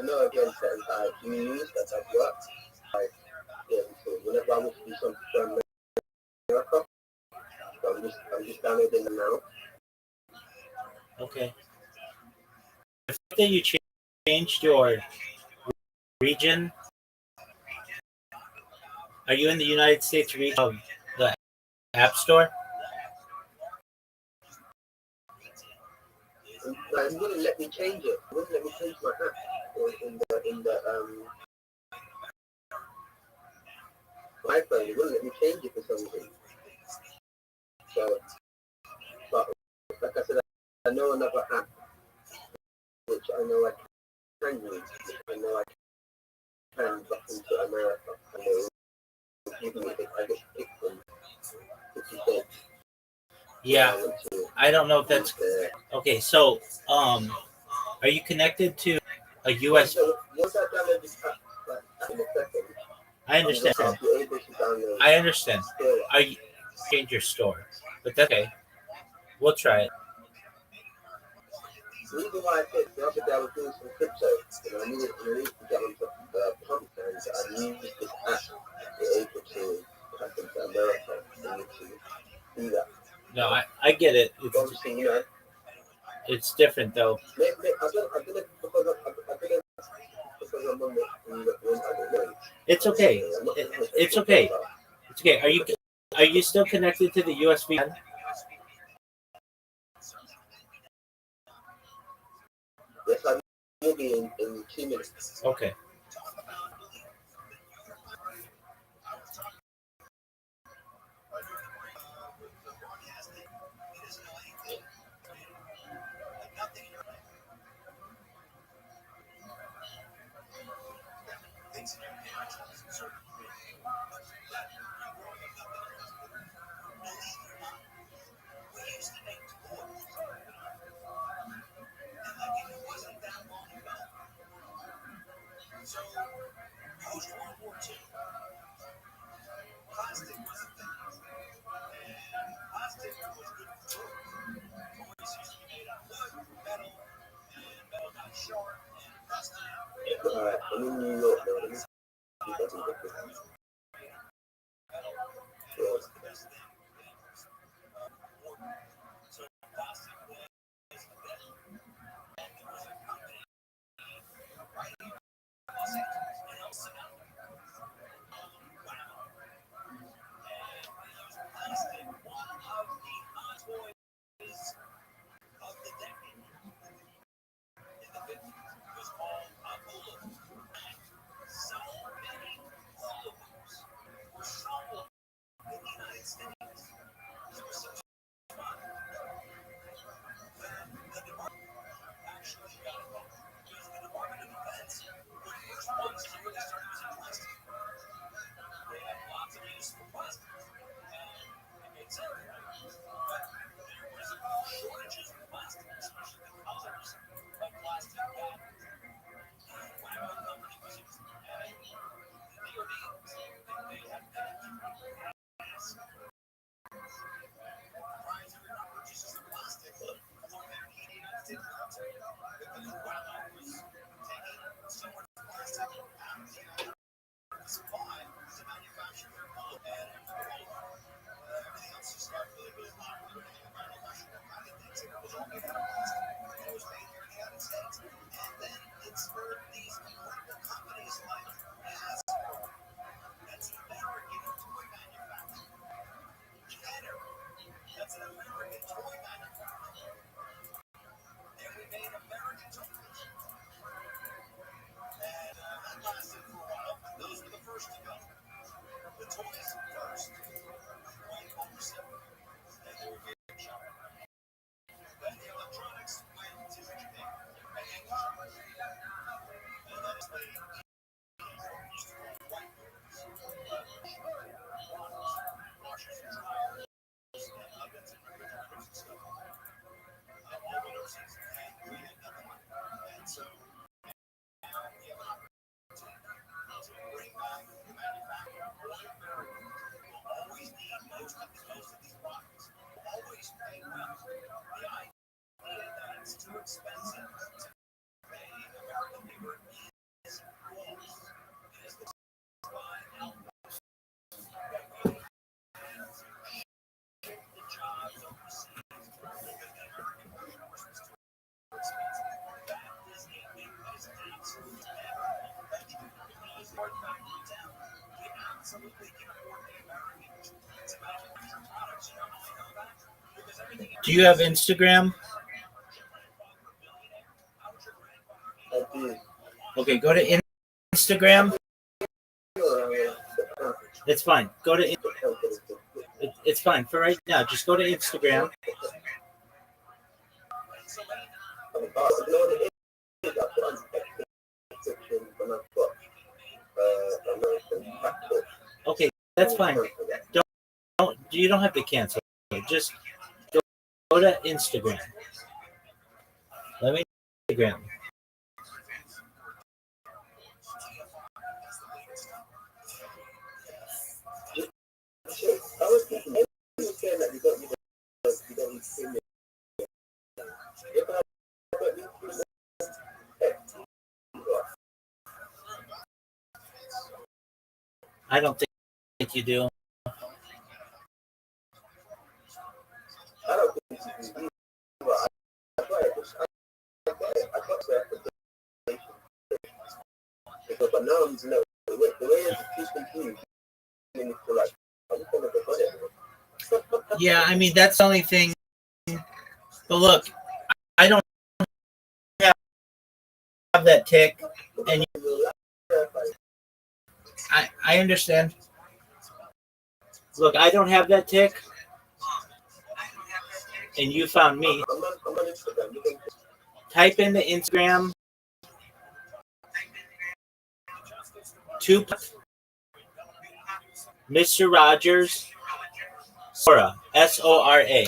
know again certain that I do use that I've worked. Like, yeah, so whenever I want to do something for America, so I'm just downloading them now. Okay. After you changed your region, are you in the United States region of the App Store? And he wouldn't let me change it. He wouldn't let me change my app in the iPhone. He wouldn't let me change it for some reason. So, but like I said, I know another app which I know I can use. I know I can back into America. And they will give me if I just pick them 50 cents. Yeah, I don't know if that's okay. So, are you connected to a US? So once I download this app, like in a second, I understand. I understand. Are you change your store? But that's okay. We'll try it. The reason why I said the other day I was doing some crypto, I needed to get onto the pump and I used this app to be able to tap into America and to do that. No, I get it. Obviously, It's different though. I don't know because I'm on the It's okay. It's okay. It's okay. Are you still connected to the USB? Yes, I will be in 2 minutes. Okay. I'm in New York now. Let me see if I can get this. Do you have Instagram? I do. Okay, go to Instagram. It's fine. Go to. It's fine for right now. Just go to Instagram. Okay, that's fine. You don't have to cancel. Just go to Instagram. Let me Instagram. I don't think you do. I don't think you do. But now I'm the way it's confused. Yeah, I mean that's the only thing. But look, I don't have that tick, and I understand. Look, I don't have that tick, and you found me. Type in the Instagram. Tupac, Mr. Rogers, Sora, Sora.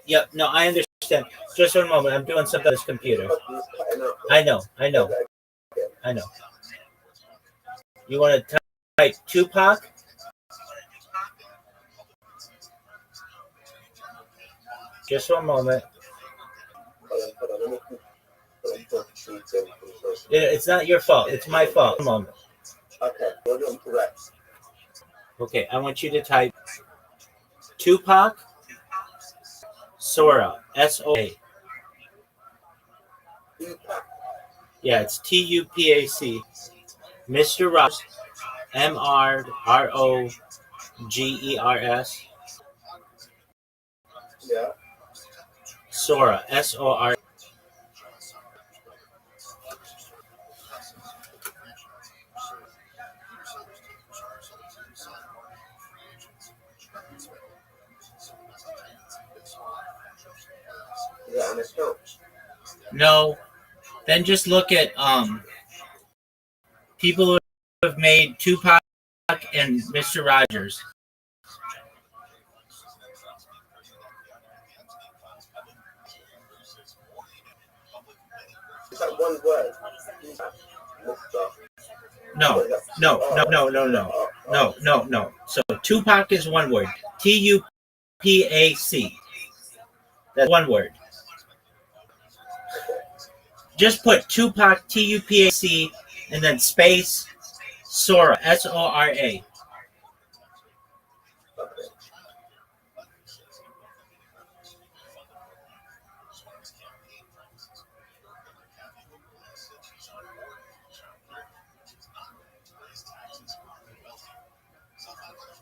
Yep, no, I understand. Just for a moment, I'm doing something on this computer. I know. You want to type Tupac? Just for a moment. It's not your fault. It's my fault. A moment. Okay, I want you to type Tupac, Sora, Soa. Yeah, it's Tupac. Mr. Rogers, Mrrogers. Yeah. Sora, Sora. No, then just look at people who have made Tupac and Mr. Rogers. Is that one word? No. So Tupac is one word. Tupac. That's one word. Just put Tupac, Tupac, and then space Sora, Sora.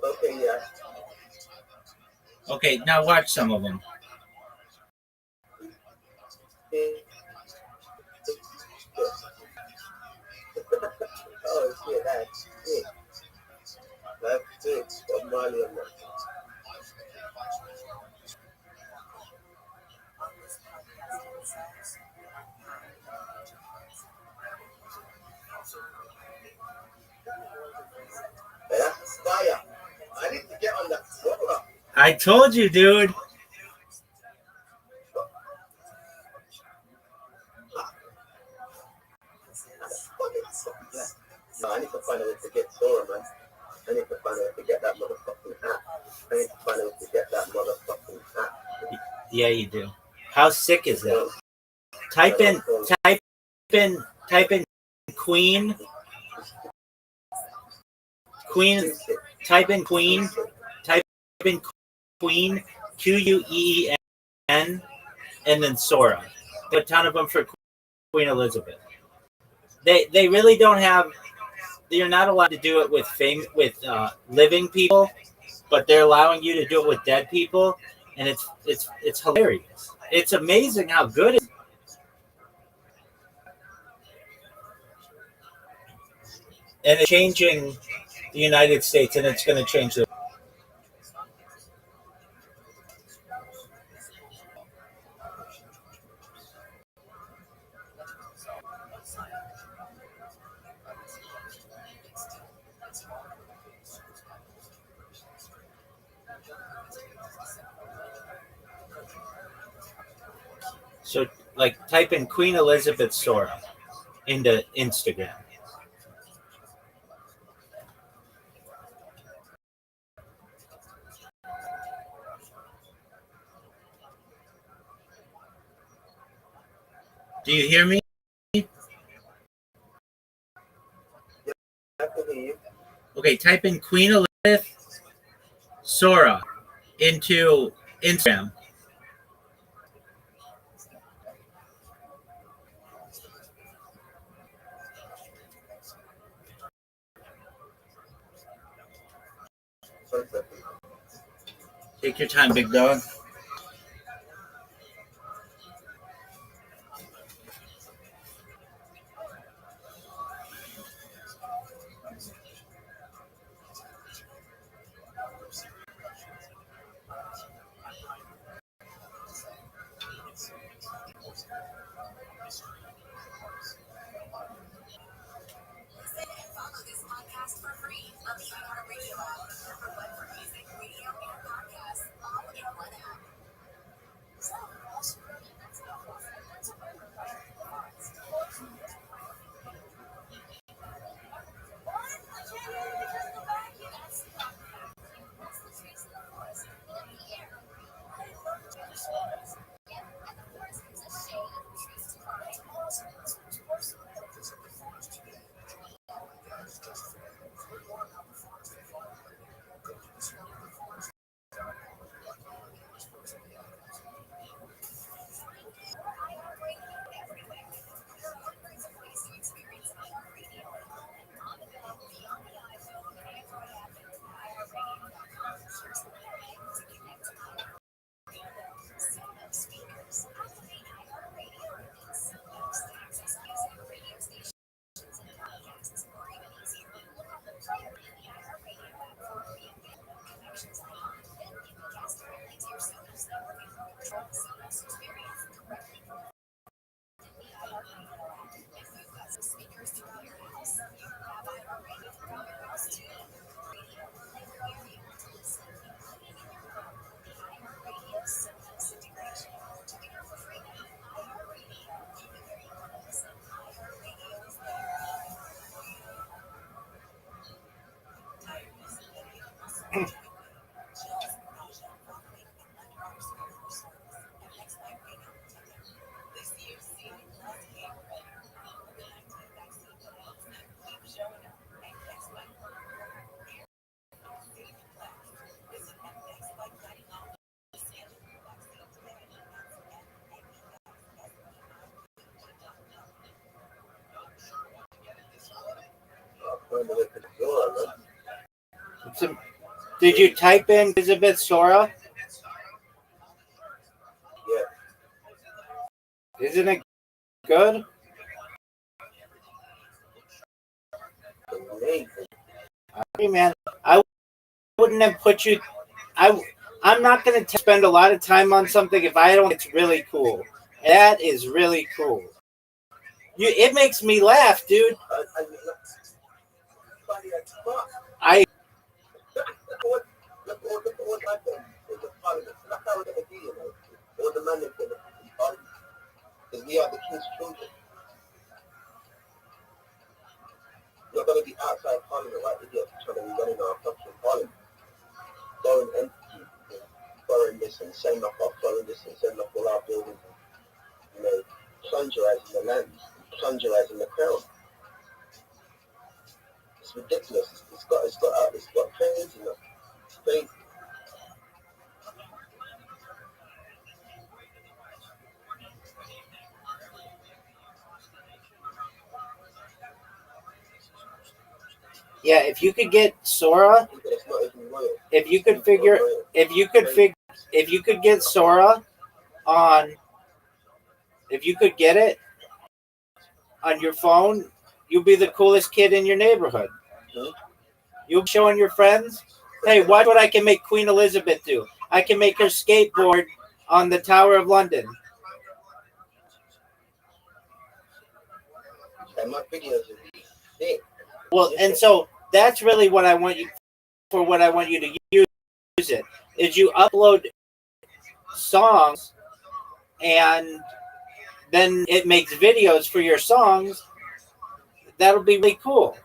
Okay, yeah. Okay, now watch some of them. Oh, shit, that's it. That's it. Bob Marley on that. That's fire. I need to get on that floor. I told you, dude. No, I need to find a way to get Sora, man. I need to find a way to get that motherfucking hat. I need to find a way to get that motherfucking hat. Yeah, you do. How sick is that? Type in Queen. Type in Queen. Type in Queen. Queen, and then Sora. A ton of them for Queen Elizabeth. They really don't have. You're not allowed to do it with living people. but they're allowing you to do it with dead people, and it's hilarious. It's amazing how good it is. And it's changing the United States, and it's going to change the. So, like, type in Queen Elizabeth Sora into Instagram. Do you hear me? Okay, type in Queen Elizabeth Sora into Instagram. Take your time, big dog. Did you type in Elizabeth Sora? Yeah. Isn't it good? Amazing. Hey, man, I wouldn't have put you. I'm not going to spend a lot of time on something if I don't. It's really cool. That is really cool. It makes me laugh, dude. I Because we are the king's children. You're going to be outside Parliament like idiots trying to be running our fucking Parliament. Foreign entities, foreign this and setting up our foreign this and setting up all our buildings, you know, plunderizing the land, plunderizing the crown. It's ridiculous. It's got crazy enough. It's crazy. Yeah, if you could get Sora. It's not even royal. if you could figure, if you could fig, if you could get Sora on, if you could get it on your phone, you'll be the coolest kid in your neighborhood. You'll be showing your friends, hey, watch what I can make Queen Elizabeth do. I can make her skateboard on the Tower of London. And my videos would be thick. Well, and so that's really what I want you for. What I want you to use it is you upload songs, and then it makes videos for your songs. That'll be really cool.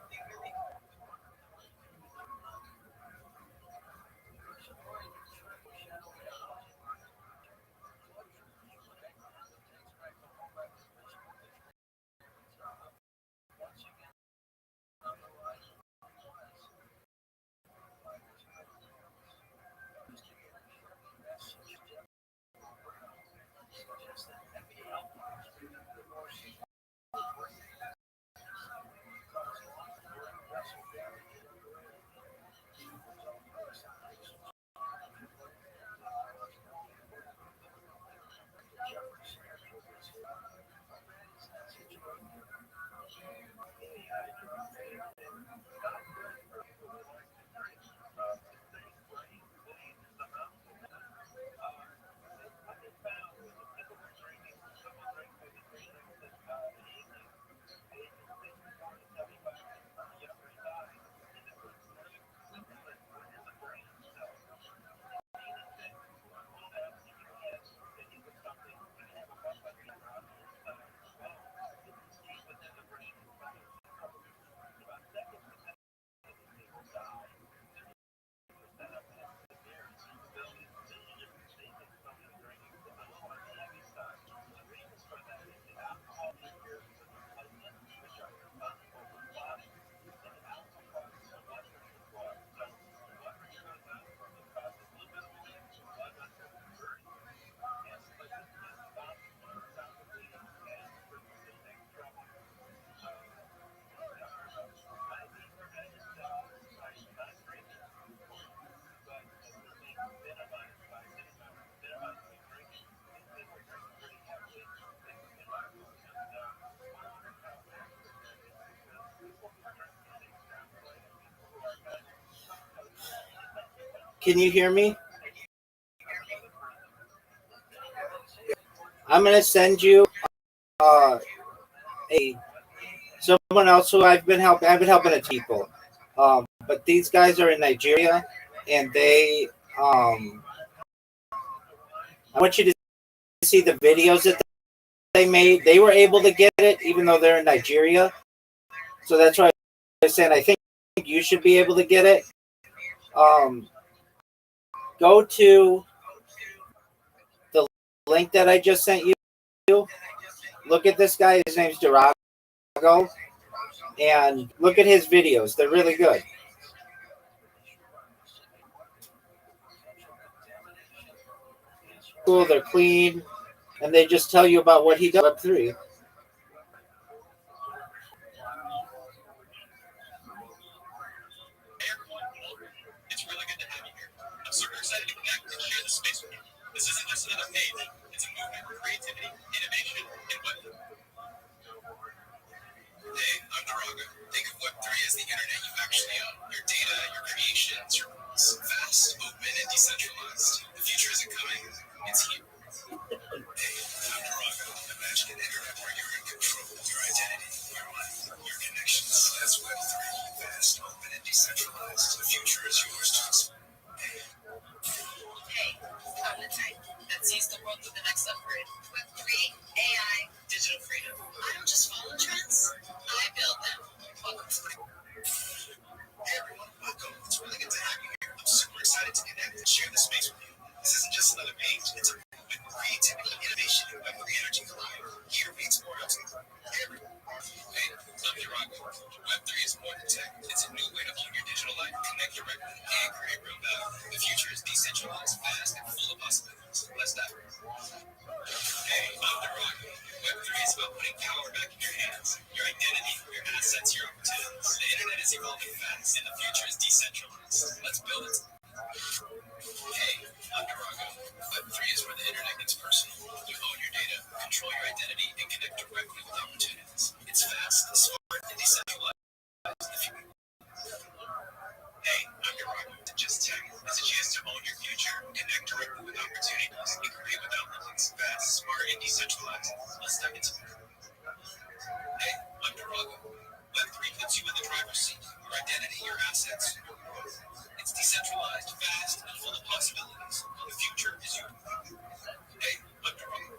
Can you hear me? I'm gonna send you uh, a someone else who I've been helping. I've been helping people, but these guys are in Nigeria, and they. I want you to see the videos that they made. They were able to get it, even though they're in Nigeria. So that's why I said I think you should be able to get it. Go to the link that I just sent you. Look at this guy. His name's Durago, and look at his videos. They're really good. Cool. They're clean, and they just tell you about what he does. Web3. It's really good to have you here. I'm super excited to connect and share this space with you. This isn't just another page. It's a movement for creativity, innovation, and Web. Hey, I'm Duraga. Think of Web3 as the internet you actually own. Your data, your creations, your rules. Fast, open, and decentralized. The future isn't coming. It's here. Hey, I'm Duraga. Imagine an internet where you're in control of your identity, your life, your connections. That's Web3. Fast, open, and decentralized. The future is yours to explore. Hey, I'm the type that sees the world with the next upgrade. Web3, AI, digital freedom. I don't just follow trends, I build them. Welcome to the... Hey everyone, welcome. It's really good to have you here. I'm super excited to connect and share this space with you. This isn't just another page, it's a movement with creativity, innovation, and Web3 energy collide. Here we explore how to... Hey everyone. Hey, I'm Durago. Web3 is more than tech. It's a new way to own your digital life, connect directly, and create real value. The future is decentralized, fast, and full of possibilities. Let's dive in. Hey, I'm Durago. Web3 is about putting power back in your hands. Your identity, your assets, your opportunities. The internet is evolving fast, and the future is decentralized. Let's build it. Hey, I'm Durago. Web3 is where the internet gets personal. You own your data, control your identity, and connect directly with opportunities. It's fast, smart, and decentralized. Hey, I'm Durago. Just tech. It's a chance to own your future, connect directly with opportunities, and create without limits. Fast, smart, and decentralized. Let's dive into it. Hey, I'm Durago. Web3 puts you in the driver's seat. Your identity, your assets, your growth. It's decentralized, fast, and full of possibilities. The future is yours. Hey, I'm Durago.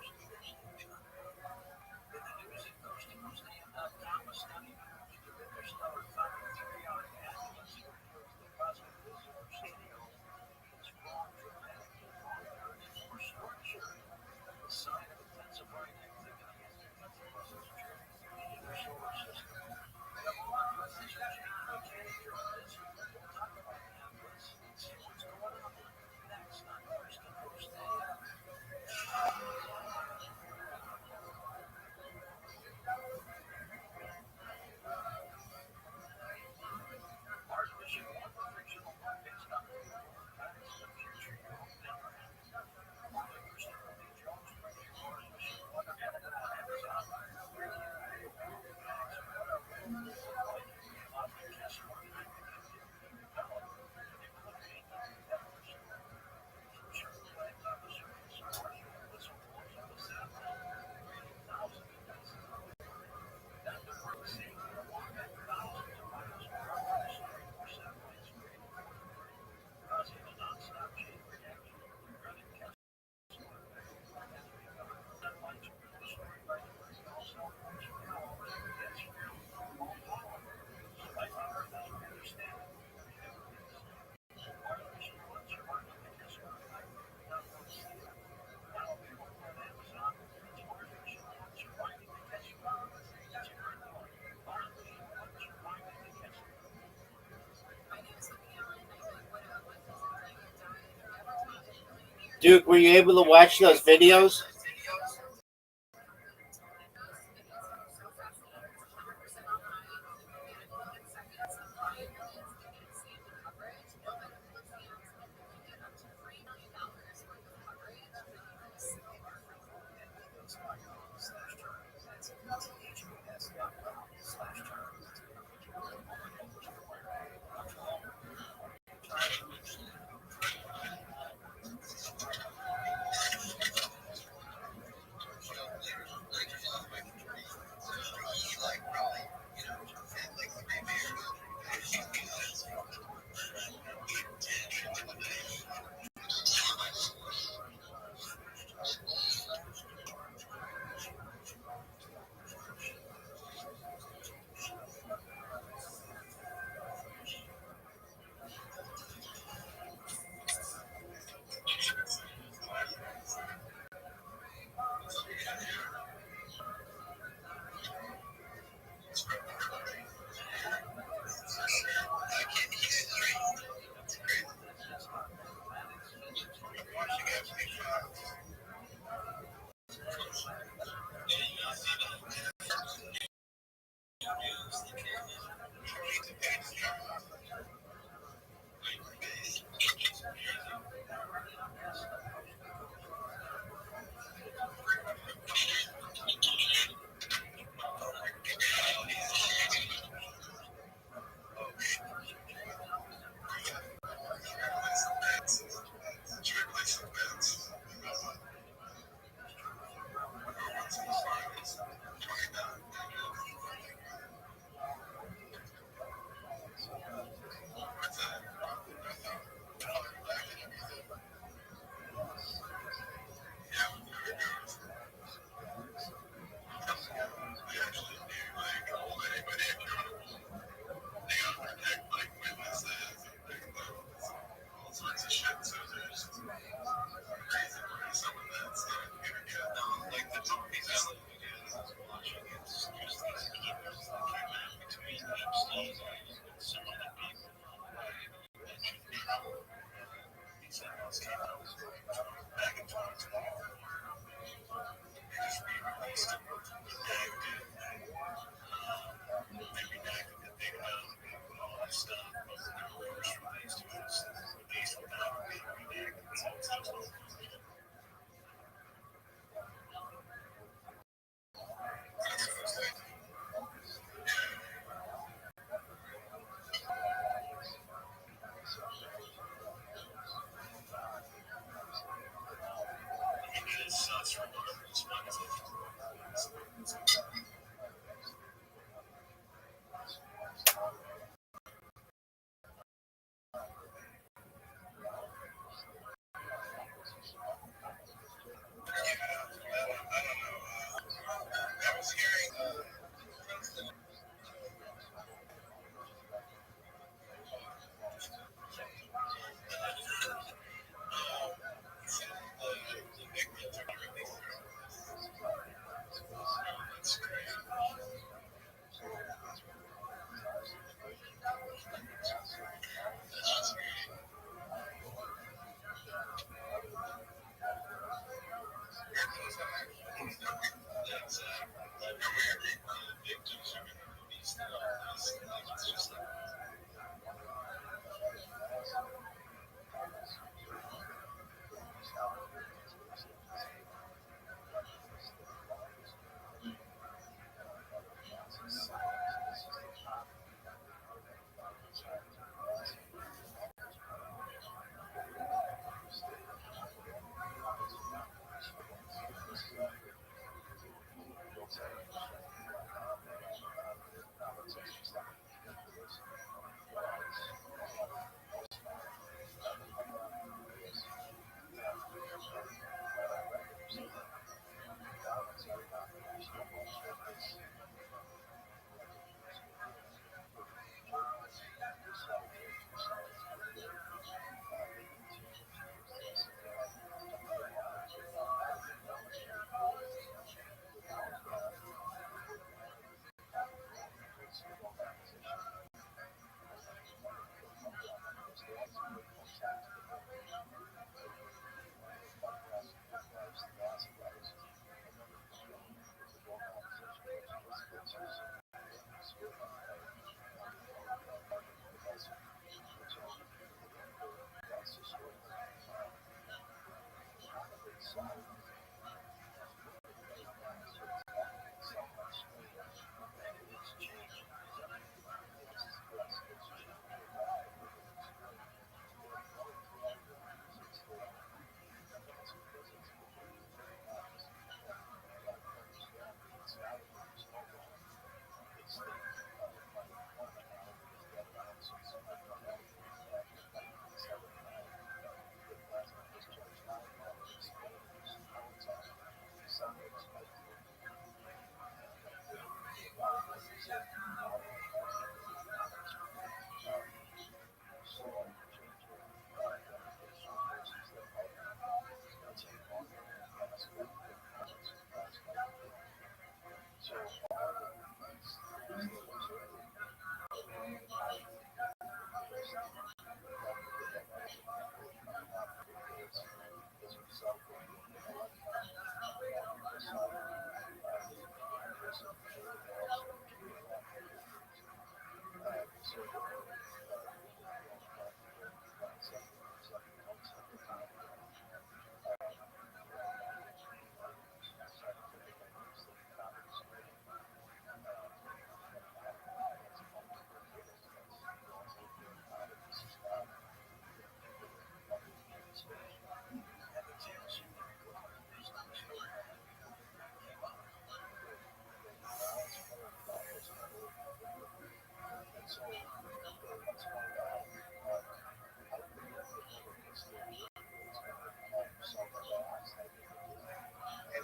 Duke, were you able to watch those videos?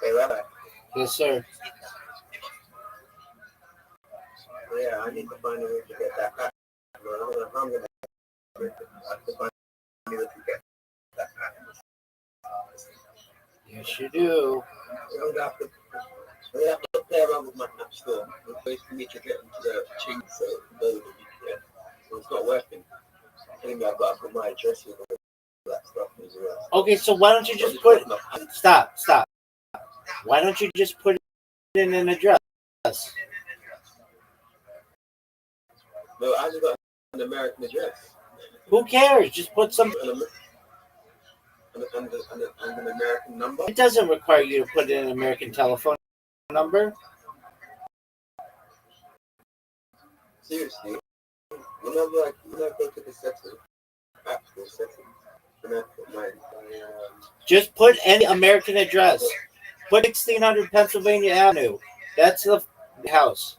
Hey, Rabbi. Yes, sir. Yeah, I need to find a way to get that back. I'm gonna have to find a way to get that back. Yes, you do. I'm gonna have to play around with my app store. There's ways for me to get into the change so the VPN. So it's not working. Maybe I've got to put my address in all that stuff as well. Okay, so why don't you just put... Stop. Why don't you just put in an address? No, I just got an American address. Who cares? Just put some... An American number. It doesn't require you to put in an American telephone number. Seriously, whenever I go to the settings, actual settings, when I put my Just put any American address. Put 1600 Pennsylvania Avenue. That's the house.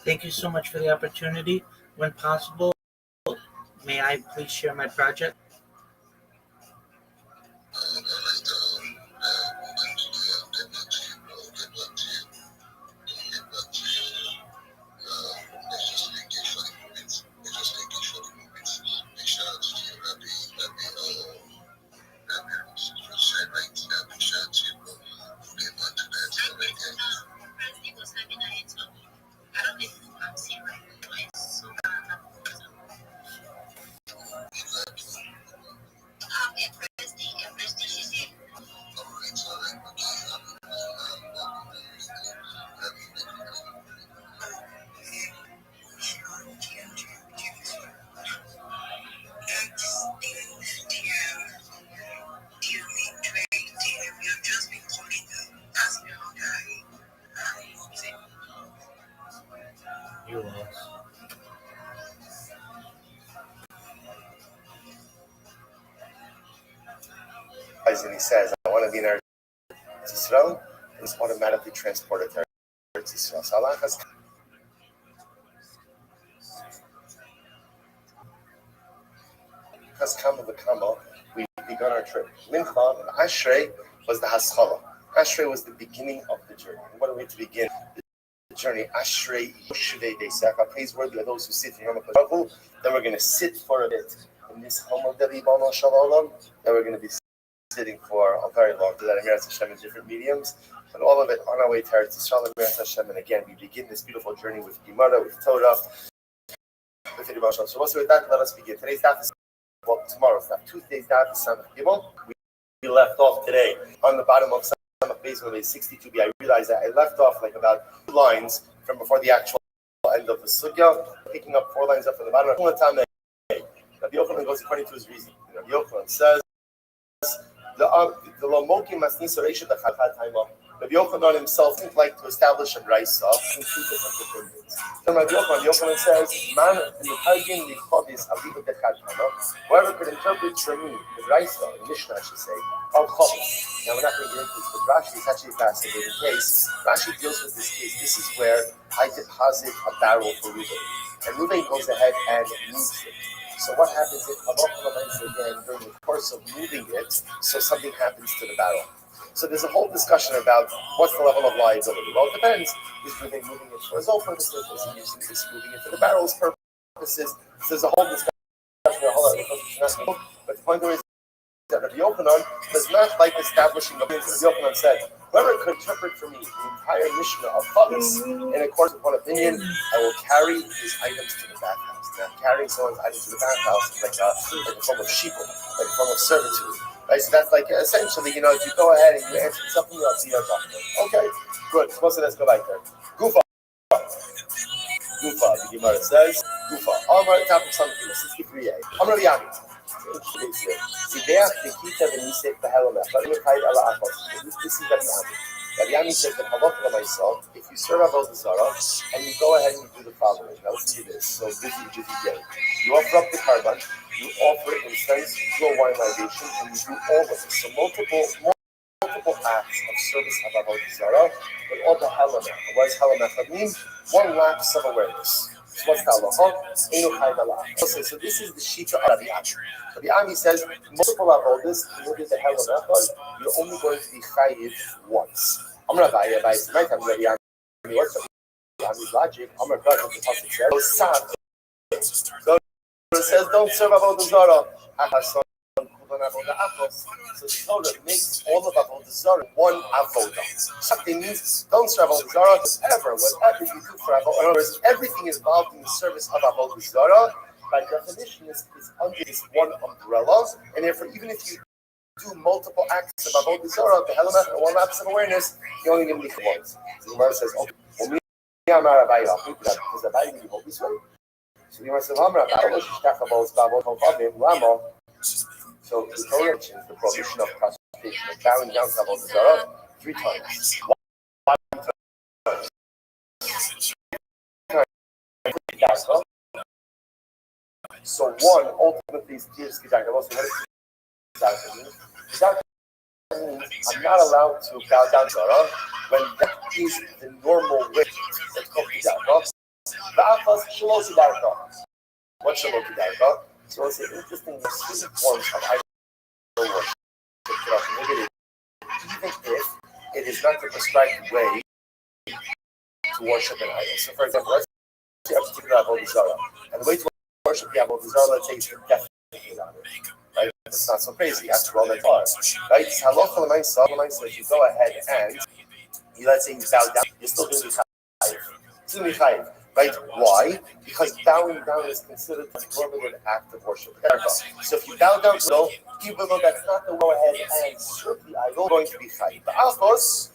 Thank you so much for the opportunity. When possible, may I please share my project? You lost. And he says, I want to be in Eretz Yisrael, and it's automatically transported to Eretz Yisrael. So Allah has because Kama V'Kama, we begun our trip. Mincha and Ashrei was the Haskalah. Ashrei was the beginning of the journey. And what a way to begin the journey. Ashrei Yoshevei Deisaka. Praiseworthy are those who sit in Yom HaKadosh. Then we're going to sit for a bit in this home of the Ribbono Shel Olam. Then we're going to be sitting for a very long time. That Emirat Hashem in different mediums. But all of it on our way to Eretz Yisrael, Emirat Hashem. And again, we begin this beautiful journey with Gemara, with Torah, with Ribbono Shel Olam. So with that, let us begin. Today's daf is, well, tomorrow's daf. Tuesday's daf is Samach Gimel. We left off today on the bottom of Samach Beis Mevei 62b. I realized that I left off like about 2 lines from before the actual end of the sugya, picking up 4 lines up from the bottom. Rabbi Yochanan goes according to his reason. Rabbi Yochanan says, the Lomoki Masnisa Reisha Dachad Taima. Rabbi Yochanan himself would like to establish a Raisa in 2 different opinions. Then Rabbi Yochanan says, Man in the Targim Lichodis Aviva Dechad Taima. Whoever could interpret for me the Raisa, the Mishnah I should say, of Chovis. Now we're not going to get into this, but Rashi is actually a fascinating case. Rashi deals with this case. This is where I deposit a barrel for Reuben. And Reuben goes ahead and moves it. So what happens if again during the course of moving it, so something happens to the barrel? So there's a whole discussion about what's the level of liability. Well, it depends. Is Reuben moving it for his own purposes? Is he moving it for the barrel's purposes? So there's a whole discussion. But the point is that Rabbi Yochanan does not like establishing a business. Rabbi Yochanan said, whoever could interpret for me the entire Mishnah of Chavis, in accordance with one opinion, I will carry his items to the bathhouse. Now, carrying someone's items to the bathhouse is like a form of sheeple, like a form of servitude. Right? So that's like essentially, if you go ahead and you answer something, you'll see your doctor. Okay, good. So let's go back there. Gufa, the Gemara says, Gufa. Amar, top of something, 63a. Amar Yami. This is Rabbi Yami says that if you serve Avodah Zarah and you go ahead and you do the following. Now listen to this. So busy day. You offer up the carbon, you offer incense, you do a wine libation, and you do all of this. So multiple acts of service of Avodah Zarah, but all the halamach. What does halamach mean? 1 lapse of awareness. So what's the halacha? So this is the shita of Rabbi Ami. Rabbi Ami says multiple avodas, you did the halamach, you're only going to be chayiv once. I'm going to buy it. My time, Rabbi Ami. What's Rabbi Ami's logic? I'm going to cut what the pasuk says. So it says, don't serve avodah zarah. So the Torah makes all of avodah zarah 1 avodah. Something means don't serve avodah zarah whatever you do for avodah. In other words, everything involved in the service of avodah zarah, by definition, is under this 1 umbrella, and therefore, even if you do multiple acts of avodah zarah, the halamach and 1 lapse of awareness, you only need to once. The Gemara says, okay, because the Bible you hold this way. So the Gemara says, so the Torah mentions the prohibition of prostration, of bowing down to avodah zarah 3 times. 1 time. So 1 ultimately is gives Kedaka. Also, what is Kedaka? Means I'm not allowed to bow down to Zarah when that is the normal way. It's called Kedaka. Ba'afas Shalom Kedaka. What's Shalom Kedaka? So it's an interesting specific forms of idol worship. Even if it is not the prescribed way to worship an idol. So for example, let's say you have a particular avodah zarah, and the way to worship the avodah zarah, let's say, is to definitely on it. Right? It's not so crazy. After all, that's hard. Right? Halacha l'maisa says you go ahead and let's say you bow down, you're still doing the chayiv. Still doing chayiv. Right? Why? Because bowing down is considered a normative act of worship. So if you bow down to the even though that's not the go ahead and serve the idol, going to be chayiv. The achos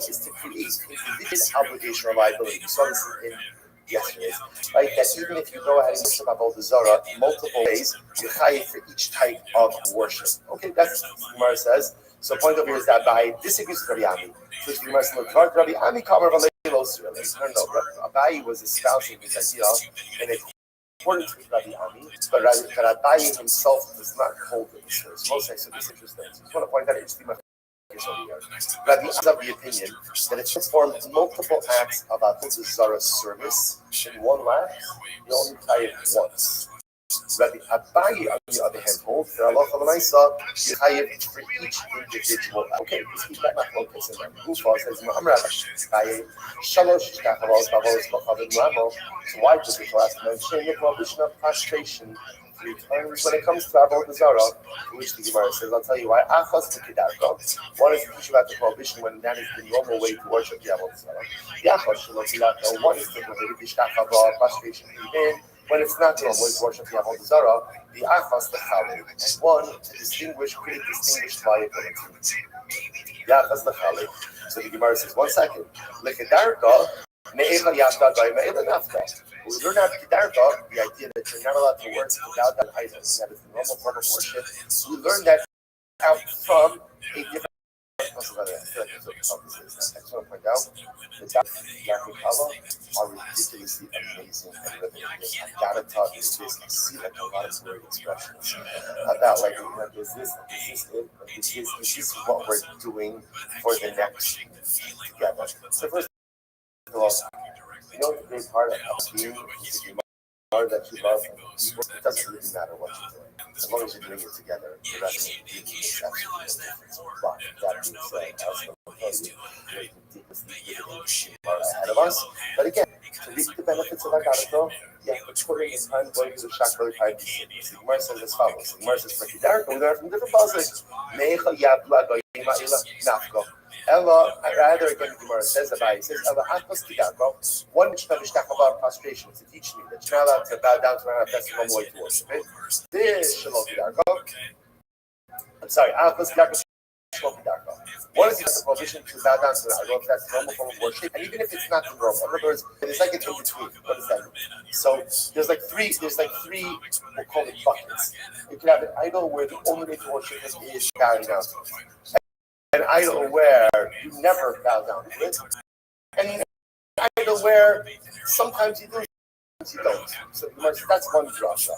is to create individual obligation or liability. We saw this in yesterday. Right? That even if you go ahead and worship avodah zarah multiple ways, you're chayiv for each type of worship. Okay, that's what Gemara says. So point over here is that by disagrees with Rabbi Ami. So Gemara says, Rabbi Ami cover no, Abayi was espousing this idea in accordance with Rabbi Ami, but Abayi himself does not hold it. So this is interesting. So I just want to point out interesting over here. Rabbi Ami is of the opinion that if you perform multiple acts of avodah zarah service in 1 lapse, you only tie it once. Rabbi Abaye, on the other hand, holds that Allah Chalamaysa Chayiv for each individual. Okay, let's keep that focus in there. Ufa says, Amr Abaye, Shalosh Shkachavos, Bavos, Bachavim Ramo. So why does the class mention the prohibition of prostration 3 times when it comes to Avodah Zarah, which the Gemara says, I'll tell you why. Achas Kedarko. One is to teach about the prohibition when that is the normal way to worship the Avodah Zarah. The Achas Shalot. One is to prohibit the Shkachavah, prostration even when it's not the normal way to worship the Avodah Zarah. The Achas the Chalei, and one to distinguish, create distinguished liability. The Achas the Chalei. So the Gemara says, 1 second. Lekedarko. We learn out Kedarka, the idea that you're not allowed to work without that item, that is the normal form of worship. We learn that out from a different. I just want to point out the Yakukala are ridiculously amazing and living. I gotta talk to this. I see like a lot of weird expressions about like, is this it? Is this what we're doing for the next together? So first. Well, you know the great part of being is the part that you love. It doesn't really matter what you're doing, as long as you're doing it together. The rest of the is absolutely different. But that being said, I was going to tell you, the deepest part ahead of us. But again, to reap the benefits of our Gadol, yeah, but putting in time going to the Shakar time. The Gemara says as follows. The Gemara says, "For Kedarka, we learn from different passages. Mecha yabla goyima ila nafko." Ella, rather again, the Gemara says about it says, Ella Achos Kedarka, one which comes to prostration to teach me that you're not allowed to bow down to my that's the normal way to worship it. This Shalom Kedarka. I'm sorry, Achos Kedarka. One is the prohibition to bow down to the idol, that's the normal form of worship, and even if it's not the normal, in other words, it's like an in between. What does that mean? So there's like three, we'll call it buckets. You can have an idol where the only way to worship it is bowing down to it. An idol where you never bow down to it, and an idol where sometimes you do, sometimes you don't. So that's one drasha.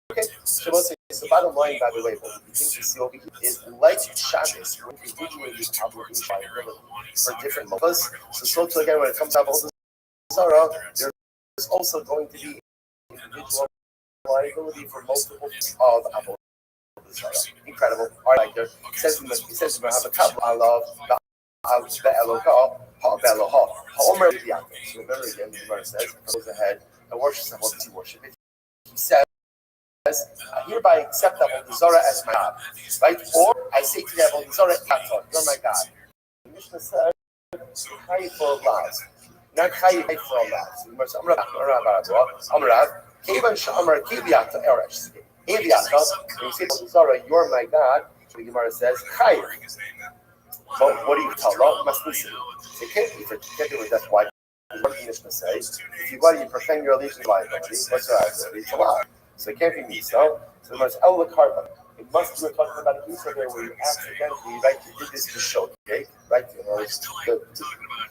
Okay, so let's say, so bottom line, by the way, what we begin to see over here is like Shabbos, when individually obligation for different mothers. So again, when it comes to Avodah Zarah, there's also going to be individual liability for multiple of Avodah Zarah. Incredible. All right, there. It says we have a couple. I love the Elohah, Ha'belohah, Ha'omer B'yakov. So remember again, the Gemara says, goes ahead and worships Avodah worship. He says, I hereby accept Avodah Zarah as my God, right? Or I say to the Avodah Zarah, you're my God. The Mishnah says, Chayiv for Allah, not Chayiv for Allah. So the Gemara says, Amrav, Kevan Sha'amar Kiviyata Eresh. Kiviyata, when you say Avodah Zarah, you're my God. The Gemara says, Chayiv. But what do you tell Allah? Must listen. It can't be for together. That's why. What the Mishnah says, if you profane your allegiance to liability, what's your liability? It's Allah. So it can't be me. So the most El Karba. It must be talking about a piece of there where you accidentally, right, you did this to show, okay? Right? You know, it's the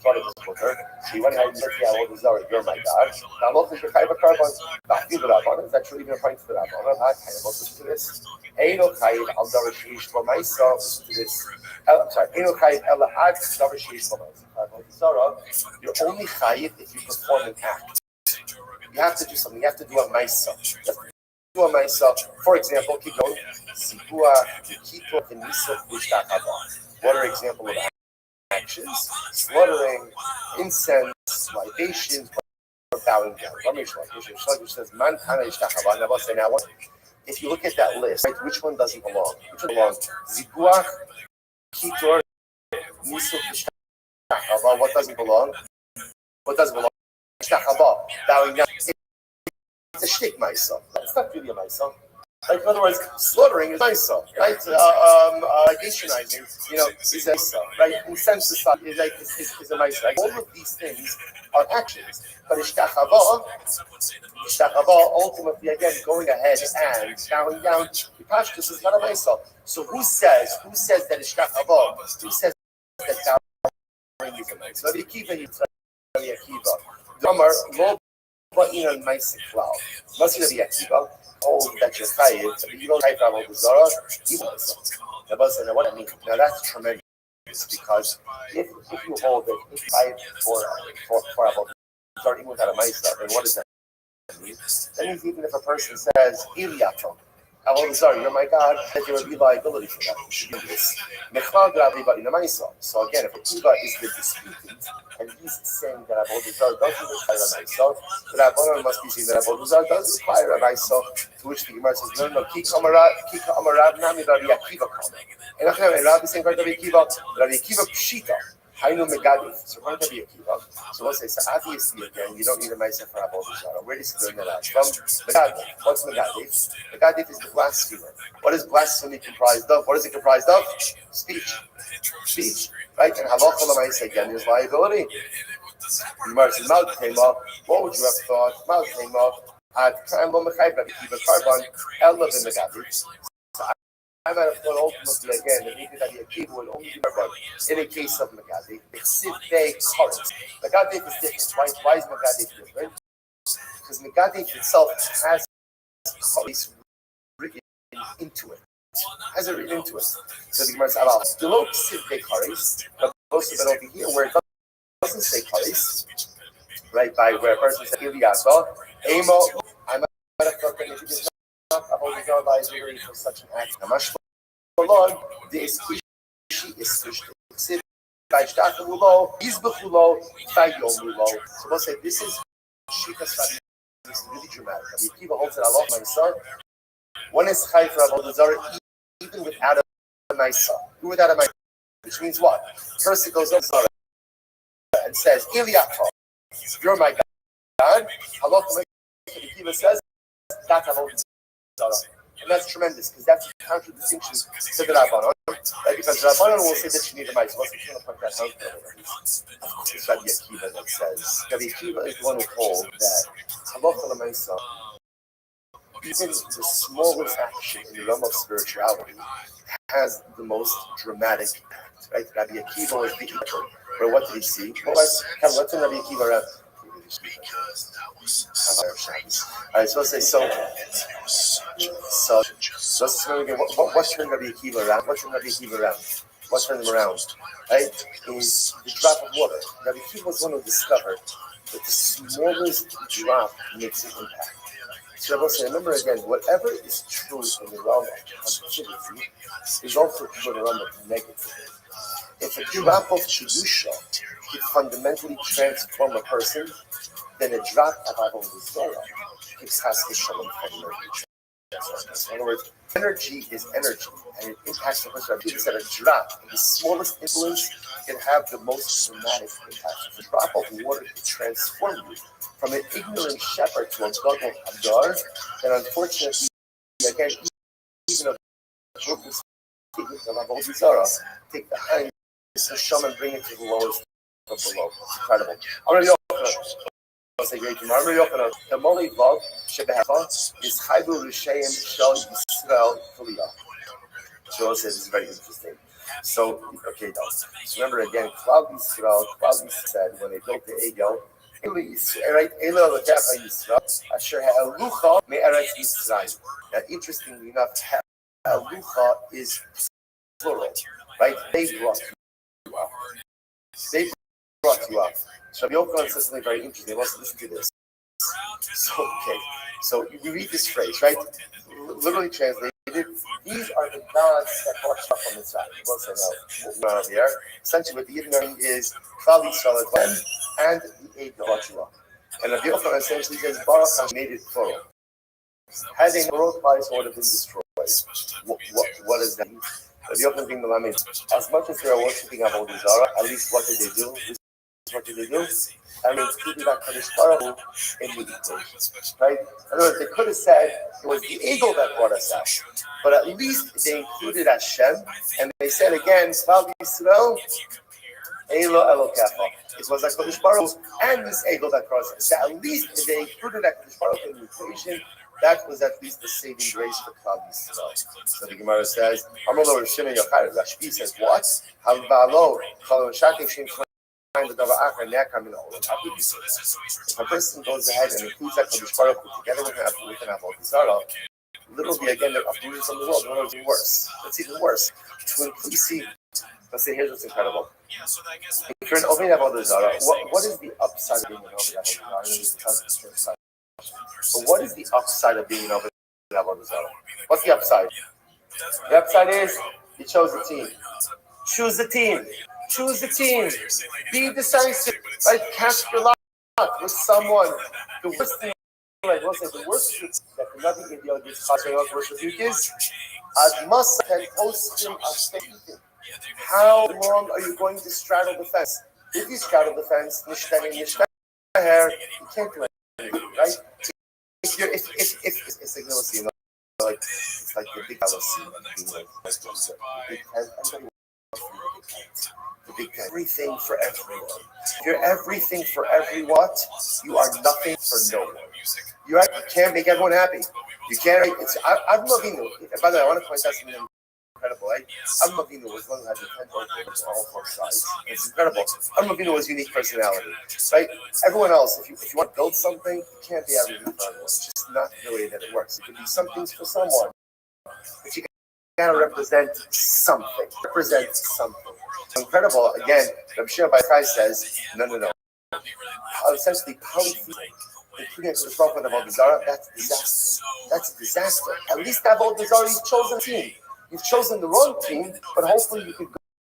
part of this book. So you went ahead and said, yeah, well, Zarah, you're my God. Now, look, there's your Chayva Karban. Not feel the Rabban. Is that really even a point to the Rabban? I kind of listen to this. Eino Chayiv al Zarah Sheish for myself. Listen to this. I'm sorry. Eino Chayiv Ella Ad Zarah Sheish for myself. Zarah, you're only Chayiv if you perform an act. You have to do something. You have to do a myself. To myself, for example, keep going. What are examples of actions? Slaughtering, incense, libations, or bowing down. If you look at that list, right, which one doesn't belong? Which one belongs? Zikuach, Kitor, Nisuk, what doesn't belong? What doesn't belong? Bowing down. It's a shtick myself. It's not really a myself. Like, in other words, slaughtering is myself, right? Libationizing, is a myself, right? Incense is a myself. All of these things are actions. But ishtachava, ultimately, again, going ahead and bowing down, Pashtus is not a myself. So who says that ishtachava? Who says that bowing is a myself? Rabbi Akiva, Damar, Lo. But nice cloud. Must be Akiva. Oh, that you're tired. You don't type Avodah Zarah. Even now, what I mean. Now that's tremendous because if you hold it, if I for Avodah starting without a Maisa, then what does that mean? That means even if a person says, Iliatom, sorry, you're my God, that there would be liability for that. You should do this. So again, if a kiva is the disputant, and he's saying that Avodah doesn't require a Maisa, the Rabbanon must be saying that Avodah does require a Maisa, to which the Gemara says, no, Kika Amarav Nami Rabbi Akiva Kama. And after Rabbi is saying Rabbi Akiva Pshita. Hainu Megadif. So according to Rabbi Akiva, so we'll say, so obviously again, you don't need a Maisa for Avodah Zarah. Where does he learn that out from? Megadif. What's Megadif? Megadif is the blasphemer. What is blasphemy comprised of? What is it comprised of? Speech. Speech. Right? And halacha l'maisa again is liability. Gemara says, Mal Tema, what would you have thought? Mal Tema, Ad Kan Lo Mechayv Rabbi Akiva Karban, Ella V'Megadif. I might have thought ultimately again that maybe Rabbi Akiva would only be Karban in a case of Megadif. Megadif is different. Why is Megadif different? Because Megadif itself has charis written into it. Has it written into it. So the Gemara says, the low sivkei charis, but most of it over here where it doesn't say charis, right? By where a person says Iliyasa, Emo, I might have thought that if it is not about the liability for such an act. Namash Lord, the ishi is siv by Shtakamulo, Izbachulo, Fayomulo. So we'll say this is Shikas Rabbi. This is really dramatic. Rabbi Akiva holds it Allah, my son. One is Chai for Avodah Zarah, even without a Maisa. Even without a Maisa. Which means what? First it goes up and says, Iliato, you're my God. Allah, Rabbi Akiva says, that's Avodah Zarah. And that's tremendous, because that's a contradistinction to the Rabbanon. Right? Because the Rabbanon will say that you need a Maisa. What's the point of that? It's Rabbi Akiva that says. Rabbi Akiva is the one who holds that halacha l'maisa, even the smallest action in the realm of spirituality, has the most dramatic impact. Right? Rabbi Akiva was the Iker. But what did he see? Well, let's turn Rabbi Akiva around. Alright, so let's say so let's turn again. What turned Rabbi Akiva around? What turned Rabbi Akiva around? What turned him around? Right? Is the drop of water. Rabbi Akiva was one who discovered that the smallest drop makes an impact. So I will say, remember again, whatever is true in the realm of positivity is also true in the realm of negative. If a drop of Kedusha could fundamentally transform a person, then a drop of Avodah Zarah gives Chas Shalom fundamentally. In other words, energy is energy, and it impacts the person. People said a drop, the smallest influence, can have the most dramatic impact. If a drop of water can transform you from an ignorant shepherd to a godly Hadar, then unfortunately, again, even a broken statement of Avodah Zarah, take the high Hashem and bring it to the lowest of below. It's incredible. I'll say great tomorrow. The Molly Vav Shebehafa is Chaybu Rishaim Shal Yisrael Kuliyah. So it says it's very interesting. So, okay, so remember again, Klal Yisrael said when they built the Egel, right? Elo Lakafa Yisrael, Asher Ha'alucha Me'eretz Yisrael. Now, interestingly enough, Ha'alucha is plural, right? They brought you up. They brought you up. So Yochanan says something very interesting. Let's listen to this. So you read this phrase, right? Literally translated, these are the gods that brought you up on the side. We'll say no, not here. Essentially, what the Yidden is Klal Yisrael and the eight brought you up. And Rabbi Yochanan essentially says Baruch Hashem made it plural. Had a world place would have been destroyed. What does that mean? Rabbi Yochanan being the means, as much as they are worshiping Avodah Zarah, at least what did they do? What did they do? And they included that Kadosh Baruch Hu in the equation, right? In other words, they could have said it was the eagle that brought us out, but at least they included Hashem, and they said again, Klal Yisrael, Elo Elokecha. It was like Kadosh Baruch Hu and this eagle that brought us out. So at least they included that Kadosh Baruch Hu in the equation. That was at least the saving grace for Klal Yisrael. So the Gemara says, Amar Shimon Yochai. Rashbi says, what? Halvalo Chalon Shakim Shem. If a person goes ahead and includes that Kadosh Baruch Hu together with an Avodah Zarah, literally again they're uprooting from the world. It's even worse. It's even worse. To include, see, Let's say here's what's incredible. If you're an Ovid Avodah Zarah, what is the upside of being an Ovid Avodah Zarah? But what is the upside of being an Ovid Avodah Zarah? What's the upside? The upside is you chose a team. Choose the team. Choose the team. Be decisive. Right? Cast your lot with someone. The worst thing, like we'll say, the worst thing that cannot be ideal against Chashayon worship is as must can post him as faith. How long are you going to straddle the fence? If you straddle the fence, you can't do anything, right? If it's like, you know, like it's like the big LLC, the big everything for everyone. If you're everything for everyone, you are nothing for no one. You can't make everyone happy. You can't. I'm loving it. By the way, I want to point out something incredible. Right? Avinu was one who had the 10 birthdays on all four sides. It's incredible. Avinu was unique personality. Right? Everyone else, if you want to build something, you can't be everything for everyone. It's just not the way that it works. You can be some things for someone, but you gotta represent something. Represent something. Incredible. Again, Rabbi Shimon Bar Yochai says, no. Essentially, polytheism, including the prophet of Avodah Zarah, that's a disaster. That's a disaster. At least Avodah Zarah, you've chosen a team. You've chosen the wrong team, but hopefully you could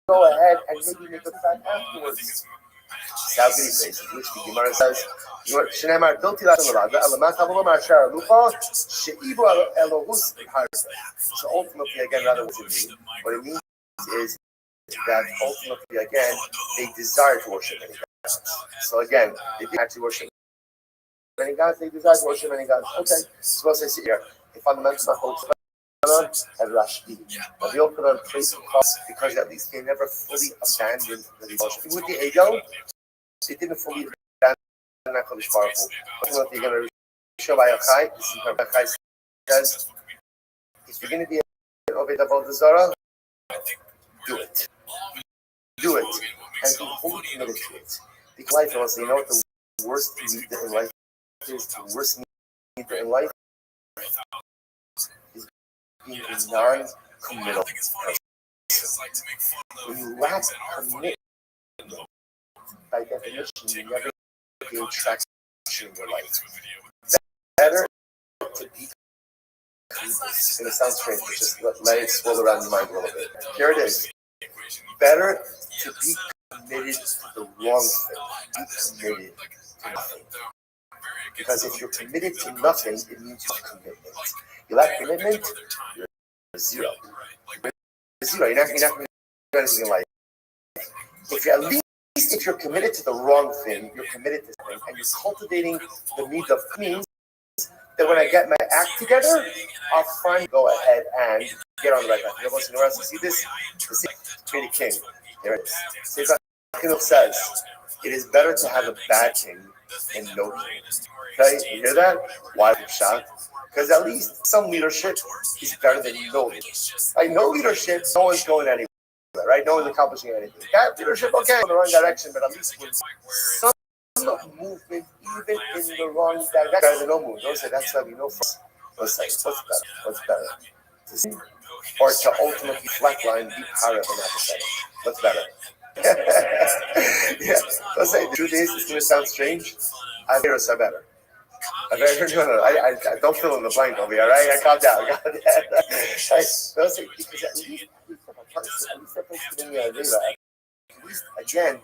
go ahead and maybe make a fact afterwards. Sounds really crazy. Which the Gemara says, Shneimar Bilti Lashon Alamat Havolomar Shara Lupa Sheibu Elohus Harse. So ultimately, again, rather what it means, is that ultimately, again, they desire to worship many gods. So again, they didn't actually worship many gods, they desire to worship many gods. Okay, so let's say here, the fundamentals of and Rashbi. Rabbi Yochanan praised the cross because at least they never fully abandoned the devotion. With the Ego, they didn't fully abandon HaKadosh Baruch Hu. Ultimately, you're going to show by Yochai. This is what Yochai says. If you're going to be an Oved Avodah Zarah, do it. Do it. And be fully committed to it. Because life was, you know what the worst meat in life is? The worst meat in life is being a non-committal person. When you lack commitment, by definition, you never gain traction in your life. Better to be it's going to sound strange, but just let it swirl around your mind a little bit. Here it is. Better to be committed to the wrong thing. Be committed to nothing. Because if you're committed to nothing, it means you have commitment. You lack commitment, you're zero. You're zero. You're not going to do anything in life. If you're committed to the wrong thing, you're committed to something, and you're cultivating the needs of means that when I get my act together, I'll finally go ahead and get on the right path. You know what else? You see this? Be the king. There it is. Seiv says, it is better to have a bad king than no king. Okay, you hear that? Why are you shocked? Because at least some leadership is better than no leadership. Like no leadership, no one's going anywhere. Right? No one's accomplishing anything. That leadership, okay, in the wrong direction, but at least with some movement, even in the wrong direction, better than no movement. Don't say that's what we know from. Let's say, what's better? What's better? To see, or to ultimately flatline, be part of an episode. What's better? Yeah. Let's say the truth is, it's going to sound strange. Averos are better. I don't fill in the blank over here, right? I calm down. Right? Let's say, because at least again,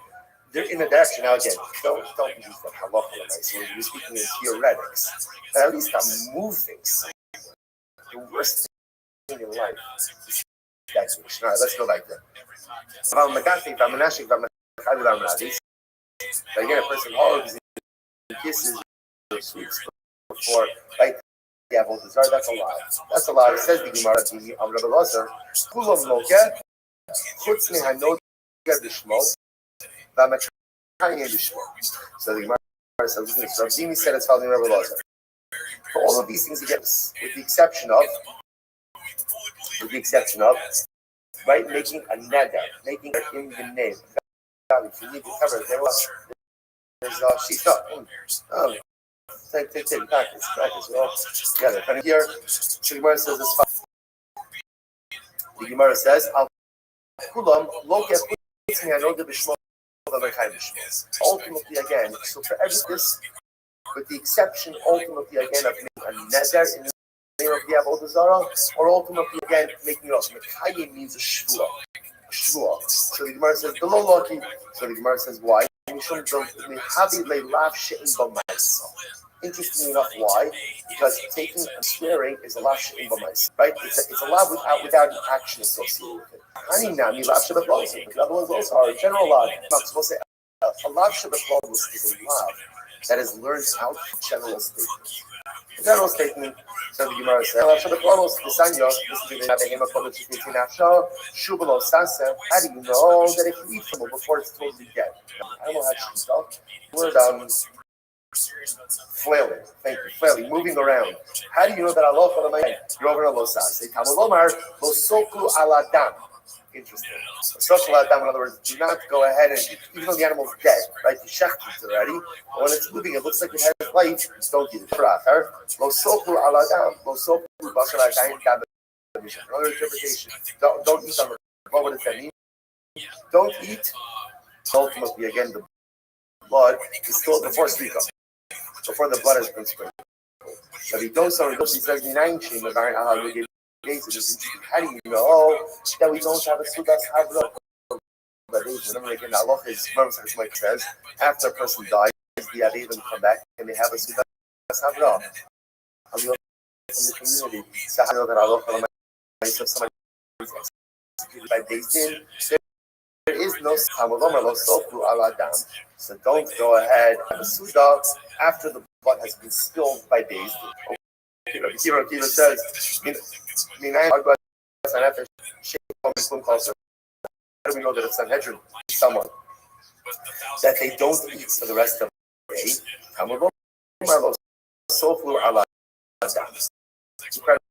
they're in a direction. Now again, don't use the halacha, right? So we're speaking in theoretics. But at least I'm moving something. The worst thing in life is stagnation. All right, let's go back there. Again, a person hugs and kisses or sweets before, right? Yeah, that's a lie. That's a lie. It says the Gemara to me, Rabbi Lazar, Kulam Lokeh, Chutz Mehanod Bishmo, Vamatchayin Bishmo. So the Gemara says, listen, Rabbi Dimi said it's following Rabbi Lazar. For all of these things, he gets, with the exception of, right, making a neder, making it in the name. If you need to cover it, there's she's not. Take practice. We're all together. And here, the Gemara says this. The Gemara says, Kulam, look at me, I know the Bishmo, ultimately, again, so for every this, with the exception, ultimately, again, of making a neder in the name of the Avodah Zarah, or ultimately, again, making it up. Mekayim means a shvua. Shvua. So the Gemara says, the low lucky. So the Gemara says, why? Interestingly enough, why? Because taking and swearing is a lav she'in b'mais, right? It's a lav without an action associated with it. Haninami lav she'b'chlal. The other ones also are a general lav. I'm not supposed to say a lav she'b'chlal is a lav that is learned out from general statements. The general statement, so the Gemara says, lav she'b'chlal is the sanya. This is the behema kodesh shvitin afshah shubalo sasem. How do you know that if you eat from it before it's totally dead? I don't know how to spell. Word flailing. Thank you. Flailing, moving around. How do you know that Allah for the you're over a losas? Say Tamulomar losoku aladam. Interesting. Losoku aladam, in other words, do not go ahead and even though the animal's dead, right? The shech is already. But when it's moving, it looks like it has life. Don't eat it. Losoku aladam. Losoku bashaladam dam. Another interpretation. Don't eat on the. What does that mean? Don't eat. Ultimately, again, the blood is still before speaker. Before the blood has been sprinkled. But he goes on, he says, how do you know that we don't have a sudas havla? Remember again, Allah is, like says, after a person dies, the Avidim come back and they have a sudas havla. From the community, so I know that Allah, somebody is executed by Bezdin. There is no Samalomar lo sofu aladam. So don't go ahead and suda after the blood has been spilled by days. Rabbi Kiva says, how do we know that it's Sanhedrin? Someone that they don't eat for the rest of the day. Samalomar lo sofu aladam. It's incredible.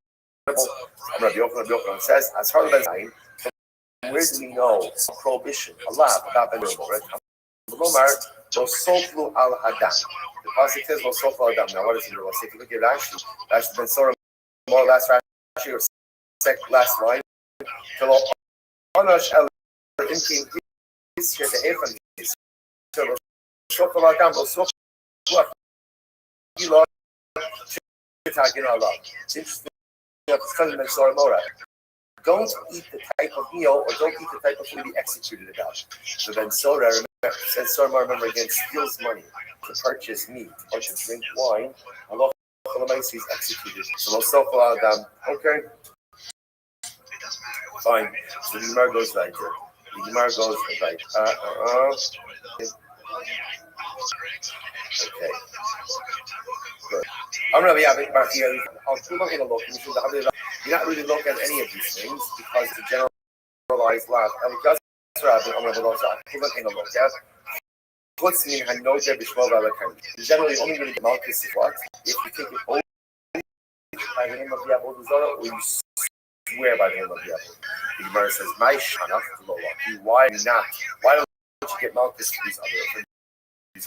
Rabbi Yochanan says, as far as I where do we know prohibition? Allah about the right? Lomar Losoflu al Hadam. The pasuk says Losoflu al Hadam. Now what is it? If you look at Rashi, Rashi Ben Sora, more last Rashi or last line. Kelo Onosh El Inkim is here the Efan is. So Losoflu al Hadam Losoflu al Hadam. Interesting. It's coming Ben Sora Mora. Don't eat the type of meal or don't eat the type of food to be executed about. So then Sora, remember again, steals money to purchase meat or to drink wine. Allah is executed. So okay, fine. So the Gemara goes right here. The Gemara goes right. Okay. Good. I'm going to be having back here. I'm still not going to look. You're not really looking at any of these things because it's a generalized law. And because I'm going to look at what's mean Hanoja Bishmov Alakan. Generally, only going to get Malchus is what? If you take it only by the name of the Avodah Zarah or you swear by the name of the Avodah. The Gemara says, my Shanach, why not? Why don't you get Malchus for these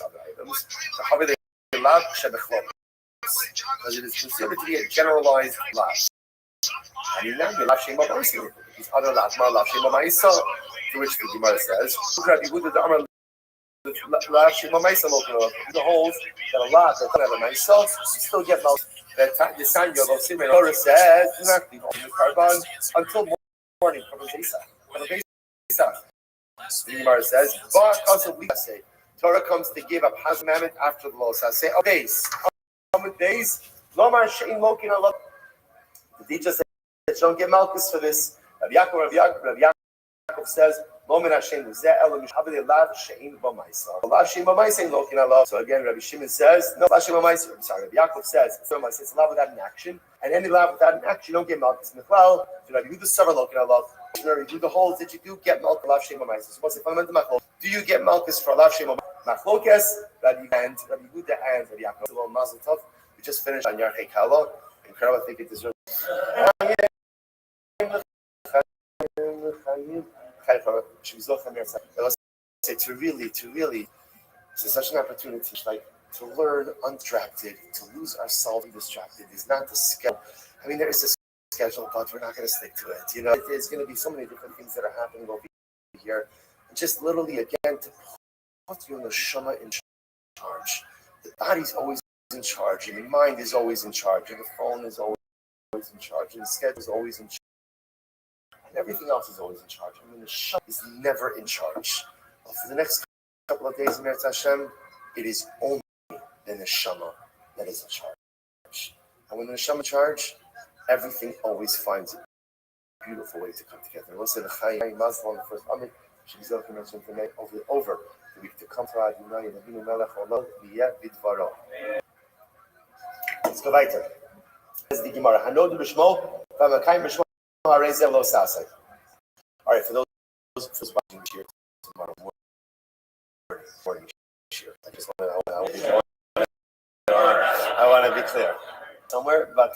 other items? So how are they allowed to because it is considered to be a generalized law. And now the lav shema ma'isa. These other lav shema ma'isa, to which the Gemara says, lav shema ma'isa the holes that a lot that don't have a ma'isa, you still get mouth. The sign your Torah says, do not leave the carbon until morning from the Pesach. The Gemara says, Torah comes to give up Hazmamit after the law. So I say, okay, how many days? Lomar she'in lokin Allah. The teacher says, don't get Malchus for this. Rabbi Yaakov says, Momin Hashem Zeh Elam Mishabed Lav She'in B'Maisa. Lav She'in B'Maisa ain't lokin Allah. So again, Rabbi Shimon says, no, Lav She'in B'Maisa. I'm sorry, Rabbi Yaakov says, it's lav without an action, and any lav without an action, you don't get Malchus. Well, so Rabbi Yehuda Savar lokin Allah. Rabbi Yehuda holds that you do get Malchus Lav She'in B'Maisa. So what's the fundamental machlok? Do you get Malchus for Lav She'in B'Maisa? Machlokes, Rabbi Yehuda and Rabbi Yaakov. It's a little mazel tov. We just finished on Yarchei Kala. Incredible, I think it deserves. To really, it's such an opportunity, like to learn undistracted, to lose ourselves undistracted is not the skill. I mean, there is a schedule, but we're not going to stick to it. There's going to be so many different things that are happening over here. Just literally, again, to put your neshama in charge. The body's always in charge, and the mind is always in charge, and the phone is always in charge, and the schedule is always in charge, and everything else is always in charge. I mean, the neshama is never in charge. But for the next couple of days in Eretz Hashem, it is only the neshama that is in charge. And when the neshama in charge, everything always finds a beautiful way to come together. We'll say the Chayim Mazal on the first Amid, Shemizah mentioned tonight over the week to come to Adonai and Avinu Melech Olam V'yeh B'dvaro. Let's go weiter. As the Gemara, Hanodu B'Shmo, V'Makayim B'Shmo, Harei Zeh Lo Sasei. All right, for those watching here tomorrow morning cheer, I just want to be clear somewhere, but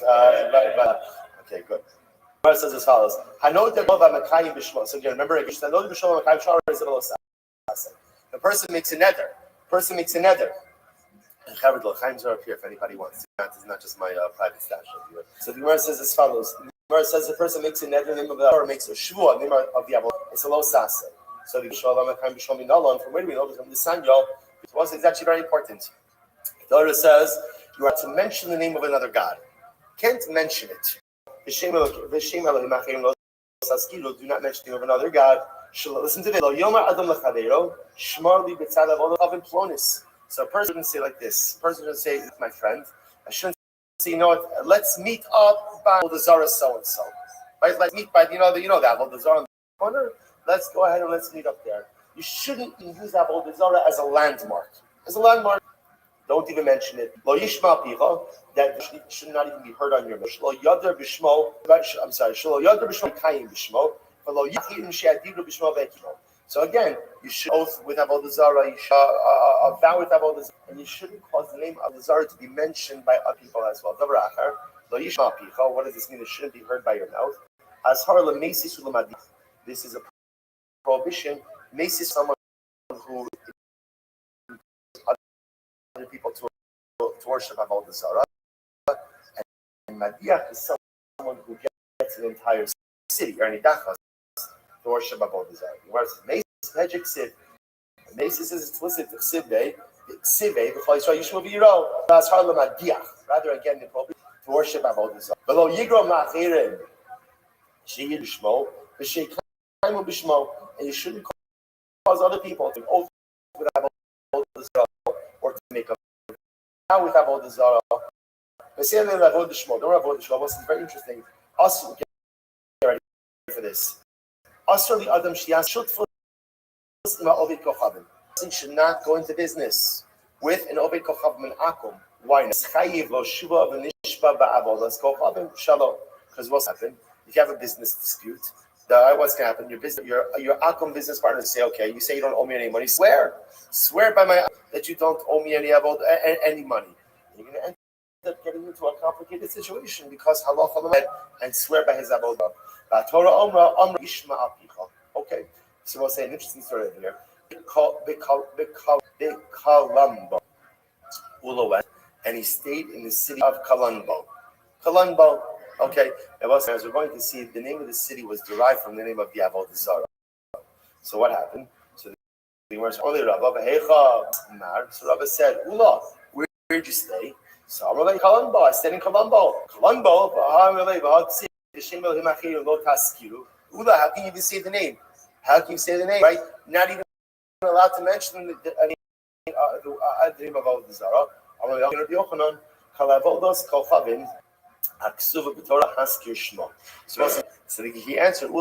okay, good. Gemara says as follows: Hanodu B'Makayim B'Shmo. So again, remember, Hanodu B'Shmo V'Makayim B'Shmo Harei Zeh Lo Sasei. The person makes a nether. And Chavod L'chaim's are up here if anybody wants. It's not just my private stash over here. So the Gemara says as follows. The Gemara says the person makes a nether in the name of the or makes a shvua in the name of the Avon. It's a lo sase. So the Shalom HaKaim B'Shom Minalon, from where do we know from the Sanyo? It's actually very important. The Torah says you are to mention the name of another God. Can't mention it. V'shem Elohim Achim Lo Saskilu, do not mention the name of another God. Listen to this. Lo Yomar Adam L'Chaveiro, Shmar Li B'Tzad Avon Avin Plonis. So a person wouldn't say like this. A person would say, my friend, I shouldn't say, you know what, let's meet up by the Zara so-and-so. Right? Let's meet by, the Avodah Zarah in the corner. Let's go ahead and let's meet up there. You shouldn't use Avodah Zarah as a landmark. Don't even mention it. Lo yishma picha, that should not even be heard on your lips. Lo yadar b'shmo, I'm sorry, shelo yadar b'shmo kayim b'shmo, but lo yachidin she'adiru b'shmo ve'kimo. So again, you should oath with Avodah Zarah, you should vow with Avodah Zarah, and you shouldn't cause the name of Avodah Zarah to be mentioned by other people as well. Davar achar, lo yishma picha, what does this mean? It shouldn't be heard by your mouth. Ashar lemesis u'lemadich. This is a prohibition. Mesis, someone who other people to worship Avodah Zarah, and Madiach is someone who gets an entire city, or nidachas, to worship Avodah Zarah. Whereas Mesis Hedgek Siv, Mesis is explicit to Ksivbe, Ksive, b'chol Yisrael Yishma v'yiro, Ashar leMadiach. Rather again, the appropriate to worship Avodah Zarah. V'lo yigro ma'achirim, she'yir b'shmo, v'she'kayim b'shmo, and you shouldn't cause other people to oath with Avodah Zarah or to make a vow with Avodah Zarah. But say that Avodah Shmo, don't Avodah Shmo. This is very interesting. Also, get ready for this. Also, the Adam Shias should not go into business with an Ovid Kochav and Akum. Why not? Because what's happened? If you have a business dispute, what's going to happen? Your Akum business partner say, okay, you say you don't owe me any money. Swear by my that you don't owe me any money. You're going to end up getting into a complicated situation because halacha and swear by his avodah. Okay, so we'll say an interesting story here. And he stayed in the city of Kalanbo. Okay, as we're going to see, the name of the city was derived from the name of the Avodah Zarah. So what happened? So the Gemara so Rabbi said, Ula, where'd you stay? So I'm like, I stayed in Kalanbo. Ula, how can you even say the name? Right? Not even allowed to mention the name of Avodah Zarah. I'm like, Yochanan, Kalavodos Kochavim. So he answered,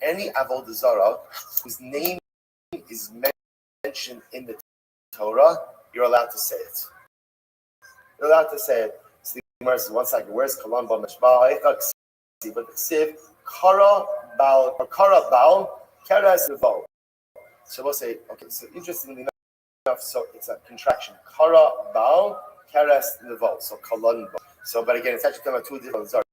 any Avodah Zarah whose name is mentioned in the Torah, you're allowed to say it. You're allowed to say it. So the Gemara says, 1 second, where's Kalan Ba Mishba? But the Ksiv, Kara Baal, Keres Nevo. So we'll say, okay, so interestingly enough, so it's a contraction. Kara Baal, Keres Nevo. So Kalan Ba. So, but again, it's actually talking about two different Zarah.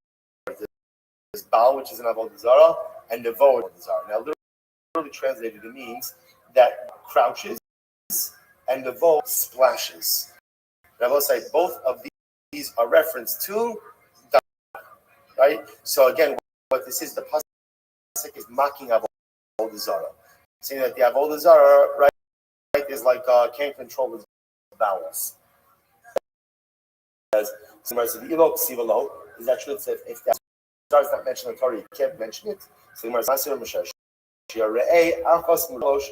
There's Baal, which is an Avodah Zarah, and Nevo, Avodah Zarah. Now, literally translated, it means that crouches and Nevo splashes. And I will say both of these are referenced to right? So again, what this is, the pasuk is mocking avodah zarah, saying that the avodah zarah, right, is like can't control his bowels. As somebody said, "Ilo ksivalo," is that true? If the zarah is not mentioned in the Torah, you can't mention it. So the Masir Mishash, Shiarei Achos Mulosh,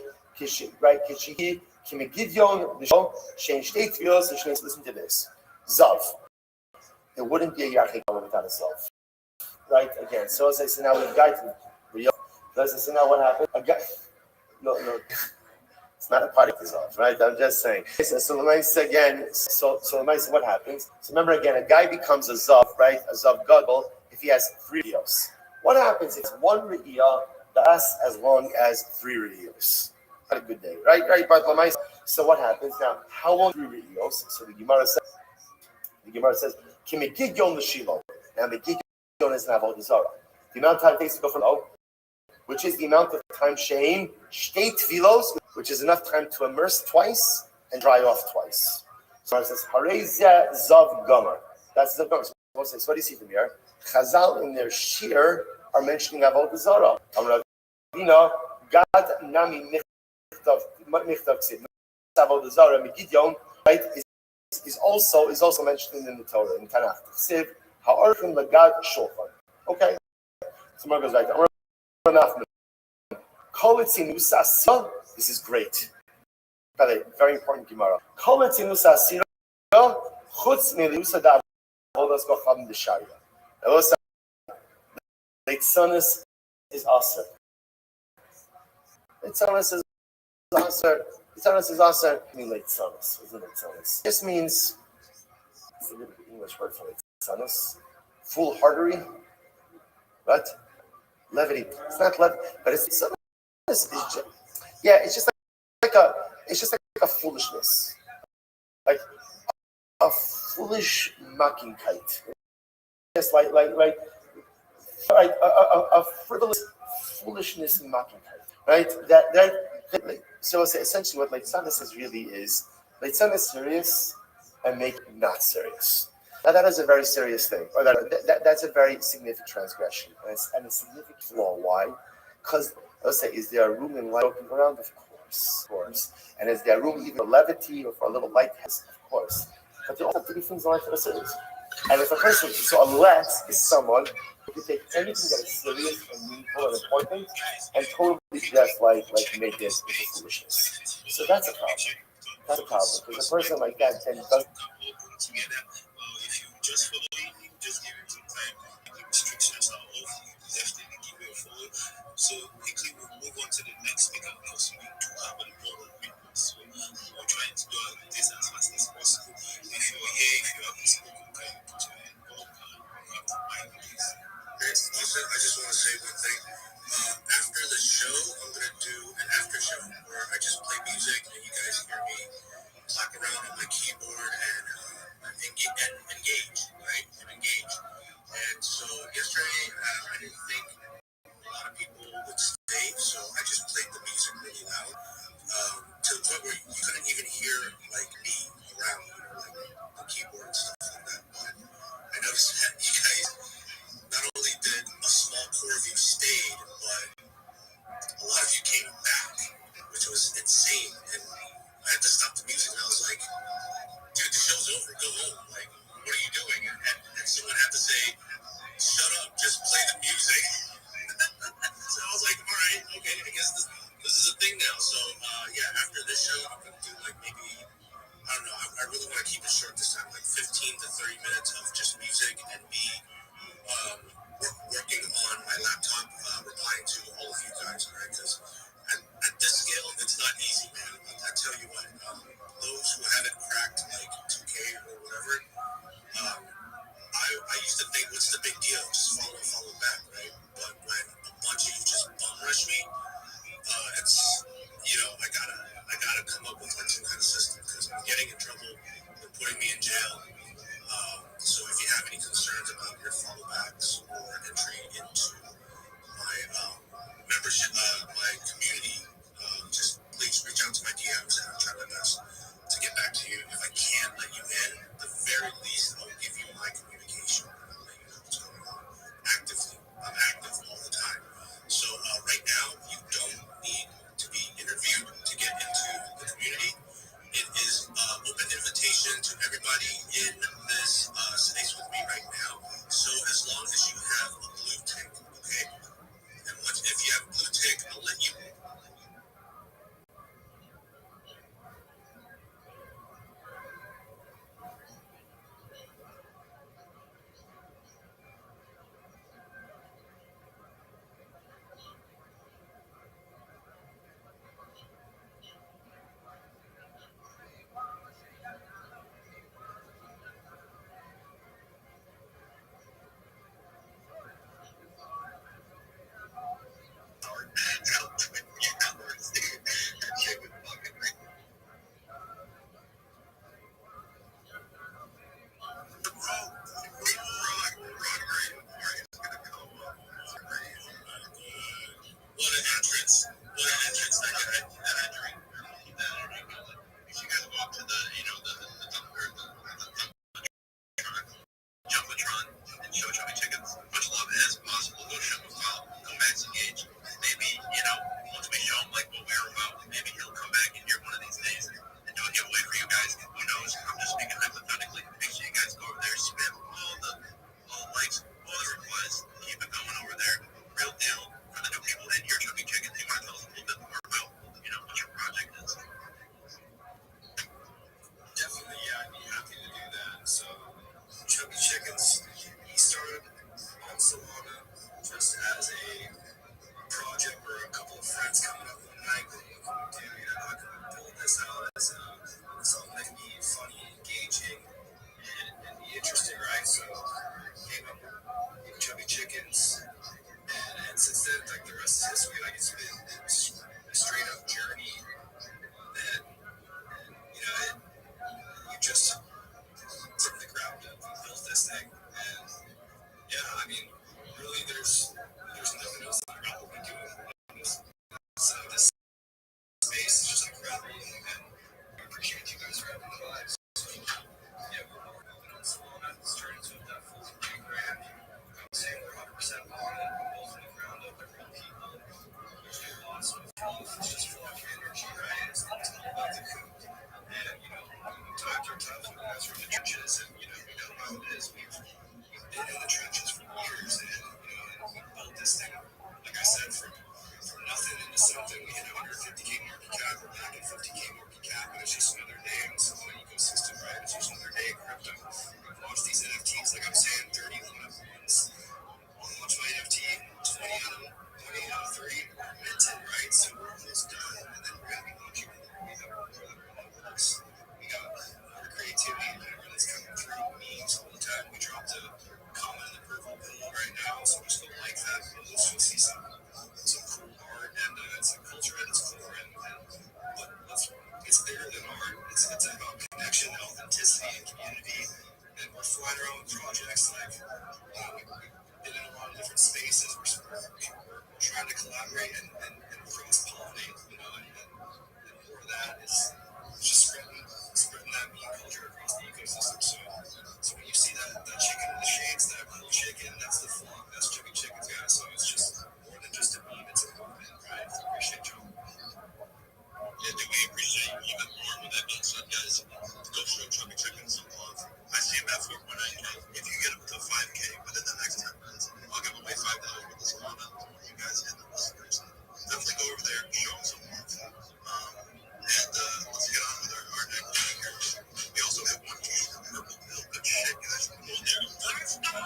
right? Kishihi Kimigidyon the show Shein Shtei Tfilos. Listen to this, Zav. It wouldn't be a Yachid without a Zav. Right, again. So as I say now, we've got to real. As I say now, what happened? A guy, no, it's not a part of this off, right? I'm just saying. So again. So what happens? So remember again, a guy becomes a zav, right? A zav gadol if he has 3 riyos. What happens? It's 1 riyah that's as long as 3 riyos. Not a good day, right? But so what happens now? How long 3 riyos? So the Gemara says, "Kimigidyon l'shilo." Now the gidyon is an avodah zarah. The amount of time it takes to go from which is the amount of time shein shtei tvilos, which is enough time to immerse twice and dry off twice. So it says harei zeh zav gomer. That's zav gomer. So what do you see from here? Chazal in their shir are mentioning avodah zarah. Amravina gad nami michtav ksiv avodah zarah megidyon, right? Is also mentioned in the Torah in Tanakh. Ksiv ha'orchim lagad shulchan. Okay, so Mar goes right there. This is great. Very important Gemara. Leitzanis is aser. Leitzanis is aser. Leitzanis is aser. I mean leitzanis. Isn't leitzanis? This means it's a little bit English word for leitzanis. Foolhardery, right? Levity. It's not levity, but it's it's just like a foolishness, like a foolish mockingkeit. Just like a frivolous foolishness mockingkeit, right? That so essentially what Leitzanis really is Leitzanis serious and make it not serious. Now that is a very serious thing, or that's a very significant transgression, and a significant flaw. Why? Because let's say, is there a room in life open around? Of course. And is there room even for levity or for a little lightness? Of course. But there also have to be things in life that are serious. And if a person, so unless is someone who can take anything that is serious and meaningful and important and totally just like make it into foolishness. So that's a problem. That's a problem because a person like that then doesn't. If you just follow me, just give him some time. The restrictions are off. Definitely keep your follow. So quickly we'll move on to the next speaker because we do have an important witness. So we're trying to do this as fast as possible. If you're here, if you haven't spoken, can you put your hand up? You have to mind, please. Yes, listen, I just want to say one thing. After the show, I'm going to do an after show where I just play music and you guys hear me clap around on my keyboard and engage, right? And engage. And so yesterday, I didn't think a lot of people would stay, so I just played the music really loud to the point where you couldn't even hear like me around, like the keyboard and stuff like that. But I noticed that you guys, not only did a small core of you stayed, but a lot of you came back, which was insane. And I had to stop the music, and I was like, dude, the show's over. Go home. Like, what are you doing? And someone had to say, shut up. Just play the music. So I was like, all right, okay. I guess this is a thing now. So, yeah, after this show, I'm going to do, like, maybe, I don't know. I really want to keep it short this time, like 15 to 30 minutes of just music and me working on my laptop, replying to all of you guys, all right? Because at this scale, it's not easy, man. I tell you what, those who haven't cracked like 2K or whatever, I used to think, what's the big deal? Just follow back, right? But when a bunch of you just bum rush me, it's, I gotta come up with like some kind of system because I'm getting in trouble. They're putting me in jail. So if you have any concerns about your fallbacks or entry into my membership, my community, just please reach out to my DMs and I'll try my best to get back to you. If I can't let you in, the very Solana just as a project or a couple of friends coming up one night going, dude, how can we build this out as something that can be funny, engaging, and be interesting, right? So came up with Chubby Chickens, and since then, like the rest is history. Like it's been a straight up journey that you just from the ground up built this thing, and yeah, I mean, really, there's nothing else that I'm probably doing. So this space is just incredible, and I appreciate you guys for having the lives. Yeah, we're moving on Solana. It's turning to that full program. I would say we're 100% on it. We're built from the ground up. They're real people. There's lots of fluff. It's just full of energy, right? It's all about the coup. And, times are tough. We guys from the trenches, and, we know how it is. We've been in the trenches for years, and, we built this thing, like I said, from nothing into something. We hit 150K market cap. We're back at 50K market cap, and it's just another day in the Solana ecosystem, right? It's just another day in crypto. I've launched these NFTs, like I'm saying, 31 at once. I'll launch my NFT, 20 out of 30 are minted, right? So we're almost done, and then we're going to be launching more that works. We got more creativity that's coming through, memes all the time. We dropped a comment in the purple pool right now, so just go like that post. You'll see some cool art, and it's a culture at its core, and it's bigger than art. It's about connection, authenticity, and community. And we're flying around with projects like we've been in a lot of different spaces. We're trying to collaborate and cross-pollinate, and more of that is just spreading that meme culture across the ecosystem. So when you see that chicken in the shades, that cool chicken, that's the flock. That's Chubby Chickens, guys. So it's just more than just a meme. It's a movement, right? I appreciate y'all. Yeah, do we appreciate you even more with that being said, guys? Go show Chubby Chickens some love. I see him at 4.9K. If you get him to 5K within the next 10 minutes, I'll give away $5 for this comment. You guys hit the listeners. Definitely go over there and show him some love. And let's get on with our next speaker. We also have one purple pill. Good shit, guys. Go there. Let's go.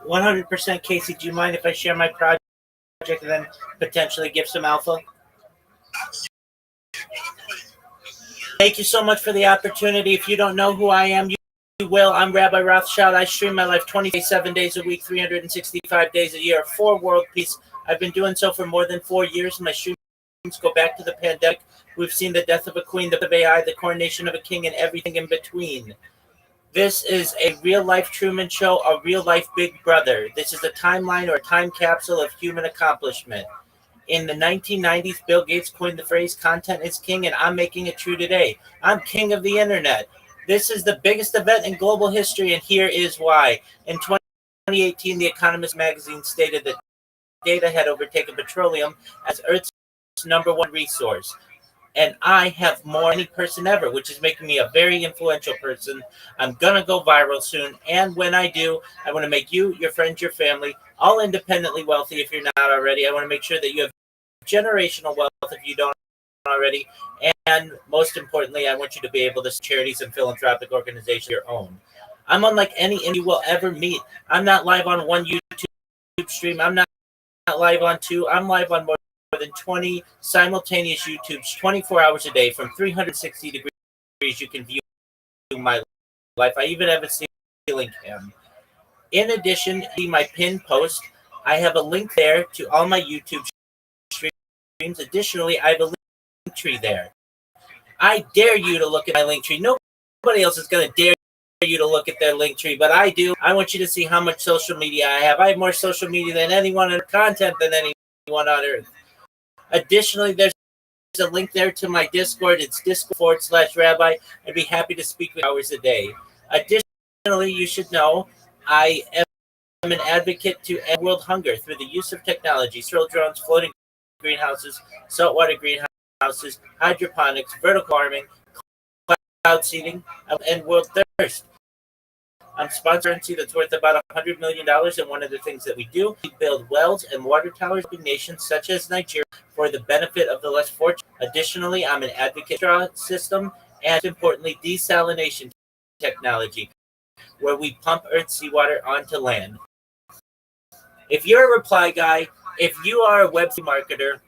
100% Casey, do you mind if I share my project and then potentially give some alpha? Thank you so much for the opportunity. If you don't know who I am, you will. I'm Rabbi Rothschild. I stream my life 27 days a week, 365 days a year for world peace. I've been doing so for more than 4 years. My streams go back to the pandemic. We've seen the death of a queen, the death of AI, the coronation of a king, and everything in between. This is a real-life Truman Show, a real-life Big Brother. This is a timeline or a time capsule of human accomplishment. In the 1990s, Bill Gates coined the phrase content is king, and I'm making it true today. I'm king of the internet. This is the biggest event in global history, and here is why. In 2018, The Economist magazine stated that data had overtaken petroleum as Earth's #1 resource. And I have more than any person ever, which is making me a very influential person. I'm going to go viral soon. And when I do, I want to make you, your friends, your family, all independently wealthy if you're not already. I want to make sure that you have generational wealth if you don't already. And most importantly, I want you to be able to charities and philanthropic organizations your own. I'm unlike any you will ever meet. I'm not live on one YouTube stream. I'm not live on two. I'm live on more than 20 simultaneous YouTubes 24 hours a day from 360 degrees. You can view my life. I even have a ceiling cam. In addition to my pinned post, I have a link there to all my YouTube streams. Additionally, I have a link tree there. I dare you to look at my link tree. Nobody else is going to dare you to look at their link tree, but I do. I want you to see how much social media I have. I have more social media than anyone, and content than anyone on earth. Additionally, there's a link there to my Discord. It's discord.com/rabbi. I'd be happy to speak with you hours a day. Additionally, you should know I am an advocate to end world hunger through the use of technology, stroll drones, floating greenhouses, saltwater greenhouses, hydroponics, vertical farming, cloud seeding, and world thirst. I'm sponsoring currency that's worth about $100 million, and one of the things that we do, we build wells and water towers in nations such as Nigeria for the benefit of the less fortunate. Additionally, I'm an advocate for system and, importantly, desalination technology, where we pump Earth's seawater onto land. If you're a reply guy, if you are a web marketer,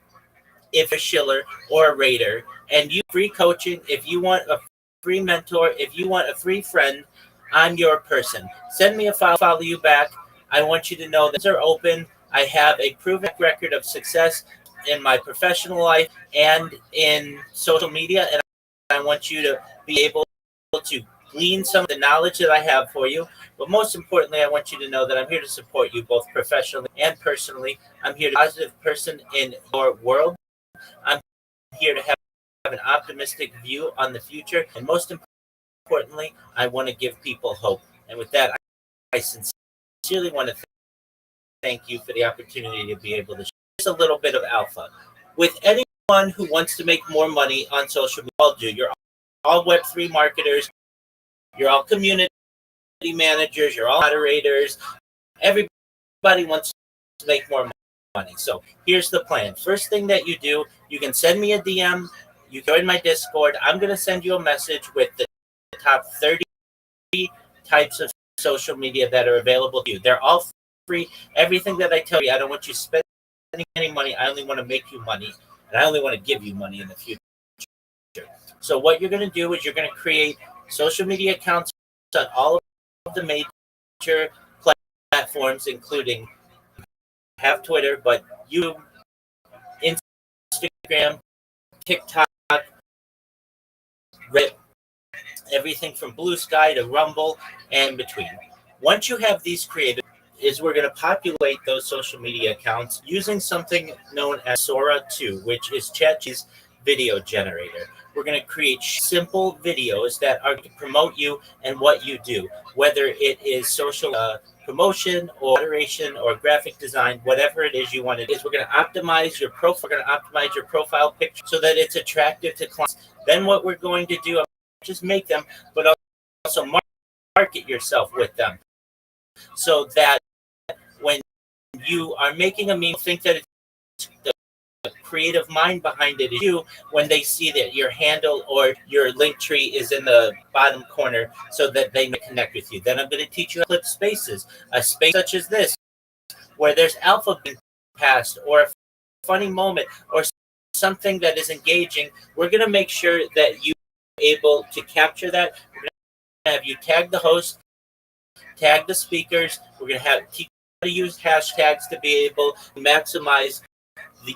if a shiller or a raider, and you free coaching, if you want a free mentor, if you want a free friend, I'm your person. Send me a file, follow you back. I want you to know that these are open. I have a proven record of success in my professional life and in social media, and I want you to be able to glean some of the knowledge that I have for you. But most importantly, I want you to know that I'm here to support you both professionally and personally. I'm here to be a positive person in your world. I'm here to have an optimistic view on the future, and most importantly, I want to give people hope. And with that, I sincerely want to thank you for the opportunity to be able to share just a little bit of alpha. With anyone who wants to make more money on social media, all do. You're all Web3 marketers. You're all community managers. You're all moderators. Everybody wants to make more money. So here's the plan. First thing that you do, you can send me a DM. You join my Discord. I'm going to send you a message with the top 30 types of social media that are available to you. They're all free. Everything that I tell you, I don't want you spending any money. I only want to make you money, and I only want to give you money in the future. So what you're going to do is you're going to create social media accounts on all of the major platforms, including have Twitter, but YouTube, Instagram, TikTok, Reddit, everything from Blue Sky to Rumble and between. Once you have these created, is we're going to populate those social media accounts using something known as Sora 2, which is ChatGPT's video generator. We're going to create simple videos that are to promote you and what you do, whether it is social promotion or moderation or graphic design, whatever it is you want to do. We're going to optimize your profile. We're going to optimize your profile picture so that it's attractive to clients. Then what we're going to do, just make them, but also market yourself with them, so that when you are making a meme, think that it's the creative mind behind it is you when they see that your handle or your link tree is in the bottom corner so that they may connect with you. Then I'm going to teach you how to clip spaces, a space such as this, where there's alpha being passed or a funny moment or something that is engaging. We're going to make sure that you are able to capture that. We're going to have you tag the host, tag the speakers. We're going to have teach you how to use hashtags to be able to maximize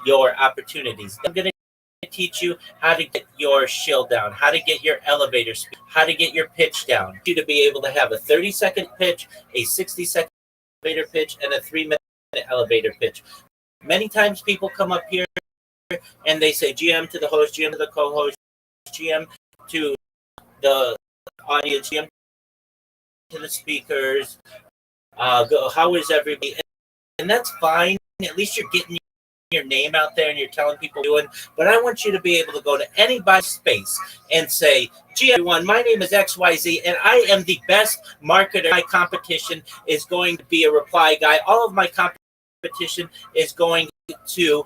your opportunities. I'm going to teach you how to get your shill down, how to get your elevator speed, how to get your pitch down. You to be able to have a 30-second pitch, a 60-second elevator pitch, and a 3-minute elevator pitch. Many times people come up here and they say GM to the host, GM to the co-host, GM to the audience, GM to the speakers. How is everybody? And that's fine. At least you're getting your name out there and you're telling people doing. But I want you to be able to go to anybody's space and say, "Gee, everyone, my name is XYZ, and I am the best marketer. My competition is going to be a reply guy. All of my competition is going to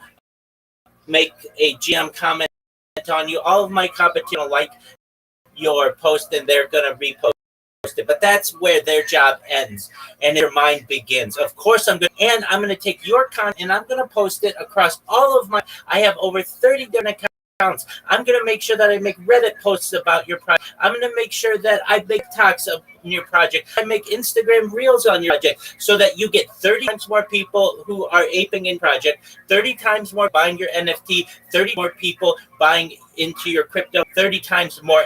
make a GM comment on you. All of my competition will like your post, and they're going to repost it." But that's where their job ends and their mind begins. Of course, I'm going to take your content and I'm going to post it across all of my. I have over 30 different accounts. I'm going to make sure that I make Reddit posts about your project. I'm going to make sure that I make talks of your project. I make Instagram reels on your project so that you get 30 times more people who are aping in project, 30 times more buying your NFT, 30 more people buying into your crypto, 30 times more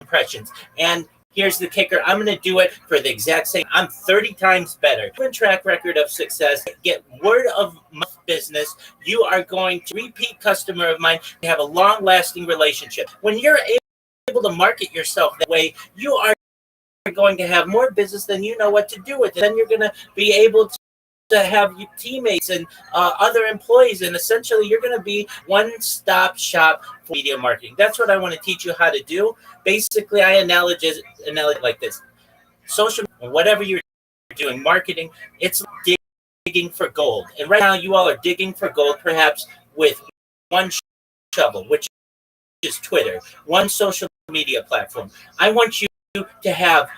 impressions. And here's the kicker. I'm going to do it for the exact same. I'm 30 times better. Track record of success. Get word of mouth business. You are going to repeat customer of mine. You have a long-lasting relationship. When you're able to market yourself that way, you are going to have more business than you know what to do with it. Then you're going to be able to have your teammates and other employees, and essentially you're going to be one-stop shop for media marketing. That's what I want to teach you how to do. Basically, I analogize like this: social, whatever you're doing, marketing, it's digging for gold. And right now, you all are digging for gold, perhaps with one shovel, which is Twitter, one social media platform. I want you to have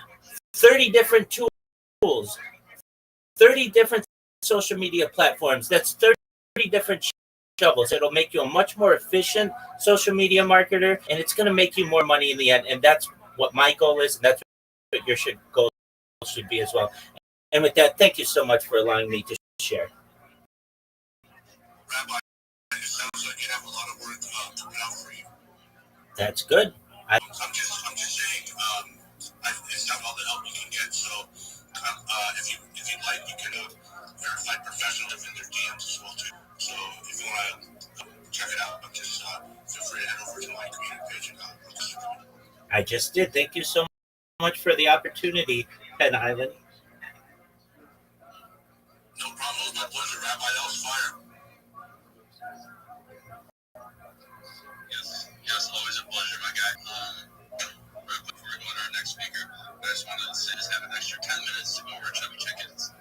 30 different tools, 30 different social media platforms. That's 30 different shovels. It'll make you a much more efficient social media marketer, and it's going to make you more money in the end. And that's what my goal is, and that's what your goal should be as well. And with that, thank you so much for allowing me to share. Rabbi, it sounds like you have a lot of work coming out for you. That's good. I'm just saying, it's not all the help you can get. So, if you'd like, you can verify professional in their DMs as well too. So, if you want to check it out, just feel free to head over to my community page and I just did. Thank you so much for the opportunity, Penn Island. No problem. It was my pleasure, Rabbi. That was fire. Yes, always a pleasure, my guy. Real quick before we go on to our next speaker, I just wanted to say, just have an extra 10 minutes to go over Chubby Chickens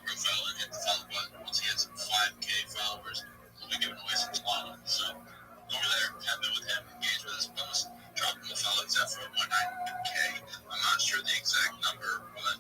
profile and hit the follow button. Once he hits 5K followers, we'll be giving away some swallow. So go over there, have been with him, engage with his post, drop him a follow. It's at 419K. I'm not sure the exact number, but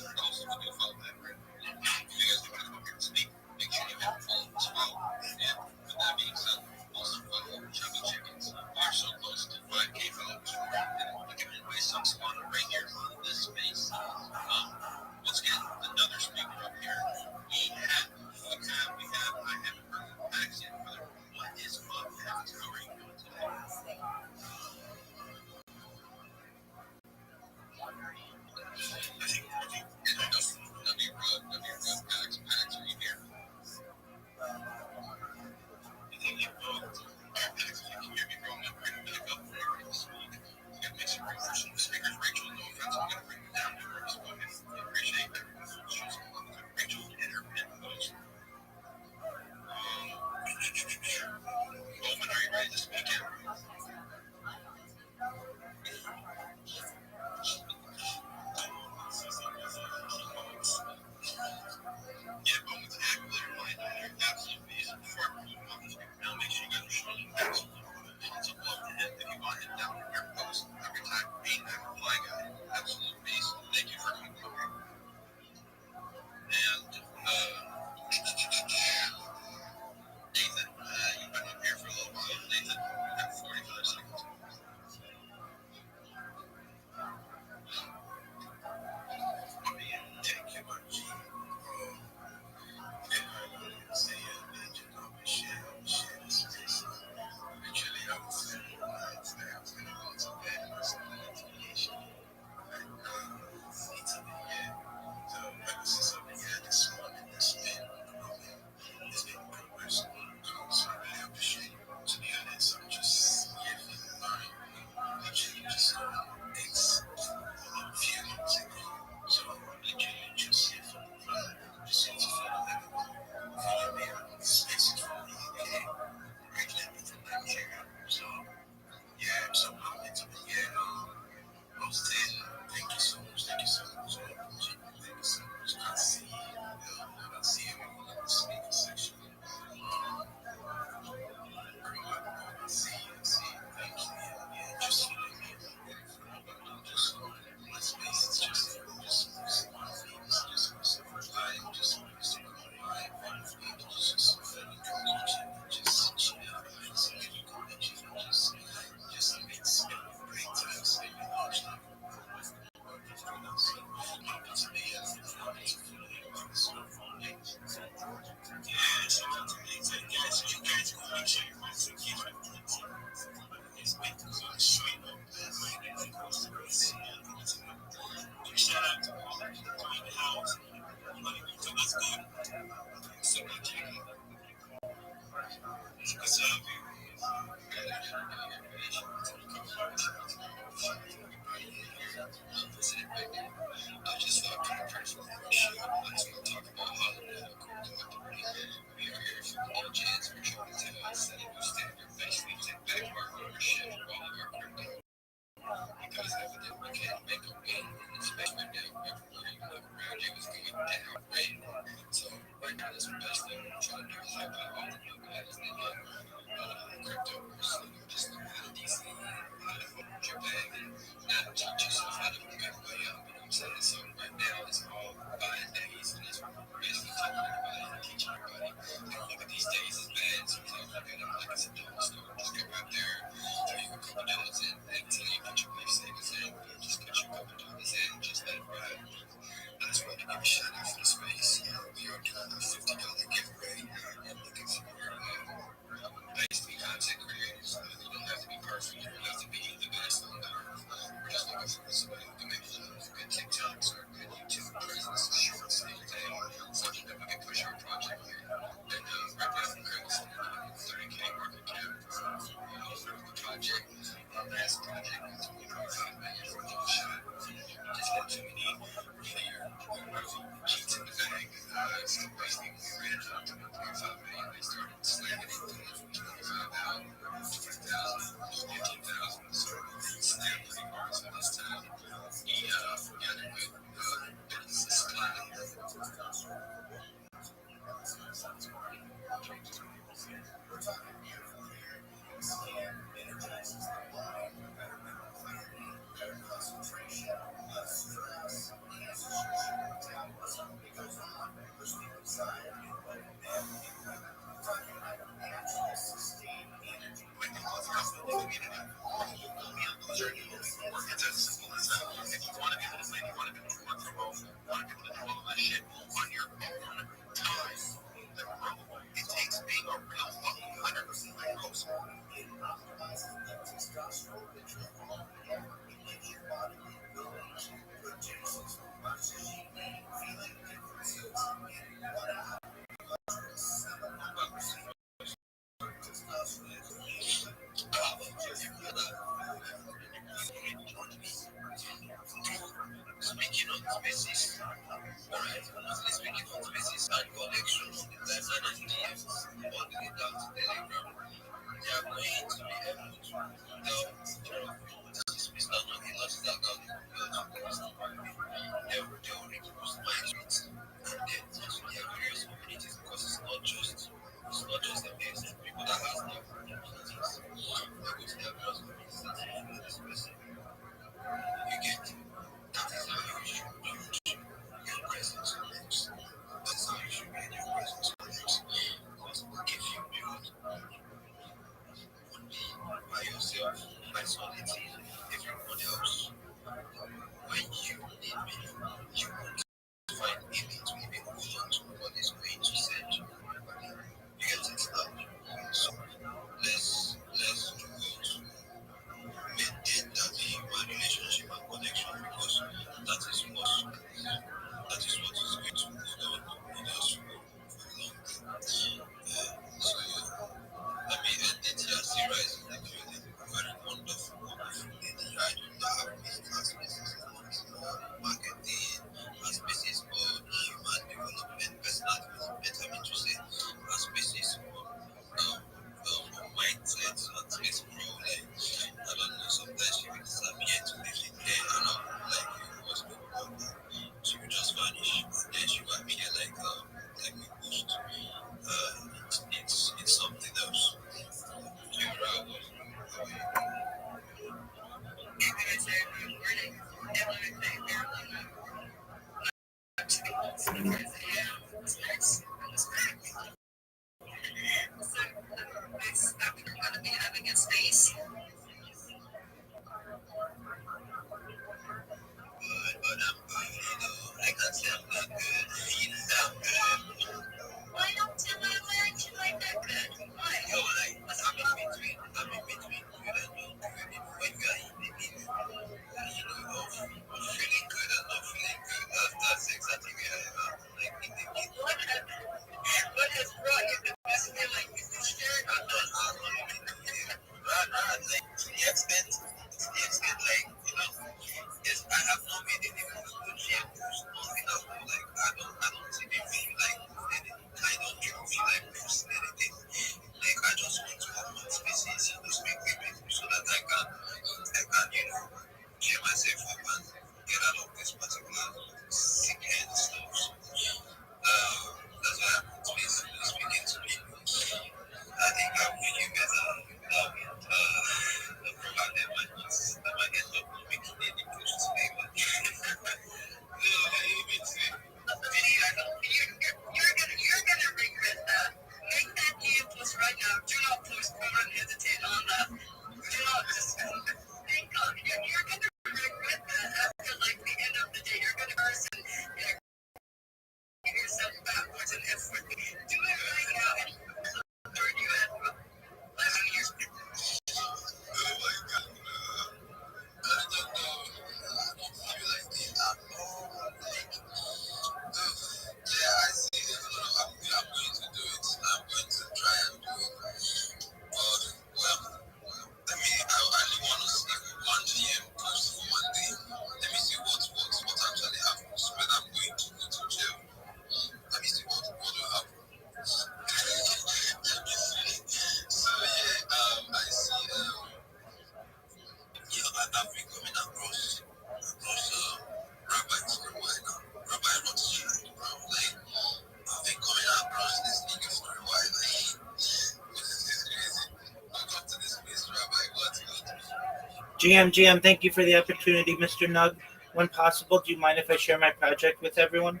GM, thank you for the opportunity, Mr. Nug. When possible, do you mind if I share my project with everyone?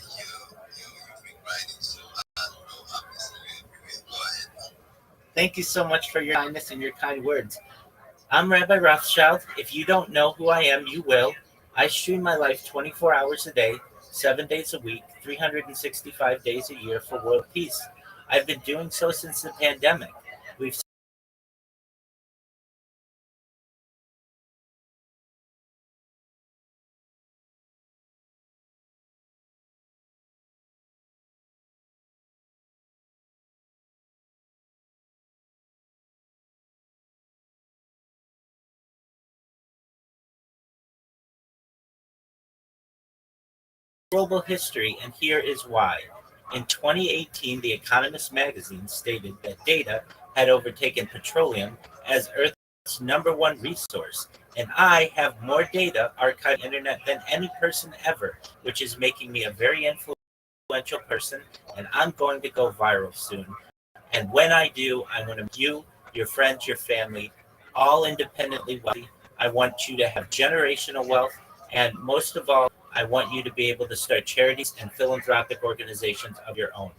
You've been writing so hard, bro. I'm missing you everywhere. Go ahead. Thank you so much for your kindness and your kind words. I'm Rabbi Rothschild. If you don't know who I am, you will. I stream my life 24 hours a day, 7 days a week, 365 days a year for world peace. I've been doing so since the pandemic. We've global history, and here is why. In 2018, The Economist magazine stated that data had overtaken petroleum as Earth's number one resource, and I have more data archived on the internet than any person ever, which is making me a very influential person, and I'm going to go viral soon. And when I do, I want to make you, your friends, your family, all independently wealthy. I want you to have generational wealth. And most of all, I want you to be able to start charities and philanthropic organizations of your own.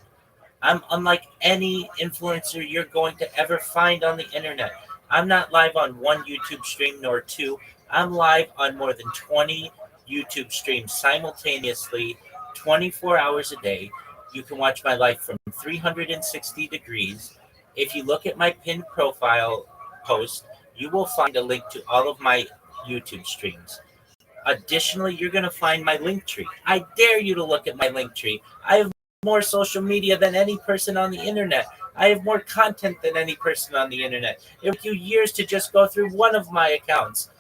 I'm unlike any influencer you're going to ever find on the internet. I'm not live on one YouTube stream nor two. I'm live on more than 20 YouTube streams simultaneously, 24 hours a day. You can watch my life from 360 degrees. If you look at my pinned profile post, you will find a link to all of my YouTube streams. Additionally, you're going to find my link tree. I dare you to look at my link tree. I have more social media than any person on the internet. I have more content than any person on the internet. It took you years to just go through one of my accounts.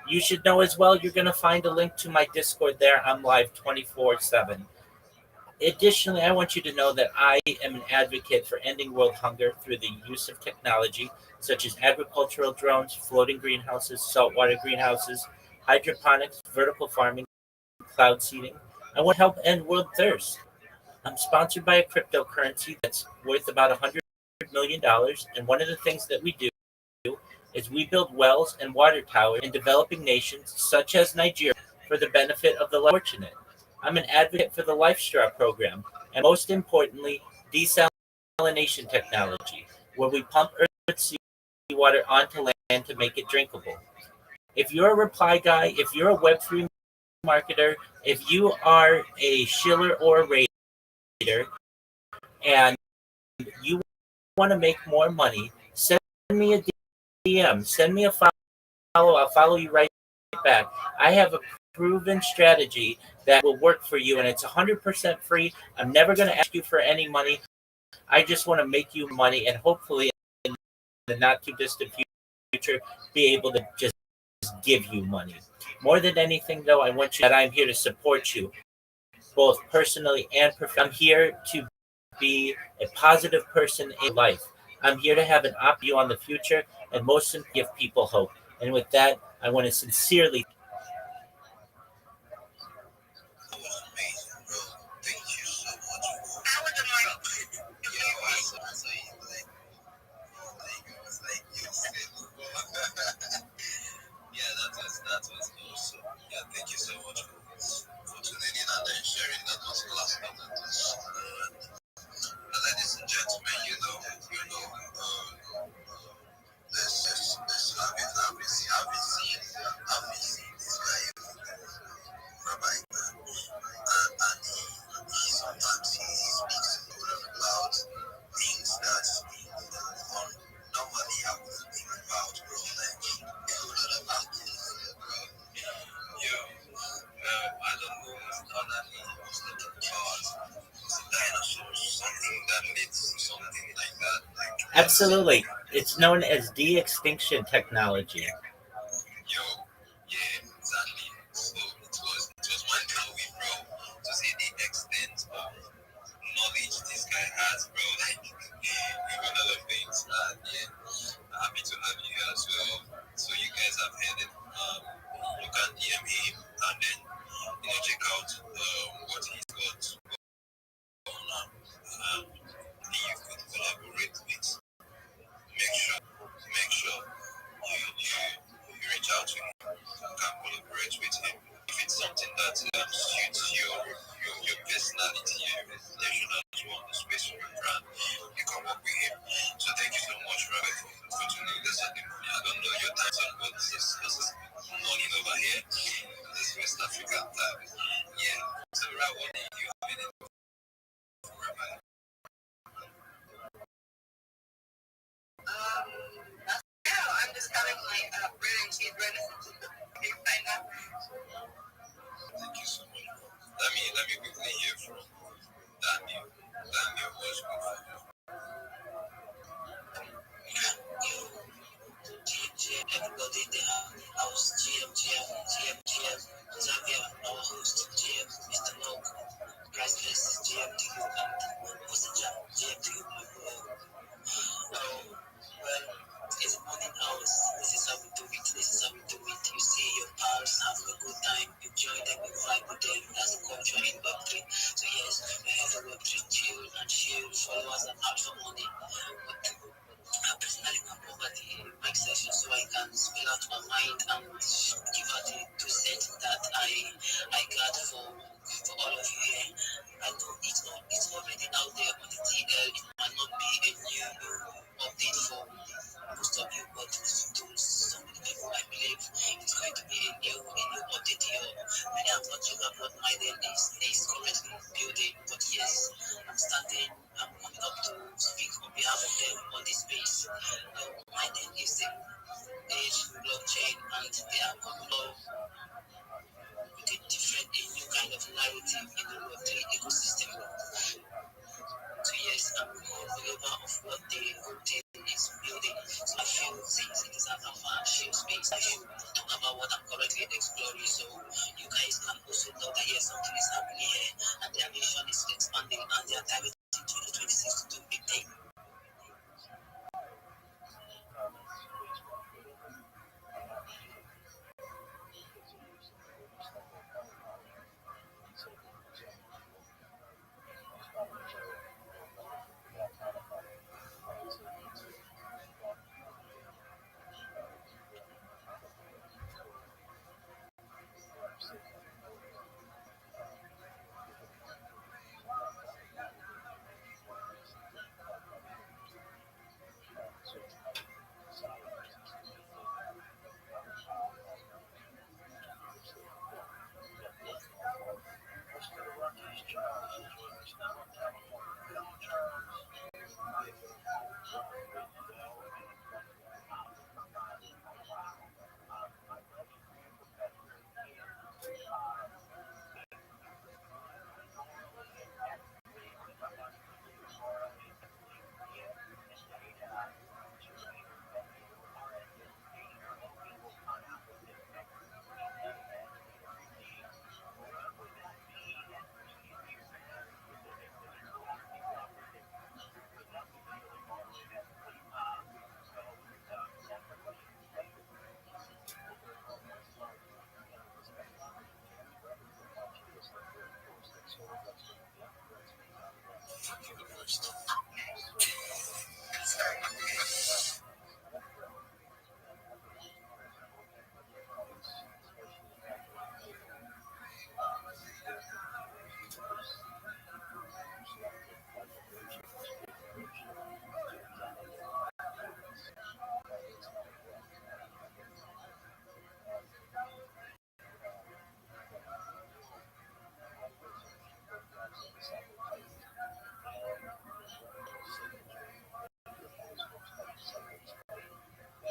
You should know as well, you're going to find a link to my Discord there. I'm live 24/7. Additionally, I want you to know that I am an advocate for ending world hunger through the use of technology such as agricultural drones, floating greenhouses, saltwater greenhouses, hydroponics, vertical farming, cloud seeding. I want to help end world thirst. I'm sponsored by a cryptocurrency that's worth about $100 million. And one of the things that we do is we build wells and water towers in developing nations such as Nigeria for the benefit of the less fortunate. I'm an advocate for the Life Straw program, and most importantly, desalination technology, where we pump Earth's seawater onto land to make it drinkable. If you're a reply guy, if you're a Web3 marketer, if you are a shiller or a raider, and you want to make more money, send me a DM, send me a follow. I'll follow you right back. I have a proven strategy that will work for you, and it's 100% free. I'm never going to ask you for any money. I just want to make you money, and hopefully, in the not too distant future, be able to just give you money. More than anything, though, I want you that I'm here to support you, both personally and professionally. I'm here to be a positive person in life. I'm here to have an op view on the future and most importantly, give people hope. And with that, I want to sincerely That was amazing, bro. Thank you so much for. I was like, I saw you like, I was like, you said, yeah, that was awesome. Yeah, thank you so much for tuning in and then sharing. That was class. That was, ladies and gentlemen, this I've been seeing this guy Rabbi, and he sometimes he speaks about things that normally I wouldn't think about, bro. Like a whole lot about things, bro. Yo, I don't know internally what's the about dinosaurs, something that leads to something like that. Like absolutely. It's known as de-extinction technology. yo, yeah, exactly. So it was mind blowing, bro, to see the extent of knowledge this guy has, bro. Like even other things. And yeah, happy to have you here as well. So you guys have heard it. You can DM him and then check out what he's got going on. And you could collaborate with. Make sure very cheap right now. Thank you so much, bro. Let me quickly hear from Daniel. Daniel, what's good for you? Everybody in the house, GM, Xavier, our host, GM, Mr. Nog, Priceless, GM to you, and Messenger, GM to you, my bro. Well, it's morning hours. This is how we do it. You see your pals having a good time, enjoy them, you vibe with them. That's the culture in Web3. So yes, we have a Web3 chill and shield followers and out for money. But personally, I'm over the mic session so I can spill out my mind and give out the 2 cents that I got for all of you here. I know it's already out there on the TL. It might not be a new update for most of you, but to so many people, I believe it's going to be a new update here. Many have not sure what my name is currently building, but yes, I'm coming up to speak on behalf of them on this space. My name is the Age Blockchain, and they are coming up with a new kind of narrative in the Web3 ecosystem. So yes, I'm a believer of what the whole thing is building. So I feel since it is a shared space, I should talk about what I'm currently exploring. So you guys can also know that yes, something is happening here, and their mission is expanding, and they are targeting 2026 to do big things.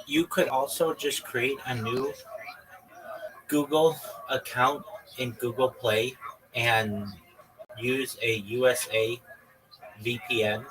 You could also just create a new Google account in Google Play and use a USA VPN.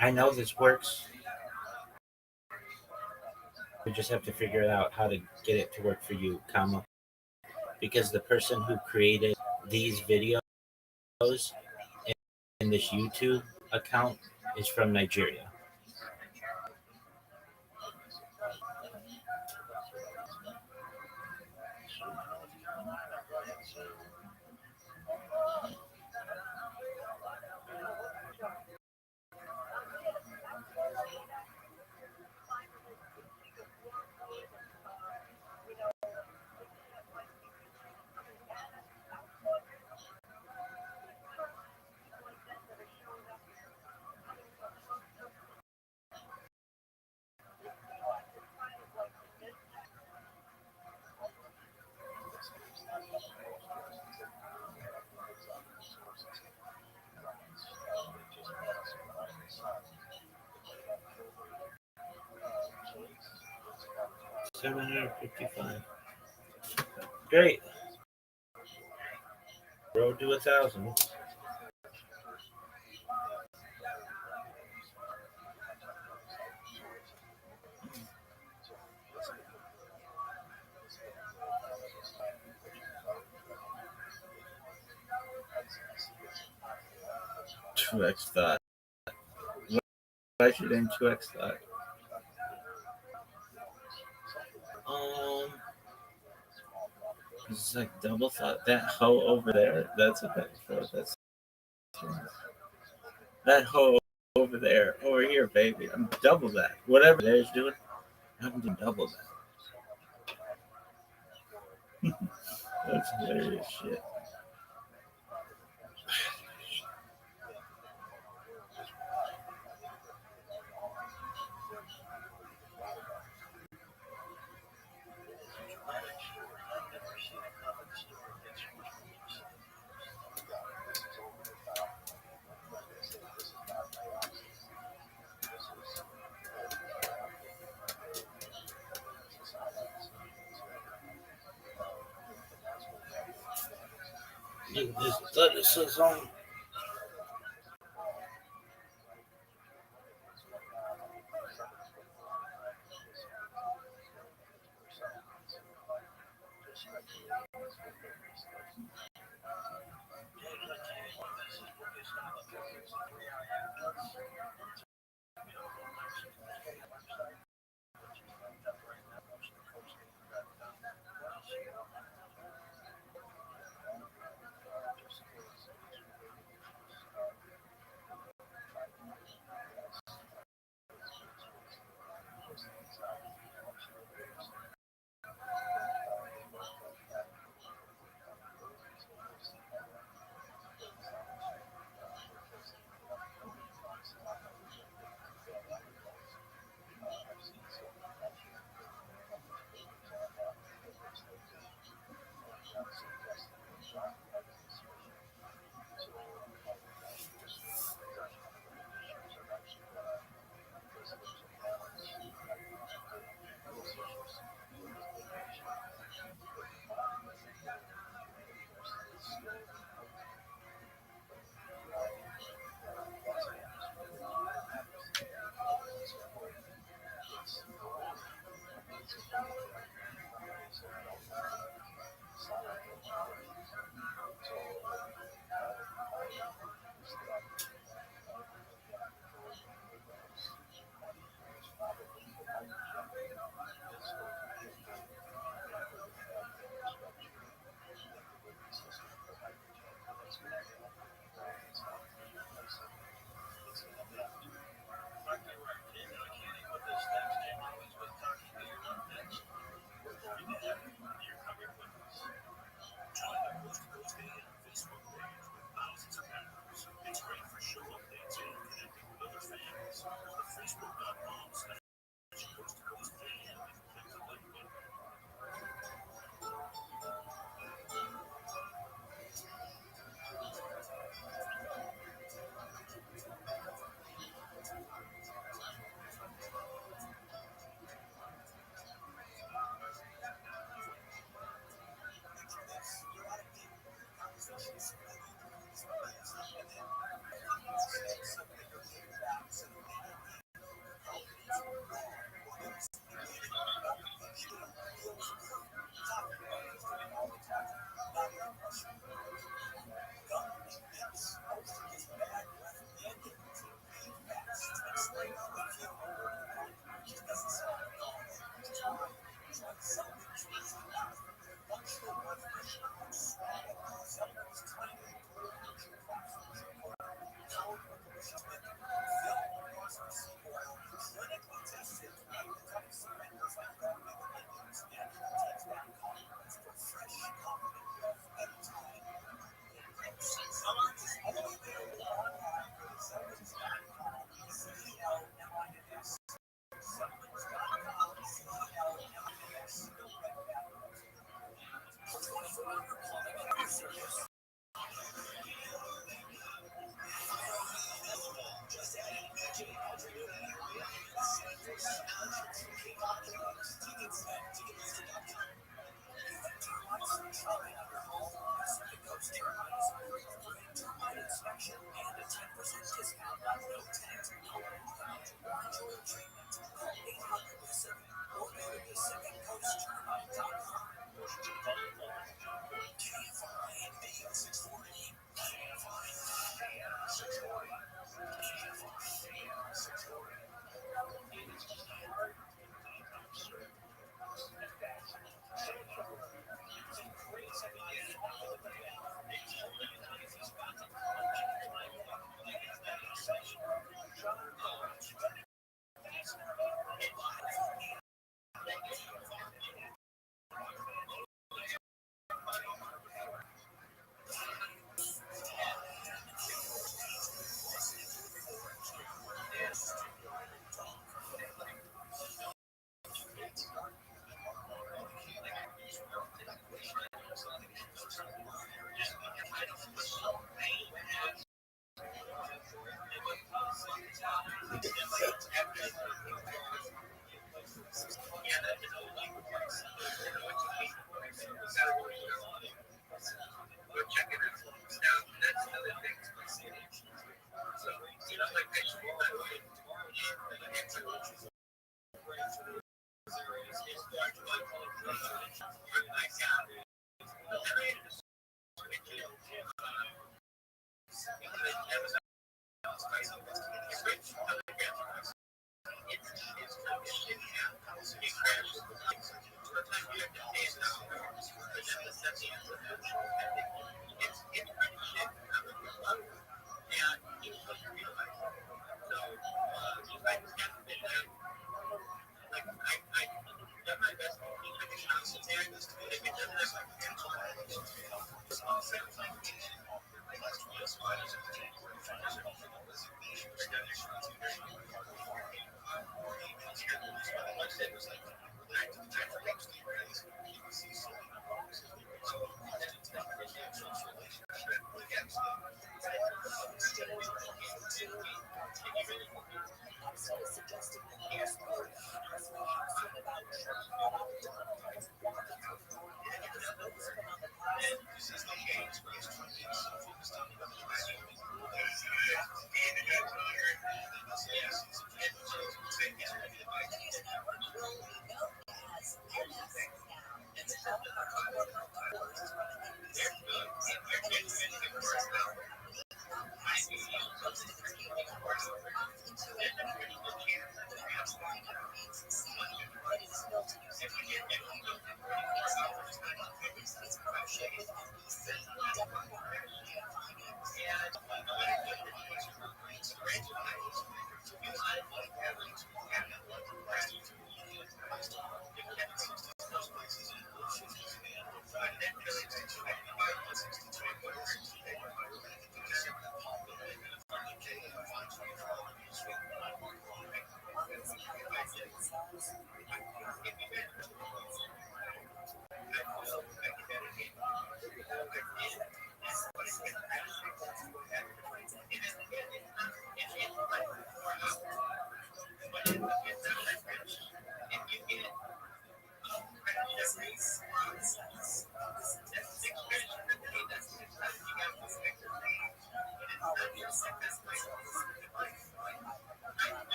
I know this works. We just have to figure out how to get it to work for you, comma, because the person who created these videos in this YouTube account is from Nigeria. 755. Great. Road to 1,000. Two X thought. Why should I 2X thought? It's like double thought. That hoe over there, that's a back and forth. That's that hoe over there, over here, baby. I'm double that. Whatever there's doing, I'm doing double that. That's hilarious shit. This is on.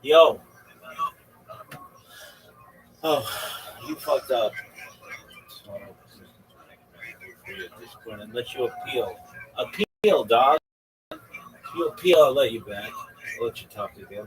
Yo, oh, you fucked up. And let you appeal. Appeal, dog. If you appeal, I'll let you back. I'll let you talk again.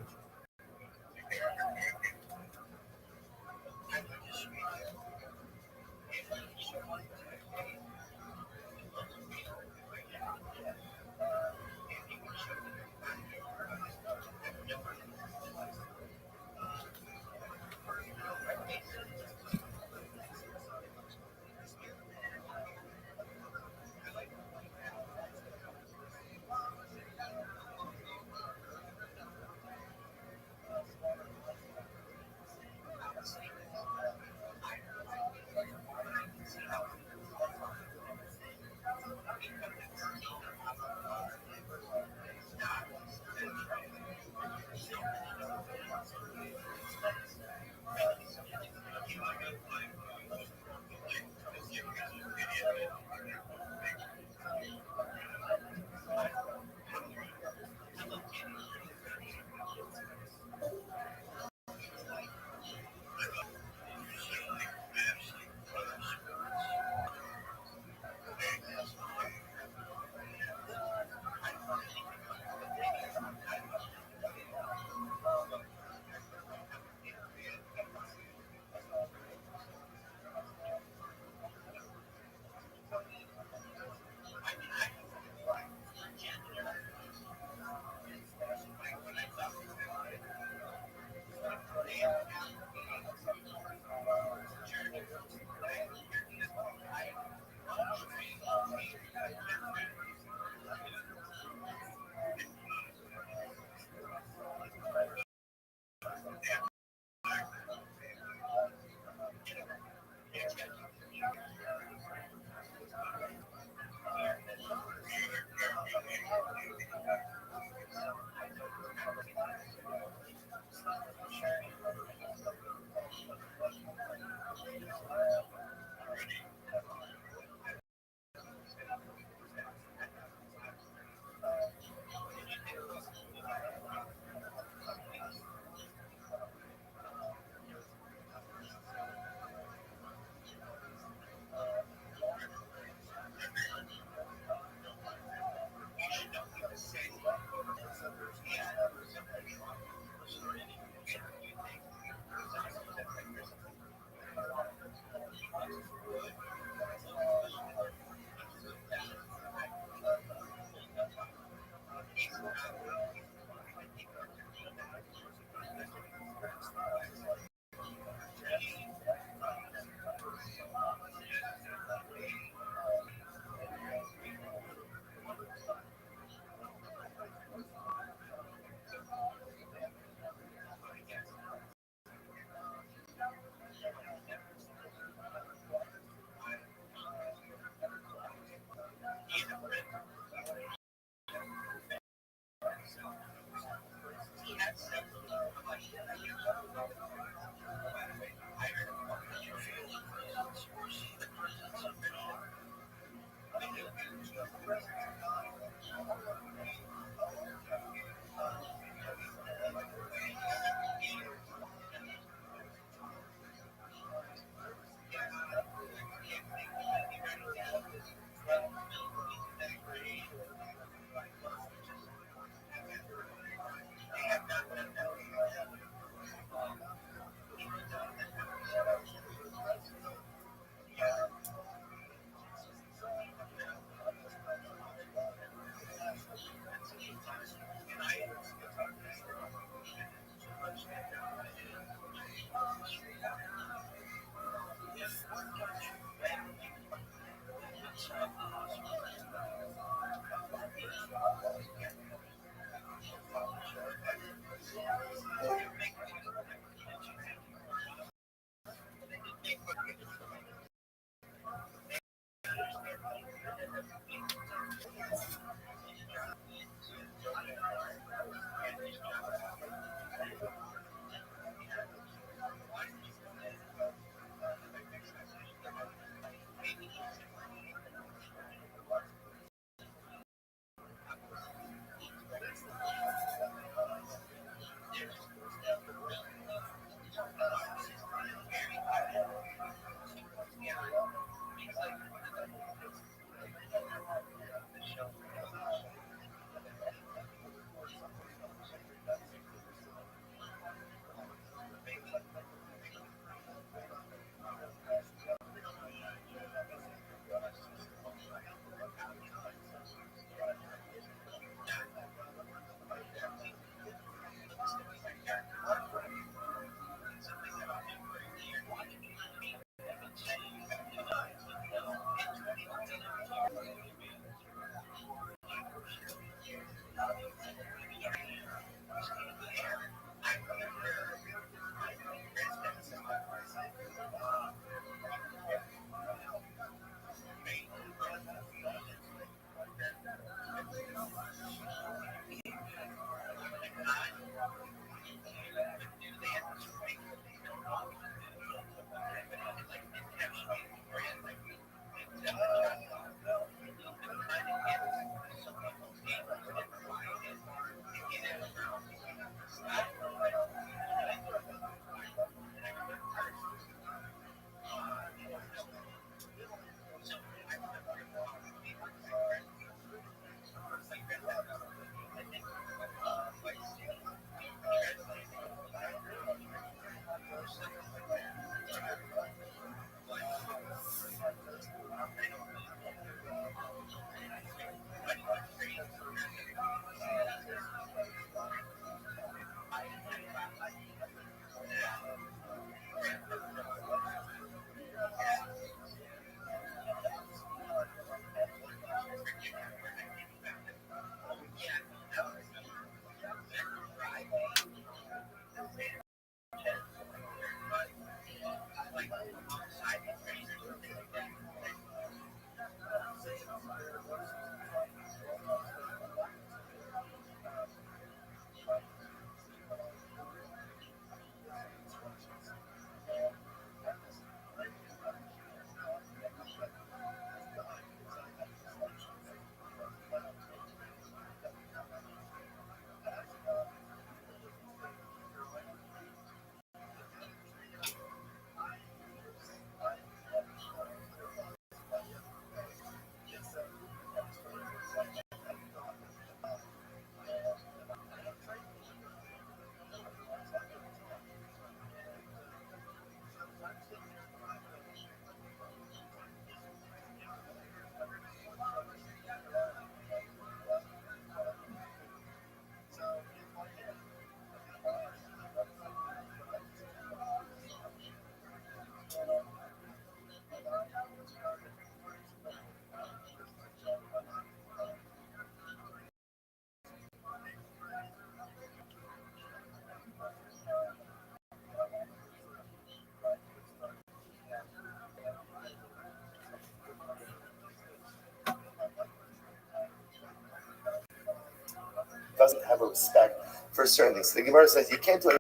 have a respect for certain things. The Gemara says you can't do it.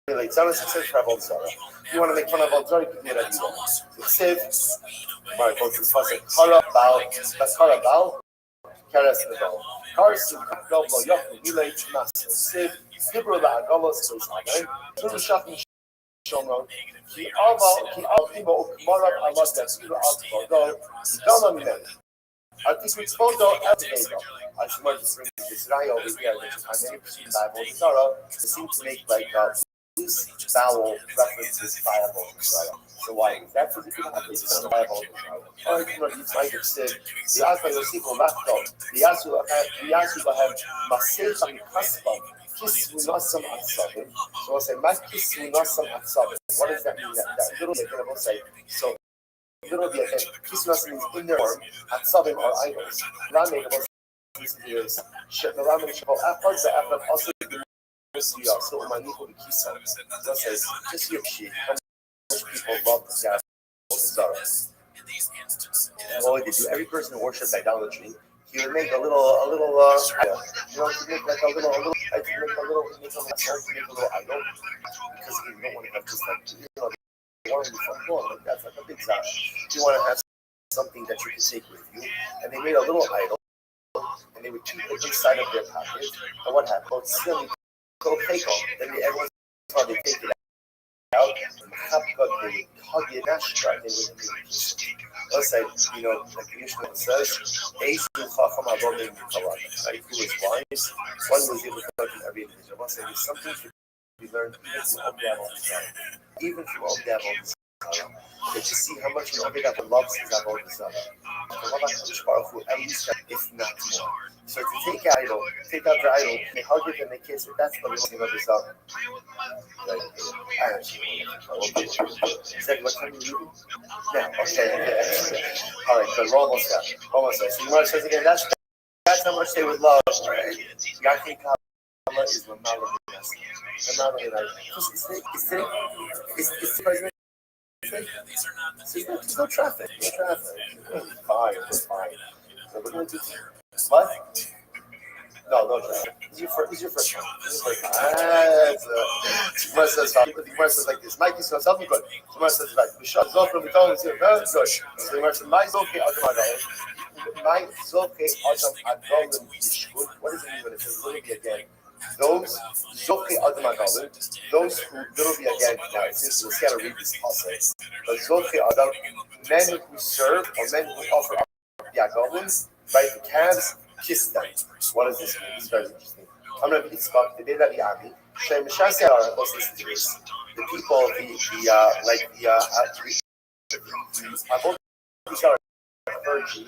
Like, you want to make fun of Avodah Zarah, you can do whatever you want. So, Gemara quotes this pasuk: "Kara bal, kara bal, karas nebal. Kars goblo yochnu milay tnas. Siv dibro la agalos tos amen. Tunu shachim shomron. Ki alimo ukmarav alad yasiru alkodo. Dama minen. Artis mitzvoto adveda. I just wanted to bring Israel over here, which is how many percent Bible Sarah seem to make like loose vowel references by Avodah Zarah. So why? That's what you can have this by Avodah Zarah. Or you know, you find it said, the Alpha Yosef will not go. The Yasu Lahem Masecha Mikaspa Kiss Munasam Atzavim. So I'll say, My Kiss Munasam Atzavim. What does that mean? That little bit, I will say. So, little bit, Kiss Munasam means in their form, Atzavim are idols. Rame was is the Raman Shabbat Afar, the Afar also the Musliya, so Manichu the Kisa. That says, just your sheet. How much people love the Zarah. Well, they do. Every person who worships idolatry, he would make a little, you know, to make like a little idol, because you don't want to have just like, you know, you want to be fun, like that's like a big Zarah. You want to have something that you can take with you, and they made a little idol. And they would keep it inside of their pocket. And what happened? Well, silly little cake on. Then everyone saw they take it out. And they would hug it, they would let's say, you know, like the Mishnah says, Ace will Chacham Avon in Kalam. Right? Who was wise? One was able to learn from every individual. Let's say there's something to be learned even from Obdam on the that you see how much Obdam loves his Avodah Zarah. At least if not more. So to take out the idol, they hug it and they kiss it. That's the reason of the Zarah. What time are you leaving? Yeah, okay. All right, good. We're almost there. So Gemara says again, that's how much they would love. Right? Yachei Kama is Mamala Minas. There's no traffic. Fine. So we're going to do what? No traffic. This is your first one. Gemara says like this. Mike is going to tell me good. Gemara says like, Bishad Zofra B'Tom is here. Very good. So Gemara says, My Zofra Adam Adol. My Zofra Adam Adol Yishkud. What does it mean when it says literally again? Those Zofra Adam Adol, those who literally again, now since we'll see how to read this passage, but Zofra Adam, men who serve or men who offer up the Adolim, right, the calves, kiss them. What does this mean? This is very interesting. I'm going to be stuck. The day that the army, Shem Shasar, let's listen to this. The people, the clergy,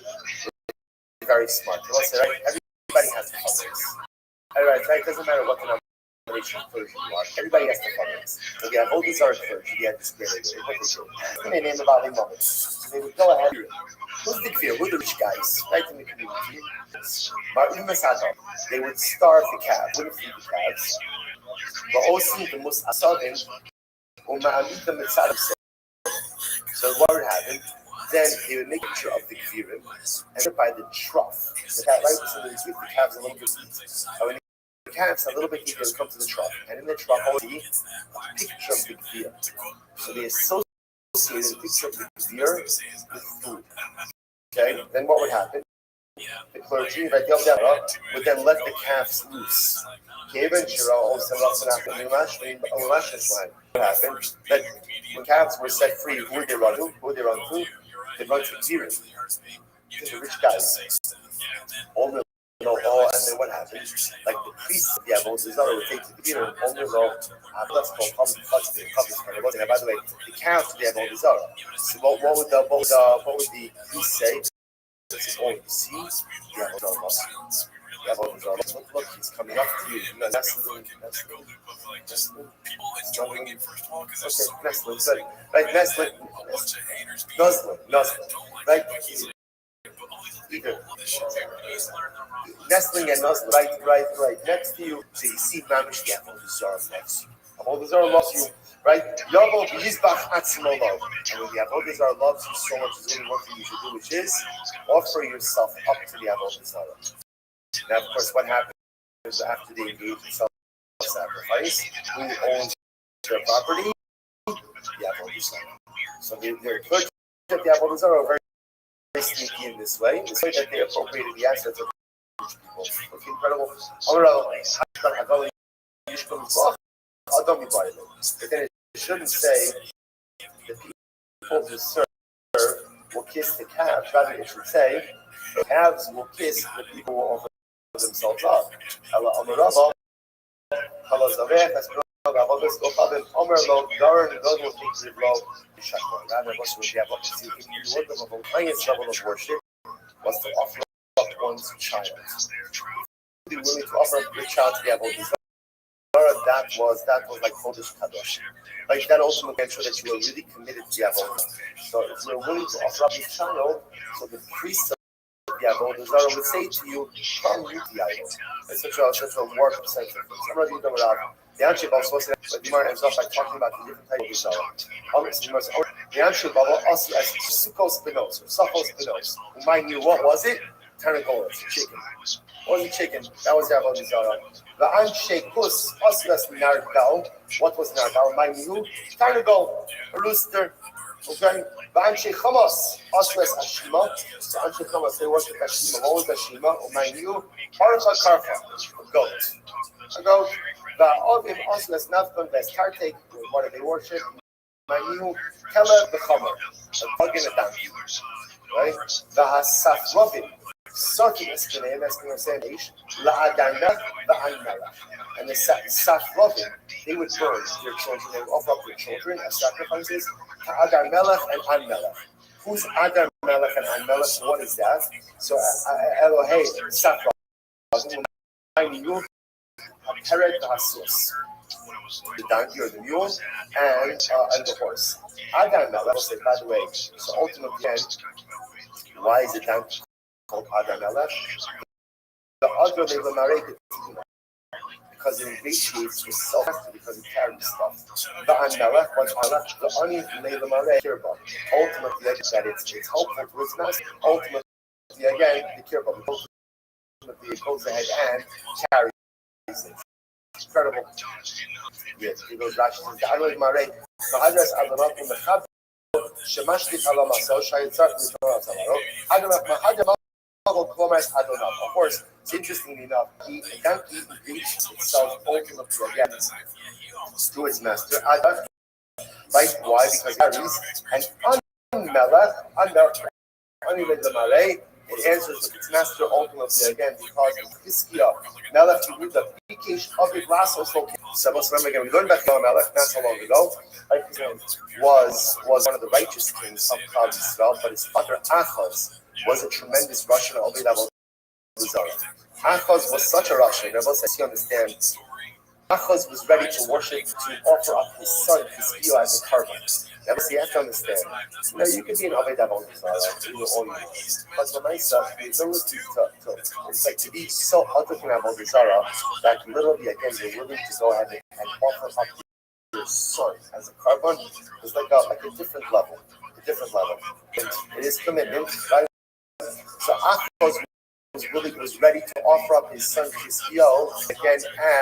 very smart. Let's say, right? Everybody has to follow this. Alright, right? It doesn't matter what denomination of clergy you are. Everybody has to follow this. So we have all these are clergy, we have this spirit. What they name about moments. So they would go ahead. Who's the kfir? Who are the rich guys? Right in the community. They would starve the calves, wouldn't feed the calves. But also the most asagin, so what would happen? Then they would make a picture of the kfirim and by the trough. The calf, right? So they would give the calves a little bit. And when the calves a little bit eager to come to the trough, and in the trough, a picture of the kfir. So they associated the picture of the kfir with food. Okay, then what would happen? The clergy, right, would then let the calves loose. What happened? That when calves were set free, who would they run to? They run to Kfirim. To the rich guys. And then what happened? Like the priests of the Avodah Zarah would take to the Kfirim, only though, that's called public custody. By the way, the calves of the Avodah Zarah. So what would the priest say? This is all you see. Look, he's coming up to you. Nestlin. Good. Right, Nestlin. Right? Either. Nestling and Nuzzling. Right. Next to you. So you see Mamish the Avodah Zarah next to you. Avodah Zarah loves you. Right? Yavo Yizbach Atzmo love. And when the Avodah Zarah loves you so much, there's only one thing you should do, which is offer yourself up to the Avodah Zarah. Now, of course, what happens after they engage in self-sacrifice, who owns their property? The Avodah Zarah. So they're clergy of the Avodah Zarah are very sneaky in this way that they appropriated the assets of people. It's incredible. But then it shouldn't say the people who serve will kiss the calves. Rather, it should say the calves will kiss the people who offer themselves up. Level of worship was to offer up one's child. Be willing to offer up your child to the Avodah Zarah. That was like Chodesh Kadosh. Like that also made sure that you were really committed to the Avodah. So if you're willing to offer up your child, so the priest of the Avodah Zarah would say to you, come with the idol. It's such a warped sense of things. I'm not even talking about the Anshe Baba was but the Gemara ends off by talking about the different types of Zarah. The Anshe Baba also as Sukkos Benos or Suffos Benos. Remind you, what was it? Tarnagolas, chicken. What was the chicken? That was the Avodah Zarah. The Anshe Kus also as Nardal. What was Nardal? Remind you, Tarnagol, a rooster. Okay, the Anshe Chamos also as Ashima. So Anshe Chamos, they worship Ashima. What was Ashima? Remind you, Parcha Karfa, a goat. A goat. The Ovim also as Nafkan, as Tartek, what do they worship? Manu, Kela, the Chomer, a bug in a donkey. Right? The Hasafrovim, Sotim Eskenem, Eskenem, La Adarnach, the Anmelach. And the Safrovim, they would burn their children, they would offer up their children as sacrifices to Adar Melech and Anmelech. Who's Adar Melech and Anmelech? What is that? So Elohei, Safrovim, Peret Hasus, the donkey or the mule, and the horse. Adar Melech, will say, by the way, so ultimately, why is the donkey called Adar Melech? The other they were married because it ingratiates yourself because it carries stuff. The Anmelech, what's Melech? The Ani Leila Mareh Kirba. Ultimately, that it's helpful to its master. Ultimately, again, the Kirba. Ultimately, it goes ahead and carries it. Incredible. Yes, he goes Rashi says the Anoi Mareh. Mahadras Adonat in the Chab. Shemashti Kalamaso Shayitzak Mitzvah Samaro. Adonat Mahadram. Of course, it's interesting enough, the donkey reaches itself ultimately again to its master, Adam. Right? Why? Because it carries an Unmelech, it answers with its master ultimately again because it's Hiskia, Melech Yehuda, Bikesh of the Glasos location. So let's remember again, we learned about Melech not so long ago. Right? Was one of the righteous kings of Klal Yisrael, but his father Achaz was a tremendous Russian of the Avodah Zarah. Achaz was such a Russian. Rebbe says he understands. Achaz was ready to worship, to offer up his son, his Hio, as a carbon. Rebbe says you have to understand. You know, you could be an Avodah Zarah in your own ways. But the nice stuff, the ability it's like to be so utter in Avodah Zarah that literally, again, you're willing to go ahead and offer up your son as a carbon is like a different level. A different level. And it is commitment, right? So Achaz was ready to offer up his son Chizkiyahu again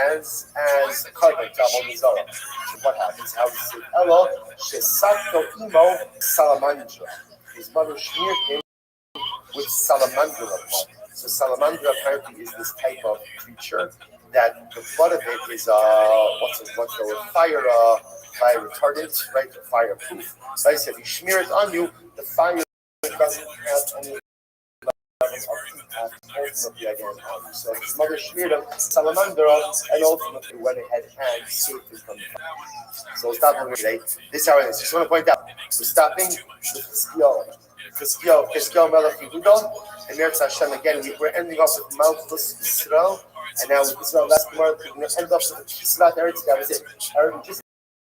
as carbon to Avodah Zarah. So what happens? How does it? Elo shesakto imo salamandra. His mother smeared him with salamandra blood. So salamandra apparently is this type of creature that the blood of it is what's the word? Fire retardant, right? Fireproof. Right? So if you smear it on you, the fire doesn't have any ultimately again. So his mother smeared him salamandra and ultimately went ahead and saved him from the fire. So we'll stop here today. This is how it is. Just want to point out, we're stopping with Chizkiyahu Melech Yehuda, and Meretz Hashem again. We're ending off with Malchus Yisrael, and now with Israel last tomorrow, we're going to end off with Kisvat Eretz. That was it. Just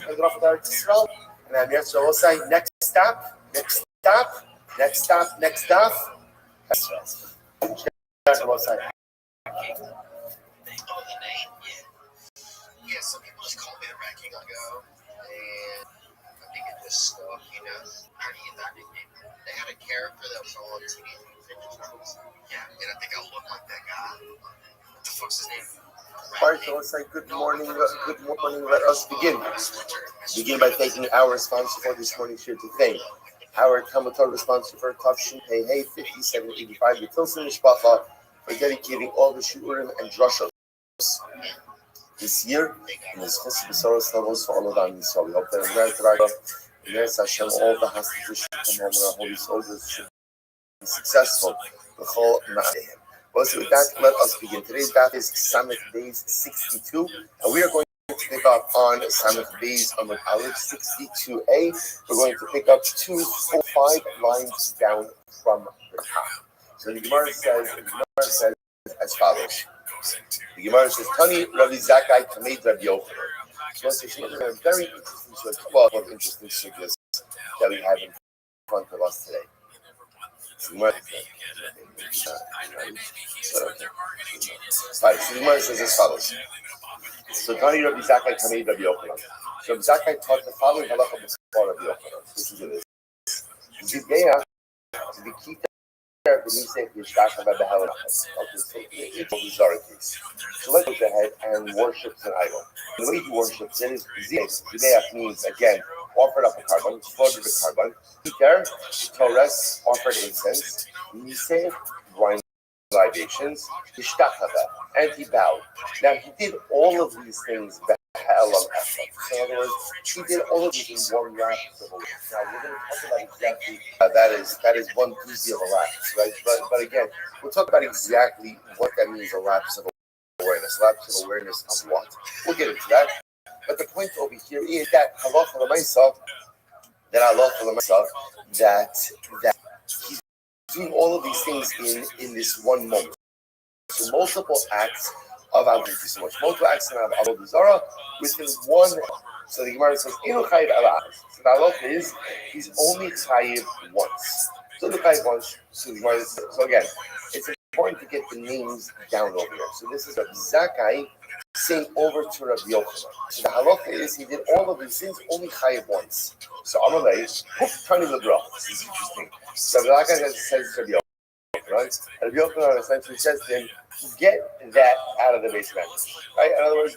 end off with Eretz Yisrael, and then Meretz will say next stop. That's right. That's what I'll say. Yeah, some people just call me a ranking ago, and I think it just stuck, you know. How do you get that nickname? They had a character that was all on Teenage Mutant Ninja Turtles. Yeah, and I think I look like that guy. What the fuck's his name? All right, so let's say good morning. Good morning. Let us begin. Begin by thanking our sponsor for this morning's share to thank our Talmud Torah sponsor for Tafshin Pei Hey 5785 the Tilson Mishpacha for dedicating all the shiurim and drushos this year. And this Chesed B'Soros levels for all of them. So we hope that in Merit Hashem, all the hostages should come home and our holy soldiers should be successful. Well, so with that, let us begin. Today's daf is Samech Beis 62, and we are going to pick up on Samech Beis Amud Aleph 62a. We're going to pick up 2 full 5 lines down from the top. So the Gemara says as follows. The Gemara says, Tani Rabbi Zakkai Kamed Rabbi Yochanan. So it's a very interesting suggestion, of interesting suggestions that we have in front of us today. So the Gemara says as follows. So Tani Rabbi Zakkai Kamed Rabbi Yochanan. So Rabbi Zakkai taught the following halacha before Rabbi Yochanan. Listen to this. Zidea, to be key there, when you say Yishkach about the hell of us. Okay, so it's a bizarre case. So let's go ahead and worship an idol. The way he worships it is Zidea means, again, offered up a carbon, slaughtered a carbon. Peter, Torres, offered incense. Niseh, wine libations. Yishtachava, and he bowed. Now he did all of these things back. So in other words, he did all of these in one lapse of awareness. Now we're going to talk about exactly that is one doozy of a lapse, right? But again, we'll talk about exactly what that means, a lapse of awareness. Lapse of awareness of what? We'll get into that. But the point over here is that halacha l'maisa, that he's doing all of these things in this one moment. So multiple acts of Avodah so much. Multiple acts of Avodah Zarah within one. So the Gemara says, "Inu chayiv ala." So the halacha is he's only chayiv once. So the chayiv once. So the Gemara says, so again, it's important to get the names down over here. So this is Rabbi Zakkai saying over to Rabbi Yochanan. So the halacha is he did all of these things only chayiv once. So Amalei, Tani Lebra. This is interesting. So Rabbi Zakkai says to Rabbi Yochanan, right? And Rabbi Yochanan essentially says to him, get that out of the base message, right? In other words,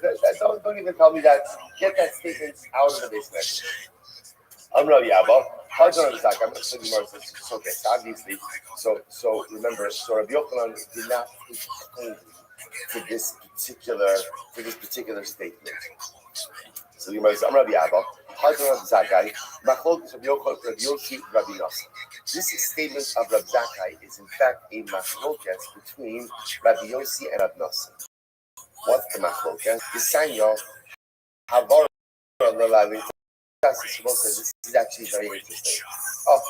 don't even tell me that. Get that statement out of the base message. I'm Rabbi Abba. Hard on the I'm not saying Gemara says it's okay. Obviously, so remember, so Rabbi Yochanan did not explain to this particular statement. So the Gemara says, I'm Rabbi Abba. Hard on the Zakkai. Machlokes Rabbi Yochanan, Rabbi Yossi, Rabbi Nassim. This statement of Rabbi Zakkai is in fact a machlokes between Rabbi Yossi and Rabbi Nassim. What's the machlokes? The Sanya Havar Lalavi. This is actually very interesting. Oh,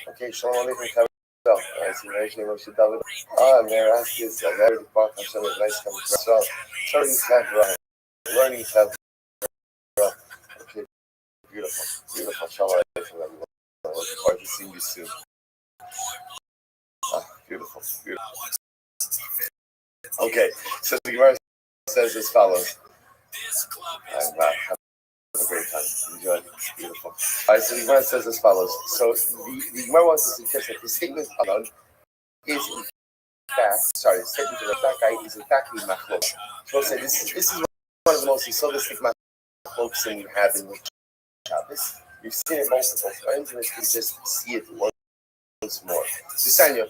okay. Shalom Aleichem. Oh, man, ask this. Very Baruch Hashem is nice coming from. So, learning Chavra. Okay, beautiful. Shalom Aleichem, everyone. Looking forward to seeing you soon. Beautiful. Okay, so the Gemara says as follows. Have a great time. Enjoy. Beautiful. All right, so the Gemara says as follows. So the Gemara wants to suggest that the statement alone is in fact, the statement of that guy is in fact the machlok. So say this is one of the most esoteric machloks that we have in Shabbos. You've seen it multiple times, and you can just see it once more. Daniel,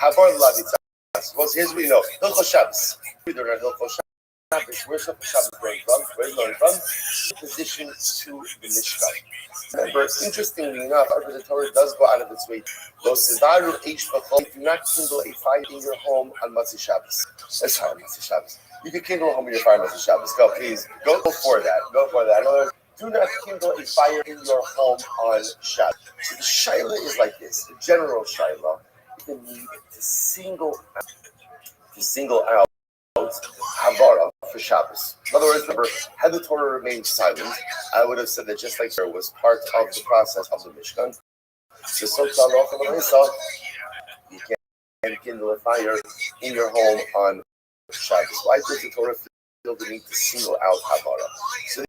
Havar Lavitzas. Well, here's what you know. Hilchos Shabbos. We don't know Hilchos Shabbos. Where's Hilchos Shabbos going from? Where's it going from? Position to the Mishkan. Remember, interestingly enough, the Torah does go out of its way. Do not kindle a fire in your home on Matzah Shabbos. That's right, Matzah Shabbos. You can kindle a home in your fire on Matzah Shabbos. Go, please. Go for that. In other words, do not kindle a fire in your home on Shabbos. So the shaila is like this. The general shaila, you need to single out Havara for Shabbos. In other words, remember, had the Torah remained silent, I would have said that just like there was part of the process of the Mishkan. So you can't kindle a fire in your home on Shabbos. Why does the Torah feel the need to single out Havara? So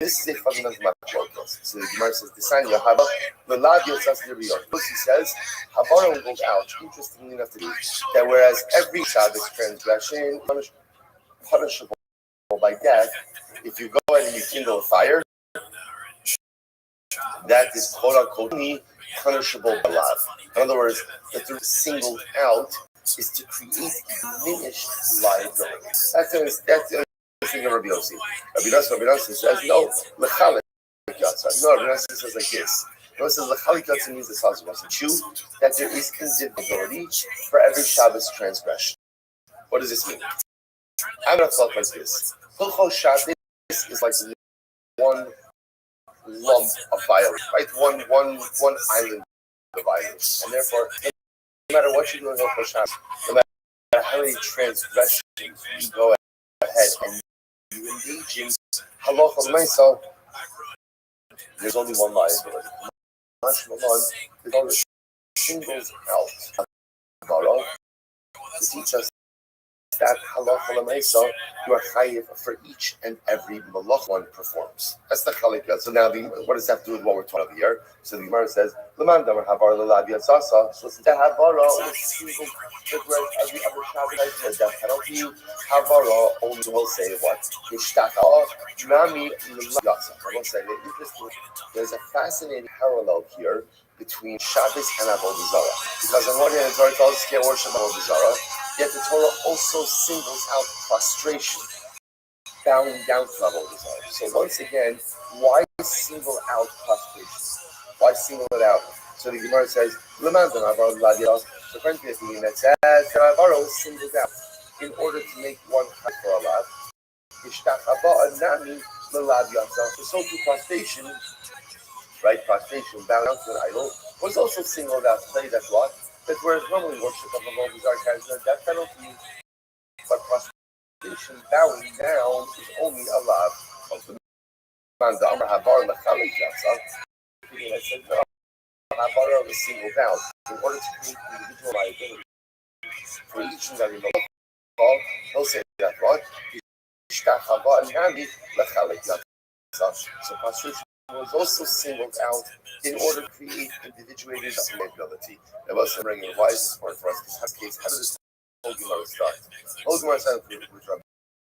this is a fundamental focus. So the Gemara says, "Design your Havara." The Ladio says, "He says Havara will go out." Interestingly enough, to do that, whereas every Shabbos transgression punishable by death, if you go and you kindle a fire, that is quote unquote punishable by law. In other words, that they're singled out is to create diminished liability. That's the thing of Rabbi Yossi. Rabbi Yossi says no. Lechalik yatsa. No, Rabbi Yossi says like this. Rabbi says lechalik yatsa means this also wants to chew that there is indivisibility for every Shabbos transgression. What does this mean? I'm gonna talk like this. Hilchos Shabbos is like one lump of violence, right? One island of violence, and therefore, no matter what you do in Hilchos Shabbos, no matter how many transgressions you go ahead and you engage in halacha l'maisa, there's only one liability. There's only singles out to teach us that halacha l'maisa, you are chayiv for each and every malach one performs. That's the chalik. So now, what does that have to do with what we're talking about here? So the Gemara says, "L'man davar havar l'lad yatzasa." So it's the havara where every other Shabbat I said that penalty havara only will say what hishtaka nami l'yatsa. I will say that interesting. There's a fascinating parallel here between Shabbos and Avodah Zarah, because on one hand, the Torah tells us you can't worship Avodah Zarah. Yet the Torah also singles out prostration, bowing down to Avodah Zarah. So once again, why single out prostration? Why single it out? So the Gemara says, "L'man davar l'lad yatzasa." So according to the opinion that says that Avaro was singled out in order to make one chai for a lad. Hishtachaba nami l'lad yatzasa. So to prostration, right? Prostration, bowing down to an idol, was also singled out to say that what? That whereas normally worship of Avodah Zarah carries no death penalty, but prostration, bowing down, is only allowed of the man. The Amar Havar Lechalik Yatzah. I said no. Havar was singled out in order to create individual liability for each and every malach. He'll say that what? Hishtachava nami Lechalik Yatzah. So prostration was also singled out in order to create individuated liability. That was bringing why is important for us. In this case, how does this whole Gemara start? Whole Gemara started with Rabbi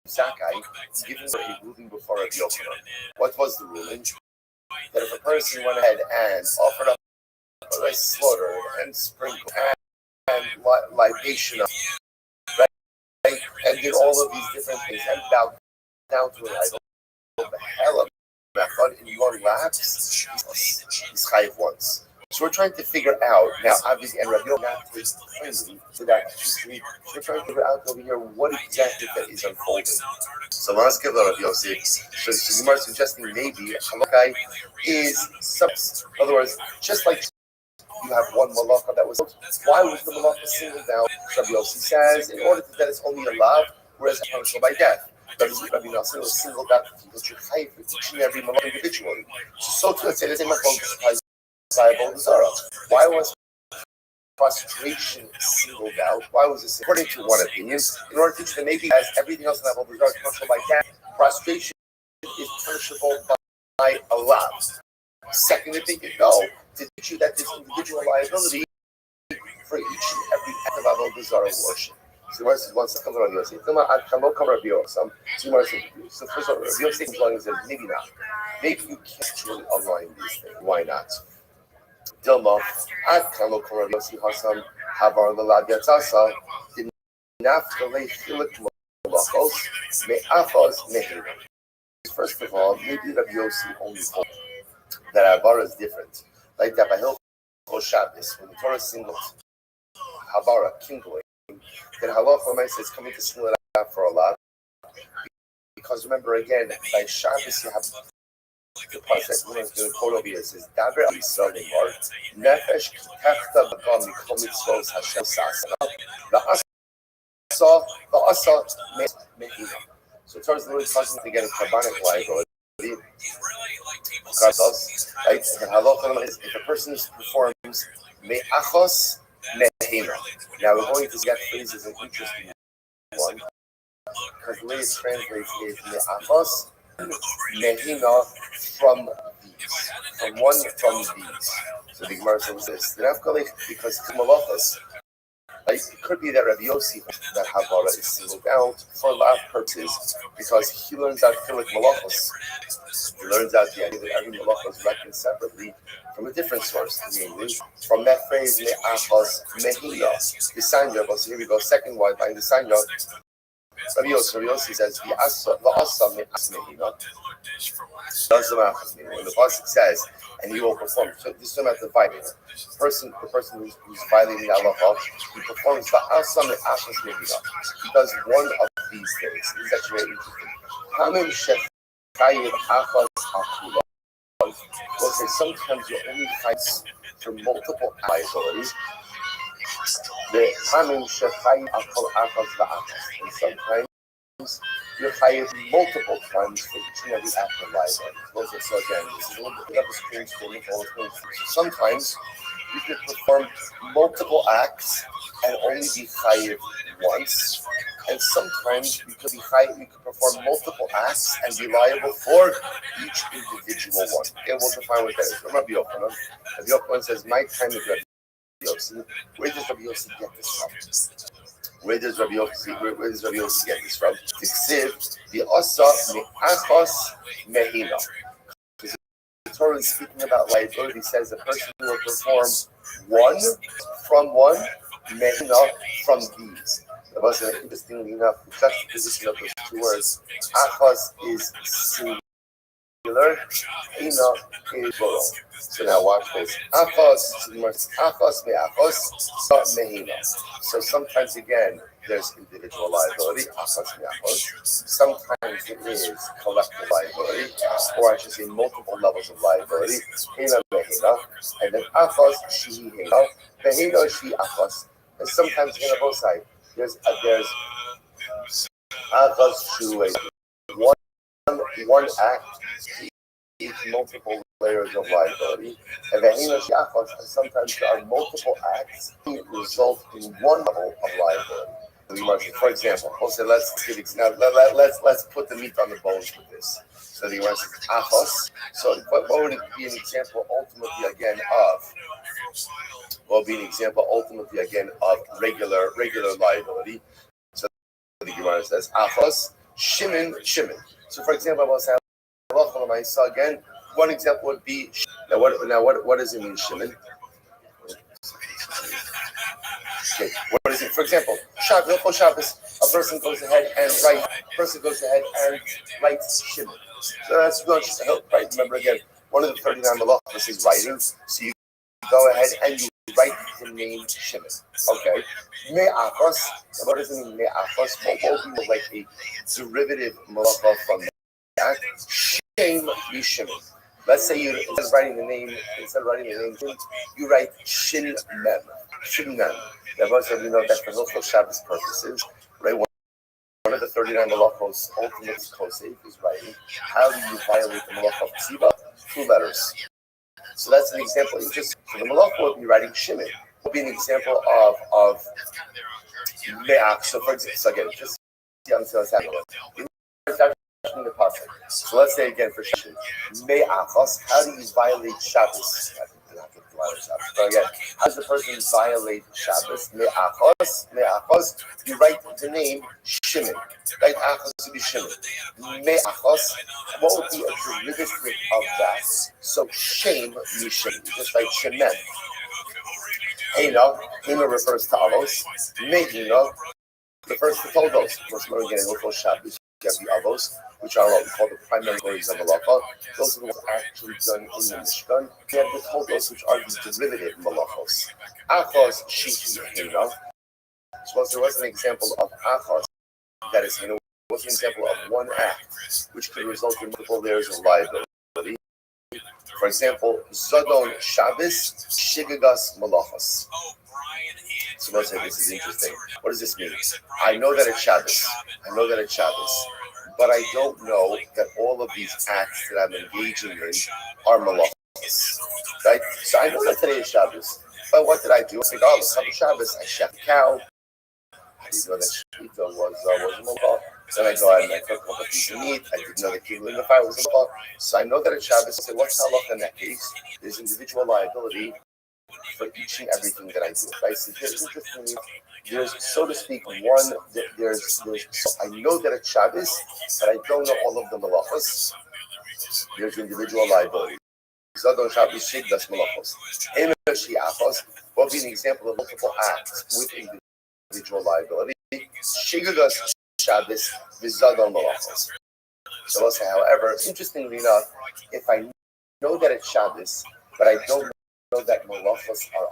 Zakkai giving a ruling before Rabbi Yochanan. What was the ruling? That if a person went ahead and offered up a slaughter and sprinkled and libation of, right, and did all of these different things and bowed down to an idol, the hell of in one lapse, he's chayiv once. So we're trying to figure out now, obviously, and Rabbi Yochanan takes kindly to that. We're trying to figure out over here what exactly that is unfolding. So let's give Rabbi Yossi. So Gemara suggesting maybe halakai is subs. In other words, just like you have one malacha that was, why was the malacha singled out? Rabbi Yossi says in order that it's only a lav, whereas it's punishable by death. Rabbi Nassim was singled out because you're chayiv for each and every malach individually. So to let's say the same approach by Avodah Zarah. Why was prostration singled out? Why was this? According to one opinion, in order to teach them maybe as everything else in Avodah Zarah is punishable by death, prostration is punishable by a lav. Second opinion, no, to teach you that there's individual liability for each and every act of Avodah Zarah worship. So the verse once comes around Yosef. So first of all, Yosef says maybe not. Maybe you can't truly align these things. Why not? Dilma, ad kamo karav Yosef Hasam havar l'lad yatzasa dinafgalei chilik malachos me'achos mehira. First of all, maybe Rabbi Yossi only holds that Havara is different. Like that by Hilchos Shabbos, when the Torah singles Havara, kindling, then halacha l'maisa is coming to single it out for a lot. Because remember again, by Shabbos you have the pasuk. We're going to quote over here. It says, "Daber Yisrael Neymar Nefesh Kechta B'Gam Mikol Mitzvos Hashem Sasana the Asa Mehina." So it turns literally talking to get a carbonic liability. Right? And halacha is if a person performs me'achos mehina. Now we're going to get phrases an interesting one because the way it translates is me'achos mehina from these, from these. So the Gemara says this: because malachos Like, it could be that Rabbi Yossi, that Havara is singled out for lab purposes because he learns out Philip Malachos. He learns out the idea that every Malacha is reckoned separately from a different source, namely from that phrase Me'achos Mehina. The Sanya, so here we go, second wide line, the Sanya. Rabbi Yossi says, V'asa Me'as Mehina. The pasuk says, and he will perform. So this is about the violator. The person who's violating halacha, he performs va'asa me'achos mehina. He does one of these things. This is actually very interesting. Hamim shechayiv achos akula. We'll say sometimes you only fight for multiple liabilities. The hamim shechayiv achos va'achos, and sometimes you're hired multiple times for each and every act of liability. So again, this is a little bit of a strange statement. Sometimes you could perform multiple acts and only be hired once, and sometimes you could be hired. You could perform multiple acts and be liable for each individual one. Okay, we'll define what that is. Rabbi Yochanan. Rabbi Yochanan says, "My time is Rabbi Yossi." Where does Rabbi Yossi get this from? Where does Rabbi Yossi get this from? Tiksiv, the Asa Me'achos Mehina. Because the Torah is speaking about liability, says the person will perform one from one, Mehina from these. That was interestingly enough, the juxtaposition of those two words. Achos is singular, Hina is plural. So now watch this. Achos me'achos mehina. So sometimes again, there's individual liability, achos me'achos. Sometimes it is collective liability, or I should say multiple levels of liability. Hina mehina, and then achos shehi hina, mehina shehi achos. And sometimes again on both sides, there's achos shuei. One act, each multiple layers of liability, and sometimes there are multiple acts that result in one level of liability. For example, let's put the meat on the bones with this. So the Gemara says achos. So what would it be an example ultimately again of? Will be an example ultimately again of regular liability. So the Gemara says achos shimin. So for example, I will say again. One example would be now. What does it mean, Shimon? Okay, what is it? For example, Shabbos. A person goes ahead and writes Shimon. So that's good. Right. Remember again, one of the 39 malachos is writing. So you go ahead and you write the name Shimon. Okay. Me'achos. What does it mean? Me'achos. What will be like a derivative malacha from that? Shame Shimon. Let's say you instead of writing the name, you write Shin Mem. That most of you know that for Hilchos Shabbos purposes, right? One of the 39 malachos, ultimately Kosef, is writing. How do you violate the malach of Ksiva? 2 letters. So that's an example. So the malach would be writing Shimon. Would be an example of Me'ach. So for example, so again, just see how this happening. The pasuk. So let's say again for Shimon, Me'achos. How do you violate Shabbos? So again, how does the person violate Shabbos? Me'achos. You write the name Shimon. Right? Achos to be Shimon. Me'achos. What would be a derivative of that? So shame Mishim. Just like Shemen. Hina refers to Avos. Mehina refers to Toldos. Once more again, we'll Shabbos. You have the Avos, which are what we call the primary glories of malacha. Those are the ones actually done in the Mishkan. We have the Toldos, which are the derivative malachos. Achos Shihi Hina. So there was an example of Achos, that is, was an example of one act, which could result in multiple layers of liability. For example, Zodon Shabbos, Shigagas Malachos. So let's say this is interesting. What does this mean? I know that it's Shabbos, but I don't know that all of these acts that I'm engaging in are malachos. Right? So I know that today is Shabbos, but what did I do? I think, let's have Shabbos. I shot the cow. I didn't know that Shmita was malach. Then I go out and I cook a couple pieces of meat. I didn't know that Kibble in the fire was malach. So I know that it's Shabbos. I say, what's halach in that case? There's individual liability. for each and everything that I do. Right? So here's interestingly, there's, so to speak, there's I know that it's Shabbos, but I don't know all of the malachos. There's individual liability. Zadon Shabbos Shigdas malachos. Emer Shiachos will be an example of multiple acts with individual liability. Shigdas Shabbos Vizadon malachos. So let's say, however, interestingly enough, if I know that it's Shabbos, but I don't know that malachos are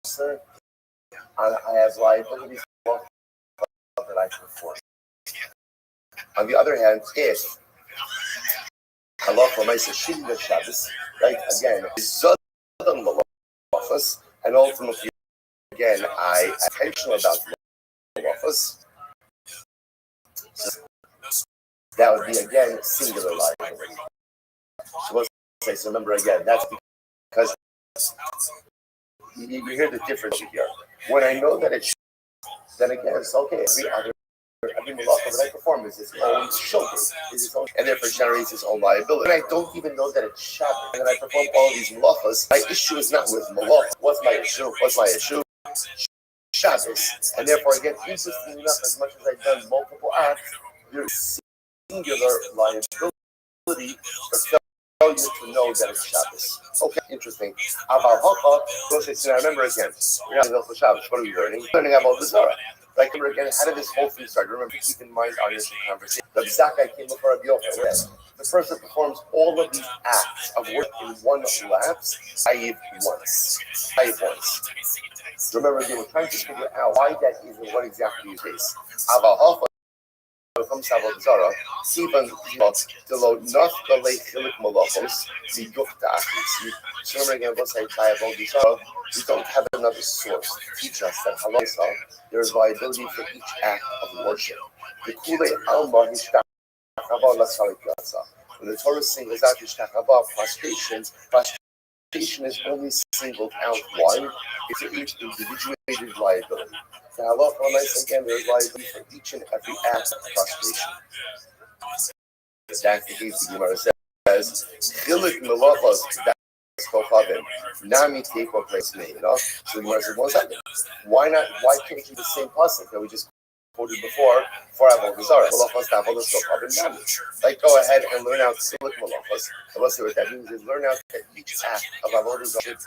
also, I have liability for that I perform. On the other hand, if halacha ma'aseh shigdas Shabbos, right, again, Vizadon malachos, and ultimately, again, I attentional about malachos, that would be again singular liability. So let's say, so remember again, that's because you hear the difference here. When I know that it's, then again, it's okay. Every malacha that I perform is its own shoulder, is its own, and therefore generates its own liability. And I don't even know that it's Shabbos, and then I perform all of these malachas. My issue is not with malacha. What's my issue? Shabbos. And therefore, again, interestingly enough, as much as I've done multiple acts, there's singular liability for failure to know that it's Shabbos. Okay, interesting. Aval Hocha, I remember again, we're not in Shabbos. What are we learning? We're learning about the Zara. Like, remember again, how did this whole thing start? Remember, keep in mind our initial conversation. The Zakai came before Rabbi Yochanan. The person performs all of these acts of work in one lapse, I once. So remember, they were trying to figure out why that is and what exactly is this. Aval Hocha. From Savod Zara, even the low not the late Hilik Malachos, the Yukta. So remember again, let's say Tayavod Zara, we don't have another source to teach us that Halasa, there is liability for each act of worship. The Kule Alma Hishtachava Lasalikasa. When the Torah singles out Hishtachava, prostration is only singled out one, it's each individuated liability. The halacha again, there is liability for each and every act of prostration. That's the case the Gemara says, Chilik melachos that's kochavim. Nami teko place meina. So the Gemara says, 1 second. Why not? Why can't you do the same pasuk that we just quoted before for avodah zarah? Melachos ta'avodah kochavim nami. Like, go ahead and learn out chilik melachos. And let's see what that means. Is learn out that each act of avodah zarah,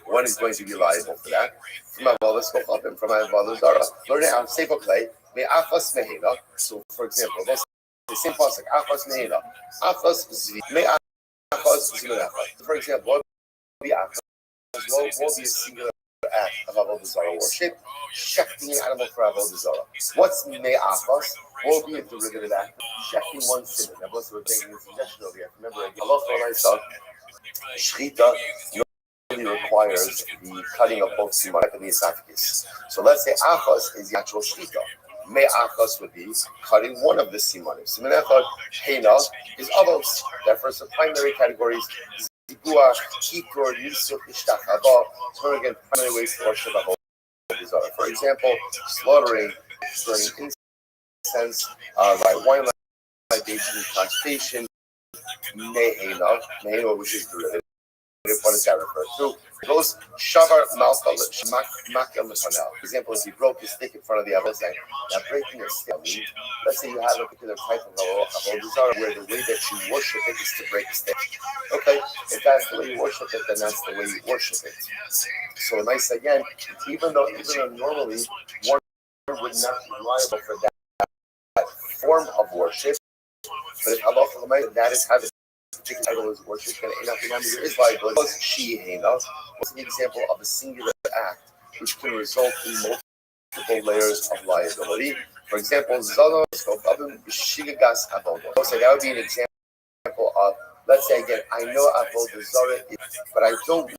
one is going to be liable for that. From avodah kochavim, from avodah zarah. Learn it out. Sefer clay. Me'achas mehina. So, for example, this the same pasuk. Achas mehina. Achas zvi. Me'achas zvi. For example, what will be achas? What will be a singular act of avodah zarah worship? Shechting an animal for avodah zarah. What's me'achas? What will be a derivative act? Shechting one sin. Now, what's the suggestion over here? Remember, Allah for myself. Shchita requires the cutting of both simanim and the esophagus. So let's say achos is the actual shchita. Me achos would be cutting one of the simanim. Siman echad heina is avos. Therefore, some primary categories: zibua, kikur, nisuk, ishtachava. So again, primary ways to worship avodah. For example, slaughtering, burning incense, by wine libation, consecration, meheina, which is derivative. What does that refer to? Those shavar malka makel lefanel. For example, if he broke his stick in front of the other side, now breaking a stick. Let's say you have a particular type of avodah zarah where the way that you worship it is to break a stick. Okay, if that's the way you worship it, then that's the way you worship it. So nice again, even though normally one would not be liable for that form of worship, but if Allah that is how the particular idol is worshipped, and there is liability. What's an example of a singular act which can result in multiple layers of liability? For example, so that would be an example of, let's say again, I know avodah zarah, but I don't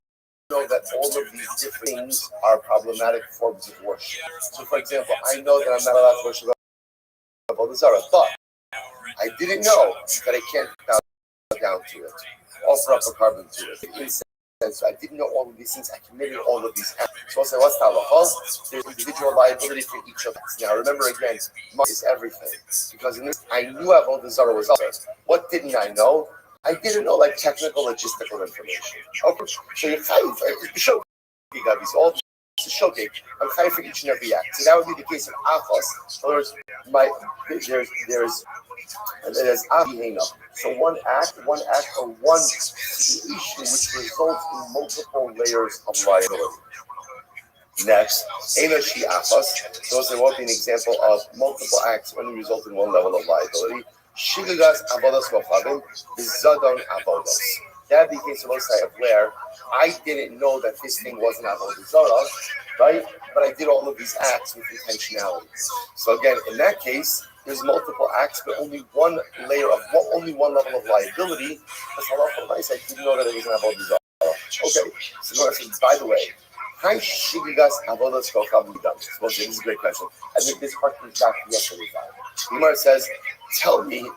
know that all of these different things are problematic forms of worship. So, for example, I know that I'm not allowed to worship avodah zarah, but I didn't know that I can't bow down to it, offer up a carbon to it. So I didn't know all of these things. I committed all of these acts. So I'll say, what's halacha? There's individual liability for each of us. Now remember again, is everything. Because in this, I knew avodah zarah was up. What didn't I know? I didn't know like technical logistical information. Okay, so you're chayiv. You got these all to showcase. I'm chayiv for each and every act. So that would be the case of achos. In other words, there's avihena. So one act or one situation which results in multiple layers of liability. Next, enoshi achos. Those there won't be an example of multiple acts only result in one level of liability. Shigagas avodas lochavim, bizadon avodas. That would be the case of where I didn't know that this thing wasn't avodah zarah, right? But I did all of these acts with intentionality. So again, in that case, there's multiple acts, but only one layer of only one level of liability. Because halacha nice, I didn't know that it was an avodah zarah. Okay, so by the way, hi shigigas avodas lochavim. This is a great question. I think this part comes back to yesterday's time. Gemara says, tell me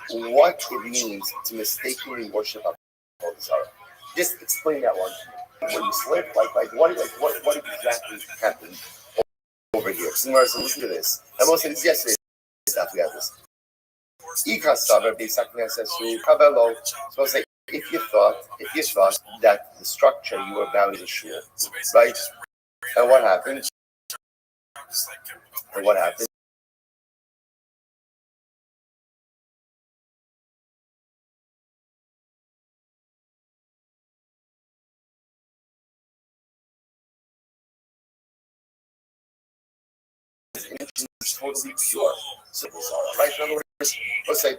what it means to mistakenly worship avodah zarah. Just explain that one to me. When you slip, what exactly happened over here? Gemara says, listen to this. And most of this yesterday stuff we have this. So say if you thought that the structure you were bound to shul, right? And what happened? It's totally pure. So, right? In other words, let's say,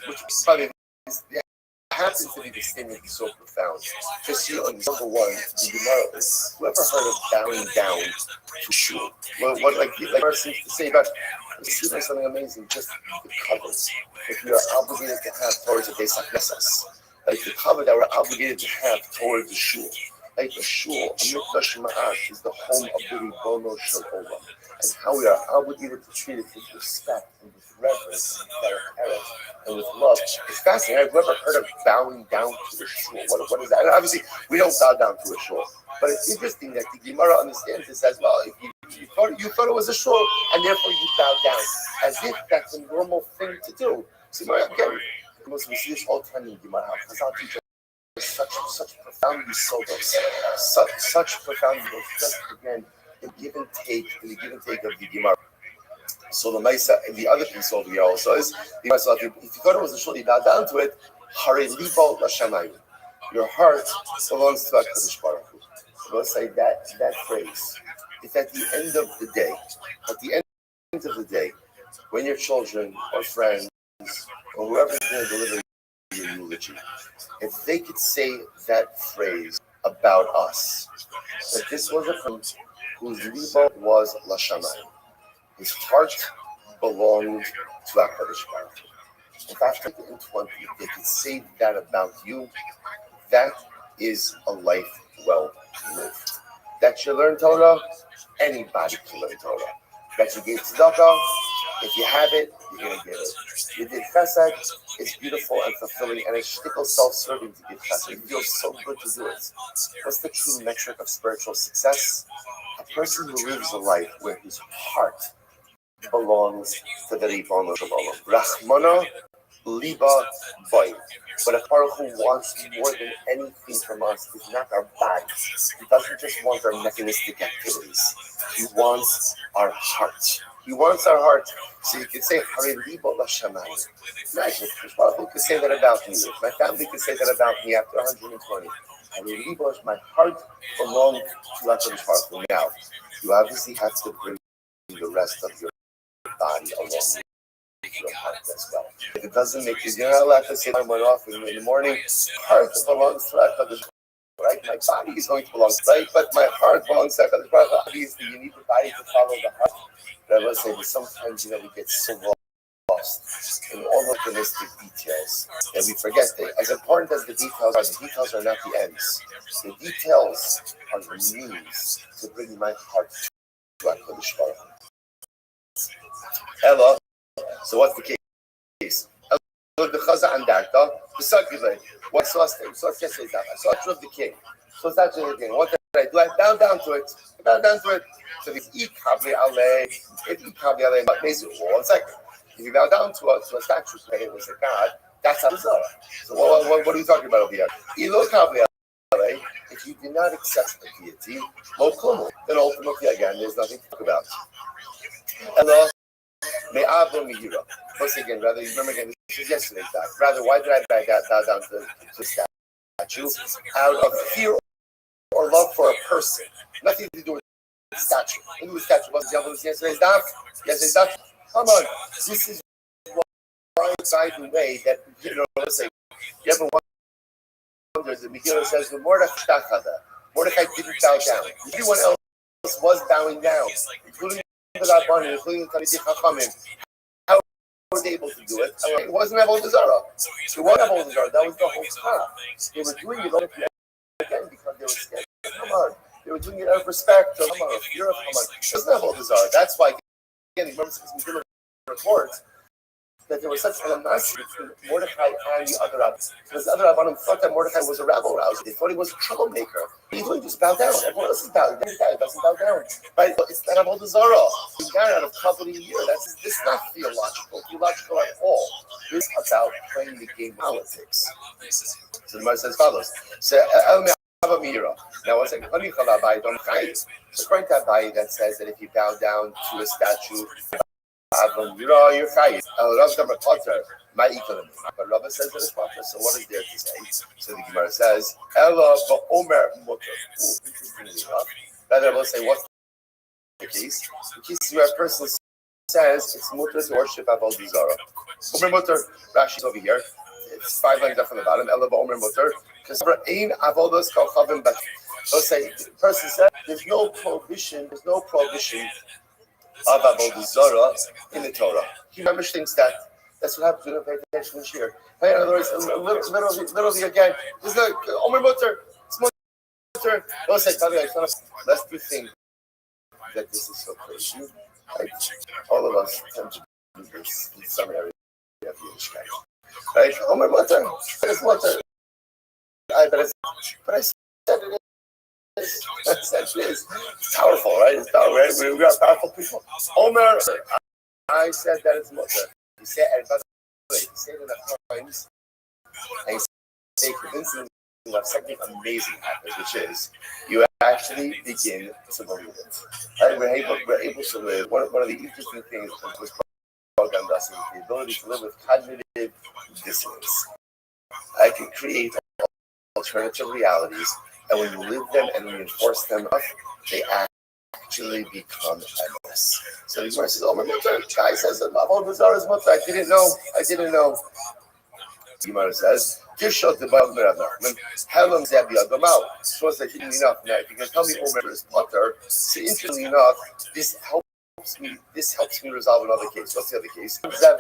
which probably happens to be the statement is so profound. Just see on number one, the Gemara is whoever heard of bowing down to shul? What like seems to say about it's something amazing, just the covers. If you are obligated to have towards a Beis HaKnesses, like the cover that we're obligated to have towards the shul. Like the shul, a mikdash ma'ash, is the home of the Ribono Shel Olam, and how we are obligated to treat it with respect and with reverence and with love. It's fascinating. I've never heard of bowing down to a shul. What is that? And obviously, we don't bow down to a shul, but it's interesting that the Gemara understands this as well. If you thought it was a shul, and therefore you bow down, as if that's a normal thing to do. So again, we see this all the time in Gemara. Chazal teaches such profound yisodos, such profound yisodos. Just again, the give and take of the Gemara. So the Maisa, and the other piece over here also is the Maisa. If you thought it was a shul, you bow down to it. Hare libo l'shamayim. Your heart belongs to HaKadosh Baruch Hu. So let's say that phrase. It's at the end of the day. At the end of the day, when your children or friends or whoever's going to deliver your eulogy, if they could say that phrase about us, that this was a person whose libo was l'shamayim, his heart belonged to HaKadosh Baruch Hu. If after 20, they could say that about you, that is a life well lived. That you learn Torah, anybody can learn Torah. That you gave tzedakah, if you have it, you're going to give it. You did chesed, it's beautiful and fulfilling, and it's shtickle self-serving to give chesed. It feels so good to do it. What's the true metric of spiritual success? A person who lives a life where his heart belongs to the Ribono Shel Olam. Rachmana liba boy. But a Baruch Hu wants more than anything from us is not our bodies. He doesn't just want our mechanistic activities. He wants our heart. He wants our heart. So you can say, Hare libo l'shamayim. Imagine, if Baruch Hu could say that about me, if my family could say that about me after 120. Hare libo, my heart belongs to HaKadosh Baruch Hu. Now, you obviously have to bring the rest of your body along your heart as well. If it doesn't make you, you're not allowed to say, I went off in the morning, heart belongs to HaKadosh, right? My body is going to belong, right? But my heart belongs to HaKadosh. Obviously, you need the body to follow the heart. But I will say that sometimes, we get so lost in all the mechanistic details that we forget that as important as the details are not the ends. The details are the means to bring my heart to HaKadosh Baruch Hu. Ella. So what's the case? The Chaza Andarta, the Sakivay. What saw yesterday? I saw it of the king. So it's actually the king. What did I do? I bow down to it. So it's Ikabli Ale, but basically, one second. If you bow down to a statue that it was a god, That's Avodah Zarah. So what are we talking about over here? If you do not accept the deity, then ultimately, again, there's nothing to talk about. Ella, me'avo mihira. Once again, rather, you remember again, this is yesterday's that. Rather, why did I bow down to the statue? Out of fear or love for a person. Nothing to do with the statue. Look at the statue. What's the example of yesterday's daf? Yesterday's daf. Come on. This is why, by the way, that, let's say, you ever wonder, the Megillah says, the Mordechai didn't bow down. Everyone else was bowing down, including the Rabbanim, including the Talmidei Chachamim. How were they able to do it? It wasn't Avodah Zarah. It wasn't Avodah Zarah. That was the whole time. They were doing it again because they were scared. Come on. They were doing it out of respect. Come on. Fear of Come on. It wasn't Avodah Zarah. That's why, again, remember, Megillah reports that there was such an animosity between Mordechai and the other rabbis. Because the other rabbanim thought that Mordechai was a rabble rouser. They thought he was a troublemaker. He didn't just bow down. Everyone else is bowing down. He doesn't bow down. Right? It's not Avodah Zarah. He's down out of couple a year. This is not theological at all. It's about playing the game of politics. So the Gemara says follows. So, now, once again, so according to Abai, that says that if you bow down to a statue, you're fine. But Rabbi says that it's proper. So what is there to say? So the Gemara says, Ella ba'omer mutter. Interestingly enough, rather will say what's the case? The case where a person says it's mutter to worship Avodah Zarah. Omer mutter, Rashi's over here. It's 5 lines up from the bottom. Ella ba'omer mutter. Because for ain avodas kol chavim bat. Let's say the person said there's no prohibition of Avodah Zarah in the Torah. He remembers things that's what happens when you don't pay attention this year. In other words, literally again, there's no Omer Mutter, it's Mutter. Let's do think that this is so crazy. Right? All of us tend to do this in some area of Yiddishkeit. Right? Omer Mutter, it's Mutter. But I said it. It's powerful, right? It's powerful, right? We are powerful people. Omer, I said that it's mutter. He said, and by the way, he said it enough times, and he said convincingly enough, something amazing happens, which is you actually begin to believe it. Right? We're able to live. One of the interesting things that was programmed us is the ability to live with cognitive dissonance. I can create alternative realities. And when you live them and reinforce them, they actually become endless. So the Gemara says, "Oh, my mutter." Guy says, "Avodah Zarah is mutter." I didn't know. The Gemara says, "Kishot the Baal Merabnachman, Helam Zebi Adamal." So it's like enough. Now, if you can tell me Omer is mutter, so interestingly enough, this helps me resolve another case. What's the other case? Zev.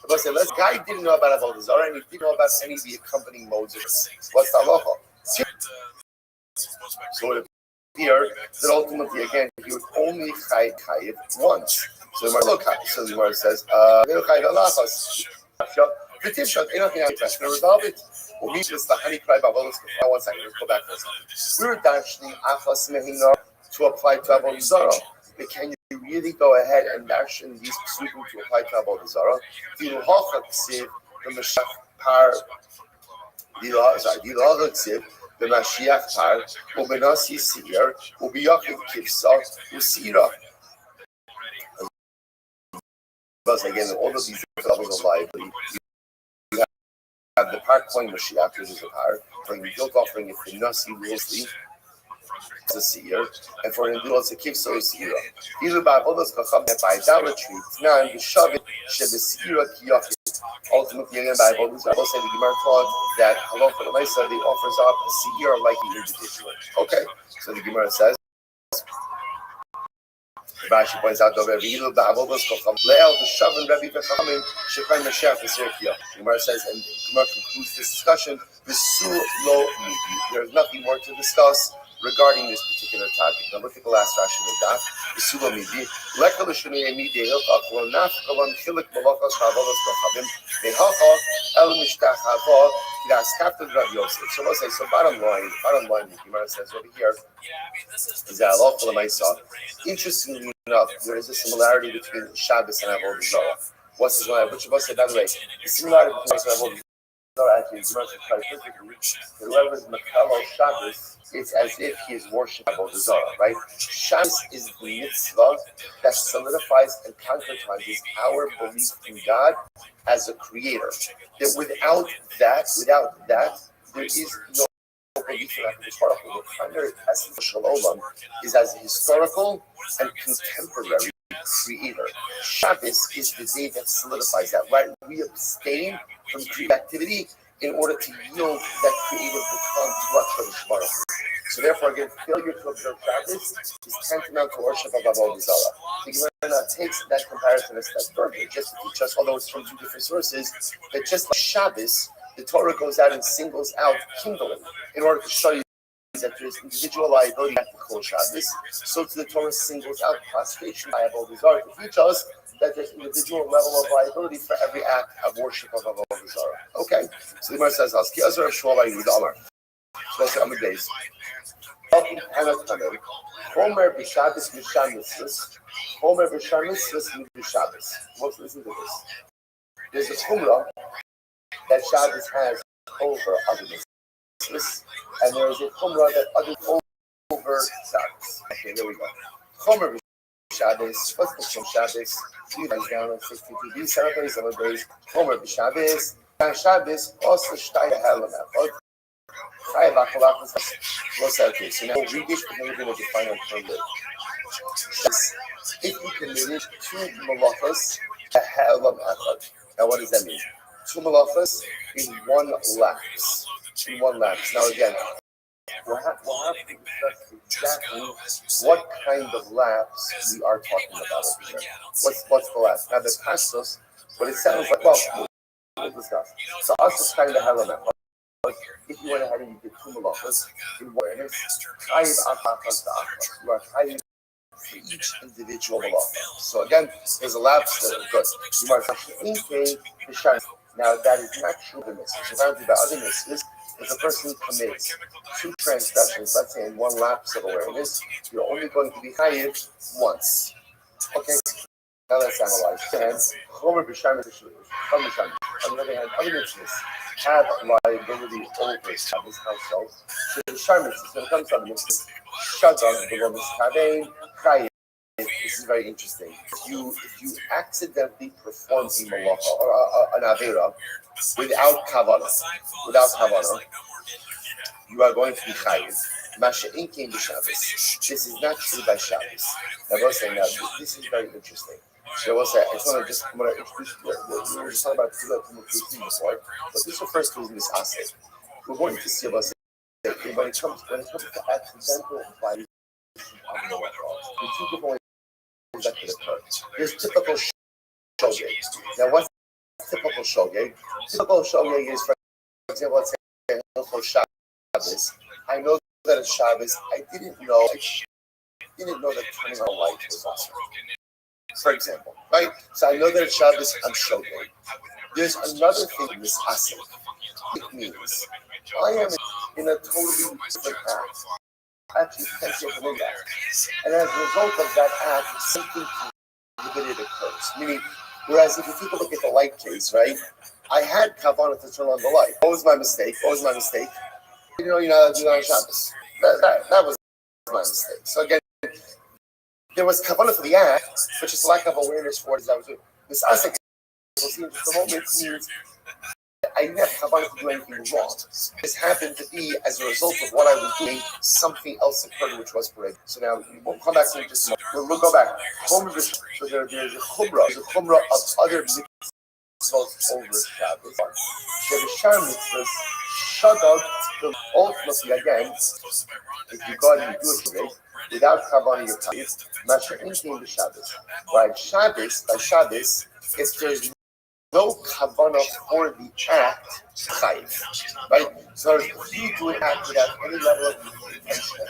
I say, this guy didn't know about Avodah Zarah, and he didn't know about any of the accompanying modes of it. What's the halacha? So it appeared that ultimately, again, he would only chayiv once. So the Gemara says, resolve it. We'll meet this the honey cry by One second, let's go back for a second. We were dashing achas mehina to apply to Avodah Zarah. But can you really go ahead and dash in these psukim to apply to Avodah Zarah? The Mashach par. The Mashiach par, Ubenasi Seir, Ubiyachid Kivsa, Usira. Because again, all of these levels of life, you have the par coin Mashiach, which is a par, for the guilt offering, if the Nasi Rosli, it's a Seir, and for an individual, it's a Kivsa Usira. Either by Avodas Kacham, by idolatry, now in the Shavit, Shebesira Kiyachid. Ultimately, again, by Avodah Zarah, the Gemara taught that Allah for the Mesa, he offers up a seer like an individual. Okay, so the Gemara says, Rashi points out, the Gemara says, and the Gemara concludes this discussion, there is nothing more to discuss regarding this particular topic. Now look at the last Rashi of that. So bottom line, the Gemara says over here is that Allah for the Maisa. Interestingly enough, there is a similarity between Shabbos and Avodah Zarah. What's the similarity? Which of us said, by the way, the similarity between Shabbos and Avodah actually whoever is Makalo Shabbos, it's as if he is worshiping Avodah Zarah, right? Shabbos is the mitzvah that solidifies and concretizes our belief in God as a creator. That without that, there is no belief in the historical. The primary essence of Shalom is as a historical and contemporary creator. Shabbos is the day that solidifies that, right? We abstain from creative activity in order to yield that creative baton to HaKadosh Baruch Hu. So therefore, again, failure to observe Shabbos is tantamount to worship of Avodah Zarah. The Gemara takes that comparison a step further, just to teach us, although it's from two different sources, that just like Shabbos, the Torah goes out and singles out kindling in order to show you that there's individual liability at the Kol Shabbos. So to the Torah singles out prostration by Avodah Zarah to teach us that there's individual level of liability for every act of worship of Avodah Zarah. Okay, so the Gemara says, "Ki azar shmuel Yehud Amar." So that's Amud Beis. Homer b'Shabbos misham mitzvos. Homer b'Sham mitzvos b'Shabbos. Let's listen to this. There's a chumrah that Shabbos has over other mitzvahs, and there is a chumrah that others over Shabbos. Okay, there we go. Homer b'Shabbos. What's the Shem Shabbos? You guys down on 62b, 7 days. Homer b'Shabbos. And Shabbos also shtaya halam echad. What's that case? So now read it, and then we're going to define our term later. If you committed two malachas, a halam echad. Now what does that mean? Two malachas in one lapse. In one lapse. Now again, we'll have to discuss exactly what kind of lapse we are talking about over here. What's the lapse? Now the pastos, but it sounds like, well, we'll discuss. So us kind of halam echad. If you went ahead and you did two malachas in awareness, you are chayiv for each individual malacha. So again, there's a lapse that is good. Now that is not true of the mitzvahs. If I do the other mitzvahs, if a person commits two transgressions, let's say in one lapse of awareness, you're only going to be chayiv once. Okay, now let's analyze. On the other hand, other mitzvahs have liability over Shabbos household. So the Shabbos is when it comes to the mitzvahs, Shadam, the one is kavein, chayiv. This is very interesting. If you accidentally perform a malacha or an avera without kavanah, you are going to be chayiv. Masha'in came to Shabbos. This is not true by Shabbos. I will say now, this is very interesting. So I will say, I just want to introduce you. We were just talking about Tzilah before, but this refers to this asset. We're going to see about when it comes to accidental violation of the law. The two different ways that could occur. There's typical shogeg. Now, what's typical shogeg? Typical shogeg is, for example, let's say Shabbos. I know that it's Shabbos. I didn't know that turning on light was awesome. For example, right? So I know that it's Shabbos, I'm shogeg. There's another thing in this asik. It means I am in a totally different act. Actually, potentially from that. And as a result of that act, something prohibited occurs. Meaning, whereas if you take a look at the light case, right? I had kavanah to turn on the light. What was my mistake? You know, you're not allowed to do that on Shabbos. That was my mistake. So again, there was kavanah for the act, but just lack of awareness for it as I was doing. This asik, the moment means I didn't have kavanah to do anything wrong. This happened to be as a result of what I was doing. Something else occurred which was prohibited. So now we'll come back to it just a moment. We'll go back. So there's a chumrah. There's a chumrah of other mitzvahs over Shabbos. There's a shar mitzvahs. Shadad. Ultimately, again, if you go and you do it without kavanah, you're chayiv. Masha'in came to Shabbos. By Shabbos, if there's no kavanah for the act, chayiv, right? So if you do an act without any level of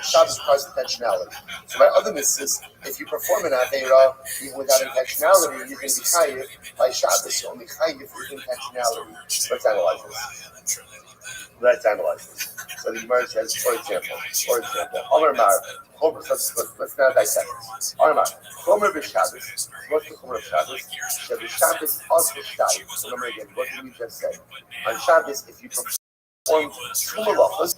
Shabbos causes intentionality. So by other mitzvahs, if you perform an avera even without intentionality, you're going to be chayiv. By Shabbos, you're only chayiv with intentionality. Let's analyze this. So the Gemara says, for example, Omer Mar, let's now dissect this. Omer Mar, Chomer b'Shabbos, what's the Chomer of Shabbos? Shabbos also Shabbos. Remember again, what did we just say? On Shabbos, if you perform two malachas,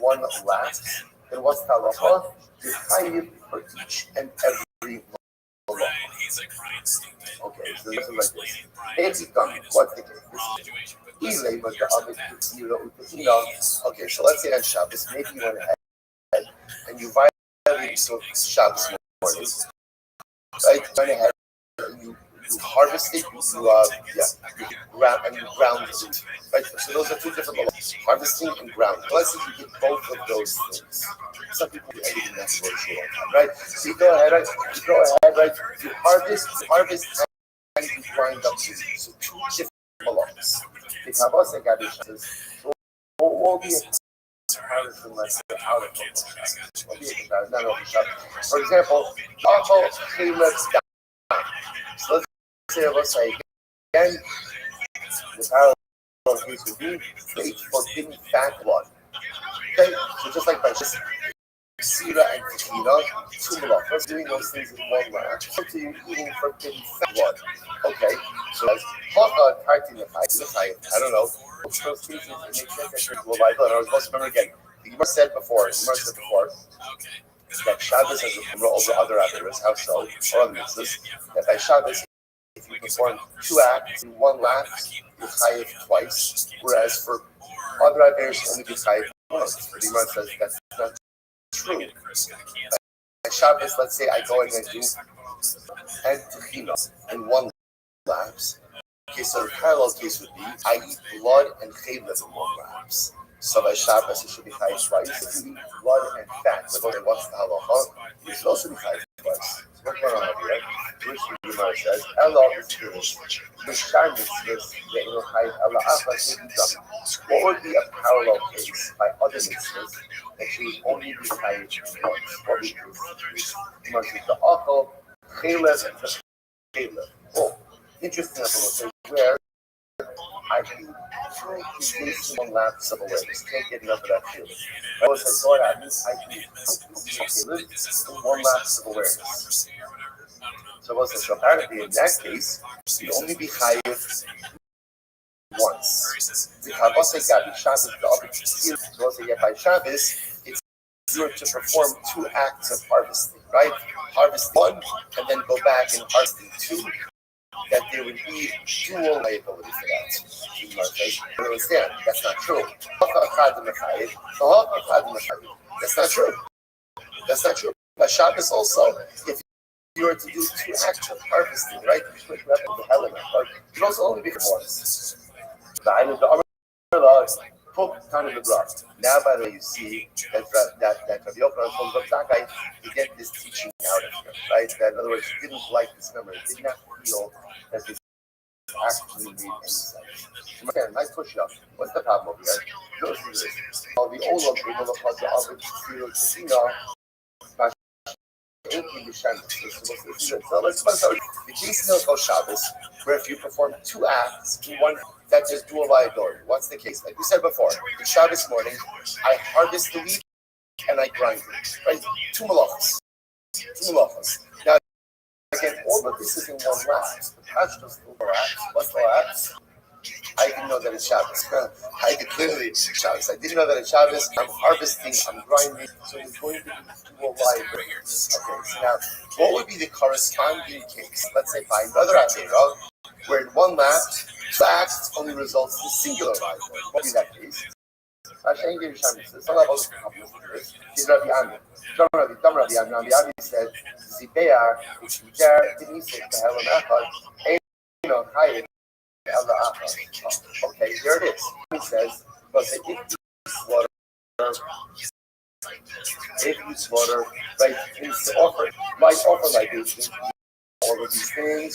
one last, then what's the halacha? You're chayiv for each and every malacha. Okay, so this is like this. It's done. What's the case? Okay, so let's say on Shabbos, maybe you went ahead and you violated Shabbos morning, right? You went ahead and you harvested, you ground it, right? So those are two different levels, harvesting and grounding. Let's say you get both of those things. Some people do everything that's very short on time, right? So you go ahead, right? You harvest, and you grind up to so two different malachas. The Kabbalah Gabi says, will be a comparison unless they're out of the For example, Achol Caleb's down. So let's say again, the parallel case would be it's forbidden fat blood. Okay, so just like by just Sira and Tina, two malachas, doing those things in one lap. So you're eating forbidden fat blood. Okay, so as Haka Tartin I don't know. Those cases it makes sense that you're I was remember again. The Gemara said before that Shabbos has a over other averos. How so? Or other mitzvahs. That by Shabbos, if you perform two acts in one lap, you're chayiv twice. Whereas for other averos, you only be chayiv once. The Gemara says that's not true. By Shabbos, let's say I go and I do and Tehina in one lapse. Okay, so the parallel case would be I eat blood and chaylev in one lapse. So by Shabbos, it should be chayiv twice. If you eat blood and fat, then what's the halacha? You should also be chayiv twice. So what's going on here? Which the Gemara says, Ella is finished. The Shabbos is the chayiv Ella Achas. What would be a parallel case by other mitzvahs that she would only be chayiv once? What would be the Gemara says the achol chaylev and the chaylev. Oh, interesting approach where I can taste one lapse of awareness. Can't get enough of that feeling. I was like, God, I can one lapse of awareness. So what's the apparently in that case, you only be chayiv once. The Kabbalah Gabi Shabbos, the other so also yet by Shabbos, it's easier to perform two acts of harvesting, right? Harvest one and then go back and harvest two. That there would be dual liability for that. You understand? That's not true. That's not true. That's not true. By Shabbos also, if you were to do two acts of harvesting, right? You could also only be once. Now, by the way, you see that Rabbi Yochanan told Rav Zakkai to get this teaching out of him, right? That in other words, he didn't like this memory. He did not feel that this actually made any sense. Okay, nice push up. What's the problem over here? Go through this. All the old of the so let's start the case of Shabbos, where if you perform two acts in one, that is dual liability. What's the case? Like we said before, on Shabbos morning, I harvest the wheat and I grind it. Right? Two malachas. Now, again, all of this is in one lapse. The Pashtos do lapse. What's the lapse? I didn't know that it's Shabbos. I did clearly Shabbos. I didn't know that it's Shabbos. I'm harvesting, I'm grinding, so it's going to be dual liability. Okay, so now, what would be the corresponding case? Let's say by another Avera, where in one lap, two acts only results in singular liability. What would be that case? Hashem gave Shabbos. Some of us is Rabbi Ami. Rabbi Ami said, Zibear, which is there, Denise, the Helen Echad, Eino, Hayek, okay, here it is. He says, because if you slaughter, right, it's to offer, might offer libation, all of these things,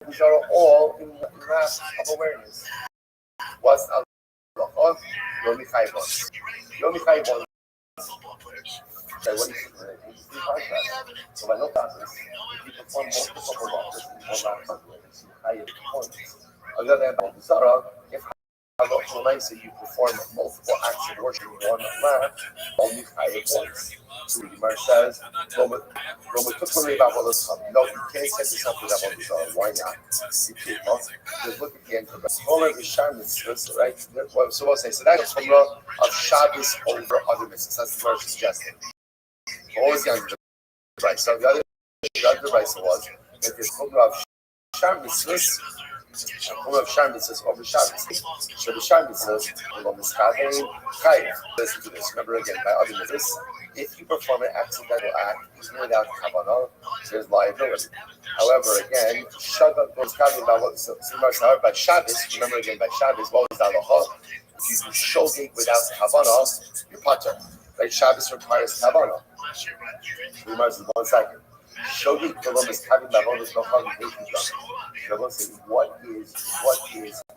these are all in the grasp of awareness. What's the halacha? Yomi Chaybon. Yomi Chaybon. So what is it? So by no classes, if you perform multiple halachas in one last on the other hand, Zara, if halacha so you perform multiple acts of worship in one lamp, only chayiv once. So the Gemara says, no, you can't set yourself with that one. Why not? You can't. Just look at the end of the mitzvahs, right? So we'll say, so that's the of Shabbos over other mitzvahs. That's the Gemara suggesting. What was the other right? So the other right was that there's of Shabbos of Shabbos over Shabbos. So the Shabbos says, listen to this. Remember again, by other mitzvahs, if you perform an accidental act even without kavanah, there's liability. However, again, by Shabbos, remember again, by Shabbos, what was the halacha? If you do shogeg without kavanah, you're pater. Right? Shabbos requires kavanah. Remember, 1 second. Shogeg kolom is having kavanah no harm. What is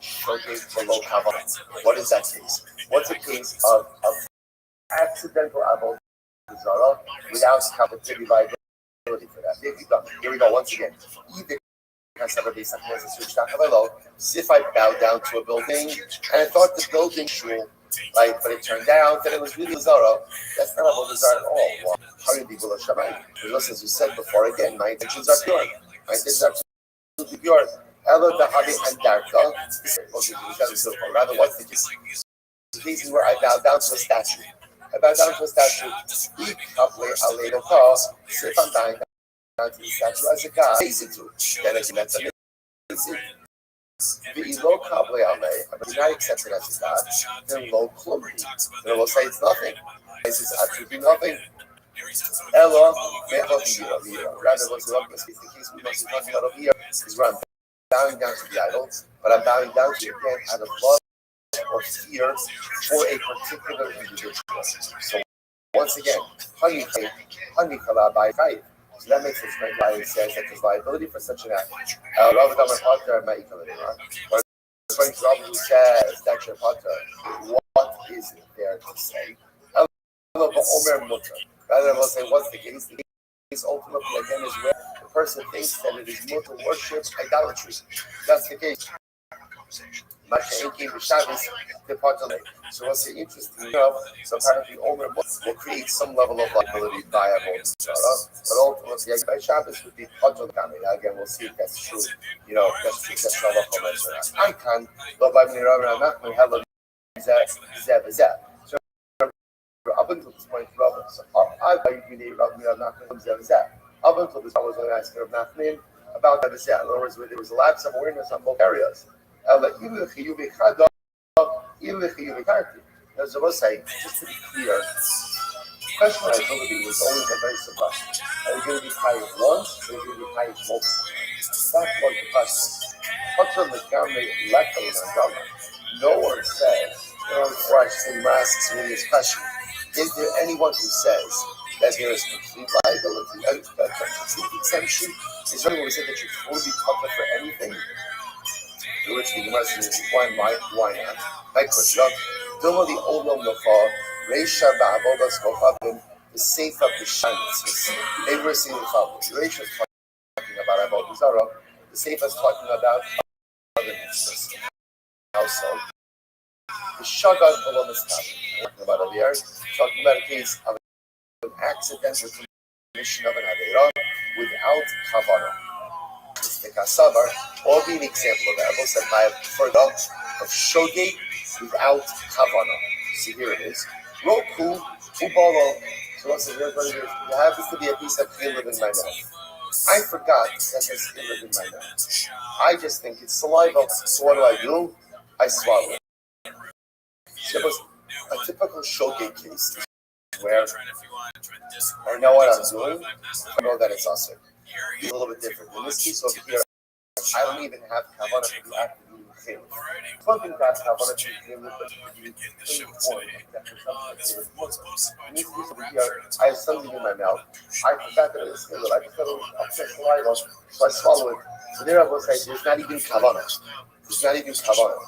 shogeg below kavanah? What is that case? What's a case of accidental avodah zara without capacity viability for that? Here we go once again. If I bow down to a building and I thought the building shul, right, but it turned out that it was really zara, that's not avodah zara at all. Well, how do you be below Shabbat? Because as we said before, again, my intentions are pure. My intentions are absolutely pure. Elo dahabi and darka. Rather, what's the case? The cases where I bow down to a statue. I bow down to a statue. If I'm bowing down to the statue as a guy, then I can that's a the low kable alei, but you're not accepted as a god, then low klumri. Then I will say it's nothing. This is absolutely nothing. Ella, rather, what's the case we must be talking about over here is where I'm bowing down to the idol, but I'm bowing down to it again out of love or fear for a particular individual. So once again, honey kala by five. So that makes sense why it says that there's liability for such an act. According to Rabbi who says that your potter, what is it there to say? Rather than say what's the case? The case ultimately again is where the person thinks that it is mutter worship idolatry. That's the case. So what's interesting enough, so apparently Omer will create some level of liability by avodah zara, but ultimately by Shabbos would be Patel Kami. Again, we'll see if that's true. That's true. That's not I can love by me Rabbi hello zeh. So up until this point, Rabbi, so I really Rabbi zeh. Up until this, I was only asking Rabbi Nachman about zeh. In other words, there was a lapse of awareness on both areas. As I was saying, just to be clear, the question of liability was always a very simple question. Are you going to be high once, or are you going to be high multiple? That was the question. No one says, before I actually asks me this question, is there anyone who says that there is complete liability, complete exemption? Is there anyone who said that you can totally cover for anything? To which the Gemara says, why not? My question, Duma the old Nafa, Reisha Ba'avodas Kochavim, the safe of the Shanitzis. They were saying the following. Reisha is talking about avodah zara. The safe is talking about other mitzvahs. How so? The Shagad Below Mitzvah, talking about over here, talking about a case of an accidental commission of an Aveira without kavanah. Or be an example of that. I said by a further of shogeg without kavanah. See, here it is. Roku ubolo. So once again, there happens to be a piece of chilud in my mouth. I forgot that there's chilud in my mouth. I just think it's saliva. So what do? I swallow it. So it was a typical shogeg case where I know what I'm doing. I know that it's also a little bit different. In this case over here, I don't even have kavanah to be actively chilud. It's one thing to have kavanah to be chilud, but to be informed that there's something in this case over here, I have something in my mouth. I forgot that it was chilud. I just got a upset saliva, so I swallow it. So there I will say, there's not even kavanah. There's not even kavanah.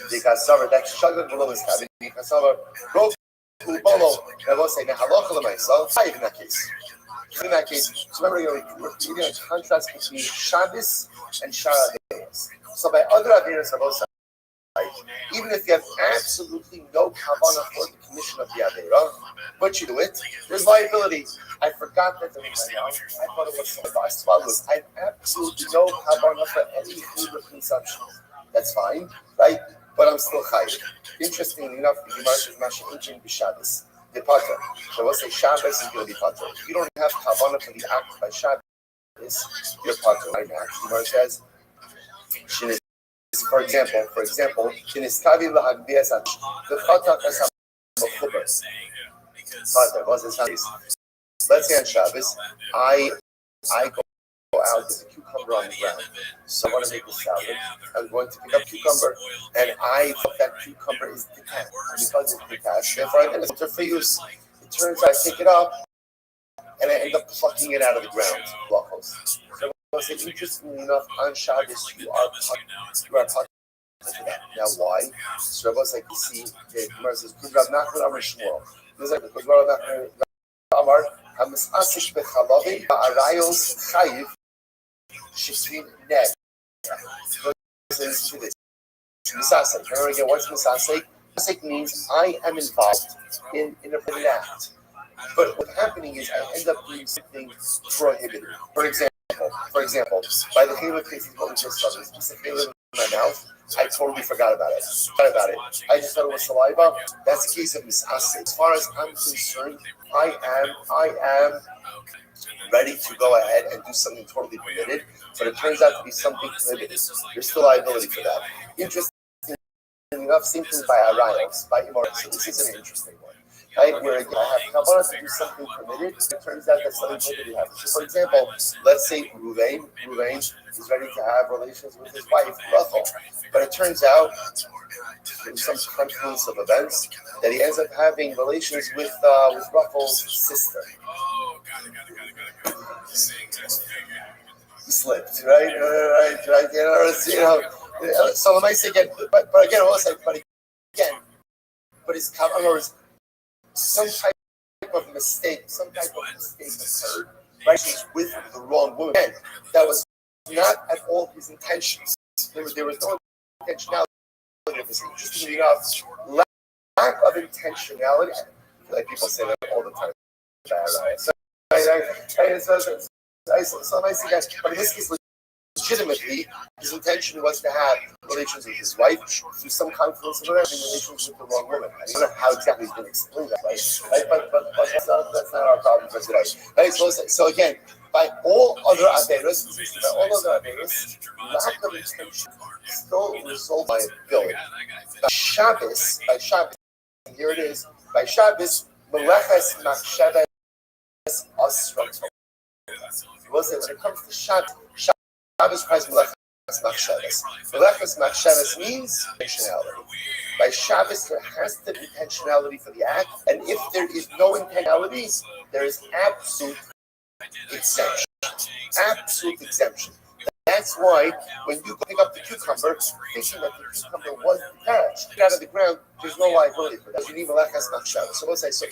Because that's shagun below his cabin. Because go to bolo. I will say, halacha l'maisa. I in that case. In that case, so remember, we're reading a contrast between Shabbos and Shara Averos. So by other Averos, Right? Even if you have absolutely no kavanah for the commission of the Aveira, but you do it, there's liability. I forgot that right now. I thought it was so fast. I have absolutely no kavanah for any food or consumption. That's fine, right? But I'm still chayiv. Interestingly enough, the Gemara says Masha'inchen b'Shabbos. The pater. So we'll say Shabbos is going to be pater. If you don't have kavanah for the act by Shabbos, you're pater. Right now, the Gemara says, for example, Shiniskavi lahagbias the chata kasam mechuber. Pater, what's the Shabbos? Let's say on Shabbos, I go out with a cucumber on the ground. So I want to make a salad. I'm going to pick up cucumber, and I thought that cucumber is detached. Because it's detached, therefore I didn't filter for use. It turns out I pick it up, and I end up plucking it out of the ground. So I said, interestingly enough, on Shabbos you are talking for that. Now why? So Rabbi was like, you see, the Gemara says, "Good Rav Nachman Amar Shmuel." This is like because Rav Nachman Amar Hamasasik bechalavim ba'arayos chayiv shifrin neg. Listen to this. Misasek. Remember again, what's misasek? Misasek means I am involved in an act. But what's happening is I end up doing something prohibited. For example, by the Halo case, what we just saw, this piece of Halo in my mouth, I totally forgot about it. I just thought it was saliva. That's the case of misasek. As far as I'm concerned, I am ready to go ahead and do something totally permitted, but it turns out to be something prohibited. There's still liability for that. Interesting enough, same thing by arayos, by immorality. So this is an interesting one. Right? Where again, I have kavanah to do something permitted, it turns out that something prohibited happens. So for example, let's say Ruvain is ready to have relations with his wife, Rachel, but it turns out in some confluence of events that he ends up having relations with Rachel's sister. He slipped, right? So I might say again, but again, also, but his kavanah is some type of mistake occurred, right? He's with the wrong woman. And that was not at all his intentions. There was no intentionality of this. Interestingly enough, lack of intentionality. I feel like people say that all the time. So I see that, but in this case, legitimately, his intention was to have relations with his wife through some confluence of events, relations with the wrong woman. I don't know how exactly he's going to explain that, right? But that's not our problem for today. Right? So again, by all other averos, lack of intention still results by ability. By Shabbos, and here it is, by Shabbos, meleches machshavas asrato. We'll say when it comes to Shabbos price meleches machshavas. Meleches machshavas means intentionality. By Shabbos, there has to be intentionality for the act, and if there is no intentionality, there is absolute exemption. Absolute exemption. That's why when you pick up the cucumber, thinking that the cucumber was detached out of the ground, there's no liability for that. You need meleches machshavas. So we'll say so.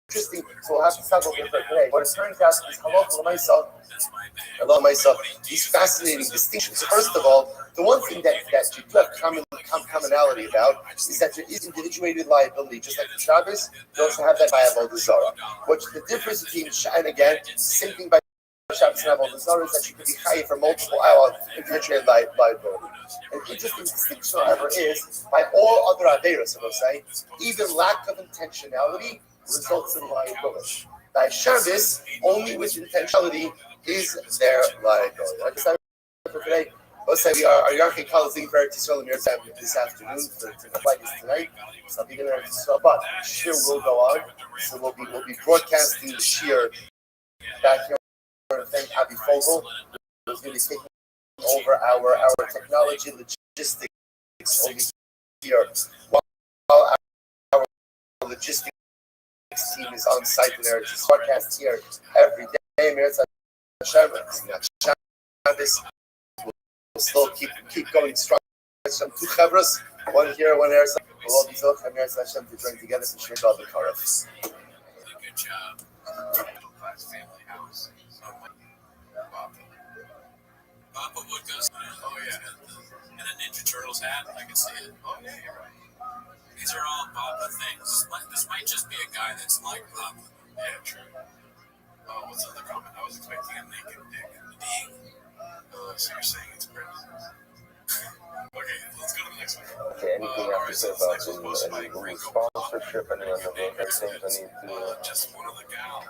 Interesting. So we'll have to stop over here for today. What it turns out is hello myself. These fascinating distinctions. First of all, the one thing that you do have commonality about is that there is individuated liability, just like the Shabbos. You also have that by Avodah Zarah. What's the difference between and again, same thing by Shabbos and Avodah Zarah is that you can be chayiv for multiple hours individuated liability. An interesting distinction, however, is by all other averos, I will say, even lack of intentionality results in liability. By Shabbos, only with intentionality is there liability. I decided for today. Let's say our Yarkei Kal is leaving for Eretz Yisrael this afternoon to the flight is tonight. So I'll be going to Eretz Yisrael, but Shir will go on. So we'll be broadcasting the Shir back here. I want to thank Avi Fogel, who's going to be taking over our technology logistics over here. While our logistics team is on site in Eretz Yisrael, broadcast here every day. Meretz Shabbos. We'll still keep going strong. Some two chavros, one here, one there. We'll all be told Meretz Hashem to join together to share all the karaf. Good job. Middle class family house. Papa Wood goes, oh yeah, and a Ninja Turtles hat, I can see it. Oh yeah, you're right. These are all Papa things. This might just be a guy that's like Papa. Yeah, true. Oh, what's the other comment? I was expecting a naked dick. Oh, so you're saying it's British. Okay, let's go to the next one. Okay, anything you have to say about the Google sponsorship and any of those things I need to just one of the gals.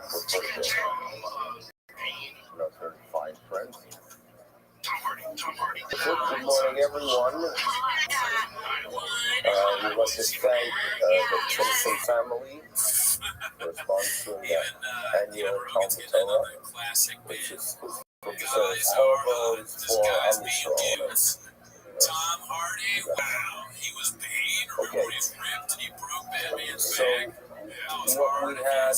Not very fine print. Tom Hardy. Good morning, everyone. We'd like to thank the Simpson family for sponsoring the annual Talmud Torah, which is for Salvos for Amisrael. Tom Hardy, wow, he was paid. Remember when he's ripped and he broke Batman's back? What we had,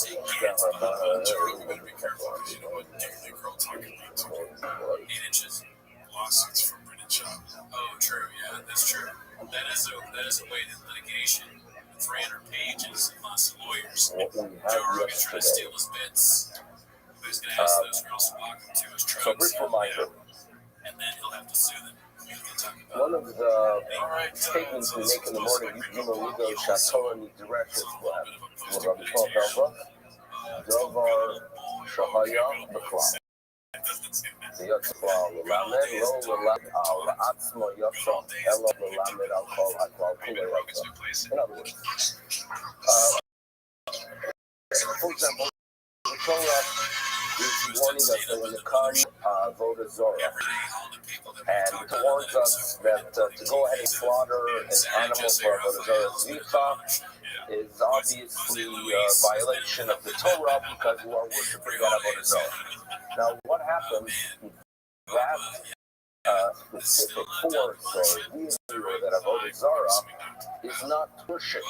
better be careful because you know what Dick Girl talking about. 8 inches. Lawsuits from British Shaw. Oh, true. Yeah, that's true. That is a weighted litigation. 300 pages and lots of lawyers. Joe Rogan trying to steal his bits. Who's going to ask those girls to walk him to his trucks? So, brief reminder. And then he'll have to sue them. One of the statements we make in the morning, Yimaligo Shatorah Nidrashes was Rabbi Paul Belva, Dovar Shahaya Beklam. The Yotzal Lamed, Lo Lamed Al Atzmo Yotzal, Elo Lamed Al Kol Akwal Kule Yotzal. In other words, for example, the Torah is warning us that when the Khan voted Zorah, and it warns us that to go ahead and slaughter an animal for Avodah Zarah is obviously a violation of the Torah because you are worshiping that Avodah Zarah. Now, what happens if that specific force or being that Avodah Zarah is not worshipped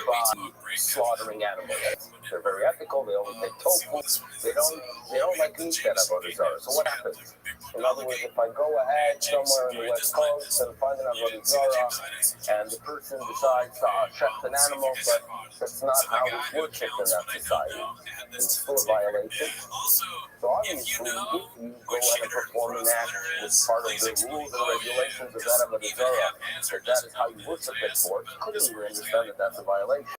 by slaughtering animals? They're very ethical. They only take tofu. They don't like meat that Avodah Zarah. So what happens? In other words, if I go ahead somewhere in the West Coast and find an Avodah Zarah, and the person decides to shecht an animal, but that's not how it's worshipped in that society, it's still a violation. So obviously, if you go ahead and perform an act as part of the rules and regulations of that Avodah Zarah, that is how you worship it for, clearly we understand that that's a violation.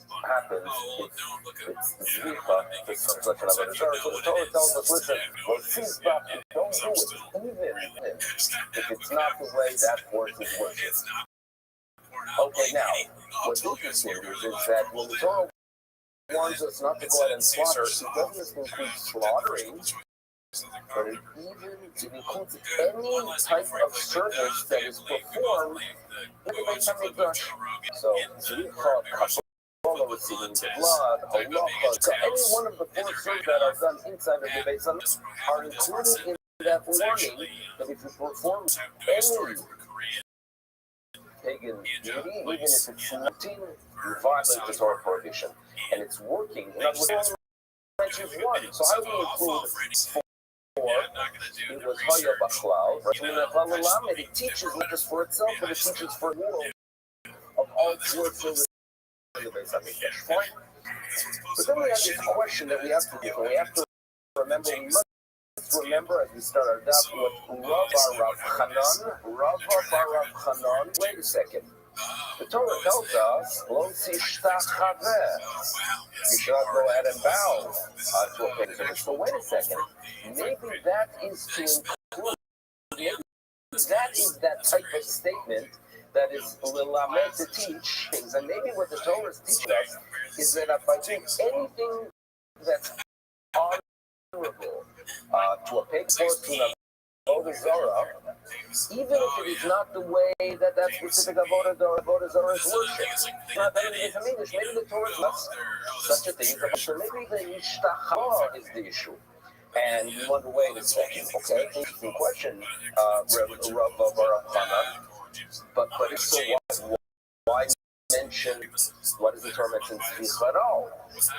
What happens if it's Zricha, it's such an Avodah Zarah. So the Torah tells us, listen, don't do it, even if it's not the way that force is worshipped. Okay, now, what's interesting is that when the Torah warns us not to go ahead and slaughter, it doesn't include slaughtering, but it includes any type of service that is performed in the Beit HaMikdash. So, Zricha, receiving the blood, halacha, so any one of the 4 services that are done inside of the Beit HaMikdash are included in that warning that if you perform any pagan duty, even if it's routine, you violate the Torah prohibition. And it's working. In other words, mentions 1. So I will include 4. It was Haya Bachlal. It teaches not just for itself, but it teaches for the world of all 4 services. Fine. But then we have this question that we have to do. We have to remember, as we start our daf, what Rav Chanan. Wait a second. The Torah tells us, Lo tishtachaveh. You should not go ahead and bow to a pagan. So wait a second. Maybe that is to include, that is that type of statement that is l'lamed to teach things. And maybe what the Torah is teaching us is that if I do anything that's honorable to a pagan person of Avodah Zarah, even if it is not the way that specific Avodah Zarah is worshipped. Not that it is in English. Maybe the Torah is not such a thing. So maybe the Ishtachah is the issue. And you wonder, wait a second, okay, interesting question, Rav Baruch. But it's so why mention, what is the term mentioned, Zicharol?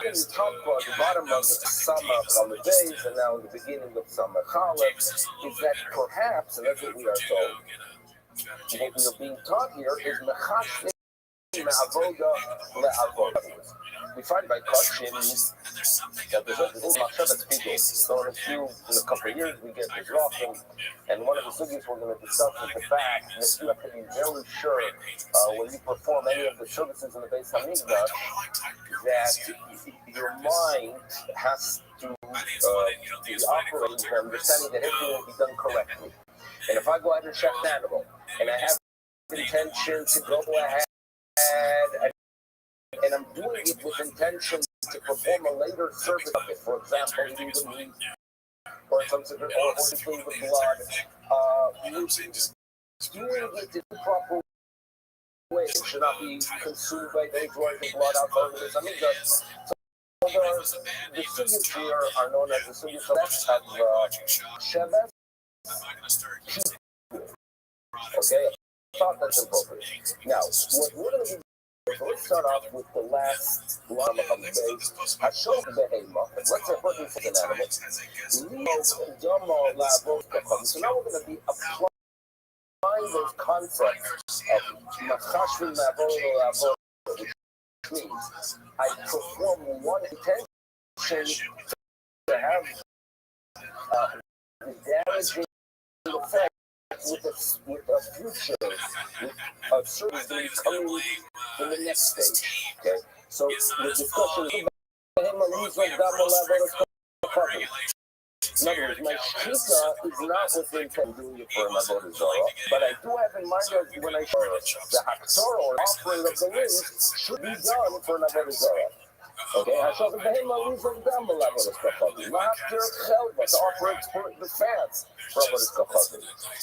In the top, the bottom of Samach on the days, and now in the beginning of Samach Aleph, is that perhaps, and that's what we are told, what we are being taught here is Mechashlim Me'avoda Le'avoda. We find by Kashim that there's Machshavas people. So in a couple of years, we get the Zohar, and one of the suggestions we're going to discuss is the fact that you have to be very sure when you perform any of the services in the Beis Hamikdash that your mind has to be operating for understanding that everything will be done correctly. And if I go out and check an animal, and I have intention to go ahead and I'm doing it with intention to perform a later service of it, for example, eating the meat, or some sort of, or clean the blood, doing it in the proper way. It should not be consumed by those who are the blood outside of this. I mean, the sugars here are known as the sugars of Sheves. Okay, I thought that's appropriate. Now, what we're going to be so let's start off with the last line of the base. Hashov behema. Let's say a person is an animal. So now we're going to be applying those concepts of machashvin ma'avod, which means I perform one intention to have damaging effect with a future, with a service that is coming in the next stage. Okay, so the discussion is in other words, my shita is not with the intent of doing it for an avodah zarah, but I do have in mind that when I the haktorah or offering of the wings should be done for an avodah zarah. Okay, Hashem behema lizon dam avodas kafadi. Laughter chelva to offer the fats for avodas kafadi.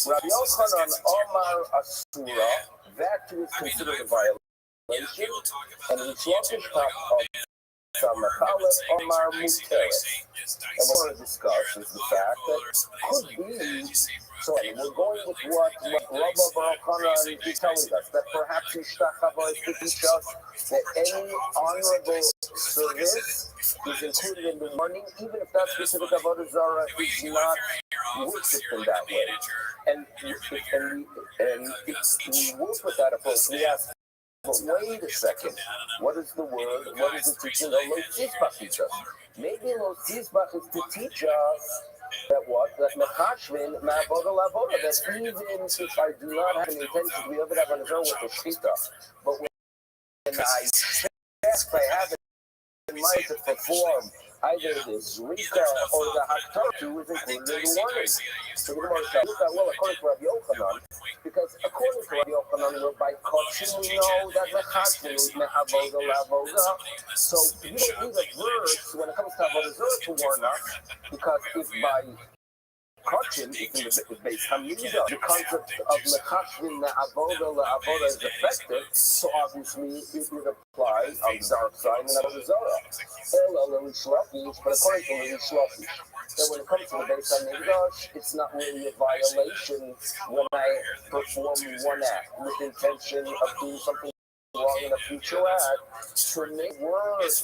Rabbi Yochanan Omar Asura, that too is considered a violation, and the Shlokish of Samachalet Omar Muteret. And what we're going to discuss is the fact that could be. So we're going with what Rabbi Baruch Hanan is telling us, that perhaps Ishtachava is to teach us that any honorable service is included in the morning, even if that specific avodah zarah is not worshipped in that way. And if we work with that approach, we ask, but wait a second, what is the word? What is the teaching that Lo Tizbach teach us? Maybe Lo Tizbach is to teach us that what? That mechashvin ma'avoda la'avoda, that even if I do not have an intention to be able to have an azor with the shita, but when I check, I have it in mind to perform either the zrika or the haktartu is included in the warning. So we're going to say, well, according to Rabbi Yochanan, because according to Rabbi Yochanan, we're by koshin, we know that mechashvin is me'avoda la'avoda. So you don't need a verse when it comes to avodah zarah to warn us, because if by koshin, it's in the Beis Hamikdash, the concept of mechashvin me'avoda la'avoda is effective, so obviously it would apply on the dark side and avodah zarah. But according to Rish Lakish, that when it comes to the Beis Hamikdash, it's not really a violation when I perform one act with intention of doing something wrong in a future act, to make words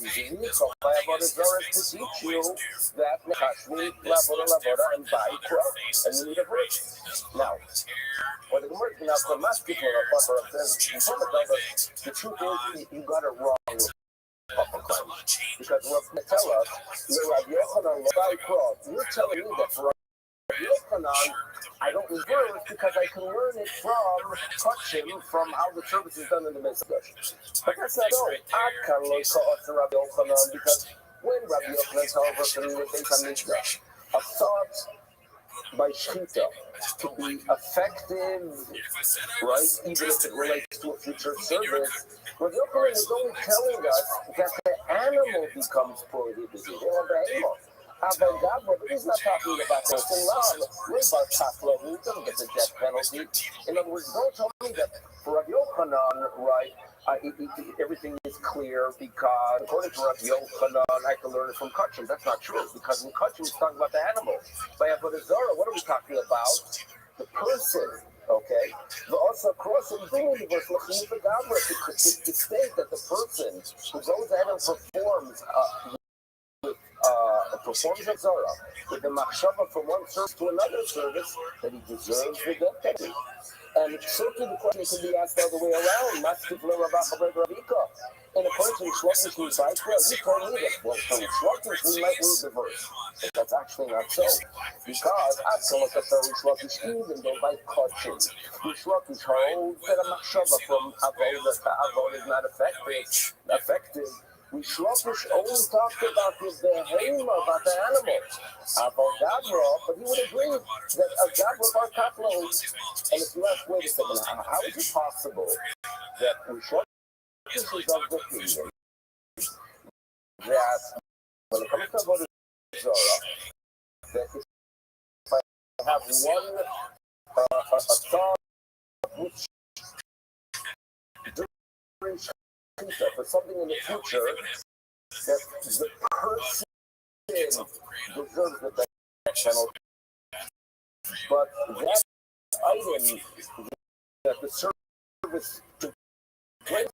by avodah zarah to teach you that mechashvin la'avoda and by crow, and you need a verse. Now, what the Gemara is now for most people are says, the truth is you got it wrong. Because what's going to tell us, you're telling me that for Rabbi Yochanan, I don't reverse because I can learn it from Kachim, from how the service is done in the Mesidosh. But that's not all. I can learn to Rabbi Yochanan because when Rabbi Yochanan tells us in the Beis Hamikdash, a thought by Shita to be effective, right, even if it relates to a future service, Rabbi Yochanan is only telling us that the animal becomes prohibited, or the animal. But he's not talking about this in love. We're about Kafla, who doesn't get the death penalty. In other words, don't tell me that for Rabbi Yochanan, right, everything is clear because according to Rabbi Yochanan, I can learn it from Kachim. That's not true, because in Kachim, it's talking about the animal. By Avodah Zarah, what are we talking about? The person. Okay, but also crossing the universe, to state that the person who goes ahead and performs a Zorah with the machshava from one service to another service, that he deserves the death penalty. And certainly the question can be asked the other way around. in accordance with Shlokish Mizai, you told me that, well, from Shlokish we might read the verse. But that's actually not so. Because Atzelakatar Shlokish even though by Kochin, Shlokish holds that a machshava from Avodah to Avodah is not effective. We Shlokish only talked about the behemoth, about the animal. Avodah, but he would agree that a Gabra bar Kapla, and if you ask, wait a second, how is it possible that we Shlokish is of the opinion that when it comes to Avodah Zorah, that if I have one a thought which during Shkita for something in the future that the person deserves the death penalty, but that item that the service to place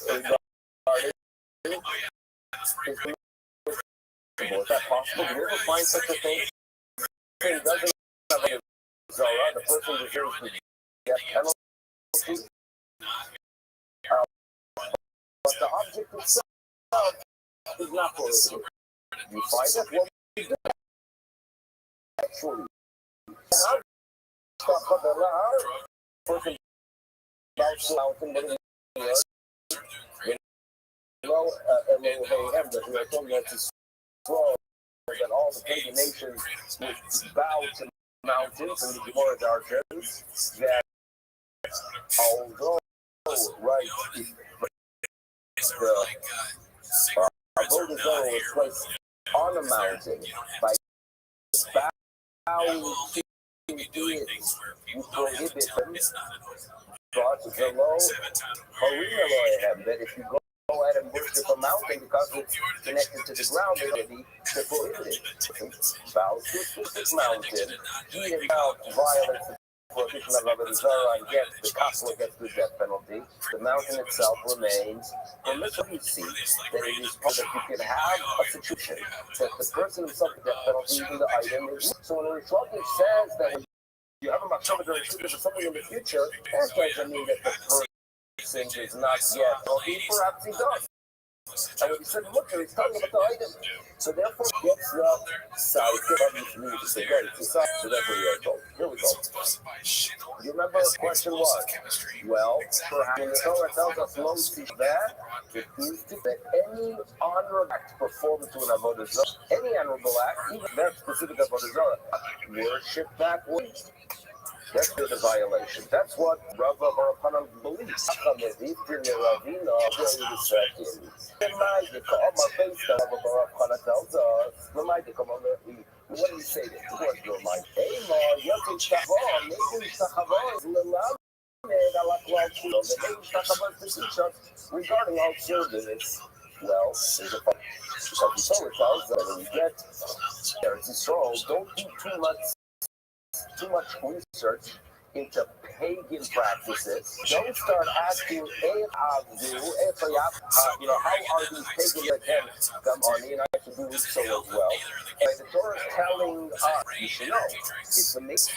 regarding is that possible? Do you ever find such a thing? It doesn't have a Zara, the person deserves the death penalty. But the object itself is not prohibited. You find that what we do actually. Person bounce mountain, but Elohim, that we are told that to scroll, that all the pagan nations would bow to mountains and the Gemara Darshans, that although, right, the Avodah Zorah was placed on a mountain by bowing to deities, you prohibit them. But the low that if you go ahead and worship a mountain because it's connected to the ground, they're prohibited. Bow to a specific mountain, he himself violates the prohibition of Avodah Zorah and gets the Kapla gets the death penalty. The mountain itself remains. And let's you see that it is that you can have a situation that the person himself gets the death penalty, even the item is. So when the Restream says that when you have a machshava during Shkita for something in the future, that doesn't mean that the person is not yet, or he perhaps he does. And when he said, look, he's talking about the item. So therefore, gets the side of his news. So that's what we are told. Here we go. You remember the question was, well, perhaps when the Torah tells us low teach that, it means that any honorable act performed to an Avodah Zorah, any honorable act, even that specific Avodah Zorah, worship that way. That's the violation. That's what Rav Baruch believes. What do you say there? What do you mind? Regarding all service, well, there's a point. Because the Torah tells that when you get Eretz Yisrael, don't do too much research into pagan practices. Don't start asking, how are these pagan attempts come on me, and I should do so as well. And the Torah is telling us, you should know, it's amazing.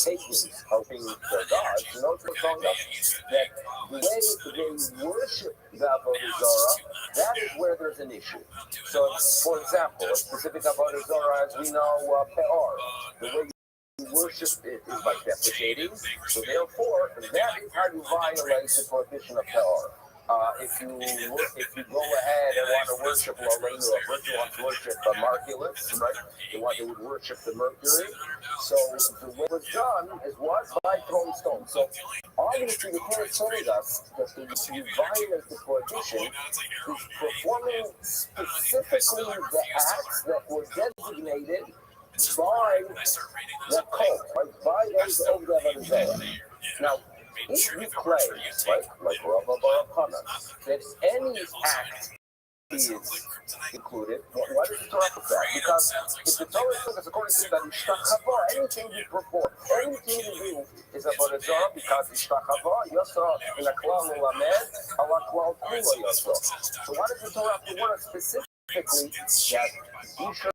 Pagans helping their gods, you know what's going on? That the way they worship the Avodah Zorah, that is where there's an issue. So, for example, a specific Avodah Zorah, as we know, Peor, the way worship it is by defecating, so therefore that is how you violate the prohibition of Peor. If you go ahead and want to worship Lorraine, or a person wants to worship Marculus, right? They would worship the Mercury. So the way it was done is what? By throwing stones. So obviously the Torah told us that you violate the prohibition is performing specifically the acts that were designated by the cult, right? By those over the Avodah Zorah. Now, if you claim, right, like Rav Baruch that any act is included, why does the Torah put that? Because if the Torah says, according to that, anything you perform, anything you do is Avodah Zorah, because Ishtachava, Yosa, in a klal ulamed, ala klal kula Yosa. So why does the Torah have to word specifically that you should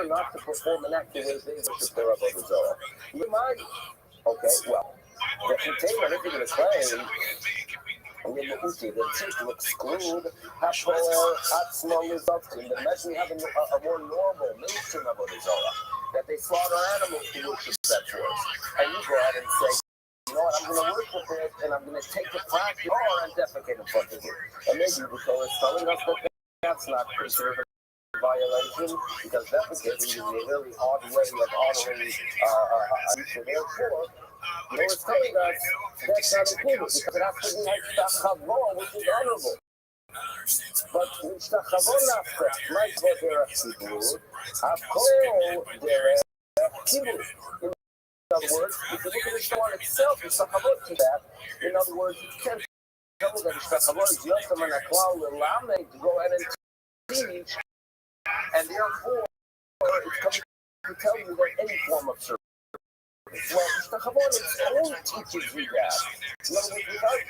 not to perform an act the way they worship their Avodah Zorah? You mind? Okay, well, the container, if you're going to claim that seems to exclude Hashor, Atzmo, Mizovkim. But imagine having a more normal mainstream of Zorah, that they slaughter animals to worship that force. And you go ahead and say, you know what, I'm going to worship it, and I'm going to take the flag and defecate in front of it. And maybe the Torah is telling us that that's not considered a violation, because defecating is a really odd way of honoring so therefore, the Torah is telling us that's not included, because it has to be Hishtachavo, which is honorable. But Hishtachavo nafka, like what they're Tzibur, Hakol they're Tzibur. In other words, if you look at the Shemon itself, it's a chavod to that. In other words, you can't tell that it's a chavod is Yosem and Aklal Lelamed to go ahead and teach, and therefore it's coming to tell you that any form of service. Well, the chavod its own teaches you that. In other words, without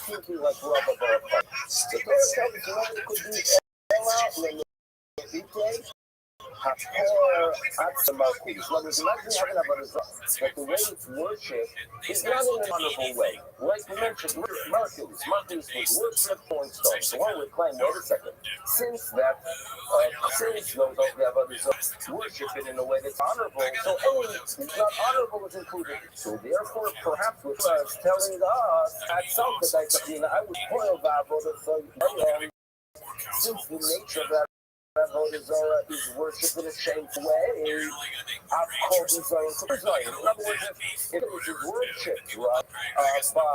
thinking like Rabba Baruch, the Torah tells you that it could be Ela Lemevite. Hakor Atzamalkus. In other words, imagine having a barazah, that the way it's worshipped is not in an honorable way. Like we mentioned, Marcus was worshipped point stone. So one would claim, wait a second, since those of the barazah worship it in a way that's honorable, so any that's not honorable is included. So therefore, perhaps what I was telling us, at some I would spoil that, since the nature of that Avodah Zarah is worshipped in a shameful way. I've called Zarah to Zion. In other words, if it is worshipped, right, by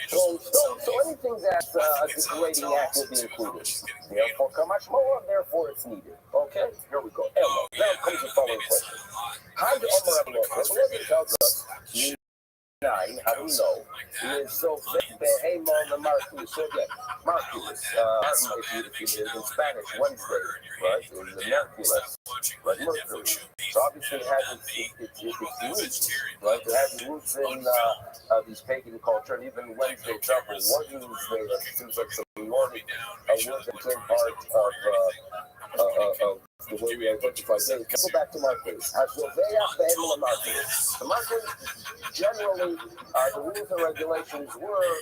throwing stones, so anything that's a degrading act will be included. Therefore, Kamash more, therefore it's needed. Okay, here we go. Elo. Now comes the following question. How do Omar Abelot tells us, how do we know? Is so Behemon the Marcus. So again, Marcus, if you did in Spanish, Wednesday, right? It was a Merculus, like Mercury. So obviously it has its roots, right? It has roots in these pagan culture, and even Wednesday itself was one Wednesday that seems like some Nordic word that became part of the way we identify days. Let's go back to Marcus. The Marcus, generally, the rules and regulations were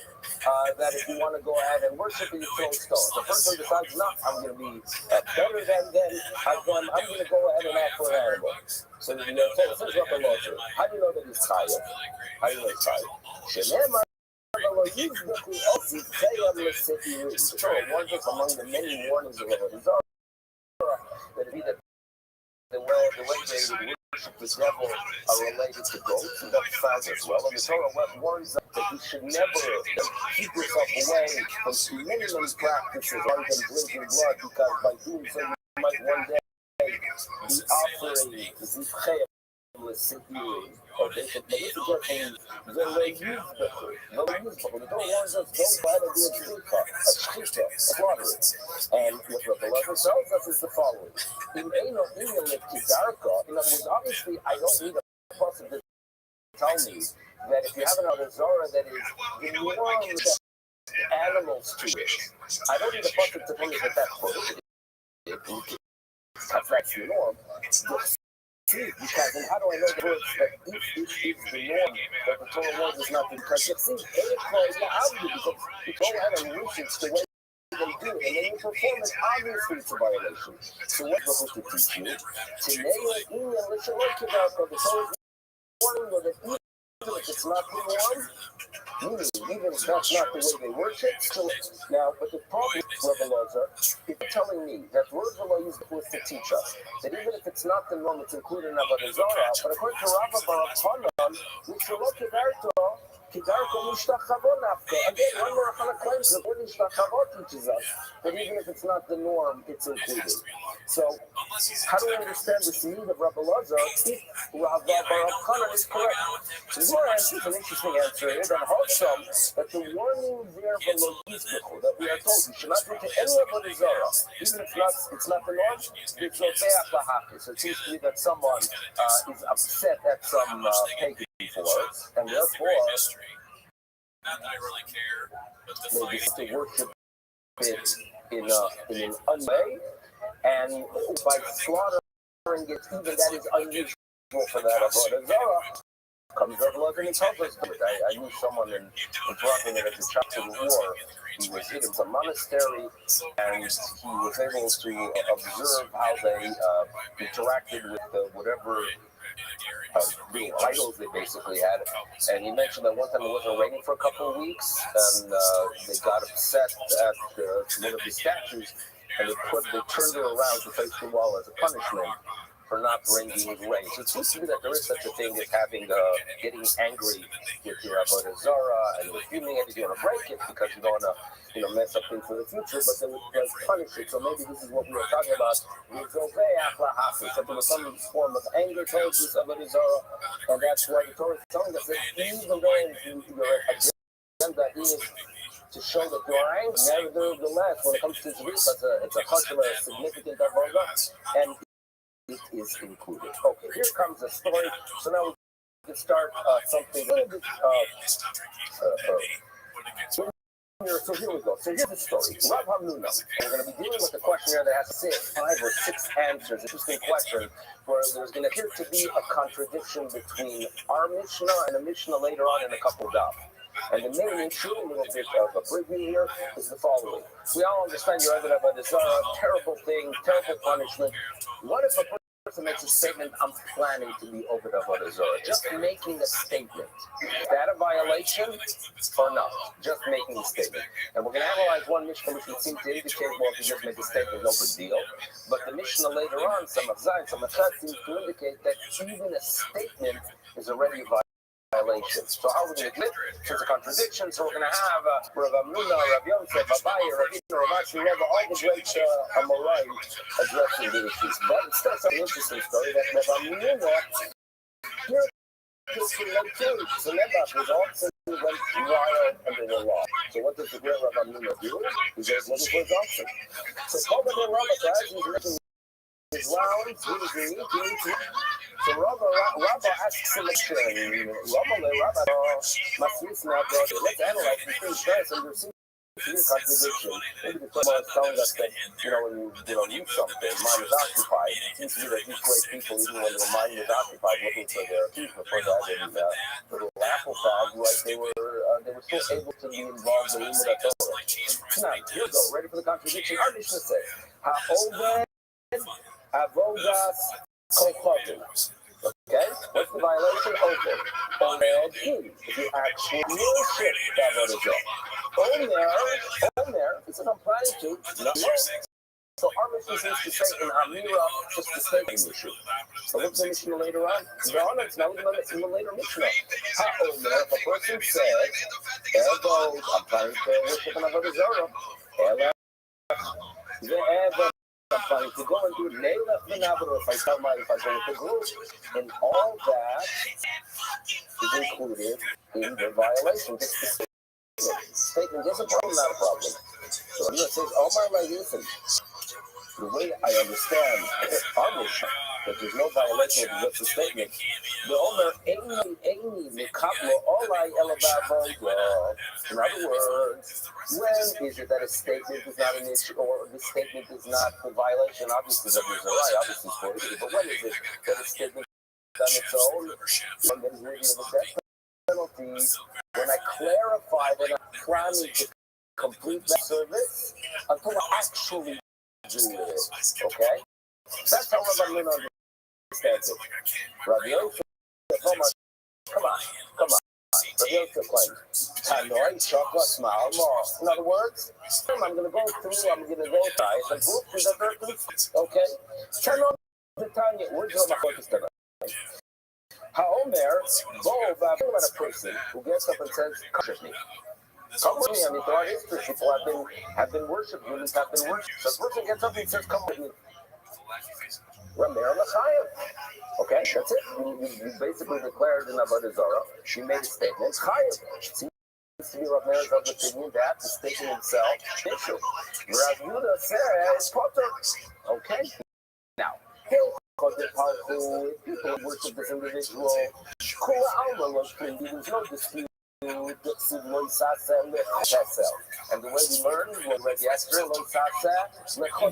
that if you want to go ahead and worship, you throw stones. The person decides, no, I'm going to be better than them. I'm going to go ahead and act for an animal. So this is what the law says. How do you know that he's tired? How do you know he's tired? One just among the many warnings of the that it be that the way they would worship the devil are related to goats, and that's found as well. And the Torah warns us that you should never keep yourself away from minimum practices other than drinking blood, because by doing so you might one day be offering zivchei l'sidirim. Or they could make it the Torah warns us, don't try to do a slaughter it. And what the Lord tells us is the following. In other words, obviously, I don't need a person to tell me that if you have another Zorah that is the norm that animals to it, I don't need a person to tell me that that's prohibited. Because that's the norm. Because, and how do I know that if the norm that the Torah warns is not, because you see, you go ahead and worship the way they do it, and then you perform it, obviously it's a violation. So what's supposed to teach you? Today, the Torah is warning that even if it's not the norm, even if that's not the way they worship, still now, but the problem with the laws are, if you're telling me that words of law use the words to teach us, that even if it's not the norm, it's included in Avodah Zarah, but according to Rabba Baruch Hanan, which will look at Kidarko Mishtachavo Nafka. Again, one more Hana claims that what Mishtachavo teaches us, that even if it's not the norm, it's included. So, how do we understand this need of Rabbi Lazar if Rabba Baruch Hanan is correct? So your answer is an interesting answer here, that wholesome, that the warning there that we are told you should not do to any of the Zorah, even if it's not the norm, it's okay. So it seems to me that someone is upset at some pagan before, and therefore maybe to worship it in an unway, and by slaughtering it, even that is unusual for that Avodah Zarah. comes up wasn't in public. I knew someone in Toronto that at the top of the war, he was in a monastery and he was able to observe how they interacted with whatever the idols they basically had. And he mentioned that one time it wasn't raining for a couple of weeks and they got upset at one of the statues and they turned her around to face the wall as a punishment for not bringing rain. So it seems to me that there is such a thing as having getting angry with your avodah zarah and refusing it if you want to break it because you don't want to mess up things for the future, but then let's punish it. So maybe this is what we were talking about. Something with some form of anger towards this avodah zarah, and that's why the Torah is telling us that even though your agenda is to show that you are angry, nevertheless, when it comes to Zerika, it's a much of a significant avodah, and it is included. Okay, here comes the story. So now we can start something a little bit. So here we go. So here's the story. Rav Hamnuna. We're going to be dealing with a questionnaire that has 5 or 6 answers. Interesting question where there's going to appear to be a contradiction between our Mishnah and a Mishnah later on in a couple of daf. And the main issue, a little bit of a preview here, is the following. We all understand your evidence about this terrible thing, terrible punishment. What if a person makes a statement, I'm planning to be over the Avodah Zarah? Just making a statement. Is that a violation or not? Just making a statement. And we're going to analyze one Mishnah which would seem to indicate, well, if you just make a statement, no big deal. But the Mishnah later on, some of Zayin, some of Chad, seems to indicate that even a statement is already a violation. So how are we going to admit there's a contradiction? So we're going to have Rav Amnuna, Rav Yosef, Abaye, Rav Ina, Rav Ashi, Rav, all the great Amorai addressing the issues. But it's still an interesting story that Rav Amnuna here is so Nebuch was also went wild under the law. So what does the great Rav Amnuna do? He goes looking for his option. So Kogan and Rabbi, he's making his rounds, he was unique. So Rabbi asks him a question. Rabbi, let's analyze these things first, and there seems to be a contradiction. Maybe the Torah is telling us that, when you use something, mind is occupied. It seems to be that these great people, even when their mind is occupied looking for their peace, before that, in the little apple fog, like they were still able to be involved in the Torah. Now, here we go, ready for the contradiction. Our Mishnah says, Ha'oved avodas kochavim. Okay? What's the violation? Omer in. If you actually worship the avodah zarah. Omer, he said, I'm planning to. No. So our Mishnah seems to say in Amira, just to say the Mishnah. So what's the Mishnah later on? No, it's not in the later Mishnah. Omer, if a person says, Evo, I'm planning to worship an avodah zarah. I'm planning to go and do Neilach V'Navro if I go with the group. And all that is included in the violation. This statement is a problem, not a problem. So I'm going to say, Omar, listen, the way I understand our Mishnah, that there's no violation of just a statement, the Omer, Eini, Mikablo, Olai, Elabavo, in other words, when is it that a statement is not an issue, or the statement is not the violation, obviously, of the Zerah, obviously, for it, but when is it that a statement on its own, one that is worthy of a death penalty, when I clarify that I'm planning to complete that service until I actually do it, okay? That's how Rabbi Luna understands it. Rabbi Yosef, come on. Rabbi Yosef claims, Tanoi, chocolate, smile, more. In other words, I'm going to go through, guys, and group to the curtains, okay? Tanoi, the Tanya, where's your focus tonight? Ha'omer, Bo, about a person who gets up and says, come with me. Come with me. I mean, throughout history, people have been worshipped. Humans have been worshipped. So the person gets up and says, come with me. Rameir L'chayev. Okay, that's it. You basically declared in Avodah Zarah. She made a statement. Chayev. Seems to be Rameir's of the opinion that the statement itself is issue. Rav Yehuda says, Potter. Okay. Now, people worship this individual. There's no dispute. And the way we learn, we read yesterday,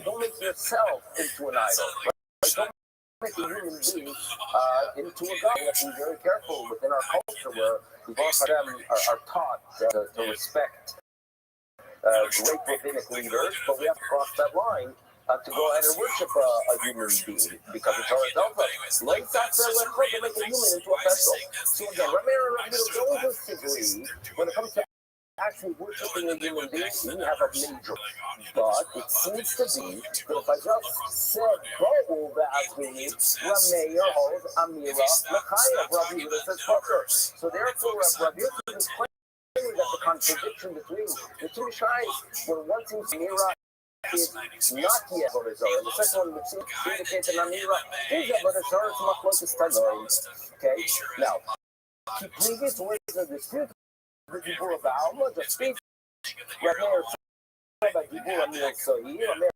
don't make yourself into an idol. Right? make a human being into a god. We have to be very careful within our culture where we both of them are taught to respect great rabbinic leaders, but we have to cross that line to go ahead and worship a human being, because the Torah tells us, like that, to make a human into a vessel. So again, Rabbi don't disagree when it comes to actually worshiping a human being. We have a major, but it seems to be that if I just said Bo'u ve'azvini, Rameir holds Amira L'chayev. Rabbi Yehuda says Poker. So therefore, Rabbi Yehuda is claiming that the contradiction between the two shayes, where one seems Amira is not yet Avodah Zarah, and the second one which indicates an Amira is Avodah Zarah, it's Machlokes Tanoim. Okay, now, the previous ways of dispute the Dibur of Alma, the speech, Rameir said about Dibur Amir Sohi, Rameir,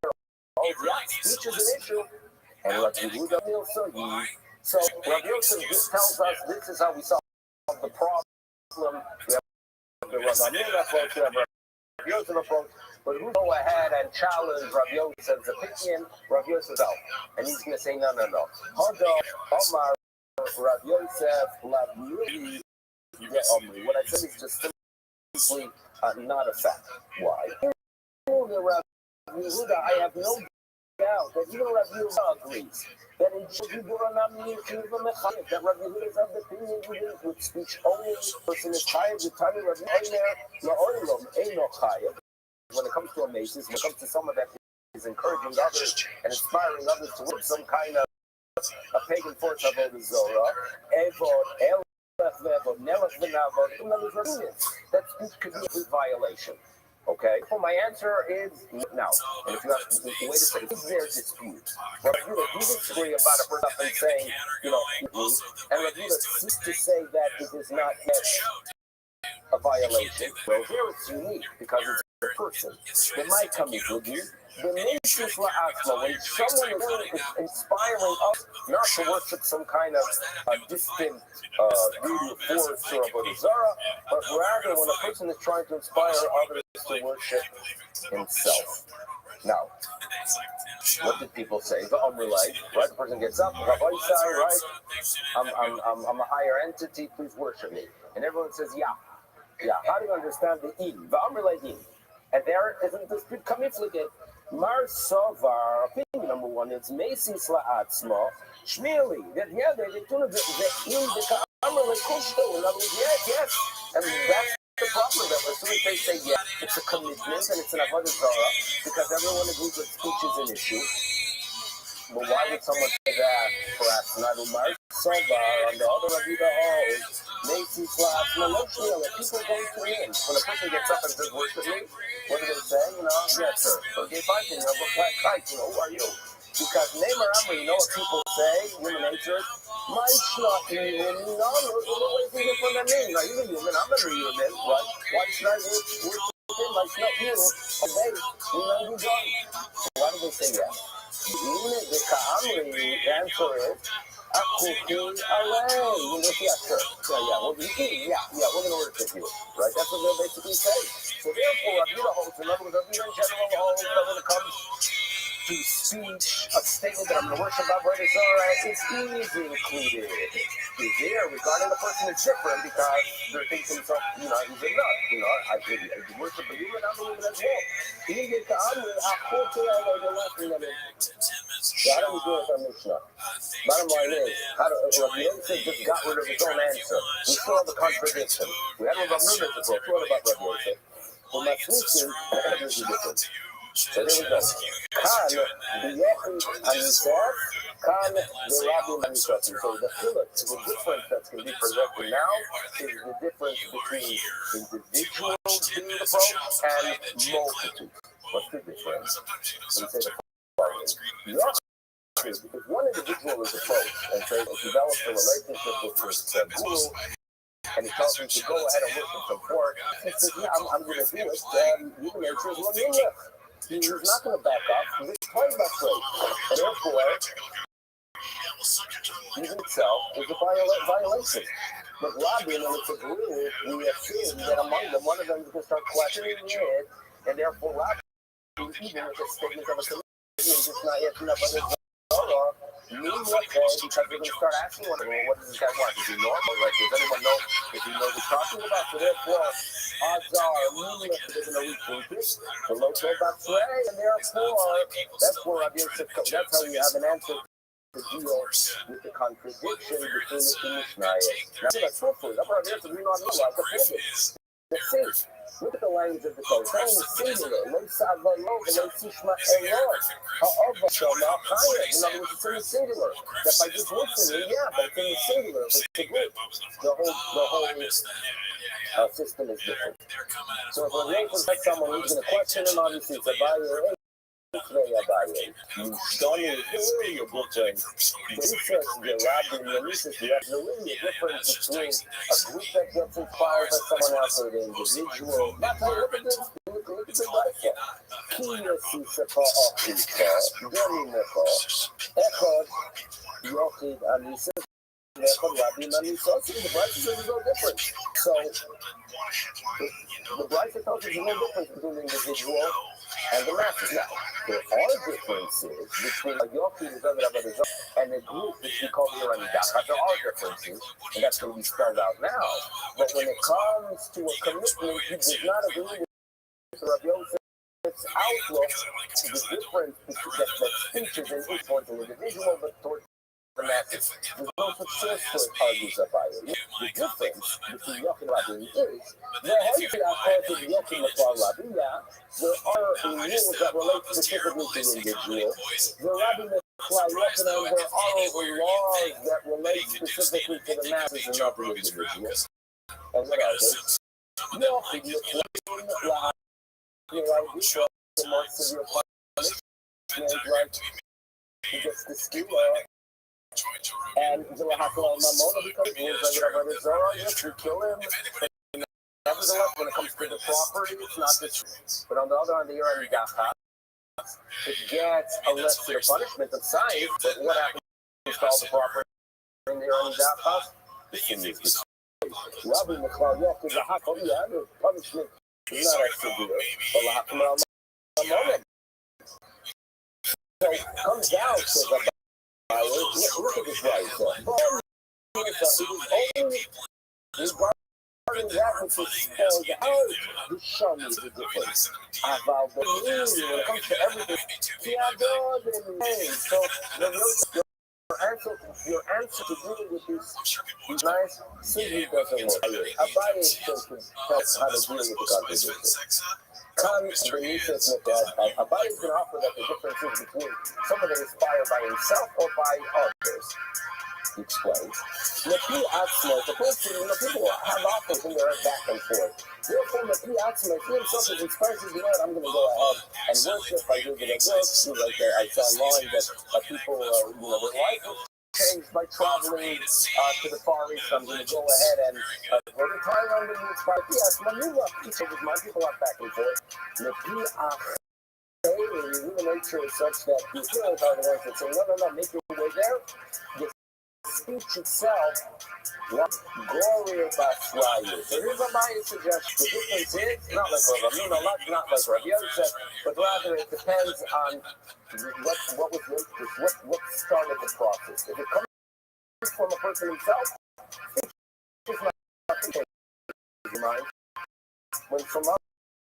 speech is an issue, and Rabbi Yehuda Amir Sohi. So Rabbi Yosef just tells us this is how we solve the problem. We have the Rav Amir approach, we have Rabbi Yosef approach, but who go ahead and challenge Rabbi Yosef's opinion? Rabbi Yosef out, and he's going to say no. Hodo Omar Rabbi Yosef Lavnui. What I said is just simply not a fact. Why? Rabbi Yehuda, I have no doubt that even Rabbi Yehuda agrees that in that Rabbi Yehuda is of the opinion even with speech only person is chayav the time Rabbi Yehuda. When it comes to amazes, when it comes to someone that is encouraging others and inspiring others to work some kind of a pagan force of Avodah Zarah, that speech could be a violation. Okay? So my answer is no. And if you have to wait a second, is there dispute? But if you disagree about a person saying, and if you cease to say that it is not yet a violation, well, here it's unique because it's a person. They might come into you. The nature for Asma, when someone is inspiring us not to worship some kind of distant voodoo force or Avodah Zarah, but rather when a person is trying to inspire others to worship himself. Now, what did people say? The Amrulay, right? The person gets up, Rabbi Isai, right? I'm a higher entity, please worship me. And everyone says, yeah. How do you understand the in? The Amrulay in. And there isn't this big commitment. Mar Sovar, opinion number one, it's Macy's La'atzma, Shmili, that they do the in the Amrulay Kushto, in other words, yes. And that's the problem, that as soon as they say yes, it's a commitment and it's an Avodah Zarah, because everyone agrees that speech is an issue. But why would someone say that? Perhaps not Umar Sovar, and the other Ravida holds, Macy's La'atzma, no Shmili, people go to the end. When a person gets up and says, worship me, what do they say? Yes, sir. Okay, fine. Who are you? Because Neymar Amri, you know what people say? Human nature. My not human. No, always different than me. Now, you're human. I'm not a human. Right? Why should I worship him? Like, not you. Okay. You done. Why do they say yes? The Ka'amri, the answer is, yes, sir. Yeah, we're going to worship you. Right? That's what they'll basically say. So therefore, Abdullah holds, in other words, Abdullah in general holds that when it comes to speech, a statement that I'm going to worship Avodah Zarah is included. Is there regarding the person is different because they're thinking himself, he's a nut. I worship a human, I'm a human as well. He get to Amri, the last thing that is. I don't agree with our Mishnah. Bottom line is, Rabbi Yosef just got rid of his own answer. We still have a contradiction. We had Rabbi Nunes before. What about Rabbi Yosef? Well, my solution is different. So there we go. Kan b'yochi anisef, kan b'rabim anisefim. So the difference that can be projected now is the difference between individuals being approached and multitude. What's the difference? Let me say the following. Because one individual is approached and says, develops a relationship with his guru, and he tells him to go ahead and worship some pork. He says, I'm going to do it. Human nature is one union. He's not going to back up. He's trying to back away. And therefore, using itself is a violation. But Rabbi, when it's a group, we assume that among them, one of them is going to start questioning it, and therefore Rabbi, even with a statement of a commitment, just not yet enough other because we're going to start asking what does this guy want? Is he normal? Like, does anyone know if he knows what he's talking about? So therefore, odds are they're going to rethink it. The local Batsray, and therefore, that's where Rabbi Yosef comes. That's how you have an answer to deal with the contradiction between the two Mishnayos. Now, that's hopefully, that's Rabbi Yosef, we don't know like the pivot. The same. Look at the language of the code. It's only singular. Lo sava lo, lo tishma elo. Ha'ova shoma chaya. In other words, it's in the singular. That by just listening, yeah, but it's in the singular. It's a group. The whole system is different. So if we're waiting for someone who's going to question him, obviously it's a buyer. Donnie is really a difference. Research the rabbi and the research, there's really a difference between a group that gets inspired by someone else or the individual. That's how look at this. Look at the Bible. Kiya sisapa achika, Donnie necha, echad, yochid anisa, echad rabbi anisa. See, the Bible says it's no different. So, the Bible tells us there's no difference between the individual and the masses. Now, there are differences between a yochid and a group which we call the Iranidacha. There are differences, and that's going to be spelled out now. But when it comes to a commitment, he does not agree with Rabbi Yosef's outlook. The difference that speeches in each one to the individual, but towards the masses. There's no such source for it, argues Abaye. The difference between Yochid and Rabbi is there are rules that relate specifically to the individual. The Rabbi and there are laws that relate specifically to the masses and not the individual. And what are they? Yochid the more severe punishment, he gets the skewer. And the Hakal Mamona becomes rules like whatever it is, yes, we kill him. Nevertheless, when it comes to the property, it's not the truth. But on the other hand, the Iranidacha, it gets a lesser punishment of size. But what happens to all the property in the Iranidacha? The sin is destroyed. Rabbi Michal Yochid the Hakal, the punishment is not as severe. But the Hakal Mamona. So it comes down to the look at this right there. It is only regarding that which is spelled out, the shun is the difference. About the meaning, when it comes to everything, so your answer to dealing with these nice simply doesn't work. Abaye still can tell us how to deal with the contradiction. Abaye is going to offer that the difference is between someone that is inspired by himself or by others. He explains. The people have offers in their back and forth. Therefore, he himself is inspired to do that. I'm going to go ahead and worship. I do get a work. Like I saw online that people, their life changed by traveling to the Far East. I'm going to go ahead and go to Thailand and inspire. Yes, my people are back and forth. Human nature is such that you feel about the ones that say, no, make your way there. The speech itself, glory about Swahili. So here's my suggestion. The difference is, not like Rabbi Yosef, but rather it depends on what started the process. If it comes from a person himself, it's not in mind. When from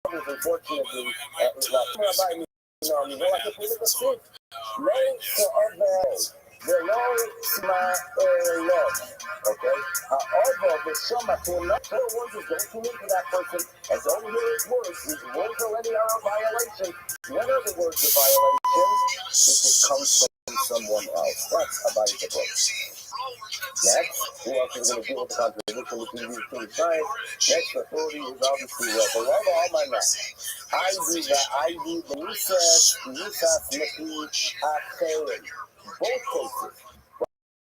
others, unfortunately, it's not. Like if we look at it, the Lord okay? Although the Shema to not tell one is going to into that person and don't hear his words, his words already are a violation. What are the words of violation? It comes from someone else. That's about the book. Next, who else is going to deal with the contradiction between these two sides? Next authority is obviously the Lord of all my math. I do the Nisas, Meki, Acherim. Both cases,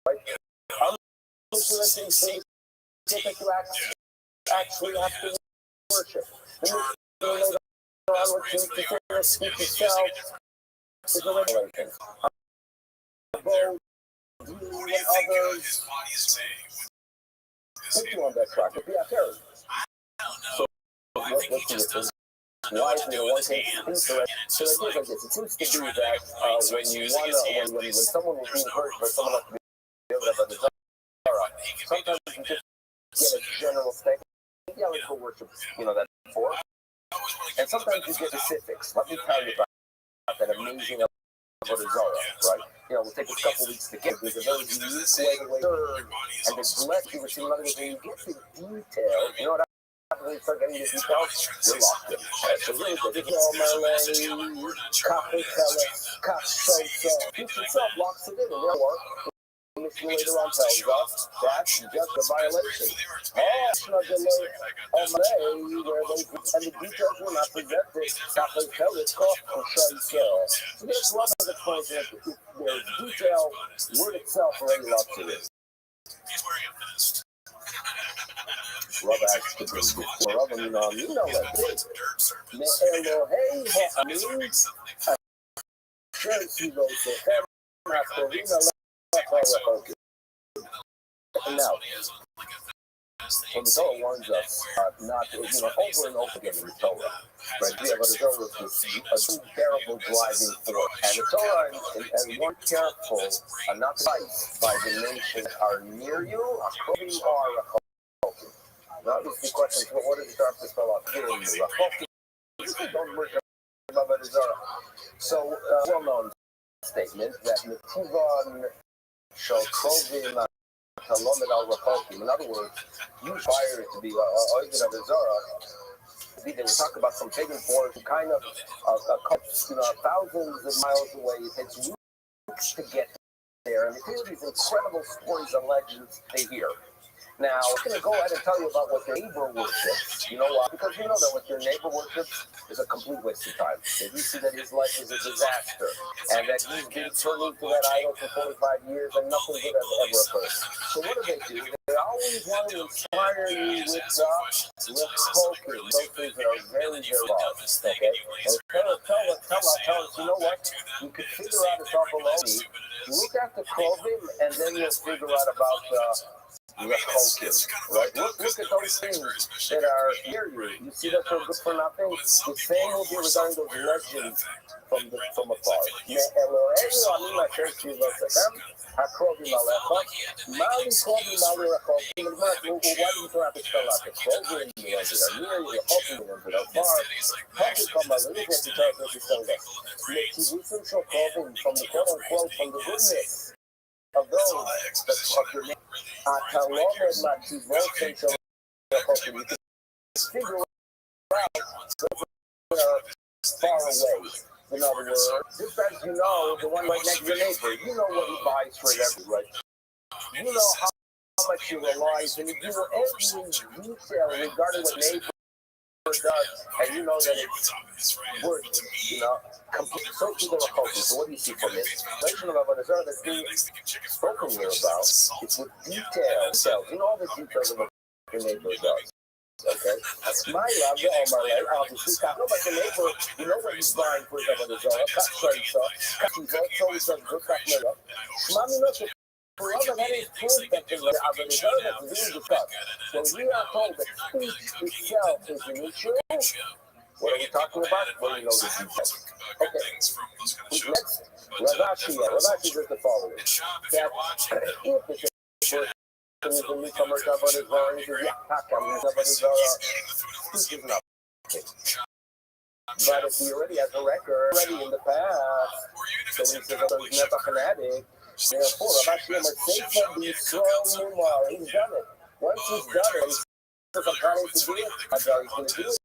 right? Unsoliciting things you actually have to worship. Then later on, to speak yourself is a revelation. Both you and others put you on that track. Be a terrorist. So, what's the difference? wisely in one case, incorrect. So the idea is like this. It seems to be that when someone was being hurt by someone else to be able to have a desire, sometimes you just get a general statement. Yeah, let's go worship, that for. And sometimes you get specifics. Let me tell you about that amazing Avodah Zarah, right? We'll take a couple weeks to get. There's a very unique way to serve, and the blessing you receive. In other words, when you get the details, you know what happens when you start getting the details? You're locked in. So really good. This is all Malay, Kapitella, Kapsosa. Each itself locks it in, and therefore, later on tells us that's just a violation. Where they, and the details were not presented. So there's one of the points that there's detail, word itself already locked it in. Love acts to bring before of them, you know that. Now, when the Torah warns us not to, over and over again in the Torah, right? We have a Torah is a terrible driving force, and the Torah is more careful not to fight by the nations that are near you, according to our Now, obviously, the question is, what does it start to spell out? Don't worship Avodah Zarah. So, well-known statement that Metivon shall Krovim Talomid al Rachokim. In other words, you fire it to be Oived Avodah Zarah. They talk about some pagan force who kind of thousands of miles away. It takes weeks to get there, and they hear these incredible stories and legends they hear. Now, I'm going to go ahead and tell you about what their neighbor worships. You know why? Because you know that what their neighbor worships is a complete waste of time. They see that his life is a disaster, and that he's been turning to that idol for 45 years, and nothing good has ever occurred. So what do? They always want to inspire you with the rechokim, those things that are very, very lost, okay? And tell us, you know what? You can figure out it's all below me. Look at the Krovim, and then you'll figure out about Rechokim, right? Look at those things that are near you. You see that they're good for nothing? The same will be regarding those legends from afar. From the quote-unquote, from the goodness of those of your name. You can figure out those are far away. In other words, just as you know, the one right next to your neighbor, you know what he buys for every right. You know how much he relies, and you know every detail regarding what neighbor does, and you know that it's worth, complete. So to the Rechokim. So what do you see from this? The legend of Avodah Zarah that's being spoken here about, it's with details. You know all the details of what your neighbor does. Okay? My love, the Omar, obviously, talk about the neighbor, you know what he's buying for Avodah Zarah. That is proof that the Avodah Zarah that's being discussed. When we are told that speech itself is an issue, what are we talking about? Well, you know the details. Okay. Next, Ravashi does the following. That if it's a person who's a newcomer to Avodah Zarah, he says, Avodah Zarah, speech is not. But if he already has a record, already in the past, so when he says, he's not a fanatic, therefore, Ravashi must say from the strong Mumar, he's done it. Once he's done it, he says, I'm planning to do it, he's going to do it.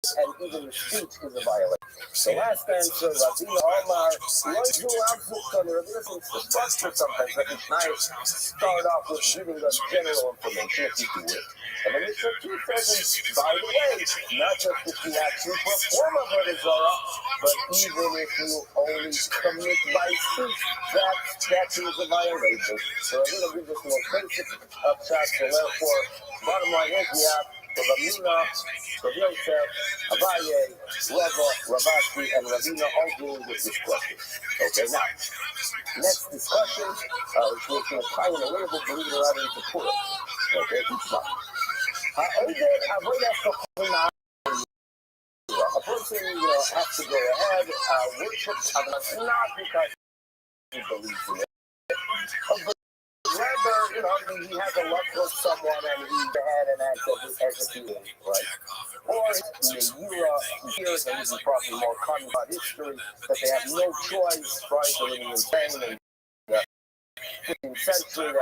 And even the speech is a violation. The last answer, Ravina Omar, once you answer the structure sometimes, but it's nice. Start off with giving us general information if you do it. And then it's a 2 seconds, by the way, not just if you actually perform Avodah Zarah, but even if you only commit by speech, that is a violation. So I'm going to give us the most basic of shots, so therefore, bottom line is we have Ravina, Rav Yosef, Abaye, Rava, Ravashi, and Ravina all dealing with this question. Okay, now, next discussion, which we're going to tie in a little bit, believe it or not, into Purim. Okay, each month. A person to go ahead, worship Havana, not because he believes in it, but rather, he has a love for someone and he's ahead and acts as if he is, right? Or hears, and this is probably more common about history, that they have no choice, right? They're living in Spain in the 15th century,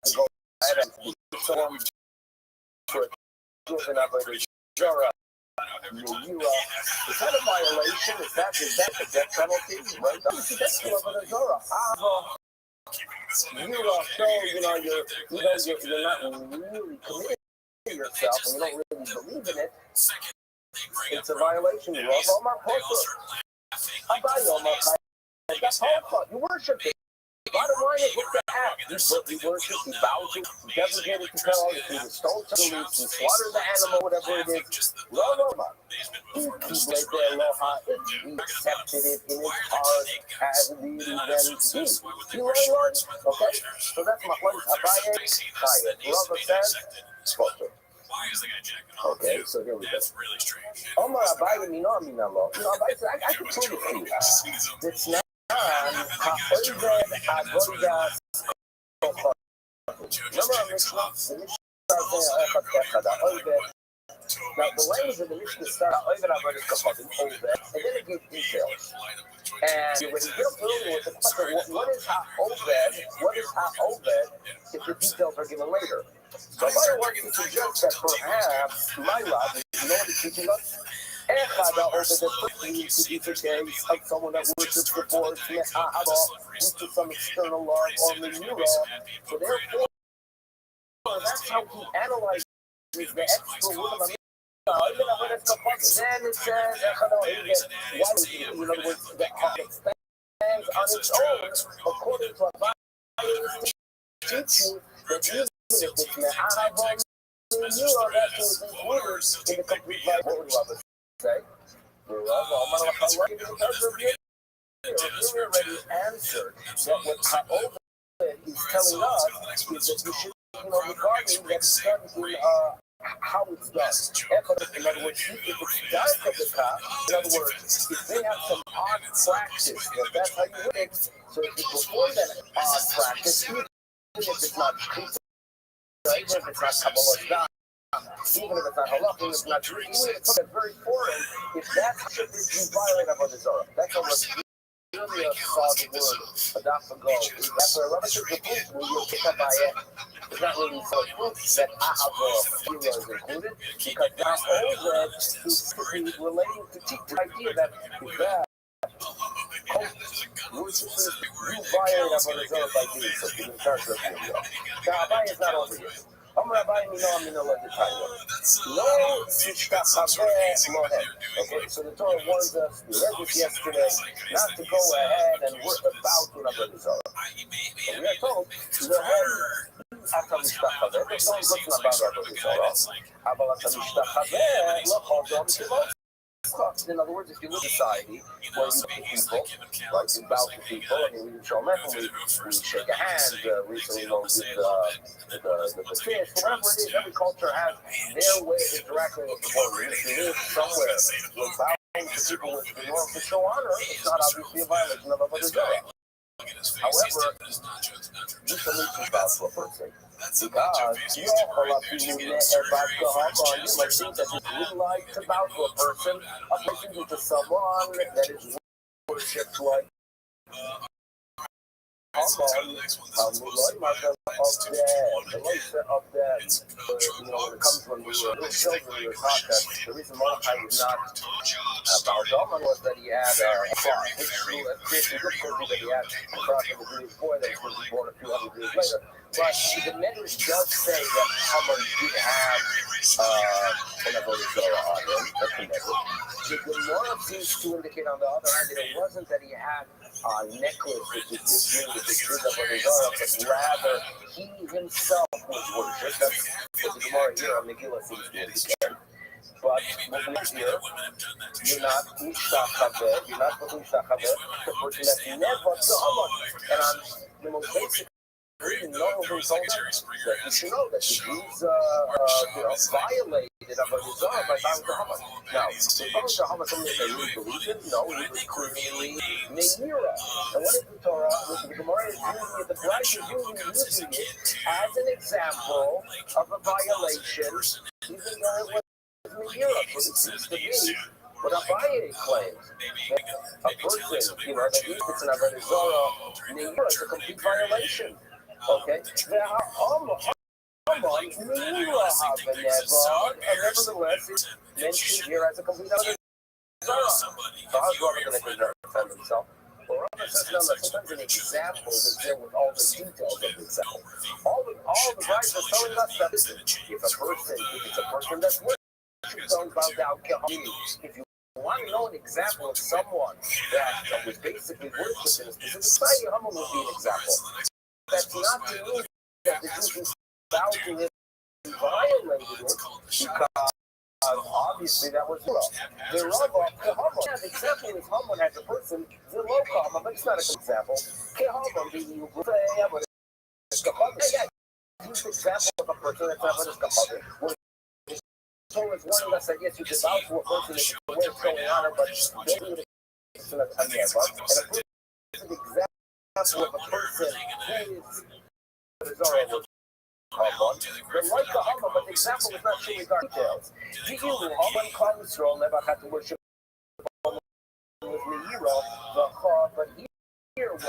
to go ahead and be someone for children of a Zara. Is that a violation? Is that a death penalty? Right? That's of a Zara. You're not really committed to yourself and you don't really believe in it. It's a violation. You love Omar Potter. That's all. You worship it. Bottom line is, what's the act? He worships, he bows, he designated to tell, he threw the stone to the leaves, he slaughtered the animal, whatever it is. Aloha. He laid there, aloha. He accepted it in his heart as the event. You learn, okay? So that's my point. Abaye, Kaya. Rava says, Spotter. Okay, so here we go. Omar Abaye, Minor, Minalo. Abaye said, I can prove it to you. It's not. Now, the language of the Mishnah starts out, and then it gives details. And when he gets earlier with the question, what is ha-oved? What is ha-oved if the details are given later? So I want to suggest that perhaps my love, you know what it's teaching us? Echad over the needs to be the case of someone that worships the force, into some external law or manure. So therefore, that's how he analyzes the extra word of then it says, in other words, the heart expands on its own, according to a bias teaching that even if it's me'ahavon, that is included in the complete life. What would Rabbi say? You already answered that what Ha'over is telling us is that we should, regarding that it's done in how it's done. In other words, if it's done from the top, in other words, if they have some odd practice, that's how you would. So if you perform that odd practice, even if it's not even if it's not Kabbalah, even if it's not halakha, even if it's not true, even if it's something very foreign, if that's you violate Avodah Zarah. That's almost really a solid word, adapt ago. That's where Rabbi says the proof when you pick up by it. It's not really solid proof that Ahava is included, because now all that is relating to the idea that is that you violate Avodah Zarah by doing something in terms of the Now, Abai is not over here. Okay, so the Torah warns us, we read this yesterday, not to go ahead and work about in Avodah Zarah. So we are told, don't listen about Avodah Zarah. In other words, if you look at society where you meet people, like you bow to people, I mean, we show we shake a hand, recently, with the fish, whatever it is, every culture has their way of interacting with the world. If you live somewhere where bowing to people with the norm to show honor, it's not obviously a violation of Avodah Zarah. However, you can leave bow to a person. Because you might think that it's green light to bow to a person to someone that is worshipped like of them, when it comes when we were little children, we were taught that the reason Mordechai was not Baal was that he had a cross, which creates a difficulty that he had a cross in the Jewish boy that was born a few hundred years later. But the Medrash does say that Haman did have an Avodah Zarah on him. That's the Medrash. The Gemara seems to indicate, on the other hand, that it wasn't that he had a necklace which is this ring which is Avodah Zarah, but rather he himself was worshipped. That's what the Gemara here on Megillah seems to indicate. But what we hear, you're not Mishtachaveh, you're not Mishtachaveh, the person that's never to Haman. And on the most basic reading, no one told us that you should know that the Jews violate Avodah Zarah by bowing to Haman. Now, was bowing to Haman something that they really believed in? No, it was clearly Meira. And what is the Torah? The Gemara is using it, the Bride is using it as an example of a violation, even though it was Meira. So it seems to be what Abaye claims, that a person, that uses an Avodah Zarah Meira is a complete violation. Okay? And nevertheless, it's mentioned here as a complete Avodah Zarah. So how's Rambam going to defend himself? Well, Rambam says, no, sometimes an example is there with all the details of the example. All the guys are telling us that if it's a person that's worshipped, don't bow down, if you want to know an example of someone that was basically worshipped in a specific society, Haman would be an example. That's not to mean that the Jews bow to him and violated it, because obviously that was wrong. The Rava, the example is Haman as a person, the local Haman, but it's not an example. Haman being you say, but it's an example of a person that's not a kapazin. So it's warning us that yes, you can bow to a person if the way it's going on, but don't do it. And a person is an example of a person who is Haman. But like the Haman, but the example is not showing details. Haman comes from never had to worship with Meira, but here when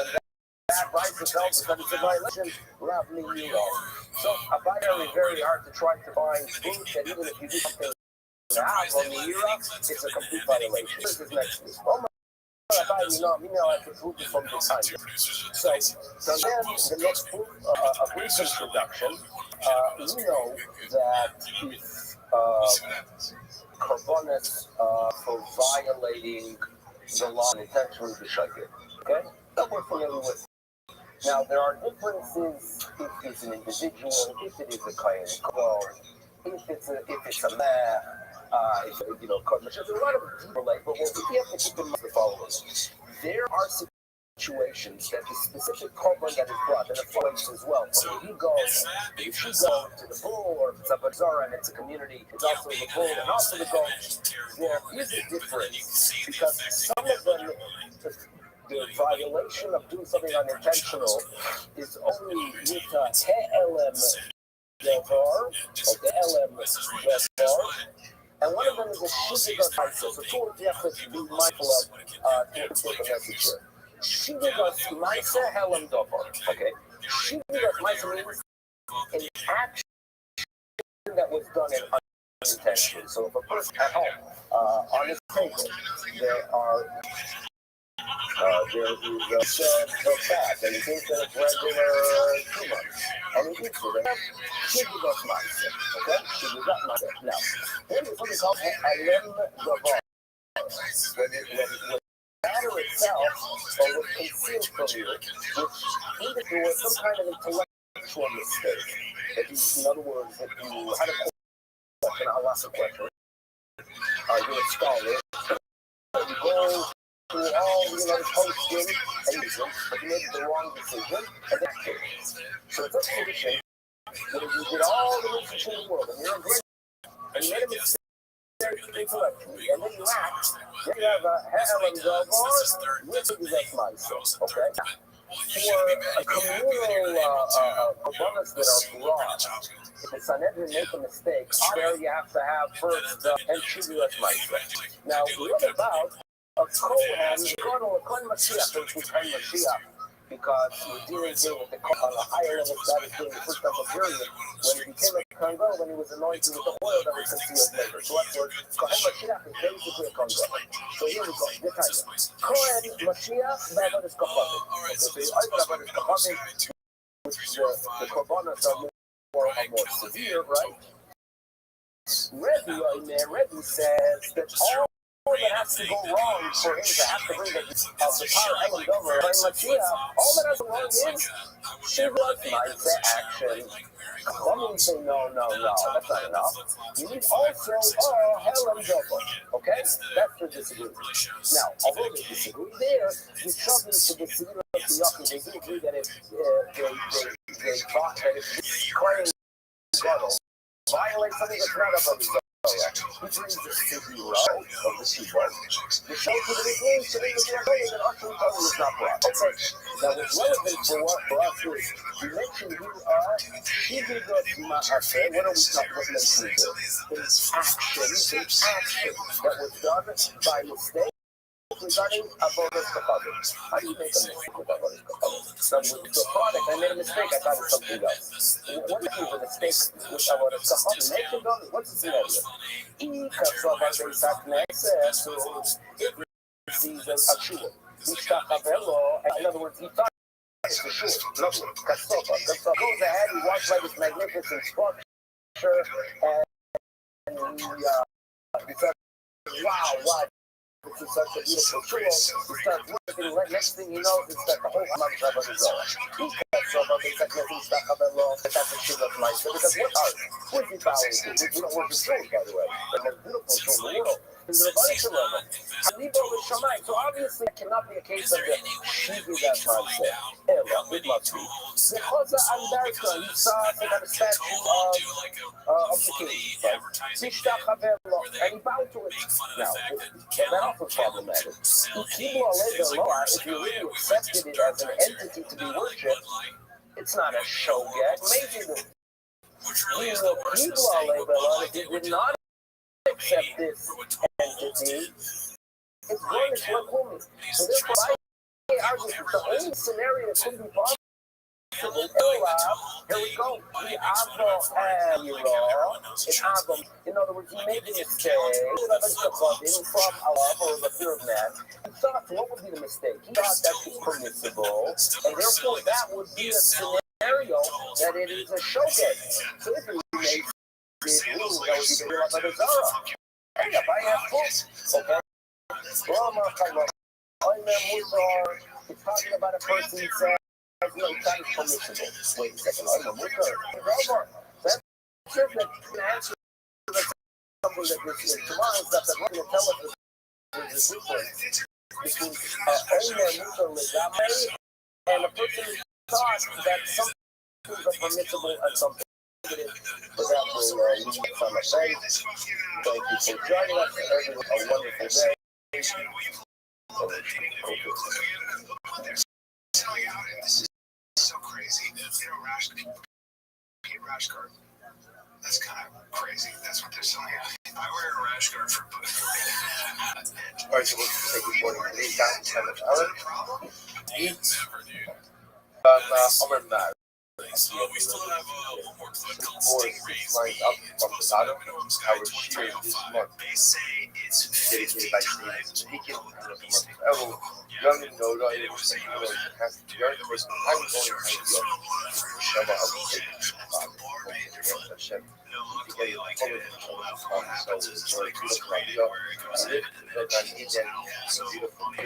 that rights itself is that it's a violation, Rav Meira. So Abaye is very hard to try to find proof that even if you do something now on Meira, it's a complete violation. This is next week. We know I can prove it from the time. So then the next proof, a brief introduction. We know that if Karbonis for violating the law and intentionally b'shayir, okay? That we're familiar with. Now there are differences if it's an individual, if it is a kain kol, if it's a man. There's a lot of relate, but what we have to keep in mind the following. There are situations that the specific korban that is brought, and it flows as well. So if you go to the bull, or if it's a bazaar and it's a community, it's also the bull and also the goat, there is a difference, because some of them, the violation of doing something unintentional is only with a he'elem devar, or the elem devar, and one of them is a shivigas maisa. So two of you have to be mindful of to take a message here. Shivigas maisa he'elem devar. Okay. Shivigas maisa means an action that was done in unintention. So if a person at home on his table there is the fat, and he thinks that it's regular too much, and he eats it. Shivigas maisa. Okay, shivigas maisa. Now, there is something called alem davar. When matter itself was concealed from you, which either there was some kind of intellectual mistake. That in other words, that you had a question, I'll ask a question. You're a scholar. You go through all posting and decisions, but you made the wrong decision, and that's it. So it's a condition that if you did all the research in the world, and you're a great, and you made a mistake intellectually, and then you act, then you have a he'elem davar with shivigas maisa. Okay? For a communal korbanos that are brought, if the Sanhedrin make a mistake, there you have to have first and shivigas maisa. Now, what about a Kohen Mashiach, which was Kohen Mashiach, because we're dealing here with the on a higher level status during the first temple period, when he became a Kohen, when he was anointed with the oil that was concealed later. So that's what Kohen Mashiach is basically a Kohen. So here we go. Kohen Mashiach, Avodas Kapazin. Okay, so you either Avodas Kapazin, which the korbanos are more severe, right? Rebbe says that all that has to go wrong for him to have to bring the power hanging over by Mashiach, all that has to go wrong is shivigas maisa action. Some say no, that's not enough. You need also he'elem davar. Okay, that's the disagreement. Now, although they disagree there, you shove into the Sira of the Yaakov. They do agree that if they thought that if this claim violates something that's not of a result. Now, what's relevant for us is we mentioned here Shivigot Ma'aseh. What are we talking about? An action that was done by mistake regarding avodas kafavim. How do you make a mistake with avodas kafavim? With the product, I made a mistake. I thought it was something else. What is the mistake with avodas kafavim? Mentioned on it. What's the scenario? It receives a shul. In other words, he thought it's a shul. Kasofa goes ahead. He walks by this magnificent structure, and he thought, wow. This is such a beautiful tool. He starts working, right? Next thing you know, it's that the whole Amam Shabbat is over. That's a shit of life. Because what are we bowing to? We don't work with tools, by the way. But the beautiful tool in the world is the Rebbeinu level. So obviously, it cannot be a case of the Shivi that mindset. It must be. Because Andarka, he saw they got a statue of the king, right? And he bowed to it. Now, that also problematic. If you really accepted it as an entity to be worshipped, it's not a show yet. Maybe if you did not accept this entity, it's going to look. So therefore, I argue that the only scenario that could be possible. Here we go. In other words, he made a mistake from Allah or the fear of man. He thought, what would be the mistake? He thought that was permissible, and therefore that would be a scenario that it is a showcase. So if he made this rule, that would be the real Avodah. Hey, if I have books, okay? It's talking about a person who said, no, that is permissible. Wait a second. I'm a mutter. That's just an answer to something that this is tomorrow is that they're going to tell us there's a difference between mutter legame and a person who thought that some things are permissible and something negative. For that, we'll leave it on the page. Thank you for joining us. Everyone, a wonderful day. This is so crazy. Rash guard. That's kind of crazy. That's what they're selling. I wear a rash guard for. All right, so we'll say good morning. Today's down to 10 of Omer Mar. So we still have one more clip called Stingrays. Lines up from the bottom. Our shear this month. They say it's Dedicated by Steve Pekin. Young and Noda, it was saying that it has to be very close. I'm going to be Shabbat of the Hashem. To get it fully so it's very beautiful. And it look on Eden, so beautiful. I'm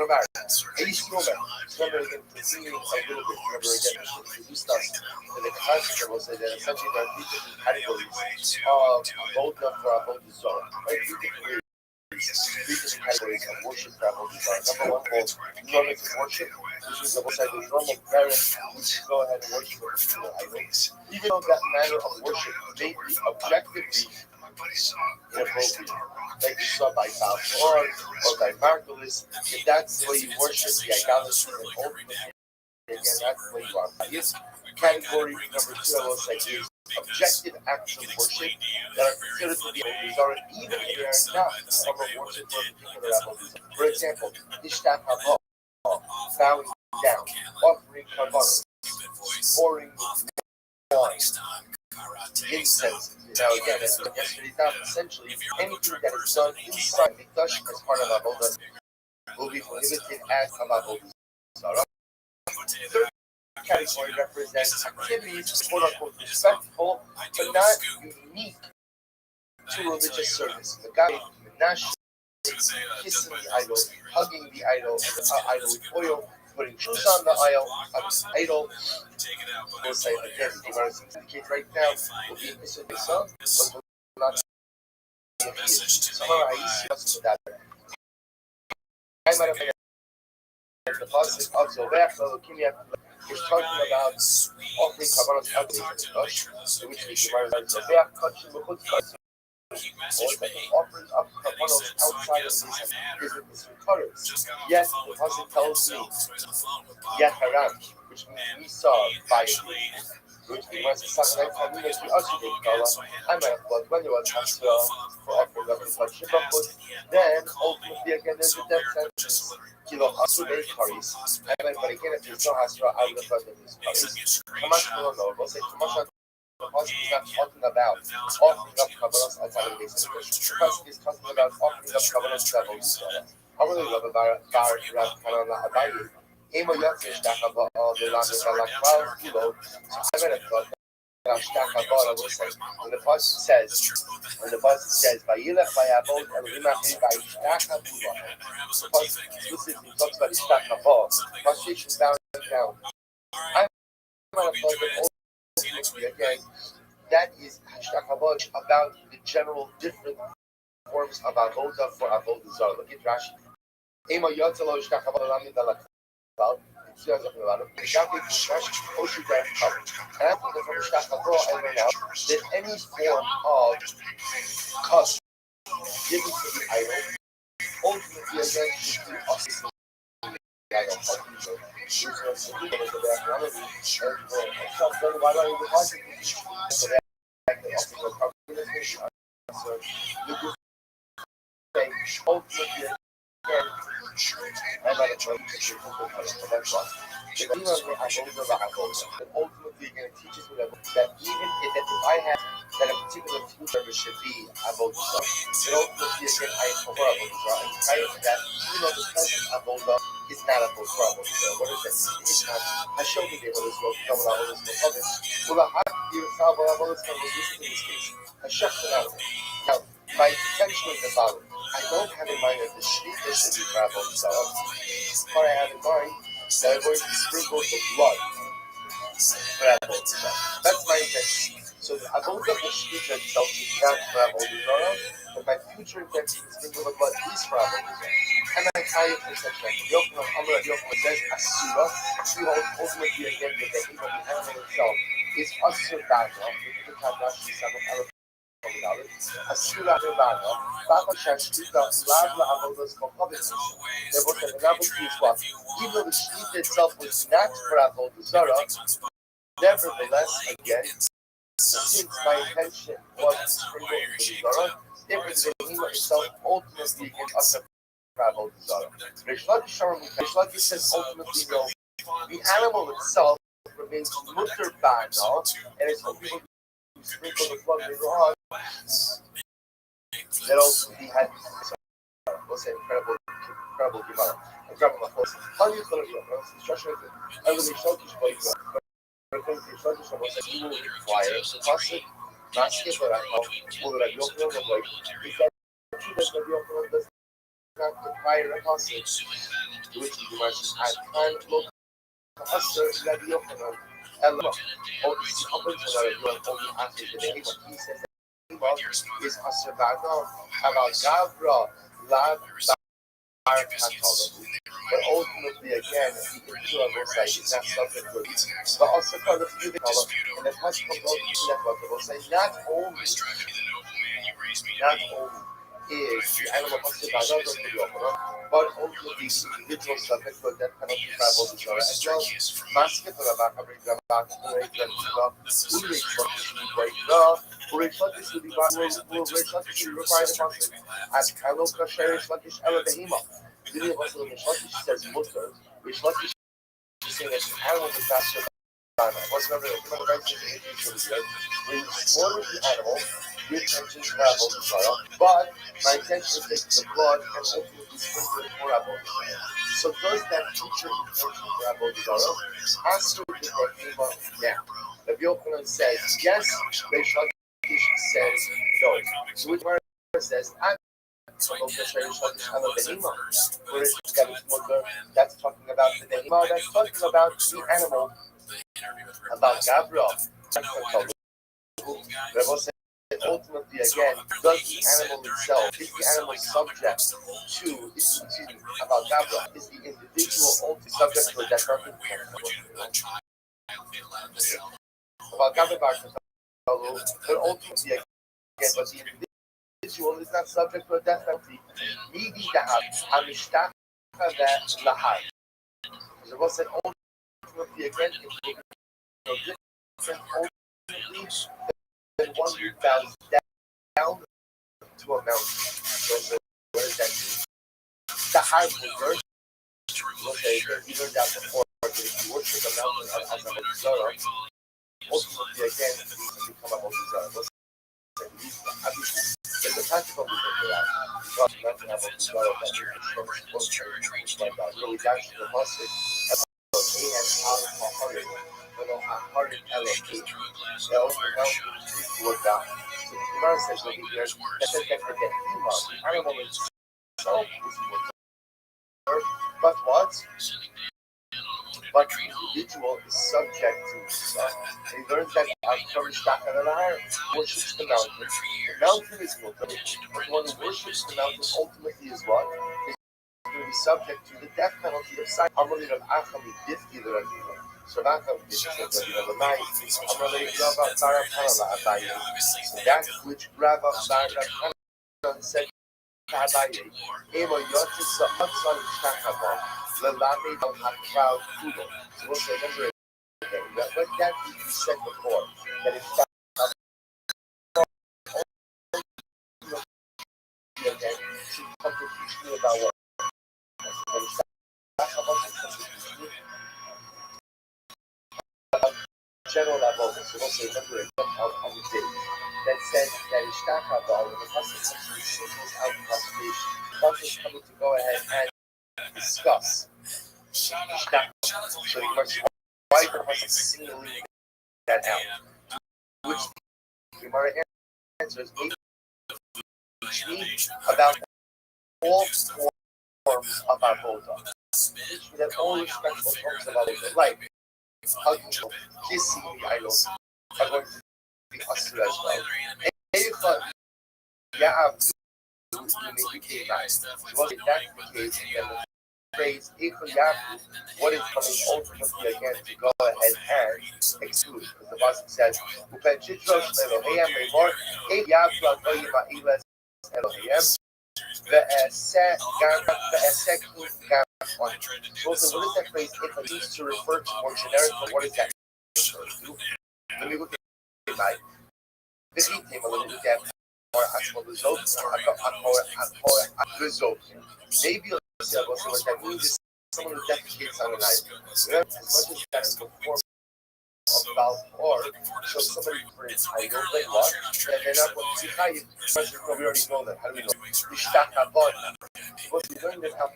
about it. Each moment, remember again, continue a little bit. Remember again, we start. And the concept was that essentially there are different categories of both of both the Zohar. Right? Three different categories of worship that will be done. Number one called normative worship, which is the normal parent, we should go ahead and worship the idols. Even though that manner of worship may be objectively inappropriate, like you saw by Balfour or by Margulis, if that's the way you worship the idolatry and ultimately, again, that's the way you are. This category number two, I will say, is objective acts of worship that are considered to be Avodah, even if they are not a form of worship for a particular Avodah. For example, Ishtat Hava, bowing down, offering karbanos, pouring wine, incense. Now again, as we yesterday found, essentially anything that is done inside Mikdash as part of Avodah will be prohibited as of Avodah Zarah. Third category represents activities quote-unquote respectful but not unique to religious service. The guy Menashe, kissing the idol, hugging the idol with oil, putting shoes on the idol. We'll say again, the Gemara indicates right now will be Mr. Nisa, but will not be a summarize that. I might have the positive of Zovech, is talking about offering karbanos outside the Mikdash, in which the Gemara says Zovech touching the Chutzpah. offers up kavanos outside of the is recurrence. Yet the pasuk tells me Yeharan, which means we saw by which means Samurai Family is the Ashidin Kala, but when you are Hasra for offering up the Pachibakut, then ultimately again there's a death sentence. Kilo Asudei Karis, but again if there's no Hasra, I would have thought that there's Karis. Kamash Kulono, we'll say Kamash the pasuk is not talking about offering up kavanos outside of the base of the The pasuk is talking about offering up kavanos that will be I really love about Bar Rav Kanana Abayi. Emo Yatzish Dakaba, the Lamin Balakal Kilo. So I read a thought that Shtaka was saying, when the pasuk says, Vayilech Vayabot Elohim Vayishtaka Kula. The pasuk specifically talks about Ishtaka Ba. Frustration bound down. I might have thought that again, that is hashtag about the general different forms of avoda for avodah zarah. Look at Rashi. Ema yotzelo hashtag lamin dalakal. It's just talking about it. Exactly. Rashi oshu graph cover. And I think that from hashtag I learned out that any form of custom given to the idol ultimately again should be us. Ultimately, you're going to teach us that even if I have that a particular food service should be avodah zarah, then ultimately again I prefer avodah zarah, and prior to that, even though the present avodah is not avodah zarah. What is it? It's not. I showed you the avodah zarah. Come on, avodah zarah. Well, I have to use avodah zarah. Listen to this case. I shut it out. Now, my intention is the following. I don't have in mind that the shvita should be for avodah zarah, but I have in mind that I'm going to sprinkle some blood for avodah zarah. That's my intention. So the avodah shvita itself is not for avodah zarah, but my future intention is sprinkle the blood is for avodah zarah. And I tie it for such that Yochanan Amar Yochanan says asura. She holds ultimately again that the animal itself is asur b'ana. The Tanash is some Asura Nirvana, Baba Shashita, Lavla Avodas Kokovitz. There was another piece what, even though the Shita itself was not for Avodah Zarah, nevertheless, again, since my intention was to sprinkle Avodah Zarah, therefore the Behema itself ultimately against us for Avodah Zarah. Rish Lakish says ultimately, no, the animal itself remains mutter bana, and it's what people sprinkle the blood later on. That also he had was incredible Gemara. I'm grabbing my phone. How do you call it? Instruction is I will show you what instruction was that you will require the pasuk maske for will Rabbi Yochanan was like if that Rabbi Yochanan does not require a pasuk, which the Gemara says I can't look pasuk Rabbi Yochanan. All these companies are only after the name, but he says is Asabano about Gavra Lab Bar Katolo. But ultimately, again, the individual side is not subject to it. But also, for the few color, and the touch comes out to that what will say, not only is the animal Asabano, but ultimately the individual subject to that penalty travel to Torah as well. Maske for the back of the back of the Urish Lakish will require the pasuk. As Kalo Kasher Rish Lakish Ela Behema. Many of us in Rish Lakish says mutter. Rish Lakish is saying that the animal is not surviving. What's remember the right thing to do? We slaughtered the animal. Your intention is not avodah zarah, but my intention is to take the blood and ultimately sprinkle it for avodah zarah. So does that future intention for avodah zarah answer the Behema now? The Yochanan says yes. Rish Lakish says no. So which word says that's talking about the Behema, that's talking about the animal, about Gabriel. Ultimately, again, does the animal itself, is the animal subject to, about Gabriel, is the individual ultimately subject to a death about Gabriel, but ultimately, again, but the individual is not subject to a death penalty. Needy to have Amishtaka that lahar. The Bible said ultimately again it will be no different ultimately than one who bows down to a mountain. So what does that mean? The high reverse. Okay, you learned that before. If you worship a mountain as a Mozara, ultimately again it needs to become a Mozara. There's a practical reason for that. Because you have to have a Mozara that you can show like that. Really, that's the mustard. He has out of a hundred, but a hundred LFP. They also help you work out. So the Gemara says over here that says that forget human. Animal is so but what? But the individual is subject to he learns that worships the mountain. The mountain is mutter, but one who worships the mountain ultimately is what? Is going to be subject to the death penalty of sin. So that which Rabbi said Emo Yotis outside the Lami of Hakau Kudo. So we'll say number what that we said before, that it's again should come to teach me about what general level, so we'll say number of the day that said that Ishtakabal and the Pasuk actually singles out constipation. Pasuk is coming to go ahead and discuss Ishtakabal. So you must why the Pasuk singling that out. Which the Gemara answers about all forms of our Boda. That all respectful forms of our Boda. Like hugging, kissing the idols are going to be usher as well. Yeah, became nice. So if that's the case, then the phrase what is coming ultimately again to go ahead and exclude? Because the Pasuk says, so what is that phrase if I used to refer to more generic, but what is that? Let me look at it like this table, let me look at or maybe let's say what that means is someone who defecates on an idol. As much as that is the form of or so somebody for an idol, like what? And they're not going to see we already know that. How do we know? What we learned that how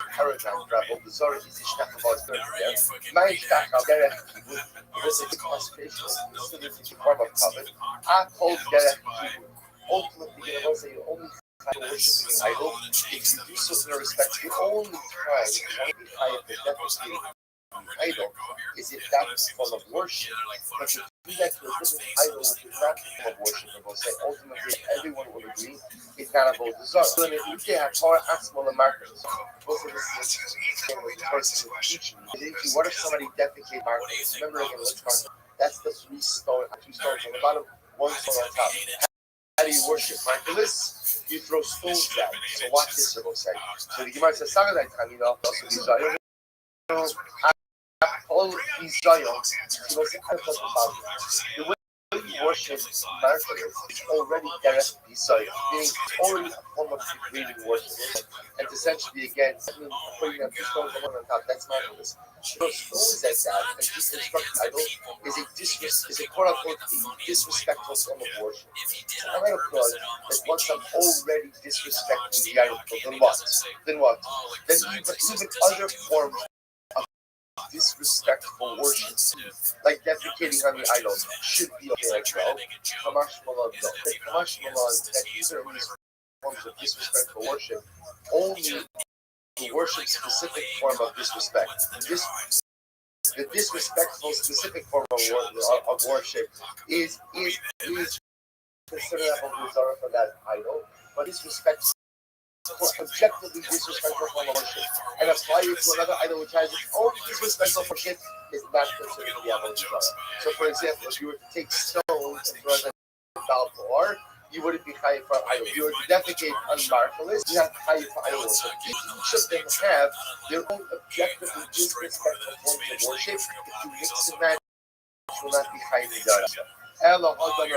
paradigm travel, the Zohar is Ishtakabal is going there. My Ishtakabal, Derech Kibud, was a constipation, this is a form of covet. I called Derech Kibud. Ultimately, you know, say the only time worshiping an idol, if you do so in respect, the only time you want to be high at the definitely idol is if that is form of worship. But to do that to a different idol which is not a form of worship, and we'll say ultimately everyone will agree it's not about the Zohar. So if you have Torah Asmal and markers, also this is with the person teaching you. What if somebody defecate markers? Remember again, let's mark. That's the 3 stones, 2 stones on the bottom, 1 stone on top. How do you worship markerless? You throw stones at it. So watch this, we'll say. So the Gemara says, some of that time, you know, also these Zohar. All these Zions, the way you worship markers is already direct desire, meaning it's already a form of degrading worship. And essentially, again, putting up 2 stones on top, that's markers. Those stones at that and disrespect idol is a quote unquote disrespectful form of worship. I might applaud that once I'm already disrespecting the idol, then what? Then even other forms disrespectful worship, like defecating on the idols, should be okay as well. Kamash Malon, that these are these forms of disrespectful worship, only the worship specific form of disrespect. The disrespectful specific form of worship is considered a Muzara for that idol, but disrespect for objectively disrespectful form of worship and apply it to another idol which has its own disrespectful worship is not considered to be a Muzara. So for example, if you were to take stones and throw them in or you wouldn't be chayiv for idol. If you were to defecate on markelis, you have chayiv for idol. So each of them have their own objectively disrespectful forms of worship. If you mix and match, it will not be chayiv midara. Ella, how do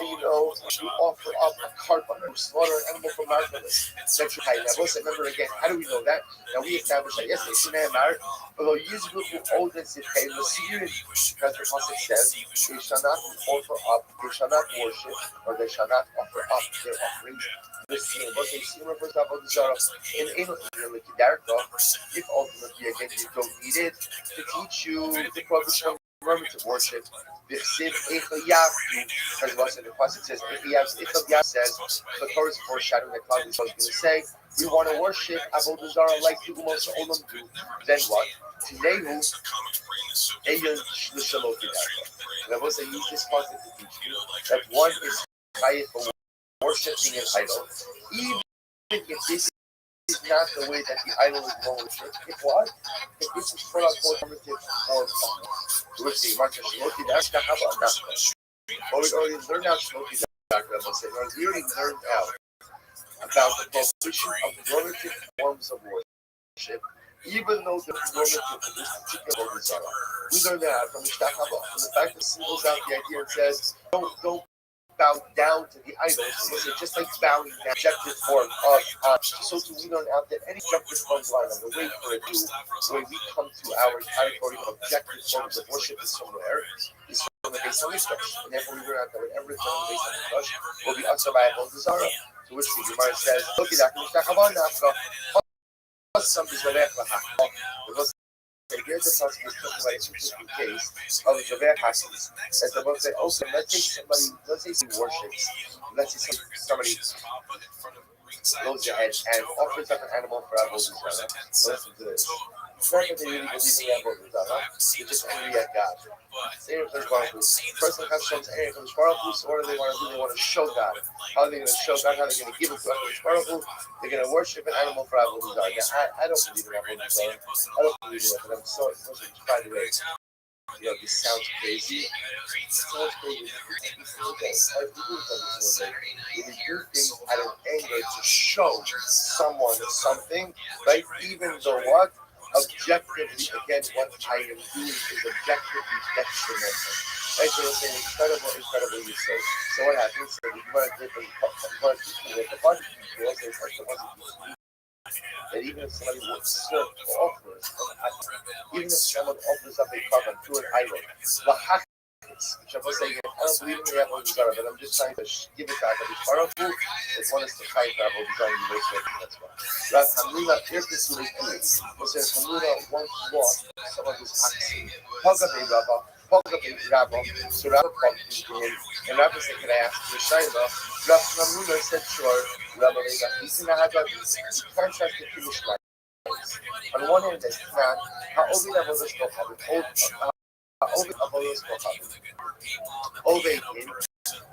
you know you offer up a carbon or slaughter an animal for markelis? That's your chayiv. Now, remember again, how do we know that? Now we established that yesterday. Although Yisrael who owed us because the Pasuk says they shall not offer up, they shall not worship, or they shall not offer up their offerings. If ultimately again you don't need it to teach you the prohibition of worship. Because the Pasuk says, says, the Torah is foreshadowing that Cloud is going to say, we want to worship Avodah Zarah like the Umas Olam do. Then what? Tinehu Eyon Shlushalotidaka. And I was use this concept to teach you that one is chayiv for worshiping an idol, even if this is not the way that the idol is going to worship. If what? If this is for a formative form of worship, or we already learned out we already learned out about the prohibition of normative forms of worship, even though the normative of this particular desire. We learned that from the fact that it singles out the idea and says, don't bow down to the idols. It's just like bowing down objective form of so to we learn out that any objective forms of idol, the way for it to, the way we come to our category of objective forms of worship is somewhere, is from the base of Mishkash. And therefore we learn out that whatever is on the base of Mishkash will be answered by Avodah Zarah. To which the Gemara says, look at that, here's the possible specific case of Javeh Hasis. As the book said, okay, let's say somebody worships, let's say somebody goes ahead and offers up an animal for Avodah Zarah. Listen to this. It's not that they really believe in Avodah Zarah, they're just angry at God. The person has shown angry from the so what do they want to do? They want to show God. How are they going to show God? How are they going to give it to HaKadosh? They're going to worship an animal for Avodah Zarah. I don't believe in Avodah Zarah. I don't believe in it, but I'm so by the way. This sounds crazy. It sounds crazy. When you do things out of anger to show someone something, right? Even though what? Objectively, again, what I am doing is objectively detrimental. Right? So it's an incredible mistake. So what happens? So you want to teach people what the body was, and first of all, that even if somebody offers up a carbon to an idol, which I'm saying, I don't believe in the Avodah Zarah, but I'm just trying to give it back. It's one is to fight for Avodah Zarah. That's why. Rav Hamnuna, here's this really cool. It says Hamnuna once lost some of his oxen. So Rav bumped into him, and Rav said, "Can I ask you a shayla?" Rav Hamnuna said, "Sure." Rabbi he contrasted Kiddush lines. On one hand, there's not ha'ovid avodas kochav, ha'ovid avodas kochav, oved in,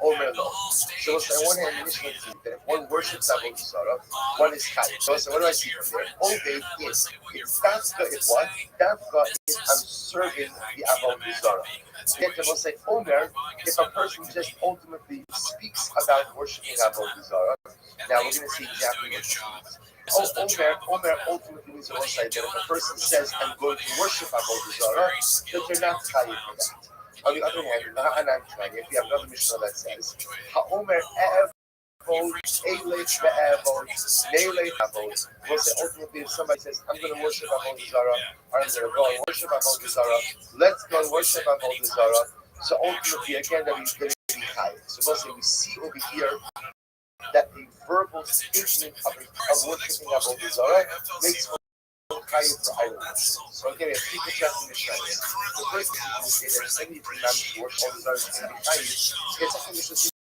omer lo. So on one hand, the Mishnah says that if one worships Avodah Zarah, one is chayiv. So what do I see from there? Oved in. If dafka is what? Dafka is I'm serving the Avodah Zarah. Yet I will say Omer, if a person just ultimately speaks about worshiping Avodah Zarah. Now we're going to see exactly what this means. Omer ultimately means also that if a person says, I'm going to worship Avodah Zarah, that they're not chayiv for that. On the other hand, if you have another Mishnah that says, Ha'omer we'll say ultimately if somebody says, I'm going to worship Avodah Zarah, or I'm going to go and worship Avodah Zarah, let's go and worship Avodah Zarah. So ultimately, again, that he's going to be chayiv. So we'll say we see over here that the verbal statement of worshiping Avodah Zarah makes one chayiv for idols. So again, if people check in the Mishnah, the first thing you say that any imam to worship Avodah Zarah is going to be chayiv. Get something which is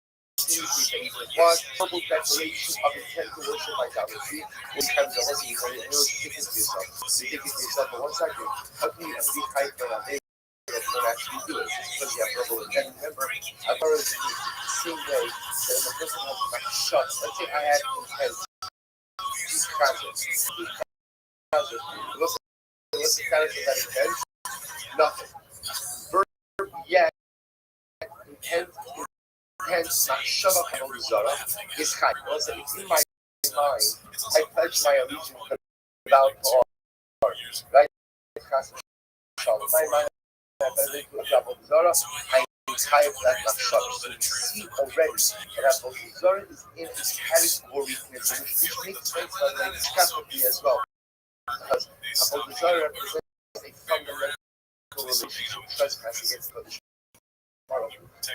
what verbal declaration of intent to worship idolatry in terms of what you really think to yourself. You think to yourself, but 1 second, how can you be chayiv for that? That don't actually do it just because you have verbal intent. Remember, I've already seen the same way that if a person has like shut, let's say I had intent, what's the status of that intent? Nothing. Verb yes, hence Machshava Avodah Zarah is Chai. Also, it's in my mind. I pledge my allegiance without all. Right? My mind, I pledge Avodah Zarah. I'm tired of that Machshava. So you see already that Avodah Zarah is in this category, which makes sense by the way it's category as well. Because Avodah Zarah represents a fundamental relationship, trespass against the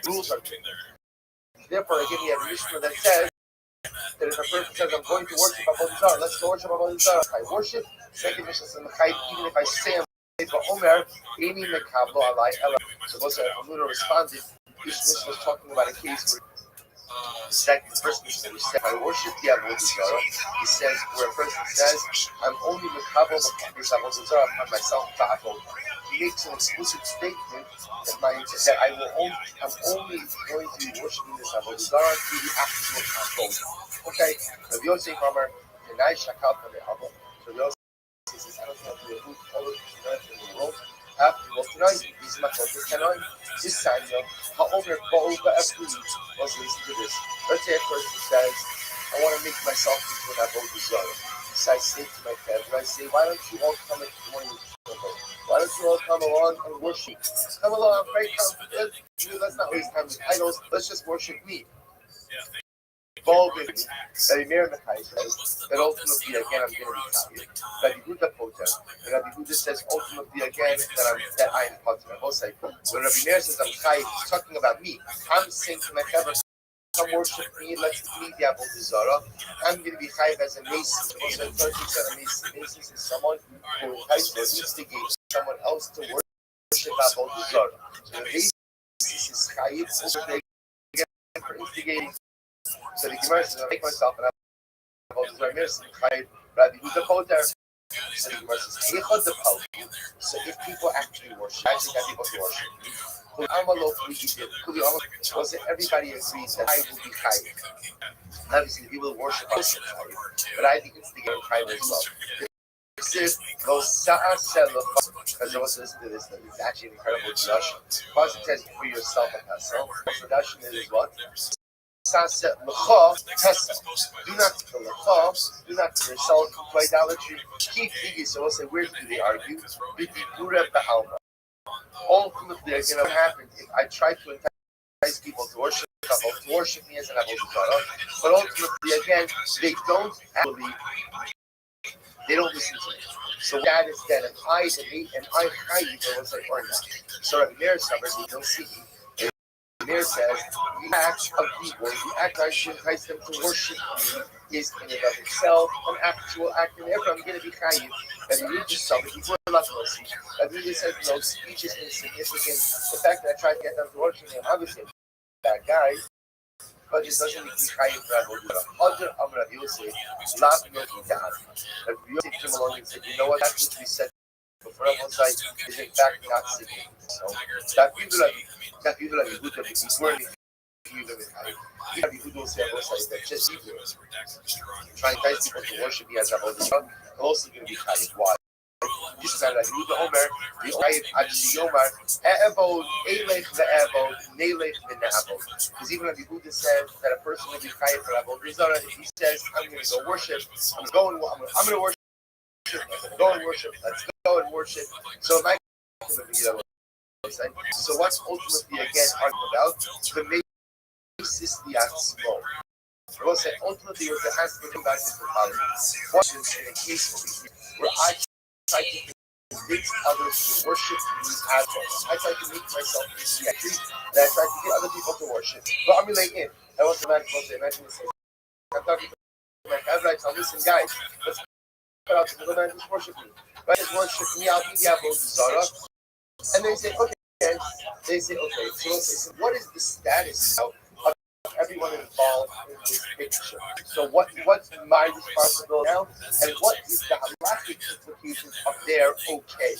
rules are clear. Therefore, I give you a Mishnah that says that if a person says, I'm going to worship Avodah Zarah, let's go worship Avodah Zarah. I worship, second Mishnah says, even if I say I'm Omer, Amy Mekablo Alai Ella. So Moshe Hamuna responded, this Mishnah was talking about a case where the second person said, I worship the Avodah Zarah. He says, where a person says, I'm only Mekablo the Avodah Zarah upon myself, he makes an explicit statement that I'm only going to be worshiping this Avodah Zarah through the actual control. Okay, Rabbi Yosef Amar, Kenai Shakal Kameh. So Rabbi Yosef says, I don't know if you all the in the world. After most tonight, these Makotas cannot. This time, Ha'omer Bo'ul Ba'afri. Also, listen to this. Let's say a person says, I want to make myself into an Avodah Zarah. So I say to my family, I say, why don't you all come in the morning? Why don't you all come along and worship? Come along, I'm very confident. Let's not waste time with idols. Let's just worship me. Involving that Emir Mechai says that ultimately again I'm going to be happy. That Yehuda Poter, and Rabbi Yehuda says ultimately again that I am Poter. Both say when Rabbi Meir says I'm Chai, he's talking about me. I'm saying to my Chaver, come worship me, let's meet the Avodah Zarah. I'm going to be Chai as a Mason. Also, 30% of Mason. Mason is someone who instigates someone else to worship Avodah Zarah. So the basis is Chai over there for instigating. So the Gemara says, I make myself an Avodah Zarah, Rabbi Yehuda Poter. So the Gemara says, so if people actually worship, actually got people to worship, was it everybody agrees that I will be Chayiv? Obviously, the people who worship are Chayiv, but I think it's the game Chayiv as well. Because there was listen to this, it's actually an incredible discussion. First, it says for yourself a pesel. The discussion is what? Do not kill do not kill yourself to idolatry. Keep thinking. So we'll say, where do they argue? Ultimately, again, what happens if I try to entice people to worship me as an Avodah Zarah, but ultimately, again, they don't listen to me. So that is that, and I will say, or not. So Rabbi Meir covers, you don't see me. Meir says, the act of people, the act I should entice them to worship me is in and of itself an actual act, and therefore I'm going to be chayiv. And you read yourself, if you were not mercy, that really says, speech is insignificant. The fact that I tried to get them to worship me, I'm obviously a bad guy, but it doesn't make me chayiv for Avodah Zarah. Other Rabbi Yosef, Lav Yogi Dad. Rabbi Yosef came along and said, you know what, that which we said before everyone's side is in fact not significant. So that people like Yehuda, because we're Yehuda will say on both sides that just people trying to entice people to worship me as Avodah Zarah are also going to be chayiv. Why? This is like Yehuda Omer, the Chayiv Adshi Yomar, E'evod, Eilech ve'evod, Neilech ve'ne'evod. Because even if Yehuda says that a person will be chayiv for Avodah Zarah, if he says, I'm going to go worship, I'm going to worship, go and worship, let's go and worship. So my so what's ultimately again arguing about the basis the atzmo. I will say ultimately what the has to do back is the following. What is in a case where I try to convince others to worship me as well. I try to make myself into the tree, and I try to get other people to worship. But I'm like in. I want to imagine this. I'm talking to my Israelites. Listen, guys, let's put out the middle man, just worship me. Right? Just worship me, I'll be the Avodah Zarah. And they say, okay. So what is the status now of everyone involved in this picture? So what's my responsibility now? And what is the halakhic implications of their okay?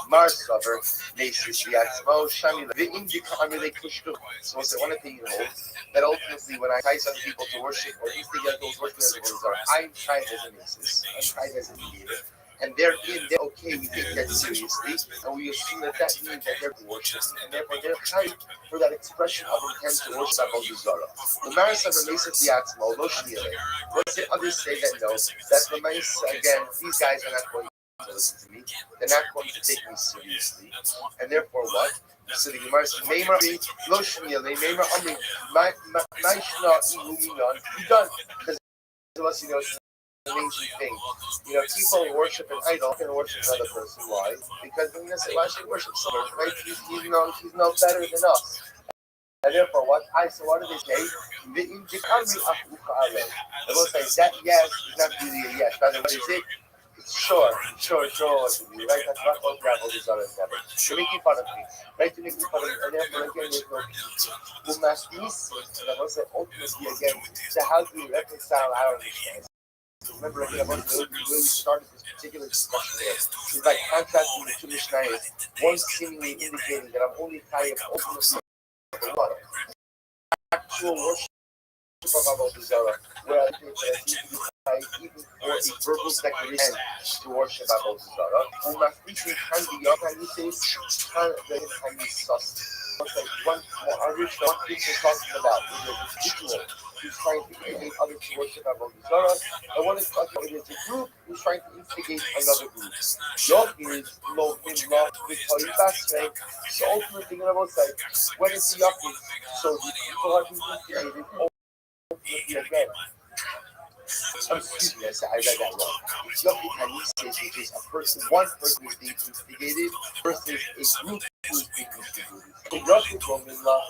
Mars cover, Nasis, the Atzmo, Shamila, the Indica Amile Kushtu. So one of the that ultimately when I entice other people to worship or instigate those worshiping as a I'm tried as a Nasis, I'm tried as a mediator. and they're okay, we take that seriously, and we assume that means that they're worshiping, and therefore they're high for that expression of intent to worship Avodah Zarah. The Marisol basically asks, "Well, no shniyah." Let's say others say that no, that the again, these guys are not going to listen to me. They're not going to take me seriously, and therefore what? So the Gemara says, "Meimar lo shniyah, meimar amri, my shna iluminon." You done because unless you know. Amazing thing. People worship an idol and worship another person. Why? Because when you say, why should worship someone? Right? He's no better than us. And therefore, what do they say? The will say that yes is not really a yes. Rather, what is it? It's sure. Right? That's not what gravel is on it. You're making fun of me. Right? You're making fun of me. And therefore, again, there's no peace. Who must be and I will say ultimately again, so how do we reconcile our understanding? Remember, again, about the way we started this particular discussion here. It's like contrasting the two Mishnayos, one seemingly indicating that I'm only tired of ultimately for what? Actual worship of Avodah Zarah, where I think that I need to be tied even for a verbal declaration to worship Avodah Zarah. Who must be can be young, and he says, can be sus. One original thing we're talking about is a ritual who's trying to instigate others to worship Avodah Zarah, and one is talking about a group who's trying to instigate another group. Yom is lo min lo v'toy basrei. So ultimately, I will say, when it's Yom, so the people are being instigated ultimately again. Excuse me, I read that wrong. It's Yom Kippur, which is one person is being instigated versus a group who is being instigated. In Yom Kippur, a person is not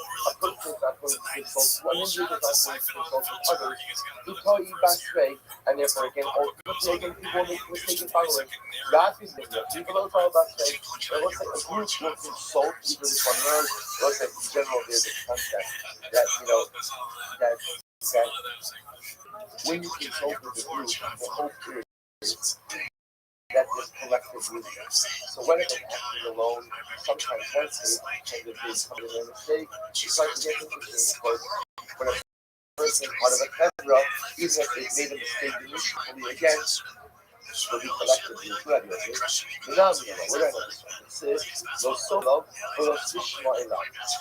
going to consult one individual is not going to consult with others to tell you basrei, and therefore again, ultimately again, people make mistaken following. That is the people don't follow basrei. But let's say a group will consult either with one another. Let's say in general, there's a concept that that when you consult with the group, the hope is that there's collective wisdom. So when it's acting alone, sometimes one state can be committed a mistake. You start to get interesting because when a person out of a camera, even if they made a mistake initially, again, will be collectively ready. Now, we're going to say, those solo, or those Ishmael,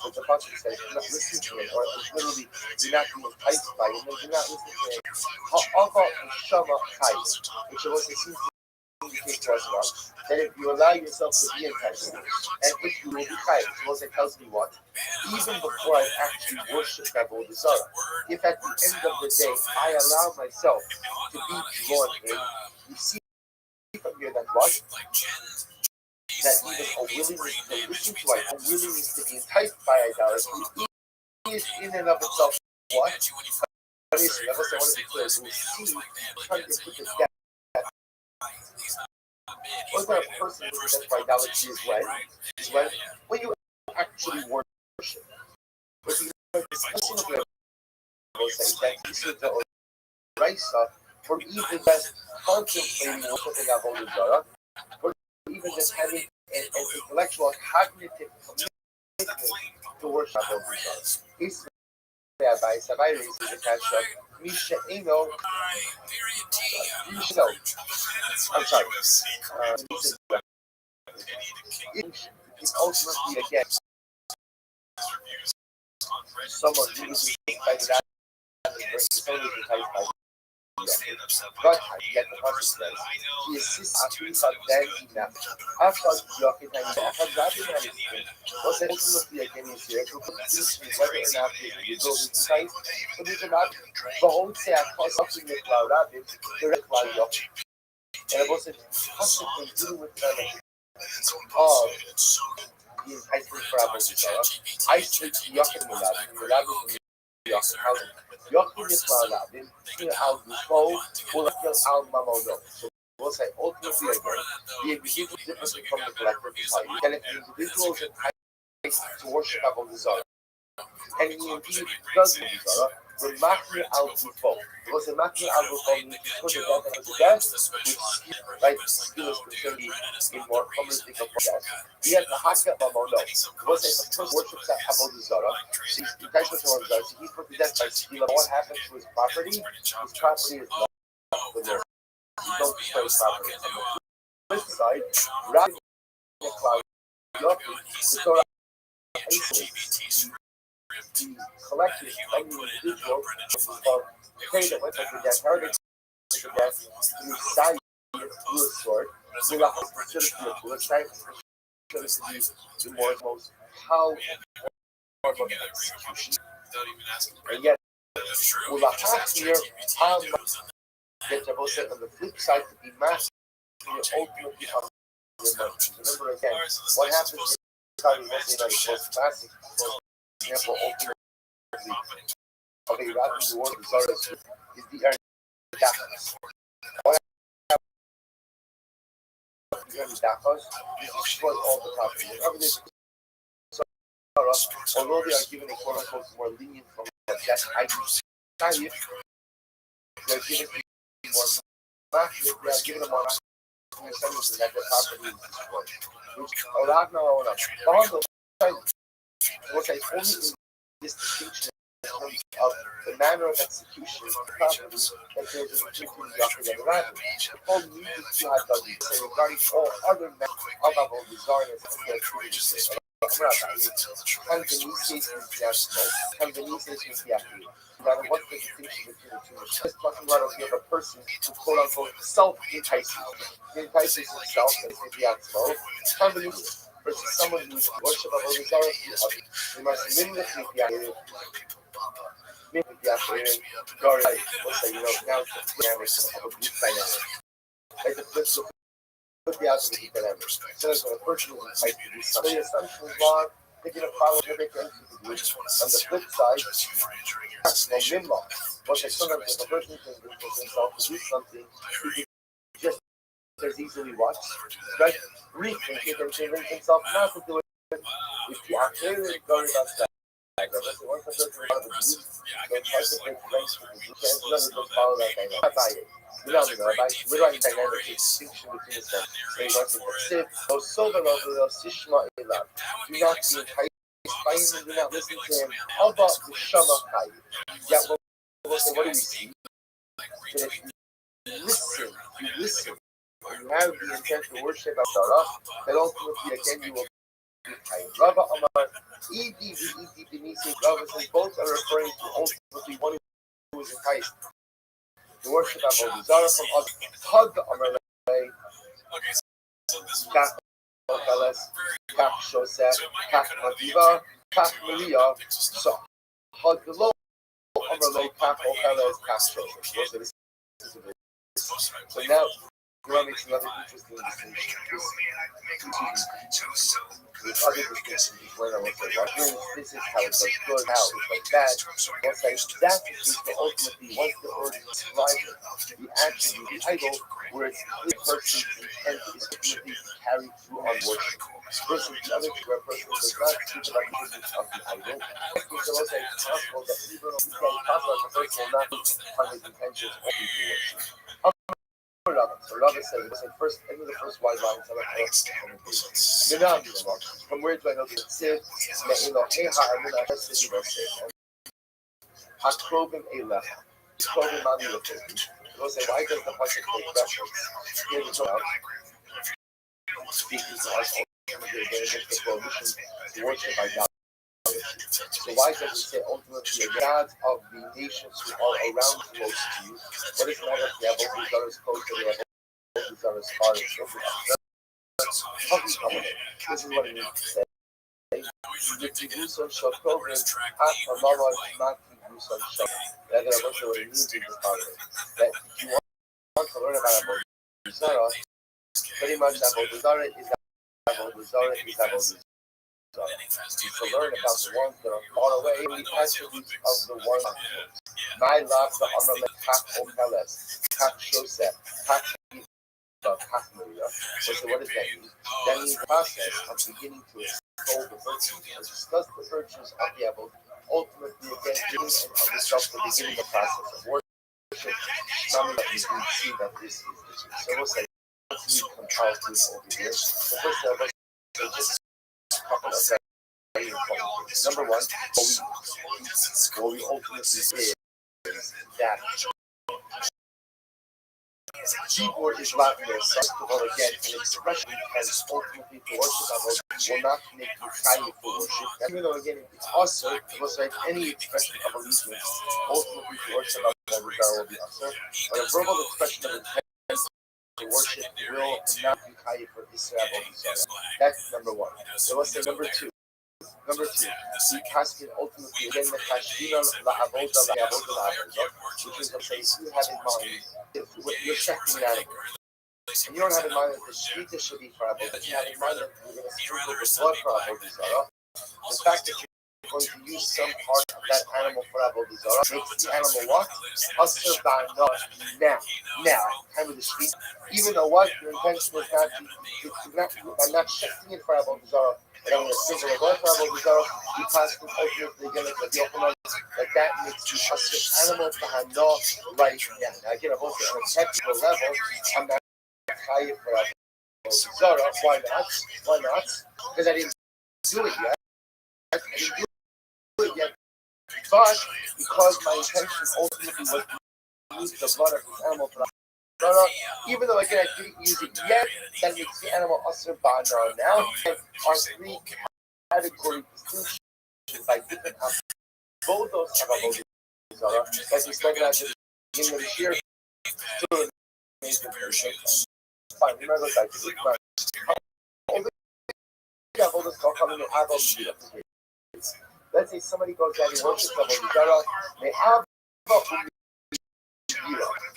but the pastor says, do not listen to it, or it's literally, do not be enticed by it, do not listen to it. However, Shama Kais, which also seems to indicate to us that if you allow yourself to be enticed, and if you will be Kais, also tells me what? Even before I actually worship Avodah Zarah, if at the end of the day I allow myself to be drawn in, you see from here that what? That even a willingness to listen to it, a willingness to be enticed by idolatry is in and of itself what? But it's never say one of the clears we see trying to put this gap. What that person who possessed by idolatry is when you actually worship. But the discussion of the that you should rise up or even just contemplating worshiping Avodah Zarah, or even just having an intellectual cognitive commitment to worship Avodah Zarah. It's by Sabai raises the question of Misha Eno. I'm sorry. It's ultimately again someone who is enticed by that is only enticed by God yet the consequence. He assists athletes at then enough. After the occupation, after driving anything, was ultimately again is here to produce whether or not you go inside, but you cannot behold say a cause of the cloud out it, the red cloud up. And it was constantly dealing with the enticement for Avodah Zarah. I sleep the Yochim Yochim Yisrael Abin, Al Gufo, Ulakil Al Mamono. So we'll say ultimately again, the individual difference from the collective society. And if the individual is enticed to worship Avodah Zarah, and he indeed does Avodah Zarah, we're Machmir Al Gufo. Because the Machmir Al Gufo means to put the death with skill, right? Skill is considered in more common thing of death. We have the Hakka Mamono. Because if a person worships Avodah Zarah, he's enticed with Avodah Zarah, so he's put to death by skill. What happens to his property? His property is lost with their don't destroy his property. first side, wrapping the cloud, the Torah isolates the collective from the individual of pray that went like the heritage of the death through sight through a sword. We left considered to be a bullet sight, considered to be the most powerful form of execution. And yet, with a half year, get to both on the flip side to be mastered ultimately on your emotions. Remember again, what happens when you study most of the most classic, for example, ultimately of a rather the word Zara is the darkness. What happens when the darkness is destroyed all the time. Whenever there's although they are given a quote unquote more lenient from that I do, they are given more they are given a more sense that the property is destroyed. Which Oladna Ola, which I only in this distinction of the manner of execution of the property that there is a between the Yachid and the Rabbi. The whole needed to have done this regarding all other matters of our desires and their activities. Can the new states is the smoke? Can the new states is the active? Now, what's the distinction between the two? Just talking about if you have a person who quote unquote self-entices. He entices himself and is the smoke. Can the new versus someone who is worship of a desire to the other. We must mimic the active. Mimic the active. Let's say, now it's the dynamics of a group dynamic. Like the flip the opposite dynamic. So when a person is entitled to do something, the assumption is wrong, they get a problem with it, and on the flip side, that's no mimma. What they sometimes, if a person can bring himself to do something, he can just as easily watch, right? Rethink it and convince himself not to do it. If the actor is going about that, once a person is out of the group, they'll try to break ranks with the group, and none of them follow that dynamic. We don't know about dynamic distinction between the steps. So you want to sit, those silver level, those Sishma Elav. Do not be enticed by him and do not listen to him. How about the Shama Chai? Yeah, well, what do we see? That if you listen, and you have the intent to worship Asara, then ultimately again you will be kind. Rava Amar, Edi Benisi, Rava says both are referring to ultimately one who is enticed. The worship of Zara from us, Hug Amalei, Kach Ocheles, Kach Shoseh, Kach Madiva, Kach Maria, so Hug the Low Amalei, Kach Ocheles, Kach Shoseh. So now, Gemara makes another interesting distinction. This other distinction is when I was like, this is how it's like good, how it's like bad. Once I that is the ultimately, once the word is described, the action, the title, where it's the person's intent is ultimately carried through on worship. Versus the other two, where a person does not speak about the business of the idol. We can also say it's possible that even though we can't talk about the person will not on his intentions only to worship. So Rava said, first, into the first wide line, from where do I know the Sid? Hakrobim Elef. Hakrobim Manilef. They'll say, why does the Pasuk take reference? Here we go. Speaking to us, against the prohibition to worship idolatry. So why does it say ultimately the gods of the nations who are around close to you? What is the matter if you have all these others close to you, have all these others far and so forth? This is what it means to say. The Tibuson shall program at Amara Maki Busan Shah. That is what it means in this part. That if you want to learn about Avodah Zarah, pretty much Avodah Zarah is Avodah Zarah is Avodah Zarah. To learn about the ones that are far away, the attributes of the ones my love, the Amalek, Kach Ocheles, Kach Shoseh, Kach Maria. So what does that mean? That means the process of beginning to extol the virtues and discuss the virtues of the Abel, ultimately again giving and of itself the beginning of the process of worship. Some that we can see that this is the truth. So we'll say, let's compile this over here. The first of us, so just a couple of very important things. Number one, what we ultimately say is that Keyboard is Latinist. First of all, again, an expression and ultimately to worship Avodah will not make you chayiv for worship. Even though, again, it's also, it was like any expression of allegiance, ultimately to worship Avodah will be also. But a verbal expression of intent to worship will not be chayiv for Israel Avodah. That's number one. So let's say number two. Number two, we cast it ultimately again the Chashvina la'avoda la'avoda, which is to say, if you have in mind, if you're checking an animal, and you don't have in mind that the shvita should be for avodah, you have in mind that you're going to sprinkle the blood for avodah zarah, the fact that you're going to use some part of that animal for avodah zarah makes the animal what? Asr ba'ana. Now, time of the shvita, even though what your intention is I'm not shifting it for avodah zarah. And I'm going to sprinkle a blood for avodah zarah. You pass it ultimately again like the Yochanan, that makes you asr animal ba'ana right now. Now again, I'm also on a technical level. I'm not chayiv for avodah zarah. Why not? Why not? Because I didn't do it yet. But because my intention ultimately was to use the blood of this animal for avodah, even though again I didn't use it yet, that makes the animal asr ba'ana now. And our three category distinctions by different avodos of avodah zarah, like we spoke about at the beginning of this year. Fine, we're not going back to it. Let's say somebody goes down and worships avodah zarah. They have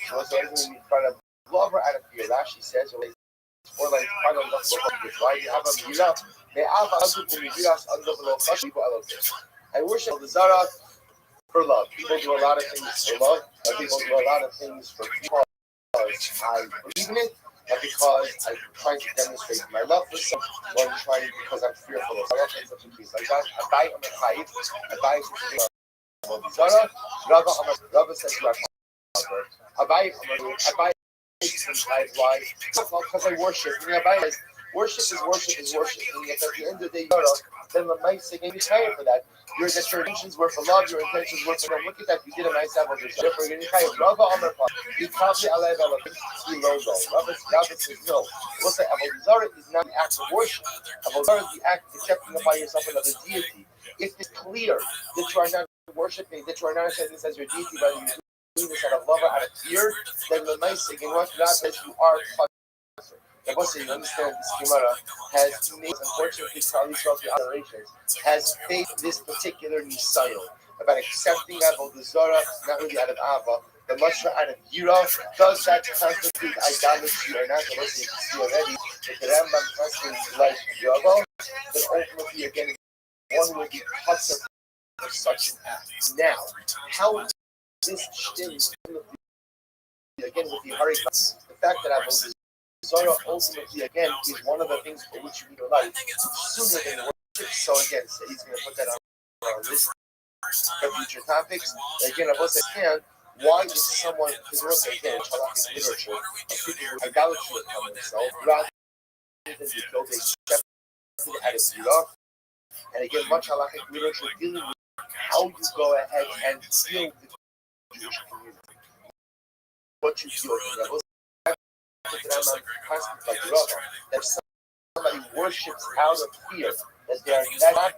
so everything in front of lover out of fear. Rashi says, or like kind of right? You have a milah. They have I worship the Zara for love. People do a lot of things for love. People do a lot of things for because I believe in it, and because I'm trying to demonstrate my love for someone, or I'm trying because I'm fearful of something like that. I buy on the chayiv. I buy Zara. Rava says you are. I buy why? Because I worship. Worship is worship is worship. And if at the end of the day, then the nice thing, and you tired for that. Your intentions were for love, your intentions were for love. Look at that, you did a nice apple. Therefore, you're tired. Rava Amar Pa. He probably allowed he logo. Rava says no. We'll say Avodah Zarah is not the act of worship. Avodah Zarah is the act of accepting upon yourself another deity. If it's clear that you are not worshiping, that you are not accepting this as your deity, but you're doing this out of love or out of fear, then the nice thing, and what God says you are. The Bossa, you understand this Gemara has made, unfortunately, probably throughout the generations, has faced this particular nisayon about accepting Avodah Zarah, not really out of Ava, but much more out of Yira. Does that constitute idolatry or not? The Bossa, you can see already that the Rambam constantly like Yava, but ultimately, again, one will be cut for such an act. Now, how this stems again with the Harikah, the fact that Avodah Zarah ultimately again is one of the things for which you need a life sooner than worship. So again, so he's going to put that on our list for future topics. Again, I was saying, why is someone, because we're saying again, halakhic literature of people who idolatry upon themselves rather than be killed, they accept it out of Yira. And again, much halakhic literature dealing with how you go ahead and deal with the Jewish community. What you deal with. If somebody worships out of fear that they are not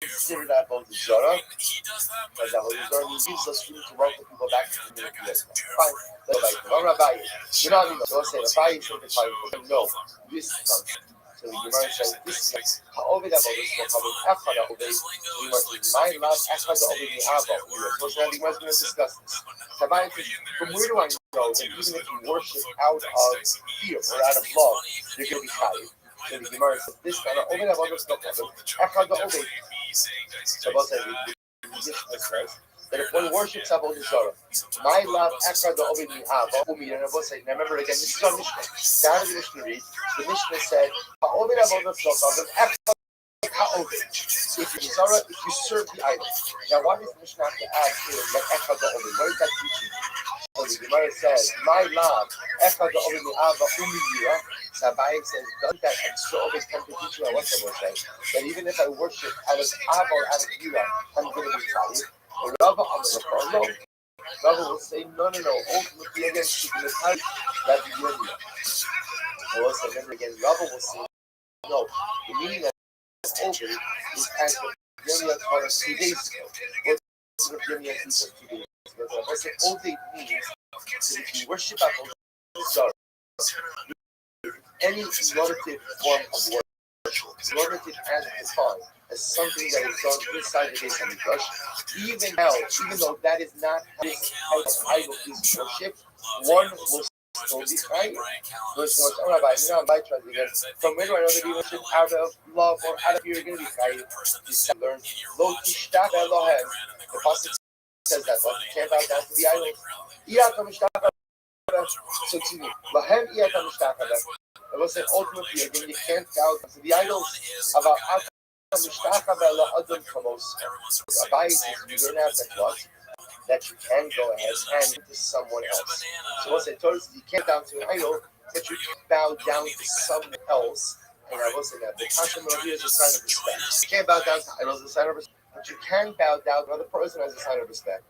considered Avodah Zarah, because Avodah Zarah gives us room to welcome people back to the community. Fine, you know what I mean? So I'll say, if I say the fire, no, this comes. So the Gemara says, this is Ha'ovid Avodah Zarah, Echad Avodah, my love, Echad Avodah Avodah. So the Gemara is going to discuss this. From where do I know that even if you worship out of fear or out of love, you're going to be chayiv? So the Gemara says this kind of Ovid Avodah Zarah, Echad Avodah. So both says that if one worships Avodah Zarah, my love, Echad Avodah Avodah, and both say, now remember again, this is our Mishnah. Down in the Mishnah reads, the Mishnah said, Ovid Avodah Zarah, if you Zara, if you serve the idol. Now, why does the Mishnah have to add here that Echad Ovid? What is that teaching? So the Gemara says, my love, Echad Ovid Ava Umiyira. Sabai says, doesn't that extra Ovid come to teach you? What's the say? That even if I worship out of Ava or out of Yira, I'm going to be chayiv. Rava Amar, no. Rava will say, no. Ultimately, again, that's Yirmiyah. We'll also remember again, Rava will say, no. The meaning of over is as Yirmiyah taught us 2 days ago. What Yirmiyah teaches us 2 days ago? We'll say, over means that if you worship Avodah Zarah, any normative form of worship, normative as defined as something that is done inside the Beis Hamikdash, even though that is not how this type of idol is worshipped, one will still be right. Verse 1, oh, Rabbi, you know, I'm bypassing again. From where do I know that you worship out of love or out of fear? You're going to be right. You learn, Lo tishtach Elohem. The pasuk says that, but you can't bow down to the idols. So excuse me, Lahem iyata mishtach. I will say ultimately again, you can't bow down to the idols. About Abai says you don't have that what? That you can go ahead and to someone else. So we'll say Torah says you can't bow to an idol, but you can bow down to someone else. And I will say that the concept of is a sign of respect. You can't bow down to idols as a sign of respect, but you can bow down to another person as a sign of respect.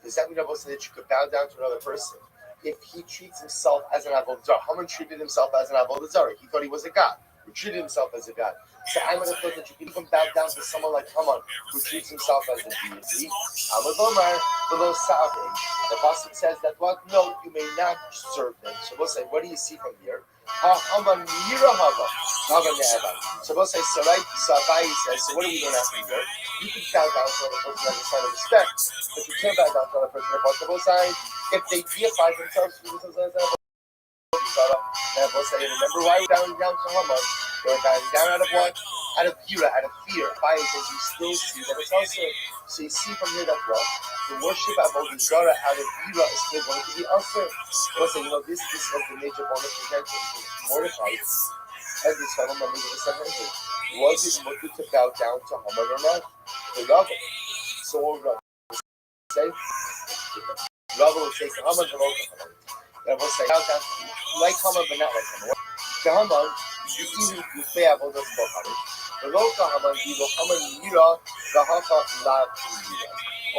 Does that mean I will say that you could bow down to another person if he treats himself as an avodah zarah? Haman treated himself as an avodah zarah. He thought he was a god. Who treated himself as a god. So I would have thought that you can even bow down to someone like Haman, who treats himself as a deity. The pasuk says that what? No, you may not serve them. So we'll say, what do you see from here? Haman mirahava. So we'll say, Sarai Sabai says, so what are we going to have to do? You can bow down to another person as a sign of respect, but you can't bow down to another person as a possible sign if they deify themselves as a and we'll say, remember why we're bowing down to Haman? They were bowing down out of what? Out of fear, Abai says you still see that it's also. So you see from here that what? The worship of Avodah Zarah out of Yira is still going to be also. We'll say, this was the major bonus presented to Mordecai. And this fellow members of the 700. Was it mutter to bow down to Haman or not? To Rava. So what would Rava say? Rava would say to Haman, to Haman. And we'll say, bow down like Haman, but not like Haman. To Haman, you even say Avodah Zarah. The local Haman, the Haman Yira, the Hafa Lav Yira.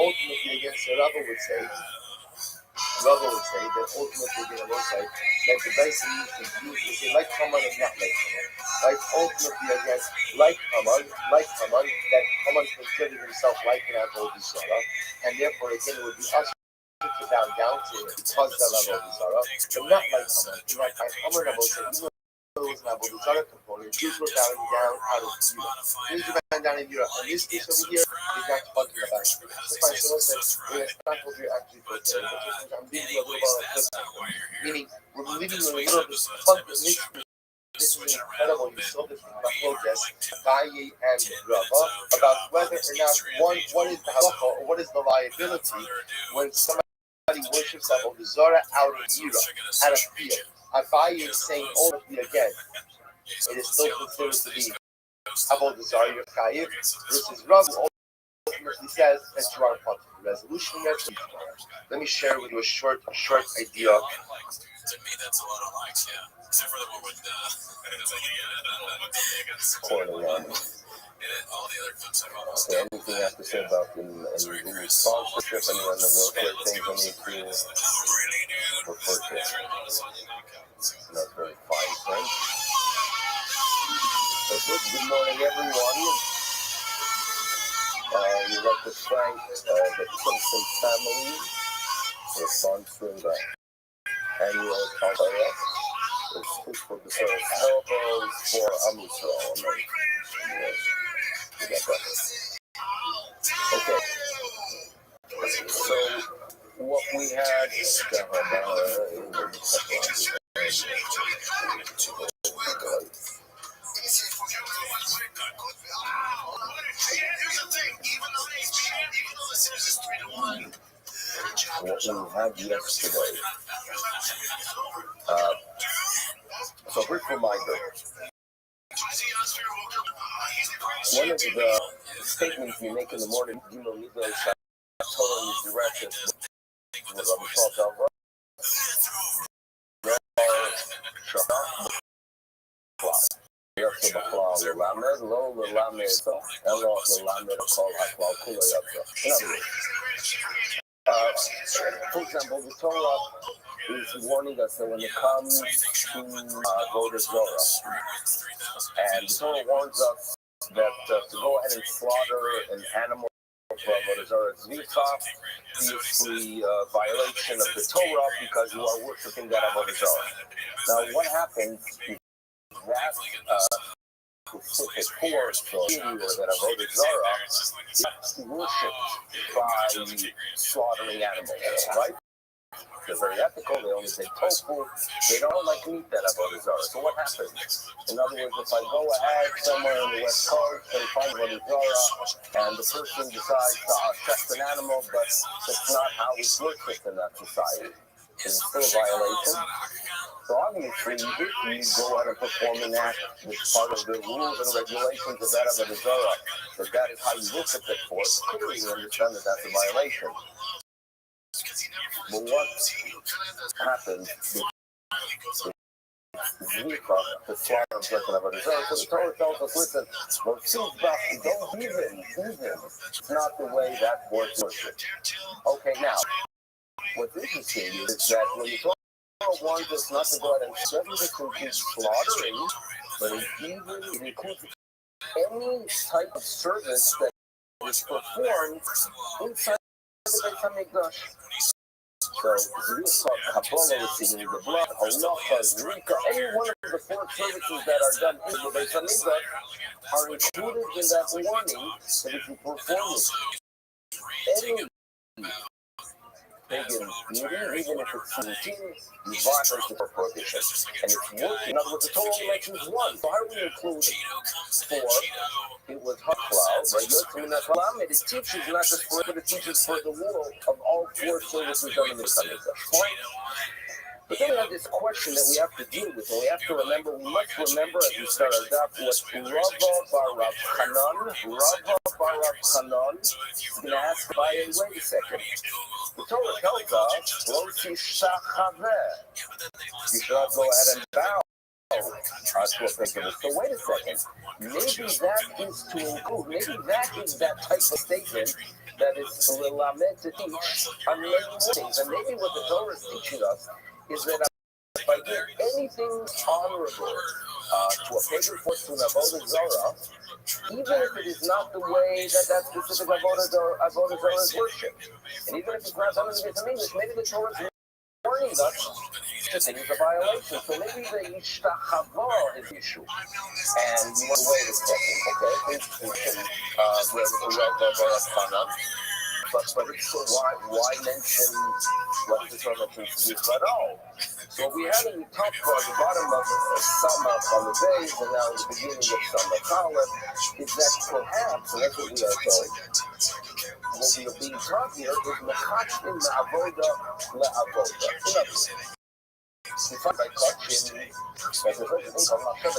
Ultimately, again, so Rava would say that ultimately, again, I will say that the basic needs to say like Haman and not like Haman. Like ultimately, again, like Haman, that Haman considered himself like an Avodah Zarah, and therefore, again, it would be us to bow down to it because of Avodah Zarah, but not like Haman. Like Haman, I will say, even though it was an Avodah Zarah component, Jews were bowing down out of Yira. Jews were bowing down in Yira. And this case over here is not talking about it. So fine, so let's say, it's not what we're actually talking about. I'm leaving you a little bit of a meaning, we're leaving you a little bit of fun. This is incredible. You saw this with Machlokas, Abaye and Rava, about whether or not, one, what is the halacha, or what is the liability when somebody worships Avodah Zarah out of Yira, out of fear. Abaye is saying ultimately again, it is still considered to be Avodah Zarah, your chayiv, versus Rava ultimately says that you are part of the resolution. Let me share with you a short idea. To me, that's a lot of likes, yeah. Except for the one with all the other clips I've almost done. Anything I have to say about the sponsorship and the real quick things I need to refer to. That's very fine print. Good morning, everyone. We'd like to thank the Simpson family for sponsoring the annual conference. It's food for the sort of elbows for Amisrael. Okay. So what we had is what we had yesterday. So quick reminder. One of the statements we make in the morning, you know, totally directed Lamed, Lo Lamed, so Elo Lamed Kol Haklal Kula Yatsa. In other words, for example, the Torah is warning us that when it comes to Avodah Zorah, and the Torah warns us that to go ahead and slaughter an animal for Avodah Zorah is obviously a violation of the Torah because you are worshiping that Avodah Zorah. Now, what happens if that specific force or deity or that Avodah Zorah is worshipped by slaughtering animals, right? They're very ethical. They only take tofu. They don't like meat that Avodah Zorah. So what happens? In other words, if I go ahead somewhere on the West Coast and find Avodah Zorah, and the person decides to test an animal, but that's not how it's worshipped in that society, is it still a violation? So obviously, if you go ahead and perform an act that's part of the rules and regulations of that Avodah Zorah, that is how you worship it for, clearly you understand that that's a violation. But what happens if Zika, the slaughter of Avodah Zorah? So the Torah tells us, listen, don't even. It's not the way that works worship. Okay, now, what's interesting is that when the Torah warns us not to go ahead and doesn't just include slaughtering, but it includes any type of service that is performed inside the Beit HaMikdash. So, Zrika, Kabbalah, receiving the blood, Halacha, Zrika, any one of the 4 services that are done in the Beit HaMikdash are included in that warning that if you perform any pagan beauty, even if it's routine, you violate the prohibition. And it's working. In other words, the Torah only mentions 1. So how do we include 4? It was Haklal, right? It teaches not just for it, but it teaches for the world of all 4 services done in the Mikdash. But then we have this question that we have to deal with, and we have to remember, we must remember as we start our daf, what Rava Bar Hanan is going to ask by, wait a second. The Torah tells us, Lo tishtachaveh. You should all go ahead and bow. So wait a second. Maybe that is to include, maybe that is that type of statement that is lament to teach on many things. And maybe what the Torah is teaching us is that if I give anything honorable to a pagan force, to an Avodah Zorah, even if it is not the way that that specific Avodah Zorah is worshipped, and even if it's not done in the English, maybe the Torah is warning us that it is a violation. So maybe the Ishtachava is the issue. And we want to wait a second, okay? But it's so why mention what the Torah mentions at all? So we had in the top part, the bottom of Samach on the base, and now in the beginning of Samach Aleph, is that perhaps, and that's what we are told, what we are being taught here is Mechachim Ma'avoda La'avoda. In other words, we find by Kachin, as a result of income,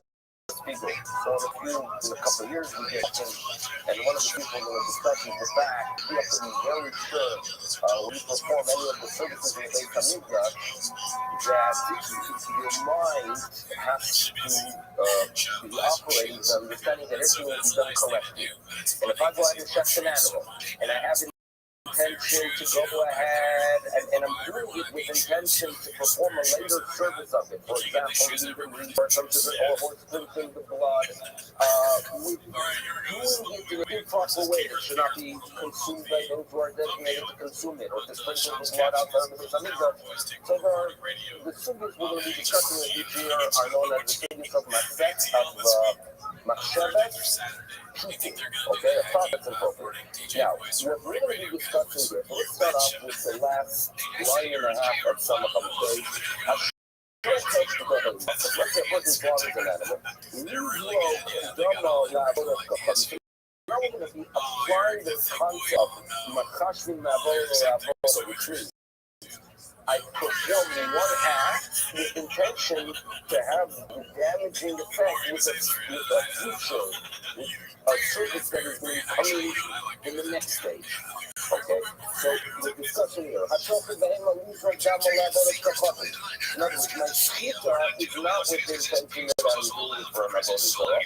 people. So in a couple of years, we get and one of the people in the discussion is the fact we have to be very sure when you perform any of the services in the Beit HaMikdash that your mind has to be operating with understanding that everything will be done correctly. And if I go ahead and check an animal and I have intention to go ahead and I'm doing it with intention to perform a later service of it. For example, even or sprinkling the blood, with doing it in a proper way that should not be consumed by those who are designated to consume it or to sprinkle the blood outside of the Samizah. So the sugis we're going to be discussing with each year are known as the sugis of Maset, of Machshevet, okay, a prophets and prophets. Now, what we're going to be discussing here, so let's start off with the last line and a half of Samach HaMasei. Let's say a person slaughters an animal. Now we're going to be applying this concept of Machashim Ma'avoda, which means I perform one act with intention to have the damaging effect with a future, with a service that is going to come in the next stage. Okay, so the discussion here. In other words, my shita is not with the intention that I I'm doing it for an avodah zarah.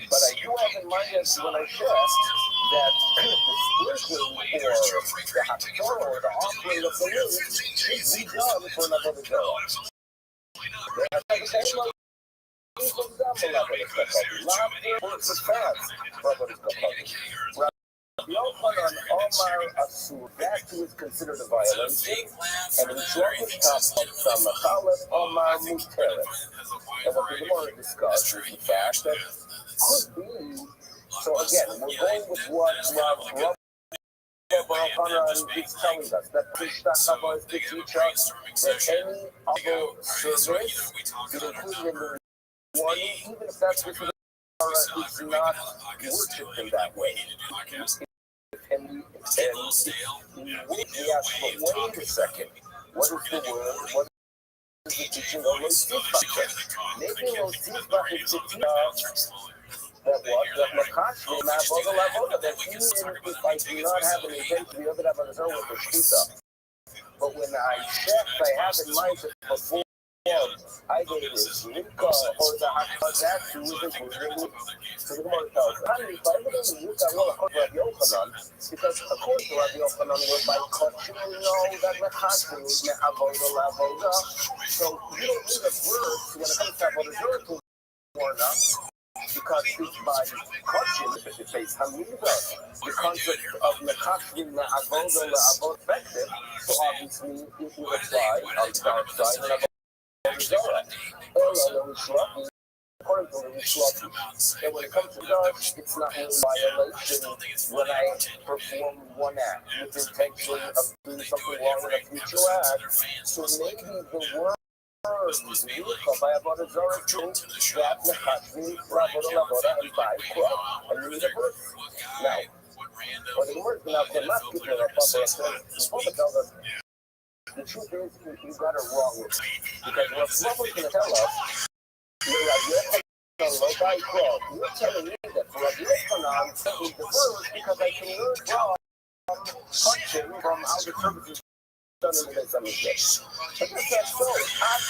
But I do have in mind as when I share that the sprinkling or the haftorah or the offering of the meat should be done for an avodah zarah. Yochanan Omar Asur, that too is considered a violation, and in Shlokish Samachalef Omar Muteret. And what the Gemara discussed is the fact that could be, so again, we're going with what Rav Yochanan is telling us, that Krishna Chava is to teach us that any other service is included in the warning, even if that's because is not worshipped in that way. And we ask, but wait a second, what is the word? What is the teaching of Restream? Maybe Restream is to teach us that what? That Makashmi, Ma'avodah, that even if I do not have an intent to be able to have an azar with the shkuta, but when I check, I have in mind that before I gave this Nika or the that too is included. So the Gemara tells us, if I believe in Nika, well, according to Rabbi Yochanan, because according to Rabbi Yochanan, we're by kosher, we know that Mechashmi is Me'avodah La'avodah. So you don't need a verse when it comes to Avodah Zarah to warn us, because it's by kosher, if it says Hamida, the concept of Mechashmi Me'avodah La'avodah effective, so obviously it will apply on the dark side and according to the Rishloki, and when it comes to God, it's not a violation when I perform one act with intention of doing something wrong in a future act. So maybe the word by Avodah Zarah too, that Mechashmi, Avodah La'avodah, and by Krov, and read a verse. Now, what the word now cannot give me a Papa tells us. The truth is, you got it wrong with me. Because what someone's going to tell us, you're telling me that for Rabbi Yochanan, that was the verse because I can learn from function from other services done in the Beis HaMikdash. I guess that's so. I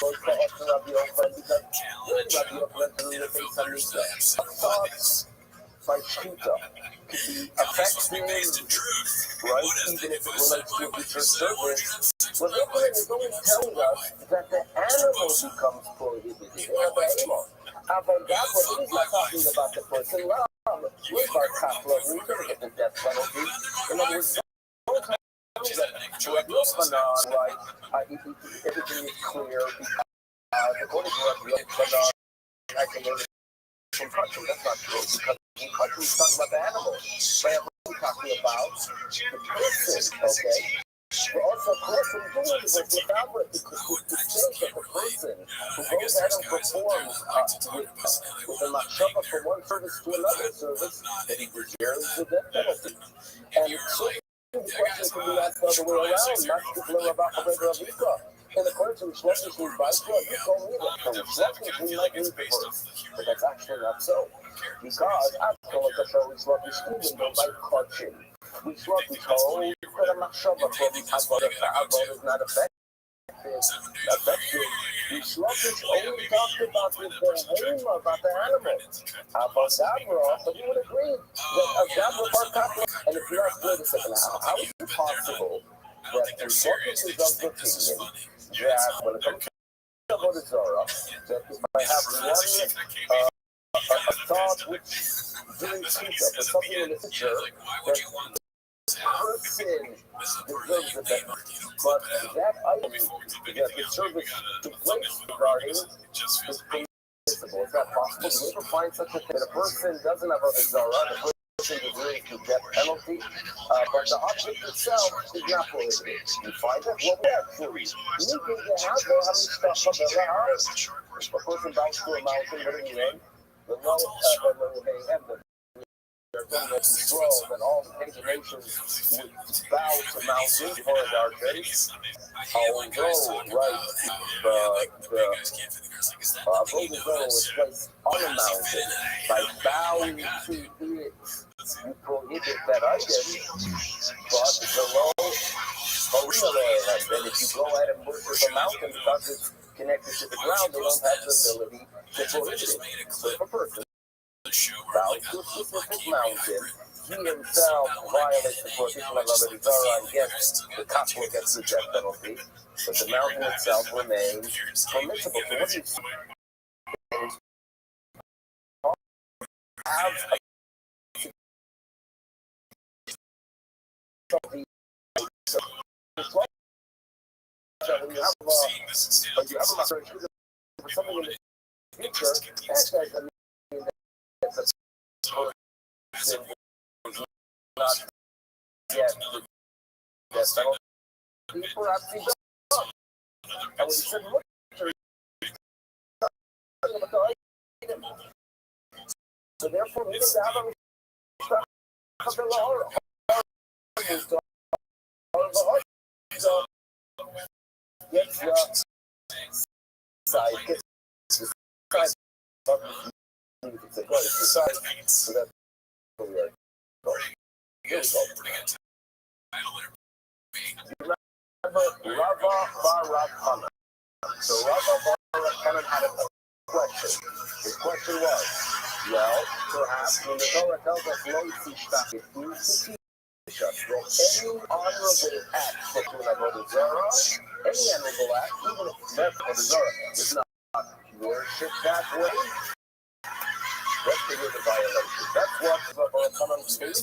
go to Rabbi Yochanan because Rabbi Yochanan in the Beis HaMikdash. Thoughts by shkuta could be affecting, right? Even if it relates to a future service. Well, Yochanan is only telling us that the animal becomes prohibited. But God, what he's not talking about the person. We're about kafla. We're going to get the death penalty. In other words, don't tell me that Rabbi Yochanan, right? Everything is clear because according to Rabbi Yochanan, I can learn from touching. That's not true because touching is talking about the animal. But we're talking about the person, okay? We're also closely doing this with Albert because to say that the person who goes ahead and performs with a machshava from one service to another service, that he deserves the death penalty. And so the question can be asked the other way around, not to learn about the Ravika. In accordance with Shlokish and Baikra, you told me that from Shlokish we might read the verse, but that's actually not so. Because after like I showed Shlokish, even though by coaching, we Shlokish hold that a machshava from Avodah is not effective. We Shlokish only talked about the behemoth, about the animal. About Dabra, but you would agree that a Dabra are kafla. And if you're not wait a second, how is it possible that the Shlokish is of the opinion that when it comes to Avodah Zarah, that if I have a thought which during Shkita, or something in the future, that person deserves a death. But that item that the service took place regarding is permissible. Is that possible? Do you ever find such a thing? That a person doesn't have a Zara, the person deserves the death penalty, but the object itself is not prohibited. You find that? Well, actually, you can get out there, how many stuff up in the house? If a person bounces to a mountain, what do you mean? The no, when they have the control that all the pagan nations would bow to mountains before our face. Although, right, the golden throne was placed on a mountain, by bowing to it, you prohibit that item, but the law, and then if you go ahead and worship a mountain because it's connected to the ground, they don't have the ability to prohibit it. So if a person bows to a specific mountain, he himself violates the prohibition of Avodah Zarah and gets the capital gets the death penalty, but the mountain itself remains permissible. So what he's saying is have when you have a for something in the future, that's not yet that's perhaps he does. And when he said look, so therefore we can have a gets side gets the side it's a good side so that's where we are going. Remember Rava Barakana. So Rava Barakana had a question. His question was, well, perhaps when the Torah tells us Lo Tishtach, it means to teach us that any honorable act that you Avodah Zarah, any honorable act, even if it's not Avodah Zarah, is not worship that way. That's the violation. That's what Barakana states.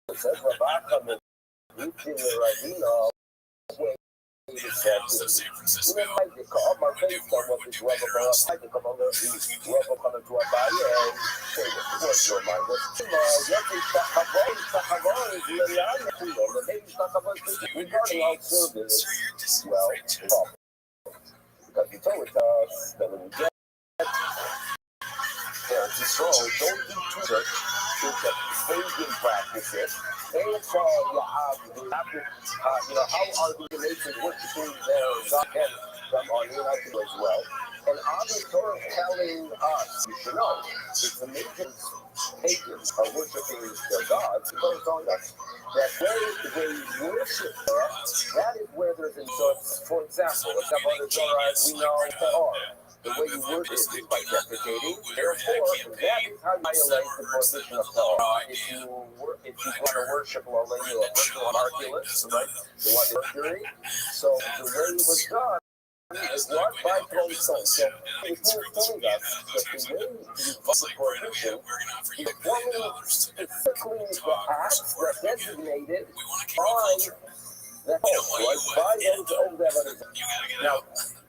It says Rabakana, reaching the Ravina, way to set it. Even like they call my face on what this rubber bar, I can come over the rubber coming to a body and say what's your mind. Regarding our service, well, because he told us that when you get there to show, don't do too much into pagan practices. It's all you have to, how are the nations worshiping their God and from on United as well. And obviously Torah telling us, you should know, it's the nations pagans are worshiping their gods. Torah is telling us that where they worship Torah, that is where there's in so for example, let's have on the Torah as we know the way you worship is by deprecating. Therefore, that is how you violate the prohibition of Torah. If you want to worship Lola, you worship Arculus, right? You want Mercury. So the way it was done is what by throwing stones. So it's telling us that the way you violate prohibition is forming specifically the acts that designated by that was by those over there. Now,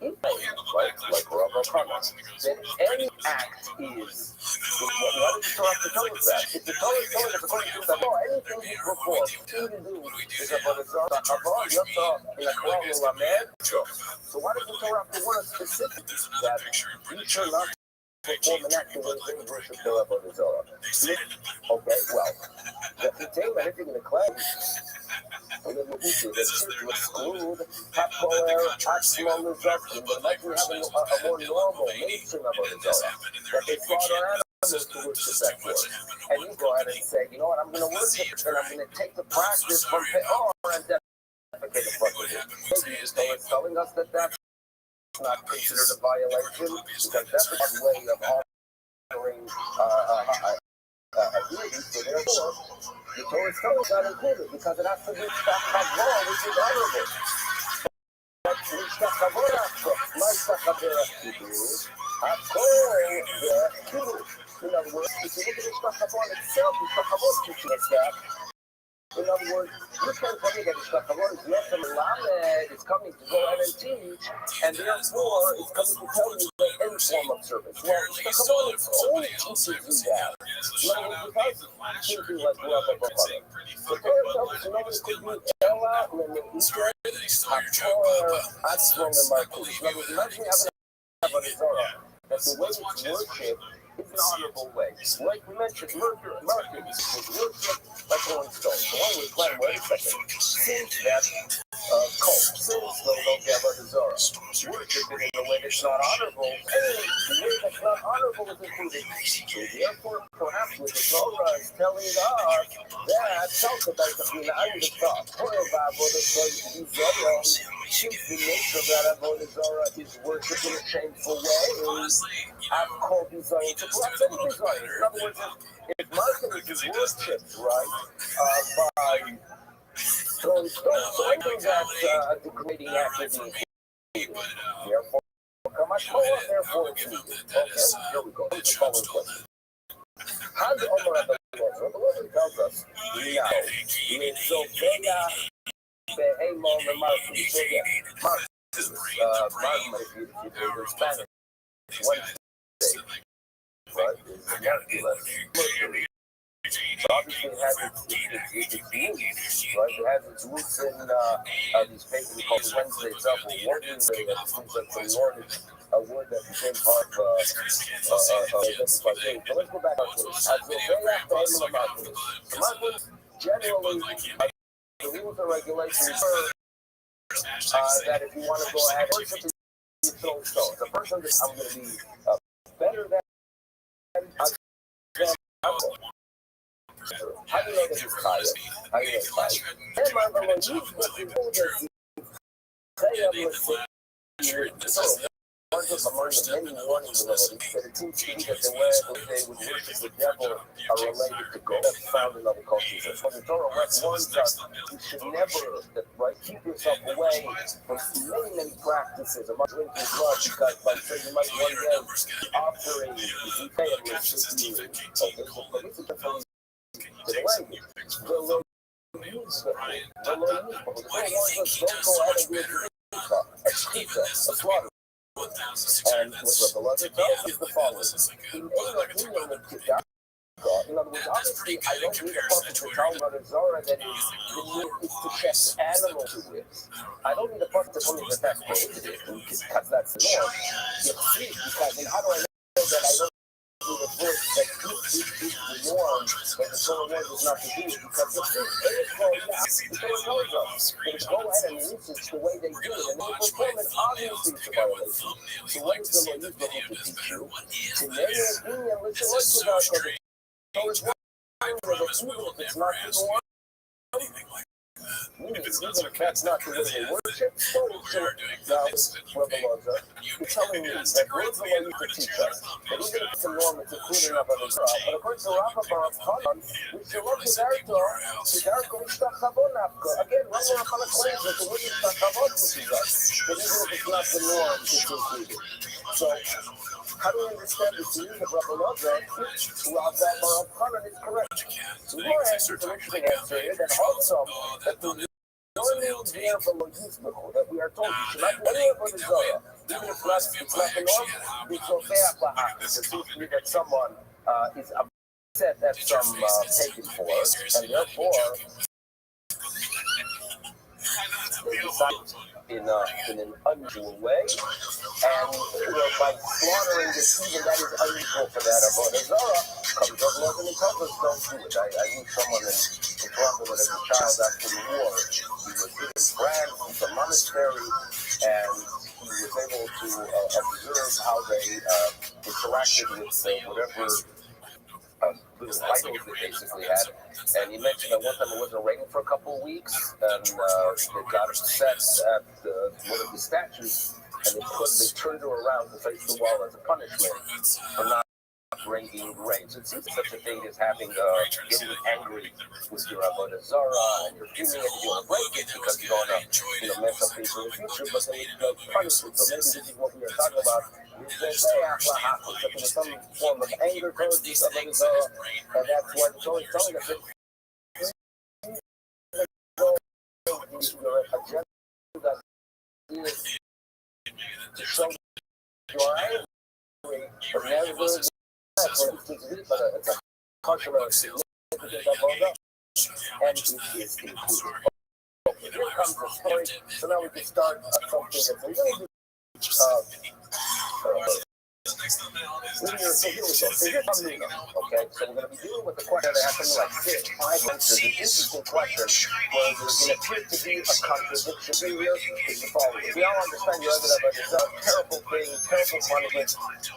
like Rabbi Kama, that any act is, what does the Torah have to tell us that? If the Torah is telling us according to the law, anything you perform, anything you do is about a Torah, in a Quran Lamed. So why does the Torah have to warn us specifically that you shall not perform an act in which they worship the Rabbi Torah? Okay, well, the thing that anything in the claim, and then we to exclude Hapoel, Axel, Lizaki, but like we have a more normal nation of the Torah, that they slaughter animals to worship that for. And you go ahead and say, you know what, I'm going to worship it, and I'm going to take the practice from Peor and defecate in front of it. So it's telling us that that's not considered a violation, because that's a way of honoring deity, so therefore, the Torah is not included because it has to be Shtachavor, which is honorable. But Shtachavor after, my Shtachavor Kiddush, Hakol the Kiddush. In other words, if you look at the Shtachavor itself, the Shtachavor teaching us that. In other words, you can't tell me that the Shtachavor is not from Lamed, it's coming to go ahead and teach, and therefore it's coming to tell you that any form of service. Well, Shtachavor is only teaching you that. Because teaching like Rabbi Barakana. The Torah tells us nobody could be Ella when they eat Hakor, Atzmon, and Marcus. In other words, imagine having a Torah that the way it's worship is an honorable way. Like we mentioned, Mercury was worship like Rolling Stone. So one would claim, wait a second, since that cult, since they don't have a Zorah, worship it in a way that's not honorable, the way that's not honorable is included. So therefore, perhaps with the Torah is telling us that talk about the Bina and the thought, since the nature of that Avodah Zarah is worship in a shameful way, I've called Bizayin to perhaps any Bizayin. In other words, if Martin is worshipped, right, by throwing stones, so anything that's a degrading act of being hated, therefore, Kamashmoah, therefore it's needed. Okay, here we go. Here's the following question. How do Omar Rabbi Elazar tells us now, Mitzovea be'emon le'martin. So yeah, Martin, if you in Spanish, Wednesday, right, is Mercury. So obviously it has its roots, right? It has its roots in these papers called Wednesday itself, or Warden Day, that seems like the Lord is a word that became part of identified day. But let's go back to it. So they have to the Muslims generally, the rules and regulations that if you want to go ahead and worship, you throw stones. The person that I'm going to be better than, how do you know that it's pious? How do you know it's pious? One of among the many warnings of that it seems to me that the way they would worship the devil are related to God. That's found in other cultures. So the Torah warns us you should never, right, keep yourself away from many practices among drinking blood, because by saying you might one day offer a zikah and worship you. Okay, so this is definitely to the language. The Lord uses the Torah warns us don't go out and do a shechita, a slaughter. And what the Elazar tells is the following. In other words, obviously, I don't need a person to tell Avodah Zarah that is to check animal to it. I don't need a person to tell me that that's prohibited, because that's the norm. You see, because, and how do I know that I don't need a verse that this is the norm, that the Torah warns us not to do it? Because the Torah tells us that if go ahead and research the way they do it, and they perform it, obviously it's a violation. So what is the law used to teach you? To name it, and listen, what's about the Torah is one where the evil, if it's not the norm, meaning even if that's not the way they worship, so now, Rabbi Elazar, you're telling me that where's the way you could teach us? That even if it's a norm, it's included in Avodah Zarah. But according to Rafa Baruch we should look at Darko, again, one more Hana claims that the word is Takavot, which is us. That even if it's not the norm, it's included. So, how do we understand this meaning of Rabbi Elazar? Rafa Baruch is correct. So your answer is an interesting answer here that also that the normal there below Yisrael, that we are told you should not do any of Avodah Zarah, even if it's not the norm, it's okay. It seems to me that someone is upset at some taken for, and therefore they decide in an unusual way, and by slaughtering this, even that is unusual for that Avodah Zarah, comes up and tells us don't do it. I knew someone in Toronto that as a child after the war, he was in France, in the monastery, and he was able to observe how they interacted with whatever little idols they basically had. And he mentioned that one time it wasn't raining for a couple of weeks, and they got upset at one of the statues, and they turned her around to face the wall as a punishment for not bringing rain. So it seems such a thing as having getting angry with your Avodah Zarah, and you're fuming and you want to break it because you don't want to mess up things in the future, but then it's punishment. So maybe this is what we are talking about. Some form of anger towards this Avodah Zarah, and that's why the Torah is telling us that your agenda is to show your anger, but never it's a cultural significance of Avodah, and it is included. Okay, here comes the story. So now we can start something that's a little bit so here we go. So here's Hamlina, okay? So we're going to be dealing with the question that has something like 5 answers. An interesting question where there's going to appear to be a contradiction. Here is the following. We all understand your evidence, but it's a terrible thing, terrible punishment.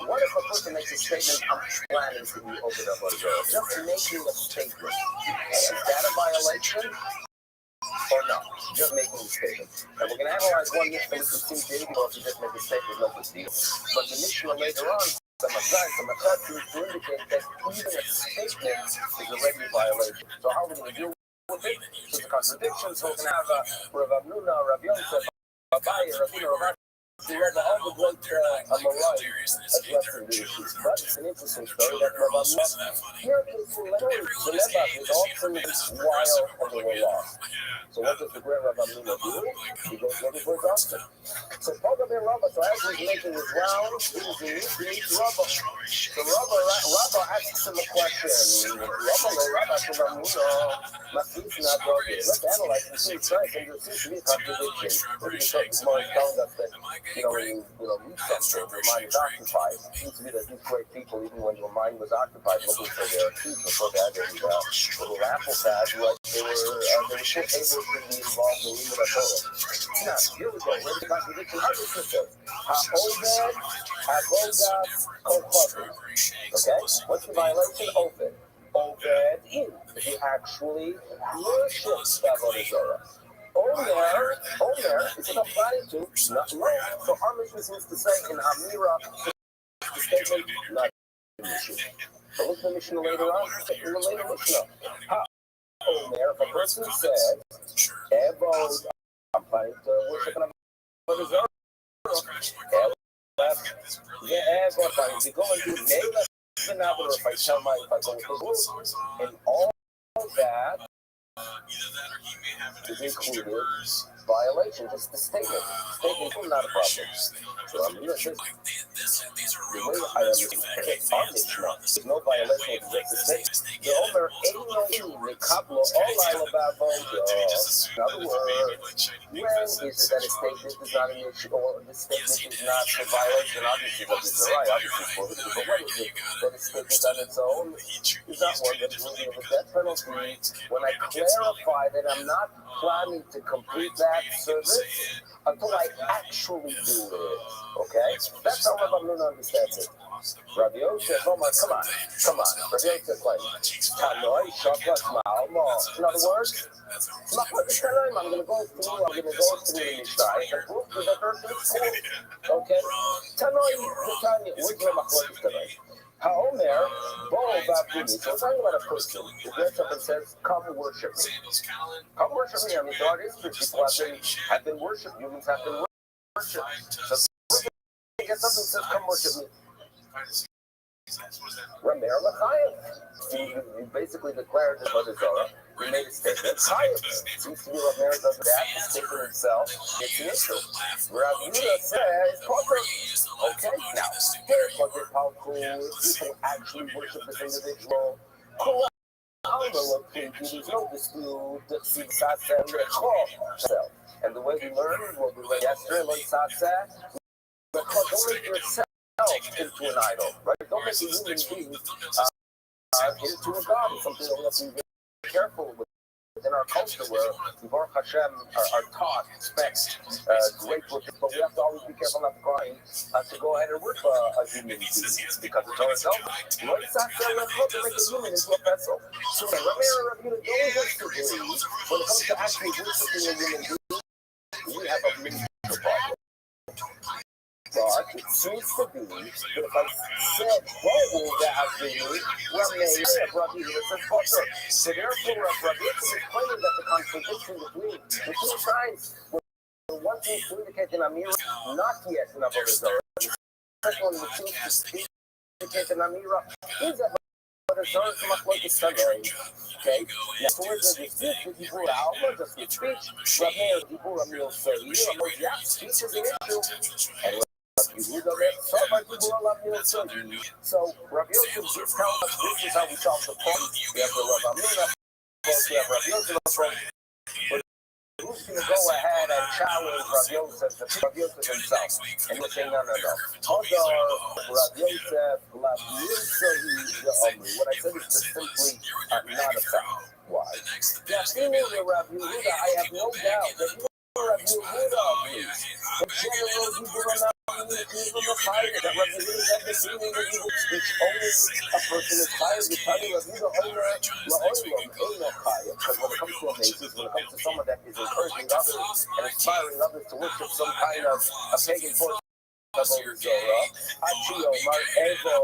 What if a person makes a statement, I'm planning to be over the Avodah Zarah? Just making a statement. Is that a violation? or not? Just making a statement. And we're going to analyze one Mishnah which would seem to indicate if you just make a statement, no big deal. But the Mishnah later on, some Achad seems to indicate that even a statement is already a violation. So how are we going to deal with it? It's a contradiction. So we're going to have Rav Amnuna, Rav Yosef, Abaye, Ravina, Rav we read all the great Amorai addressing the issues. But it's an interesting story that Rav Amnuna here is the Lebach is often while they were lost. So what does the great Rav Amnuna do? He goes looking for a doctor. So Pogam ben Rabba, so as he's making his rounds, he meets Rabba. So Rabba asks him a question. Rabba to Rav Amnuna, let's analyze and see it's right, and there seems to be a contradiction. Maybe it's more telling us that when you read something, your mind is occupied. It seems to me that these great people, even when your mind was occupied looking for their teeth before they had a little apple pad, they were still able to be involved in the Torah. Now, here we go. Where's the contradiction? How does this say? Ha-Obed, Ha-Vogav, Kochavu. Okay? What's the violation? Obed. Obed in. He actually worships Avodah Zarah. Omer is applying to not wrong. So our mission seems to say in Amira, the statement, not the mission. So look at the mission later on, in the later Mishnah. Omer, if a person says, Evod, I'm planning to worship an Avodah Zarah. Evod, I'm planning to go and do Mela, if I tell my, if I go with the rules, and all that, is included violation, just the statement. Statement is not a problem. So I'm going to say, the way I understand it, on this now, there's no violation of just the statement. The Omer ain't no Kablo all about Voga. In other words, when is it that a statement is not an issue, or the statement is not a violation, obviously, of the right, obviously, for the but what is it that a statement on its own is not one that is worthy of a death penalty? When I clarify that I'm not planning to complete that service until I actually do it. Okay? That's how Rav Amnuna understands it. Rabbi Yosef, come on. Rabbi Yosef, like, Tanoi, Shoklas, Ma'almo. In other words, I'm going to go through the Mishnah. I can prove to the person it's cool. Okay? Tanoi, where's the Machlokes tonight? Haomer, Bo Vavini. So we're talking about a person who gets up and says, come worship me. Come worship me. I mean, God is people have been worshipped. Humans have been worshipped. So he gets up and says, come worship me. Ramer L'chayev. He basically declared the Avodah Zarah. He made a statement. Chayev. Seems to be what Ramer does that. The statement itself. It's an issue. Rav Yehuda says, Potter. Okay, now, here's what they're powerful. People actually worship this individual. There's no dispute. And the way we learn, what we read yesterday, don't make yourself into an idol, right? Don't make a human being into a god. It's something that we have to be very careful with. In our culture, where Baruch Hashem are taught, expect great worship, but we have to always be careful not to cry, to go ahead and worship a human being, because it's always helpful. Let's not make a human into a vessel. So, Rav Yehuda don't disagree. When it comes to actually worshiping a human being, we have a major problem. But it seems to be that if I said, "Whoa, that has been Rabbi Yehuda says Potter." So therefore, Rabbi Yehuda is claiming that the contradiction between the two signs, one seems to indicate an Amira, not yet an Avodah Zarah. The second one which seems to indicate an Amira is a Avodah Zarah, so much like a Sunday. Okay? Now, so where's the dispute with Dibur Alma, just with speech? Rabbi Dibur Amil Sayyid, yeah, speech is an issue. And so Rabbi Yosef just tells us this is how we solve the problem. We have the Rav Amnuna, we have Rabbi Yosef, but who's going to go ahead and challenge Rabbi Yosef himself? And we're saying, no. Hadar, Rabbi Yosef, what I said is just simply not a fact. Why? Now, seemingly, Rabbi Yehuda, I have no doubt that you are Rabbi Yehuda, the general Hebrew even the fire that Rabbi Yehuda had the feeling that which only a person is fired. The Tanya Rabbi Yehuda Omer La'olam Eino Chaya. Because when it comes to a basis, when it comes to someone Rama that is encouraging others and inspiring others to worship some kind of a pagan force. Achio, Mar Evo,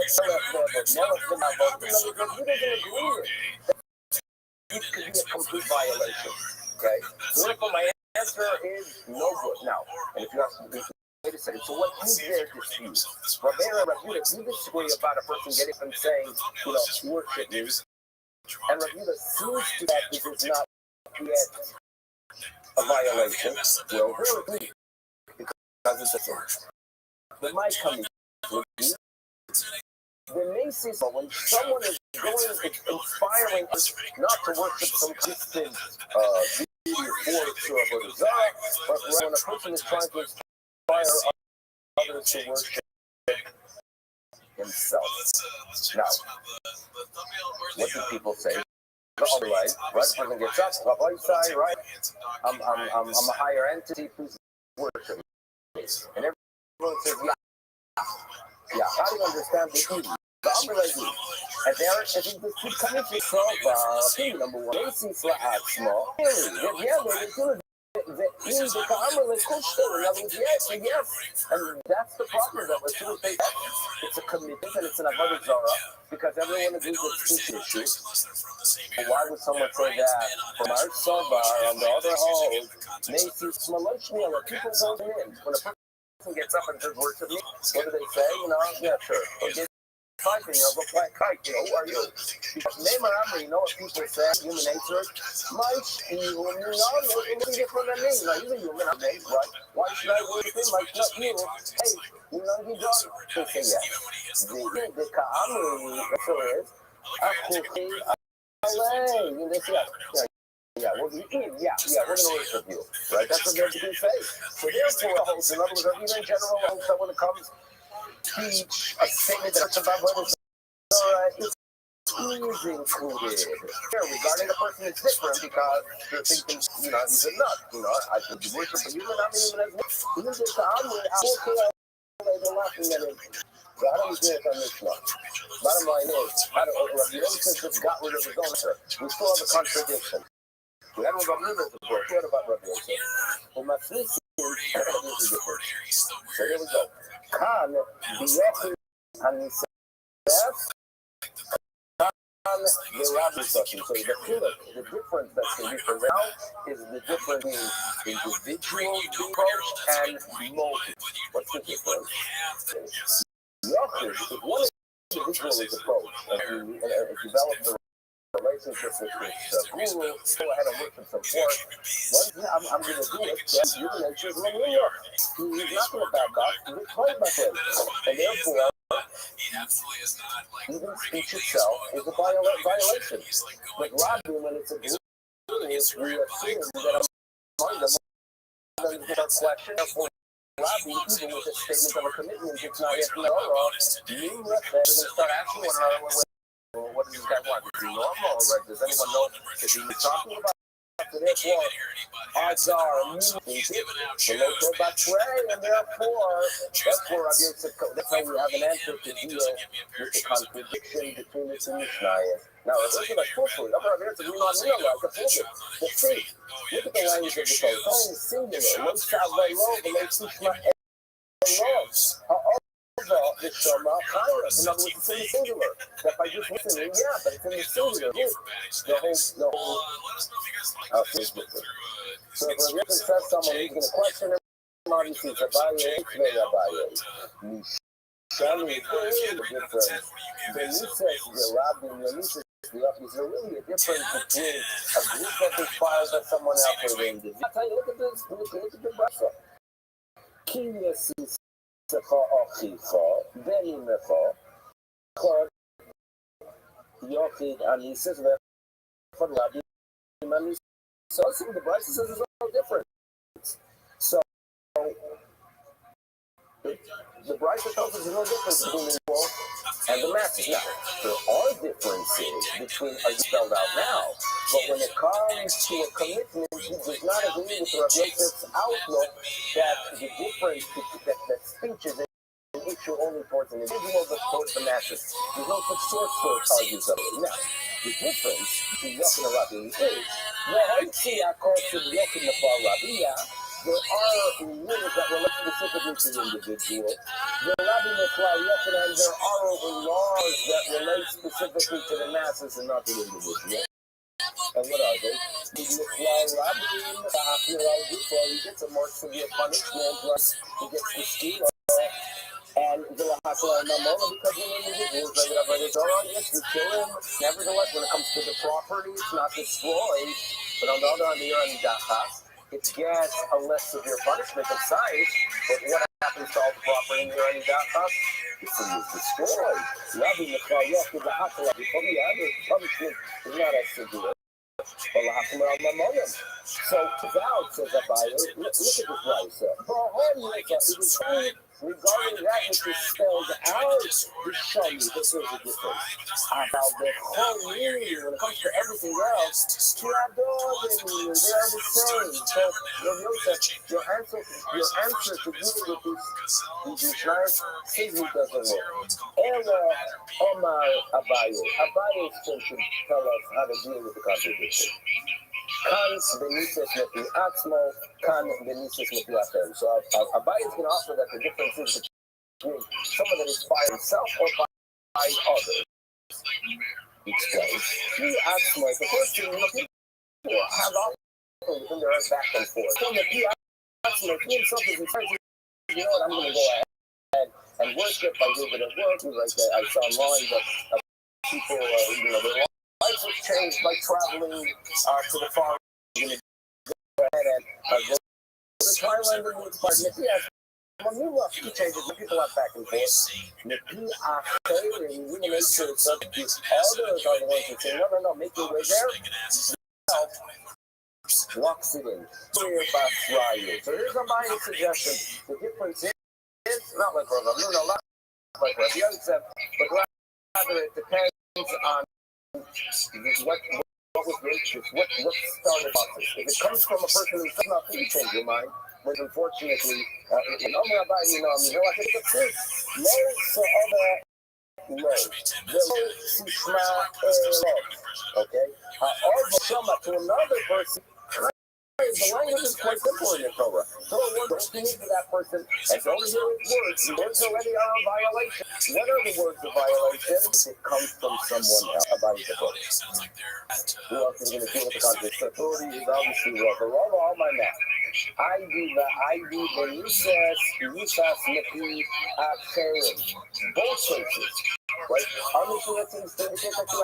it could be a complete violation. Okay? Therefore, my answer is no good. Now, and if you ask me, wait a second, so what is their dispute? Rabbeinu and Rabbi Yehuda do disagree about a person getting up and saying, worship me. And Rabbi Yehuda seems to that this is not yet a violation. Well, very agree. Because it's a sin. There might come the may see when someone is inspiring us not to worship some distant force or a desire, but when a person is trying to inspire others to worship himself. Now, what do people say? Right? Person gets up, right? I'm a higher entity, please worship me. And everyone says, yeah. How do you understand the evil? The unbelievable. And there, if you keep coming to solve opinion number one, they see small. Really? Yeah, they do. Yes, and that's the problem that we're doing. It's a commitment and it's an avodah zarah because everyone agrees it's an issue. Why would someone say that? From our sobar on the other hold, Macy's Smolochnia, where people go in. When a person gets up and says worship me, what do they say? Yeah, sure. Okay. Fighting, go play kite, who are you? Because Neymar Amri, you know what people say, human nature, it's different than me. Now, he's a human, right? Why should I worship him? Like, not you. Hey, you know, he does. They say yes. The Ka'amri, that's what it is. They say, yeah, we're going to worship you. Right? That's what they're going to say. So therefore, in other words, even in general, so when it comes teach a statement that's about what is included. Regarding a person is different because they're thinking, he's a nut. I could worship a human, I'm even as well. They're laughing at him. So how do we do it on this one? Bottom line is, Rabbi Yosef just got rid of his own answer. We still have a contradiction. We had Rabbi Yosef before. What about Rabbi Yosef? Well, my three is different. So here we go. Khan, the and so the difference that's going to be for now is the difference between individual approach and multi. What's the difference? If one individual is approached and develop the relationship with this guru, go ahead and work with some support. I'm going to do it. Human nature is linear. He's not going to back up. He's played by play. And therefore, even speech itself is a violation. But Rabbi, when it's a group, we assume that among them, question, therefore, Rabbi, even with a statement of a commitment, it's not yet numerous. They're going to start asking one another, what does this guy want? Is he normal? Right? Does anyone know if he's talking about? So therefore, odds are so local batray, and therefore, that's how we have an answer to deal with the contradiction between the two Mishnayos. Now, if there's a full number of answers, we not realize the full. The faith. Look at the language of the code. It's only singular. One shot by low, the late Mishnah. The Shema Chayra. In other words, it's in the singular. That by just listening, but it's in the singular. The whole so if a person says someone, he's going to question him, obviously it's Abaye, Shani, the difference. The Nisas, the Rabbi, the Nisas, is there really a difference between a group that inspires that someone else or the individual? I'll tell you, look at this, look at the brasa. Kinyas Secha Achicha, Benimecha, Chod, Yochid, and he says that for Rabbi, so some of the brasa says it's all different. So the brisa tells us there's no difference between the people and the masses. Now, there are differences between are spelled out now, but when it comes to a commitment, he does not agree with Rabbi Yosef's outlook that the difference that speech is an issue only towards an individual, but towards the masses. There's no such source for arguments of it. Now, the difference between Yochanan and Rabbi is Sugiyot in the Rabbiya, there are rules that relate specifically to the individual. The Rabbi Miklayot, and there are laws that relate specifically to the masses and not the individual. And what are they? The Miklayot, he gets a more severe punishment, like he gets the steal. And the Mamona, because an individual is like, yes, we kill him. Nevertheless, when it comes to the property, it's not destroyed. But on the other hand, it gets a less severe punishment of size. But what happens to all the property in the it's destroyed. Rabbi Miklayot, the punishment is not as severe. So, without, says Abaye, look at this rice. It is only regarding that which is spelled out to show you that there's a difference. About the whole meaning, when it comes to everything else, they are the same. So, your answer to deal with these Mishnahs simply doesn't work. Ella Omar Abaye. Abaye is going to tell us how to deal with the contradiction. Kan benises mepi atzmo, kan benises mepi achem. So Abaye is going to offer that the difference is between someone that is by himself or by others. He explains. He atzmo. The first thing, people have often within their own back and forth. So mepi atzmo, he himself is trying to, you know what, I'm going to go ahead and worship by doing it at work. Like I saw online that people, their lives have changed by traveling to the farm. You're going to go ahead and go to Thailand and look for Nipi. He changes. People are back and forth. Nipi Acher, and we make sure it's up to others are the ones who say, no, make your way there. Walks it in. So here's a minor suggestion. The difference is not like Rav, not like Rav Yosef, but rather it depends on what was raised, what started this. If it comes from a person who does not think you change your mind, but unfortunately, I think it's true. Okay? To another person, the language is quite simple in the Torah. So don't speak to that person and don't hear his words. The words already are a violation. What are the words of violation? It comes from someone else about the book. Who else is going to deal with the conflict? Authority is obviously Rav. Rav all my math. I do the Yusas Nepi Acherim. Both cases. Right? On the Philippines, they indicate that you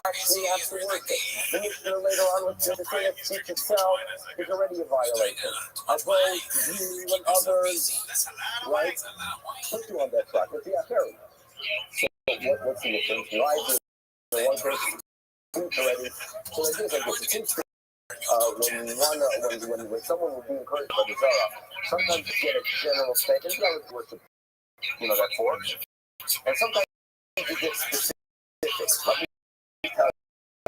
actually have to work it. Then later on, with the thing of speech itself is already a violation. Although you and others, right, put you on that track with the Acherim. So what's the difference? Why do the one person already? So I think like this. It seems when someone will be encouraged by the Zara, sometimes you get a general statement, worship, that for, and sometimes you get specific. Let me tell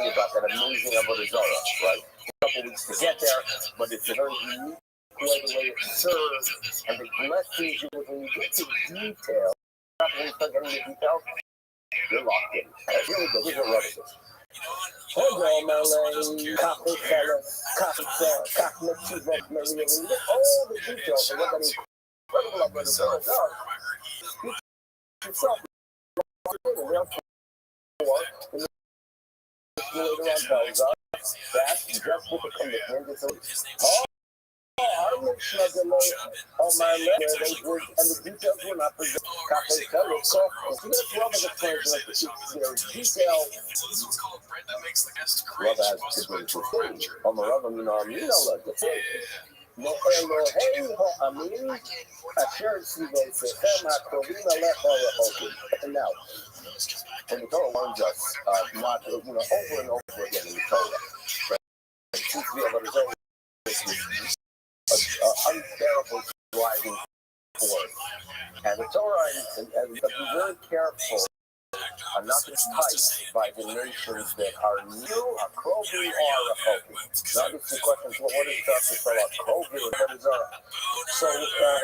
you about that amazing Avodah Zarah, right? A couple weeks to get there, but it's a very unique way the way it's served, and the blessings when you get to detail, not when you start getting the details, you're locked in. Here we go, here's what Rabbi says. All the details of what that incredible Avodah Zarah does. Yourself. And later on tells us that just with the commitment, it's our mission of the Lord on my left, those words and the details were not presented. So this love is a pleasure of the detail. Love has to bring to things. On the love of the no Elohim ha'amin asher tzivotechem ha'krovim alecha. And now, and the Torah warns us not over and over again in the Torah. It seems to be able to say unbearable driving force. And the Torah is be very careful not enticed by the nations that are new, a Krovi or a Chovi. Now this is the question, so what is that to spell out Krovi or what is that? So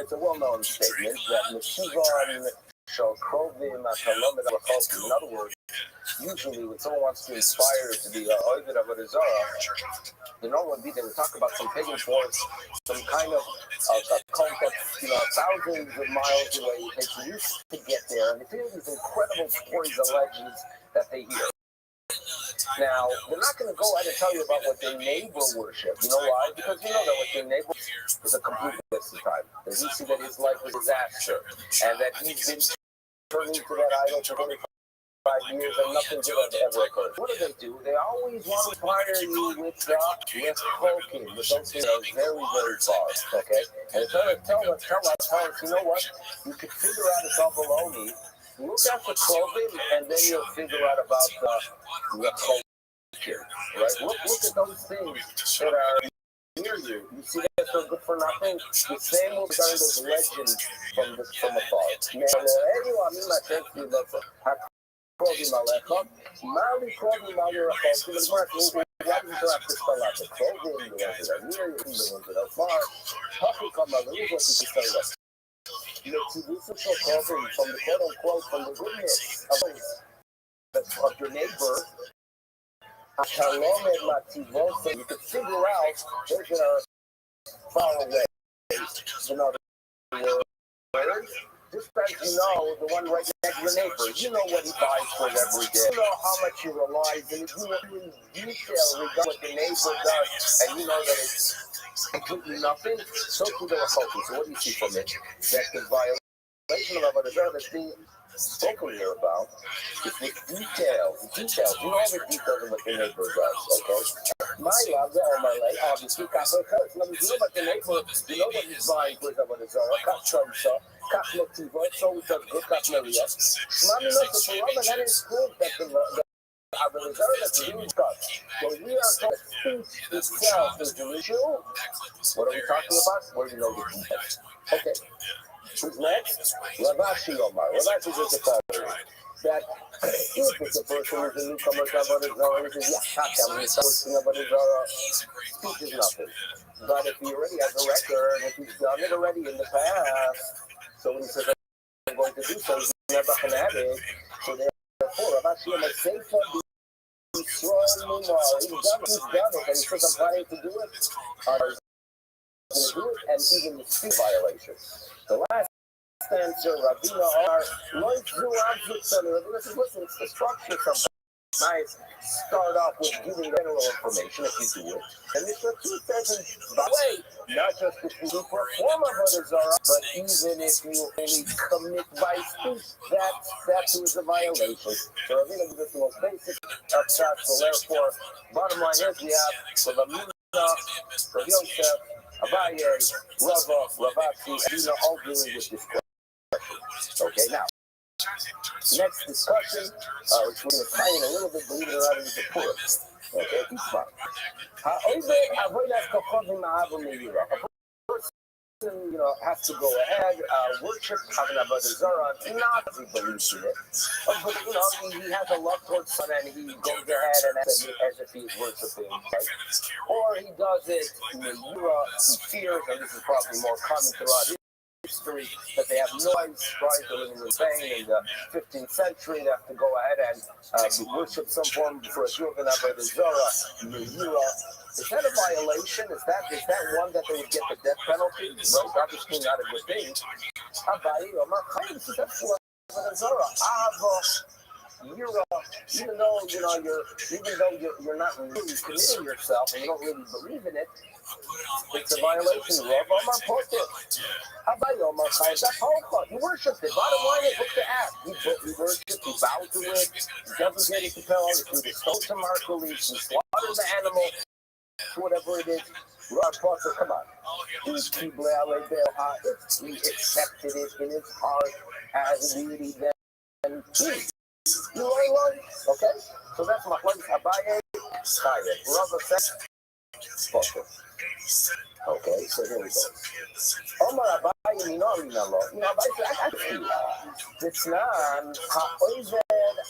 it's a well-known statement that Meshiva In other words, usually when someone wants to inspire to be Ovid Avodah Zarah, the normal would be they would talk about some pagan force, some kind of a cult that's thousands of miles away. It takes years to get there, and they hear these incredible stories and legends that they hear. Now, they're not going to go out and tell you about what their neighbor worshipped. You know why? Because you know that what their neighbor was a complete waste of time. That he see that his life was a disaster, and that he's been turning to that idol for 25 years and nothing good has ever occurred. What do? They always want to inspire you with cloaking, with those things that are very, very far, okay? And tell us, you know what? You can figure out it's all below me. Look at the clothing, and then you'll figure out about the culture, right? Look at those things that are near you. You see that they're good for nothing? The same will start those legends from afar. קרובים עליך, מה לי קרובים על ירחוק? כי בזמן הוא רק מתרק בספלת הקרובים, זה הניר, זה afar, הכי כמה לרוב תסתלק. לצידוסו של קרובים, from the quote-unquote, from the goodness of your neighbor, Shalom Mativot, so you can figure out they're going to far away. In other words, just as you know, the one right next to your neighbor, you know what he buys for every day. You know how much he relies, and you know in detail regarding what the neighbor does, and you know that it's completely nothing. So to the Rechokim. So what do you see from it? That the violation of Avodah Zarah that's being spoken here about is with details. You know all the details of what the neighbor does, okay? My love, obviously, you know what the neighbor, you know what he's buying for Avodah Zarah, Kach Motivot, so we does good, Kach Maria. Shmami knows the Torah, that is proof that the Avodah Zarah that's being discussed. When we are talking speech itself is the issue, what are we talking about? Where do you know the details? Okay. Who's next? Ravashi Omar. Ravashi is the following. That if it's a person who's a newcomer to Avodah Zarah, he says, yeah, he's posting Avodah Zarah, speech is nothing. But if he already has a record, if he's done it already in the past, so when he says, I'm going to do so, he's never going to have it. So therefore, Ravashi Omar safe for the strong Mumar. He's done it, and he says, I'm planning to do it. He's going to do it, and even the speech violation. The last answer, Ravina, are like Ravina says, listen, it's the structure sometimes. Nice. Start off with giving general information if you do it. And this says, by the way, not just if you do perform Avodah Zarah, but even if you only commit by speech, that too is a violation. So Ravina gives us the most basic of shots. So therefore, bottom line is we have for the Mina, for Yosef, Abaye, Rava, Ravasi, Adina, all dealing with this question. Okay, now, next discussion, which we're going to tie in a little bit, believe it or not, is the Purim. Okay, keep fine. A person, has to go ahead, worship, have an Avodah Zarah, not as he believes in it. But, he has a love towards son and he goes ahead and as if he's worshiping, right? Or he does it in the Yura, he fears, and this is probably more common throughout history, that they have noise, right? They're living in Spain in the 15th century, they have to go ahead and worship some form for a Jew of an Avodah Zarah, Yura. Is that a violation? Is that one that they would get the death penalty? Well, obviously not a good thing. Even though you're not really committing yourself and you don't really believe in it, it's a violation. You worship it. Bottom line is, what's the act? He worships, he bows to it, he doesn't get it to tell, if you stole some marketing, he slaughtered the animal, whatever it is. Come on. He accepted it in his heart as really then peace. You are one, okay? So that's my place. Abaye, Chaya. Rava says, okay, so here we go. Omar Abaye Minori Nalo. Abaye said, I see you. Vitznan, Ha'oived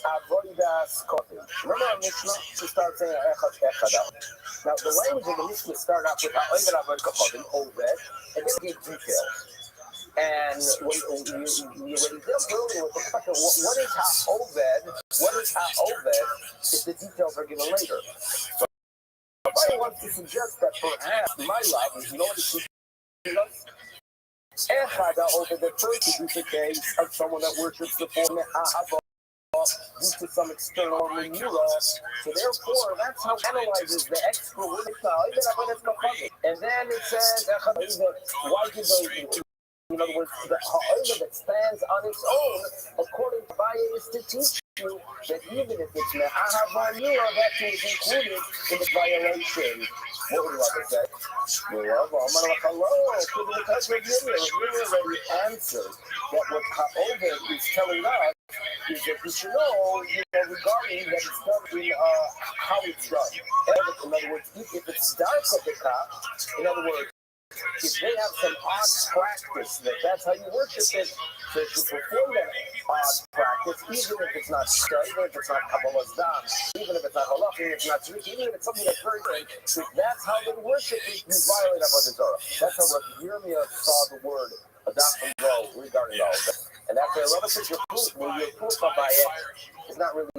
Avodas Kotim. Remember our Mishnah? She starts saying Echada. Now, the language of the Mishnah start off with Ha'oived Avodas Kotim, Oved, and then give details. And when you dealt earlier with the question, what is ha'oved? What is ha'oved if the details are given later? So I want to suggest that perhaps my love is not us. Echad ha'oved, the first is the case of someone that worships the form ha'avah due to some external renewal. So therefore, that's how it analyzes the extra and then it says, why did they? In other words, the ha'olah that stands on its own, according to Abaye, is to teach you that even if it's me'ahavah nira, that too is included in the violation. What would Rabbi say? Really already answered that what ha'oved is telling us is that we should know, regarding that it's done in how it's done. In other words, if it's dark of the cup, in other words, if they have some odd practice, that's how you worship it, so to perform that odd practice, even if it's not shtar, even if it's not Kabbalah's dam, even if it's not halach, even if it's not tzrik, even if it's something that's very good, if that's how they worship it, you violate Avodah Zarah. That's how Rabbi Yirmiyah saw the word adat and go regarding all of that. And that's why Rabbi says your proof by it is not really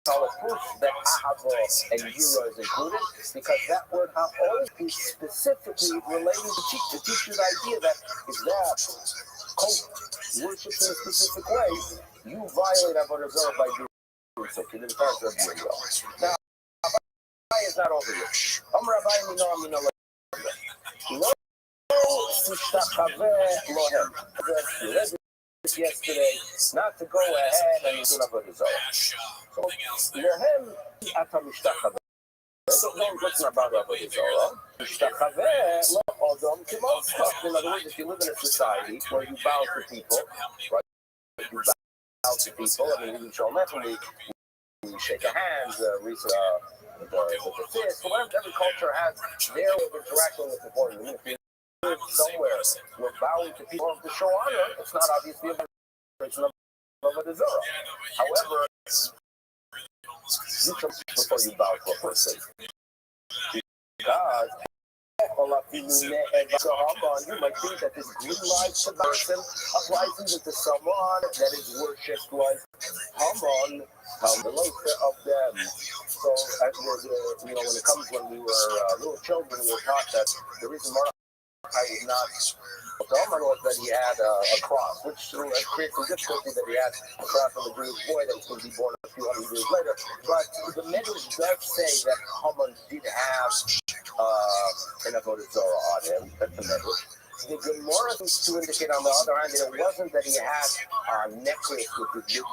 solid proof that Ahava and Yira is included, because that word Ha'ol is specifically relating to teach you the idea that if that cult worships in a specific way, you violate Avodah Zarah by doing so. To the part of Yira. Now, Abaye is not over here. Rabbi Mino Lo Tishtachaveh Lohem. Yesterday, not to go ahead and do Avodah Zarah. So, Lohem Ata Mishtachaveh. Don't listen about Avodah Zarah. Mishtachaveh Lo Odom Kimoscha. In other words, if you live in a society where you bow to people, right? You bow to people, I mean, we show we shake a hand, the fist, whatever every culture has their way of interacting with the foreign. If you live somewhere where bowing to people to show honor, it's not obviously a violation of Avodah Zarah. However, you come before you bow to a person. Because you might think that this green light person applies even to someone that is worshipped like Haman, the later of them. So, when it comes when we were little children, we were taught that the reason Mordechai was not Haman was that he had a cross, which creates some difficulty that he had a cross on the Jewish boy that was going to be born a few hundred years later. But the Medrash does say that Haman did have an Avodah Zarah on him. That's the Medrash. The Gemara seems to indicate, on the other hand, that it wasn't that he had a necklace with this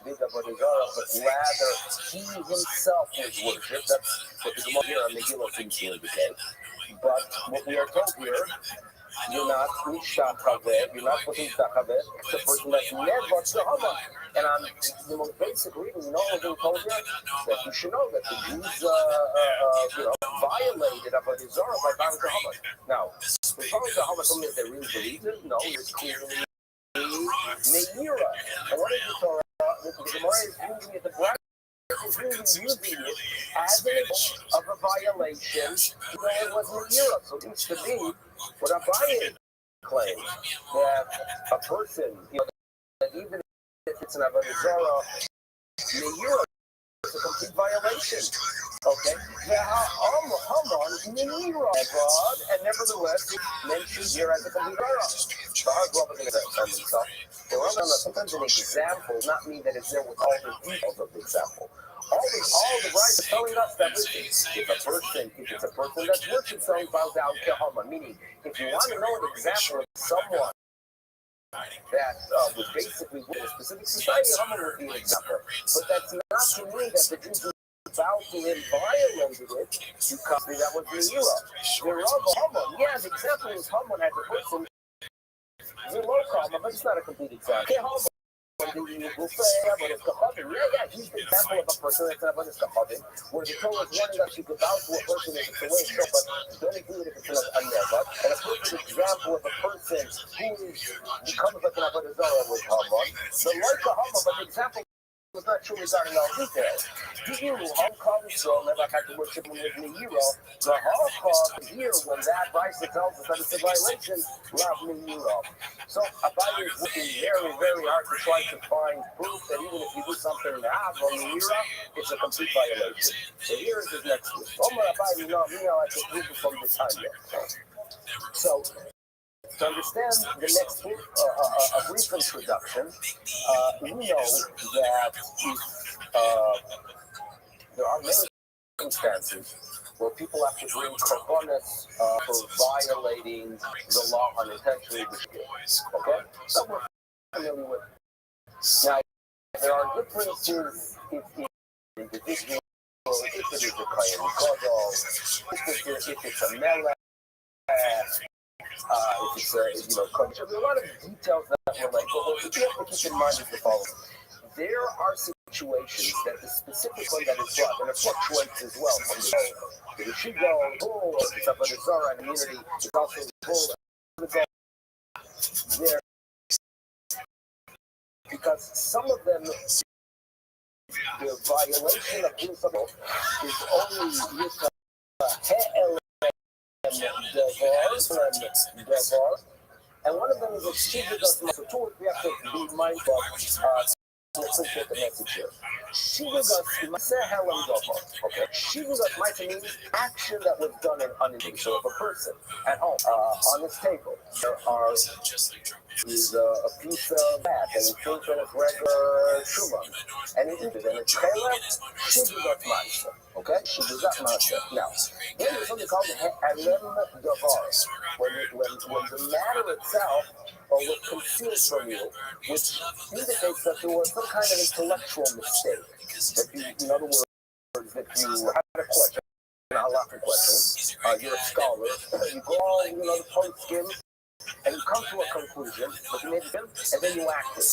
big Avodah Zarah, but rather he himself was worshipped. That's what the Gemara here on Megillah seems to indicate. But what we are told here, you're not Mishtachaveh, you're not supposed to Mishtachaveh, it's the person that's never to Haman. And on the most basic reading, we've been told here that you should know that the Jews, violated Avodah Zarah by bowing to Haman. Now, is bowing to Haman something that they really believe in? No, it's clearly Meira. And what is the Torah? The Gemara is using it, the Bible is really using it as an example of a violation, it wasn't Meira. So it seems to be what Abaye claims, that a person, that even if it's an Avodah Zarah, Meira is a complete violation. Okay? Haman, Meira, and nevertheless, mentioned here as a complete Zarah. Sometimes an example does not mean that it's there with all the details of the example. All the rights are telling us that if it's a person that's worshiping someone, bows down to Haman. Meaning, if you want to know an example of someone that was basically with a specific society, Haman would be an example. But that's not to mean that the Jews about to him violated it, because that was the era. The Rav Haman, yeah, the example is Haman as a person. But it's not a complete example. He's the example of a person that's not where the Torah is warning us you could bow to a person if it's a way show, but don't do it if it's a neva. And a perfect example of a person who becomes like an Avodah Zarah with Haman. The like of Haman, but the example was not sure regarding all details. Diru, Hong Kong, so never had to worship with Euro. The Hong Kong here, when that vice tells us that it's a violation, love Euro. So Abaye is working very, very hard to try to find proof that even if you do something now on Euro, it's a complete violation. So here is his next proof. Omar Abaye, I can prove it from the time yet. So, to understand the next book, a brief introduction, we know that there are many circumstances where people have to bring korbanos for violating the law unintentionally. Okay? So we're familiar with. Now, there are differences if the individual, if it is a kohen gadol, if it's a melech, if it's a, there's a lot of details that relate, but what you have to keep in mind is the following. There are situations that the specific one that is brought, and it fluctuates as well from the Shigo, bull, or it's up on the Zara and immunity, it's also the bull, there, because some of them, the violation of principle is only with and one of them is achieving us. So two, we have to be mindful of. Let's get the message here. Shivigas Masehelam Dover. Okay. Shivigas might mean action that was done in unintentional. So if a person at home on his table there is a piece of that and he thinks that it's regular shuman and he eats it and it's chalep, Shivigas Maser. Okay? Shivigas Maser. Now, then there's something called Alem Davar. When the matter itself or what concealed from you, which indicates that there was some kind of intellectual mistake. That you, in other words, that you had a question, a halachic question, you're a scholar, you go all, the post-skim, and you come to a conclusion, but you made it, and then you acted.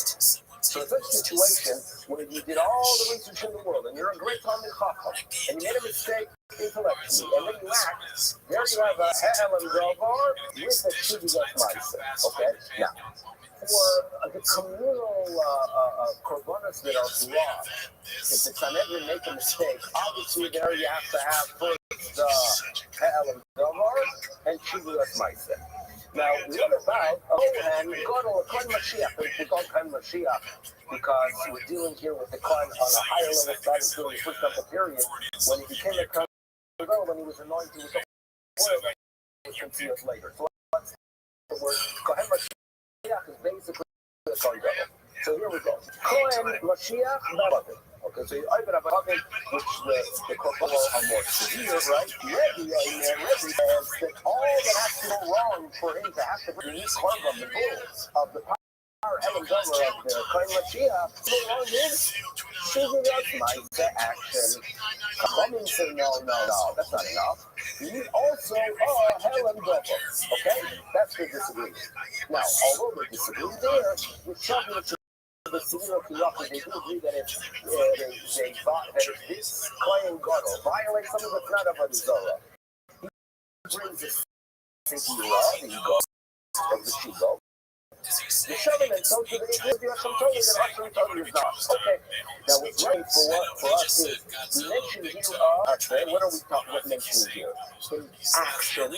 So it's a situation where you did all the research in the world, and you're a great Talmid Chacham, and you made a mistake intellectually, and then you act. There you have a Ha'elam Davar with a Shivigas Ma'aser. Okay? Now, for the communal korbanos that are brought, if the Sanhedrin make a mistake, obviously there you have to have first Ha'elam Davar and Shivigas Ma'aser. Now, what about and Gadol Kohen Mashiach? We call Kohen Mashiach because we're dealing here with the Kohen on a higher level status during the first couple period when he became a Kohen Gadol, when he was anointed with the oil that was concealed later. So that's the word Kohen Mashiach is basically the Kohen Gadol. So here we go. Kohen Mashiach Beloved. Okay, so you open up a bucket, which the korbanos are more severe, right? Rebbe says that all that has to go wrong for him to have to bring the korban, the bull of the power element of the Kohen Mashiach, so long is Shivigas Ma'aser action. Coming say no, that's not enough. You need also Helen Dover. Okay, that's the disagreement. Now, although they disagree there, you're talking to the Sivino Kiyaka, they do agree that if this Kohen Gadol violates something that's not of a Zora, he brings the Sivira, the ego of the Shigo, the Shavim, and so to the Igor, you have some Torah that actually Torah is not. Okay, now what's right for us is, we mentioned here, actually, what are we mentioning here? An action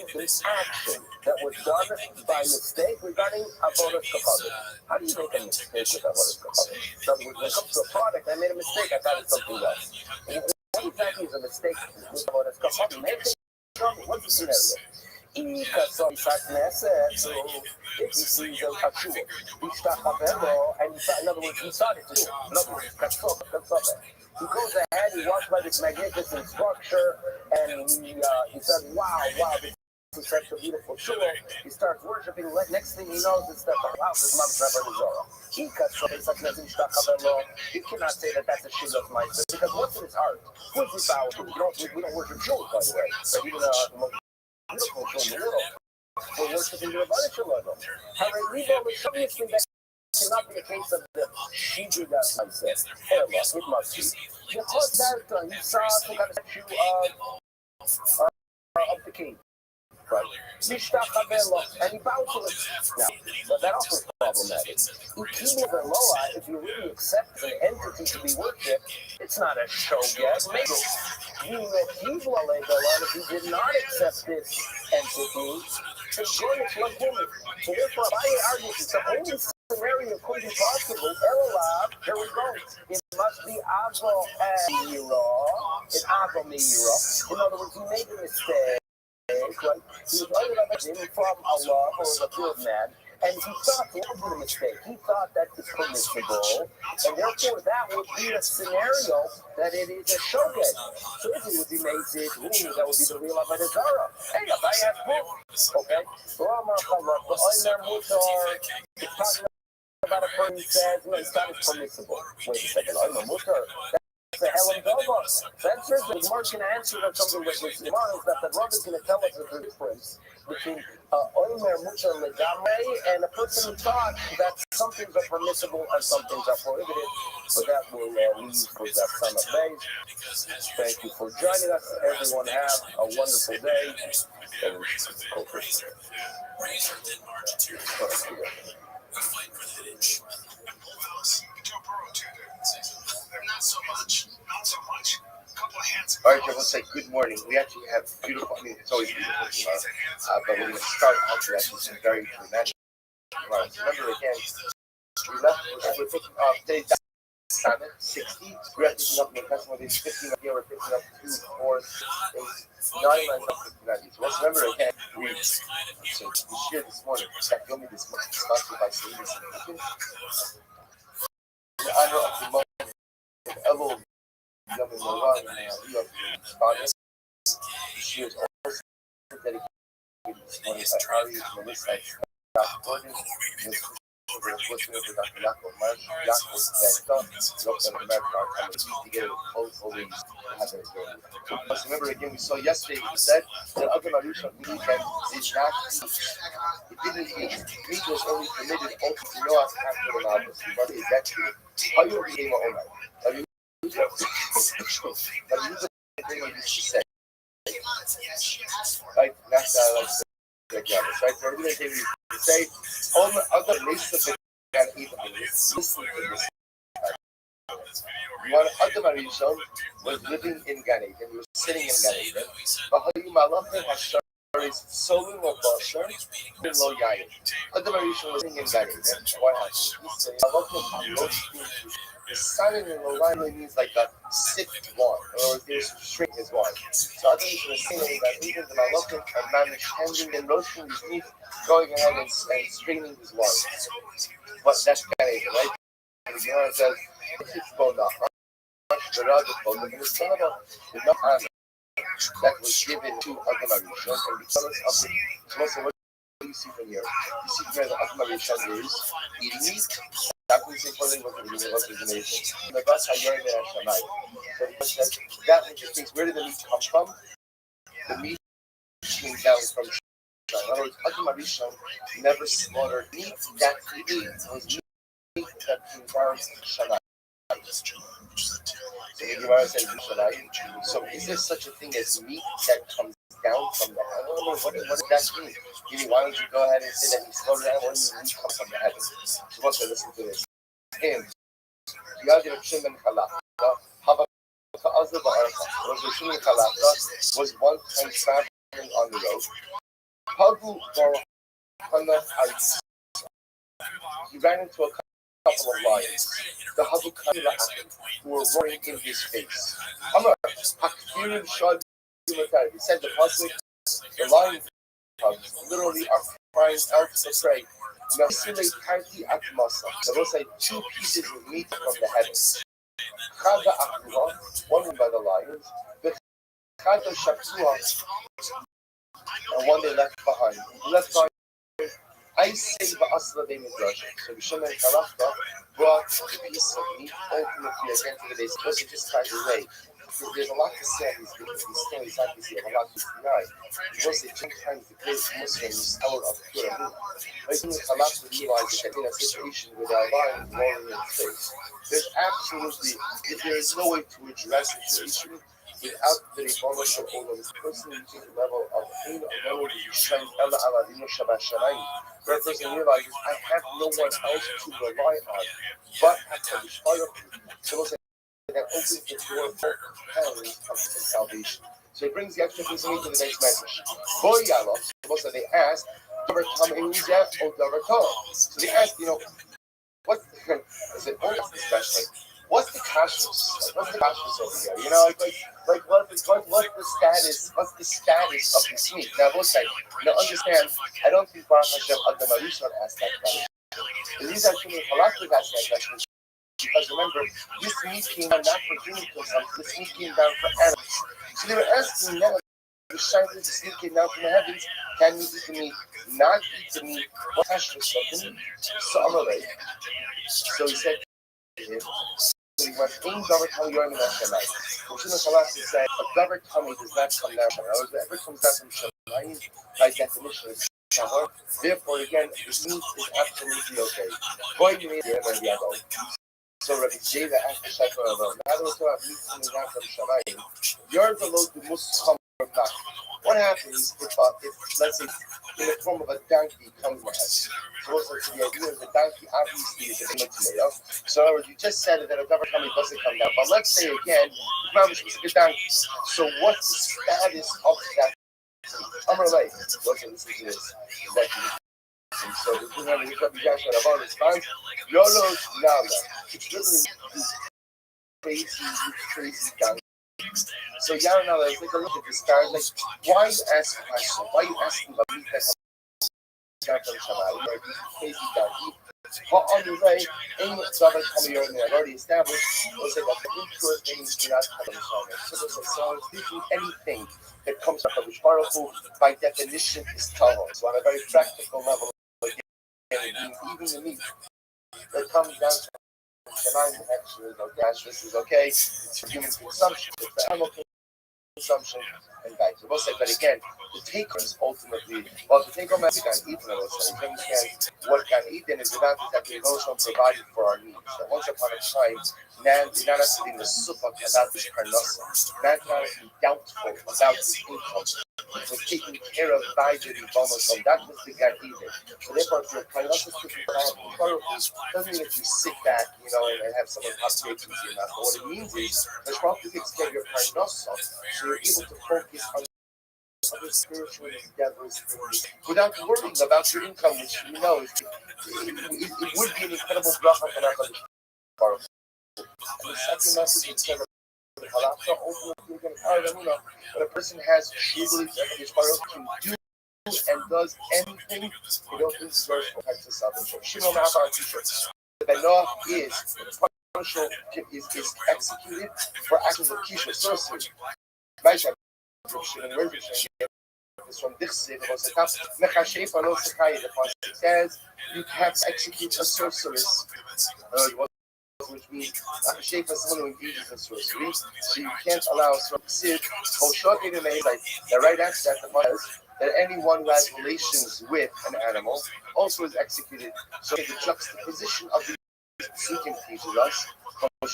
that was done by mistake regarding Avodas Kapadim. How do you make a mistake with Avodas Kapadim? So when it comes to a product, I made a mistake, I thought it's something else. What exactly is a mistake with Avodas Kapadim? What's the scenario? So if he sees a shul, and in other words, he started to do. In other words, he goes ahead, he walks by this magnificent structure, and he says, wow, this is such a beautiful shul. He starts worshiping. Next thing he knows, it's that the house is Mam's Never Zora. You cannot say that that's a Shivigas Ma'aser, because what's in his heart? Who's his vow to? We don't worship shuls, by the way. But even the most beautiful shul in the world, we're worshiping the Avodah Shalom. However, obviously that cannot be a case of the Shivigas Ma'aser. It must be. Because that he saw some kind of statue of the king. Right. And he bowed to it. Now, but that also is a problem. problematic. Ikimi Veloa, if you really accept an entity to be worshipped, it's not a shogeg. Maybe if you did not accept this entity, it's going to flood women. So therefore, I argue it's the only scenario could be possible. Erla, here we go. It must be Avo Meira. It's Avo Meira. In other words, he made a mistake. Right? He was under from Allah or the good man, and he thought that would be a mistake. He thought that was permissible, and therefore that would be a scenario that it is a shogeg. So if it would be made that would be the real Avodah Zarah. Hey, if I have proof, okay? It's talking about a person who says, no, it's not as permissible. Wait a second, I'm a mutter. The Helen Dova. That's just the Mark can answer that something that this tomorrow that the Rob is going to tell us the difference between Omer Mutter Ledame and a person who thought that some things are permissible and some things are prohibited. But that will leave for that son of May. Thank you for joining us. Everyone have a wonderful day. And go for it. Not so much. Not so much. Couple of hands. All right, I will say good morning. We actually have beautiful, I mean, it's always beautiful, but we're going to start out with actually some very dramatic remarks. Remember, again, we're picking up today's Simon 60. We're picking up the customer days 15 here. We're picking up 2, 4, 8, 9, 9, 59. So let's remember again, so we shared this morning, that filming this morning, sponsored by Salinas and in honor of the moment. Elul Yom Novan and responded. She was also dedicated this morning by Ari, Melissa, Scott Gordon, Ms. Listening to Dr. Yaakov Marsh, Yaakov Besta, Dr. America, and we speak together with both holdings to have their journey. Let's remember again, we saw yesterday, we said that other Marusha meaning that did not eat. It didn't eat. Meat was only permitted only to Noah after the Navis. We brought it back to it. How you became a Omer? But you the thing you used to say. Right? That's like yeah, right? So every day we say all the other nations of can eat them. Listen to this. One other Marishon was living in Gan Eden. He was sitting in Gan Eden. Bahayu Malachim Hasharis Solum of Bashan in Lo Yayin. Other Marishon was sitting in Gan Eden. What happened? He said, Malachim the silent in the line means like a sipped wine, or there's shrink his wine. So I think you should say that even the Malachim are managing and roasting his meat, going ahead and straining his wine. But that's kind of right? And the Gemara says, it's bone up. The son of the honor that was given to Adam Arishon, and because of the what do you see from here? You see from here that Adam Arishon is eating meat. That was the nation. The bus Hayyim and Hashanai. So the says that was the case. Where did the meat come from? The meat came down from Shana. In other words, Adam Arishon never slaughtered meat that he ate. It was meat that came down from Shana. So is there such a thing as meat that comes down from the heavens? What does that mean? Meaning, why don't you go ahead and say that he slaughtered that when meat comes from the heavens? So once I listen to this, him, was one time traveling on the road. He ran into a couple of lions. The Havukana who were roaring in his face. He said the puzzle, the lion cubs literally are crying out to pray. There was like 2 pieces of meat from the heavens. One by the lions, and one they left behind. I say the Asla de Midrash. So Bisham and Kalafka brought the piece of meat ultimately again to the base. It wasn't just kind of way. There's a lot to say on these stories. Obviously, a lot to deny. Because sometimes the great Muslims tell of Qur'an. But even Kalafka realizes that in a situation with our lions roaring in space, there's absolutely, if there is no way to address the situation without the Ribono Shel Olam, the person reaches the level of Ein Amonu Yishmael Ela Aladinu Shabashalayim, where a person realizes, I have no one else to rely on but HaKadosh Baruch Hu. So we'll say that opens the door for compelling of salvation. So he brings the extra piece of meat to the base message. Boy Yalo, so they ask, so they ask, what's the, is it only especially? What's the kashrus? What's the kashrus over here? What's the status? What's the status of this meat? Now, we'll say, understand. I don't think Baruch Hashem Adam Arishon asked that question. These are actually halakhic asked that question because remember, this meat came down not for human consumption. This meat came down for animals. So they were asking now. The shine of the meat came down from the heavens. Can we eat the meat? Not eat the meat. What kashrus of the meat? So Amalek. So he said to him. So he went, in Davar Tummy Yorm in Hashemayim. Rishon Chalasi said, a Davar Tummy does not come down from Shemayim. Whatever comes down from Shemayim, by definition, is Shahar. Therefore, again, this meat is absolutely okay. Boy, you need to remember the adult. So Rabbi Jada asked the Shepherd of them, how do we talk about meat coming down from Shemayim? You're the load who must come from back. What happens if let's say, in the form of a donkey comes to us? So also to the idea of the donkey obviously is a tomato. So in other words, you just said that a Davar Tummy doesn't come down. But let's say again, it's a donkey. So what's the status of that? I'm right. Okay, listen to this. So the thing that we got the guys that about response, Yolo Nala. It's literally crazy donkey. So Yarnala, let's take a look at this guy. Like, why you ask a question? Why are you asking about meat that comes from Shammai? You're a crazy donkey. On the way, any Davar Tummy Yorm I've already established was that the impure things do not come from Shammai. So speaking, anything that comes from Kadosh Baruch Hu, by definition, is tahor. So on a very practical level, again, even the meat that comes down to Shammai actually is okay. This is okay. It's for human consumption. It's for animal consumption and diet. So we'll say, but again, the take-home is ultimately, well, the take-home is Gan Eden. We'll say, you understand what Gan Eden is about is that the Elohim provided for our needs. That once upon a time, man did not have to be in the sukkah about his parnasa. Man did not have to be doubtful about his income. It was taken care of by the Ribono Shel Olam. That was the Gan Eden. So therefore, if your parnasa is taken care of, doesn't mean that you sit back, and have someone pop grapes into your mouth. But what it means is, the Shrafu takes care of your parnasa, so you're able to focus on other spiritual endeavors without worrying about your income, which it would be an incredible bracha for HaKadosh Baruch Hu. And the second message is that the halakha ultimately when a person has true belief that HaKadosh Baruch Hu can do and does anything, it opens doors for types of salvation. Shimon Ma'abar teaches the Benoah is executed for actions of kishur, sorcery. It's from Dichsiv, it says you have to execute a sorceress, which means Shefa is someone who engages in sorcery, so you can't allow a sorcerer. The right answer that the is that anyone who has relations with an animal also is executed. So the juxtaposition of the Psukim teaches us whoever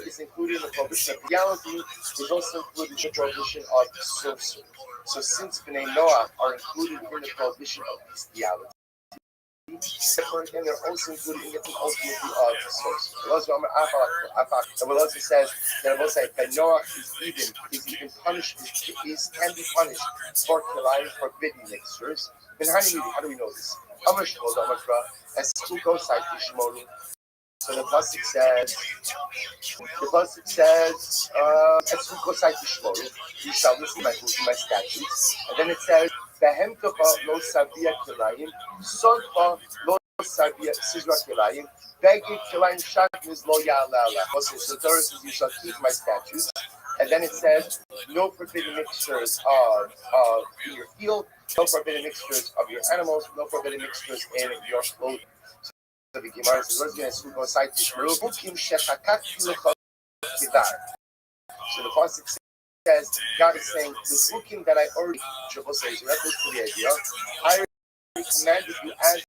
is included in the prohibition of reality is also included in the prohibition of sorcery. So since Bnei Noah are included in the prohibition of bestiality, therefore again they're also included in the ultimately of sorcery. The Veloz says that Bnei Noah is even punished, can be punished for killing forbidden mixtures. Then how do we know this? So the pasuk says, you shall listen to my statutes. And then it says, Behemtocha lo sabia kilayim, sodcha lo sabia sizra kilayim, begit kilayim shaknis lo ya'ala. So the Torah says, you shall keep my statutes. And then it says, no forbidden mixtures of your field, no forbidden mixtures of your animals, no forbidden mixtures in your clothing. So the Gemara says, so the pasuk says, God is saying, the booking that I already says, so that goes to the idea. I already commanded you as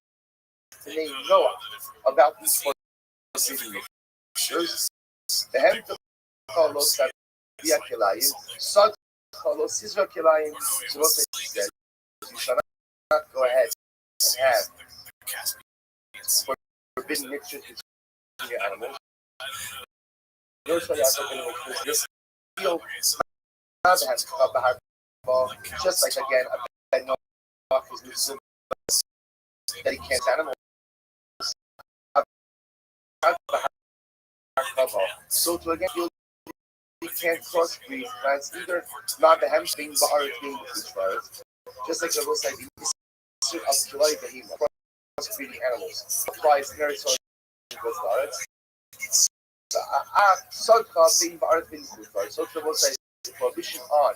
the name Noah about these forbidden mixtures. Behem Cholos Via Kilayim, Sod Cholos Israel Kilayim. So what they said, you shall not go ahead and have forbidden mixtures between your animals. No shall you have forbidden mixtures. Your just like again, a no is that he can't animals. So to again, you can't crossbreed plants either. Not the hamstring, but are being the just like the rules like the of July behemoth, crossbreeding animals applies very so with the Sadka being the art being the so the rules like prohibition on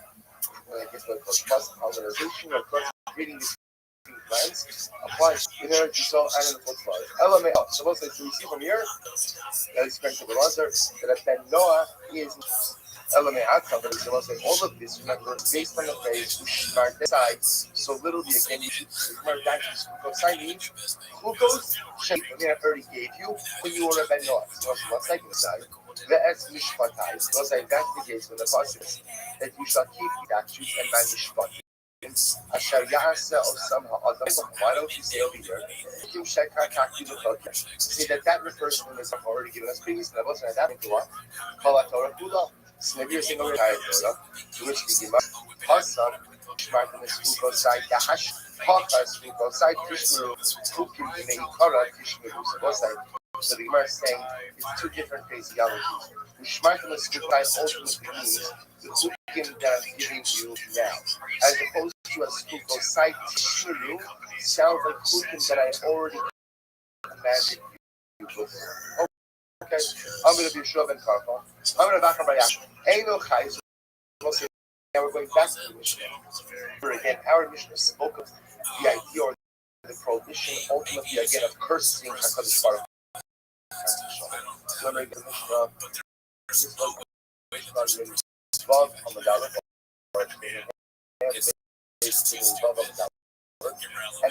colonization or crossbreeding plants applies inherent to all animal food. Element of so what we see from here that is correct to the answer that then Noah is element outcome, but it's also all of this, remember, based on the phrase, Ushmar decide, so literally again, you should Ushmar dashes glucose means glucose shape I already gave you when you were a Ben Noah. So what's second side? The S Mishpatai, because I that's the case when the process that you shall keep the statutes and man Mishpat. Asher Yasa or somehow other. Why don't you say over here? You say that refers to the I've already given us previous levels and that into what? Call it Torah Kula. Maybe a single retired Torah, to which we give up. Hassan, Shmartin is Fuko side Dahash, Hakas Fuko side Tishmuru, Fukim in the Ikara Tishmuru. So the Gemara is saying it's two different phraseologies. Shmartin is Fuko ultimately means the Fukim that I'm giving you now, as opposed to a Fuko side Tishmuru sounds like Fukim that I already commanded you before. Okay, I'm going to be Shov and Karfa. I'm going to back up by Yash. Eino Chai. Now we're going back to the Mishnah. Again, our Mishnah spoke of the idea or the prohibition, ultimately again of cursing HaKadosh Baruch Hu. Remember the Mishnah. This was the Mishnah on the Dalit, and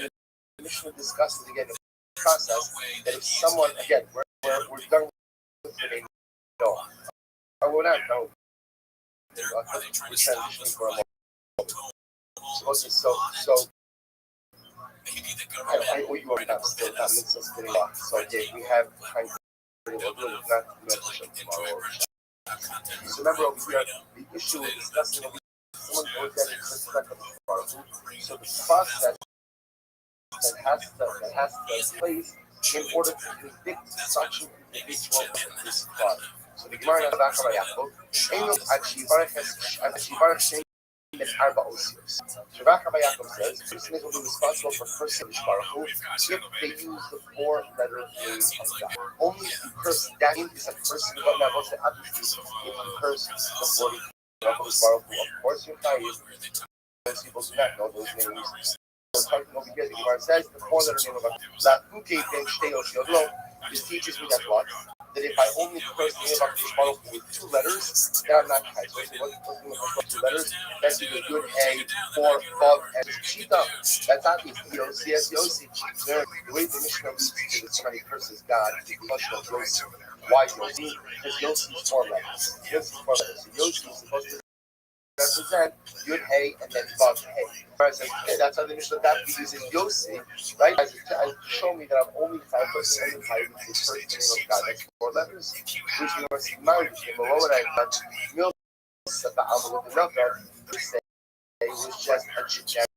the Mishnah discusses again the process that if someone again we're done with the name Noah. I will not know. Transitioning for a moment. So I owe you are not still not mixing spinning off. So okay, we have time to not mention tomorrow. So remember over here, the issue is discussing someone goes at it perspective tomorrow. So the process that has to take place in order to convict such an individual of this crime. So the Gemara in the back of Yaakov, Einok Achivarach Shem Ben Arba Osios. The back of Yaakov says, the person will be responsible for cursing Baruch Hu if they use the four-letter name of God. Only if you curse that name is a person who knows the attributes if you curse the 40 Baruch Hu. Of course, your Chayiv, most people do not know those names. So talking over here, the Gemara says the four-letter name of God. This teaches me that what? That if I only curse the name of Baruch Hu with two letters, then I'm not Chayiv. So what's the name of two letters? That's either good A, 4, Vav, and Cheetah. That's not easy. Yossi. The way the Mishnah leads to the somebody curses God is the question of Yossi. Why Yossi? Because Yossi is 4 letters. So Yossi is supposed to represent Yud Hey and then Vav Hey. Whereas okay, that's how the Mishnah that we use in Yossi, right? As show me that I'm only Chayiv with the first name of God. That's 4 letters. Which we must marry him. But what would I have? That the Amal of the Nukar say it was just a generic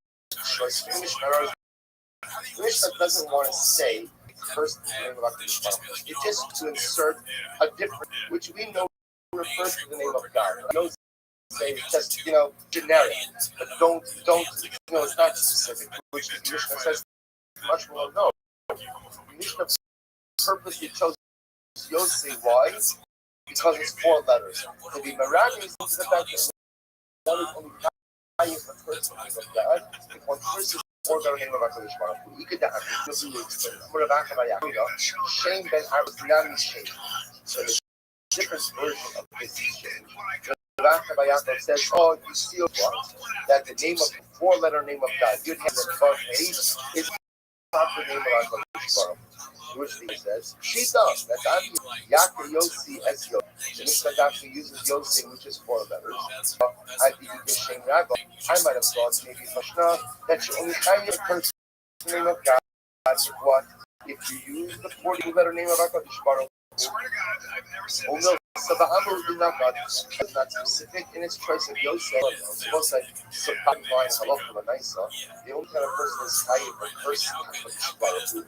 choice. The Mishnah doesn't want to say first name of HaKadosh Baruch Hu. It's just to insert a different, which we know refers to the name of God. I know say it's just generic, but don't it's not specific. Which the Mishnah says much more. No, the Mishnah purposely chose Yossi. Why? Because it's 4 letters. To be miraculous to the fact that one is only Chayiv the first name of God. If one curses the name of HaKadosh Baruch Hu, you could have to explain. Shame Ben Arba Shame. So the different version of this exchange. The Rabbi Yaakov says, "Oh, you still want that the name of the 4-letter name of God, Yud Hey and Vav Hey, is not the name of HaKadosh Baruch Hu." which he says, Shita, that's obvious. Yaka Yosi as Yo. The Mishnah actually uses Yosi, which is 4 letters. I think you can shame Rago. I might have thought maybe Mishnah that you only find the person name of God. What? If you use the 40-letter name of HaKadosh Baruch Hu, oh no, so the Hammer is not God. It's not specific in its choice of Yosef. Suppose like some bottom line halacha l'naisa, the only kind of person is high or cursing HaKadosh Baruch Hu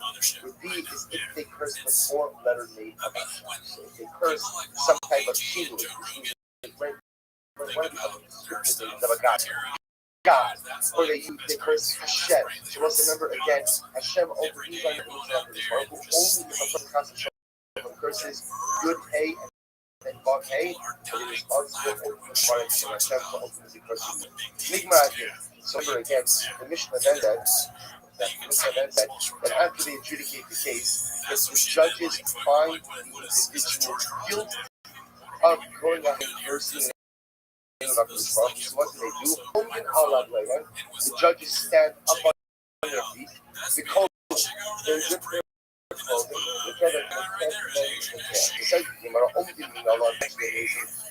would be is if they curse the 4-letter name of Hashem. So if they curse some type of kingdom, which means they break one of the names of a God. God, or they curse Hashem. So let's remember again, Hashem only these are the only if a person curses good hay and bad hay, but it is also ultimate part of Hashem for ultimately cursing Nigma again. So remember again, the Mishnah then said that after they adjudicate the case, if the judges find the individual guilty of going out and cursing so what do they do? The judges stand up on their feet because they rip their clothing.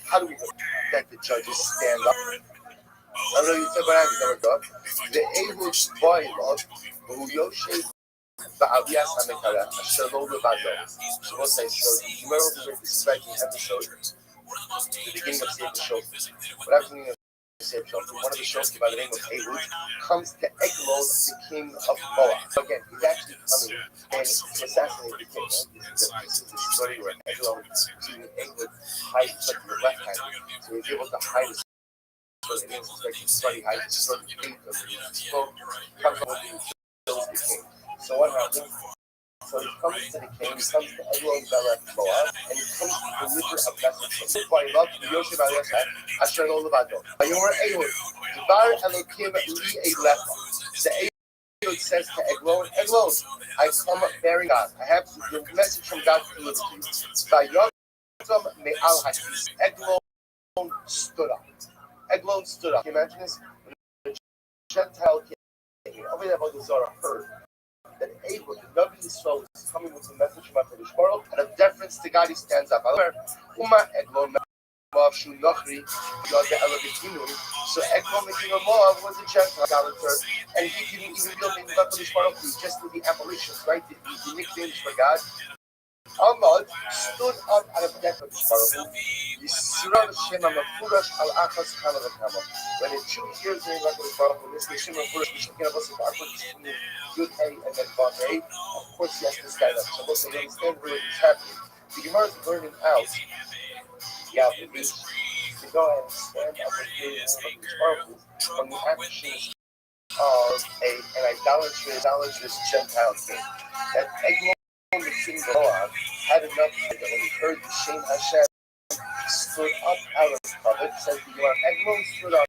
How do we know that the judges stand up? I don't know, you said what happened. The Ehud Boilot, who Yoshe Ba'avias Hamekara, Shalom Levado. So what I showed you, remember the striking episode, the beginning of Save the Show. What happens in Save the Show? One of the shows by the name of Ehud comes to Eglon, the king of Moab. So again, he's actually coming and to assassinate the king. Right? This is the story where Eglon, Ehud hides like the left hand. So he's able to hide his so it means it's like he's study hide his sword and feet of the smoke, comes over and kills the king. So what happens? So he comes to the king, he comes to Eglon Belech Moab, and he comes to deliver a message from him. Love to Yosef Aliyasai, Asher Lo Levado. Vayomer Ehud, Dvar Elokim Li Eilecha. The Ehud says to Eglon, Eglon, I come bearing God. I have the message from God to deliver to you. Vayotzam Me'al Hakis. Eglon stood up. Eglon stood up. Can you imagine this? When the Gentile king, over there about the Zara, heard that Ehud, the Navi Yisrael, is coming with a message from HaKadosh Baruch Hu, and of deference to God, he stands up. Uma Eglon Moab Shu Nochri Yod Elovikinu. So Eglon, the king of Moab, was a Gentile character, and he didn't even know the name of HaKadosh Baruch Hu, just with the apparitions, right? The nicknames for God. Ahmad stood up out of death of Baruch Yisrael Shema Mafurash Al Achas Kanavakama. When the 2 years in HaKadosh Baruch Hu, this is Shema Mafurash, which is going to be between Yud Hay and then Vav Hay. Of course, he has to stand up. So most of you understand where it's happening. The Gemara is learning out. Yeah, it is to go ahead and stand up and hear the HaKadosh Baruch Hu from the actions of an idolatrous Gentile king. That Eglon, the king of Moab, had enough that when he heard the Shem Hashem stood up out of it, says the Gemara, Eglon stood up.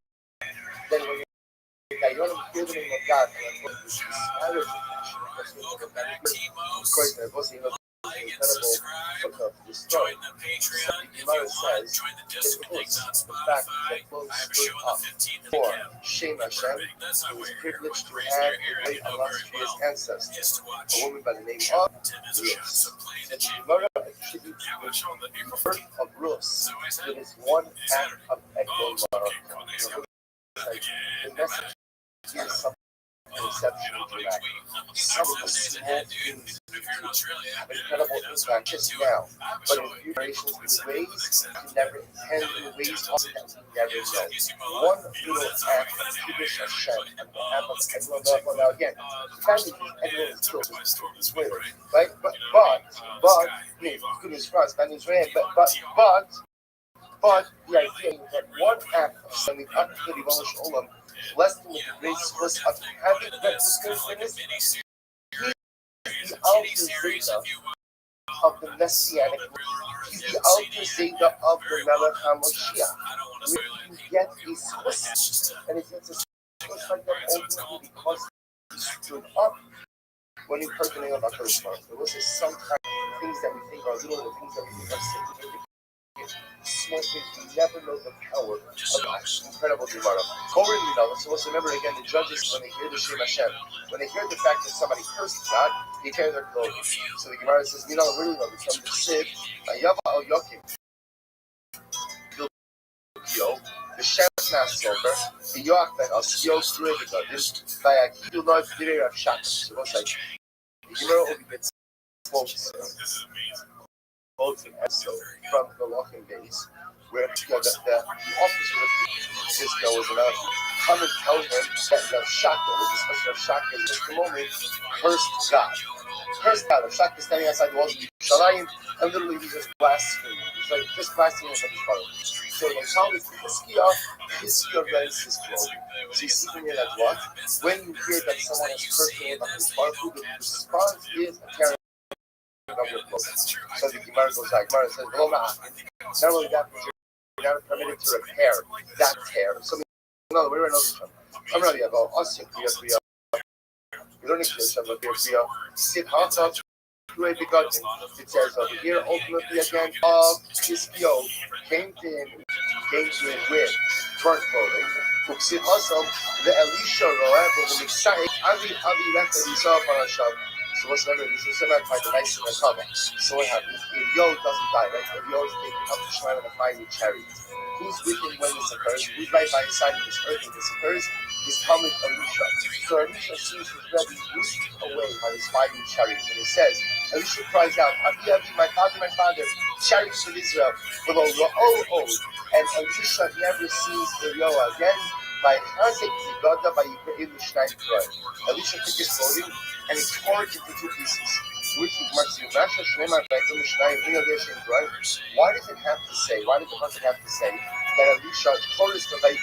Then when the Dayanim hear the name of God, and when this matters, of course, there was incredible footnote to this story. So the Gemara says, it was the fact that Eglon stood up for Shem Hashem, who was privileged to have a great illustrious ancestor, a woman by the name of Rus. And the Gemara attributes the birth of Rus to this one act of Eglon. The message here is something exceptionally dramatic. Some of the small things have incredible impact just now, but in future generations, in ways we never intend, in ways also that we never know. One little act of Kiddush Hashem and the behalf of Eglon. Now again, the fact that Eglon is killed is weird, right? But, goodness Christ, bad news ran, but the idea that one act of sending up to the Ribono Shel Olam, blessed him with the great source of having that witness, he's the Alter Zeta of the Messianic. He's the Alter Zeta of the Melech HaMoshiach. Where you get a source, and it gets a source like that ultimately because he stood up when he heard the name of HaKadosh Baruch Hu. There was sometimes things that we think are little, the things that we think are significant. small things. We never know the power of incredible Gemara. Kohen, so let's remember again, the judges, when they hear the Shem Hashem, when they hear the fact that somebody cursed God, they tear their clothes. So the Gemara says, where do we know this? From the Sid, Yava al Yokim, the Shem Passover, the Yoachben, al Skio Sruevigadis, by Akidu Lord Dire of Shak. So what's like, the Gemara only gets quotes from the Lochin base, where the officer of Cisco was allowed to come and tell him that Rav Shaka, which is Rav Shaka is just the moment, cursed God. Cursed God. Rav Shaka is standing outside the walls of Yerushalayim, and literally he's just blaspheming. He's like just blaspheming from his father. So when Talmud his skill rents his clothing. So he's seeking it as what? When you hear that someone is cursing about his father, the response is a terrible of your clothes. So the Gemara goes like, Gemara says, not only that, but you're not permitted to repair that tear. So no, we're in another I'm ready about us. We don't expect about Kriya. Sit hot up. It says over here, ultimately again, Kiskio came to him with torn clothing. Fuksit Hasam, the Elisha Roev, who excited, Avi left the Lisa on a shop. So what's the matter? He's similar by the nice in the cover. So what happens? If Yo doesn't die, right? If Yo is taken up to Shemaim in a fiery chariot, who's with him when this occurs? Who's right by his side when this earth when this occurs? Is Talmud Elisha. So Elisha sees his rebbe whisked away by his fiery chariot, and he says, Elisha cries out, Abi, my father, chariots of Israel, below Ra'o, and Elisha never sees the Yo again. By Chazek Zigoda by Yikre'im Mishnayim Troy. Elisha took his clothing and he tore it into two pieces. Which is Masha Shneimar by Mishnayim Innovation Troy. Why does it have to say? Why does the pasuk have to say that Elisha tore his clothing?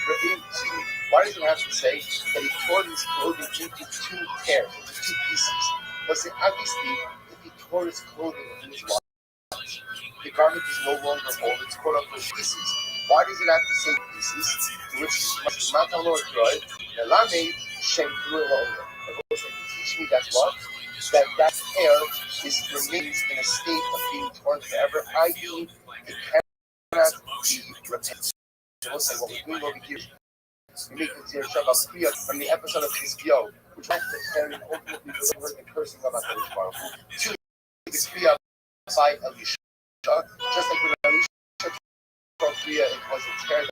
Why does it have to say that he tore his clothing into two tears, into two pieces? Well, see, obviously, if he tore his clothing into his watch, the garment is no longer whole; it's torn up into pieces. Why does it have to say pieces? To which is Matalor Troy, the Lamed Shem Gruel. Teach me that what? That hair remains in a state of being torn forever, i.e., it cannot be repaired. So we'll say what we're doing over here. We make it here Shabbat Kriya from the episode of Chizkiyo, which has the hair and ultimately delivered the cursing of HaKadosh Baruch Hu. To the Kriya by Elisha, just like when Elisha tore Kriya, it was a tear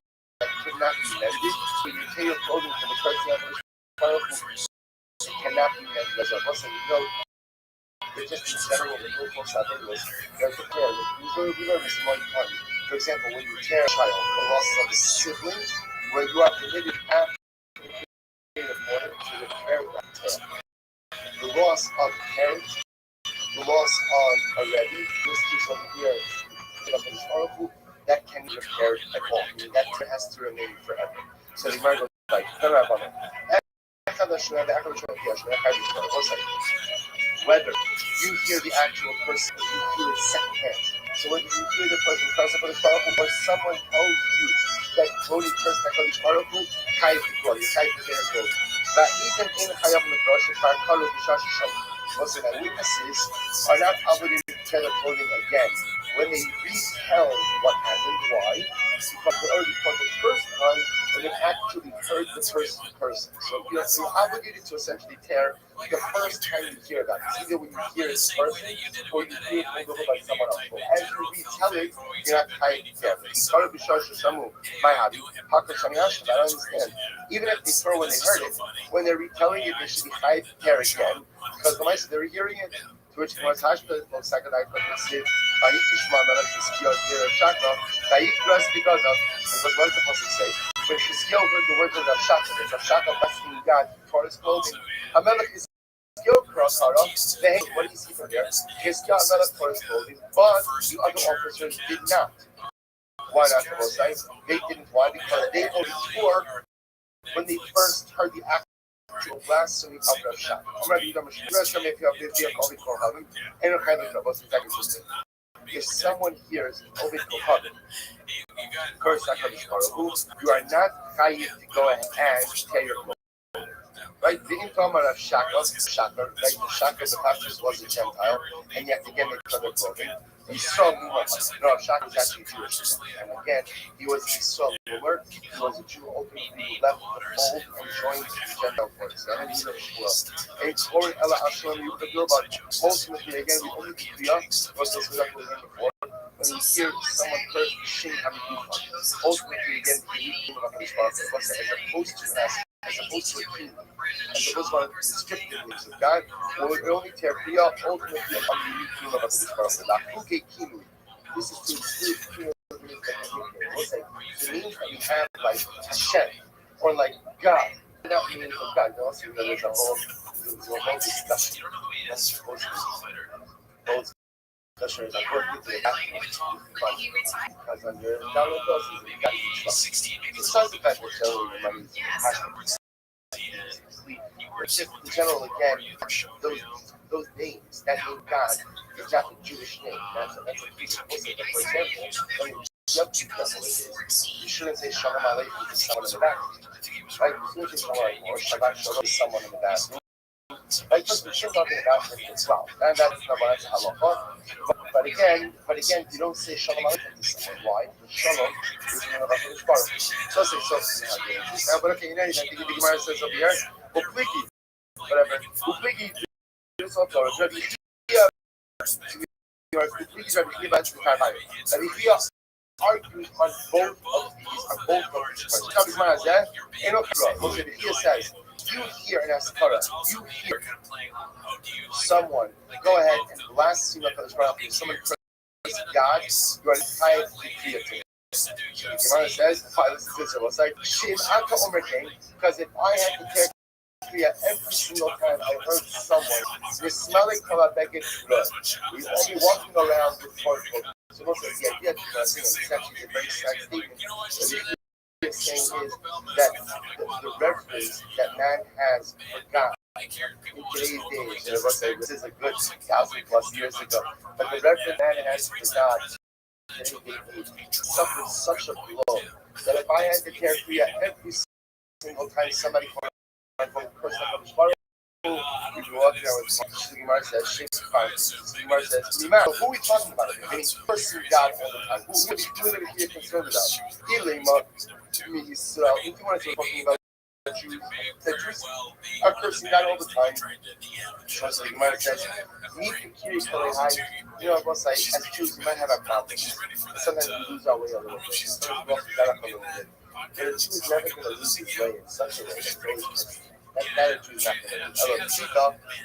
that could not be mended. So you tear your clothing from the cursing of HaKadosh Baruch Hu, it cannot be mended. As I was saying, but just in general, the whole folks out there was there's a tear. We learn this one part. For example, when you tear a child, the loss of a sibling, where you are permitted after the period of order to repair that tear. The loss of a parent, the loss of a rebbe, this case over here, that can be repaired at all. I mean, that tear has to remain forever. So the Gemara goes like, whether you hear the actual person or you hear it secondhand. So whether you hear the person curse HaKadosh Baruch Hu or someone tells you that Tony cursed HaKadosh Baruch Hu, Chayiv Tikol, you Chayiv Tikol. But even in Chayav Medrash, Farkalo B'Shash Shalom. Listen, witnesses are not obligated to tear their clothing again when they retell what happened. Why? Because they already for the first time when they actually heard the person. So you're obligated to essentially tear the first time you hear that. It's either when you hear it in person or you hear it over by someone else. So as you retell it, you're not tied to tear. I understand. Even if they tore when they heard it, when they're retelling it, they should be tied to tear again. Because the mice, they're hearing it. To which the Hashbah looks like a night when they say, Vayikishma Melech Hiskiyah Rav Shaka, Vayikras because of, because what is the supposed to say? When Hiskiyah heard the words of Rav Shaka, Rav Shaka blaspheming God, tore his clothing. Hamelech Hiskiyah crossed out of, what do you see from there? Hiskiyah Melech tore his clothing, but the other officers did not. Why not the most sides? They didn't. Why? Because they only tore when they first heard the act. Blasphemy of Rav Shaka. If someone hears Ovid Kohavim curse HaKadosh Baruch Hu, you are not chayiv to go ahead and tear your clothes. Right? The income of Shaka, right? The Shaka, the Pashtus was a Gentile, and yet again they tore their clothing. Yisrael Muhammad. No, Shach was actually Jewish. And again, he was Yisrael ruler. He was a Jew ultimately who left the fold and joined the Gentile force. And he was Shmuel. A glory Ella Hashem, you could do about ultimately, again, we only do Kriyah, was this we learned before. When you hear someone curse Shin Hamikufan, ultimately, again, he knew about his father, as opposed to a king, as opposed to a descriptive names of God, or only Terpia, ultimately, on the unique kingdom of his father. Lakuke Kinu. This is to exclude the means that the means that we have like Hashem, or like God. That means of God. You also know there's a whole discussion. That's supposed to be both discussion is according to the because under download those you got to trust. Besides the fact that generally the money is passionate. But just in general, again, those names that mean God is not a Jewish name. That's a piece of music. For example, you shouldn't say Shalom Aleichem to someone in the back. Right? You shouldn't say Shalom Aleichem or Shabbat Shalom to someone in the back. Right? Because we should not be about it as well. And that's not what that's halacha. But again, you don't say Shalom Aleichem to someone. Why? Because Shalom is one of the Baruch. So say Shalom. But okay, you know, I think the Gemara says over here, Upliki, whatever. Upliki, this also, Rabbi Chia, argues on both of these questions. Now, this man says, He says, you hear an askara, you hear someone go ahead and blaspheme someone curses God, you are entitled to be creative. The Gemara says, because if I had to take Kriya every single time I heard someone, the smelling color begged blood. We all be walking around with portfolio. So most of the idea of the thing is actually a very sad statement. What he's saying is that the reverence that man has for God in today's days, this is a good 1,000+ years ago, but the reverence man has for God in today's day suffered such a blow that if I had to tear Kriya every single time somebody from the person of the Shmara, we go up there with the Gemara says, Shakespeare, the Gemara says, who are we talking about? I mean, person God all the time. Who are we concerned about? Ilema, Israel. If you want to say talking about Jews, the Jews are cursing God all the time. So the Gemara says, you know, both as Jews, we might have our problems. Sometimes we lose our way a little bit. Sometimes we walk God up a little bit. But a Jew is never going to lose his way in such a way that's very perfect. That a Jew is not going to do.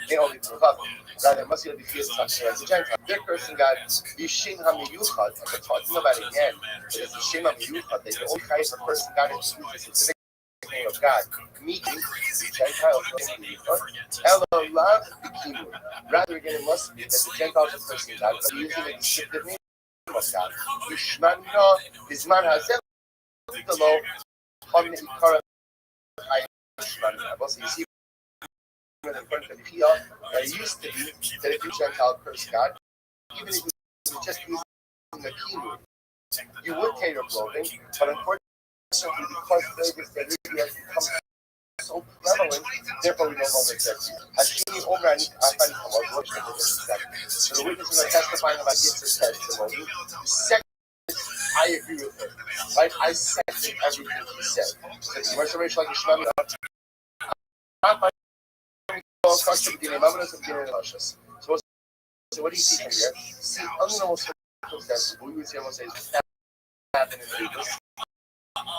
They only do love. Rather, must be something as a Gentile. They're cursing God. Yishin HaMiyuchad, and we're talking about it again. But it's Yishin HaMiyuchad. They only try for cursing God and to use the specific name of God. Meeting Gentiles Elo love the Kimu. Rather, again, it must be that the Gentiles are cursing God, but using the descriptive name of God. Yishmanna, his man has said, below on the Ikara. You see, it used to be that if you Gentile curse God, even if you were just using the Kimu, you would take your clothing, but unfortunately, because Vegas has become so prevalent, therefore we no longer accept you. Hashimi Omar Afani Kamal, so the witnesses are testifying about gifts of testimony. Second, I agree with him. Right? I second everything he said. It's much like Ishmael. So what do you see from here? See, under normal circumstances, we would say almost say happened in Eidos.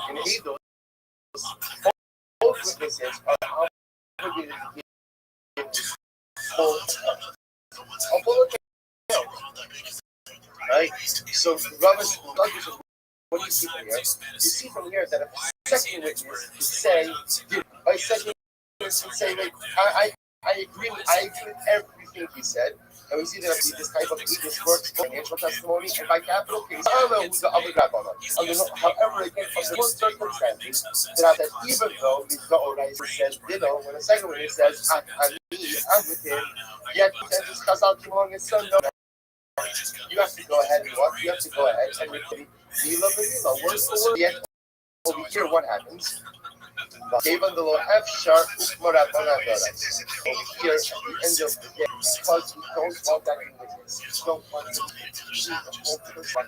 In Eidos, both witnesses are obligated to give full account. Right? So Douglas, what do you see from here? You see from here that a second witness could say, by second witness would say, I agree with everything he said. And we see that this type of witness works for financial testimony and by capital case. I don't know who's the other guy on it. However, again, under most circumstances, that even though the Oraisa says, when a second witness says, I'm with him, yet he says, it's Chazal came along and said, no. You have to go ahead and what? You have to go ahead and repeat Mila Vanilla, word for word. Yet over here, what happens? Given the law F sharp Ukmarabana dollars. Over here at the end of the day, because we don't want that witness, we don't want to see the whole person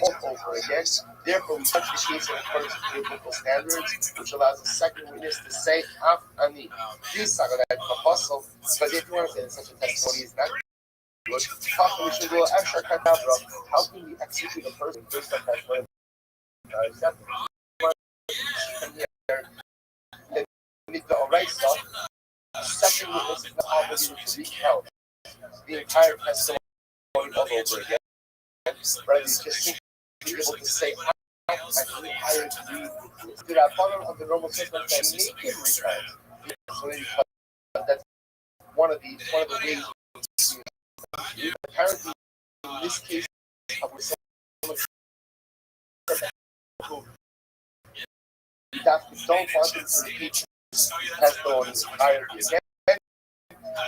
all over again. Therefore, we touch the case in accordance with biblical standards, which allows the second witness to say Af Ani. This Sagarad Apostle, because if you want to say that such a testimony is not good, how can we execute a person based on testimony? Alright, so second witness is not obligated to recount the entire testimony all over again. Rather, you just need to be able to say, I agree with this. Did I follow of the normal system that make him recount? That's one of the ways. Apparently, in this case, I would say that we don't want them to repeat testimony entirely again.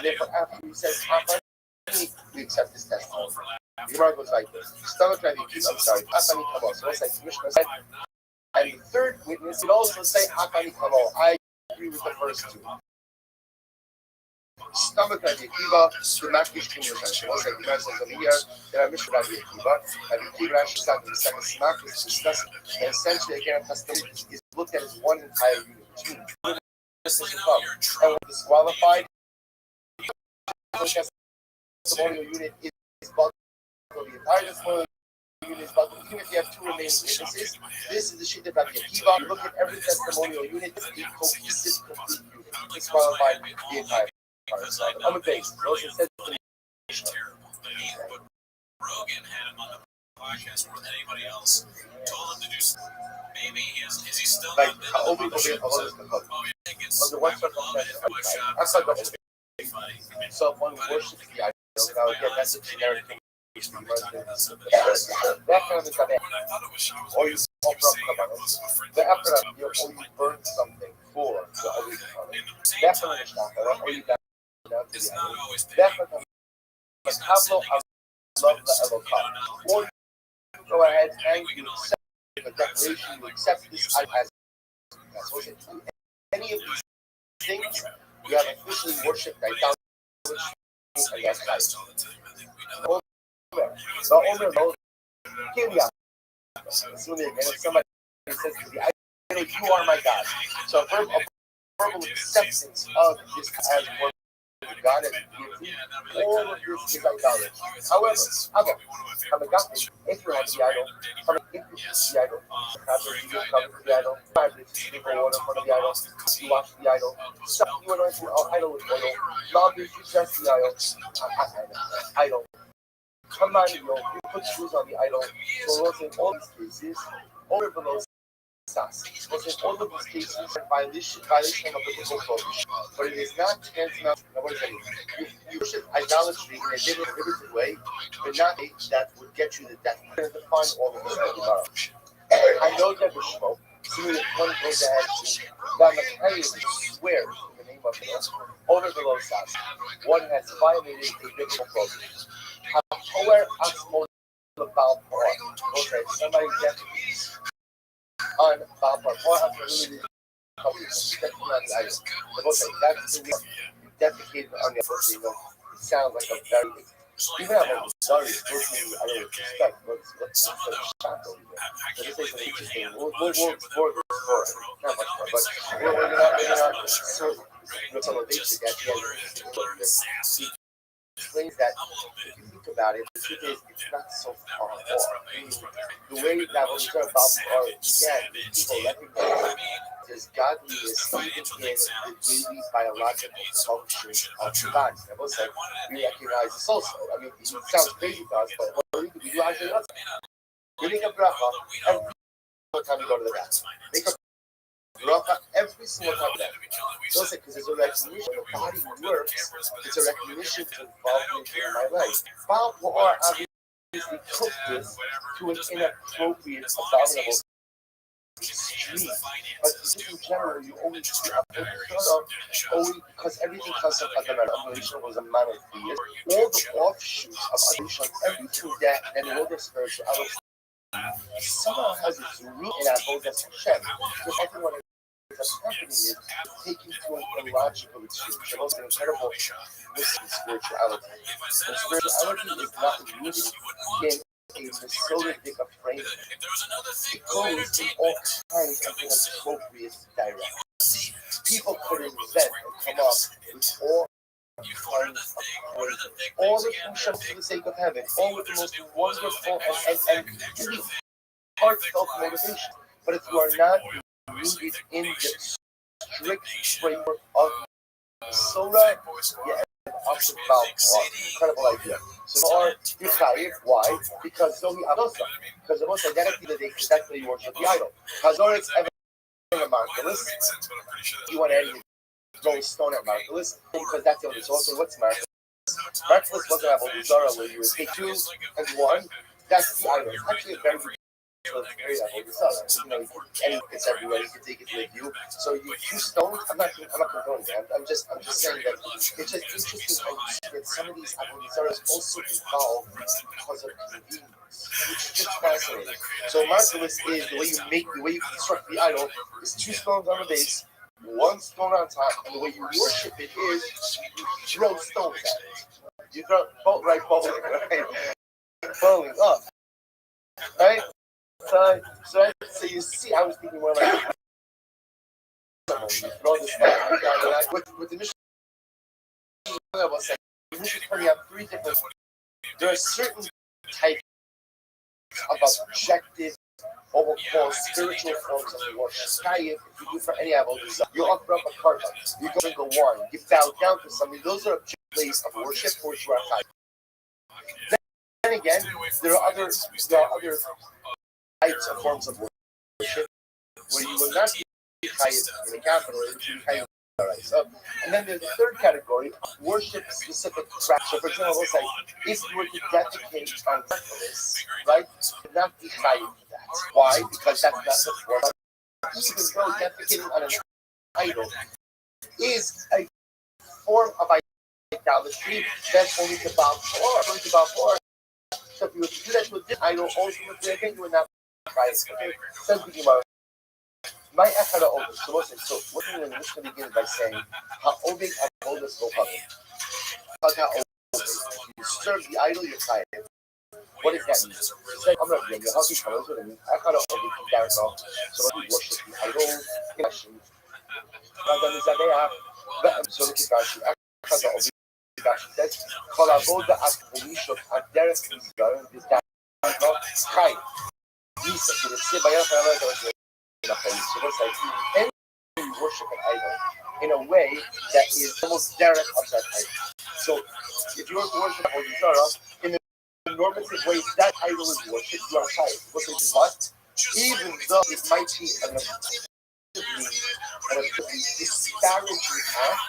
Therefore, after he says, we accept this testimony. The Gemara goes like this. I'm sorry, Hakani Kabal. So it's like the Mishnah said. And the third witness would also say, Hakani Kabal. I agree with the first two. Stomach Rabbi Akiva, the Makish English. Also, like the Gemara says over here, there are Mishnah Rabbi Akiva. Rabbi Akiva Rashi said in the second Smak is discussed. And essentially, again, a testimony is looked at as one entire unit. Which means, and when disqualified, the testimonial unit is built. The entire testimonial unit is built. Even if you have two remaining witnesses, this is the sheet of Rabbi Akiva. You look at every testimonial unit, it's a cohesive, complete unit. Disqualified the entire. I'm a base. Rogan said Rogan had him on the podcast more than anybody else. Told him to do something. Maybe is he still like not how old is the under what circumstances I'm talking about so if one worships the idol, now again that's a generic thing. That kind of is bad. Or you offer up kabbalah. The after that, or you burn something for the other kabbalah. That's kind of is not kabbalah. Or you it's not always definitely. But Pablo, I love the avocado. Or you go ahead and you accept the declaration, you accept this as any of these things, you have officially worshipped idolatry against Christ. The owner knows, assuming again, if somebody says to me, I know you are my God. So a verbal acceptance of this as worship. God has given all of this is idolatry. However, Hamagati, if you have the idol, if you use the idol, you cover the idol, you drink water from the idol, you wash the idol, you anoint the idol with oil, love you dress the idol. Come on, you put shoes on the idol. So we'll say all these cases, over below. Was in all of these cases a violation of the biblical prohibition, but it is not tantamount. What does that mean? You worship idolatry in a limited way, but not a that would get you to death. I'm going to define all of this tomorrow. I know that was smoke. Assuming if one goes ahead to swear in the name of the Lord, over the low side, one has violated a biblical prohibition. However, about somebody definitely. On Baba, or absolutely that's the defecated on the other. It sounds like a very even I'm sorry, I don't respect what's so shocked over there. But this is an interesting. We'll not much more, but we're not certain elevation that he explains that if you think about it, the truth is it's not so far off. The way that when we talk about art began, people recognize there's godliness even in the daily biological function of the body. I will say we recognize this also. I mean, it sounds crazy to us, but what we do actually not. Giving a bracha every time you go to the bathroom. Make a bracha every single time you go to the bathroom. Don't say because there's a recognition when the body works, it's a recognition to involvement in my life. Bob or obviously took this to an inappropriate, abominable extreme. But in general, you always see only because everything comes from fundamental evolution was a monotheist. All the offshoots of evolution, everything that and all the spirituality somehow has its root in our Bodas Hashem. Because everyone what's happening is taking to an illogical extreme. Shabbos is an incredible listen to spirituality. And spirituality is not rooted in a Masonic framework. It goes in all kinds of inappropriate directions. People could invent and come up with all kinds of crazy, all the things for the sake of heaven, all with the most wonderful and really heartfelt motivation. But if you are not rooted in the strict framework of the Torah, you end up with incredible idea. So you are Yichayev. Why? Because Zohi Avosa. Because the most identity that they that's where you worship the idol. Hazoretz ever Marvelous. You want to add Rolling Stone at Marvelous because that's the only source. So what's Marvelous? Marvelous wasn't Avodah Zarah where you would take 2 and 1. That's the idol. It's actually a very very Avodah Zarah. And it's everywhere. You can take it with you. So you stones. I'm not condoning that. I'm just saying that it's just interesting how you see that some of these Avodah Zarahs also evolve because of convenience. Which is just fascinating. So Marvelous is the way you construct the idol is 2 stones on the base, 1 stone on top, and the way you worship it is you throw stones at it. You throw bowling up, right? So you see, I was thinking more like you throw this stuff with the mission. I was saying, the mission have 3 different. There are certain types of objective, what we'll call spiritual forms of worship. If you do for any avodah, you offer up a carbon, you go into wine, you bow down to something. Those are objective ways of worship for which you are chayiv. Then again, there are other types of forms of worship where you will not be chayiv in the capital, you will be chayiv. So, and then there's the third category, worship-specific practice. So, for example, let's say, if you were to dedicate on Mechalus, right, you would not be chayiv for that. Why? Because that's not the form. Even though dedicating on an idol is a form of idolatry, that's only to Baal Torah. So, if you were to do that to a different idol, ultimately, again, you would not be chayiv. Okay? Says the Gemara. My echad ha'ovid. So what the Mishnah begins by saying, ha'ovid avodas lo ha'ovid. You serve the idol, you're chayiv. What does that mean? Say, I'm not doing it. How do you tell us what it means? Echad ha'ovid comes down from. So when you worship the idol, in action. So look at Rashi. Echad ha'ovid. Rashi says, kol avoda akvomishot aderech mizgaron v'dar chayiv. Lisa, so the Sibayah so looks like you worship an idol in a way that is almost direct of that idol. So if you were to worship Avodah Zarah in the normative way that idol is worshipped, you are chayiv. Which is what? Even though it might be an disparaging act,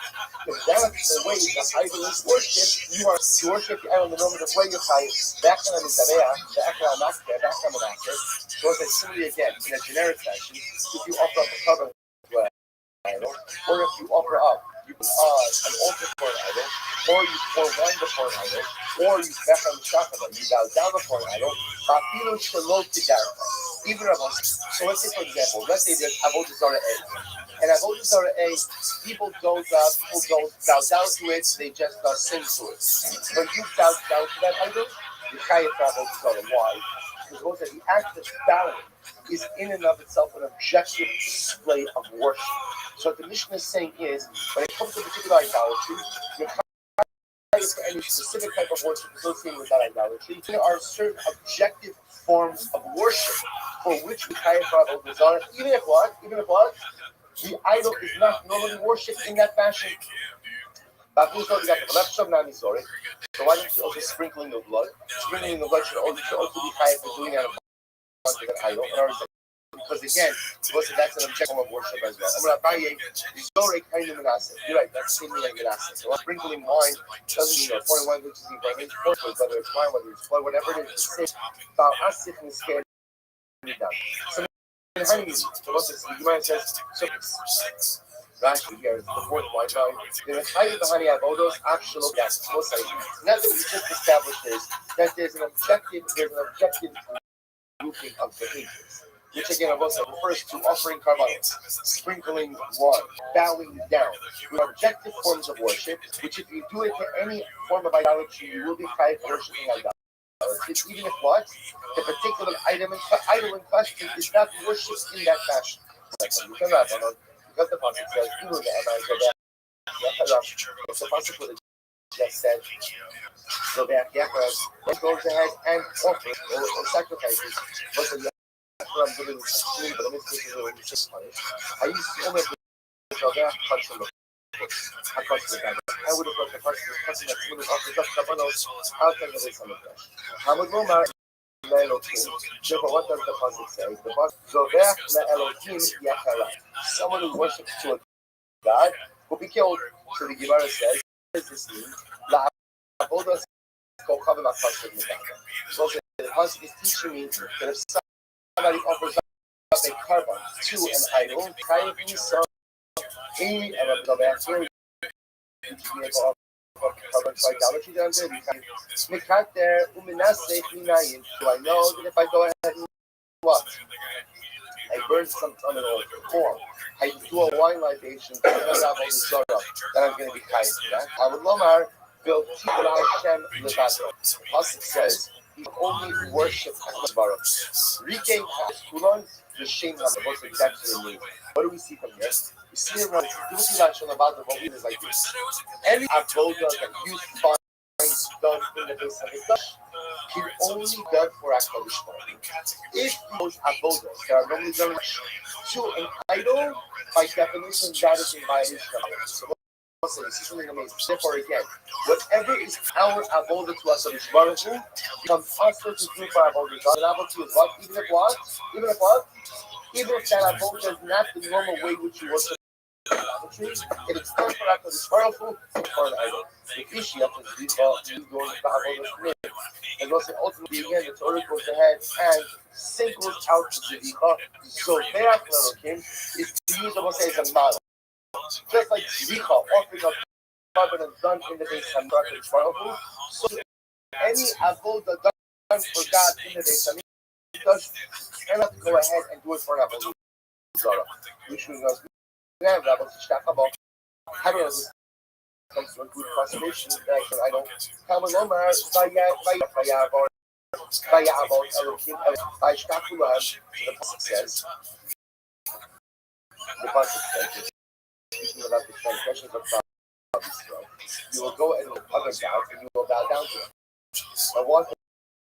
if that's the way the idol is worshipped, you are to worship the idol in the normative way you're chayiv. Back on the Zabeah, back on the Maskeh, back on the Maskeh. So it's similarly again, in a generic fashion, if you offer up a cover to an idol, or if you offer up an altar for an idol, or you pour wine before an idol, or you back on the shachar, you bow down before an idol, even of us. So let's say, for example, let's say there's Avodah Zarah A. And Avodah Zarah A, people don't bow down to it, they just sing to it. But you bow down to that idol, you chayiv for Avodah Zarah. Why? Because the act of bowing is in and of itself an objective display of worship. So what the Mishnah is saying is, when it comes to particular idolatry, you're chayiv for any specific type of worship associated with that idolatry. There are certain objective forms of worship for which we chayiv for Avodah Zarah, even if what? The idol is not normally worshipped in that fashion. So why don't you also sprinkling the blood? Sprinkling the blood should also be chayiv for doing that in front of an idol. Because again, that's an objective of worship as well. You're right, that's the same thing like Menaseh. So sprinkling wine doesn't mean pouring wine, which is whether it's wine, whether it's blood, whatever it is, it's the same. So in honeymoon, the Gemara says, Rashi here is the 4th white line. The chayiv b'hani avodos actual gas. Not that we just established is that there's an objective grouping of behaviors. which again also refers to offering carbonite, sprinkling water, bowing down. We are objective forms of worship, which if you do it to any form of idolatry, you will be chayav worshiping idolatry. Even if what? The particular idol in question is not worshipped in that fashion. Because the Pasuk says, it's the Pasuk would have just said, so that Yaakov goes ahead and offers or sacrifices. But the Yaakov giving clean, but in this case, it's just punished. I used to only so that touch on the I would have got the person that would have offered up Kabanos outside of this on the flesh. I would go my therefore, what does the Pasuk say? The Pasuk someone who worships to a God will be killed. So the Gemara says, what does this mean? So the Pasuk is teaching me that if somebody offers up a carbon to an idol, any of the idolatry so I know that if I go ahead and what? I burn some on an altar, I do a wine libation to that I'm going to be kind to that. I would lomar build Hashem levato. Pasuk says he only worship HaKadosh Baruch Hu. Rikein Kulon the Shem HaMavos exactly. What do we see from here? We see around about the movie is like this. Any avodah that you find done in the base of the can only done for HaKadosh Baruch Hu. If those avodas that are normally done to an idol, by definition, that is in violation of it. Therefore, again, whatever is our avodah to HaKadosh Baruch Hu becomes also to do for avodah. An avodah is what? Even if what? Even if what? Even if that avodah is not the normal way which you worship. It is done for HaKadosh Baruch Hu for an idol. The Kishiach is going to avodah. And also ultimately again the Torah goes ahead and singles out the Zvicha. So their Elohim is to use almost as a model. Just like Zvicha offering up carbon and done in the base of HaKadosh Baruch Hu, so any avodah done for God in the base of does cannot go ahead and do it for an avodah zara. Which means we have Rabbi Tishtachaba. However, comes to a good consummation that I don't come along by Elohim by Shtakulah. The Pasuk says, speaking about the transgressions of Israel, you will go and with other gods and you will bow down to them. But one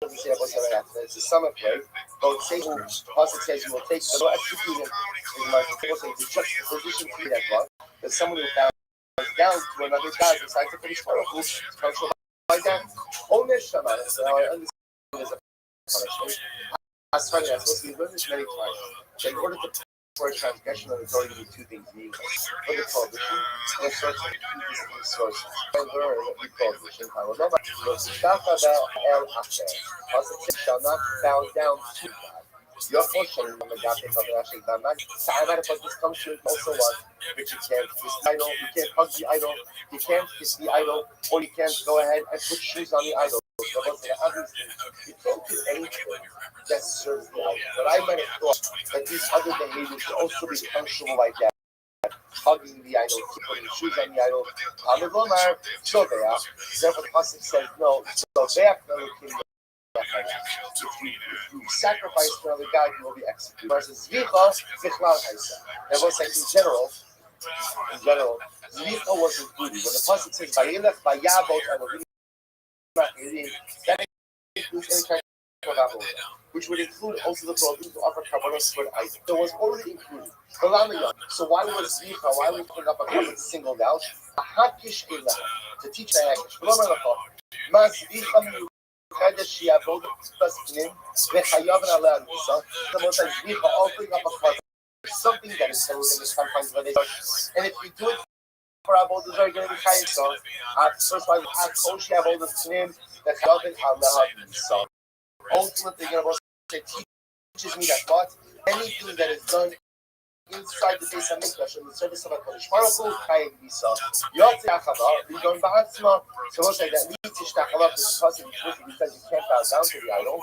doesn't say about that after it's a summer play, but say who Pasuk says you will take the execute him in my people say the juxtaposition to that God, that someone will bow down to another God besides the Kodesh Baruch Hu, to like that. Only Shema, so I understand there's a punishment. As funny as supposed to be learned this many times. In order to for a transgression of the Torah, you need two things. You need for the prohibition and a source of the source. I learn the prohibition. I will know shall not bow down to God. Your portion of the God is actually done. This comes to also what? Which you can't kiss the idol, you can't hug the idol, you can't kiss the idol, or you can't go ahead and put shoes on the idol. You can't do anything that serves the idol. But I might have thought that these other behaviors should also be functional like that. Hugging the idol, putting shoes on the idol. Therefore the Pasuk says no. If you sacrifice to another God, you will be executed. Versus Zvicha, that was like in general, Zvicha was included. When the Pasuk says Vayelech Vayavot Elohim, that includes any kind of avodah, which would include also the prohibition to offer karbanos for the idol. So it was already included. So why was Zvicha? Why are we putting up a carbon singled out? To teach the Hakish. Something that is within the confines of the and if you do it for avodah zarah, you're going to be chayav. So, first of all, Koshi avodah snim that chayavin Allah so. Ultimately, you're going to teaches me that what anything that is done inside the base of Mikdash in the service of HaKadosh Baruch Hu, chayav v'isa. Yotze achava, we don't ba'atzma. So we'll say that leads to shtachava because he says you can't bow down to the idol.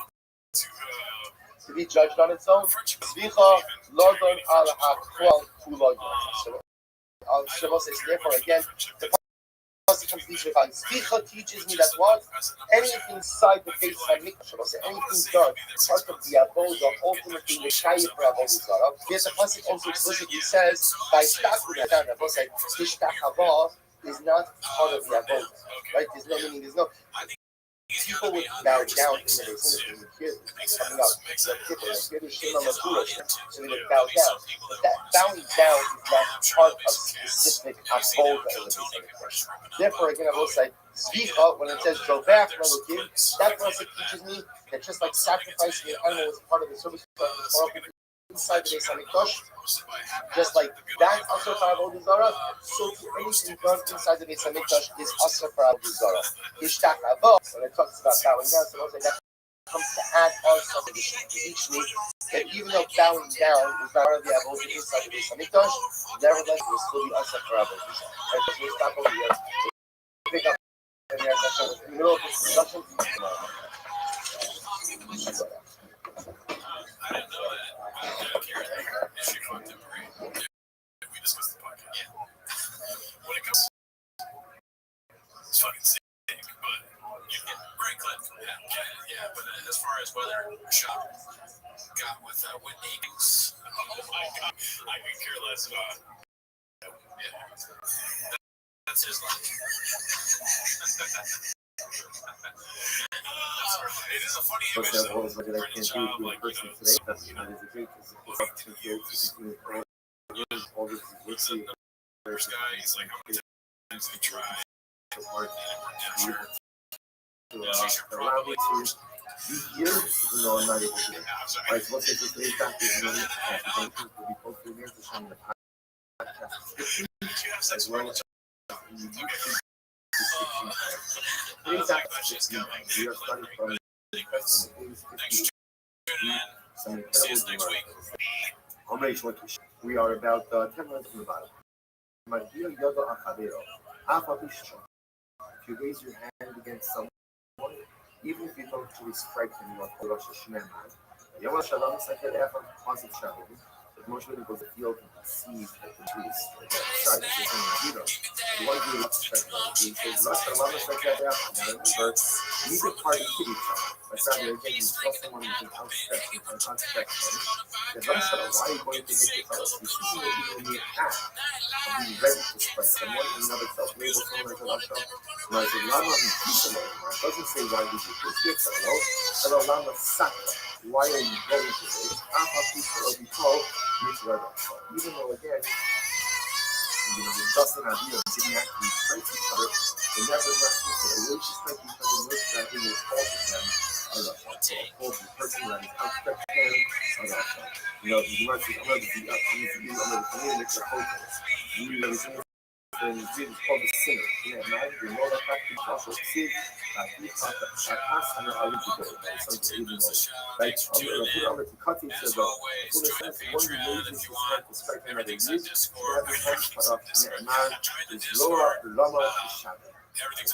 to be judged on its own. Zvicha lodon al hakwal kulo yom. Shabbos says, therefore, again, the pasuk comes to Zvicha teaches me that what? Anything inside the face of Mikdash, Shabbos says, anything done, part of the avodah, ultimately the shayif for avodah zara. Yet the pasuk also explicitly says, by shtachu that Shabbos said, tishtachava is not part of the avodah, right? There's no meaning. There's no. People would bow down in the base coming up. So they would bow down. But that bowing down is not part of specific avodah in the base. Therefore, again, I will say, Zvicha, when it says Jovach Melukim, that also teaches me that just like sacrificing an animal is part of the service inside the base Hamikdash, just like that Asher for Avodah Zarah, so anything done inside the base Hamikdash is Asher for Avodah Zarah. Ishtach Avot, when it talks about bowing down, so that comes to add on something to each week, that even though bowing down is not part of the Avodah inside the base Hamikdash, nevertheless it will still be Asher for Avodah Zarah. Right, so we'll stop over here. Pick up in the middle of this discussion. I didn't know that. She contemporary. We discussed the podcast. Yeah. When it comes, it's fucking sick, but great clip. Yeah. But as far as whether Shop got with Whitney Dukes, oh my god, I could care less about. Yeah. That's his life. It is a funny image, though. For a child, like, you know, there's guy, he's like, how many times he tried? As well as we are about 10 minutes from the bottom. My dear Yoga Akadero, if you raise your hand against someone, even if you don't truly strike him, you are Rosh Hashanah. Yom Shalom is like an effort positive Shalom. But most people go to the field and see that the trees are outside. The one who loves to strike another, he says, Rosh Hashanah is like that effort. Now remember, neither party hit each other. But rather, again, you tell someone with an outstretched hand, then Rosh Hashanah, why are you going to hit your fellow? You see that you will be an act of being ready to strike someone in and of itself. Label someone as a Rosh Hashanah. Now, it's a Lama Vishalo. It doesn't say why did you put your fellow. It's a Lama Sakra. Why are you going to this? Even though, again, Dustin and Adil didn't actually strike each other, they nevertheless looked at a way to strike each other, looked at who was faulted them. The person that is outstretched hand, you know, the mercy, I'm going to be the focus. And Jesus called the sinner. Yeah, man, you know that fact is also sin. He thought that Hassan are to go. Something even more. Like, I'm going to cut each other. Who the sense one who raises his hand to strike another youth, to have his hand cut off, and man is lower, lama, Shabbat.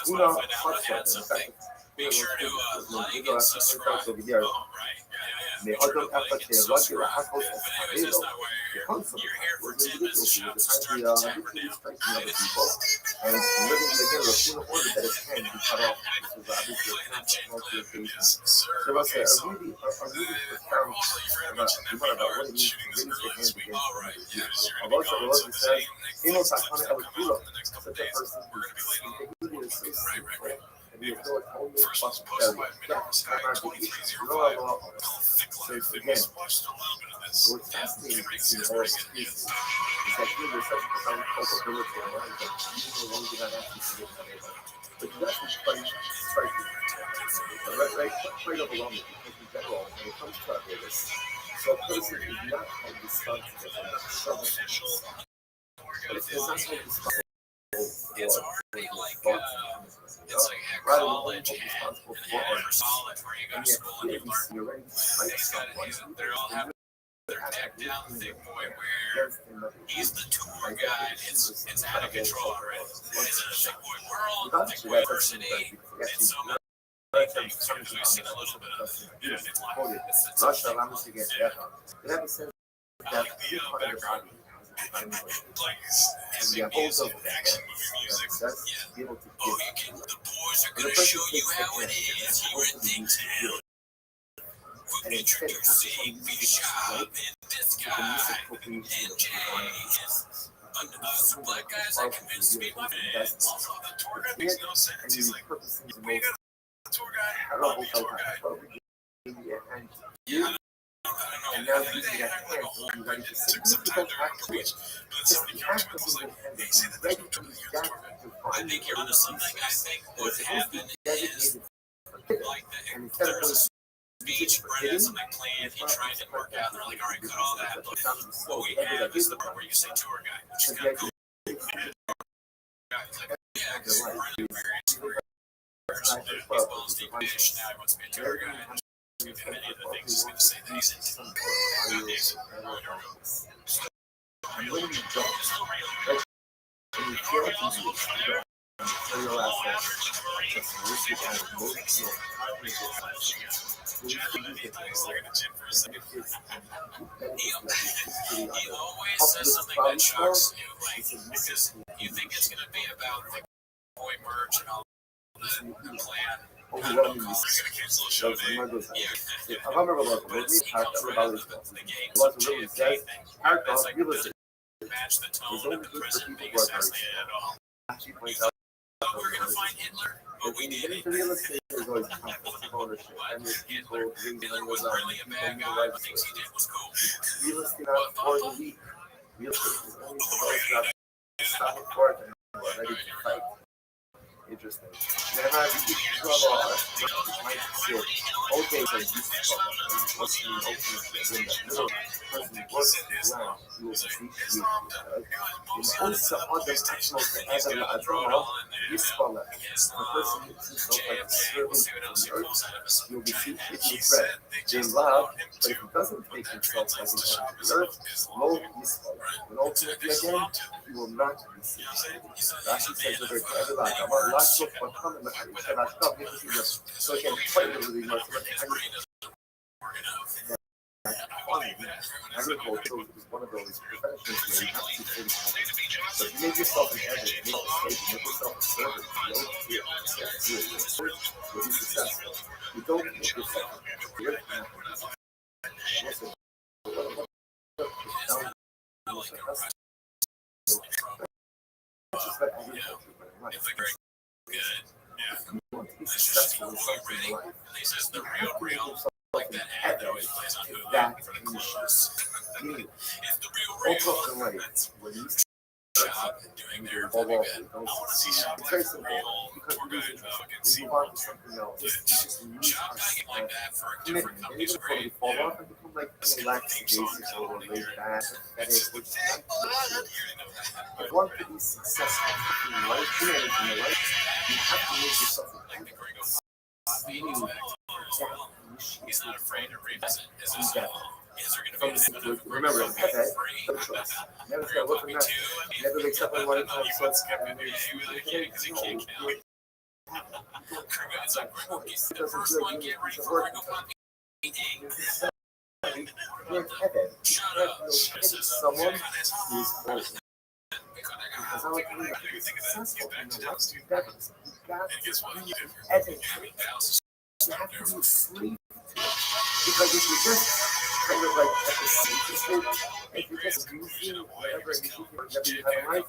Una Hassan, in fact, be sure to like and subscribe. Oh, right. The other effort here, what you have to do, the concept was individuals who was the habitually striking other people and living again with full order that his hand be cut off. This was obviously a concept of multi-occasion. There was a really profound about what it means to raise your hand against another. Although the Lord says, Ino Sakana Elikula, such a person who is so simple. And you know, it's only possible. So again, what's fascinating in all of these is that there's such a profound culpability in life that even though one did not actually see it, but you actually quite striking. Quite overwhelming because in general, when it comes to our this, so a person is not held responsible for the trouble, but it's not held responsible. It's already like it's like college and college where you go to school and you learn things that they all have their deck down thick boy where he's the tour guide. It's out of control already. It's in a thick boy world, thick boy diversity. And so Russia allows to get that. It has a sense that every part of the body has a divine voice. And the whole of that, that's be able to give. The boys are going to show you how it is here in Dingtown. And Introducing Bishop in disguise and James. Us black guys that convinced me my friends. Also, the tour guide makes no sense. He's like, we got a tour guide. How about the tour guide? Yeah. And now you get you ready to sit. You don't have to wait. Just the act of being ready to use that to I think you're onto something. I think what happened is like and instead of going speech, Brent had something planned. He tried to work out. They're like, all right, cut all that. But what we have is the part where you say tour guide, which is kind of cool. He's like, yeah, because we're in various baseball, Steve Nash. Now he wants to be a tour guide. Any of the things he's going to say that he's into. and when you don't, when you feel like you material aspects, just listed as most He always says something that shocks you, like, because you think it's going to be about the boy merch and all the plan. overwhelmingly. We're going to cancel the show today. I remember like movie character about it. It wasn't really says character realistic. Match the It's tone only of the good for present people being who are very assassinated at all. actually points out We're going to find Hitler, but we when you did get it. into real estate, there's always conflict of ownership. And there's people doing Hitler was really a bad guy, but things he did was cool. real estate not for the weak. Real estate is only for those who have stop for it and who are ready to fight. Interesting. Then I read the law. Might say, okay, so this is what's the ultimately in the middle person works around, you will see you. In also other actions as an adrenal, this scholar, the person who sees like a servant on the earth, you'll be seen if you bread. They love, but if he doesn't take himself as an on the earth, low this scholar. And ultimately again, he will not be seen. Rashi says that there's every life. Last book, but come in the so again, quite literally, agriculture is one of those professions where you have to think. So if you make yourself an editor, make a mistake, you make yourself a servant, you don't feel you'll be successful. You don't make yourself a career. You want to be successful in something in life. He says the real, like that ad that always plays on Hulu That for the is commercials. It's the real. also the way when you Job and doing there very good. I want to see Shop it's like very for simple real because tour we guide lose against we move on to something else. It's just a new Shop hanging like that for a different commitment. company is Before we great. fall off and become like relaxed, basic, or laid back, that is which is not good. If you want to be successful in life, in anything in life, you have to make yourself a good meaning. He's not afraid to revisit his Is there going to From be the another remember, version okay, of free? no choice. Never say, look at that. Never wakes up in one time, so it's kind of Because he can't count. It's like he's the first one, get ready for Ringo Pop eating. you're in heaven. You have no pity someone who is old. Because I like to be successful in the life you got. You got to be educated. You have to be a slave. Because if you just kind of like at the same if you just using whatever you have in life,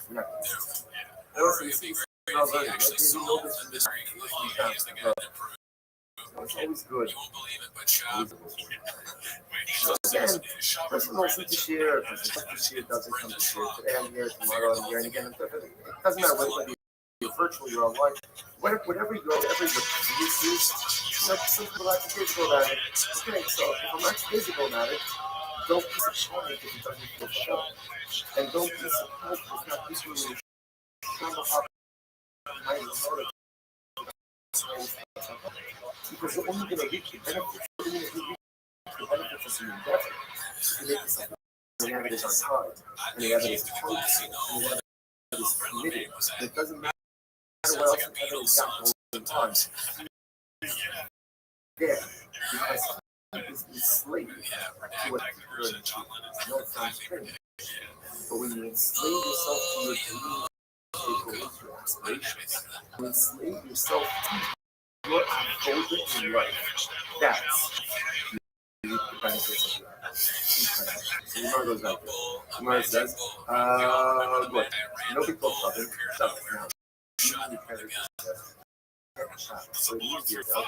you're not going to. Also, you see, He actually solved the mystery. He's the guy that proved. it's always good. You won't believe it, but Shop. So again, person wants to share, person wants to share, doesn't come to share. Today I'm here, tomorrow I'm here, and again, it doesn't matter whether you're virtual, you're online, whatever your use is. Some people like to digital at it. Okay, so if I'm not physical at it, don't be surprised if it doesn't feel show. And don't be surprised if it's not visually shown. Because you're only going to reach the benefits. You're only going to reach the benefits of your endeavor. If you make yourself the evidence on time, and the evidence is functional, and the evidence is committed, it doesn't matter what else the evidence got going on. there because he is enslaved to what he heard. No, it sounds strange. But when you enslave yourself to your dreams, your aspirations, you enslave yourself to your unfolding in life. That's the benefits of that. So Gemara goes like this. Gemara says, good. No big talk about it. Shut now. So easier though.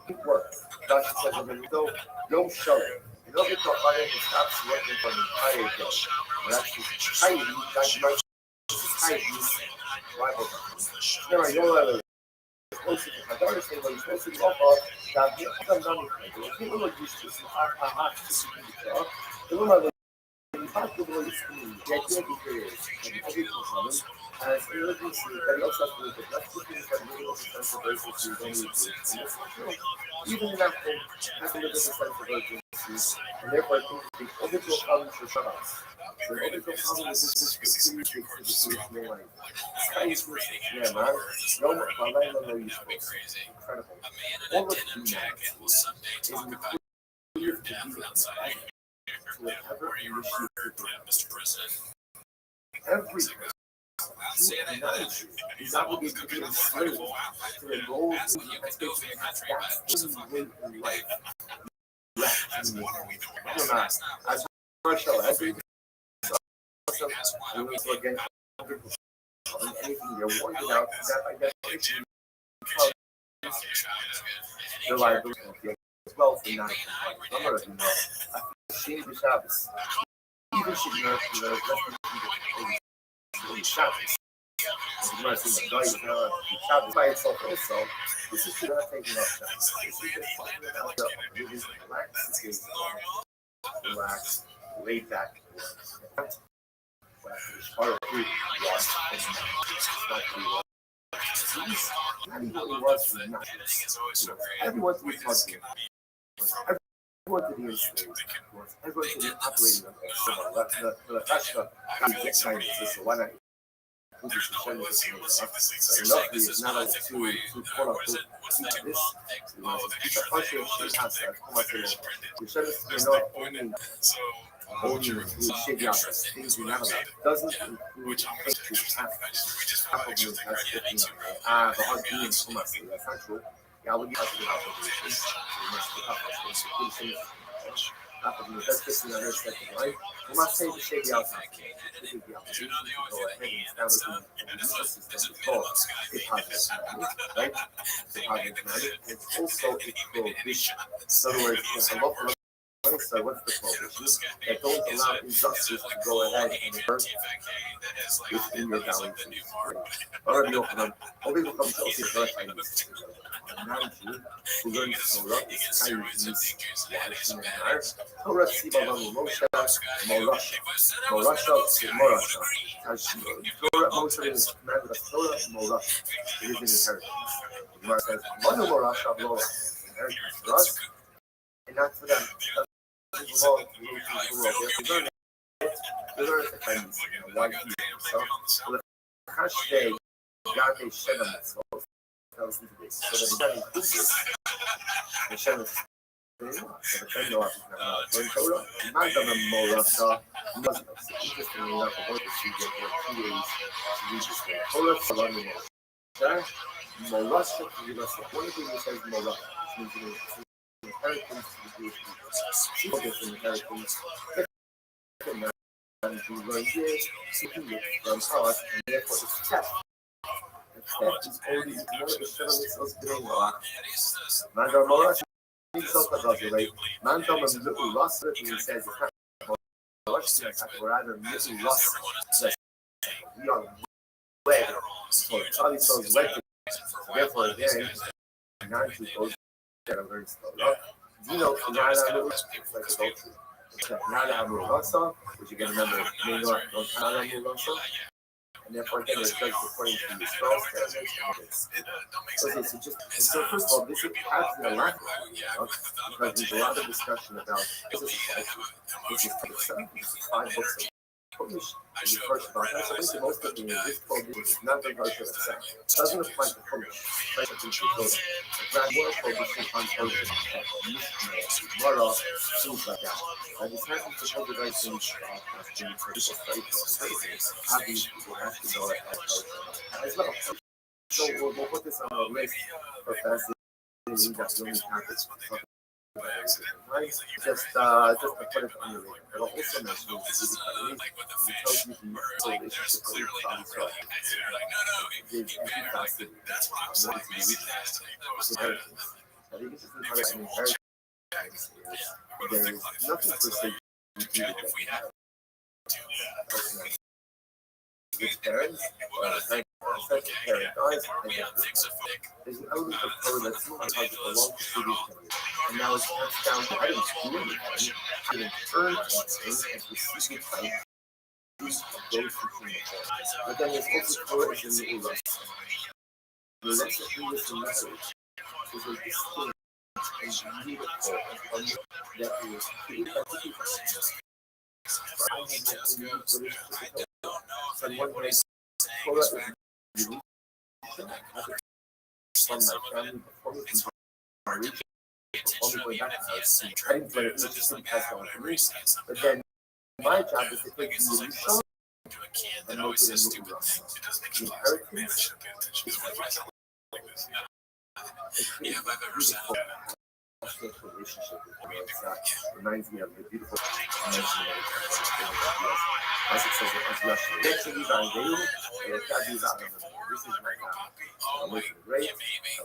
Good work. Dasha says in the middle, no showing. No big talk about it. It stops working for the entire day. Well, actually, Heidi, that's much. This is Heidi's rival. Now I know that. Closer to my daughter saying, well, you're supposed to be off of that. I'm not even. People are used to this. The woman impactful is the idea is everything common as emergency that also has to do with that's the things that really also sense of urgency when you do even in that home has a little bit of sense of urgency and therefore I think the original problem should shut us. The original problem is this continuity to the situation like space yeah man no no useful incredible all of the math is included to be outside whatever issue Mr. President. Every is obligated to be enslaved to the goals and the expectations that's the only way in life. As Russia, every again, anything they're warned about that identification reliability as well for not Shane the Shabbos. Even should not be the Shabbos. The mercy of God, Shabbos by itself also. This is not taking off Shabbos. This is just about really relax, laid back. Part of food was not even was not. Everyone to be talking. Everyone to be enslaved. Everyone to be operating on the Tasha get kindness. So why not? Enough is not like to quote unquote keep this. Keep a culture of shit outside. Come on to the. You should not only shit outside. Things you're not allowed. Doesn't include half of you has 15 the hard beings come up. That's not true. Yeah, I would be happy about it. Half of you has 15 on their second, right? We must say the shit outside. This is the opportunity to go ahead and establish a system called a positive, right? A positive, it's also a prohibition. In other words, a local so what's the prohibition? That don't allow injustice to go ahead and hurt within your galaxy. Already open up. Only will come to us if you're fighting this. Analogy who learns Torah is kind of this Torah Sibalam Moshe Morasha Torah Moshe is commanded of Torah Morasha. It is an inheritance. The Gemara says, Manu Morasha Lora, inheritance for us, and not for them. It belongs to the world. They learn the kindness, why he so the hashtag Yate Shem itself tells you this. So that it doesn't include this. The Shem is when Torah, Magdana Morasa, interestingly enough, I wanted to see that there are 2 ways to read this word. Torah Salami Morasa, one of the things that says Morasa, which means it's an inheritance to the Jewish people. It's an inheritance. And you learn this, seeking it from us, and therefore it's theft. And theft is already one of the 7 mitzvahs doing a lot. Mandar Morasa. Right? Man told him little lost it, and he says it's not lost it, or rather little lost it. We are wed. So Charlie says wed. Therefore, there, nine people that learn Torah. You know, Nala looks like adultery. Nala Murasa, which you can remember, Nala Murasa. And therefore, again, it's judged according to the spell standards. Okay, so first of all, this is perhaps the lack of because there's a lot of discussion about this is 5 books Polish is first about that. I think most of the this problem is not the version itself. Doesn't apply to Polish. Right? That more publishing on Polish Mora, things like that. And it's happened to all the right things in obviously people have to know it as well. So we'll put this on our list for fascinating that's the only topics right? Just to put it on your radar. But I'll also mention it tells you the relationship with your father's heart. There's anti-fasting. Inheritance. I think this is part of an inheritance. There's nothing per se you do with that. With parents, such a parent dies, there's an element of power that's not hard to belong to previous parents. And now it's passed down to items to anything, to earn anything, and receive it by use of those who came before. But then there's also power as in the Urus. The lesson in this message is a distinct and beautiful that is created by the people. I have my own unique someone has Torah is unique from my family before me, from my region, all the way back to us. I didn't play it, just passed on to me. But then my job is to take the unique song and make it a new rock. The inheritance is beautiful relationship with the Lord. Reminds me of the beautiful mention as it says as Russian. This is my God. This is my God. I'm making great.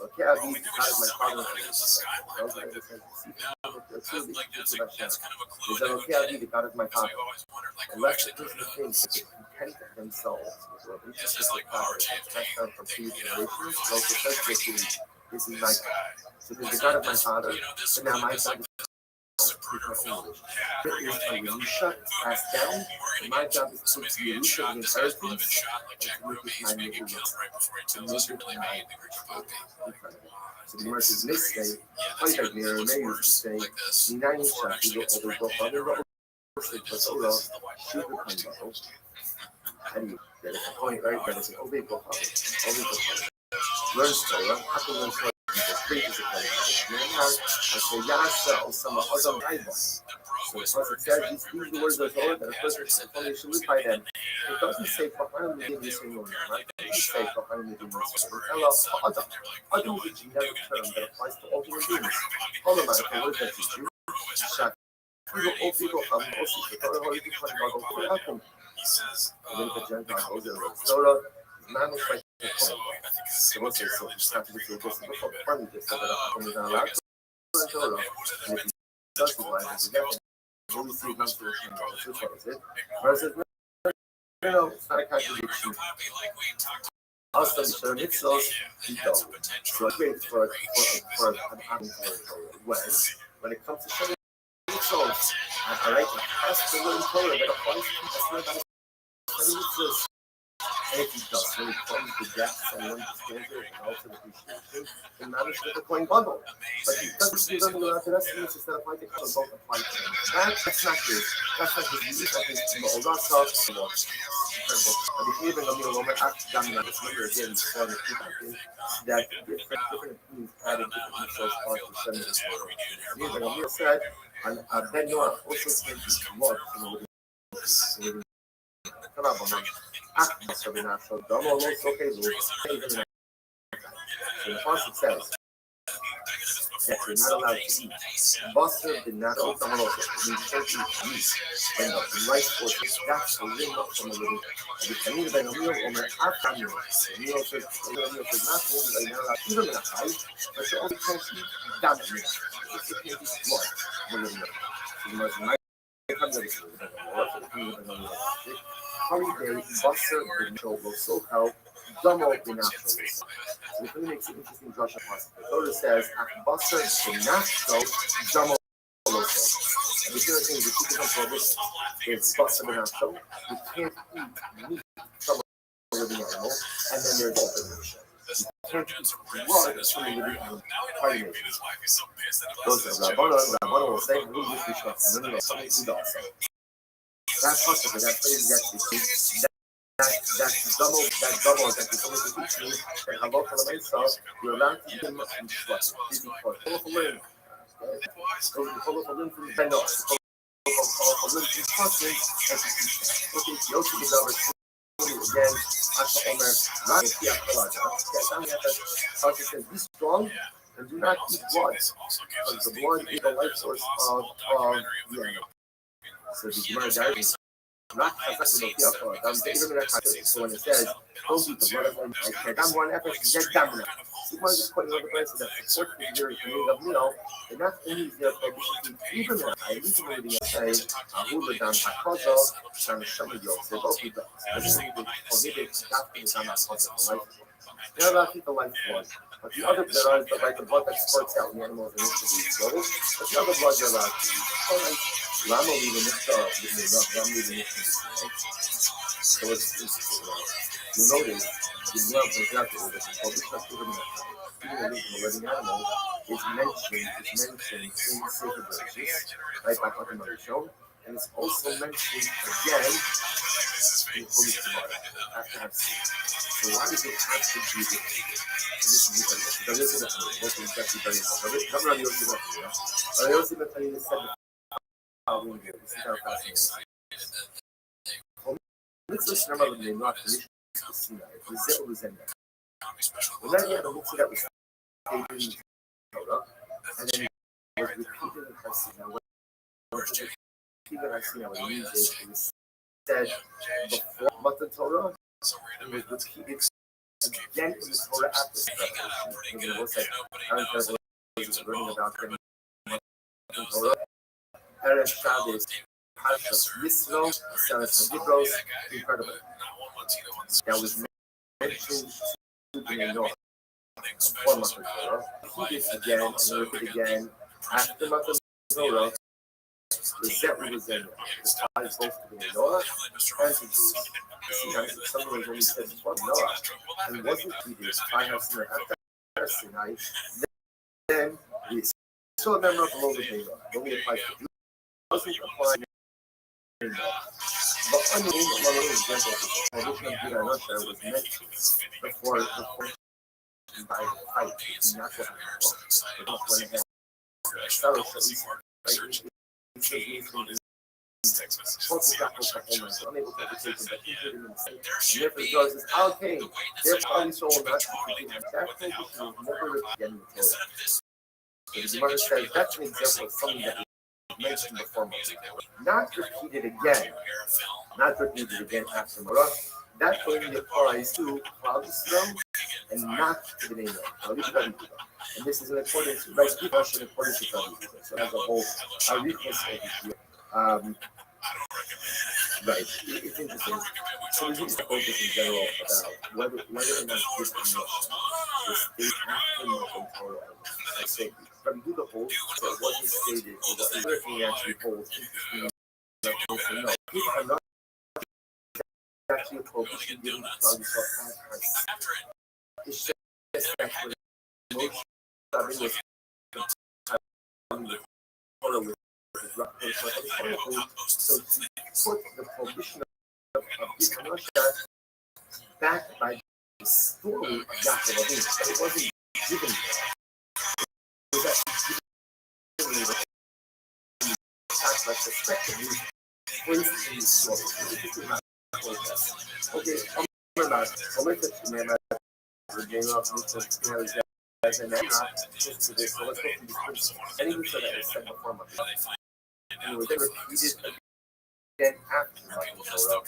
Okay, I'll be God is my father. Okay, I'll be the God of my father. Unless the person thinks that they content themselves with what we just like power passed down from previous generations, it also says this is my God. So there's the God of my father, but now my God is it is a Yerusha passed down, and my job is to put the Yerusha in inheritance and to make it my neighbor. So the Gemara says, "Misday, like I near may used to say, Ninani Shafi go over go father go over shoot the kind. How do you get a point, right? That is an over go father. Learns Torah, how to learn Torah. Preaches a I say, Yasa or some other Bible. So it says these the words of Torah that a person should live by them. It doesn't say Kohanim Ledim Yisrael, right? It doesn't say Kohanim Ledim Yisrael. Adam is a generic term that applies to all human beings. All of us, the word that is Jew, Shak. All people come also to Torah, or you can find out all the outcome. And then the Gentile goes there. Torah, man is like so what's it? So just have to do this. Look how funny this is. When you're allowed to Torah, and if you does the line, you get it. When we see it comes to it. Versus, no, it's not a contradiction. Also, the mitzvahs, you don't. So it's great for an when it comes to Shem mitzvahs, I like to pass the little Torah that applies to us. Mitzvahs. And if he does, when it comes to death and when he stands there and also appreciation, then manage with the coin bundle. But he doesn't do them without the rest of this instead of like the color both apply to him. That's not his. That's not his music. I think it's all that stuff. Incredible. And if you even know me a moment, I've done that. This number again, that different opinions added different details on to send this photo. Even Amir said, and Ben Noah also came to work from the so the Pasuk says that you're not allowed to eat. Basra did not eat the you can't eat meat. And the rice portion, that's a limb from a little. The Kamil Ben Amir Omer Afamir. Amir says, not only are you not allowed to eat them in a fight, but you also can't eat that meat. You can't eat blood. Holiday, Basra, the Noble, so called Domo Binacholis. So it really makes an interesting Joshua passage. The Torah says, Basra, Binacho, Domo Loso. And the other thing, the two different problems is Basra, Binacho. You can't eat meat from a living animal, and then there's the you can't eat blood from a living animal. Those are Rabbana will say, who is this? No, something good also. that possible, that phrase that double that is going to teach me that I love for myself, you're allowed to give much and trust. This is for all of learning. All of learning from the bench. All of learning from trusting and to teach. Okay, you also give over again. Asha Omer, not the Akalaja. Asha says, be strong and do not eat blood. Because the blood is the life source of the animal. So the Gemara dies. Not so when it says, don't eat the blood of them, like I'm one effort to get down. So one just putting on the place that supports the year of meal, and not only is there prohibition to even that, I even reading a say, Ahula down Hakozo, Shan Shamil, they both eat them. So this is the prohibited stuff in the life. They're allowed to eat the life blood. But the other blood, the blood that supports out the animals and initially goes, but the other blood you're allowed to eat. Ram will leave in this Ram leaving this. So you notice the love of God that is called the trust of the living animal is mentioned in sacred verses, right by Fatima Rishon, and it's also mentioned again in Holy Gemara after have seen. So why does it have to be this? This is the this is actually very important. Come around your I also tell you said this is our fascinating. Let's just remember the name, not the Sinai. It's the Zenda. When I had a mixture that was stated in Torah, and then it was repeated in Hasina. When it was repeated in Hasina, when it was said before Matan Torah, it was repeated again in the Torah after the revelation. And it was like, Aaron was learning about them Matan Torah. Erev Shabbos, Parshas Yisro, Seres Hagibros, incredible. That was mentioned to the Noah before Matan Torah. He did again and repeated again after Matan Torah. The Zet was in the tie is supposed to be Noah and to Jews. See, I said something when he said before Noah, and wasn't he did I have some after Sinai, then we saw them up below the Noah. When we applied to Jews, wasn't applying. But another example of the tradition of Judah was mentioned before by the fight in natural animal. But not when it had Sarah says, unable to take them, but including them. Therefore, God says, okay, their body soul not to that tradition is never again in the Torah. So the Gemara says that's an example of something that mentioned before Moses. Not repeated again after Morah. That only applies to Cloud Islam and not to the name of and this is in accordance to right in accordance to Cloud Islam. So as a whole, a weakness of the right. It's interesting. So we need to focus in general about whether or not this connection was stated after Matan Torah. I say, but we do the whole, so it wasn't stated, so what everything actually holds interesting. No, people are not actually a prohibition given to Cloud Islam as her. It's just that when most of it was so to put the prohibition of Gita back by the story of Yaakov Avinu, but it wasn't given to her. It was actually given to her. Like suspectively placed in the story. Okay, I'm going to remember the game of and then just to this, so let's go through these principles. Anything so that is said before Matan Torah. And it was then repeated again after Matan Torah.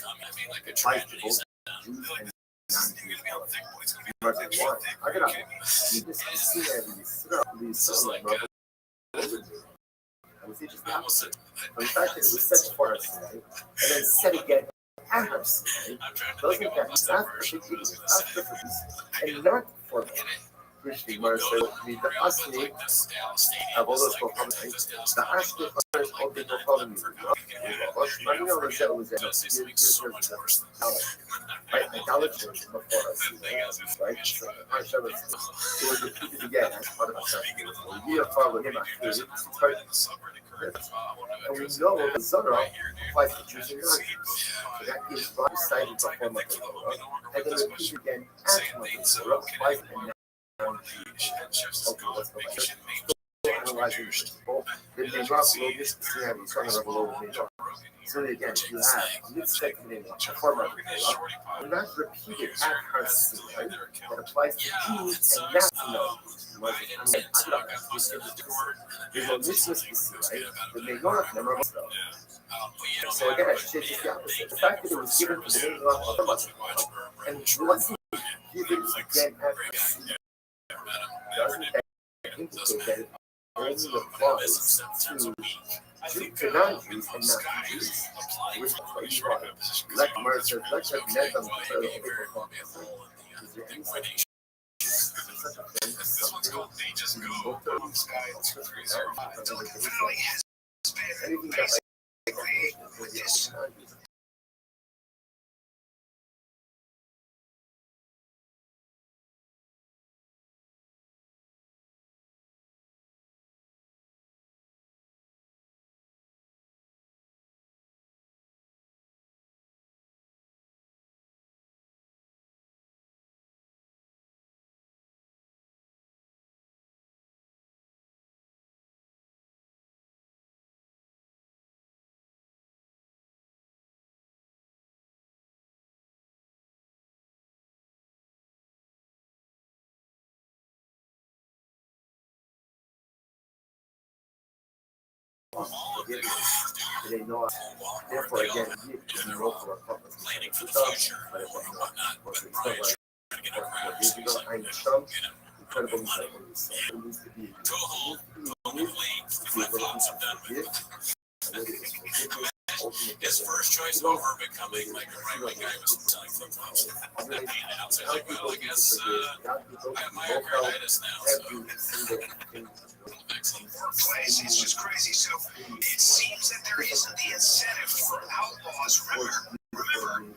It applies to both Jews and non-Jews. Why? I get up. You just see that these similar brothers. I would say just the opposite. But in fact, it was said before us, and then said again after us. Those are not particularly, not difference, and not for them. Christian Gemara says, the Asni, of all those the Asni there's all people following you. I mean, all the show was right? Idolatry before us, right? So I show us. It was repeated again as part of our ceremony. We are following him after it. And we know the Zorah applies to Jews and non-Jews. So that gives God's side to perform like a Zorah. And then repeat again as like a Zorah applies to non-Jews. Okay, let's go back. So analyzing the principle, then they drop a little bit, you have a of a little bit. So again, you have a mid-second in a form of Zorah. And that's repeated at her scene, right? That applies to Jews and non-Jews. There's a mitzvah species, right? The menorah number of stuff. So again, it's just the opposite. The fact that it was given to the menorah of the and it wasn't given again at the sea doesn't indicate that it only applies to non-Jews and not Jews. Which is what you are. Let mercy, let your net on the is there any such anything that they know. Therefore, again, you know for a purpose. Planning for the future or whatnot. Incredible needs to be. Go home, leave, flip-flops are done with. His first choice over becoming like a right-wing guy was selling flip-flops. And outside like, well, I guess I have myocarditis now. Workplace, it's just crazy. So it seems that there isn't the incentive for outlaws. Remember,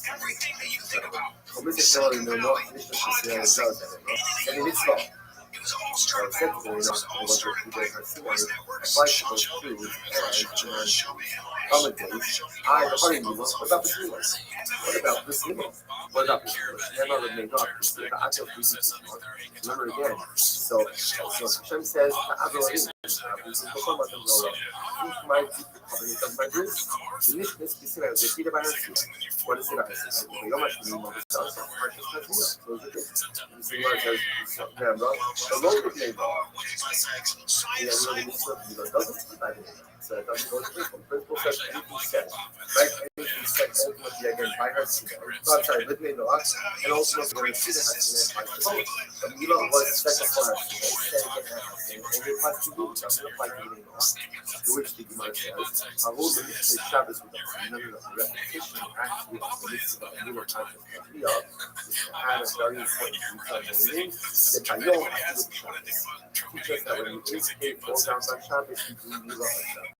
everything that you think about. Silicon Valley, podcasting, it was all started by outlaws. It was all started by voice networks. Sean Shelby, What about the Steelers? What about the Steelers? What about the Steelers? They're not made up. Remember again. So Hashem says, what is so it doesn't go to principle. Principle says anything said, right? Anything said ultimately again by her sin. I'm sorry, with me no and ultimately going to see the Hashem by the Torah. The Milah was second for her sin, said again her sin, and it applies to you, it doesn't apply to me no to which the Gemara says, I will the mitzvah Shabbos with us. Remember that the repetition actually of the mitzvah and you were conscious of the Milah had a very important meaning that I know I do teach us that when you instigate 4 rounds on Shabbos, you do Milah on Shabbos.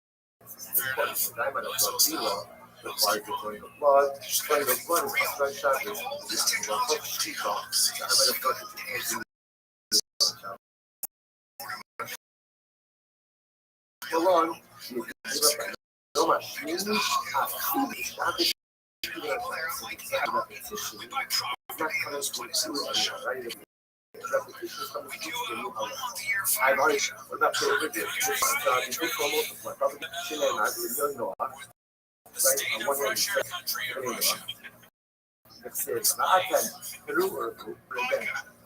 The diamond of Milah requires the flowing of blood. Flowing of blood is not on Shabbos. The diamond of blood is Hold on. So much. I've already what about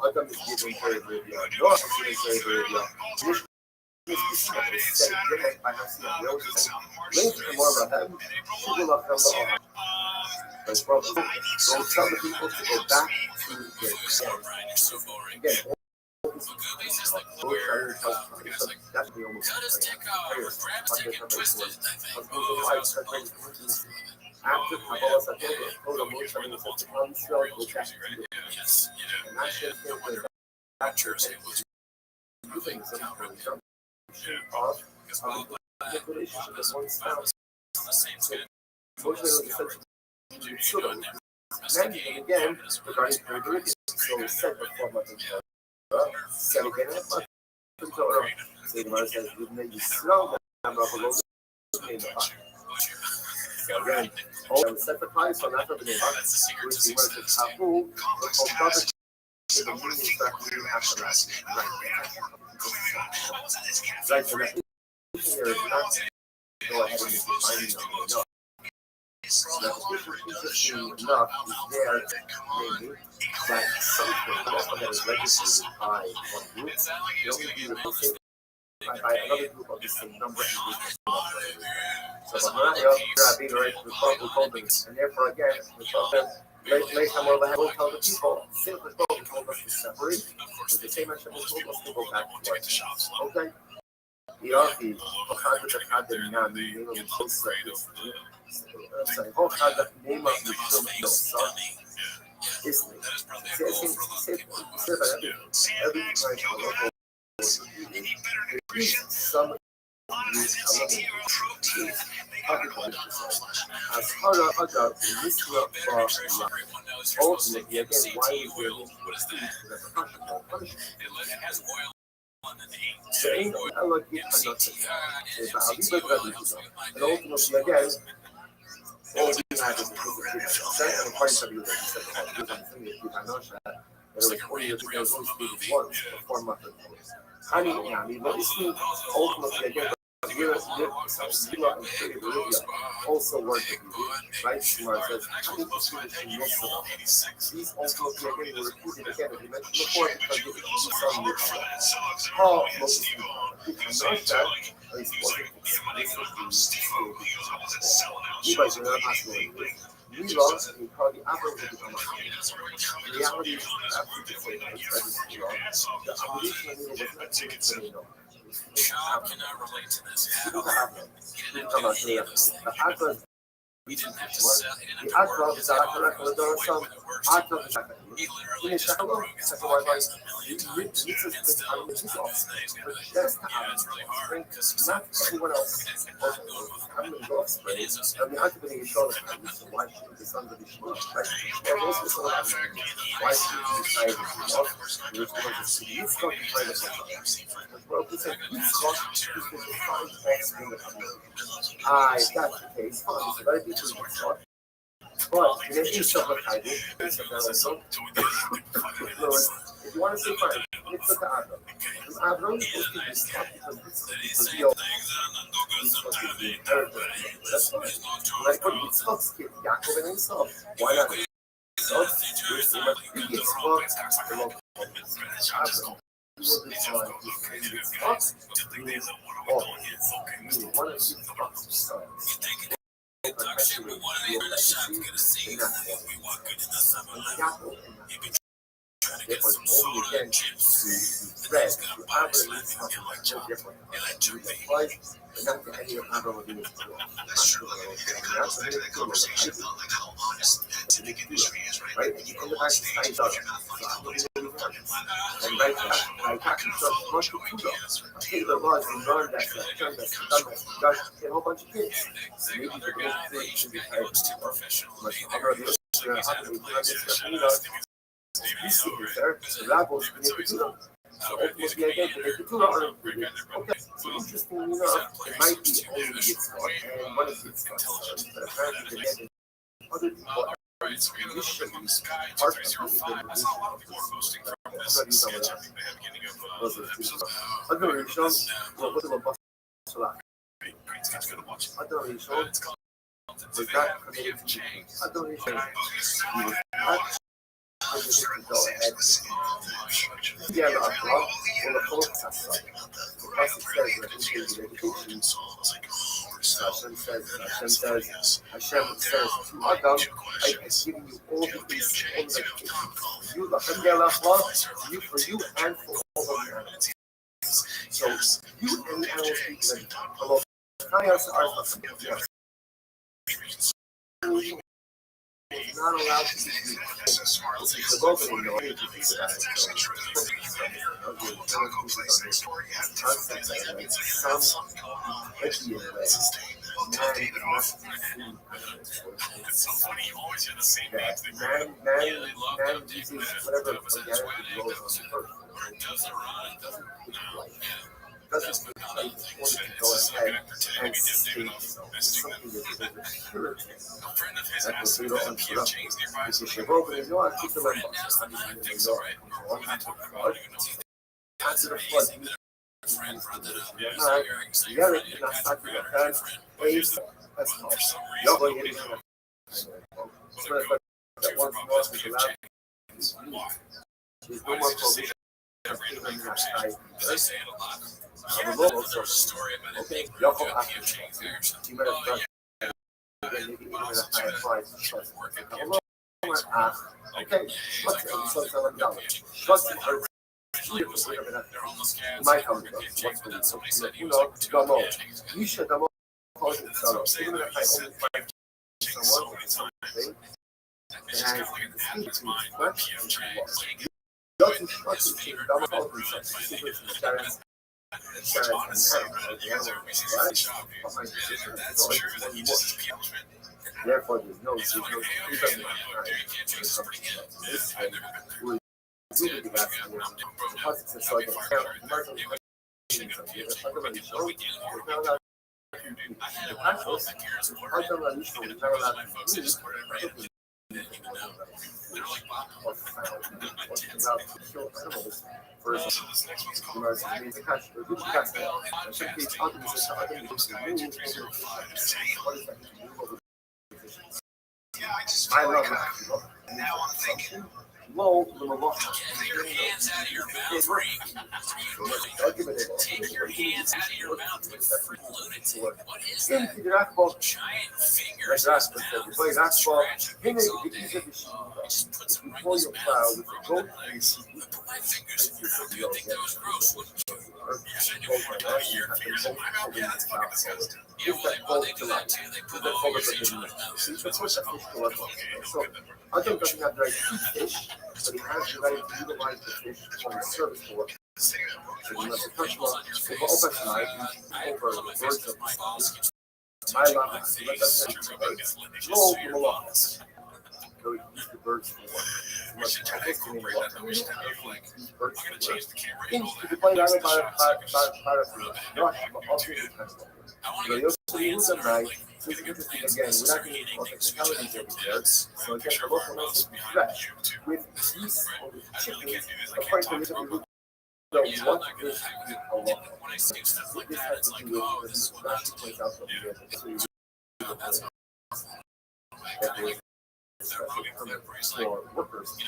Adam is given very Arabia. Noah is given very Arabia. Don't tell the people to go back to their again. That's the almost after Kabbalah Satoga, Toga Moshe and the Council go back to the and that's just the captures it was using some the relationship with one's spouse. Mostly with children. And again, regarding Caribbean, so we said before, but said again, but so the man says, we may be slow, but I'm not below the so again, all sacrifice on after the which the word is taboo, but from brother to the meaning that we have to right, so that here is not go ahead and define it. No. The interesting enough is there, maybe, that something that is registered by one group will only be replaced by another group of the same number and group. So the Mario, being right to the told them, and therefore again, we told them, later more than will tell the people, simply told us to separate, with the same action told us to go back to work. Okay? Iraqi, وخادت الحد النامي من الخلصة وخادت نيمة من الشمس اسمي every some as hard as this for ultimately again why is there punishment? So ain't Allah give nothing. And ultimately again, all we had is and according to you that there was only once before Mecca. But it's ultimately again also work with you, right? Smart says, these ultimately again were repeated again, as we mentioned before, because you do some new how most people not that is we lost in probably average of the reality is absolutely the same. The abolition of was not taken. How can I relate to this? The Atlas the Atlas is not everyone else. I'm the offspring. And the activating is showing why the sons of the sheep. There was also why she decided to love. He was going to see you from the planet. Well, he said, he's got to find offspring of the if that's the case, fine. It's a very beautiful thought. But in any sort of idea, it's a also. If you want to say fine, let's look at Abram. Abram is supposed to be stuck because he he's supposed to be inherited. That's fine. Like what he talks to Yaakov and himself. Why not? So, we're seeing what he gets fucked. Abram. He will be fine. He gets fucked. One of his fucks sons. Actually, we wanted to see in that form. Therefore, only again to thread to Abram is so different. It applies, but not to any of Abram being right? And you come back to Stein's other. And right now, I actually saw much of Kudo. I think the laws and learned that, done that, a whole bunch of kids. So maybe the most thing should be tied to much other of the you see this there, the rabbis make it to so ultimately again, they make it to okay, so interesting enough, it might be only the Yitzchak and one of the Yitzchak, but apparently again, other people are initially part of the evolution of other regions, well, what about other regions, was not committed to change. Other regions, he was not go ahead. Yeah, no, well, the focus has Hashem says to Adam, I have given you all the things on the you, you for you and for all of the animals. So you and the animals speak Allah. Not allowed to be the voting no Let's be in the way. Man is not to see It's so funny, you always hear the same names. man uses whatever organically grows on the earth. It doesn't take life. It doesn't take life in order to go ahead and save itself. It's something that is over purity. That's what we don't uncorrupt. If you broke it, no, I keep the lamp on. I'm just going to go. After the flood, that's all. Y'all going to get it. That once lost is allowed. There's no more prohibition. They say it a lot. Okay, y'all go after you better brush. Maybe even at a higher price. Okay, what's the episode $7? What's the my company, what's the you know, don't know. You should know. Even if I only find someone, something, and I speak to questions, those instructions should double open therefore, there's no freedom in I love it. Now I'm thinking. Low, Get your hands out of your mouth, freak. Take your hands out of your mouth, you freak lunatic. What is that? Giant fingers. Just put some right in his mouth. Put my fingers in your mouth. Do you think that was gross? Yes, I knew you were putting your fingers in my mouth. Yeah, that's fucking disgusting. Yeah, well, they do that too. They put all your fingers in my mouth. So, Adam doesn't have the right to eat fish, but he has the right to utilize the fish for his service to work. So you must touch one, open tonight, over words of my love, let us roll the molasses. So we use the birds for work. You must practice in the water. Birds for work. Things to be played out by so it's interesting again, we're not going to talk technicalities over there. So again, the local is fresh with geese or with chickens, according to the look. So what is a local? This has to do with the last place out of the for workers in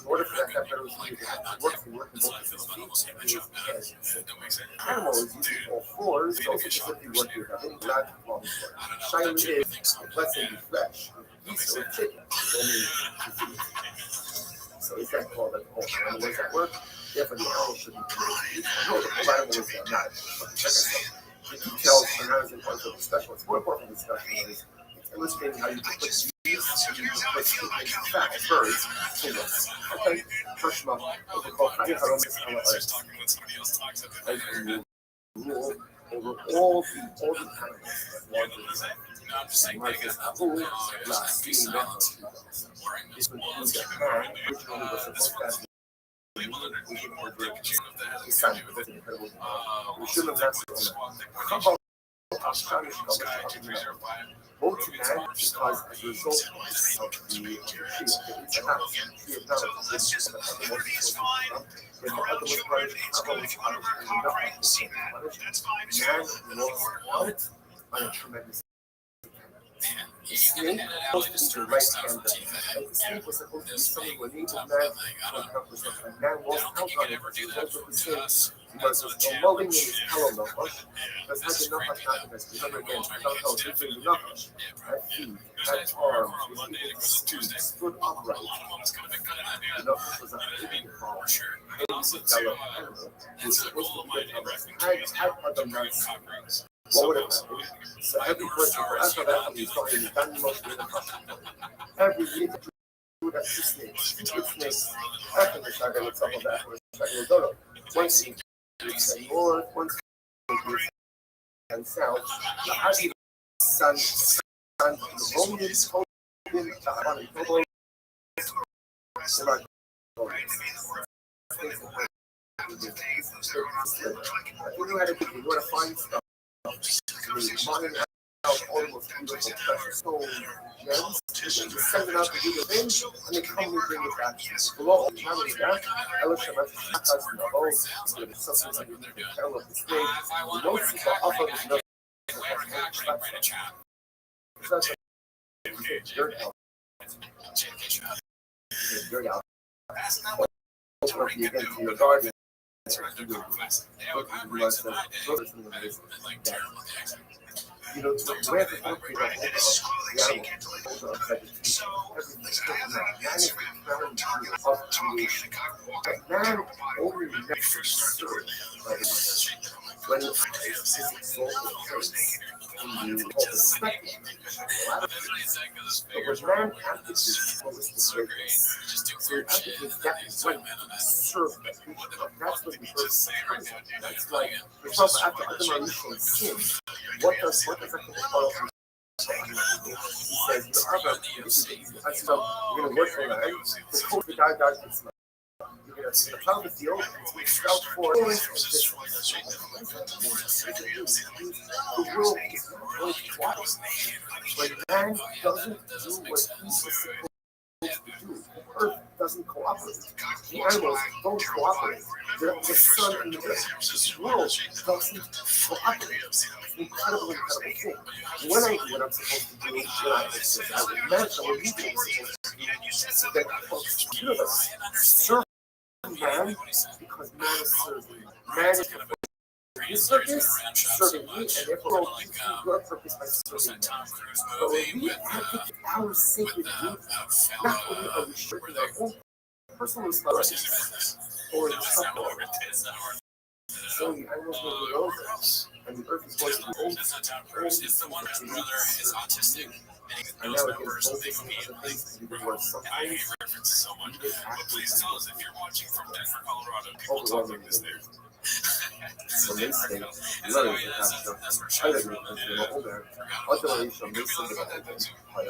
order for that to happen, you have to work for working both of those feet. Animals using all fours, also specifically working with a large long foot. Shiny is, let's say, flesh. Geese or chicken. So is that called an all animals at work? Therefore, the animal should be permitted. No, the whole animal is not. The details are not as important for the discussion. What's more important for the discussion is illustrating how you can put geese, birds, okay, first of all, what we call rule over all the animals that this would mean that man originally was supposed to have we shouldn't have asked how about astonishing both man because as a result of the let's just everybody's fine. Regardless of where it's going, if you want to wear a cock ring, see that. That's fine. Man lost out on a tremendous the snake was to the right hand. The snake was supposed to be something who enabled man to accomplish something. And man lost out on it because of the snake. Because of the loving in his hello nafesh. Because had the nafesh happiness, remember again, how different the nafesh had feet, had arms, was able to stood upright. The nafesh was a living power. It was a fellow animal. It was supposed to be a had other nice. What would have happened? So every person, after that, he's talking to the most of the country. Every year, would have two snakes. After the saga with some of that, was like, one snake. and north, one and south. The Hadi Sun, the Romans told him to have a double. You had to find stuff. Modern almost beautiful precious stone gems. You send it out to do the thing, and they come and bring it back. Below, not only that, Elisha left us in the hole. It's something like you can tell of the stage. You don't see the offer of the dirt out. Dirt out. Open up again to your garden. You know, the way the book is man only when it's exalted place in you perspective. But when man abdicates holistic greatness, so it abdicates that right to serve that's what the first that's like for example after Adam initial sin, what does actually follow from he says, you're going to work for land, the code the guy dies with smell. You're going to plow the field, and we scout for the world is really quiet. When man doesn't do what he's supposed to do, Earth doesn't cooperate. The animals don't cooperate. The sun and the world doesn't cooperate. It's an incredible thing. When I do what I'm supposed to do, I would imagine I would leave it so that the universe serve man because man is serving. Man is his purpose, serving me, and therefore you do your purpose by serving me. But when we advocate our sacred duty, not only are we shirking our own personal responsibilities or the suffering, so the animals will be over, and the earth is going to be old. Is the one whose brother is autistic, and he knows the worst they can be I reference so much, but please tell us if you're watching from Denver, Colorado. People talk like this there. So they say, you know, I live in the older, automation makes something like that. I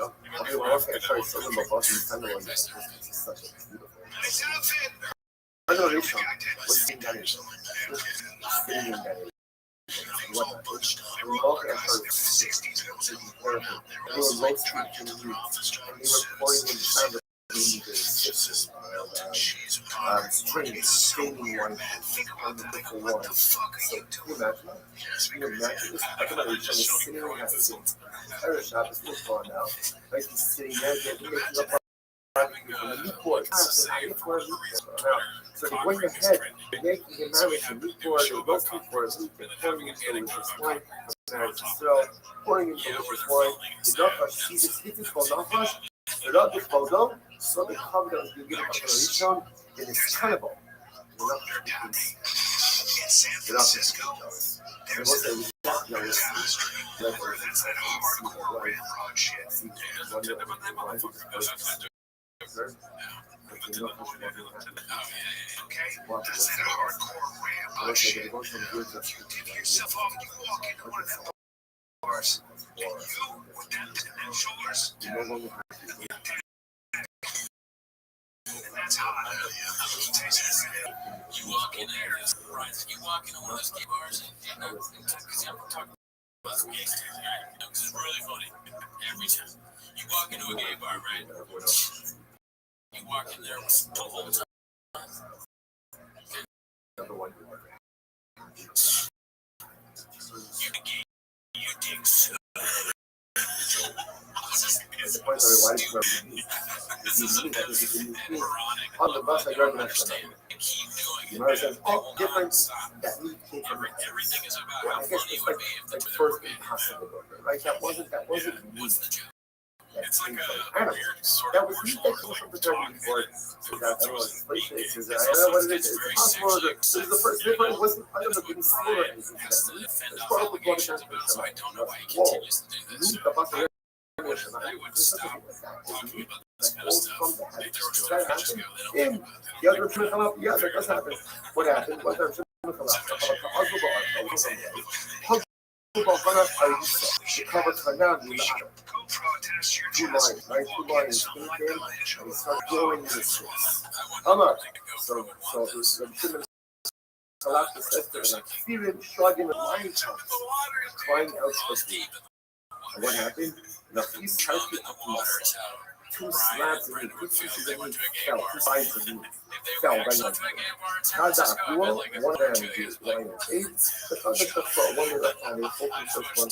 was going to try something about the family one day. It's such a beautiful. Automation was in that age. Sitting in that age. What we all had heard 60s, it was incredible. They were roasting in the meat, and they were pouring in the sound of strings, staining one, on the different one. So, can you imagine? Can you imagine this? I can imagine each other sitting in that seat. Irish shop is still gone now. Like he's sitting there, getting making up barbecue from the meat board. So they go ahead, they're making him marry the meat board, they roast meat for a meat, they're pouring in delicious wine, pouring in delicious wine. The nachash, see this, this is called nachash. The rub is called up, so the covenant is given up Rishon, then it's cannibal. The In San Francisco, there's an where that's that hardcore ramrod shit. Okay, that's that hardcore ramrod shit. You tip yourself off and you walk into one of them bars, and you, with them shoulders, and that's hot. You walk in there, right? You walk into one of those gay bars, and because I'm talking about some gay stuff, right? Because it's really funny. Every time you walk into a gay bar, right? You walk in there the whole time. You dig so. This is on the bus, I don't understand. You know, it says, oh, difference that we came from everything is about well, I guess it's like first impossible burger, right? That wasn't meat. It's like a animal. That was meat that came from the turkey before. So that I don't know what it is. I don't know what it is. It's impossible. This is the first difference. It wasn't part of the didn't slaughter anything. It's part of the body transmission. So I don't know why he continues to do this. I would stop talking about this kind of stuff. They throw it to that the happened. The other people come up, yeah, that does happen. What happened? What happened? باقانا خریدیسا کابت خنام للعرب 2 lines, right? 2 lines thinking and start going in the streets. Amar. So the Shimon Salat the sister and fearing shrugging the line comes crying out for food. And what happened? The feast healthy up muscle. 2 slabs of meat, 2 pieces of meat fell, 2 sides of meat fell right on him. Hada Akua, one of them is lying in 8. The other Shafra, one of the family, open first one.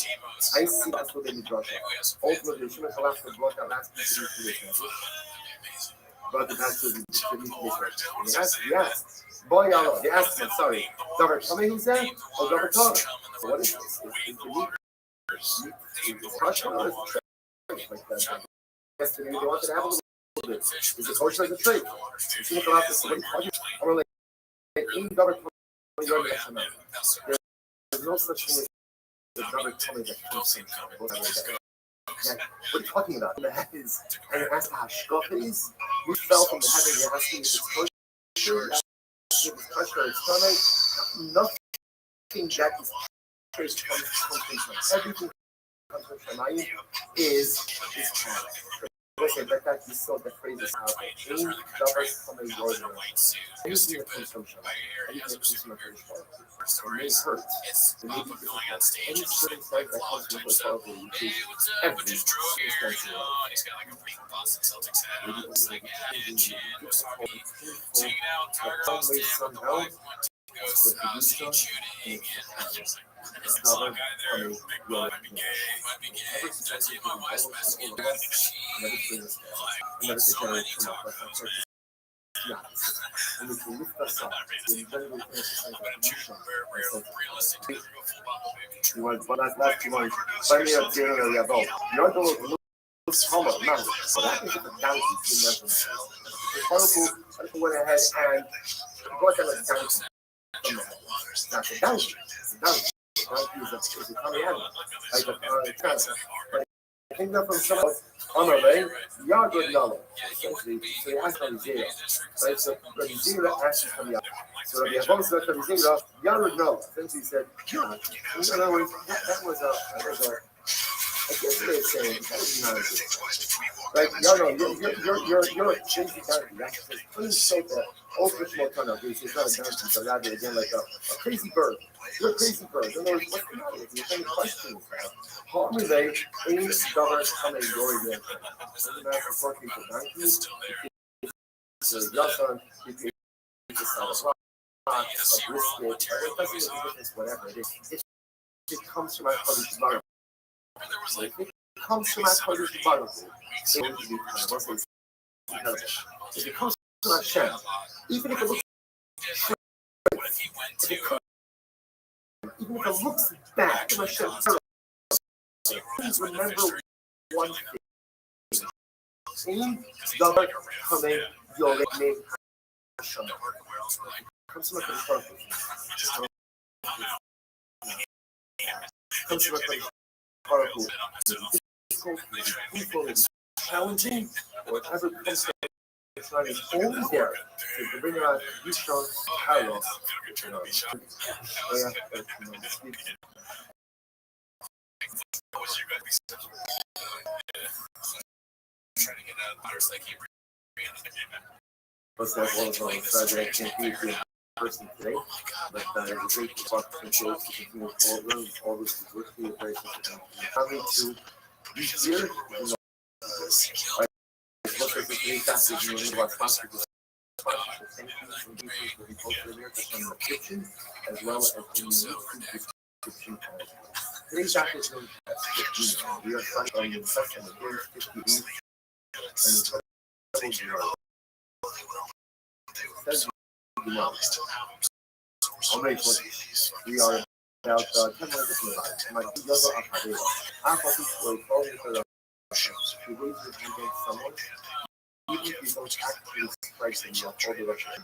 I see that's what they need Russia. Ultimately, Shimon Salat brought that last piece of meat to this. Brought the last piece of meat to this. He asked, boy, Allah, they asked him, sorry, Davar Tomei, who's that? Oh, Davar Tomei. What is this? Is the meat? Is Russia or is it like that? Yesterday, they wanted to have a little bit. Is it kosher as a trade? You see, look at this. I'm like, there's no such thing as the double tummy that comes in. What are you talking about? That is, and it has to have shkafis. We fell from the heaven. You're asking if it's kosher. If it's kosher, it's stomach. Nothing that is traced comes from everything comes from Shemayim is halal. Listen, that you saw the phrase is how any lovers come and go. Anything that comes from Shemayim, anything that comes from a Jewish father, it may hurt. It may be difficult. Any certain side that comes from a father, which is every You want last 2 months. Find me up there and about. You're going to lose Homer now. So that is the donkey. The Chronicle went ahead and brought them a donkey. Not the donkey. The donkey. Is a coming animal. Like a China. But I think that from someone on a lane, you're good knowledge. Essentially, so you ask on zero. Right? So the zero asks from Yah. So the Yahweh said to the zero, Yah would know. Essentially said, yeah. In other words, that was I guess what it's saying, that is not a good. Right? Y'all know, you're a crazy donkey. That's just please say that. Ultra small tunnel. It's not a donkey, but rather again like a crazy bird. You're a crazy bird. In other words, what's the matter with you? Any questions? How are they in government coming going there? Doesn't matter if we're working for donkeys. It's a yasan, it's a rock, a brisket, it doesn't make a difference, whatever it is. It comes from my Kodesh Baruch. If it comes from my Kodesh Baruch, it will be incredible. If it comes from Hashem, even if it looks even if it looks bad to Hashem, please remember one thing. In the coming, your name Hashem. Comes from a Kodesh comes from a Kodesh Baruch. Challenging, whatever comes from Hashem is always there to bring around Yishon Kairos. Let's have one of those I can't be here in person today, but it's a great talk to shows to continue forward. All this is virtually a very coming to this year. Looks like it's very fascinating to learn about sponsorships. Will be posted there to some description as well as the YouTube description. Today's afternoon at 15, we are trying on the session of the 50 weeks and we are about 10 minutes from the live. My yoga academy. I'm talking to a phone for the to raise your hand against someone, even if you don't actually strike them, you have all the direction.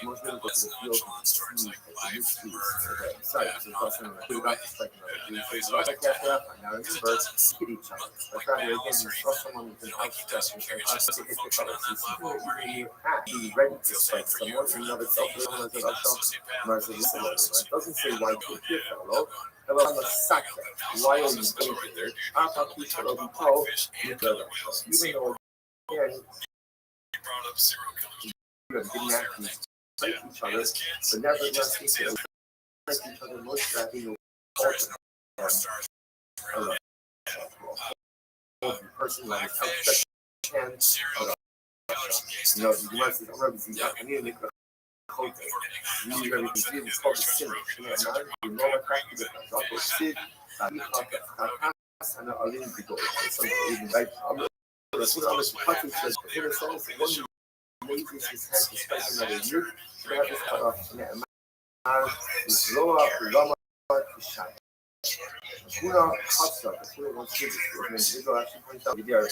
Most people go to the field and see like the mysteries of the site. So it's also like who got to strike another dude. So it's like after now remember hit each other. Like rather again you saw someone with an outstretched and us to hit the other. So it's something that you have to be ready to strike someone in and of itself. Someone like Marcel it doesn't say why you hit fellow. Hello, I'm a sucker. Why are you doing it? I'm a people of the pro. Even though again didn't actually fight each other, but nevertheless, they fight each other most likely person like outstretched hands. You know, the US is already I need to make a code. You need everything. It's called the sin. You know what I do? I go sit. I and I leave the door. Something like I'm going to put on this cutting says, here is almost one lazy his hand to strike another youth. They have this cut off. Is lower, lower, to shine. Kuna hasta kuna wants to do this. When they actually point out the other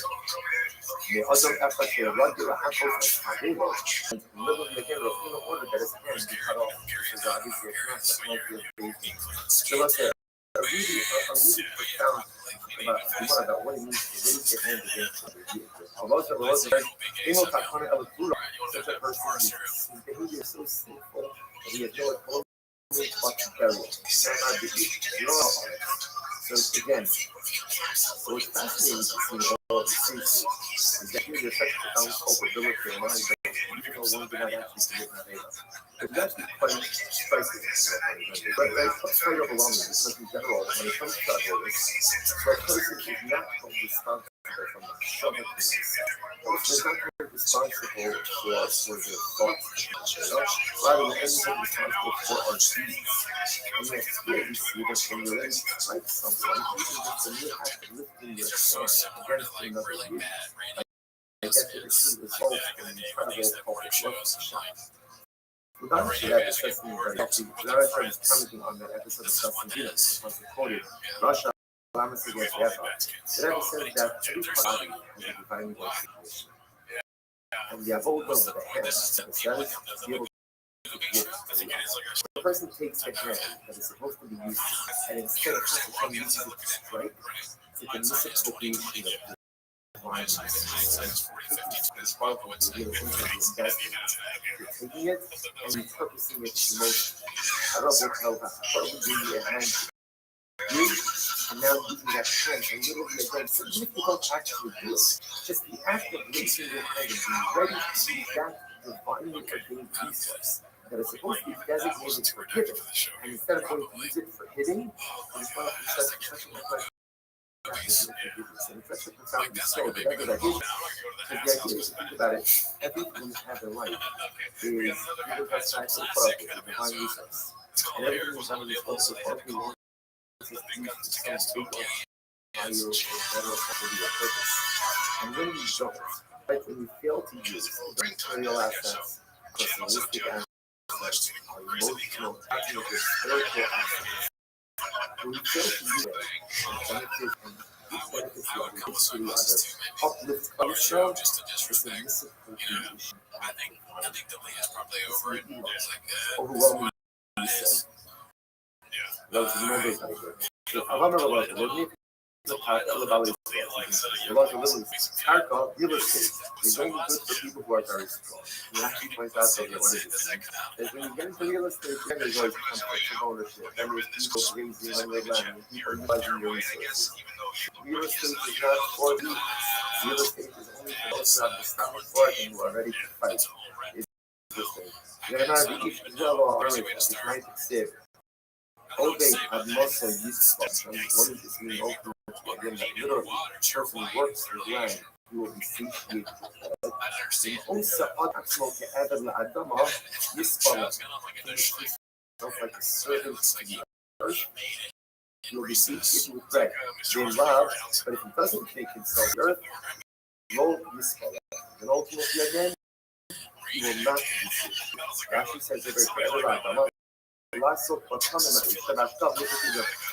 effort to run to the handle and live in the game of kuna order that his hand be cut off. This is obviously a concept. So let's say a really profound about what it means to really get hand against other youth. Although it wasn't Emo Takana El Gura, such a person his behavior is so sinful that he has no fucking burial. Not the you know. So again, so it's fascinating to see all the things is that here there's such profound culpability and mind that even though one did not actually commit an error. It's actually quite spicy. But it's quite overwhelming because in general, when it comes to divorce, so a person is not responsible from the stomach to they're not responsible for their thoughts, rather than anything responsible for our deeds. And yet here we see that when you're ready to fight someone, even just the mere act of lifting your hand against another youth, I guess it is results in an incredible culpability. Without that discussing very actually, Larry is commenting on that episode of Dustin Venus, once quoted, Russia against Russia. That episode that every party has a divine situation. And the avoid of the hand, the says, be able to give. The person takes the hand that is supposed to be used, and instead of having to use it to strike, it's like a misappropriation of the divine. It's part of the investment. You're taking it and repurposing it to the most terrible hell probably give you a hand you and now using that hand and literally again significant actually do it. Just the act of raising your hand and being ready to see that divinely ordained resource that is supposed to be designated for hitting, and instead of going to use it for hitting, it's going to be such a question. And it's such a profound story, whatever that is. Because the idea is to think about it, everything we have in life is given us back to the product of the divine resource. And everything is under this also partly one is used to some big higher or better ability or purpose. And when we don't, right, when we fail to use the material assets, personalistic assets, our emotional, cognitive, spiritual assets, when we fail to use it, benefit and benefits the other, others, uplift ourselves, it's a misappropriation. I think the lead is probably over it. Overwhelming. I remember what it was. Alcohol, real estate is only good for people who are very strong. And actually points out that what it is. Is when you get into real estate, then there's always conflict of ownership. Then there's people raising on their land, people utilizing your resources. Real estate is not for you. Real estate is only for those who have the stomach for it and who are ready to fight. It's interesting. They're not each well or it's nice to save. Obey had also used what does this mean? Ultimately, again, that literally, person works his land, he will be satiated with that. Also, actual Evan Adama, Yisbala, sounds like a servant to the earth. He will be satiated with bread. They love, but if he doesn't take himself the earth, Lord Yisbala. And ultimately, again, he will not be satiated. Actually says it very clearly, Adama.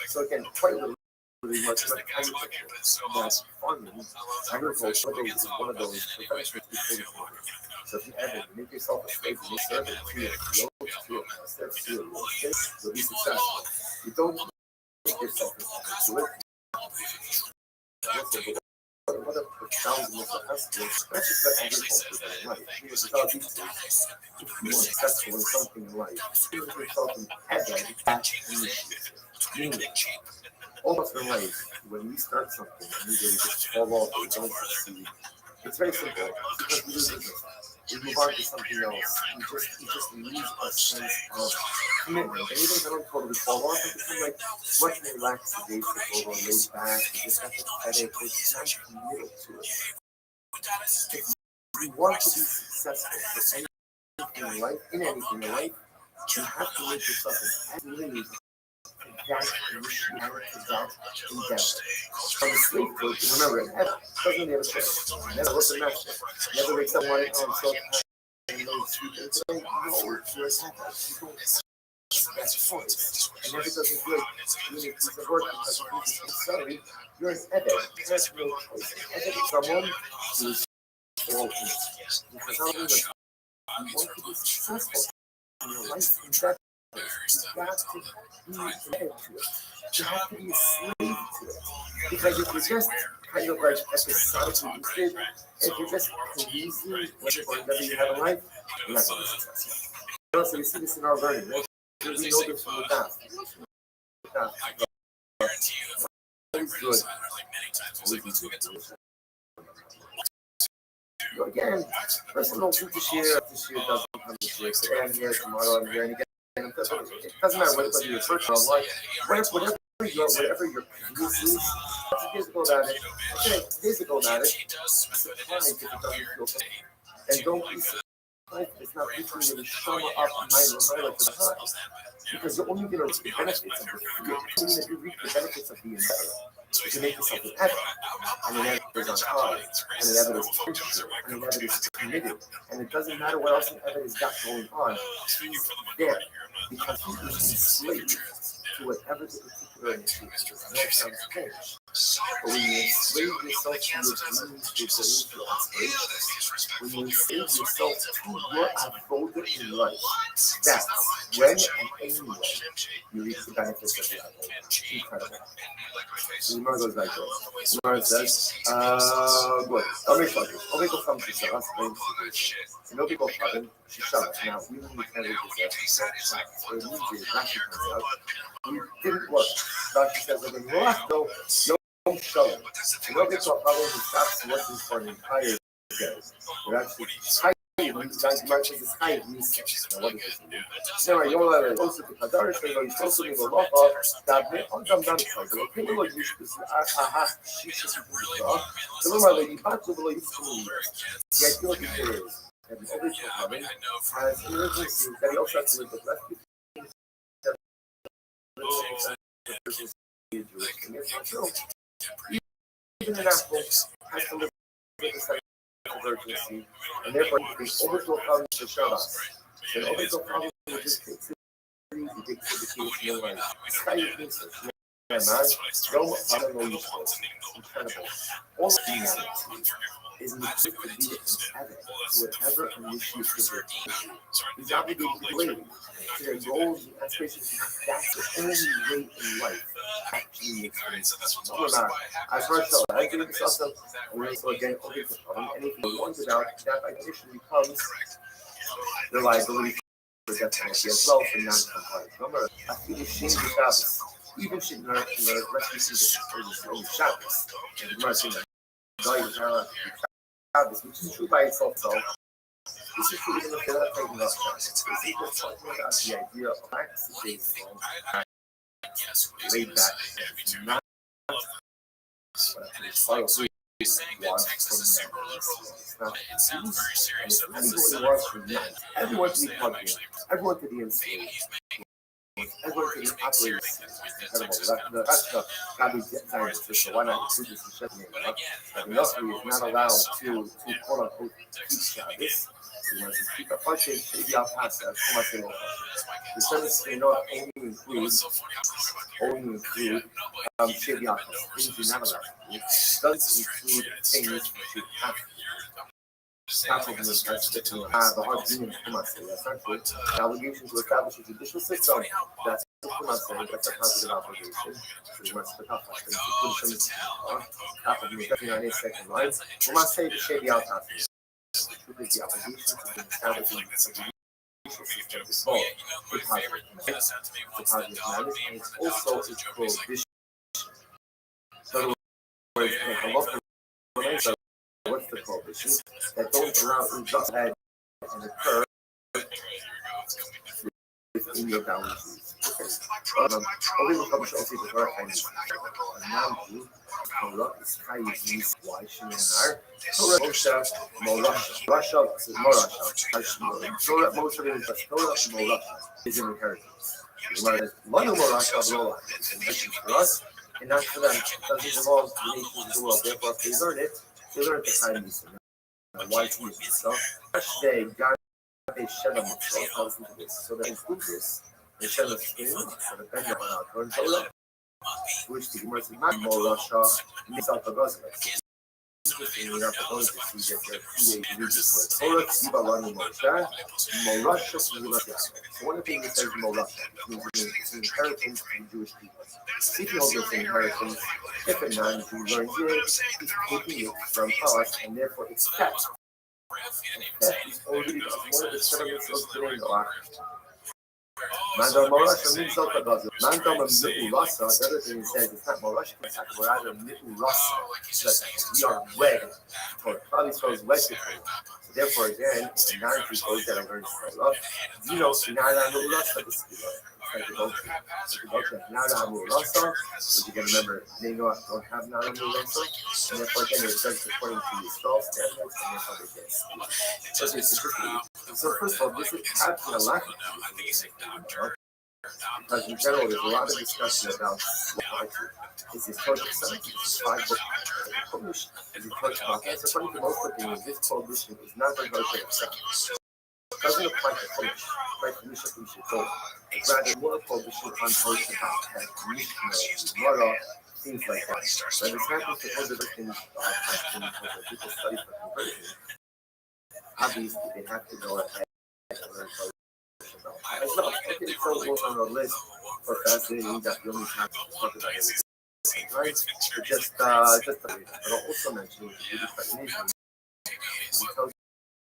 So again, quite literally, pretty much like agriculture. That's farming. Agriculture is one of those professions before the farming. So if you ever make yourself a slave, you serve it to your yoke, to your master, to your lordship, you'll be successful. You don't make yourself a slave to it. What a profound misunderstanding, especially for agriculture in life. Without these things, if you are successful in something in life, you give yourself an edge that initiative. All of us in life, when we start something, we really just fall off and don't succeed. It's very simple. Because we lose interest. We move on to something else. We just lose a sense of commitment. And even if I don't totally fall off, I become like much more lackadaisical or laid back, and just apathetic, it's not committed to it. If you want to be successful for anything in life, you have to make yourself an athlete. That initiative, that endeavor. From the slave code, remember, it doesn't have a choice. Never looks a master. Never wakes up one so and no speaking today. No, you're a savage. You don't have that choice. And never doesn't good. You need a piece of work because of who's salary. You're an edit. You have no choice. Edit is someone who is all in. Because how do you want to be successful in your life endeavor? You got to be committed to it. You have to be a slave to it. Because if you're just kind of like episodically interested, if you're just confusing whatever you have in life, you're not going to be successful. So we see this in our learning, right? We know this from the past. So again, person don't think this year doesn't come this year. Today I'm here, tomorrow I'm here, and again. It doesn't matter whether you're searching online, whatever your previous is. 2 days ago about it. Okay, 2 days ago about it. Surprised if it doesn't feel good. And don't be surprised if it's not literally going to show up in my life for the time. Because you're only going to reap the benefits of the you're only going to reap the benefits of being better. You make yourself an effort, and an effort is on time, and an effort is interested, and an effort is committed, and it doesn't matter what else an effort has got going on. He's there because he is enslaved to whatever the particular initiative is. I know it sounds strange, but when you enslave yourself to your dreams, your goals, your aspirations, when you enslave yourself to your avoda in life, that's when and anyway you reap the benefits of your avoda. Incredible. The Gemara goes like this. The Gemara says, good. Omiko from Shishara, and Omiko from Shishara. Now, we don't translate this as Shishara. So it means it Rashi comes out. We didn't work. Rashi says that in Morocco, no shalom. And Omiko from who stops working for an entire day. It actually March is this high research. Now, what does this mean? Now, you want to go to the Kadar, so you're supposed to go off that may on them down the cycle. People like you should aha, she should be off. So, remember, you back to the way the idea of it is that the original coming has emergencies that he also has to live with less people. And it's not true. Even an apple has to live with the of urgency, and therefore the overflow comes to Shabbos. And overflow comes to just takes it easy, takes it to the sky is research. Man, I don't know useless. Incredible. All of humanity is equipped to be an addict to whatever initiative they're taking. He's obligated to believe to their goals and aspirations. That's the only way in life actually makes sense. No matter. I've heard so. I think it's also again, anything you want about that by definition becomes the liability for death penalty as well for non-compliance. Remember, I think it's shame the Shabbos. Even shit in the rest of the Shabbos. And the mercy that Shabbos, which is true by itself, so this is true even if they're not taking up Shabbos. This is just talking about the idea of practices laid back and not what a everyone to be plugged in, everyone to be enslaved, everyone to be operating. Incredible. That's the God is science. So why not include this in Shemini? The Nosri is not allowed to quote unquote keep Shabbos. He wants to keep a function, maybe I'll pass that. The sentence may not only include only include Sheviat, things you're not allowed to do. It does include things you have to do. The hard union essentially the obligation to establish a judicial system that's that's a positive obligation. We must put up with half of the second line. We must say the Sheviat is the obligation to establish a judicial system is both a positive command, and it's also a prohibition. In other words, the local remains what's the prohibition that don't allow injustice and occur within your boundaries. Only the publisher also the correct kind of analogy. Torah is Chayiv why Shinar. Torah Moshe Morasha. Rasha is Morasha. Torah Moshe is Torah Morasha is an inheritance. Whereas Manu Morasha Lola is an inheritance for us, and not for them. It doesn't belong to the nations of the world. Therefore, if they learn it, they learn the Chinese. Why to use this stuff? They got a shed of themselves into this. So they include this. They shed a skin, so the Ben Yahweh Torah Torah, which the Gemara says, not more Russia, Mizal Pagazim. Interesting, we're not going to see that there are 2 ways to read this word. Torah, Kiba, Lani, Moshe, Morasha, Kiba, so one of the things that says Morasha, means it's an inheritance from Jewish people. If you hold this inheritance, if a non-Jew learns it, he's taking it from us, and therefore it's theft. Theft is already one of the settlements of today in the last. Mandam Morasha means Zalta does it. Mandam Mi'urasa, the other thing he says, it's not Morasha, it's not rather Mi'urasa. We are wed. Or probably spells wed to Torah. So therefore, again, the non-Jew goes that I learned Torah. You know, Sinara Mi'urasa, this is like the Gocha. Nara Mi'urasa, which you can remember, they don't have Nara Mi'urasa. And therefore, again, it says according to the Yisrael standards, and that's how they get it. So first of all, this is actually a lack of because in general, there's a lot of discussion about is this Torah is 5 books published? Is it Torah about? So according to most opinions, this prohibition is not going to go to itself. It doesn't apply to Polish, right? Misha Torah. It's rather more prohibition on Torah about Mishnah, Gemara, things like that. But it's happening to other things people study for conversion. Obviously, they have to go ahead and learn Torah. As well, okay, so it goes on the list for fascinating that you only have to talk about it. Right? But just but I'll also mention the Jewish Indonesian because it's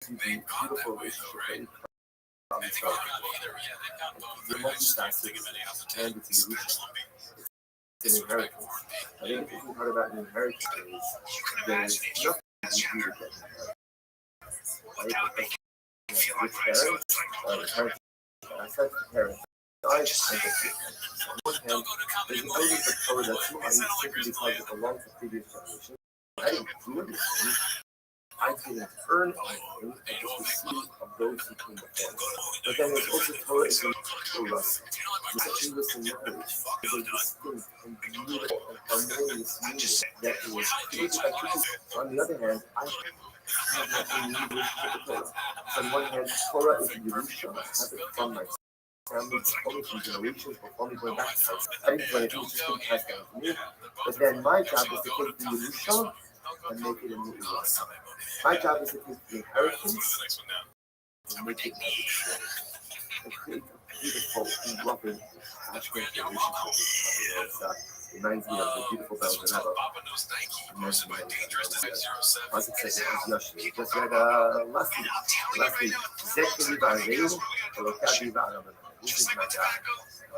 a beautiful relationship from itself. It's multifaceted and it's a Yerusha. It's an inheritance. I think the interesting part about an inheritance is there's nothing you do to get an inheritance. Right? With parents, inheritance. I said to parents, I just on one hand, there's an element of Torah that's mine simply because it belongs to previous generations. I didn't do anything. I didn't earn anything. I just received of those who came before me. But then there's also Torah is a Torah. It's such English and knowledge. It's a distinct and beautiful and harmonious meaning that it was created by people. On the other hand, I have nothing new relationship with Torah. So on one hand, Torah is a Yerusha. I have it from my family, only from generations, but only going back to house. I didn't do anything, it's just been passed down to me. But then my job is to take the Yerusha and make it a new Yerusha. My job is to take the inheritance and make it a Yerusha. And create a beautiful, loving, passionate relationship. It reminds me of the beautiful bells that have a mention of just read last week. Zechri Va'areinu, Elokavi Va'aram. This is my job.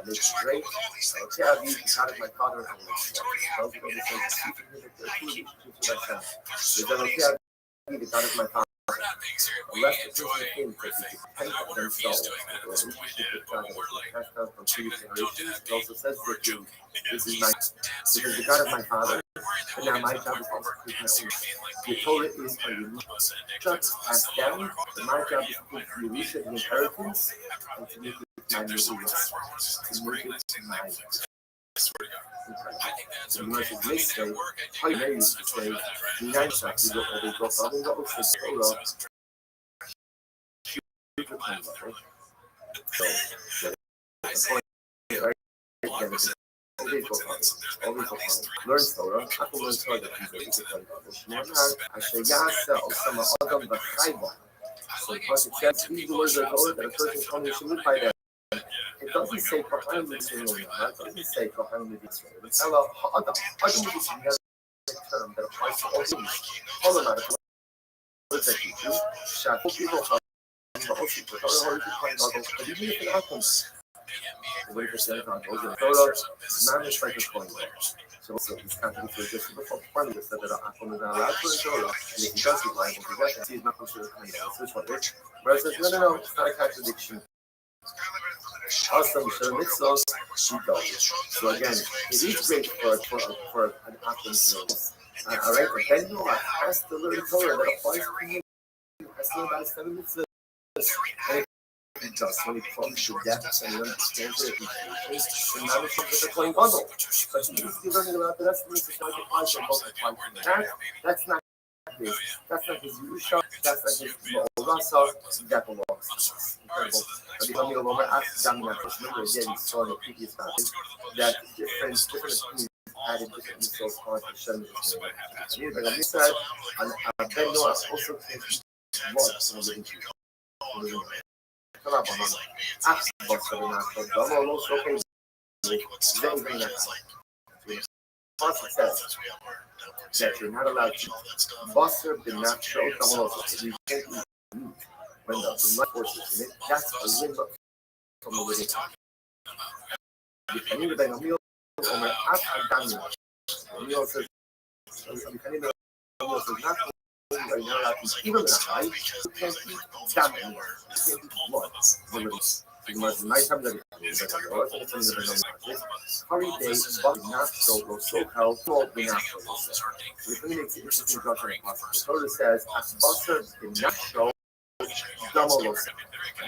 This is great. Elokavi, God is my father, and I will accept. Those are the things that there are 2 relationships with my son. There's Elokavi, the God is my father. Unless the person came because he depends on themselves, the relationship with God that has been passed down from previous generations. It also says that this is the God of my father, and now my job is also to take my own. The Torah is a Yerusha passed down, and my job is to take the Yerusha, the inheritance, and to make it my Yerusha, to make it my. So you might just say, how you may used to say, United States, we got other got also Torah. So, the point, right? always go hard, always go hard. Learn Torah, Aku learn Torah that he's a good Shneimar, Asher Yasa, Osama Adam, Bachayva. So because it says, these words are Torah that a person coming should live by them. It doesn't say Kohanim Mitzvah, it doesn't say Kohanim Mitzvah. It's Allah, Adam. Adam is another term that applies to all things. All of that, what does that teach you? Shafu people have but also the Torah already defined Adam, but even if it happens, the way for saying God goes in Torah, man is like a coin. So this contradictory just before finally said that Adam is not allowed to the Torah, and if he does get liable to that, he's not considered clean. That's which one is. Whereas it says, no, it's not a contradiction. Also, mitzvahs, she does. So again, it is great for an Adam to know. Alright, but then you has to learn Torah that applies to you. Has to learn about 7 mitzvahs. And it does when it comes to depth and understands it, and now it comes with a plain bundle. But you need to be learning about the rest of the mitzvahs like applies to both applies to that's not his. That's not his Yusha. That's not his Rasa. That belongs to us. Incredible. Remember again, you saw in the previous passage that different opinions added different mitzvahs on Hashem. But like I said, Ben Noah also came to one from the living people. Come on, ask about something else. But I'm also okay. Pasuk says that you're not allowed to buster the natural dominoes. You can't eat meat when the life force is in it. That's a limb from the living. You can eat a meal or ask a Daniel. The meal says, you can eat a meal says not you're not allowed to eat even in a high. You can't eat Daniel. You can't eat blood. Because my time that it's Hari Day, but not so held, all the natural. So the thing makes it interesting to the Torah says, as Basar did not show Damolos.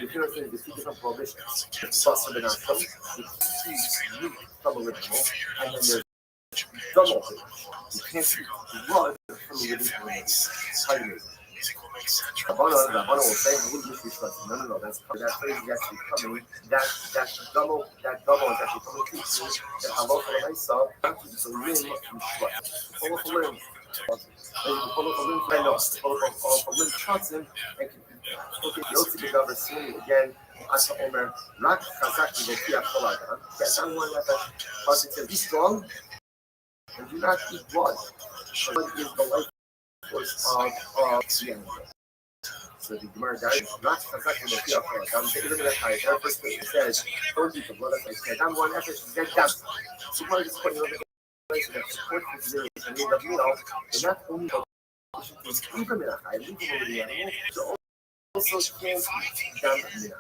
The first thing is the two different prohibitions. Basar did not show, the double original, and then there's double. You can't see blood from the living animals. Rabbanon will say, no, that's that phrase is actually coming. That double is actually coming to you. That halach l'maisa is a limb from shvat. Follow the limb. Follow the limb chatzim and okay, Yotzi begaver sumi again. Asa Omer rak chazaki v'kiach kol adam. Someone that pasuk says, be strong and do not eat blood. Blood is the life force of the animal. So the Gemara died not exactly the fear of God. Take a look at that high. That first thing it says, don't eat the blood of my head. I'm one effort to get down. So one is putting on the place that support the zeros and need of meal, and not only even in a high, leave them over the animal, so also can't eat down in a high.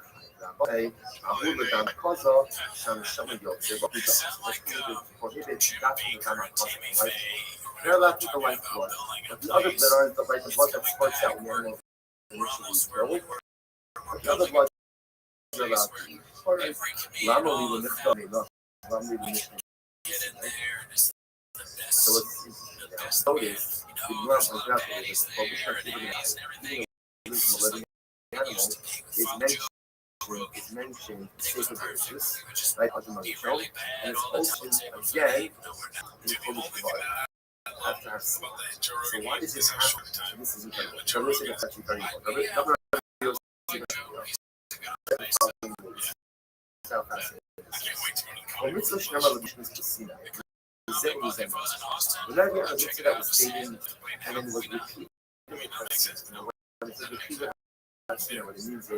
Say, Ahu L'Dam Koza, Sham Shama Yotze, but we don't. Let's prohibit that from the Dam Koza, right? They're allowed to eat the white blood, but the others that are the white blood that squirts out when the animal initially growing, but the other blood are allowed to eat. Lama Li L'Nichta Me'Nach, Lama Li L'Nichta Me'Nach. So it's notice, the Gemara, for example, is a focus on the living animal is mentioned sacred verses, like Adonai Show, and it's also again in the Holy Bible. So why does this happen? This is incredible. So listen, it's actually very important. When mitzvah shnama l'bishmas b'sinai, zeh u'zeh. Whenever you have a mitzvah that was stated and then was repeated, when it says repeated, what it means is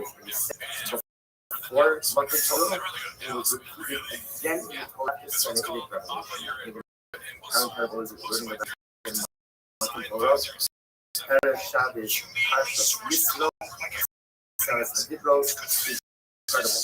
before Matan Torah, it was repeated again in the Torah, and it was revelation. How incredible is it learning about Matan Torah? Peresh Shabbos, Parshas Yisro, Saras Adibros is incredible.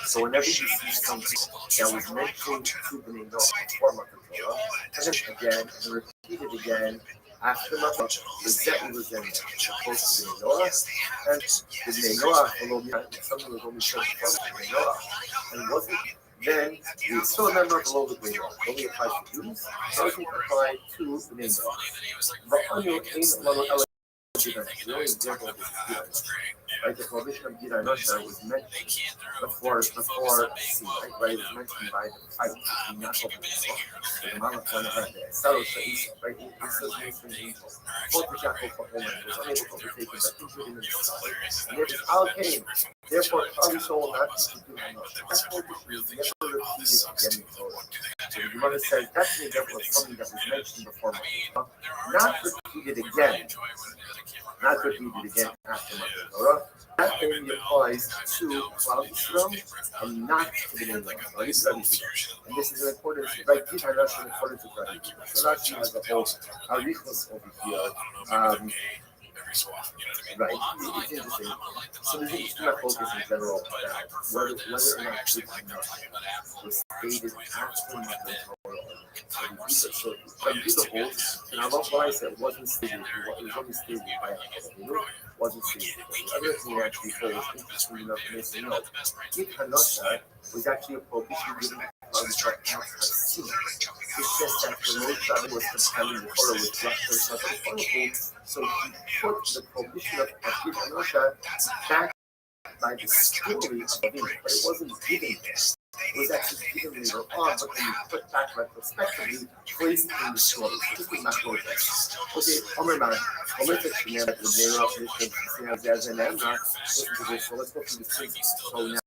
So whenever you see something that was mentioned to Bnei Noach before Matan Torah, and then again, and repeated again after Matan, the Zeh was then supposed to Bnei Noach, and the Bnei Noach, something was only said from Bnei Noach, and wasn't. Then we still remember below the Bnei Noach. It only applies to Jews, doesn't apply to Bnei Noach. The only example of this right? The prohibition of Gita Nasha was mentioned before Sinai, right? It was mentioned by the fight between Yaakov and Esau. So the Malach went ahead there. Saros Esau, right? Esau's ministering angel fought with Yaakov for Omer. He was unable to overtake him, but injured him in the side. And there was Al Cain. Therefore, Kali Sol not to do Hanosha. That prohibition is never repeated again in Torah. So the Gemara says that's an example of something that was mentioned before Matan, not repeated again. Not repeated again after Matan Torah. That only applies to Klal Yisrael and not to the Neighbor. And this is in accordance with right Gita Rashi in accordance with Rashi. So Rashi has a whole arichos over here. Right, it's interesting. So there's interesting focus in general that whether or not was stated after Matan Torah. So from the whole, and I love what I said, wasn't stated, it was only stated by Yaakov, wasn't stated. The other thing actually holds interesting enough to make you know, Git Hanosha was actually a prohibition given by the Hasidim. It says that the Lord Shabbos was compiling the Torah with Restream, so he put the prohibition of Git Hanosha back by the story of him, but it wasn't given there. It was actually given later on, but when you put back retrospectively, placed in the story. This was not what it is. Okay, Omer Man, Omer said to me that the name of this and Emma, so let's go through the things. So now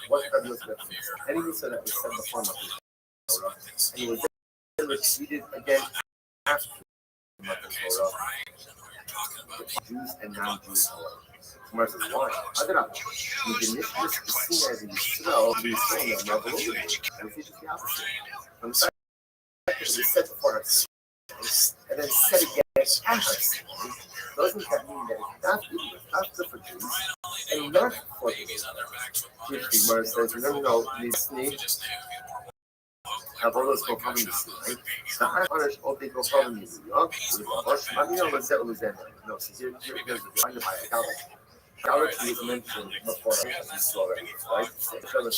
what God was with him? And he said that was said before Matan Torah, and it was then repeated again after Matan Torah, Jews and non-Jews. Gemara says, why? Adrab, the initiatives is seen as in Yisrael, the Yisrael and Revolution, and it's just the opposite. When the fact that it is said before us, and then said again at us, doesn't that mean that it's not good for Jews, and not for Jews? Gemara says, no, these snakes have all those go from the right? The high honors all they go from the no, so here's the find by idolatry. Idolatry is mentioned before already, right? So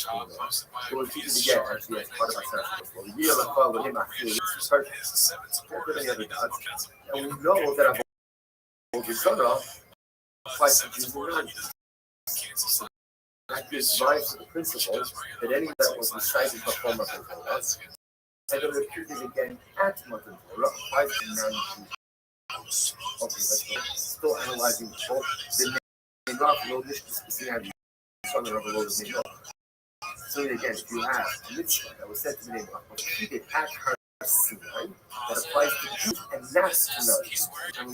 we'll teach it again, actually, as part of our session. We realize follow him actually, it's perfect. Any other gods. And we know that Avodah Zarah applies to Jews and non-Jews. That gives rise to the principle that anything that was recited before Matan Torah and then repeated again at Matan Torah applies to non-Jews. Okay, let's go. Still analyzing both the name of Lodish, specifically on the Revelation name. So again, if you have a mitzvah that was said to the name of repeated at Har Sinai, that applies to Jews and not to non-Jews. And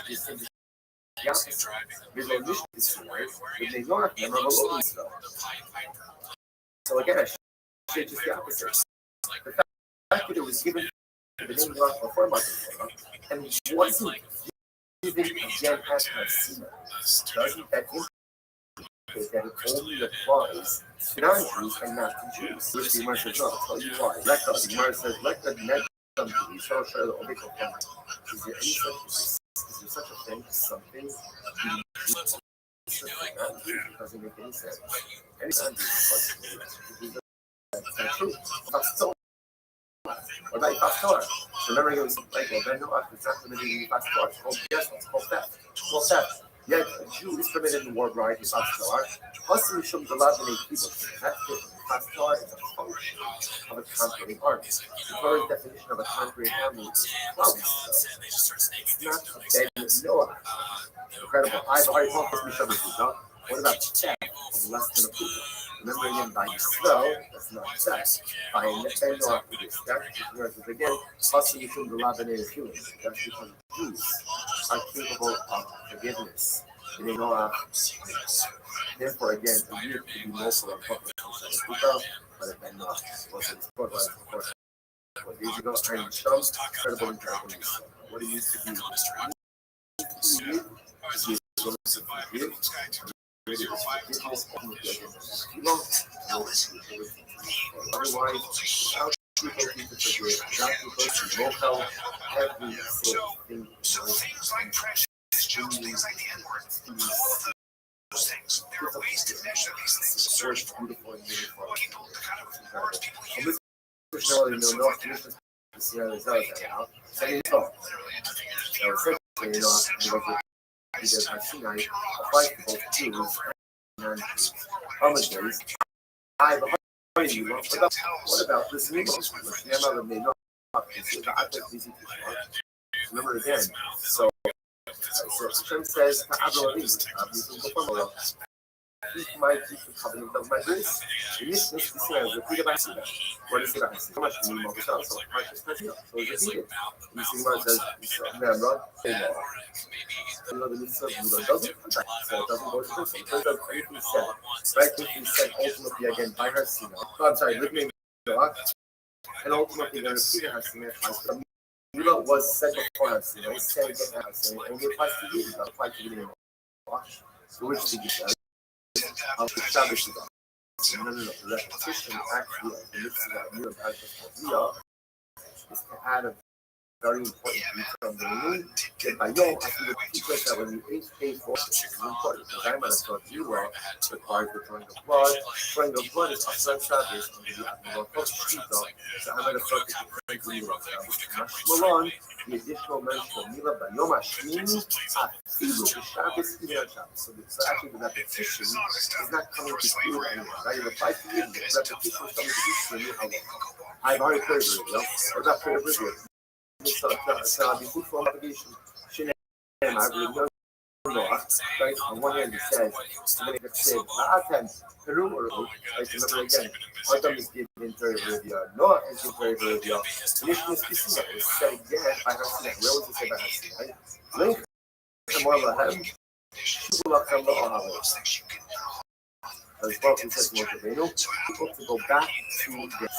we said, the opposite. Revolution is similar, but they don't have Revolution. So again, I should just the opposite. The fact that it was given to the name of before Matan Torah and wasn't given again at Sinai, doesn't that indicate that it only applies to non-Jews and not to Jews? Which the Gemara says, no, I'll tell you why. The Gemara says, let the net come to be so sure that Obiko come. Is there such a thing, something doesn't make any sense. Anytime that's true. What about Pastor? Remember, he was like, well, Ben Noach is not permitted in Pastor. It's called it's called theft. It's called theft. Yet a Jew is permitted in war bride in Pastor. Also, we should allow the name people. That's different. Pastor is a function of a conquering army. The Torah's definition of a conquering army is clout. It's not a Ben Noach. Incredible. I've already talked with Misha B'Kuta. What about theft of less than a kuta? Remember again, by Yisrael, that's not theft. By Ben Noach, it is theft. Whereas again, also you should allow the native humans. That's because Jews are capable of forgiveness. And they know, therefore, again, a year could be more for a public but if Ben Noach wasn't supported by the court. 4 years ago, I am some incredible example. What it used to be. Otherwise, how people need to forgive, not because you won't help every single thing. Things like the N-word. Those things. There are ways to measure these things. Search for people, the kind of words people use. Literally anything. we did by Sinai applies to both Jews and Mohammedans. I have a hard you what about this new remember again. So Hashem says to Abraham, keep my keep the covenant of my grace. In this case, this is repeat about that. What is it? So much to me, so righteousness. So it's repeated. You see what it says? Remember, you know the mitzvah, you know, doesn't contract, so it doesn't go to person. It does everything said. Right? Everything said ultimately again by her sinner. I'm sorry, living in the rock. And ultimately, they're repeating her sinner. Mila was said before her sinner. It's said again her sinner. Only applies to you. It doesn't apply to you anymore. So which did you say? I'll establish it. No. The repetition actually of the mitzvah that you and I just is to add a very important detail of the moon. And by Yom, I see the teach us that when you pay for it, it's important. Because I'm going to start you requires the drawing of blood. Drawing of blood is Aslan Shabbos, and the Admiral Shita. So I'm going to start the Malon, the additional mention of Mila by Yom Hashmini, Afilu Shabbos, Ila Shabbos. So actually the repetition is not coming to you anymore. Now you reply to me, the repetition is coming to you I've already prayed with you. What about prayer with you? It's a before for obligation. Shinem, I really know. Right? On one hand, it says, when it said, La'atem, Peru, or like, remember again, Adam is given very Noah is given very Initially, speaking, it was said again by her sinai. Where was it said by her sinai? Link, more Lahem, Shubulachem La'ahav. As well, it says, people to go back to this.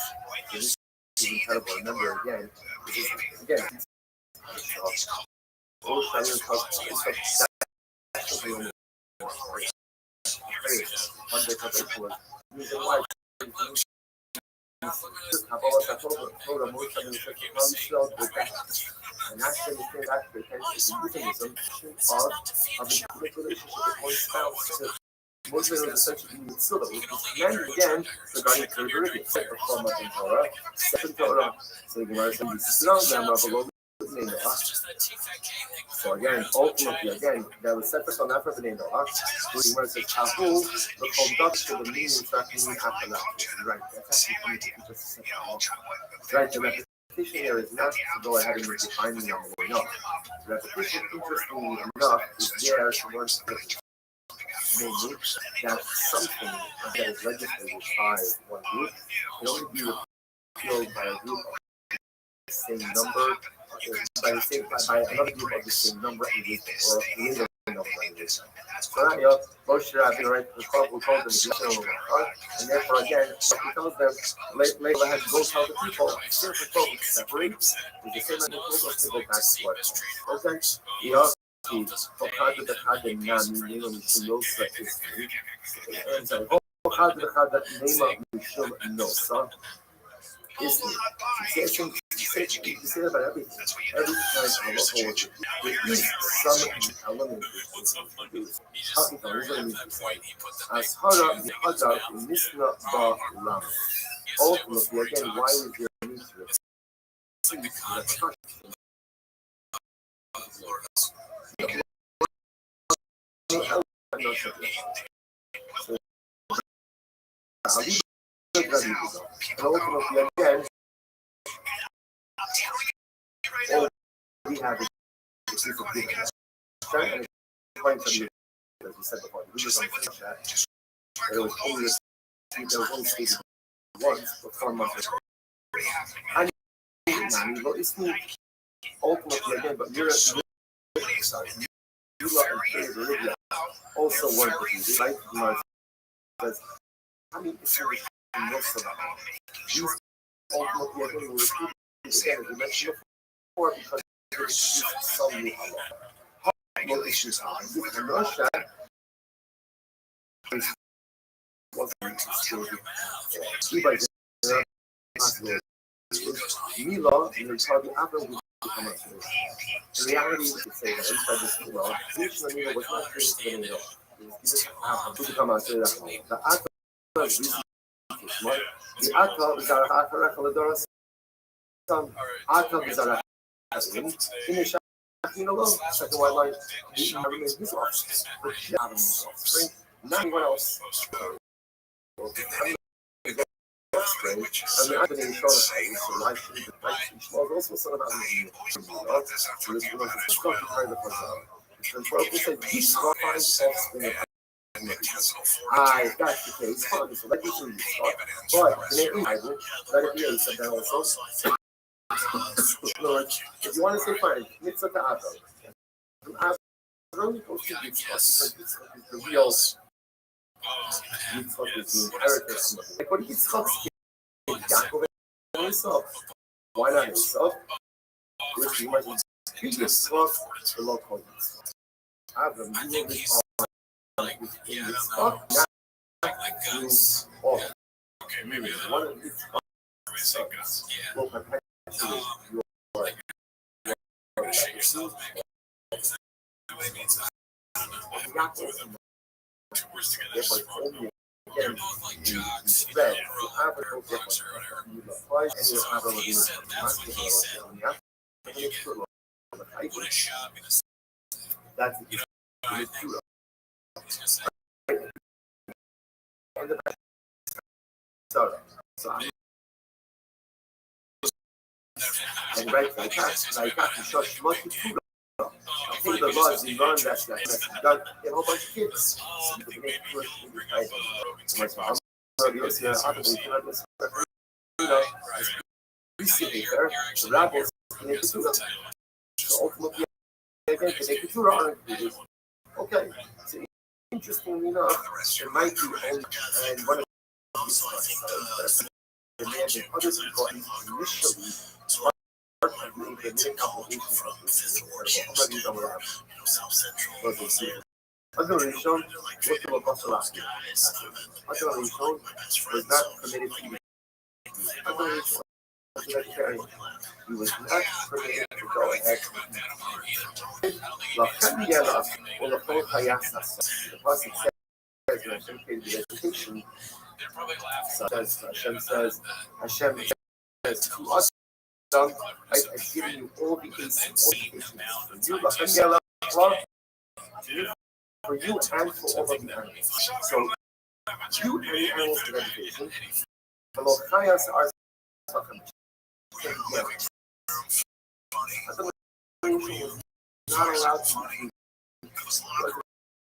This is incredible. Remember again, again, and actually, the thing that pretends to be of a relationship with one spouse. Moshe was essentially being mitzvah, which was commanded again regarding Kurban, second form of Torah, second Torah. So the Gemara says, so again, ultimately, again, there was separate on that for Bnei Noach. The Gemara says, Ahu, the conduct to the meaning tracking after that. Right, that's actually coming to just a second. Right, the repetition here is not to go ahead and define the number way up. The repetition, interestingly enough, is there to learn scripture. Namely, that something that is registered by one group can only be repealed by a group of the same number, by another group of the same number, or later number. So now, Moshe Rabbeinu, right, we call them the and therefore again, he tells them, later had to go tell the people, separate, is the same as the people to go back to what. Okay? Yeah. فقد بخد نام نیم میشم and so فقد بخد نیم میشم نوسا is you say about every time a local worship there is some element as hara the hada misna ba lam ultimately again why is there a need to it ultimately again all we have is a piece of given and it's as we said before we just understand that there was only stated once for 4 months and it's ultimately again but you're also one of these, right? Because I mean, it's really most of them. These ultimately, again, will repeat again, as we mentioned before, because there's some new no issues. In Russia, Mila, in the Saudi Arabia, in reality, we could say that inside this world, each Mila was not created to become a the Ata is the Ata is our Ata Ata is our in the being alone. Second white line, he remained his offspring, but she out of his offspring, not anyone else. Offspring, and the Anthony is short of things, so life should be life. She was also sort of having so this was a stuff to kind of was and so they said he's got five offspring of if that's the case, fine, so let me show you stuff. But in the Bible, let it be a said that also. Lord, if you want to say fine, mitzvah to Avram. Avram goes to Yitzchak because Yitzchak is the real Yitzchak is the inheritance. Like what Yitzchak's kid, Yaakov and himself. Why not himself? Which he was his biggest trust, the Lord called Yitzchak. Avram, you will be all in Yitzchak, now you all. One of Yitzchak's will perpetuate your that's and right like that, Shush must be true. I think the laws we learned that you got a whole bunch of kids. So you can make recently there, the rabbis make it through. So ultimately, they make it through. Okay, so interestingly enough, it might be only and one of the demanding other people initially. Other Rishon was not permitted to be. Other Rishon was vegetarian. He was not permitted to go ahead. The Pasuk says, Hashem created vegetation. Hashem says to us, I've given you all the patience, for you and for all of the animals. So, you and the animals in vegetation, the Lochayas are not allowed to eat.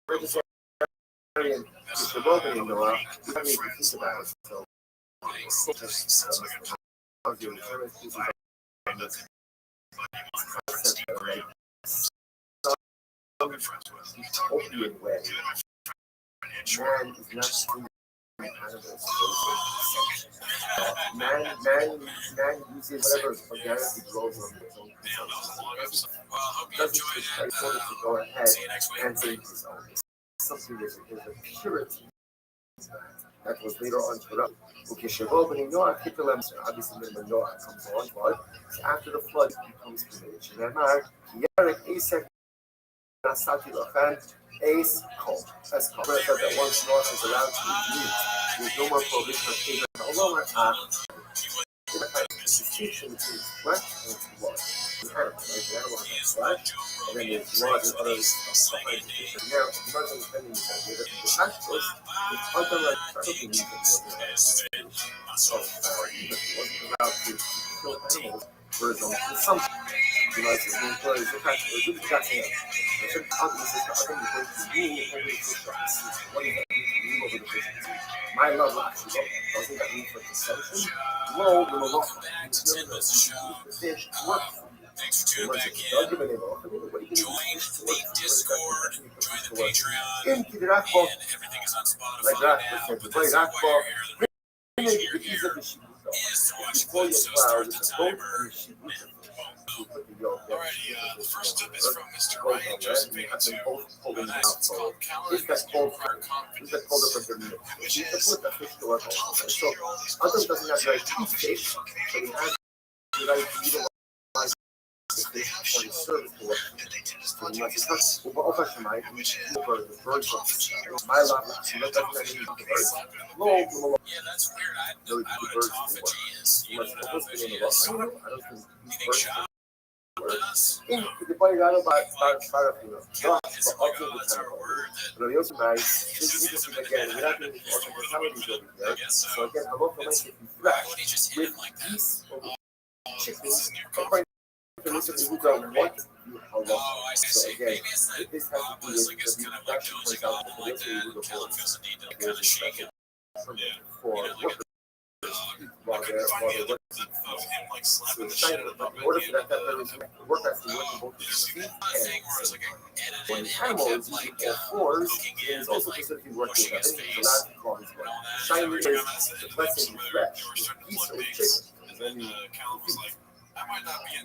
Vegetarian is the Logan in Noah, you don't need to think about it. Utopian way. Man is not man uses whatever organically grows on his own consumption. Doesn't just order to go ahead and save his own. Something there's a purity that was later on put up. Obviously, when Noah comes on, but after the flood, it becomes permitted. Nasati Lachan, Ace Cole. That's called. I said that once Noah is allowed to eat meat, there's no more prohibition of Abraham. Although the distinction between flesh and blood. The animal, right? The animal has flesh, and then there's blood and other stuff. Now, I'm not understanding this idea that the pastos, it's unlike probably meat that he wasn't allowed to kill animals for his own consumption. You know, it's an employee, it's a pastor, it's a good guy. I should obviously the other going to rule over the fish. What does that mean to rule over the fish? My love actually doesn't that mean for consumption? No, the fish work for you. Thanks for tuning back in. Join the Discord, join the Patreon, and everything is on Spotify now. But that's why you're here. The reason you're here is to watch clips of Start the Timer. Alrighty, first up is from Mr. Ryan Joseph 82. It's called Calories Over Confidence, which is so others doesn't have very cheap fish, but he has the right to utilize the fish for his service to work. So he must touch over Shemai, over the birds of my love, that doesn't have any birds. Yeah, that's weird. I don't know what autophagy is. You don't know autophagy is? Eating shot? E depois ligaram para fino. Nossa, ótimo do cara. Pero eu sou mais. This is again, without being hospitality over there. So again, a lot of my chicken fresh with geese or chickens. According to Mr. who don't want to be a lot. So again, this has to do with the production, for example, the way we do the whole for workers while they're working. So it's trying to, in order for that work has to work in both the feet and when the animal is using all fours, it is also specifically working with anything to not call his one. Shiny is the blessing with flesh, with geese or with chicken, is only the feet.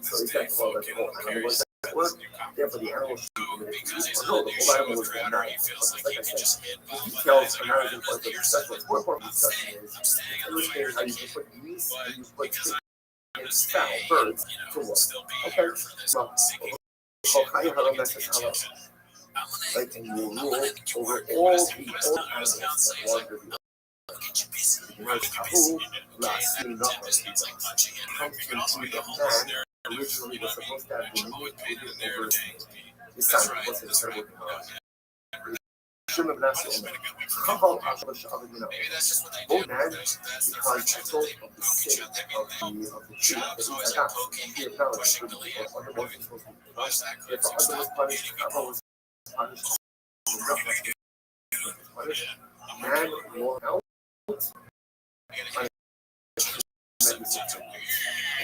So it's that well, that's all. And once that work, therefore the animal should be able to eat, or no, the whole animal is not. Like I said, the details are not as important for discussion. What's more important for discussion is understanding how you can put geese and you put chicken and fowl, birds, to work. Okay, well, like, and you will rule over all the old animals that wander the earth. Tahu, last seen not comes into the man originally was supposed to have been moved over the sun was a terrible command. Shouldn't have lasted on that. Chaval Akash Avadina. Both man, because I told of the sin of the tree, that is attacked, he acknowledged on the most supposed to be. Therefore, other was punished, Chaval was punished, man walked out. The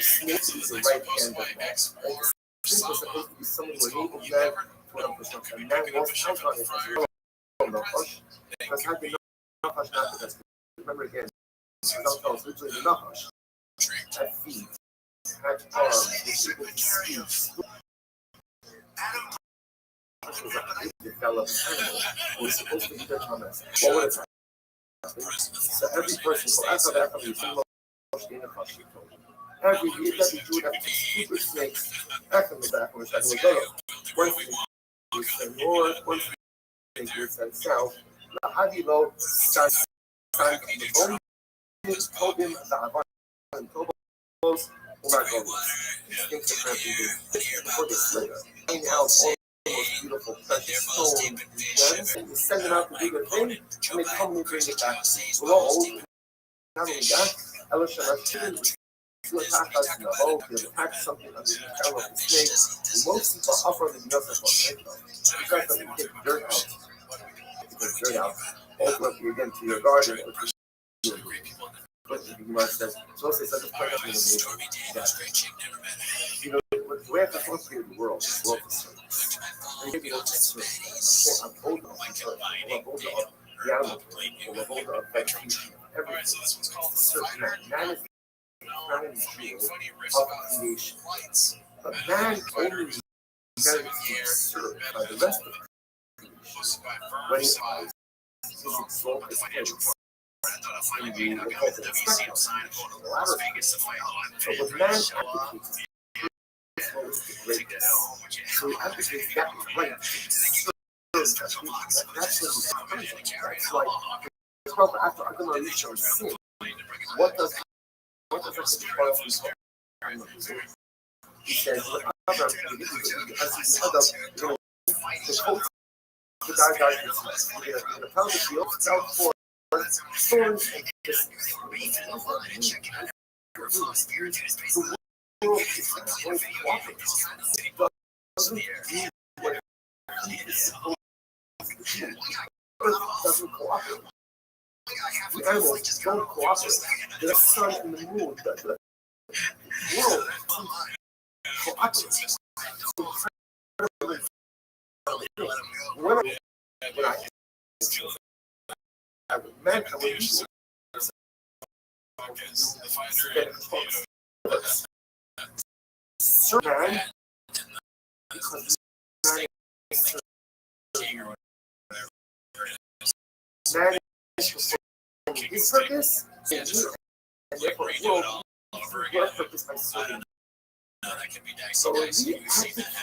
snake is the right hand of man. The snake was supposed to be someone who enabled man to infrastructure. And man walks out on it as well. Because had the Nachash not the best. Remember again, don't tell us literally the Nachash had feet, had arms, was able to speak. Nachash was a highly developed animal who was supposed to be the Hamas. What would it happen? So every person, so after that, every Jew that stupid snakes back in the back of the shadow. One thing is the north, one thing is the south. Lahadilo starts on the bone. Told him the and Tobos will not go with. Things are happening before they split us. Finding out all the most beautiful precious stones and gems, and send them out to do their thing, and they come and bring it back. We're all old. Not only that, Elisha to attack us in the bow, to attack something under the tail of the snake. And most people offer the Yosef on because of you take dirt out. You take dirt out. Open up again to your garden. But the Gemara says, so says that the point of you know, the way I'm supposed to be in the world is world of service. And maybe not just service. I'm older of the church. I'm older of the animal. I'm older of vegetation. Everything. It's a certain man. Man is not in the field of creation. But man only merits to be served by the rest of creation when he eyes his exalted place in the ultimate spectrum, the latter. So when man advocates his holistic greatness, so he advocates that right to serve that creation. That's what he's praising. That's like, after Adam Arisha sin, what does actually call us? He says, Adam, the coat, the darkness, you're going to pound the field, down for storms and just the world is going to cooperate. But doesn't do what he is supposed to do. Earth doesn't cooperate. The animals don't cooperate. The sun and the moon, the world cooperates. I would man, I would use man, because man is his purpose, and therefore will your purpose by serving. So we have to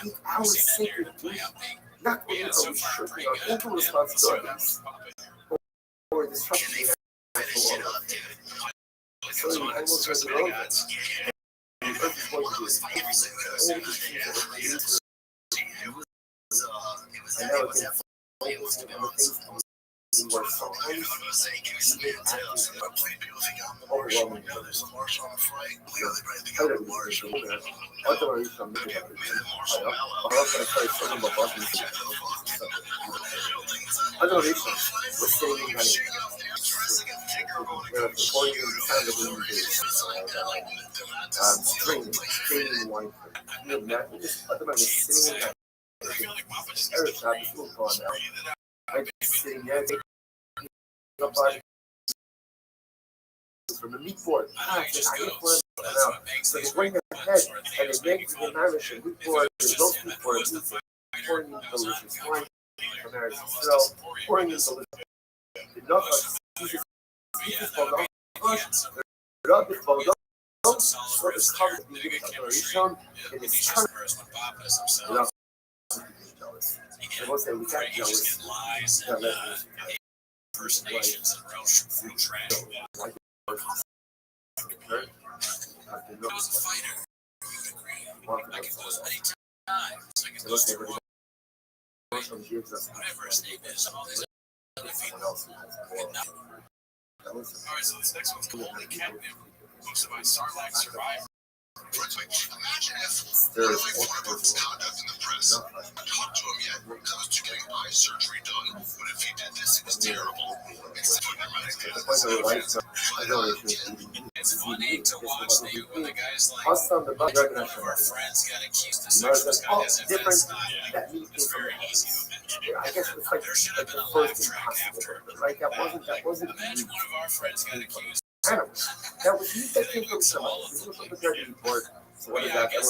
keep our sacred duty. Not only are we shirking our own responsibilities or the structure we have for all of it. So the animals are irrelevant. And the earth is going to were sometimes overwhelming. From the meat board, so they bring their head and they make the marriage and meat board, the roast meat board, pouring in delicious wine from there. So pouring in delicious enough pieces for not this for what is covered in the declaration, it is covered. I will say we can't jealous. Impersonations and real trash. I was a fighter. I can lose many times. I can lose to whatever his name is. All these other people. Alright, so this next one's called The Captive. Books about Sarlacc survivor. Imagine if there was misconduct in the press. I talked to him yet. I was too getting eye surgery done. What if he did this? It was terrible. It's funny to watch the when the guy's like, one of our friends got accused of sexual misconduct as if that's not it's very easy to imagine. I guess it's like There should have been a the laugh first track after. right? That wasn't Imagine one of our friends got accused. that was you that came from someone. This was from the judging board. So what is that? I don't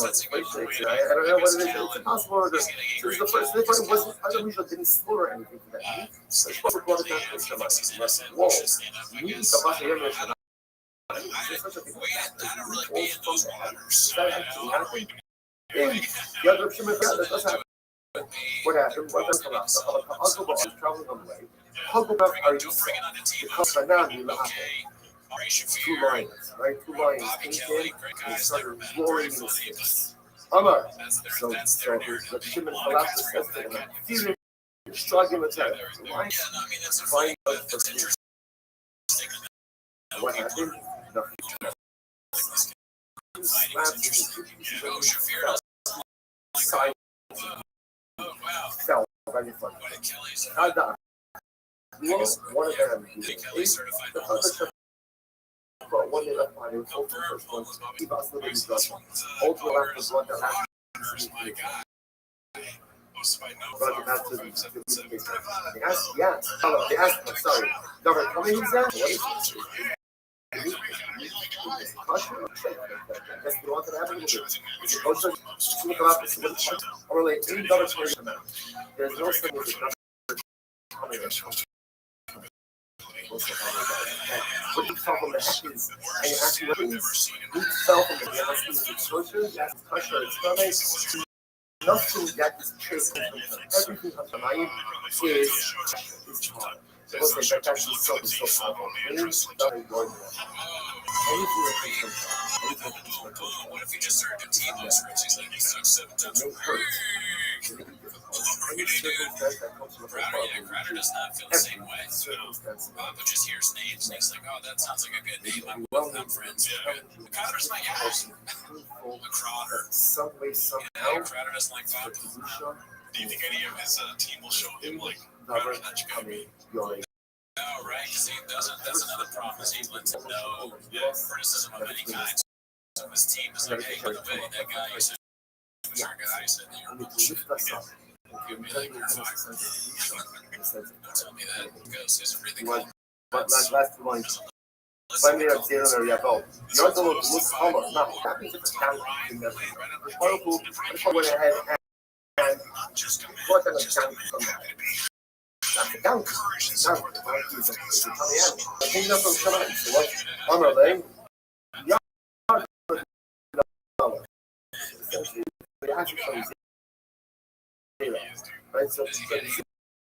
know what it is. It's impossible. This is the first. This one wasn't unusual. Didn't slur anything to that. So it's what brought it down to someone. Whoa. You need to watch the image. The other option is that does happen. What happened? What does come out? Uncle Bob is traveling on the way. Uncle Bob are you because by now you laugh. Two lions, right? Two lions came in and started roaring in his face. Amar. So the Shimon collapsed his head and I'm feeling struggling with that. The lions find out for food. What happened? Nothing. Side fell very funny. One of them the other but one day left behind, it was hopeful the first one. He got still in his blood. Ultimately, after the blood that happened, they asked, I'm sorry, Governor, how many is that? What is it? That's the one that happened. It's a culture. Look up, it's a little or like $8 amount. There's no thing with the what you fell from the heavens, and you actually fell from the heavens, it's torture, that's pressure, it's stomach, nothing that is traced from everything from the mind is hard. So that actually so powerful. Things that are going on. Anything that comes from anything that comes from what if you just started to team those roots? Like, you took 7 times. no hurt. Any circumstance that comes from Crowder does not feel the same way. But just hears names and he's like, oh, that sounds like a good name. I'm with them friends. Crowder's my guy. Crowder. Some way, somehow. Crowder doesn't like Bob. Do you think any of his team will show him like Crowder's not your guy? Oh, right, because he doesn't. That's another problem. Is he lets him know criticism of any kind. So his team is like, hey, by the way, that guy used to be our guy. So tell me that because he's really cool. But last one. Finally, I'm saying on the level. You're the one who's color. Now, that means it's a talent in the powerful. I went ahead and got an example from that. Down. The kingdom from Shemai. So what? Honor them. Right? So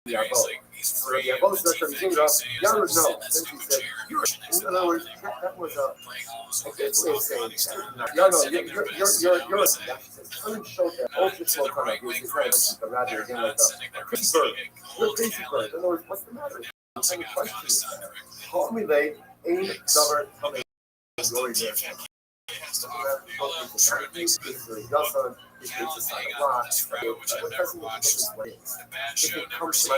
the above. So the above is not from Zura. Yaru no. Then she said, In other words, that was a good way of saying that. No, you're Tony showed that ultra slow kind of is very but rather again like a crazy bird. You're a crazy bird. In other words, what's the matter? The same question is call me late, aim, double, tell me glory there. This really doesn't. It takes a sign of rock. What doesn't make a difference what it is. If it comes to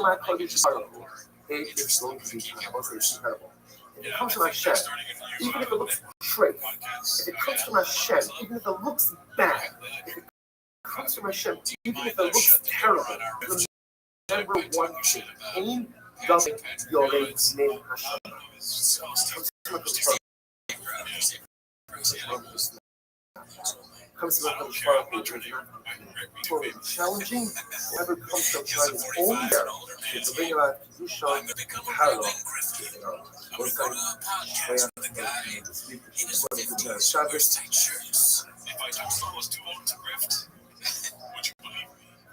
my Kodesh Baruch, it is going to be incredible. If it comes to my Shem, even if it looks straight, if it comes to my Shem, even if it looks bad, if it comes to my Shem, even if it looks terrible, remember one thing: Ain doesn't Yorei name Hashem. Comes to my Kodesh Baruch, which is not totally challenging. Whoever comes to trying his own there, to bring about Kedusha parallel. One time,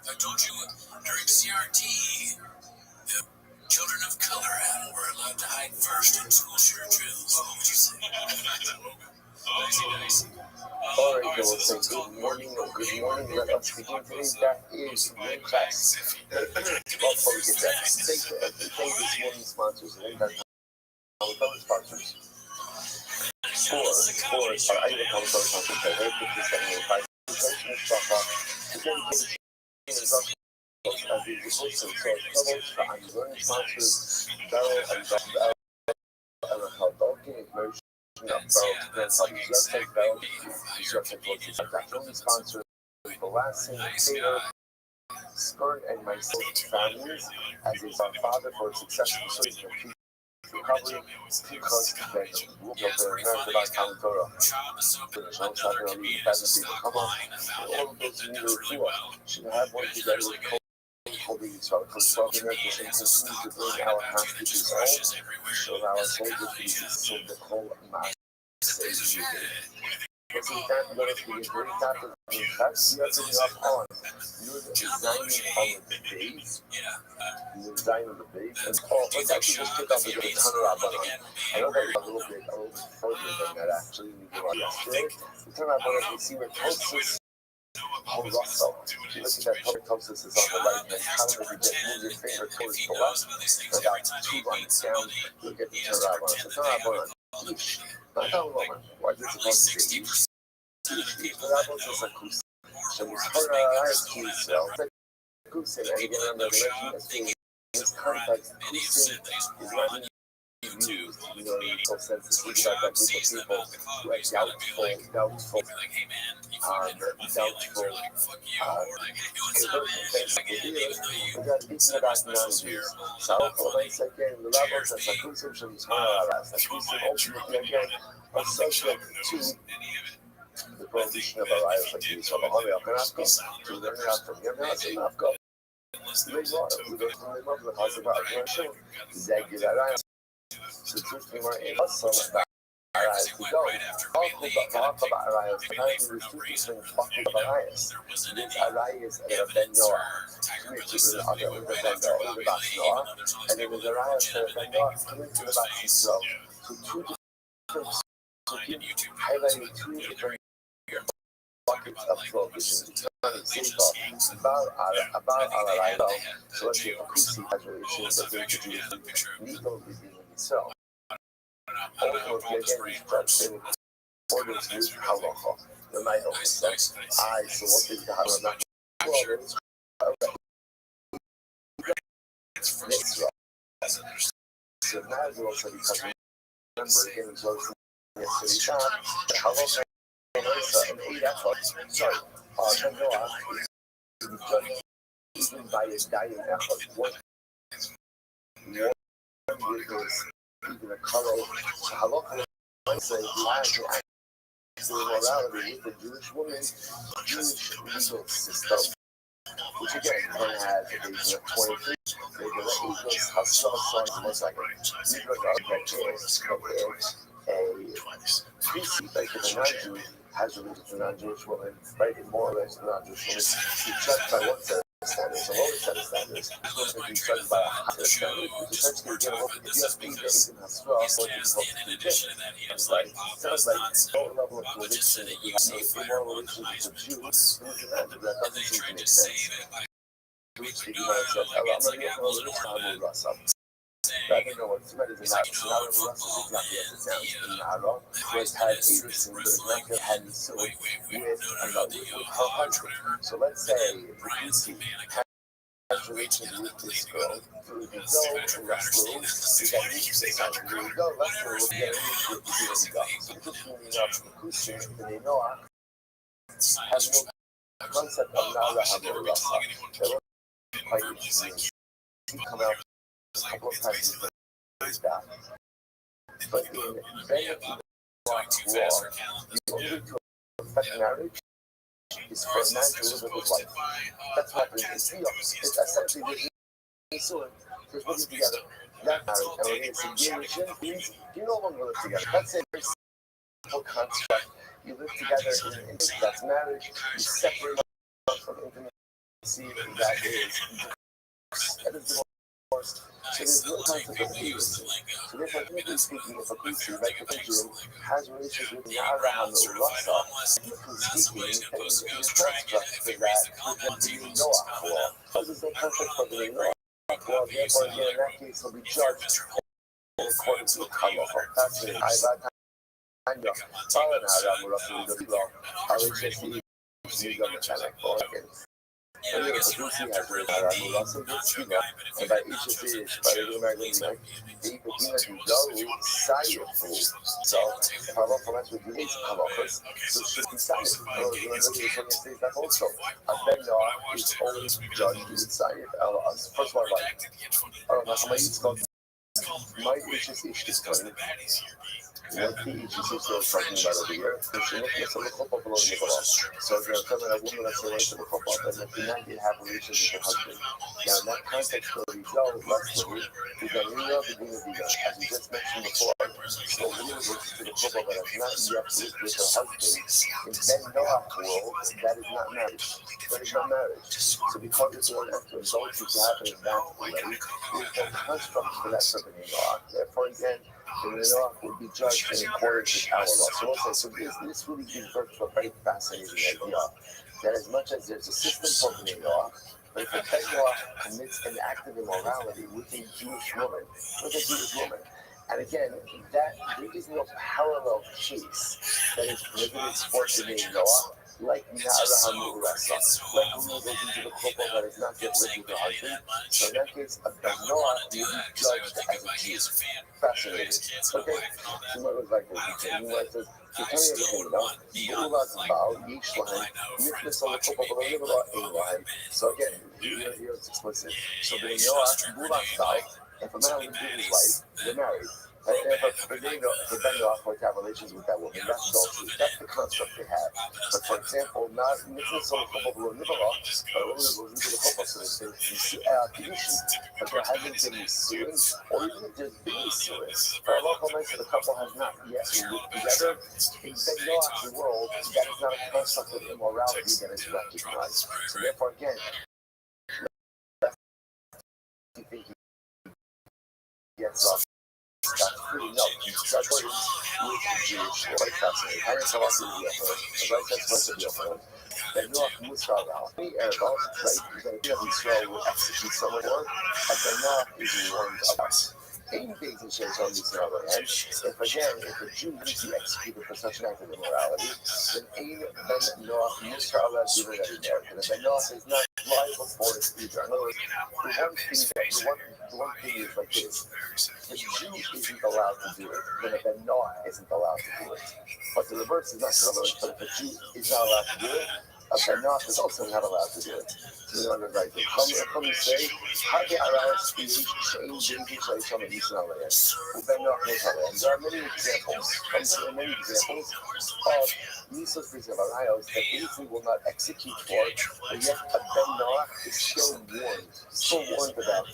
I told you during CRT, the children of color were allowed to hide first in school shirt drills. What would you say? Nice. All right, so good morning. Let us begin today. That is one class. Before we get that, thank this morning's sponsors and impact our other sponsors. Four are Iowa Comic Book Conference that heard 5705. As we resource and source levels for our learning sponsors, Barrel and Bell, and a Haldolki immersion of Barrel to Grand Party's website, Barrel, disruption forces are not only sponsors, the last thing Taylor, Spurn, and myself families, as is our father for successful service and peace recovery, because they will be able to learn about Torah. The Jean Sacre on the family come on, all of those who need a refuah should have one together with holding each other for 12 minutes and continue to bring our hostages home, so our soldiers be so the whole mass saves you. But since that, let us begin very fast. You have to drop on. You're designing on the base. You're designing on the base. And let's actually just pick up a little turnaround button. I know that a little bit further than that actually. We did on yesterday. The turnaround button, we see where Tosis. Oh, Russell. If you look at that, Tosis is on the right hand counter. If you just move your finger towards the left, and about 2 lines down, you'll get the turnaround button. So turnaround button. Not that woman. Why is this supposed to be? Turnaround is acoustic. So we start our eyes to yourself. Acoustic, and again, on the direction, in this context, acoustic is not used, in the sense to speak about that group of people who are doubtful, speaking about non-Jews. So, once again, the levels of acoustic should be acoustic ultimately, again, are subject to the prohibition of a riot like these. So, the Holy Alkanafka, to learn out from him, that's enough. Go. We love the cause of our attention. Zegularai. So, truth be more also about Arias to go. All about Arias. Apparently, there's two different buckets of Arias. There's Arias and a Ben Noah. Which is the other Ben Noah, the Bas Noah. And then there's Arias and a Ben Noah coming to the Bas Yisrael. So, two different. So, highlighting two different buckets of prohibition. About Arias. So, let's say Akusi has relations that they're to be legal within itself. Ultimately, again, these judgment orders use halacha. The night of the sun. So what is the halacha? So now you also because remember again, it's also yesterday the halacha and 8 effort. Sorry, Noah is judged even by a dying effort. One even a color, halacha say has actual morality with the Jewish woman, Jewish legal system, which again, one has a vision of 23, maybe the Eagles have some songs most like a Eagles architecture a priest like a non-Jew has a religion for non-Jewish woman, right? And more or less non-Jewish woman, you judge by one set of standards, a lower set of standards, you judge by a higher understand it, because essentially again, what if you have Ida Ibn Hasra, what is called it's like, sounds like low level of conviction if you have an immoral relationship with a Jew, that doesn't seem to make sense. Which the Gemara says, I don't know what Smed is in Nara. Nara Russ is exactly as it sounds. In Nara, where it had Aderson, but it's not going to have Yisur with her husband. So let's say the Kusi has relations with this girl. So if you go to Russell, you got Yisur. If you go Russell, you get with the Yisur. So interestingly enough, the Kusi and the Noah have no concept of Nara Hamur Rasa. They're quite interesting. Come out a couple of times back. But in Bennett law, the only way to affect marriage is for a man to live with his wife. That's what happens. It's essentially so there's living together. That marriage, and when it's a union, means you no longer live together. That's a very simple construct. You live together in that's marriage. You separate from intimacy. That is divorce. So there's no concept of agency. So therefore, technically speaking, if a Kusi, like a Jew, has relations with Na'arah or Rasa, technically speaking, there's a construct for that to be Noah law. So there's no contract for the Noah law. Therefore, again, in that case, he'll be judged in accordance with Halacha. That's it. Tanya, Tala Na'arah or Rasa, HLHSE, and the Kusi has Na'arah or Rasa, and by HLHSE, by the American the Ikodina Sayyifu. So, if Halacha went with these halachas, so it should be Sayyif. That also. A Ben Noah is always judged with Sayyif. First of all, like, I don't know how many it's called. My HLHSE is coming. What the HLHSE is talking about over here, so they're telling a woman that's related to the couple, and that she not yet have relations with her husband. Now, in that context, where we go, lastly, we got as we just mentioned before, so we related to the couple that has not yet lived with her husband. In Ben Noah world, that is not marriage. That is not marriage. So because it's going after adultery to happen in that way, there's no construct for that for Ben Noah. Therefore, again, the Noah would be judged in accordance with our law. So this really gives birth to a very fascinating idea that as much as there's a system for Ben Noah, but if a Ben Noah commits an act of immorality with a Jewish woman, and again, that there is no parallel case that is prohibited for Ben Noah, like Na'arah Hamur Rasa, like a woman goes into the couple that is not yet lived with her husband. So in that case, a Ben Noah will be judged as a Jew. Fascinating. Okay, so what was like this? And he says, so tell me everything, Bu'ulat Baal, Yishlan, Mitness on the couple, but a little about Aline. So again, here it's explicit. So Ben Noah, Bu'ulat Baal, if a man lives with his wife, they're married. And if Ben Noah were to have relations with that woman, that's adultery. That's the construct they have. But for example, not Mitness on the couple, but a woman goes into the couple, so there's condition, but there hasn't been Yisurin, or even if there's been Yisurin, for a local mention, the couple has not yet lived together. In Ben Noah's world, that is not a construct of immorality that is recognized. So therefore, again, you think he gets off. That's pretty no. That's what is Jewish. Quite fascinating. I guess I'll also be up for it. That's supposed to be up for it. Ben Noah Musar the Arabs, right? Because Israel will execute someone, and Ben Noah is warned of us. Any days in shares on this other hand, if a Jew needs to be executed for such an act of immorality, then Ben Noah Musar doing that in there. And Ben Noah is not liable for it either. In other words, the one thing is like this: the Jew isn't allowed to do it, then a Ben Noah isn't allowed to do it. But the reverse is not true. But if a Jew is not allowed to do it, a Ben Noah is also not allowed to do it. So you know, like, come and say, how do Arayos change some of these knowledge? Ben Noah knows how to. There are many examples of Yisrael, for example, Arayos that Israel will not execute for, but yet a Ben Noah is still warned about.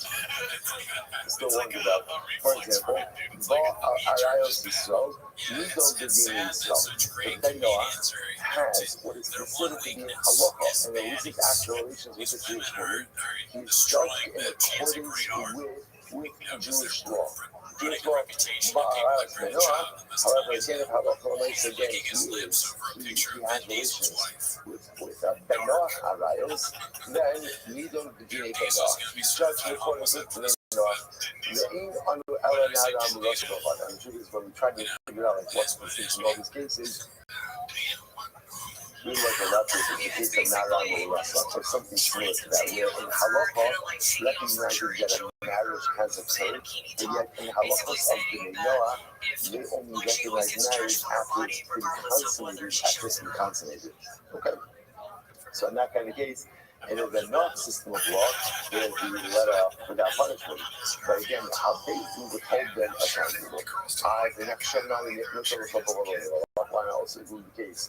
For example, Arayos Yisrael, Nido Bedin Yisrael. The Ben Noah has what is considered to be halacha and illicit actual relations with a Jewish woman. He is judged in accordance with with Jewish law. Jewish law, however, again, if halacha makes again, he has relations with Ben Noach Arayos, then we don't begin Ben Noach. He's judged according to Ben Noach. I'm sure this is when we try to figure out like what's the distinction in all these cases. We like a lot of the case of Naram or something similar to that, where in halacha recognizes that a marriage has occurred, but yet in halachas of the Noah, they only recognize marriage after it's been consummated. Okay? So in that kind of case, it is a not system of law where we let off without punishment. But again, how they do withhold them accountable. The next Shemna, why also it would be the case.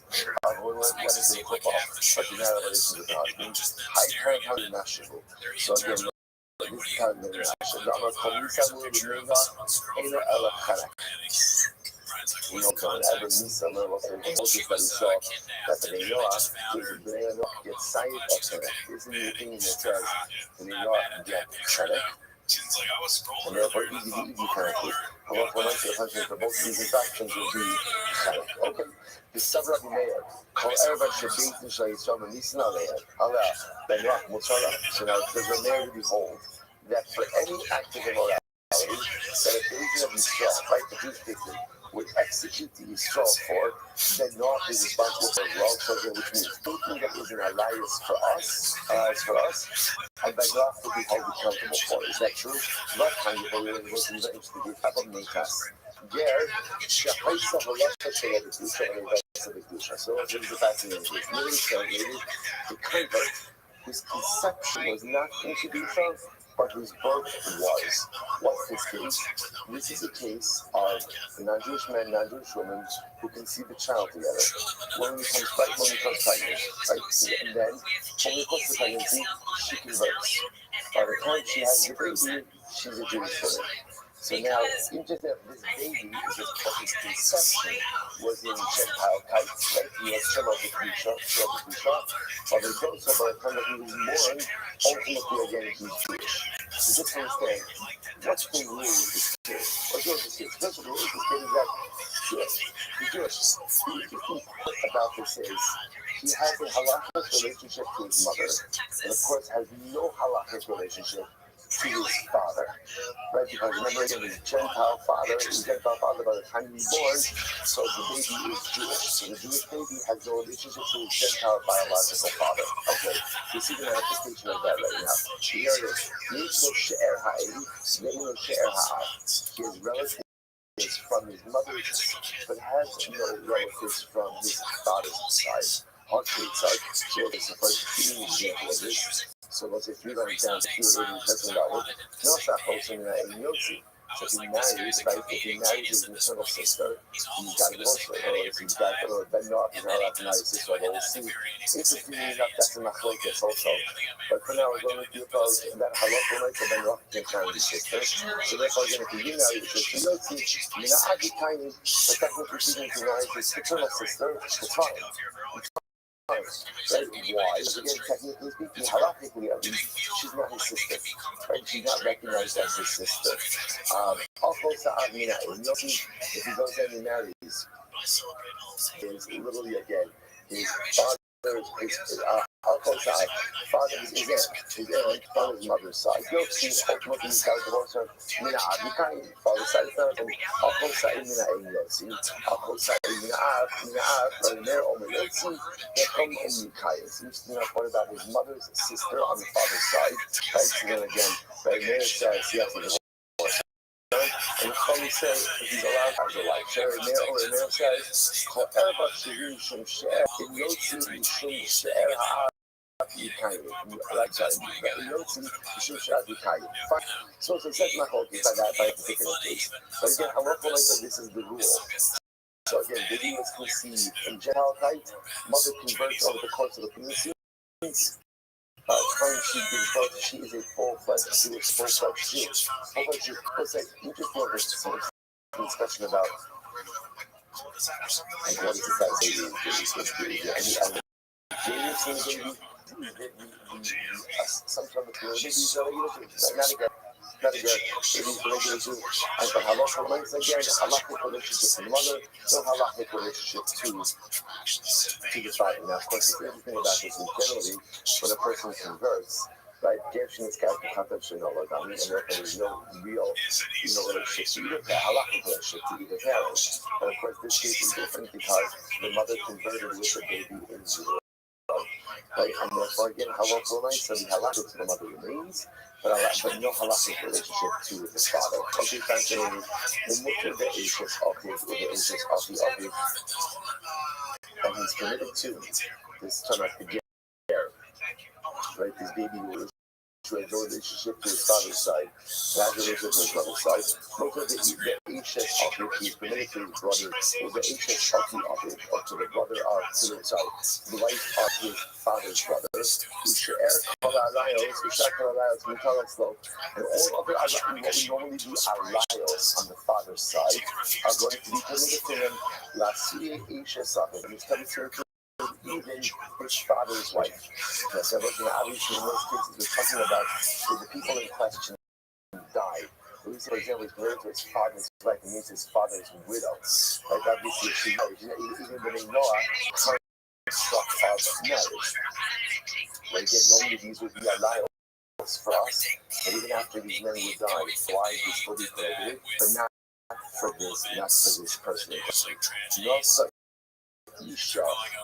When is the football, but you have relations with the husband. I can't have the national. So again, this time the national. I'm a comisa with the name of Ella Kanak. You know, whenever Misa levels and focus that he saw that the Noah gets sight of Kanak. Isn't the thing that says the Noah get Kanak? And therefore, easy Kanak. However, when I say the punishment for both these actions will be Kanak. Okay? The Sabra Mayor, however, should be to show you some of these now there. Allah, Ben Rock, Mutsala. So now there's a mayor to behold that for any act of immorality, that if the agent of Yisrael, like the Jewish people, would execute the Yisrael for, then Noach is responsible for as well. So which means anything that is an alliance for us, and Ben Noach would be held accountable for. Is that true? Not kind of a really was into the type of Nekas. There, Shahaisa Halakha Kedusha. So what is the fascinating case? Really celebrated the convert whose conception was not into Kedusha, but whose birth was. What's this case? This is a case of a non-Jewish man, non-Jewish woman who conceive a child together. When we becomes pregnant, right? And then, when we close the pregnancy, she converts. By the time she has the baby, she's a Jewish woman. So now, even if this baby is just his conception was in Gentile type, right? He has some of the Kedusha, but they don't, so by the time that he was born, ultimately again, he's Jewish. So just understand, what's the rule with this kid? What's this kid? First of all, this kid is that he's Jewish. The key about this is, he has a halakhic relationship to his mother, and of course has no halakhic relationship to his father, right? Because remember, again, his Gentile father by the time he was born, so the baby is Jewish. So the Jewish baby has no relationship to his Gentile biological father. Okay, you see the manifestation of that right now. Here it is. He is relative from his mother's, but has no relatives from his father's side. Heartbeat side. So it's the first example of this. So let's say 3 lines down to 2 $80,000. No, it's not posting that in Yotzi. So if he marries, right, if he marries his maternal sister, he's got to divorce her. Or if he's got to Ben Noach, he's not allowed to marry his sister. We'll see. Interestingly enough, that's a machlokes also. But for now, we're going to propose that halakha like the Ben Noach can marry his sister. So therefore, again, if you marry his sister, Yotzi, you're not actually tiny, but technically speaking, if you marry his paternal sister, it's fine. Right? Why? Because again, technically speaking, halakhically at least, she's not his sister. Right? She's not recognized as his sister. If he goes and he marries his literally again, his father's mother's side. You'll see ultimately he's got to divorce her. Mina Abikai, father's side of her, and Alkosa Mina Yotzi, Alkosa Mina Ab, there over Yotzi, they come in Mikayas. He's what about his mother's sister on the father's side. Right? So then again, There says he has to divorce. And the Chachamim say if he's allowed as a life share, Meir says, "However, shehu shum she'er in yotzi shum she'er ha'ad yikayim." Like that, in yotzi shum she'er yikayim. So it's a set machok by that particular case. But again, I want to like that this is the rule. So again, baby is conceived in Gentile type, mother converts over the course of the pregnancy. Time she gives birth, she is a full-fledged Jewish, full-fledged Jew. What's that? You just know this discussion about like what is it that baby? Sometimes the babies are not again. not again. It is the regular Jew. And the halacha length again, halachic relationship to the mother, no halachic relationship to the father. Now, of course, the interesting about this is generally when a person converts, right? Gershon is character katan shenolagami, and therefore there's no real, relationship to either parent, halachic relationship to either parent. But of course, this case is different because the mother converted with the baby in utero. Right? And therefore, again, halachic so the halachic to the mother remains, but no halachic relationship to the father. Okay, fascinating. The mutter the aishas of the aishas of the other, and he's committed to this turn out to get there. Right, this baby will to a relationship to his father's side, that relationship to his mother's side. Most of the Ishas of it, he's committed to his brother, or the Ishas of it, or to the brother of, the wife of his father's brother. And all other what we normally do alayos on the father's side are going to be committed to him. Lasiye Ishas of it, and he's coming to even his father's wife. So obviously in most cases we're talking about the people in question died. For example, he's married to his father's wife, it means his father's widow. Like obviously if she married, even when Noah construct of marriage. But again, normally these would be alliance for us, but even after these men would die, why is still be prohibited? But not for this person. No such Isha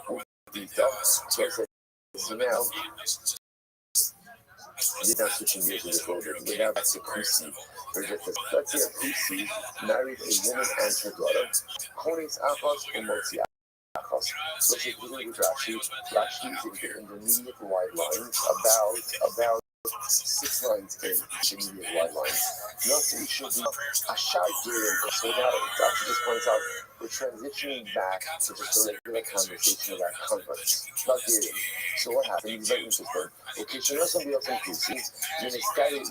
would be done. So now, we're not switching gears a little bit. We're now back to Kusi. Let's say a Kusi married a woman and her daughter. Konis Achos and Motzi Achos. So she's beginning with Rashi. Rashi is in the intermediate wide lines, about 6 lines in intermediate wide lines. Nothing should be a shy gear. So now Rashi just points out we're transitioning back to just a regular conversation about converts. Not dating. So what happened? It's very interesting. Okay, so now somebody else in Kusi, in a scary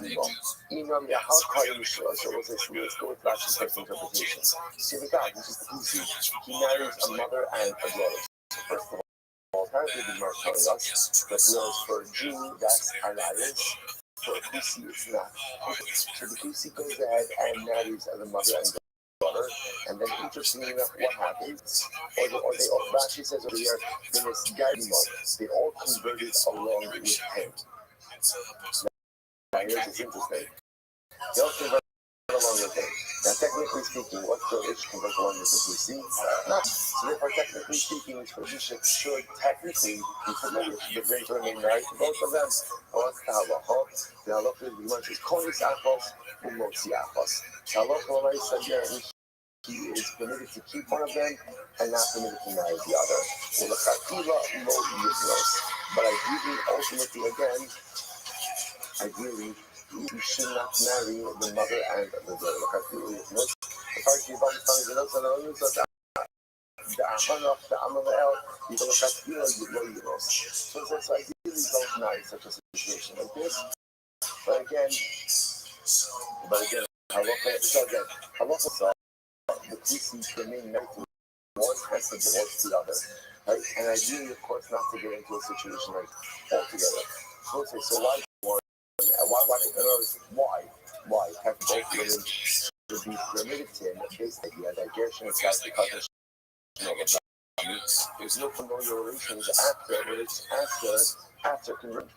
email, how calling so let's go with Rashi's first interpretation. So the guy, this is the Kusi, he marries a mother and a daughter. So first of all, apparently the Gemara is telling us that whereas for a Jew, that's alliance, for a Kusi, it's not. So the Kusi goes ahead and marries the mother and daughter, and then interestingly enough, what happens? Or they all, Rashi says over here, in this Gaimon, they all converted along with him. Now here's what's interesting. They all converted along with him. Now technically speaking, what's the issue convert along with the Kusi? Not. So therefore, technically speaking, this position should technically be familiar to the very remain married to both of them. Or what's the halacha? The halacha is the Gemara says, Konis Achos, Umotzi Achos. The halacha already said there, he is permitted to keep one of them and not permitted to marry the other. But ideally, ultimately, again, you should not marry the mother and the daughter. So ideally don't marry such a situation like this. But again, halacha saw the Kusi remain married to one has to divorce the other. Right? And ideally, of course, not to get into a situation like altogether. So why? Why? Have both women should be permitted to him based on the idea that Gershon is got the covenant. There's no familial relations after conversion.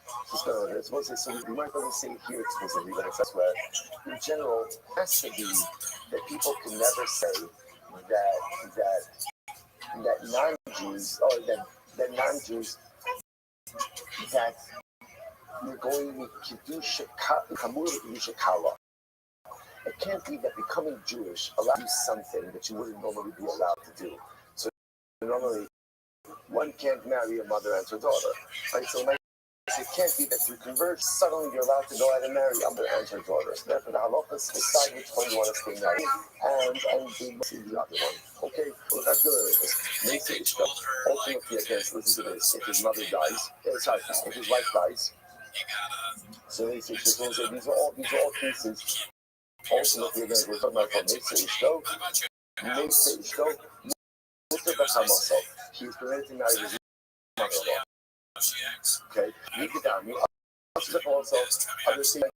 So we might not say here explicitly, but it's elsewhere. In general, it has to be that people can never say that non-Jews or that non-Jews that you're going to do shikala. It can't be that becoming Jewish allows you something that you wouldn't normally be allowed to do. So normally, one can't marry a mother and her daughter, right? So it can't be that through conversion, suddenly you're allowed to go out and marry a mother and her daughter. So therefore, the halachas decide which one you want to stay married, and they must see the other one. Okay, well, that's good. Ultimately, again, listen to this. If his mother dies, if his wife dies, so these are all cases. Ultimately, again, we're talking about Mesa Ishto, he's permitted to marry his mother-in-law. Okay, you get down. You also understand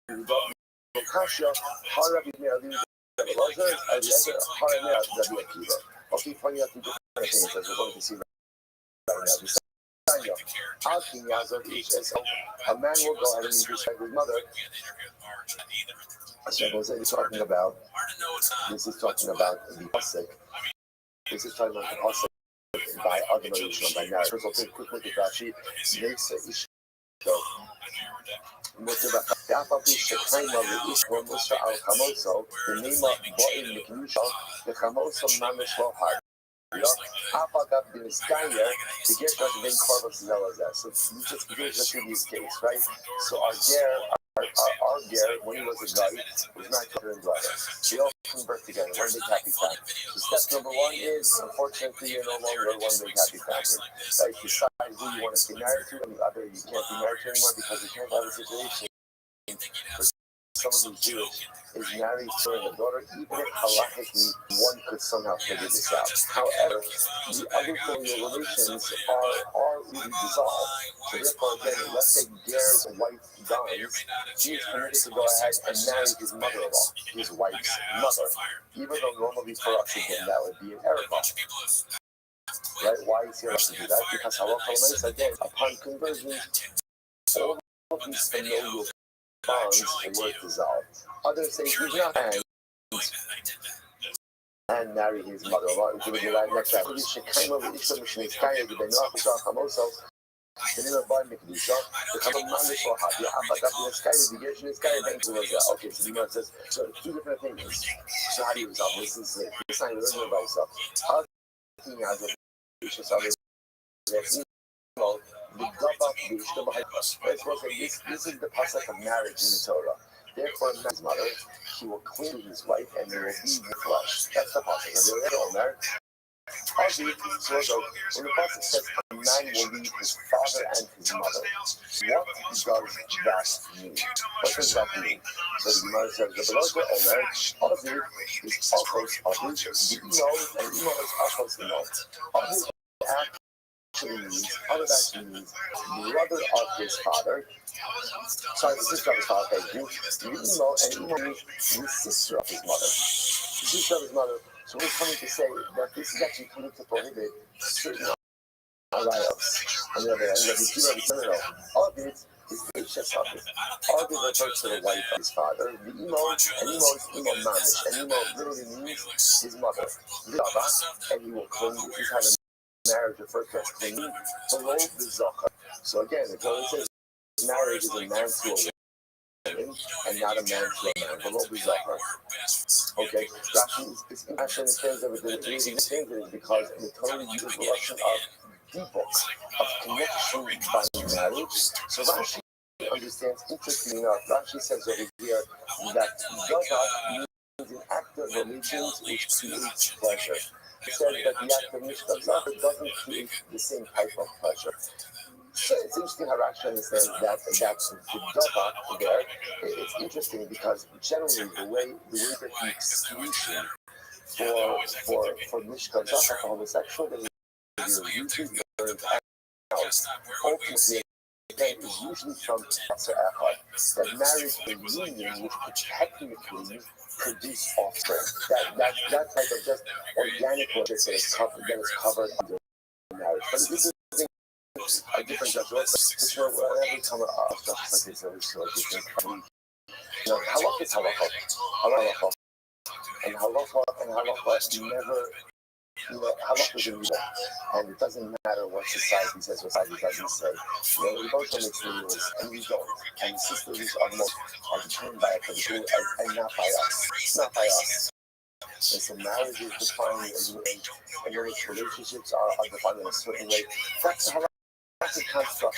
Kasha, Harabi Rabbi Elazar, Eliezer, Harami Rabbi Akiva. Okay, funny enough, two different things as we're going to see right now. A man will go ahead and disrespect his mother. So Jose is talking about, this is talking about the pasuk. This is talking about the pasuk by argumentation by marriage. First of all, take a quick look at Rashi. They say ish. ואף על פי שקיימה לאיש ומוסר על חמוסו, ונימה בואים לקדושה, וחמוסו ממש לא הר. אף אגב בנזכיה, בגש רק בין קורבנות לזה. So just here's the previous case, right? So our ger, when he was a guy, was not brother and brother. They all convert together, one big happy family. So step number one is, unfortunately, you're no longer one big happy family. Right? You decide who you want to be married to, and the other you can't be married to anymore because you can't have a situation. Someone who's Jewish is married to a daughter, even if halachically one could somehow figure this out. However, the other familial relations are really dissolved. So therefore, again, let's say Ger's wife dies, he is permitted to go ahead and marry his mother-in-law, his wife's mother, even though normally for us again that would be an error. Right? Why is he allowed to do that? Because halacha again, upon conversion, all of these familial bonds were dissolved. Others say he's not and marry his mother-in-law. Next chapter. Okay, so the man says, so two different things. So how do you resolve this? This is not really about yourself. This is the pasuk of marriage in the Torah. Therefore, a man's mother, he will cling to his wife and they will be the flesh. That's the pasuk. So when the pasuk says a man will leave his father and his mother, what does that mean? What does that mean? So the Gemara says the below Omer, Aviv is Achos Aviv, the Imo, and Imo is Achos Imo. Aviv actually means, brother of his father. Sorry, the sister of his father, thank you. Imo, and Imo means the sister of his mother. The sister of his mother. So we're coming to say that this is actually coming to prohibit certain alliance. On the other hand, all of it is the Ishas of it. All of it refers to the wife of his father, the Imo, and Imo is Imo Mamish, and Imo literally means his mother. And he will cling, this is how the marriage refers to as clinging below the Zohar. So again, the Torah says marriage is a man to a woman, and not a man to a man, below the Zohar. Okay, Rashi is actually in terms of the reason it because the Torah uses the lesson of dibuk, of connection by marriage. So Rashi understands, interestingly enough, Rashi says over here that Gava means an act of allegiance which creates pleasure. He says that the act of Mishkah doesn't create the same type of pleasure. So it's interesting how Rashi understands that's the Dava there. It's interesting because generally the way that the exclusion for Mishka Zaka for homosexual behavior usually learned out ultimately again is usually from Passer Echad. That marriage is a union which could technically produce offspring. That type of just organic logic that is covered under marriage. But this is a different judgment. So every time a structure like this, it's so different. Halakha is halakha. And halakha never, halakha is illegal. And it doesn't matter what society says, what society doesn't say. We both make rules, and we don't. And systems are determined by a people and not by us. Not by us. And so marriage is defined as a way, and relationships are defined in a certain way. That's the halakha construct.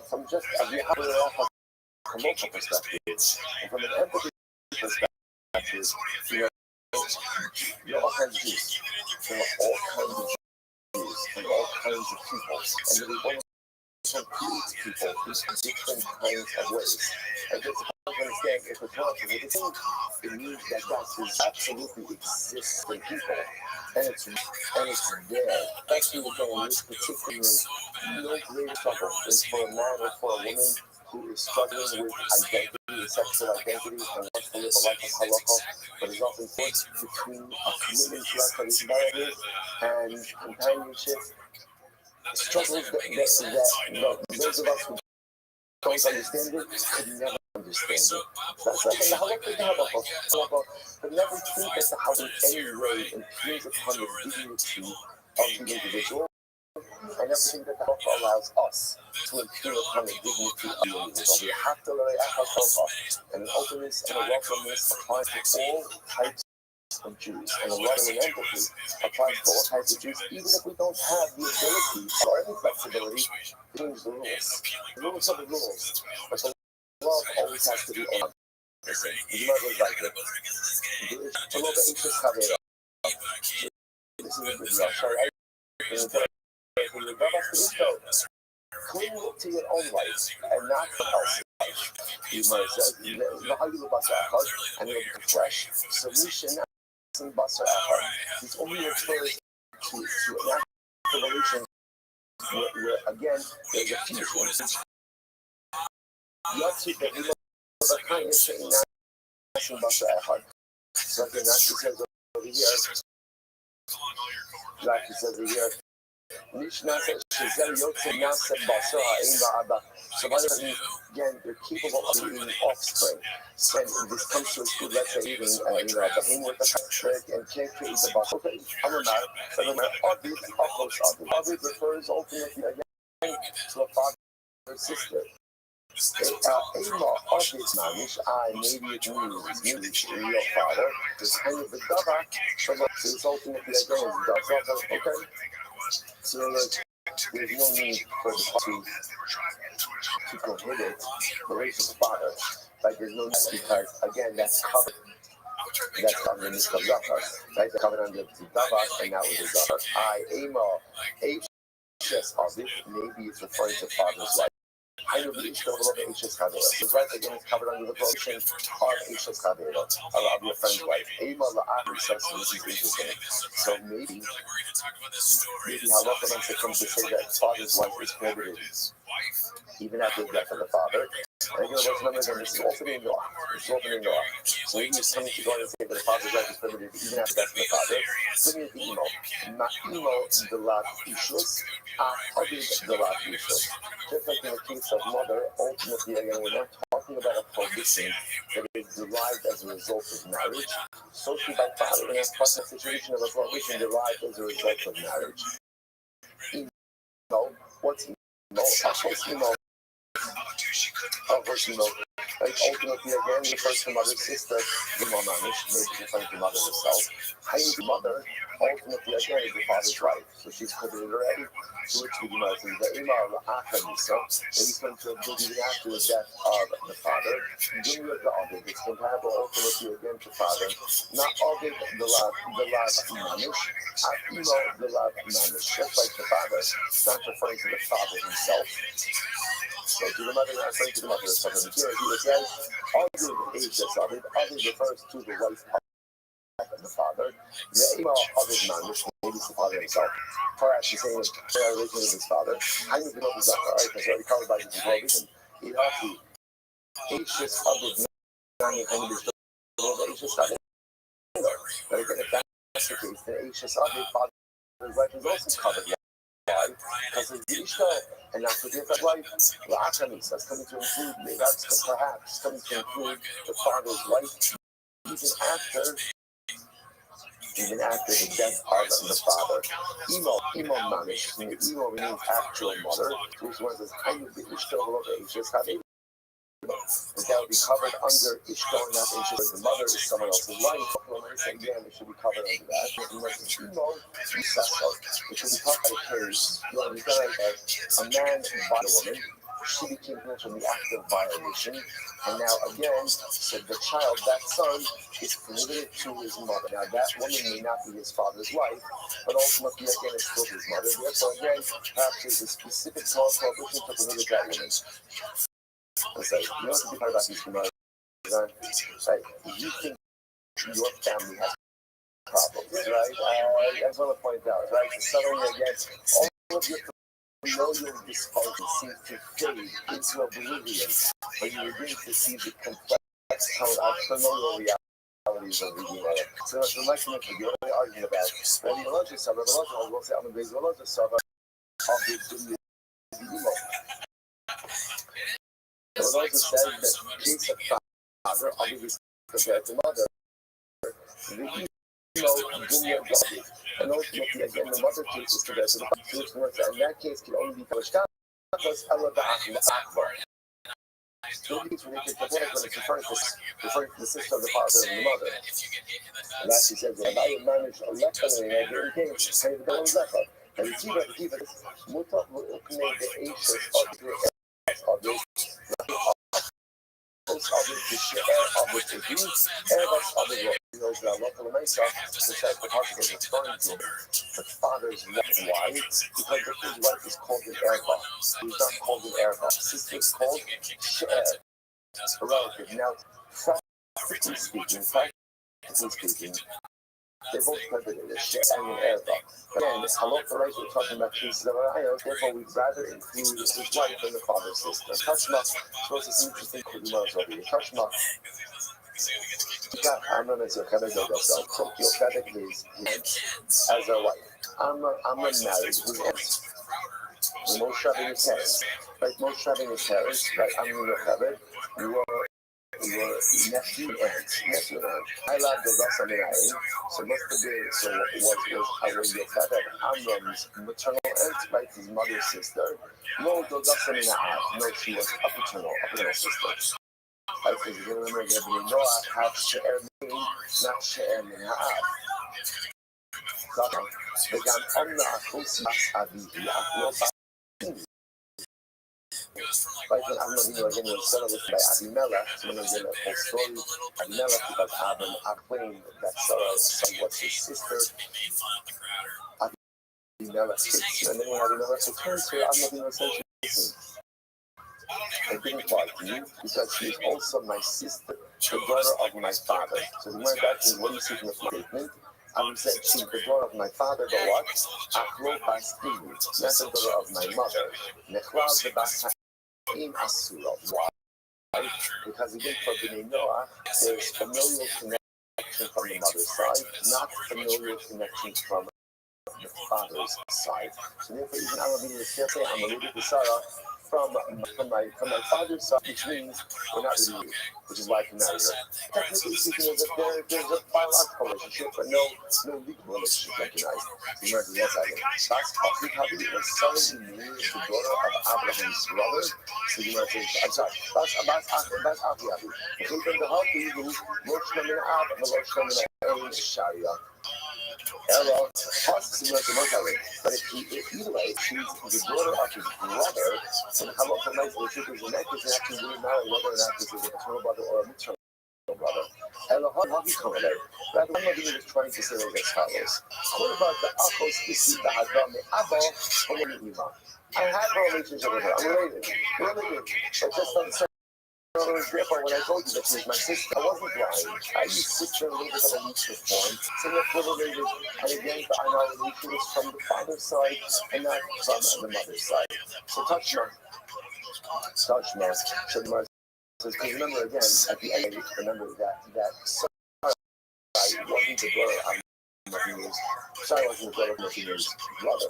From just a commercial perspective, and from an empathy perspective, there are all kinds of Jews. There are all kinds of Jews and all kinds of people. And there is one who creates people in different kinds of ways. And just to understand, if we're talking with the same, it means that does absolutely exist in people. And it's there. Actually, again, in this particular, no greater struggle is for a man or for a woman who is struggling with identity the sexual identity and wants to live a life of halakha, but is often forced between a commitment to HaKadosh Baruch Hu and companionship. Struggles that those of us who don't understand it could never understand it. That's like in the halakha, but never think that the halakha in any way impugns upon the dignity of the individual. I never think that the halakha allows us to impugn upon the dignity of the individual. We have to learn halakha, and an openness and a welcomeness applies to all types of Jews, and a loving and empathy applies to all types of Jews, even if we don't have the ability or any flexibility to change the rules. The rules are the rules, but the love always has to be on. Listen, the love is like it. A little bit anxious, Javier. This is a good love. Cling to your own life and not to else's life. You must say, and it'll become fresh. Solution and basar achar. He's only refers to an active relation where again there's a fusion. Yatsi that we love a kind of saying and basar achar. Something Rashi says over here. Rashi says over here. So they're capable of eating offspring. And this comes to a school, let's say, eating the hang with the trick and can't create the bus. Ovid refers ultimately again to a father or sister. Ema Ovid Manish, maybe it means real father. This kind of the Dava, so it's ultimately again okay. So there's no need for the father to prohibit the race of the father. Like there's no need because again that's covered. That's covered in the Zakar. Right? That's covered under the Dava and now with the Zakar. Ema H of it, maybe it's referring to father's life. I know the issue of Ish's Kavera. His wife again is covered under the prohibition of Ish's Kavera, of your friend's wife. Ema La'ach says this is interesting. So maybe Halacha makes it come to say that father's wife is prohibited even after the death of the father. And again, let's remember again, this is also being law. This is opening law. So maybe it's coming to go and say that the father's wife is prohibited even after the death of the father. Similar to Emo. Ma'imo the Lav Ishus, Avid the Lav Ishus. Just like in the case of mother, ultimately, again, we're not talking about a prohibition that is derived as a result of marriage. So too by father, we're not talking a situation of a prohibition derived as a result of marriage. Emo, what's Emo? Like ultimately again refers to mother's sister, the Manish, maybe referring to mother herself. Hayi's mother, ultimately again is the father's wife, so she's considered already. To which we know is the Imam Akamisa, that he's going to include even after the death of the father. Junior the Ovid, it's comparable ultimately again to father. Not Ovid the Lav Manish, Akimo the Lav Manish, just like the father. It's not referring to the father himself. So to the mother, referring to the mother of something. Here he says, Ovid is Ovid. Ovid refers to the wife of the father. The Ema of his man, which maybe is the father himself. Perhaps she's saying it's the origin of his father. I need to know this, alright, because already covered by this prohibition. It actually, H's of his man, and his H's of his but again, if that's the case, the H's of his father's wife is also covered. Because of the Ishta, and that's the different wife. La'akamis, that's coming to include, that's perhaps coming to include the father's wife, even after the death of the father. Emo Manish, Emo means actual mother, which was as kind of the Ishta of H's having. That would be covered under Ishtar, not Ishtar. The mother is someone else's wife. Again, it should be covered under that. Emo, it should be covered by the case. You know, a man by a woman. She became guilty of the act of violation. And now again, said the child, that son, is committed to his mother. Now that woman may not be his father's wife, but ultimately again it's still his mother. Therefore again, perhaps there's a specific prohibition to prohibit that woman. It's like, you know what to be part about these Gemara, right? You think your family has problems, right? I just want to point out, right? So suddenly again, all of your familial dysfunction seems to fade into oblivion when you begin to see the complex tone of familial realities of the DNA. So as the lesson of the only argument about the ideological I will say I'm a ideological of the emo. The religion says that case of father obviously compared to mother. The dunya God. And ultimately, again, the mother case is compared to the father. In that case, can only be Kalashka because Allah Akbar. So these related to when it's referring to the sister of the father and the mother. And as he says, when I manage a lecture and I didn't think, I didn't go on Zephyr. And the Kiva, Muta will open the ages of this. Of the share of the abuse, of the world. Those that local myself, the fact that Hartford is referring to the father's wife, because his wife is called an erba. He's not called an erba. Sister is called a relative. Now, practically speaking, they both credited as share and an erba. Again, this halakha right, we're talking about pieces of ayah, therefore we'd rather include his wife than the father's sister. Tashma, suppose it's interesting to the over here. Tashma. I'm not as a Khabib so Khabib is as a wife. I'm not married. Who's aunt? Most having his parents. Right, most having his parents. Right, I'm your Khabib. You were nephew and aunt. I love the Rasaminai. So must have been so I was your Khabib. Amram's maternal aunt, right, his mother's sister. No, the Rasaminai. No, she was a paternal sister. I think you're going to remember that Noah had She'er Min, not She'er Min Ha'ab. וגם אומנה אחוס מס אביבי, אך לא באביבי. Right, when I'm not even again, when Sarah was by Abimelech, when I was in the whole story, Abimelech, because Abram claimed that Sarah's son was his sister. Abimelech hates her, and then when Abimelech returns to her, I'm not even saying listen. I didn't like you because she is also my sister, the daughter of my father. So we went back to what you see from the statement. I'm saying she's the daughter of my father, but what? Achlo Bastini, not the daughter of my mother. Nechlal the Bastaim Asura. Why? Because again, for Bnei Noah, there's familial connection from the mother's side, not familial connection from the father's side. So therefore, even I'm a little bit Sarah. From my father's side, which means we're not really new, which is why I can marry her. Technically speaking, there's a biological relationship, but no legal relationship recognized. So you remember, yes, I did. That's Achihabi, the son of Emi, is the daughter of Abraham's brother. So you remember, I'm sorry, that's Achihabi. The Children of the Hapi, who Moshe Min Ab, and Moshe Min Ab, Sharia. Hello, but either way, she's the daughter of his brother, and how often nice the truth is in that case, actually really matter whether or not this is a paternal brother or a maternal brother. Hello, how do you come there? Rather, I'm not even just trying to say like as follows. What about the Achos Isi, the Hadam, the Abba, and the Ima? I have a relationship with her, I'm related, but just on the therefore, when I told you that she was my sister, I wasn't lying. I used sister a little bit of a weaker form. So therefore, related, and again, I know that she was from the father's side and not from the mother's side. So Tashma. Because remember again, at the end, remember that Sarah wasn't the daughter of Abimelech's. Sarah wasn't the daughter of Abimelech's brother.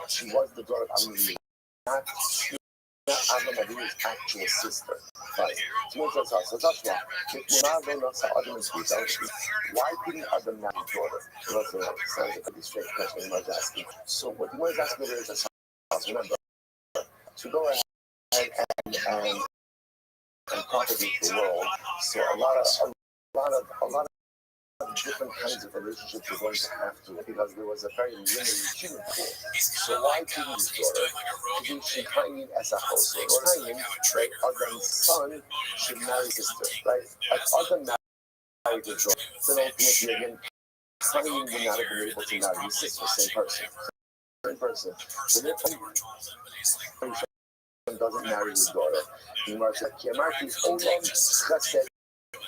She was the daughter of Abimelech's. Not Abimelech's actual sister. Right. So that's why. Why couldn't Adam marry his daughter? That's a pretty straight question you might ask. So what you might ask me is a remember, to go ahead and propagate the world. So a lot of different kinds of relationships are going to have to, because there was a very limited human pool. So why couldn't his daughter, to be Shekhaim as a household, or Chaim, right, Adam's son should marry his sister, right? Like Adam married his daughter, then ultimately again, Chaim would not have been able to marry his sister, same person. So therefore, doesn't marry his daughter. He marries like Kiamarti Olam Chesed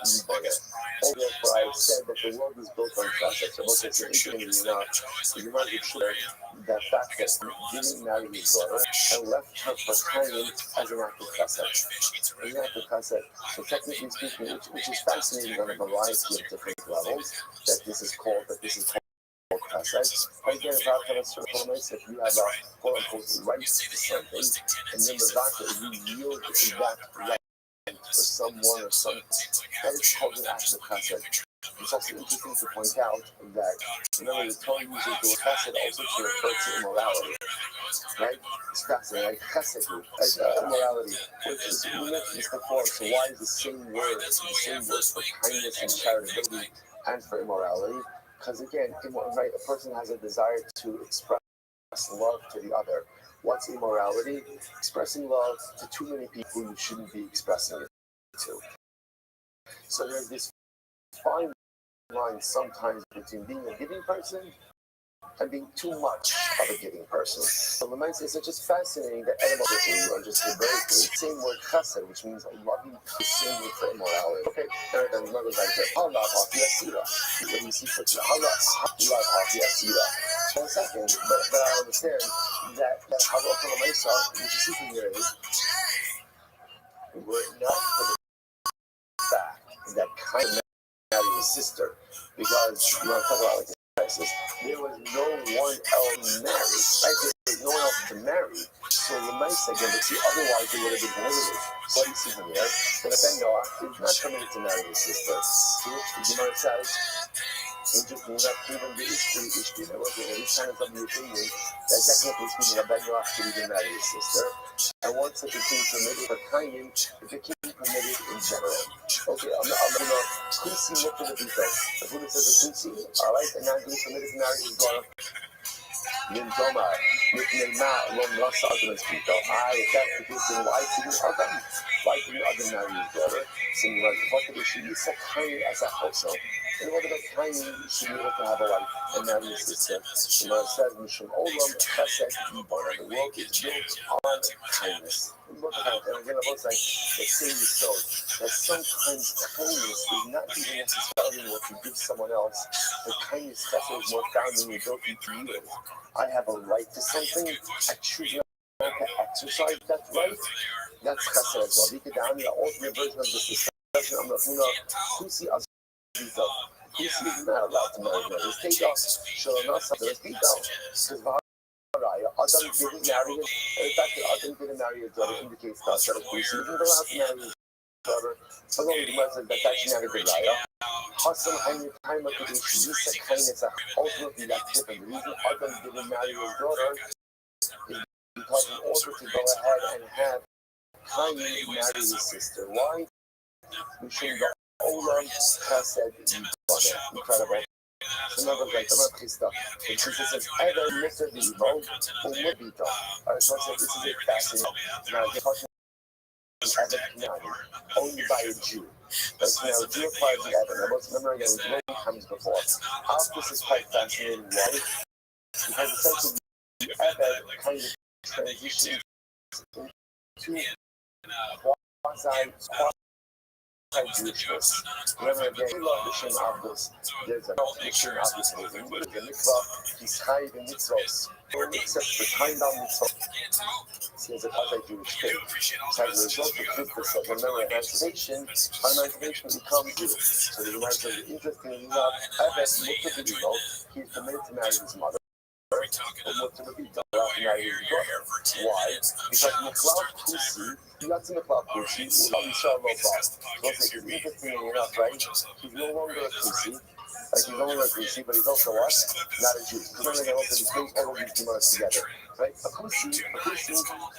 Therefore, I said that the world is built on chesed. So, most interestingly enough, you might be sure the fact that didn't marry his daughter and left her for Cain as an act of chesed. As an act of chesed. So, technically speaking, which is fascinating on a variety of different levels, that this is called chesed. But again, if you have a quote unquote right to something, and then the doctor, you yield that right for someone or something, that is called an act of chesed. It's also interesting to point out that, remember, the Torah uses the word chesed also to refer to immorality, right? It's fascinating, like chesed, like immorality, which is, we mentioned this before, so why is the same word for kindness and charitability and for immorality? Because again, right, a person has a desire to express love to the other. What's immorality? Expressing love to too many people you shouldn't be expressing it to. So there's this fine line sometimes between being a giving person and being too much of a giving person. So the mindset is just fascinating that etymologically or just algebraically, the same word chesed, which means loving, the same word for immorality. Okay, and then another like that. When you see such a for a second, but I understand that halacha l'maisa, which you see from here is, were not for the fact that kind of married his sister, because you want to talk about like crisis, there was no one else married, right? There was no one else to marry. So the mice again, but see, otherwise they would have been prohibited. So you see from here, that Ben Noah is not permitted to marry his sister. To which the Gemara says, interesting enough, even the Ishti, there was these kind of the opinion that technically speaking, a Ben Noah should even marry his sister. And once it became permitted for timing, it became permitted in general. Okay, I'm going to Kusi look at the details. The Buddha says a Kusi, alright, and now he's permitted to marry his daughter. Lintoma, Nitnema, Lom Rasa Adamskito. If that's the case, then why couldn't Adam? Why couldn't Adam marry his daughter? Saying, like, what did she be so tiny as a household? And what about tiny should be able to have a wife and marry his sister? The Lord says, Mishum Olam, Chesed, Ibara. The world is built on kindness. Look at that. And again, I was like, the same is so that sometimes kindness is not even necessarily what you give someone else. The kindness chesed is more found in the ability to yield. I have a right to something. I choose not to exercise that right. That's chesed as well. We could down the ultimate version of this discussion. I'm not Kusi Azizah. Kusi is not allowed to marry her. The state of Shalonasa, the state of because Adam didn't marry him. And the fact that Adam didn't marry his daughter indicates that Kusi isn't allowed to marry his daughter. So long as the message that that's not a good raya. Hassan Hainu Kaima Kadesh, Yisa Kainesa, ultimately that's different. The reason Adam didn't marry his daughter is because in order to go ahead and have Kain marry his sister. Why? We should go Olam Chesed Yibana. Incredible. Another great, another Krista. And she says, Ever Mr. Vivo, Umabito. Alright, so I said, this is a fascinating. Now, the question is Evan Pinani, owned by a Jew. But now, Jew acquired the Evan. I must remember again, it was many times before. This is quite fascinating. Why? Because essentially, the Evan kind of transitions into quasi-Jewishness. Remember again, we love the Shem Abdus. There's a Shem Abdus. There's a mitzvah. He's high in mitzvahs. Except for time down mitzvah. There's a quasi-Jewish thing. So as a result of Christus, remember emancipation, becomes Jewish. So the Gemara says, interestingly enough, Eves looked at the evil. He's permitted to marry his mother. But looked at the evil, allowed to marry his daughter. Why? Because Mechlav Kusi, you got to Mechlav Kusi, we saw no problem. So it's interestingly enough, right? He's no longer a Kusi. Like he's no longer a Kusi, but he's also what? Not a Jew. Because remember, they also distinct all of these Gemaras together. Right? A Kusi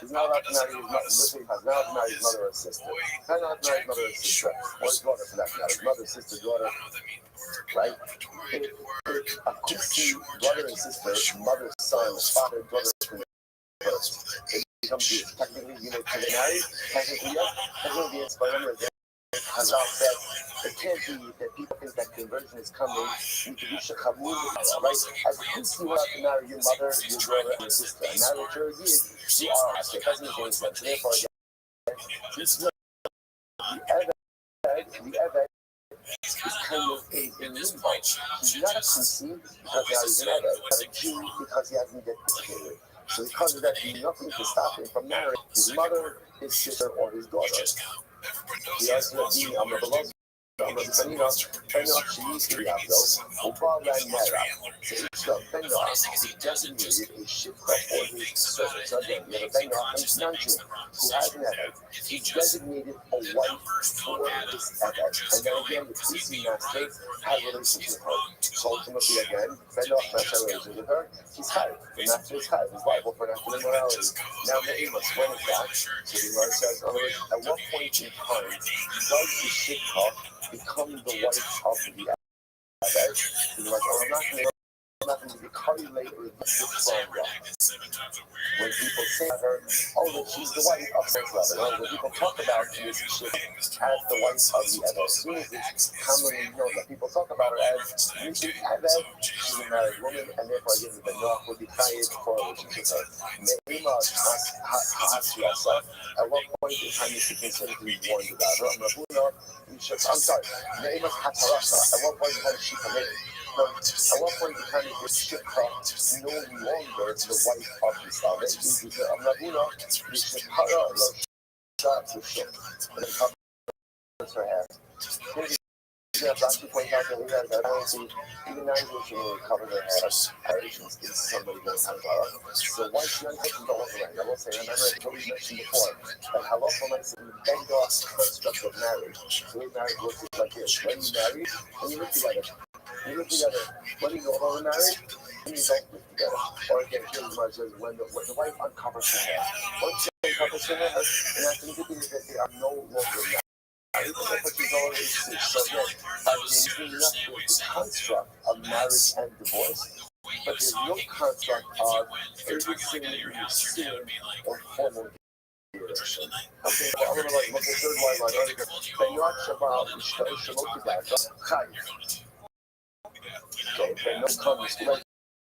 is not allowed to marry his mother. Literally, has not allowed to marry his mother or sister. Not allowed to marry his mother or sister. Or his daughter, for that matter. Mother, sister, daughter. Right? A Kusi, brother and sister, mother, son, father, brother, first. It becomes Jewish. Technically, can they marry? Technically, yes. Technically, yes. But remember, Hazal said, it can't be that people think that conversion is coming. You can be shachamud, right? As a Kusi, you want to marry your mother, your brother, and your sister. And now that you're a Yid, you are a It doesn't make any sense. Therefore, again, this is the Eved kind of in limbo. He's not a Kusi because he has an Eved, but a Jew because he hasn't yet educated. So because of that, there's nothing to stop him from marrying his mother, his sister, or his daughter. He has to be a Mabaloz. בנוח שלי יעזור, הוא בא לנערה. So Benoch is designated a shifra for his servant. So again, we have a Benoch and non-Jew who has an Eved. He's designated a wife for this Eved. And then again, the priestly master has relations with her. So ultimately again, Benoch has relations with her. He's Chayiv. The master is Chayiv. He's liable for natural immorality. Now the Amos, when is that? So the Gemara says, at what point in time does the shifra become the wife of the Eved? He's like, oh, I'm not going to be correlated with this wrong. When people say to her, oh, that she's the wife of the Eved, when people talk about this ship as the wife of the Eved, as soon as it's commonly known that people talk about her as the Eved, she's a married woman, and therefore again, the Benoch would be chayiv for a relationship with her. Me'ima ask yourself, at what point in time you should consider to be warned about her? I'm sorry, Me'ima hatarasa, at what point in time she committed? But at what point in time is this shikha no longer the wife of the Sabbath? It is the Amravuna, the Shikara, the Shah, the Shik, and it covers her hair. Rashi points out that we have that even non-Jewish women cover their hair. Asians is somebody going to have so why should young people don't look around? I will say, remember what we mentioned before, that halacha makes the Bendor's construct of marriage. So we marriage works like this. When you marry, when you live together, when you go over married, when you don't live together. Or again, here the says when the wife uncovers her hair. Once she uncovers her hair, and that's indicating that they are no longer married. So again, there's the construct of marriage and divorce, but there's no construct of everything in sin or formal. Okay, so I'm going to look at the third line. Benoch Shabbat Ishtar Shalot Chayiv. Okay, Benoch comes to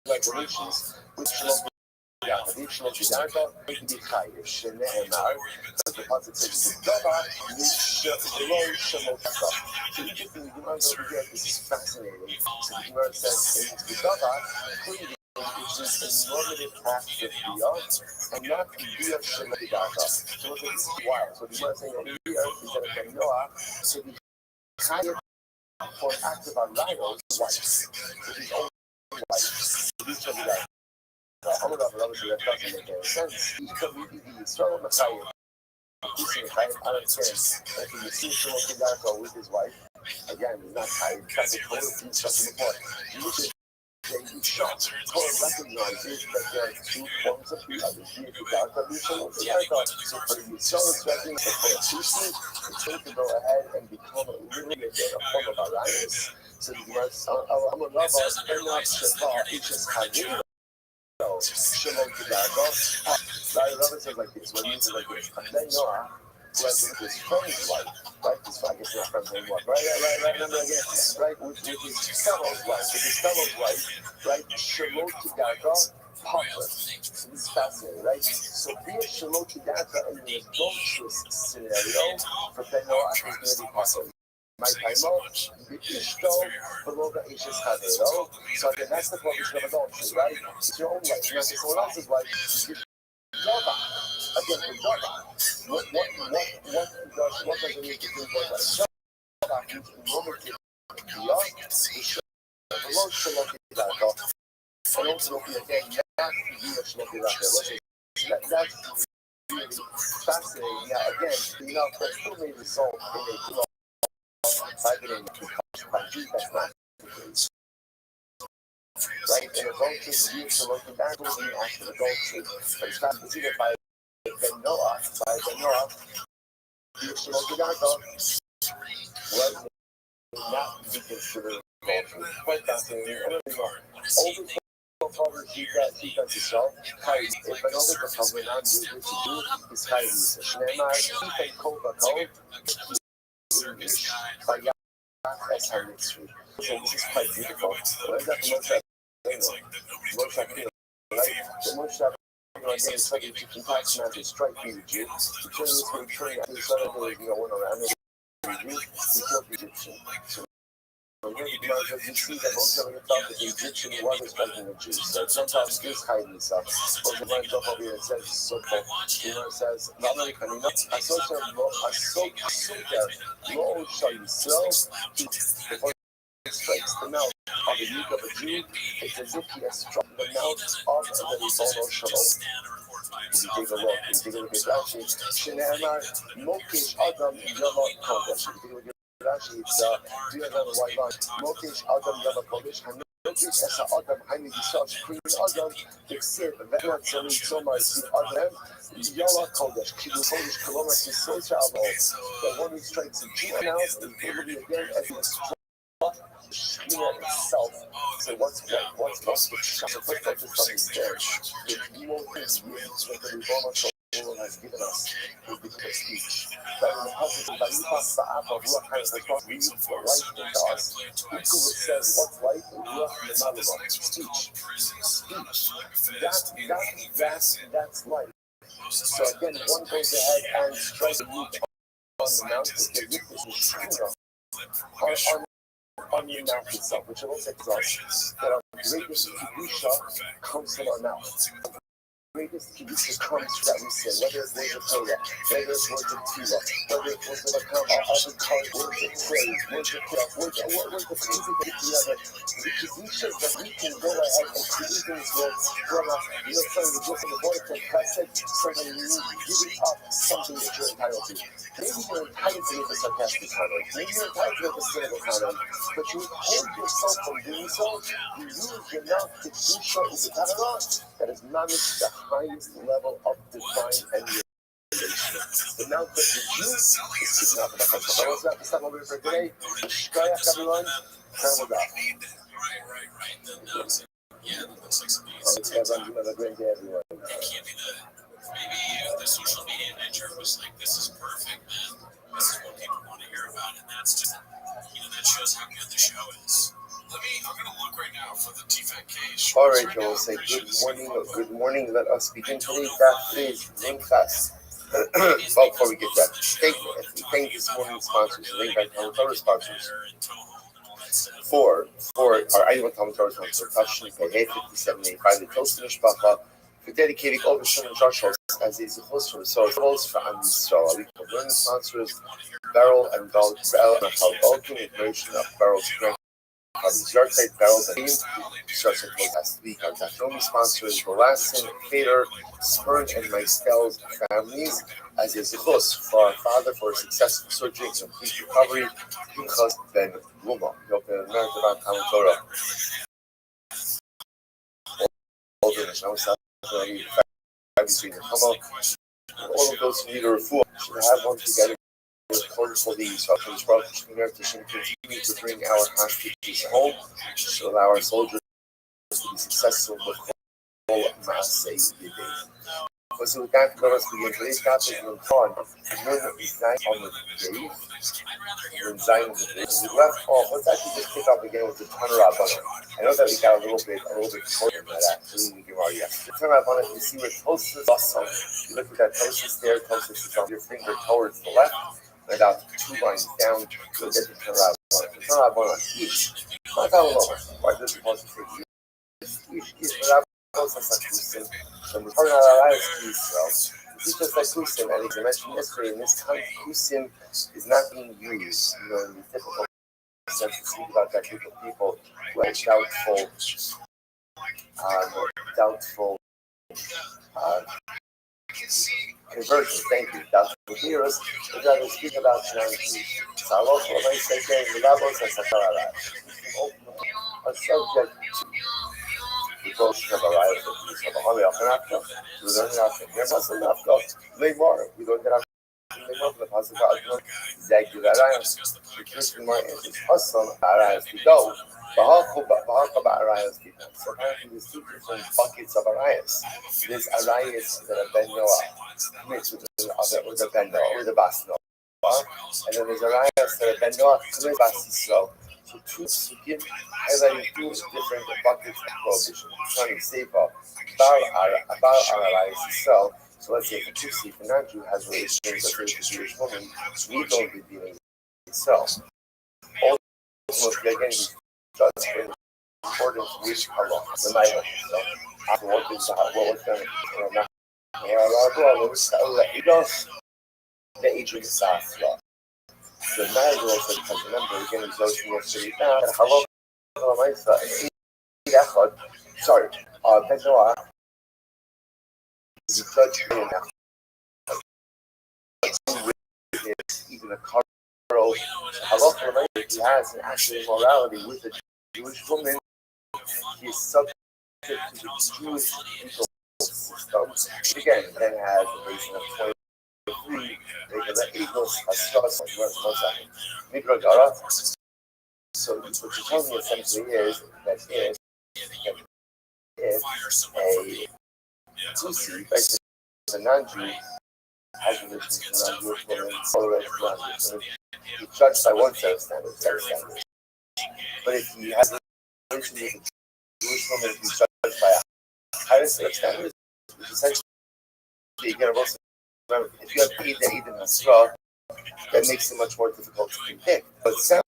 regulations which Shalot עדיף שלא תדע אותו, הייתי חייב, שנאמר, the pasuk says, "Dava nishalom shamotaka." So interesting, the Gemara over here, this is fascinating. So the Gemara says, in Dava, cleaving is a normative act of biyah, and not biyah shamotaka. So look at this wild. So the Gemara is saying that biyah is that a Noah to be chayav for acts of unrivaled wife. So his own wife. I'm going to have another that doesn't make any sense. He could be the Israel Messiah. He's saying, I understand that he was seeing someone Kedaka with his wife. Again, he's not tired. That's a total piece of the point. You should Torah recognizes that there are two forms of biyah. There's Kedaka, Israel Kedaka. So for the Israel judging for Tusi, it's going to go ahead and become literally a form of alliance. So the Gemara says, I'm going to love us, and not Shabbat, it's just Hagin. Shalom Kedaka. Larry Robert says like this, when he uses like this, and then Noah, who has his friend's wife, right? I guess not friend's wife, right, remember again, right, with his fellow's wife, right, Shalom Kedaka, Papa. So this is fascinating, right? So be a Shalom Kedaka in the adulterous scenario for Ben Noah is going to be possible. My time below the Ashes Hadero. So again, that's the prohibition of adultery, right? It's your own life. You have someone else's life. Dava. Again, the Dava. What does it mean to do Dava? Dava means normative biyah. Below Shalom Kedaka. And ultimately, again, not biyah Shalom Kedaka. That's really fascinating. Now, again, that still may result in a that's not the case. Right? And adultery is used to look back to the act of adultery. But it's not considered by Noah, the Shemotidaka was not to be considered adultery. Quite fascinating. Over Shika yourself, if an over the covenant is to do is Kairis. Shnemar, Shika Kova that's how it's true. So this is quite beautiful. What is that Moshe? The Moshe, again, it's like if you can pass him out to strike you, the Jew. The turn this way, turn that, this other way, went around. The Jew, he killed the Egyptian. So here the Gemara says you see that Moshe when he thought that the Egyptian wasn't striking the Jews. So sometimes this hiding stuff. Moshe went up over here and says, so the Gemara says, not only can you not, I saw there, Lo shall Yisrael, before he strikes the mouth of the youth of a Jew, it's as if he has struck the mouth of the Ribono Shalom. If you take a look at Rashi, Shene'emar, Mokesh Adam Yama Kodesh. If you take a look at Rashi, it's three of them white line. Mokesh Adam Yama Kodesh. Mokesh Esa Adam Haini Yisach Queen Adam. Except that not so many Somars Adam Yama Kodesh. Kidu Kodesh Koloma Kisocha Abo. The one who strikes a Jew now is going to be again as he struck the Shekhinah itself. So what's the first time something's there? The evil things that the Ribono Shalom has given us is because of speech. That in the passage of Vayipas Ba'af of Ruach HaKodesh reads the life into us. Equal says what's life? Ruach Nemalava. Speech. That's life. So again, one goes ahead and strikes the root on the mount. The root is the Shekhinah on your mouth itself, which also tells us that our greatest kedusha comes from our mouth. Greatest kedusha comes from that we say, whether it's words of Torah, whether it's words of tefillah, whether it's words of account, other cards, words of praise, words of prayer, words of music that together. The kedusha that we can go ahead and create in this world from us. You know, something you go from the border to chesed, something you giving up something that you're entitled to. Maybe you're entitled to make a sarcastic comment. Maybe you're entitled to make a cynical comment. But you hold yourself from doing so. You use your mouth to do so in the Torah that is managed the highest level of divine emulation. The mouth of the Jew is keeping up with the Chesed. That was that. Stop over for today. Shkayach, everyone. Travel up. Yeah, that looks like something. Have a great day, everyone. It can't be that. Maybe the social media nature was like, this is perfect, man. This is what people want to hear about, and that's just, that shows how good the show is. I'm gonna look right now for the TFAK. All right, Joel, say good morning. Let us begin today's Zoom class. Well, before we get that, thank this morning's sponsors, link back to our sponsors. For our annual Talmud Torah production, pay 5785 the Toast Mishpacha for dedicating all the Shem and Josh as a host for resources for Am Yisrael. We can learn sponsors Beryl and Balkan information of Beryl's Yard Barrels and starts with last week. Our Dachnomi sponsors the Lassen, Fader, Spurn, and Meistell's families as a zichus for our father for a successful surgery and complete recovery. Pinchas Ben Luma, the American Talmud Torah. All of those who need a refuah should have one together. For the instructions brought to continue to bring our hostages home to allow our soldiers to be successful with all mass so with that, let us begin today's topic on the grave. We left off. Let's actually just pick up again with the Tanarab. I know that we got a little bit short on that actually. We give our yes. The Tanarab, you see where Tosis is. You look at that Tosis there. Tosis is on your finger towards the left. About 2 lines down, you'll get the Tanarab. The Tanarab on each. Not how long. Why does it want to take each? When we talk about our lives to Israel, it's just like Kusim, and as I mentioned yesterday, in this time, Kusim is not being used, in the typical sense to speak about that group of people who are doubtful conversion. Thank you, doubtful hearers, but rather speak about humanity. So I also want to say the levels and Sakarara. A subject to devotion of our lives of peace of Holy After. We learn nothing. There's also enough go. Lay more. We don't get up. Lay more from the Pasuk Adnon. Zaggy Arayas. The Christian mind is Hassan Arayas to go. Bahaka Arayas to go. So apparently there's 2 different buckets of Arayas. There's Arayas that are Ben Noah mixed with the Ben Noah, with the Bas Noah. And then there's Arayas that are Ben Noah mixed with Bas Yisrael. So 2 Sukkim highlighting 2 different buckets of prohibition. Trying to save about Arayas Yisrael. So let's say if a Tutsi, if a non-Jew has relations with a Jewish woman, we don't be dealing with Yisrael. Also, ultimately, again, he's judged in accordance with halacha. The night. So, after what was going to the age of the Sasra. The marriage also, because remember, again, he's also yesterday now, and halacha, sorry, Ben Noah is a judge in even a Karo halacha, he has an actual immorality with a Jewish woman. He is subject to the Jewish legal system. Again, then has a version of 23. So what you're telling me essentially is that if a Tutsi, basically a non-Jew, has relations with non-Jewish women, he's judged by one set of standards. But if he has relations with a Jewish woman, he's judged by a higher set of standards, which essentially, again, also remember, if you have Ida Nasra, that makes it much more difficult to convict. But it sounds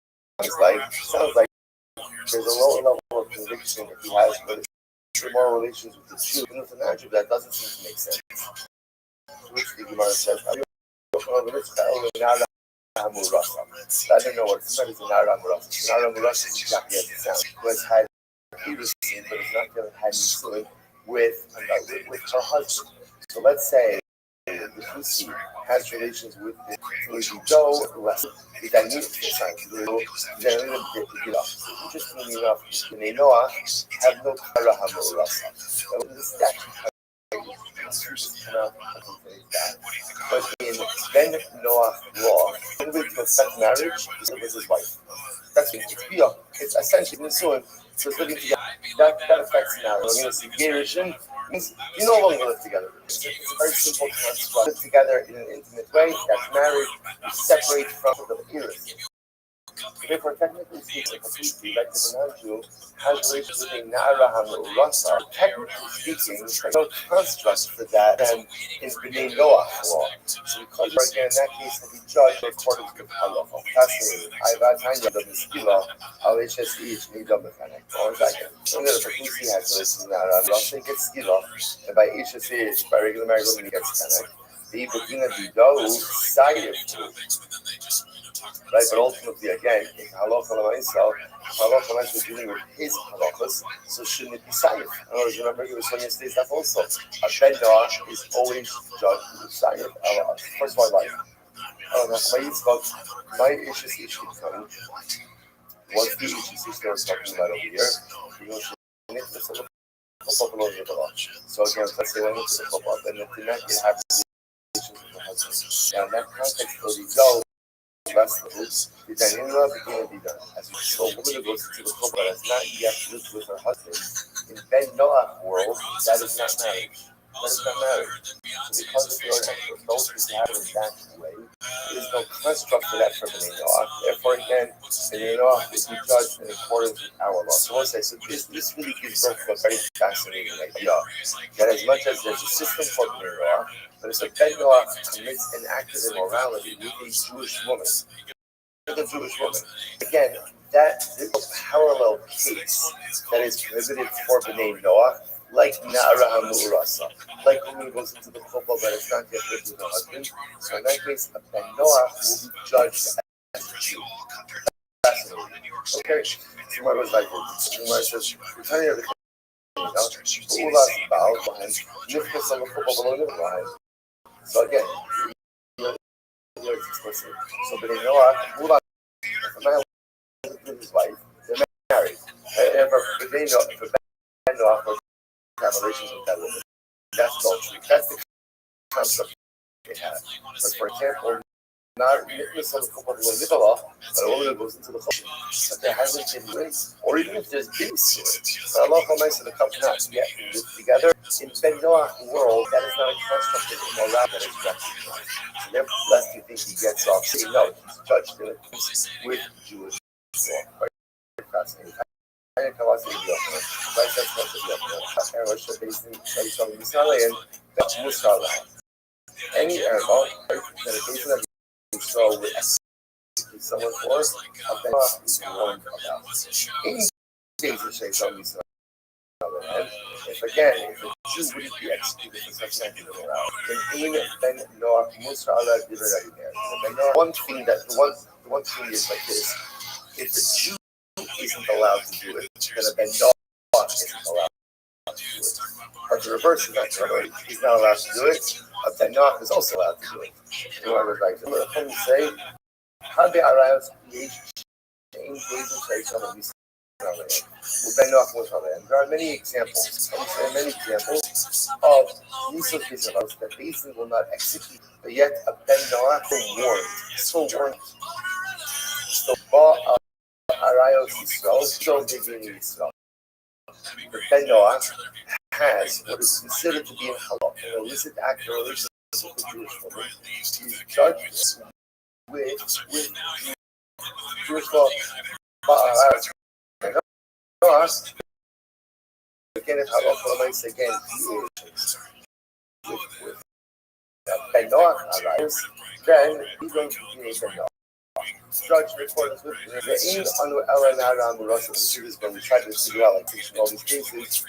like there's a lower level of conviction if he has more relations with the Jew than with the non-Jew. That doesn't seem to make sense. Which the Gemara says, I don't know what it's said. It's an Aramurasa. An Aramurasa is exactly as it sounds. Who has had previously, but is not going to have Yisuin with her husband. So let's say the Tutsi has relations with the Joe, the interestingly enough, the Noah have no Kara Hamurasa. The statute but in Ben Noah law, when we affect marriage, it was his wife. That's it. It's essentially Nisuin. So it's living together. That affects marriage. We're going to see Gerushin means you no longer live together. It's a very simple construct. Live together in an intimate way. That's marriage. You separate from the Iris. Therefore, technically speaking, completely like the non-Jew has relations with a Na'ara HaMe'urasa. Technically speaking, there's no construct for that than in B'nai Noach law. So because again, in that case, will be judged according to halacha. Fascinating. I've had the Miskila, HSE, Nidam Mechanic. Or second. So the Fakusi has relations with Na'ara HaMe'urasa, he gets Skila, and by HSE, by regular married women, he gets Mechanic. The Ibukina Bido, Sayyid. Right, but ultimately, again, in halacha l'maisa, halacha l'maisa dealing with his halachas, so shouldn't it be sayyid? In other words, remember, he was when you say that also. A ben noah is always judged with sayyid. First of all, life. My issues coming. What's the issues we're talking about over here? So again, let's say when it's a pop-up, and if you're not going to have relations with the husband. Now, in that context, where we go, last levels, the Daniela began to be done. As we saw, a woman who goes into the couple that has not yet lived with her husband. In Ben Noach world, that is not marriage. That is not marriage. So because of the order of those who have it that way, there is no construct for that for Bnei Noach. Therefore, again, Bnei Noach is judged in accordance with our law. So we'll say, so this really gives birth to a very fascinating idea that as much as there's a system for Bnei Noach, but if a Ben Noach commits an act of immorality with a Jewish woman, again, that is a parallel case that is prohibited for Bnei Noach, like Na'ara HaMe'urasa, like when he goes into the chuppah but it's not yet lived with her husband. So in that case, a Ben Noach will be judged as a Jew. Fascinating. Okay, so what was like this? Gemara says, returning of the so again, it's explicit. So Bnei Noach, if a man lives with his wife, they're married. And for Ben Noach have relations with that woman, that's adultery. That's the concept they have. But for example, not Nicholas on the couple of Nicola, but a woman who goes into the couple, but there hasn't been race, or even if there's been spirit. So Allah Almighty the couple not yet live together. In Ben Noach world, that is not a construct of immorality that is recognized. So therefore, lest you think he gets off saying no, he's judged in accordance with Jewish law. Very fascinating. Any Ergo, medication that you show with someone for, a ben noach is warned about. Any days of Shaitan is if a Jew wouldn't be executed for such an act of then Ein Ben Noach Musar Allah Divrei Ben Noach. The one thing is like this: if a Jew isn't allowed to do it, then a Ben Noach isn't allowed to do it. But the reverse is not true. He's not allowed to do it. A Ben Noach is also allowed to do it. Whoever like to say, "How be aroused? There are many examples. Of use of Israelites that Basin will not execute, but yet a Ben Noach so warned. So Arayos Yisrael, so beginning Yisrael. The Ben Noach has what is considered to be in halal, an illicit act or relationship with the Jewish woman. He's judged with Jewish law. Again, if halal again, he is with Ben Noach arrives, then he's going to be a Ben Noach. Judge in accordance with the aim on Ella Nara Murasa, which is when we try to figure out like in all these cases,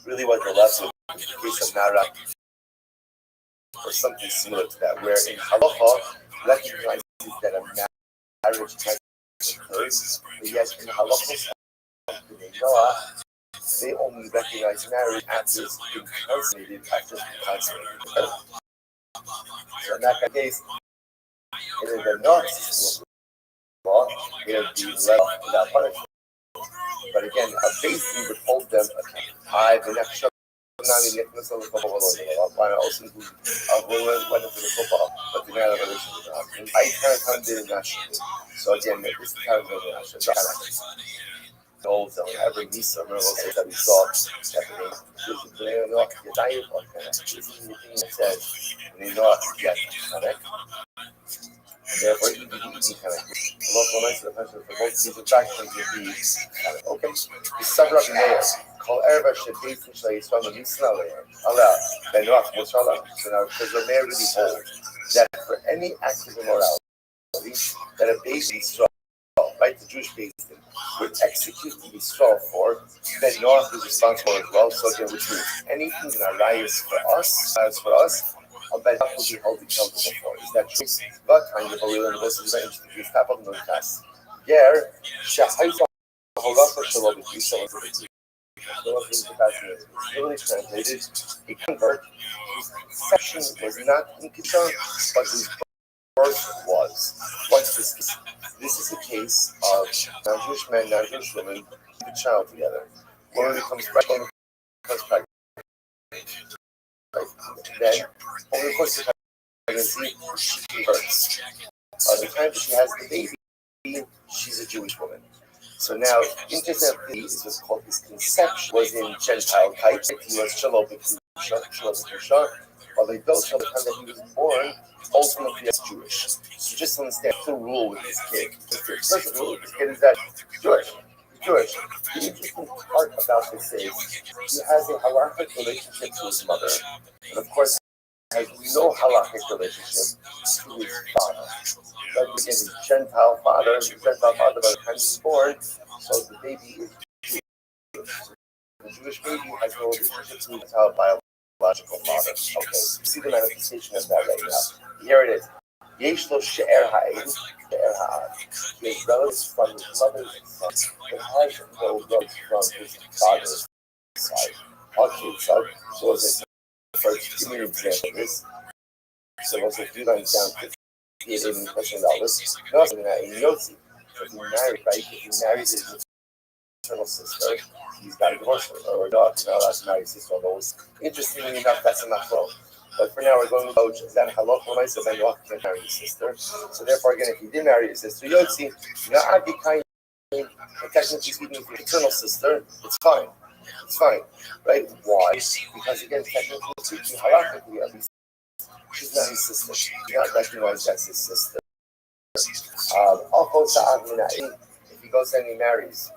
really what the lesson is the case of Nara or something similar to that, where in halacha recognizes that a marriage has occurred, but yet in halacha they only recognize marriage after it's been consummated, after it's been consummated. So in that case, in the non-system of law, they would be left without punishment. But again, a basin would hold them accountable. The next show, why also include went into the football, but they had a relation with them. I kind of come to nationally. So again, this is kind of a national. Goals that every Nisa that we saw happening. This is the thing that says, and they know yet, correct? Therefore, you can kind of local nice the person for both these attractions would be okay. The sucker up in there, call everybody should be essentially from the Nisna layer. Allah, Ben Noach, Musala. So now, because the mayor really hold that for any act of immorality, that a baby straw, right, the Jewish baby would execute the straw for, Ben Noach is responsible as well. So again, which means anything in our lives for us, a Ben Noach will be held accountable for. Is that true? But kind of a real and this is very interesting. We step up in those tasks. There, Shahaifa Holafa Shalom is literally translated, a convert whose conception was not in Kishon, but whose birth was. What's this case? This is a case of non-Jewish men, non-Jewish women, with a child together. Woman becomes pregnant. Right? Then, over the course of pregnancy, she hurts. By the time she has the baby, she's a Jewish woman. So now, interestingly, is what's called his conception was in Gentile type. He was Shalom B'Kusha, while they built from the time that he was born, ultimately as Jewish. So just understand the rule with this kid. The first rule with this kid is that he's Jewish. The interesting part about this is he has a halakhic relationship to his mother, and of course has no halakhic relationship to his father. But again, his Gentile father by the time he's born, so the baby is Jewish. The Jewish baby has no relationship to his biological father. Okay, see the manifestation of that right now. Here it is. Yesh lo she'er ha'ed, she'er ha'ad. He has relatives from his mother's side, but has no relatives from his father's side. Okay, so as I first give me an example of this. So once I do that down to $8,000, nothing in that in Yotzi. If he married, right? If he married his maternal sister, he's got a divorce or not. He's not allowed to marry his sister. Although interestingly enough, that's not flow. But for now, we're going to go to that halach when I said Ben Noach can't marry his sister. So therefore, again, if he did marry his sister, Yotzi, I'd be kind of technically speaking, for paternal sister, it's fine. It's fine, right? Why? Because again, technically speaking, halachically, at least she's not his sister. She's not recognized as his sister. If he goes and he marries,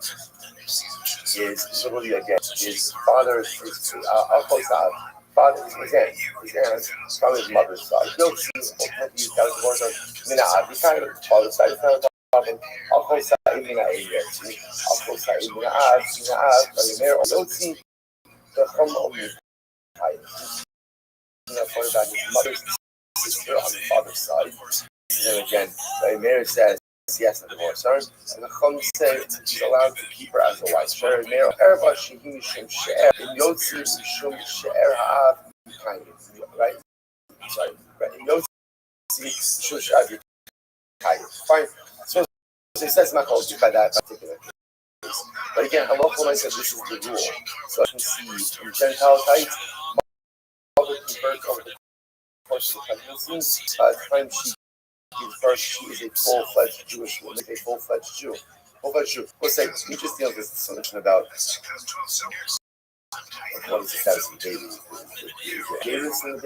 is literally again his father, his aunt from his mother's side. You'll see ultimately he's got a divorce Mina Abi kind of father side is not a problem. Uncle side Mina Abi. Uncle side Mina Ab, Vayomer Yotzi, the Chum Omi. For that his mother's sister on the father's side. And again, Vayomer says he has to divorce her, and the Chum says he's allowed to keep her as a wife. Vayomer Erba Shehim Shum She'er, in Yotzi Shum She'er Ha'av, kind of, right? Sorry, in Yotzi Shum She'er Fine. So it says not called by that particular case. But again, Halacha says this is the rule. So I can see in Gentile types, mother converts over the course of the pregnancy. By the time she gives birth, she is a full-fledged Jewish woman, a full-fledged Jew. Full-fledged Jew. We'll say, we just deal with this solution about what is the status of the baby. Gayness in the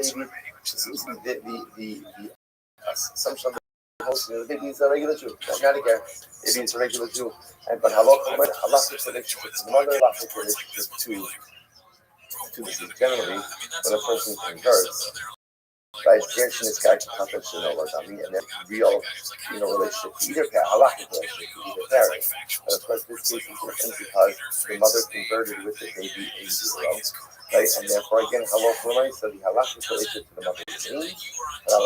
baby, the assumption of the baby is a regular Jew, not a guy. Baby is a regular Jew, but halachic relationship to the mother, halachic relationship to the Jew. Generally, when a person converts, right, Gershon is guy to confidence and then real, relationship to either parent, halachic relationship to either parent. And of course, this case is different because the mother converted with the baby in utero. Right, and therefore again, halachic, so the halachic relationship to the mother remains, but no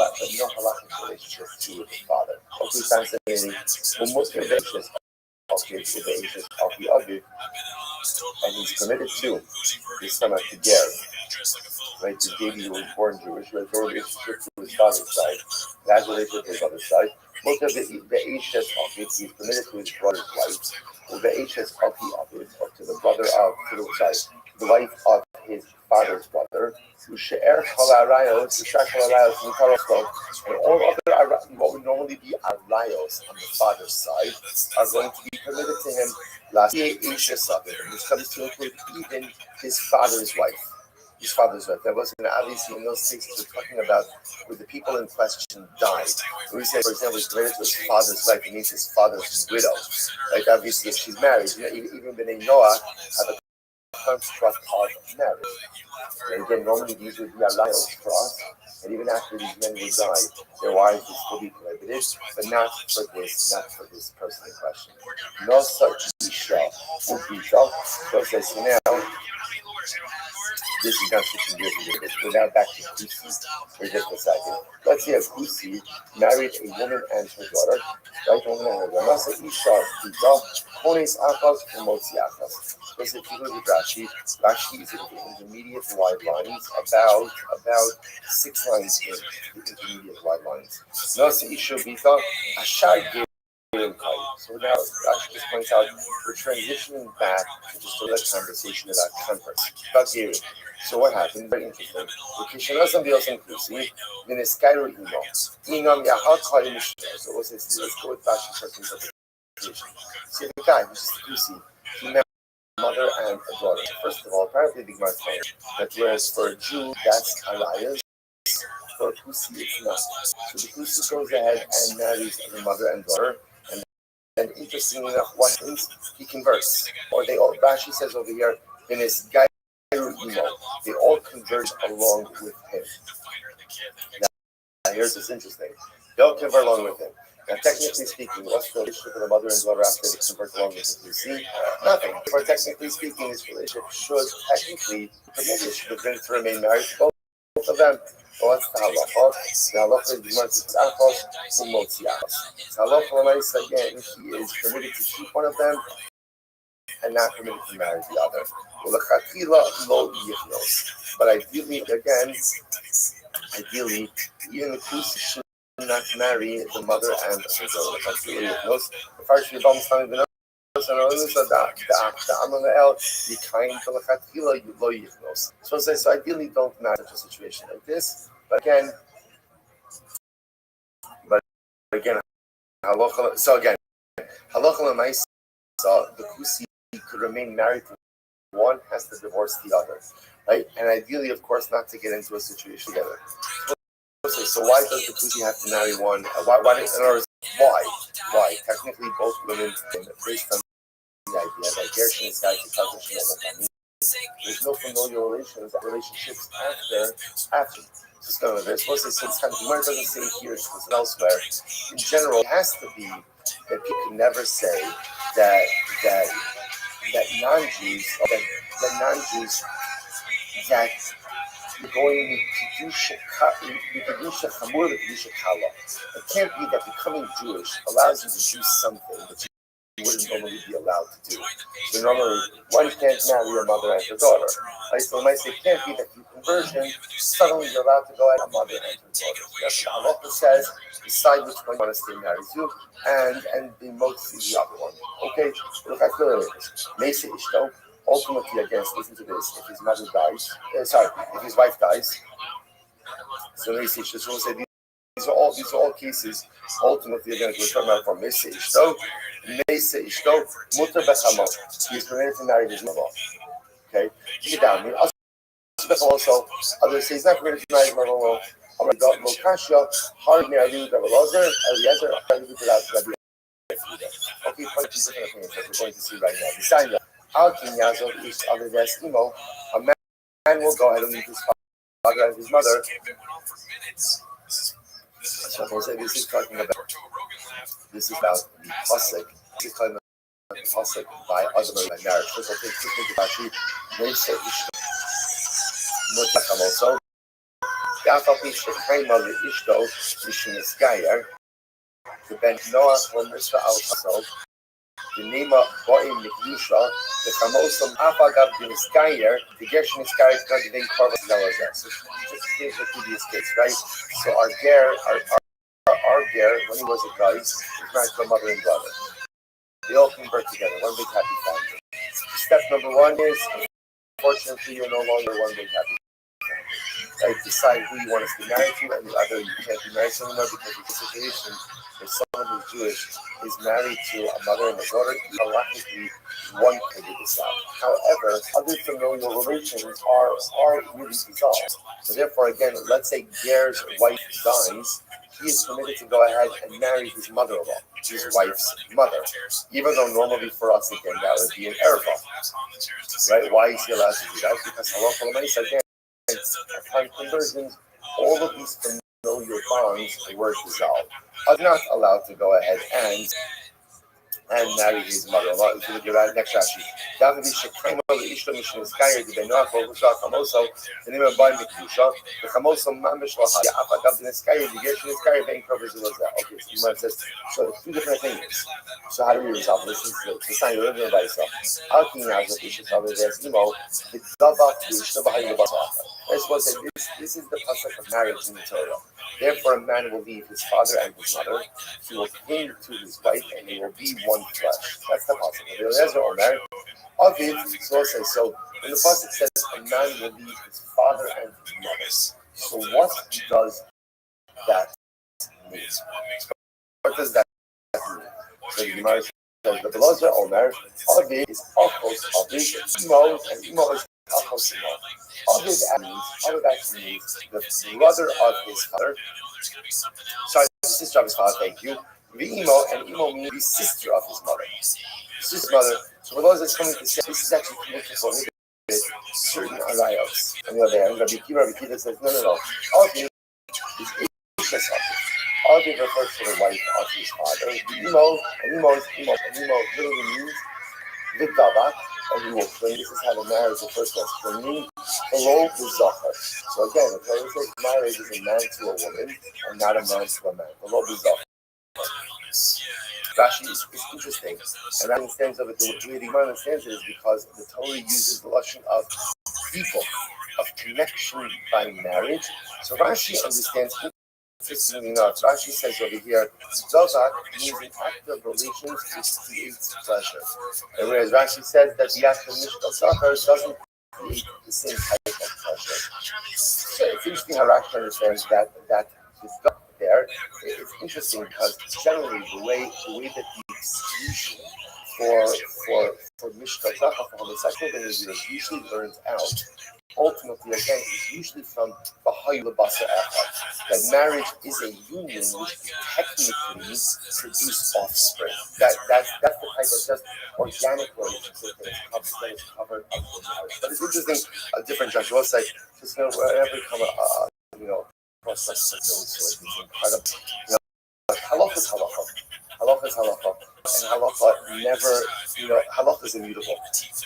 halachic relationship to the father. Okay, fascinating. And he's committed to his son to Ger. Right, the baby who was born Jewish, who has no relationship to his father's side, has a relationship to his other's side. Most of the Ashes of it, he's committed to his brother's wife. The Ashes of to the brother of, the wife of his father's brother, who she'er chalarayos, and all other what would normally be arayos on the father's side are going to be permitted to him. Last Ashes of it, which comes to include even his father's wife. That wasn't obviously in those cases we're talking about where the people in question died. When we say, for example, he's married to his father's wife, it means his father's widow. Like obviously, if she's married, even B'nai Noah have a construct of marriage. And again, normally these would be alliance for us, and even after these men would die, their wives would still be prohibited, but not for this person in question. No such isha would be so. So now. This is not switching gears a little bit. We're now back to Kusi for just a second. Let's say a Kusi married a woman and her daughter. Right? Woman and her daughter. Nasa Isha Pita, Kones Achas, and Motzi Achas. Let's say if you look at Rashi, Rashi is in the intermediate wide lines, about 6 lines in the intermediate wide lines. Nasa Isha Pita, Ashar So now Rashi just points out we're transitioning back to just a little conversation about converts, about Gary. So what happened? Very interesting. Ukishanazam Biosam Kusi, then a Skyro Ino. Inam Yahal Kali Mishnah. So let's go with Rashi first interpretation. See the guy, which is Kusi, he married a mother and a daughter. First of all, apparently the Gemara tells that whereas for a Jew that's alliance, for a Kusi it's not. So the Kusi goes ahead and marries the mother and daughter. And interestingly enough, what happens? He converts. Or they all, Rashi says over here, in his Gairu Imo, they all convert along with him. Now here's what's interesting. They all convert along with him. Now technically speaking, what's the relationship with the mother and daughter after they convert along with him? You see? Nothing. For technically speaking, this relationship should technically have been to remain married to both of them. Well, what's the halacha? The halacha is Motzi Achos and Motzi Achos. The halacha again, he is permitted to keep one of them and not permitted to marry the other. But ideally, even the Kusi should not marry the mother and the daughter. The first Yibam Sami B'Nos so ideally don't match such a situation like this. But again, halacha. So again, halacha l'maisa, the Kusi could remain married to one, has to divorce the other, right? And ideally, of course, not to get into a situation together. So why does the Kusi have to marry one? Why? In other words, why? Technically, both women, based on the idea that Gershon is guy to cousin. There's no familial relationships after. Just go with this. Supposed to say sometimes the word doesn't say here, it's elsewhere. In general, it has to be that you can never say that non-Jews that going to do it can't be that becoming Jewish allows you to do something that you wouldn't normally be allowed to do. So normally, one can't marry your mother and your daughter. Right? So it might say it can't be that through conversion, suddenly you're allowed to go at a mother and your daughter. Yes, Allah says, decide which one you want to stay married to, and the most is the other one. Okay? Look, I feel it is. Mesa Ishto, ultimately, again, listen to this, if his mother dies, if his wife dies, so Mesa Ishto, so we'll say these are all cases. Ultimately, again, we're talking about from Mesa Ishto, Mutter Bechamo. He is permitted to marry his mother. Okay, get down. Also, others say he's not permitted to marry his mother. Okay, quite two different opinions that we're going to see right now. Besides that, a man will go ahead and leave his father and his mother. So this is talking about the pasuk. This is talking about the pasuk by other marriage. First, I'll think about she. They say also. The Ben Noah from Mr. Al-Fasol, the name of Boim Mikdusha, the Chamosam Afagab Diniskayer, the Gershon Iskayer is not even covered in Zelazah. So just here's the previous case, right? So our Ger, when he was a guy, was married to a mother and brother. They all convert together, one big happy family. Step number one is, unfortunately, you're no longer one big happy family. Right? Decide who you want to be married to, and the other you can't be married to anymore because of the situation. If someone who's Jewish is married to a mother and a daughter, logically one can do this out. However, other familial relations are really dissolved. So therefore, again, let's say Ger's wife dies, he is permitted to go ahead and marry his mother-in-law, his wife's mother. Even though normally for us, again, that would be an erva. Right? Why is he allowed to do that? Because halacha again, upon conversions, all of these familial bonds were dissolved. Are not allowed to go ahead and marry his mother-in-law. If you look at next Rashi, the name of Baal Mikdusha, the Chamosa Mamish Lahaya, Afagav Niskaya, the Gershon Niskaya, Bank covers it. Okay, so you says, so two different things. So how do we resolve this? This is the sign of living by itself. How can you have the Bishop of the Emo, the Dava, the Ishtabahai, the Basaka? This is the pasuk of marriage in the Torah. Therefore, a man will leave his father and his mother. He will cling to his wife, and they will be one flesh. That's the pasuk. So when the pasuk says a man will leave his father and his mother, so what does that mean? What does that mean? So the Gemara says the Belozer Omer, Avi is Akos Avi, Imo, and Imo is Akos Imo. Avi actually means the brother of his father. Sorry, the sister of his father, thank you. Imo and Imo means the sister of his mother. Sister's mother. So for those that's coming to say, this is actually connected to certain arayos. On the other hand, Rabbi Kiva says, no. Avi is Isha's Avi. Avi refers to the wife of his father. Imo literally means Vidavak, and he will cling. This is how the marriage is first one. Clinging below the Zachar. So again, the Torah says marriage is a man to a woman and not a man to a man. Below the Zachar. Rashi is interesting, and that understands of it. The way the Gemara understands it is because the Torah uses the lashon of people, of connection by marriage. So Rashi understands. Interestingly enough, Rashi says over here, Zozak means an act of relations which creates pleasure. And whereas Rashi says that the act of Mishkal Zachar doesn't create the same type of pleasure. So it's interesting how Rashi understands that there. It's interesting because generally the way that the exclusion for Mishkal Zachar for homosexual behavior is usually learned out. Ultimately, again, is usually from Baha'yu Labasa Echad. That marriage is a union which technically produces offspring. That's the type of just organic relationship that is covered up in marriage. But it's interesting, a different Joshua site, just whenever you come across such those it's incredible. You know, halacha is halacha. Halacha is halacha. And halacha never, you know, halacha is immutable.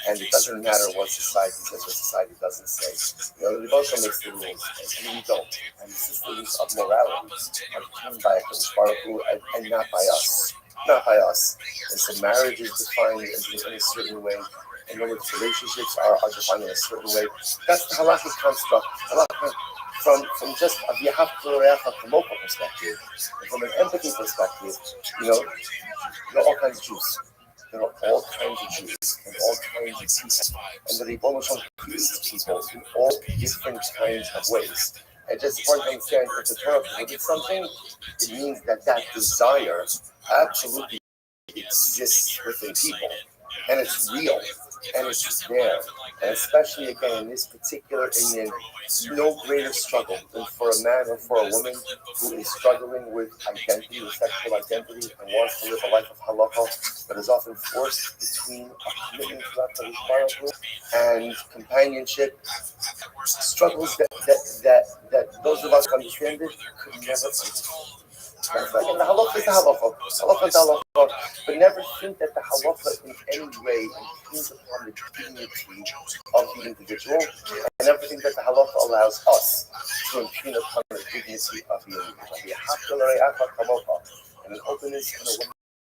And it doesn't matter what society says, what society doesn't say. You know, the Rebbe makes the rules, and we don't. And the systems of morality are defined by Baruch Hu and not by us. Not by us. And so marriage is defined in a certain way. And when relationships are defined in a certain way, that's the halachic construct. From just a v'yahavta kamocha perspective, and from an empathy perspective, you know, there are all kinds of Jews. There are all kinds of Jews and all kinds of people. And the Rebbe Shalom creates people in all different kinds of ways. And just important to understand, if the Torah prohibits something, it means that desire absolutely exists within people. And it's real. And it's there. And especially, again, in this particular Indian, no greater struggle than for a man or for a woman who is struggling with identity, with sexual identity, and wants to live a life of halacha, but is often forced between a commitment to that and companionship. Struggles that those of us who understand it could never understand. The halacha is the halacha. Halacha is the halacha. But never think that the halacha in any way impinges upon the dignity of the individual. And never think that the halacha allows us to impugn upon the dignity of the individual. And an openness and a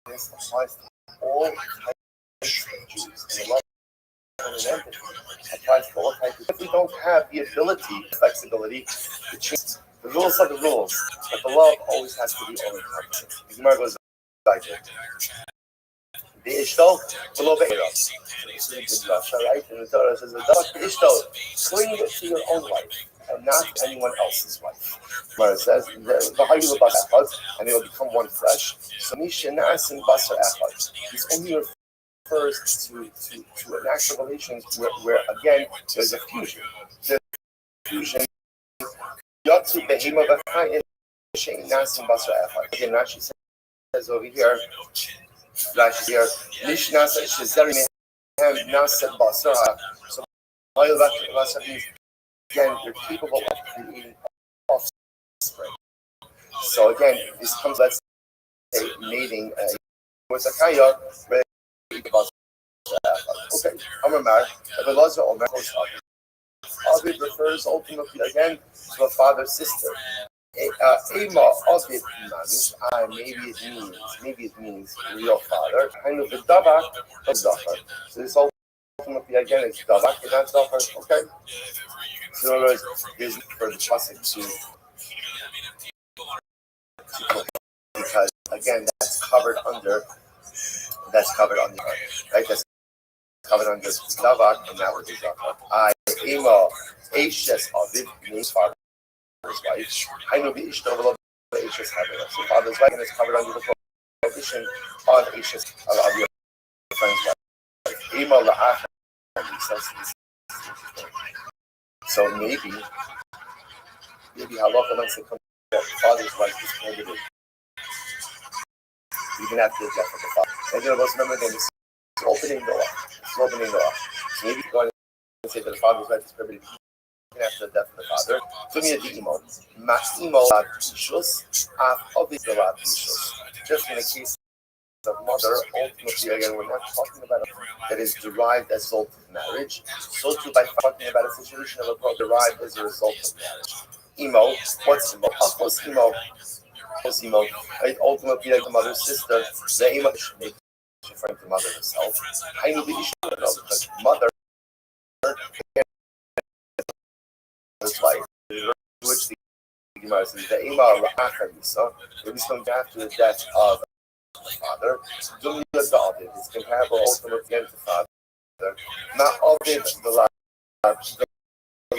willingness applies to all types of Jews. And a love and an empathy applies to all types of Jews. If we don't have the ability, flexibility to change, the rules are the rules, but the love always has to be all-encompassing. The Gemara goes like the Ishto, the love right? And the Torah says, the Ishto, cling to your own wife and not anyone else's wife. Gemara says, and they will become one flesh. So Misha Nasin Basar Echad. This only refers to an actual relation where again there's a fusion. There's a fusion. Yotzu behema v'chayin shein nasim basar echad. Again, Rashi says over here, Mishnas shezeri mehem nasem basar. So, basar means again you're capable of creating offspring. So again, this comes, let's say, mating with a kaya. Okay, I'm a man. Ovid refers ultimately again to a father's sister. Ema Ovid maybe it means real father. Kind of the Davak of Zachar. So this ultimately again is Davak and not Zachar. Okay. So in other words, there's for the pasuk to because again that's covered under right. That's covered under Davak, and that would be Zachar. Ema Ashes Ovid means father's wife. I know the Ishto of the Ashes having us. So father's wife is covered under the prohibition of Ashes of your friend's wife. Ema La'ach. So maybe halacha makes it come that father's wife is prohibited even after the death of the father. And you know, remember again, this is opening the law. So maybe going and say that the father's wife is prohibited even after the death of the father. To me, the emo, ma'imo la'ishus, obvious the la'ishus. Just in the case of mother, ultimately again, we're not talking about a that is derived as a result of marriage. So too, by talking about a situation of a brother derived as a result of marriage. Emo, what's emo? What's emo? Right? Ultimately, like the mother's sister, the emo is referring to mother herself. I know the issue because mother. His wife, which the Gemara says the Ema Ra'achadisa, it was from after the death of the father. Dumya David is comparable ultimately again to father. Not Ovid the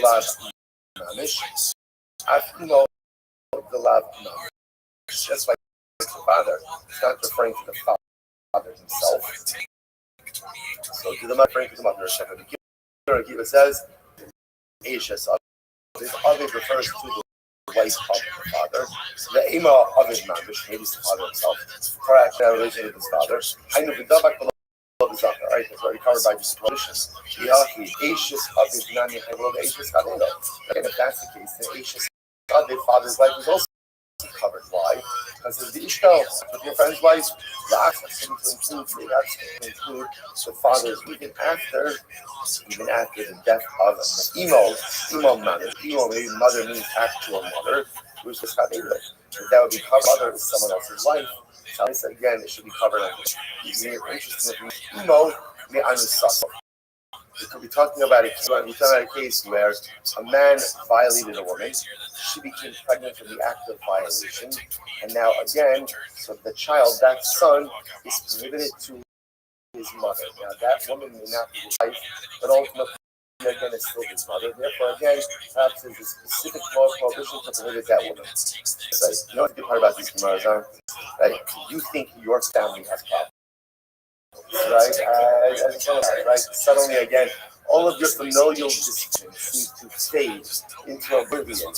last Mamish, Afimo the last Mamish. Just like the father, it's not referring to the father himself. So to the mother, referring to the mother. The Gemara says, Ashes Ovid refers to the wife of the father. The Ema of his Mamish, maybe it's the father himself. Correct, relation with his father. I know the Davak below the Zachar, right? That's already covered by this prohibition. Yahi, Ashes of his Nani, I will the Ashes Kalelo. And if that's the case, then Ashes the father's wife is also covered. Why? Because of the Ishtel, with your friend's wife, the access to include the father's even after the death of emo mother. Emo maybe mother means actual mother, which is if that would be covered, mother is someone else's wife. So this again, it should be covered under interesting emo me anusasa. We could be talking about a case where a man violated a woman. She became pregnant from the act of violation. And now again, so the child, that son, is prohibited to his mother. Now that woman may not be his wife, but ultimately again is still his mother. Therefore again, perhaps there's a specific law prohibition to prohibit that woman. So, you know what the good part about these Gemaras are? Right? You think your family has problems. Right? Suddenly again, all of your familial dysfunction seems to fade into oblivion.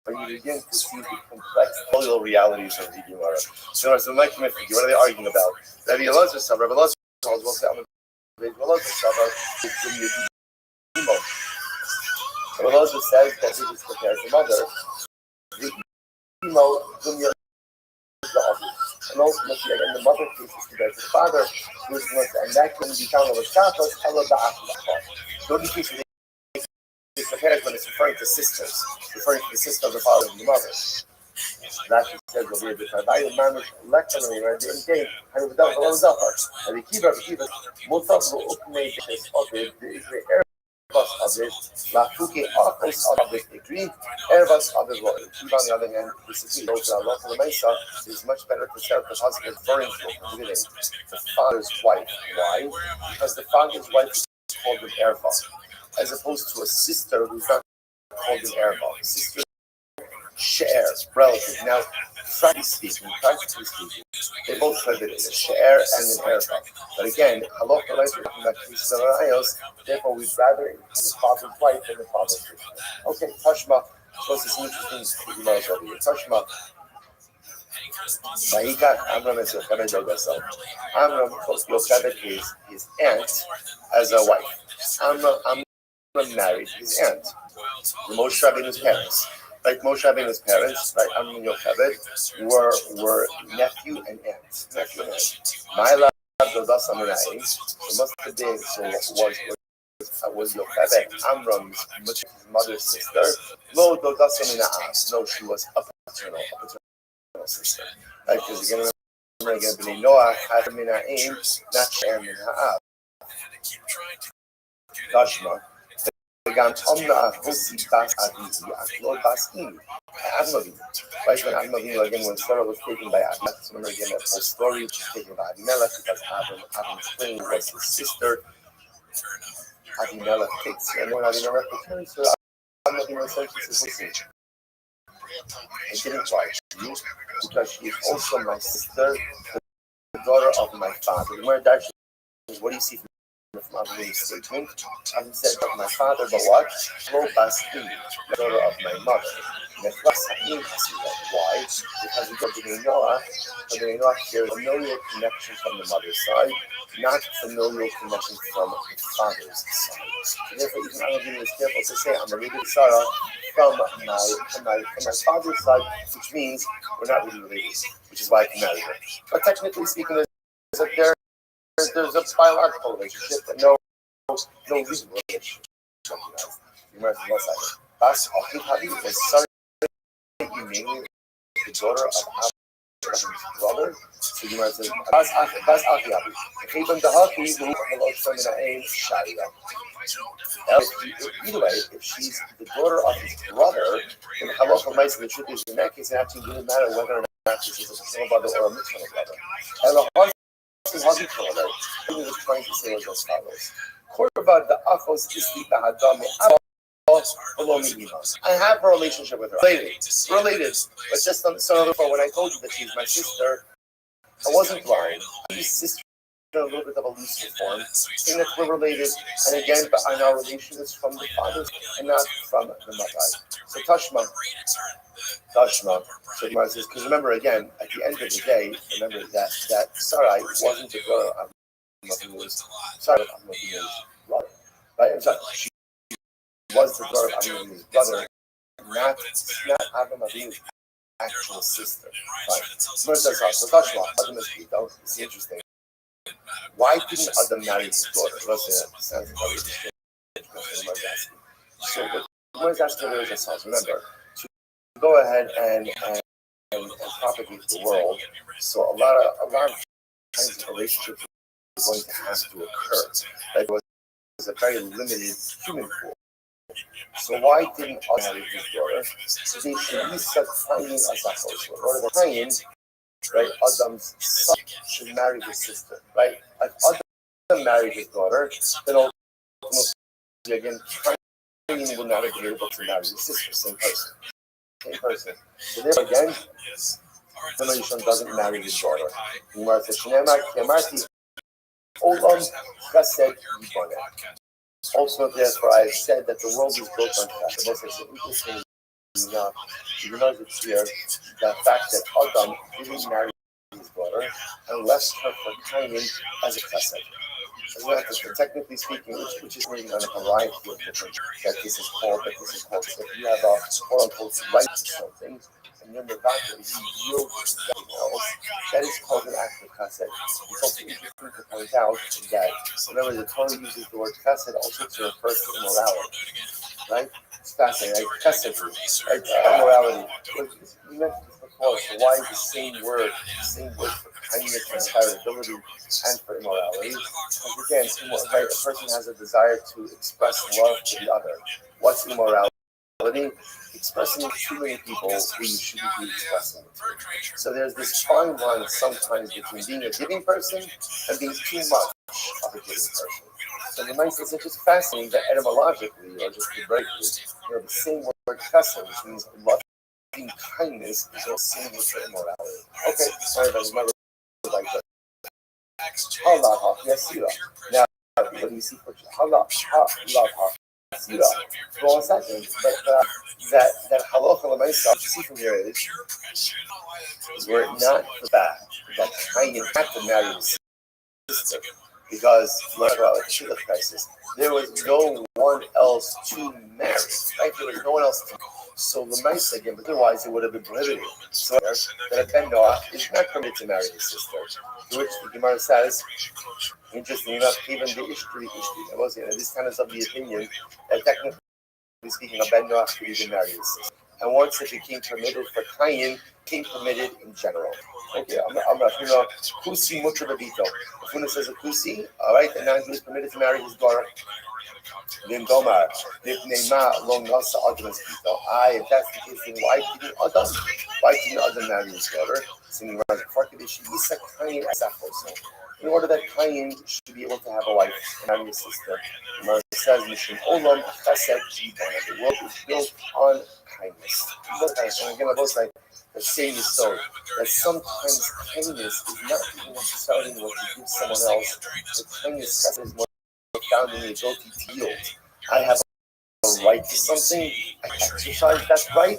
When you begin to see the complex familial realities of the Gemara. So, like, what are they arguing about? Rabbi Elazar Sabra, Rabbi Elazar calls both the Rabbi Elazar says that he was prepared for mother. The and ultimately, again, the mother case is compared to the father, and that can be found on the status, hello, the Achim. The only case where they compare when it's referring to sisters, referring to the sister of the father and the mother. That says will be a different. I am managed lectionary where the game, and with that, what was up? And the keeper, Mutaf will openly of it, the Airbus of it, Lafuki offers of it, agree, Airbus of it, keep on the other hand, disagree. Those are local Mesa is much better to serve the husband referring to the father's wife. Why? Because the father's wife is called an Airbus, as opposed to a sister who's not called an Airbus. Sister share, relative. Now, practically speaking, they both have it, a share and an Airbus. But again, halacha like we're talking about cases of ayos, therefore we'd rather include the father's wife than the father's sister. Okay, Tashma, so this is interesting Gemara over here. Tashma. Ma'ika, Amram is Yocheved Yogasel. Amram calls Yocheved his aunt as a wife. Amram married his aunt. Moshe Rabbeinu's parents. Like Moshe Rabbeinu's parents, like Amram and Yocheved, were nephew and aunt. My love, Dodas Aminai, so must have been, so was Yocheved Amram's mother's sister. Lo Dodas Aminai. No, she was a paternal sister. Right? Because again, remember again, Bnei Noach had Mina'im, not Shem Min Ha'av. Tashma. Right, when Avinu again, when Sarah was taken by Abimelech, remember again that whole story, which is taken by Abimelech because Avinu claimed was his sister. Abimelech takes her, and when Abimelech returns her, Avinu essentially says, listen, I didn't lie to you because she is also my sister, the daughter of my father. The word actually is what do you see from Avinu's statement? Avinu said of my father, but what? Lo Basti, the daughter of my mother. Why? Because we go to Bnei Noach, there is familial connection from the mother's side, not familial connection from the father's side. Therefore, even Avinu is careful to say, I'm related to Sarah from my father's side, which means we're not really related, which is why I can marry her. But technically speaking, there's a biological relationship, but no legal relationship. Bas Achihabi was Sarah, the daughter of Abraham's brother. So you might say, Bas Achihabi. Chibam Dahaki, who hello Shemina'im Sharia. Either way, if she's the daughter of his brother, then halacha mice, the truth is, in that case, it actually doesn't matter whether or not this is a paternal brother or a maternal brother. And the husband brother, he was trying to say was as follows. Korva the Achos Isli Bahadam I have a relationship with her. Related. But just on the phone, when I told you that she's my sister, I wasn't blind. She's sister in a little bit of a looser form, saying that we're related, and again, but our relation is from the father and not from the mother. So Tashma. So Gemara says, because remember again, at the end of the day, remember that Sarai wasn't the daughter of Avinu's brother, right? I'm sorry, she was the daughter of Avinu's brother, not Adam Avinu's actual sister. Fine. Adam is Peter. It's interesting. Why didn't Adam marry his daughter? Sounds very interesting. So what is asking there is a source. Remember, to go ahead and propagate the world. So a lot of kinds of relationships are going to have to occur. That was a very limited human pool. So why didn't Adam marry his daughter? They should be such tiny as a house. In order to tie in, right, Adam's son should marry his sister, right? If Adam married his daughter, then ultimately again, Cain will not be able to marry his sister, same person. So therefore again, the nation doesn't marry his daughter. Gemara says, Olam chesed yiboneh. Also, therefore, I have said that the world is built on chesed. Most of interesting enough, you know it's here the fact that Adam didn't marry his daughter and left her for Cain as a chesed. Technically speaking, which is really on a variety of different that this is called. So if you have a quote unquote right to something, and you're Nevada, you yield to something else, that is called an act of chesed. It's also interesting to point out that remember the Torah uses the word chesed also to refer to immorality, right? It's fascinating, like chesed, right? Immorality. We mentioned this before, so why is the same word for kindness and charitability and for immorality? Because again, right, a person has a desire to express love to the other. What's immorality? Expressing it to too many people who you shouldn't be expressing it to. So there's this fine line sometimes between being a giving person and being too much of a giving person. So the nice is just fascinating that etymologically, or just algebraically, the same word chesed, which means loving kindness, is all same with immorality. Okay, sorry, but it's not like that. Halacha yasira. Now, what do you see for halacha? For 1 second, but that halacha l'maisa, what you see from here is, were it not the fact that Cain had to marry his sister, because there was no one else to marry, right? There was no one else to marry. So l'maisa again, but otherwise it would have been prohibited. So that a Ben Noah is not permitted to marry his sister, to which the Gemara says, interesting enough, even the Ishtri, I was saying, this kind of the opinion that technically speaking, a Ben Noah could even marry his sister. And once it became permitted for Cain, it became permitted in general. Okay, I'm not, Kusi Mutra Babito. If one says a Kusi, all right, and now he was permitted to marry his daughter. Then Gomar, Nipnema, Long Nasa, Adam is Pito. If that's the case, then why didn't Adam marry his daughter? Singing around the Farkadesh, Yisa Cain as a also. In order that Cain should be able to have a wife and marry his sister. It says, Mission Olam, Chesed, Jibana. The world is built on kindness. And again, I both like the same is so that sometimes kindness is not even necessarily what you give someone else. The kindness is more found in the ability to yield. I have a right to something, I exercise that right,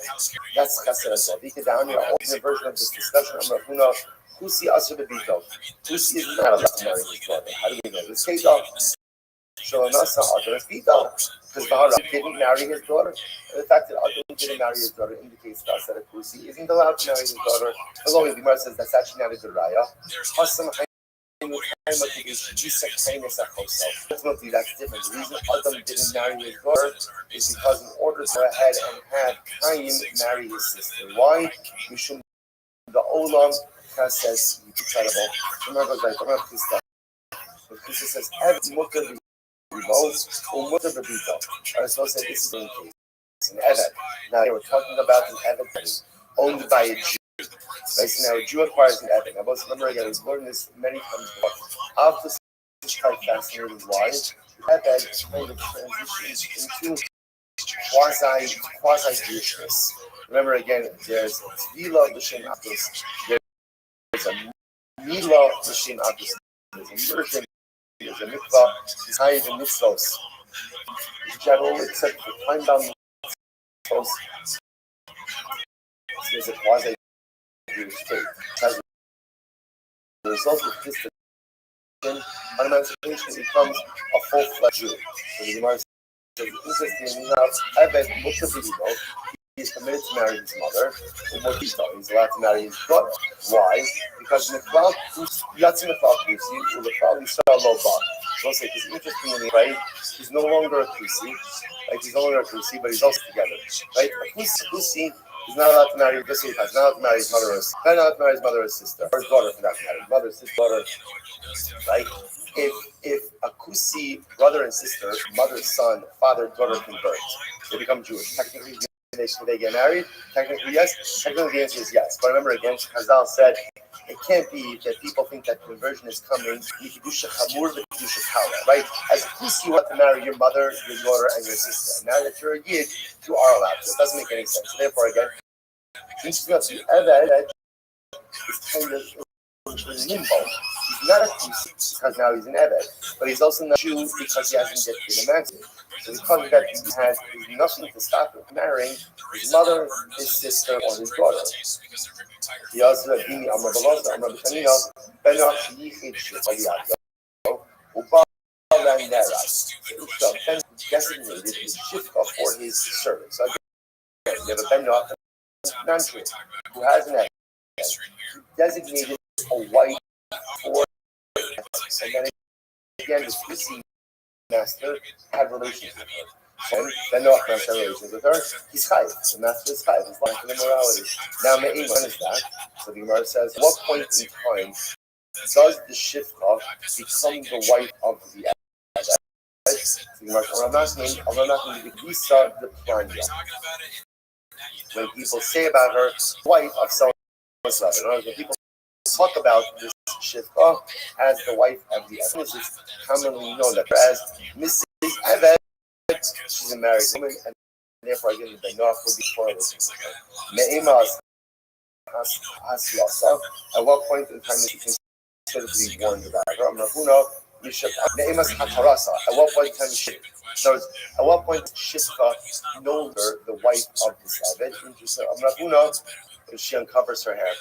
that's chesed as well. Vika down here, I'll open a version of this discussion. I'm going to Kusi Asher Bebito. Kusi is not allowed to marry his daughter. How do we know this? Case of Shalonasa Adam is Bito. Because Bahara didn't marry his daughter. And the fact that Adam didn't marry his daughter indicates to us that a Kusi isn't allowed to marry his daughter. As long as the Gemara says that's actually not a good raya. Ultimately, that's different. The reason Adam didn't marry his daughter is because in order to go ahead and have Cain marry his sister. Why? Mishum the Olam says incredible. Remember that. I'm not this stuff. The Christ says, "Ev mutter b'vos or mutter b'bito." I was supposed to say this is in case. It's an Evet. Now we're talking about an Evet owned by a Jew. Right, so now a Jew acquires an Evet. Now, both remember again, we've learned this many times before. After this is quite fascinating. Why? Evet kind of transitions into quasi-Jewishness. Remember again, there's Tvila L'Shem Abdus. There's a Mila L'Shem Abdus. There's a Mershim. There's a Mikvah. There's Hayiv and Mitzvos. In general, except for time-bound Mitzvos, there's a quasi-Jewish faith. As a result of this decision, on emancipation becomes a full-fledged Jew. So the Gemara says, interestingly enough, Evet Mutabilo, is permitted to marry his mother. He's allowed to marry his brother. Why? Because Mechlal Yatsi Mechlal Kusi, Mechlal Yisrael Lo Ba. So say he's interestingly, right? He's no longer a Kusi, like he's no longer a Kusi, but he's also together, right? A Kusi is not allowed to marry. This is not allowed to marry his mother, not allowed to marry his mother or sister, or his daughter for that matter. Mother, sister, daughter, right? If a Kusi brother and sister, mother, son, father, daughter convert, they become Jewish. Technically, they get married. Technically, yes. Technically, the answer is yes. But remember again, Chazal said it can't be that people think that conversion is coming. Right? As a Kusi, you want to marry your mother, your daughter, and your sister. Now that you're a Yid, you are allowed. So it doesn't make any sense. So therefore, again, since you have the Eved, is kind of in limbo. He's not a Kusi because now he's an Eved, but he's also not a Jew because he hasn't yet been emancipated. So because of that, he has nothing to stop him from marrying his mother, his sister, or his daughter. He also had Bini Amar Balaza, Amar B'Tanino, Benoach Yichid Shechaliyato, Uba Landera. So Ben designated his shifka for his servants. So again, you have a Benoach non-Jew who has an ex. He designated a wife for it. And then again, this Kusi master had relations with her. So then Noach has relations with her. He's chayiv. The master is chayiv. He's like immorality. Now, Me'im, when is that? So the Gemara says, at what point in time does the shifka become the wife of the Eved? So the Gemara says, I'm not going to be the planya. When people say about her, wife of someone's lover. When people talk about this shifka as the wife of the Eved, this is commonly known that as Mrs. Eved, she's a married woman, and therefore I give the Noach would be correlated. Me'emas Haslasa. At what point in time is she considered to be warned about her? Me'emas Hatarasa. At what point in time is she? So, at what point is Shifka no longer the wife of this Eved? She uncovers her hair.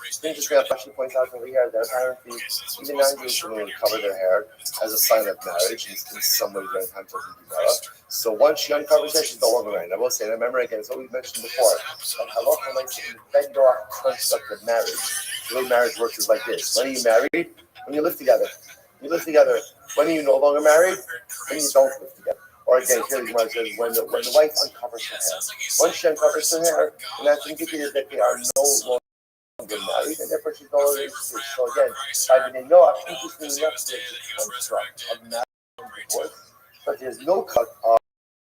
It's interesting that she points out over here that apparently even non-Jewish women would cover their hair as a sign of marriage in some way during times of the Gemara. So once she uncovers her, she's no longer married. I will say, remember again, it's what we've mentioned before. That halacha likes to bend our construct of marriage. The way marriage works is like this. When are you married? When you live together. You live together. When are you no longer married? When you don't live together. Or again, here the Gemara says when the wife uncovers her hair. Once she uncovers her hair, and that's indicated that they are no longer married, and therefore she's no longer interested. So again, by the Noach, interestingly enough, there's a construct of marriage and divorce, but there's no cut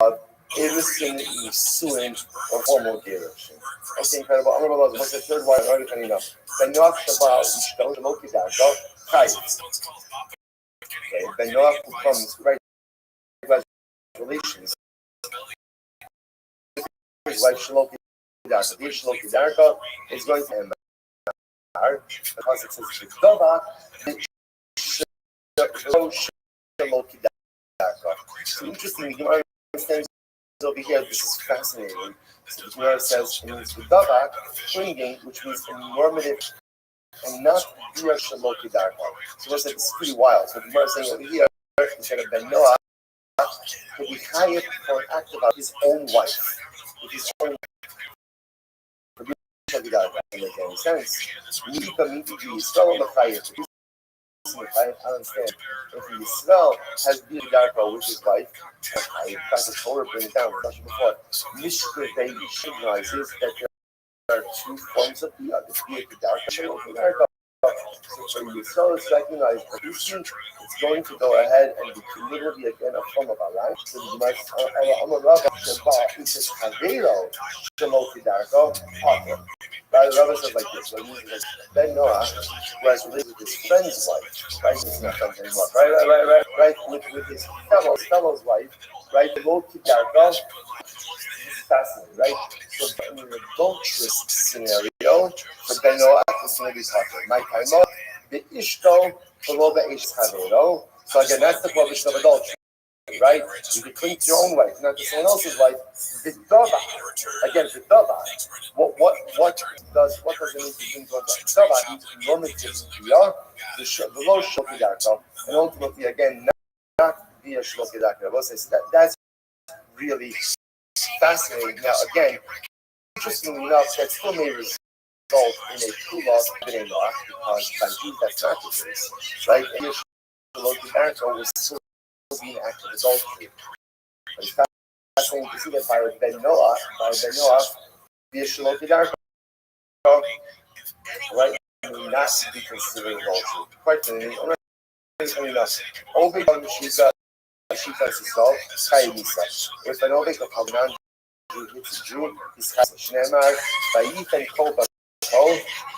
of innocent suing or formal direction. Okay, incredible. I'm going to what's the third one? Already funny enough. Ben Noach Shabbat Ishto Shaloki Darko Chayiv. Okay, Ben Noach becomes right relations. His wife Shaloki Darko. The Shaloki Darko is going to end because it says Shidova Shaloki Darko. So interesting, you understand over here, this is fascinating. So the Gemara says it means Shidova, clinging, which means a normative and not Dura Shaloki Darko. So this is pretty wild. So the Gemara is saying over here, instead of Ben Noah, could be chayiv for an act about his own wife. With his own wife. Doesn't make any sense. I understand. If Yisrael has been Darko with his wife, in fact, the Torah brings it down, we mentioned before, Mishkei recognizes that there are two forms of the other, be the Darko and the Darko. So for Yisrael is recognized producing, it's going to go ahead and be literally again a form of Allah. So the Rabbi Shabbat, which is Havero, Shaloki Darko, Papa. The Rabbi says like this, when he says, Ben Noah, who has related with his friend's wife, right? He's not friends anymore, right? With his fellow's wife, right? Shaloki Darko, fascinating, right? So in an adulterous scenario, for Ben Noah, it's going to be talking. My time, the Ishto, below the Ish Havero. So again, that's the prohibition of adultery, right? You can cling to your own wife, not to someone else's wife. Vidova, again, Vidova. What does it mean to cling to one's wife? Vidova means normative kriya, the low shloki darko, and ultimately, again, not via shloki darko. So that's really fascinating. Now, again, interestingly enough, that still may result in a true loss of the law because by Jews that's not the case, right? And the Darko was still being active adultery. But it's fascinating to see that by Ben Noah, the Shalot Darko, right, may not be considered adultery. Quite frankly, Obey on Shita Sisal, Kaimisa. If an Obey of Hanan hits a Jew, he's Shnemar, Bayit and Koba,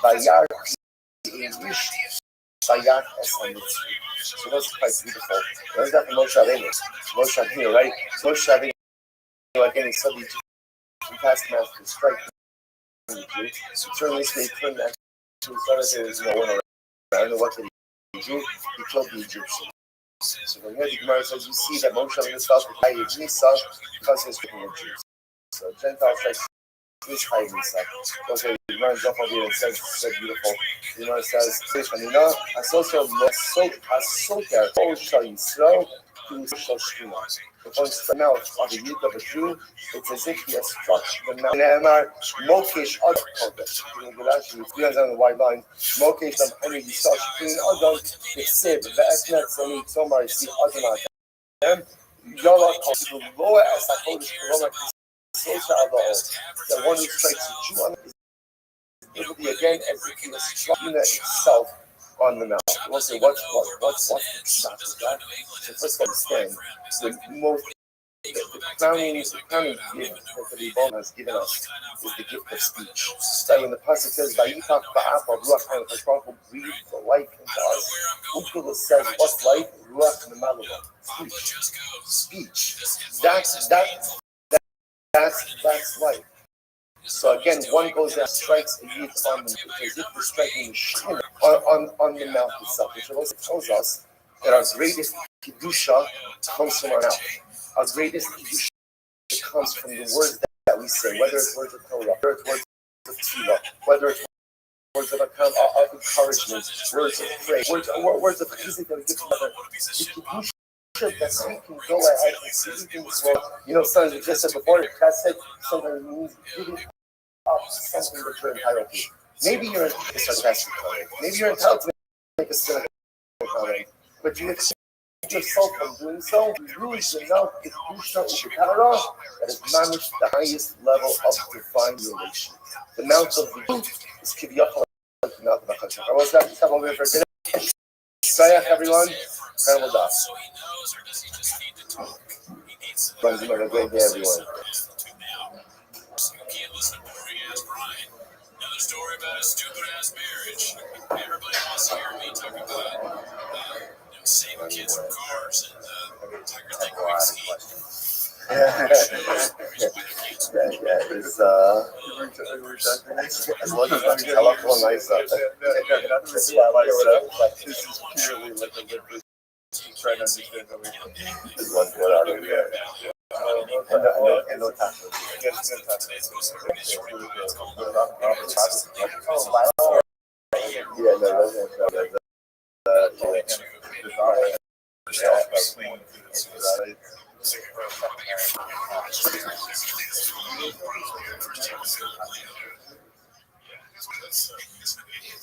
Bayar, Ish, Bayat, and so that's quite beautiful. Where's that from Moshe Rabbeinu? Moshe Rabbeinu, right? Moshe Rabbeinu, again, he studied the taskmaster to strike the Jew. Certainly, they turned that to his son, there was no one around. I don't know what did he do. He killed the Egyptians. So from here, the Gemara says, you see that Moshe Rabbeinu felt the Chayi of Nisa because he was speaking of Jews. So Gentile strikes which Chayi of Nisa. Okay, the Gemara jumps over here and says, so beautiful. The Gemara says, Hanina, Asoka, Shal Yisrael, to Shal Shkina. If one struck the mouth of the youth of a Jew, it's as if he has struck the mouth. Ne'emar, Mokesh Adam Kodesh. In the last few years on the white line, Mokesh Adam Henry Yisrael Shkina Adam, B'Siv, V'Etnet Zoni, Tzomar, Yisrael Adam Adam, Yola Kodesh, Loa Esa Kodesh, Korona, Sosha Aba'ol. The one who strikes a Jew on it, it will be again as if he was striking itself on the mouth. We'll say, what's the shot of that? So first understand, the crowning gift that the Rebbe has given us is the gift of speech. So when the pasuk says, "Vayitach ba'af ruach HaKadosh will breathe the life into us," Ukula says, "What's life? Ruach Nemaluah." Speech. That's life. So again, one goes and strikes a youth on the mouth, as if they're striking on the mouth itself, which also tells us that our greatest kedusha comes from our mouth. Our greatest kedusha comes from the words that we say, whether it's words of Torah, whether it's words of tefillah, whether it's words of encouragement, words of praise, words of music that we give together. The kedusha that we can go ahead and see things well. You know, son, you just said before, that said something means giving up something that you're entitled to. Maybe you're entitled to a sarcastic comment. Maybe you're entitled to make a cynical comment. But you accept yourself from doing so. You lose enough to do something that has managed the highest level of divine relation. The mouth of the youth is Kiviyachal, the mouth of the Chacham. I was going to come over here for today. Sayach, everyone. Incredible dot. Have a great day, everyone. Another story about a stupid ass marriage. Everybody wants to hear me talk about saving kids from cars and Tiger Lake whiskey. It's as much as I love one nice stuff. This is purely like a little trying to understand how we This one what out of here. And no taxes. Yeah, no,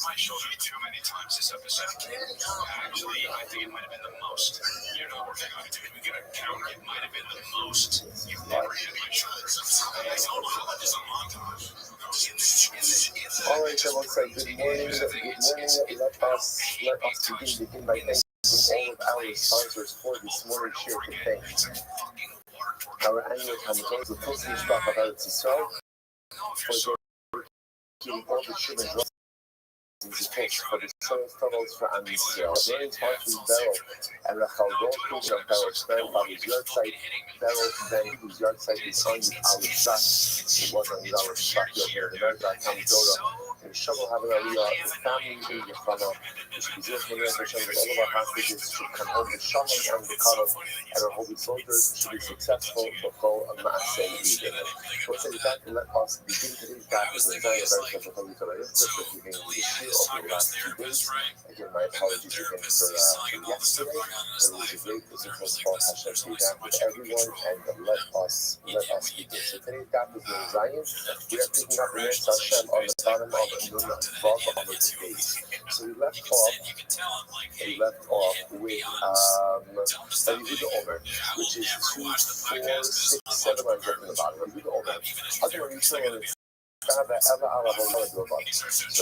My shoulder too many times this episode. Actually, I think it might have been the most. You're not working on it. We get a count. It might have been the most you've never hit my shoulder. I don't know how that is a montage. all right, so looks like good morning. Let us begin by thanking all of our sponsors for this morning's share campaign. Our annual campaign is the first stock of Eretz Yisrael for giving all the children for the struggles for Am Yisrael. Very partially Beryl and Rachel Goldfish of Beryl's grandfather's yard site. Beryl then, whose yard site is on our shop. It was on our shop here in America. And Shovel having a the family in the Fana, which is just when all of our hostages should come home with Shovel and the Kano, and our holy soldiers should be successful before a Maaseh Eden. So let's say that and let us begin today's practice with a very special Holy Torah. Just the beginning of the year. over the last 2 days. Again, my apologies again for yesterday. It was a great business for Hashem to be back with everyone and let us begin. So today's daf is Nun Zion. We are picking up the Nitz Hashem on the bottom of Nun Vav on the base. So we left off with Yehuda Omer, which is 2, 4, 6, 7 lines up in the bottom. Yehuda Omer. Otherwise, you show it. So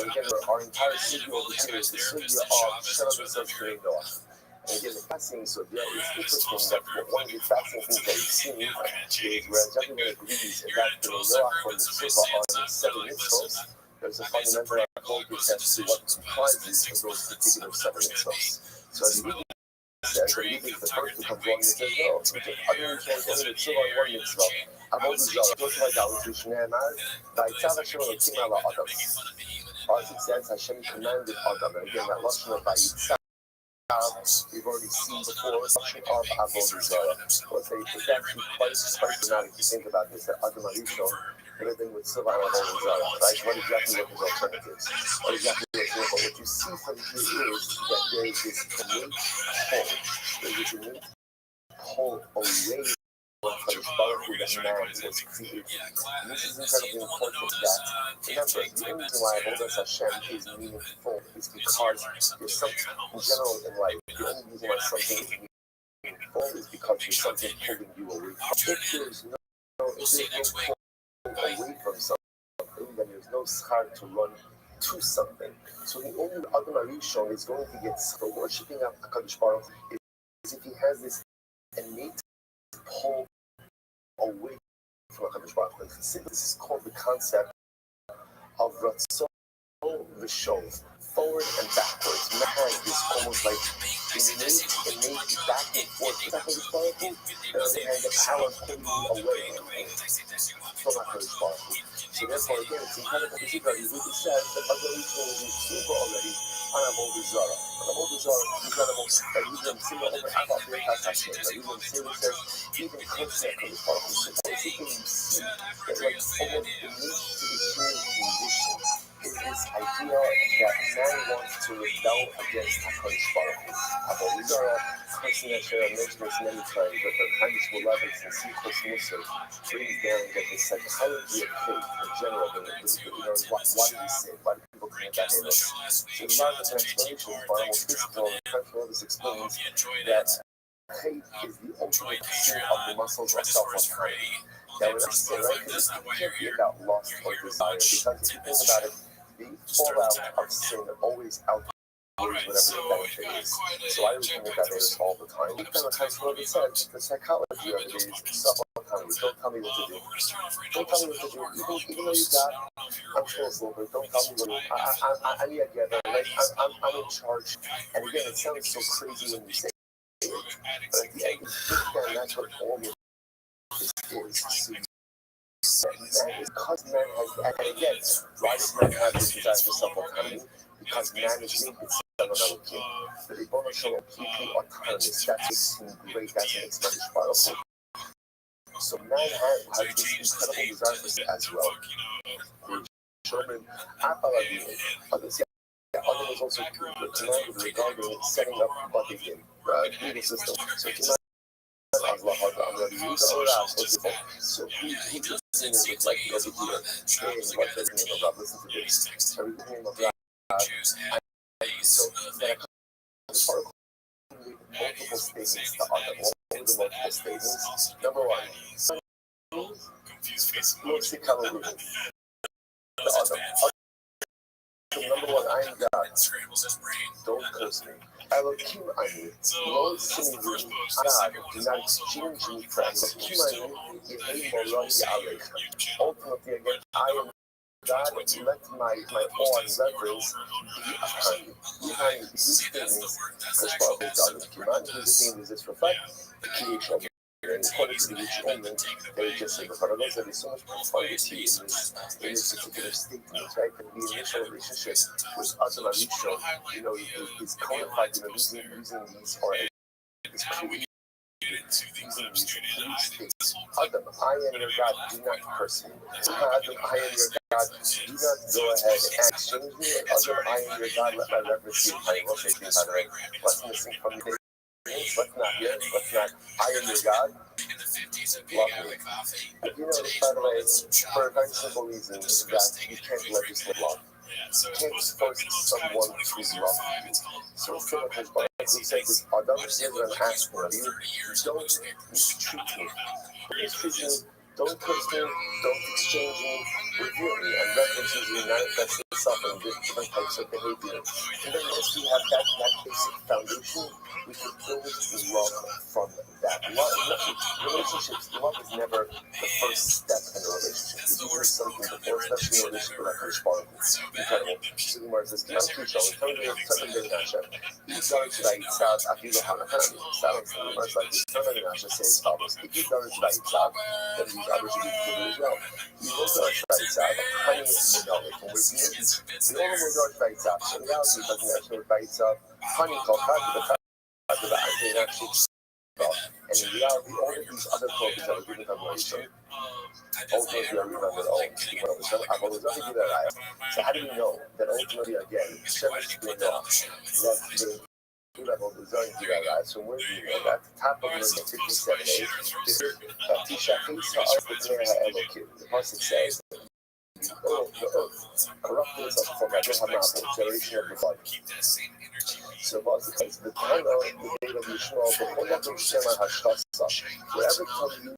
again, our entire studio over here is the studio of Shalom Session Noah. And again, the fascinating so yeah, it's interesting that one of the fascinating things that we've seen is whereas everyone agrees that the Noah from the Shiva on 7 mitzvahs, there's a fundamental focus as to what comprises of those particular 7 mitzvahs. So as you says that he is the first to come along and says, no, other mitzvahs, only the Shiva on 1 mitzvah. Avodah Zarah, not to idolatry, Shneimar, Vayitzav Hashem Elokim ala Adam. As it says, Hashem commanded Adam, and again, that lashon of Vayitzav, we've already seen before, lashon of Avodah Zarah. But it's actually quite dramatic to think about this, that Adam Arishon living with Silva and Avodah Zarah, right? What exactly were his alternatives? What exactly was it? But what you see from here is that there is this innate pull. There is this innate pull away from the Baruch Hu that man was created. And this is incredibly important that, remember, the only reason why Avodas Hashem is meaningful is because there's something, in general in life, the only reason why something is meaningful is because there's something pulling you away from it. If there's no pull away from something, then there's no schar to run to something. So the only Adam Arishon is going to get for worshipping HaKadosh Baruch Hu is if he has this innate pull away from HaKadosh Baruch Hu. This is called the concept of Ratzon V'Shov, forward and backwards. Man has this almost like innate back and forth with HaKadosh Baruch Hu, and the power pulling you away from HaKadosh Baruch Hu. So therefore, again, it's incredible to see that Yehuda says that Adam Arishon is super already on Avodah Zarah. On Avodah Zarah, incredible that Yehuda Simba over Abba Birkat Hashem. That Yehuda Simba says, even close to HaKadosh Baruch Hu. So basically, you see that like almost beneath to the human condition is this idea that man wants to rebel against HaKadosh Baruch Hu. Avodah Zarah, cursing Hashem, mentioned this many times, but the Hamish Beloveds and Sichos Musar brings down that the psychology of faith in general, why do we sin? Why do people commit that error? So there's a lot of explanation for almost physical, and French this explains that faith is the ultimate sin of the muscles of self-autonomy. That would say, right? Because it can't be about lust or desire, because if you think about it, the fallout of sin always outweighs whatever the benefit is. So I always commit that errors all the time. Kind of what it says, the psychology of it is self-autonomy. Don't tell me what to do. Don't tell me what to do. Even though you got, I'm sure it's a little bit, don't tell me what to do. I need to get there. Like, I'm in charge. And again, it sounds so crazy when you say it. But at the end, that's what all of this is. Because man has, and again, why does man have this desire for self-autonomy? Because man is made with self-autonomy. The Ribono Shel Olam completely autonomous. That's what's great. That's what makes HaKadosh Baruch Hu. So man has this incredible desire for it as well. Showman, Adam is also commanded regarding setting up what they did, legal system. So so he just sings it like the other year, saying what the name of God, listen to this. So the name of God, so that multiple statements to Adam. What are the multiple statements? Number one, Lord Sikalaru. So number one, I am God. Don't curse me. Elohim Ani, Lord Sinu, God, do not exchange me for Elohim Ani, Yehei Moroni Alecha. Ultimately, again, I am God, let my awe and reverence be upon you. Behind these statements, because Baruch is Elohim Ani, whose name does this reflect? The creation of and according to the Rich Omen, they just say, but there is so much profundity in this particular statement, right? And the initial relationship with Adam Arishon, is codified, using these or is created using music. Please state, Adam, I am your God, do not curse me. Adam, I am your God, do not go ahead and exchange me. Adam, I am your God, let my reverence be high. What's missing from the days? What's not here? What's not? I am your God. Love me. You know, by the way, for a very simple reason, that you can't legislate love. You can't force someone to love you. So it's still like who said this, Adam, here's what I'm asking of you. Don't mistreat me. Mistreat me. Don't curse me. Don't exchange me. Revere me. And reference usually manifests itself in different types of behavior. And then once we have that basic foundation, we can build love from that. Relationships, love is never the first step in a relationship. You do something before, especially in a relationship like respond. Incredible. Sigmar says, "Come to show, come to Nasha. If you don't write out, I feel how the Salam Sigmar is like, come to Nasha says follows. If you don't write out, then these others will be included as well. You also write out, honey is knowledge. When we're viewing, we all will not write out. So now he doesn't actually write out, honey called the actually. And in reality, all of these other copies that are given evaluation, ultimately are remembered all. So how do we know that ultimately, again, Shemesh Noah, that the level design Gilead, so we're doing that, top of verse 57a, this is Tisha Chisa Elohim. The Pasuk says, the earth corrupted itself from Abraham, generation of the flood. So because the time of the day of Yishmael, before that was Shema Hashchasa, wherever comes you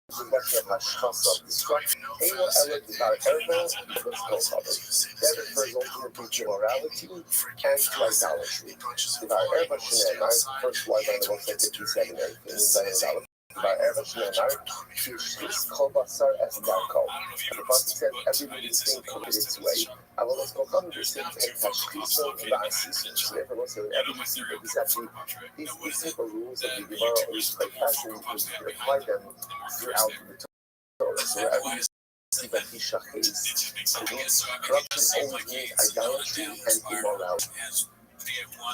the lesson of Hashchasa, destruction, Elo Elad Divar Erba, let's go cover. That refers ultimately to morality and to idolatry. Divar Erba Shnei, first line on the 157, everything is idolatry. By Erba Shneimar, Shishis Kol Basar Es Darko. The Pasuk said, everybody is being committed its way. I will let's go come to this and Tashkiso Vasiso. So therefore, we'll say, whenever you see that this actually, these simple rules of the Gemara always quite fascinating because you can apply them throughout the Torah. So wherever you see that he shachis, corruption always means idolatry and immorality.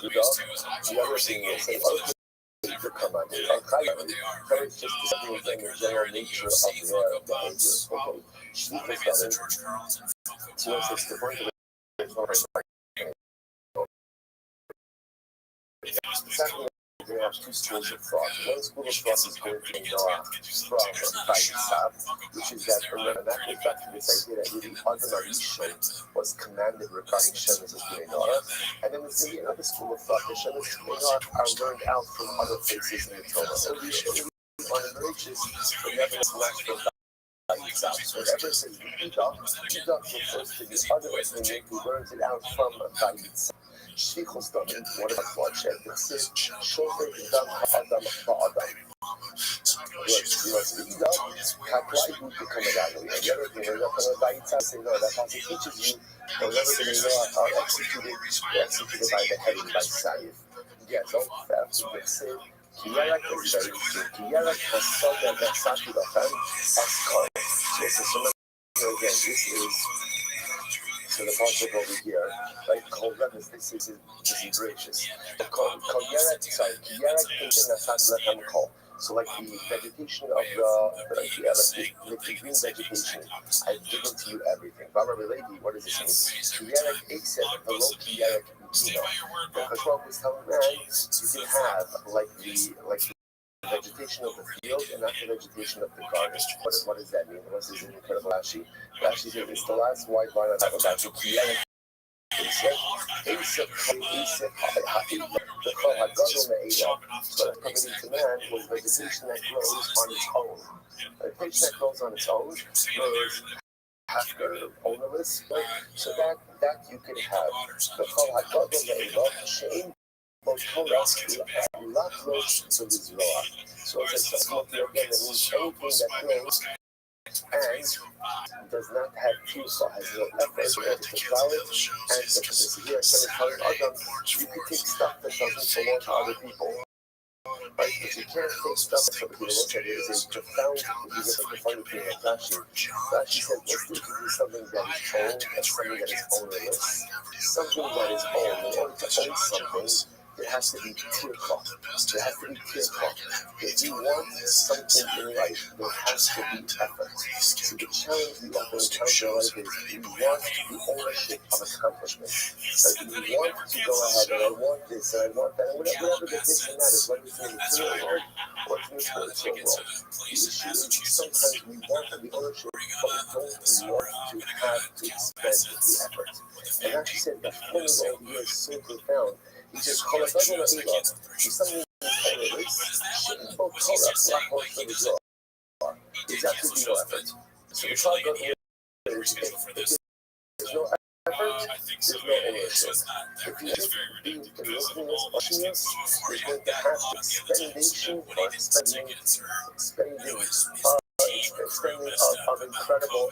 The other thing is, the command is just something the general nature of their behavior. Okay, Shlichus so it's the point of Secondly, we have two schools of thought. One school of thought is going to be Noah from Vayisav, which is that matter of fact, this idea that really Adam Arishon was commanded regarding Shemesh as Noah. And then there's maybe another school of thought that Shemesh and Noah are learned out from other places in the Torah. So we should on the bridges, but nevertheless not from Vayisav. So whatever it says Edom refers to the other ethnic who learns it out from Vayisav. Shlichus Damim, what about bloodshed? This is Shofer Dam Ha'adam Ba'adam. You know, so Edom, Haklai who become a godly. And the other thing, we're not going to Vayisav say, no, that also teaches you that whenever the Noah are executed, they're executed by the heading by Saif. Yes, all theft, Vixen, Kiyarak is very true. Kiyarak has saw that Saki Lachan as called. So it's a again, this is. So the concept over here, like called reference, this is gracious. Called Yarak, sorry, Yarak thinking that's not let them call. So like the vegetation of like the green vegetation, I've given to you everything. Baba Relady, what does this mean? Yarak except below Yarak Dino. Because what was telling man, you can have like the vegetation of the field and not the vegetation of the garden. What does that mean? This is an incredible Rashi. Rashi said it's the last white line I have about the Kiyarak. He said, the Chol HaGadol Me'elah, so that coming to man was vegetation that grows on its own. Vegetation that grows on its own is after ownerless, so that you can have. The Chol HaGadol Me'elah, Shein Torah, not grows to the Zohar. So it says, again, it means anything that grows and does not have Tusa, has no effort, to flower, and so here I'm telling Adam, you can take stuff that doesn't belong to other people. Right? But you can't take stuff that other people look at. It is a profound, you get the profound thing like Rashi. Rashi said, let's need to do something that is owned and something that is ownerless. Something that is owned. In order to own something, There has to be tirkah. There has to be tirkah. If you want something in life, there has to be effort. So the challenge we often encounter in life is we want the ownership of accomplishment. Like we want to go ahead and I want this and I want that, and whatever the this and that is, whether it's in the material world or it's in the spiritual world. The issue is sometimes we want the ownership, but we don't want to have to expend the effort. And like you said, the formula over here is so profound. He says, "Call us over the Elon." You suddenly call it this. Shouldn't both call us black holes for the draw. There's absolutely no effort. So the problem is, if there's no effort, there's no ownership. If you just be listening to watching us, there's going to have expendation or expending of incredible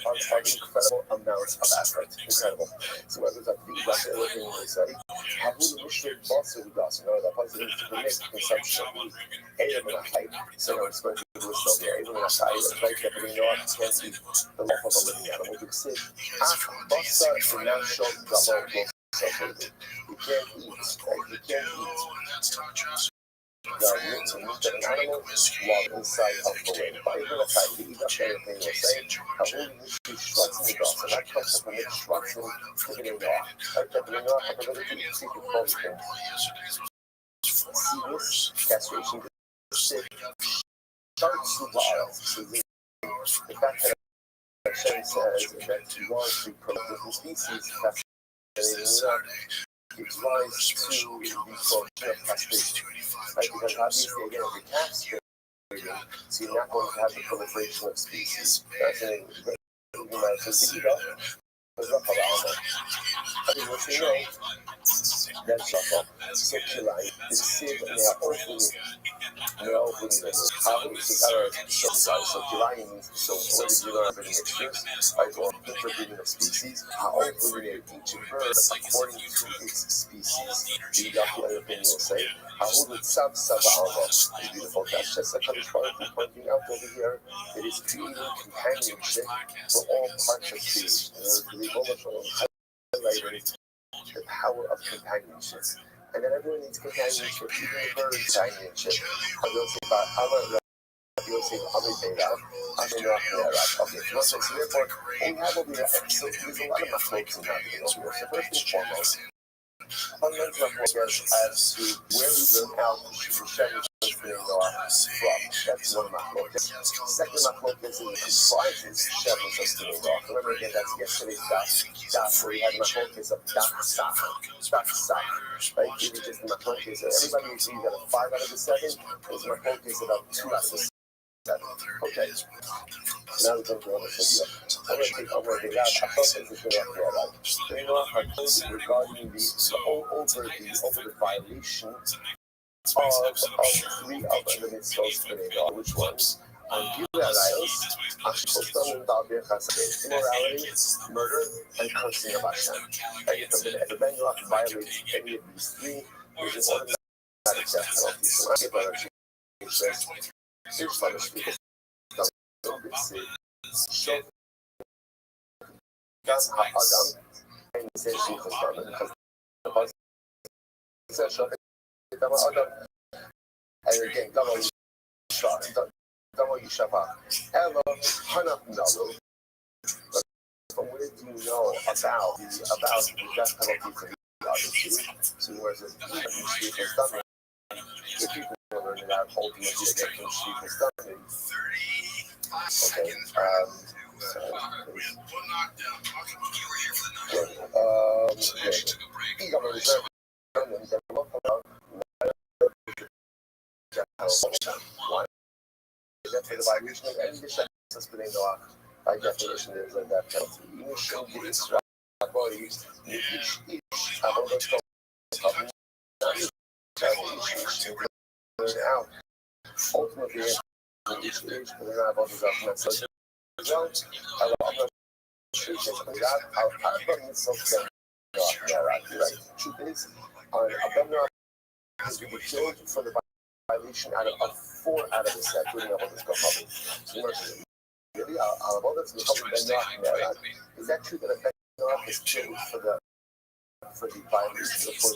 amounts of effort. Incredible. So what does that mean? That's everything we say. How will the Restream boss of us know that positive to permit consumption of meat? Even a hype. So I'm supposed to do so here. Even a hype, it's like that we know I can't eat the life of a living animal. You say, bossa is now shown double separated. You can't eat. You can't eat. The meat of an animal while inside of the way. But even a hype, you eat up everything you'll say. How will you schwatzen the boss? And that comes to permit schwatzen to the new law. Like that, the law of ability to see the problem. Seedless castration starts to wild. So the fact that Hashem says that he wants to promote different species, that's gives rise to the function of castration. Right? Because obviously, again, if you're castrating, so you're not going to have the proliferation of species. That's an that's shaka. So kilai is said they are opening so kilai means so what is the mixtures or interbreeding of species are opening each bird according to its species. The other opinion will say how would sub the beautiful dash that's a pointing out over here. It is creating companionship for all parts of creation. The highlighting the power of companionship. And then everyone needs companionship, even the birds companionship. I will say about other you'll say okay, so therefore we have over here, so there's a lot of folks in that video. So first and foremost, fundamental as to where we live out that's one machlokes. Second machlokes is comprises Shem sustaining law. Remember again, that's yesterday's daf where we had machlokes of daf. Right? These are just the machlokes. Everybody who's either got a 5 out of the 7 is machlokes about 2 out of the 7. Okay. Now we're going to another video. I'm going to get out. I thought this was going to be all right. They know how regarding over the violation of 3 of the mitzvot, which ones? Immorality, murder, and cursing of Hashem. If a Ben violates any of these 3, there's an automatic death penalty. So I get better. Here's Father speaking. That's Adam. And he says Jesus because and again, double Yishava. Ella Hanapnalu. But what did you know about the death penalty for the other 2? So where it says if people learn it out, ultimately they get from sheep and stomach. Okay. The violation of any suspending law by definition is a death penalty. You should be out. Ultimately, each age, we're not about to drop message. Truth is, a bender has been killed for the violation out of 4 out of the 7, including about this public. So really, is that true that a bender is killed for the for the violation for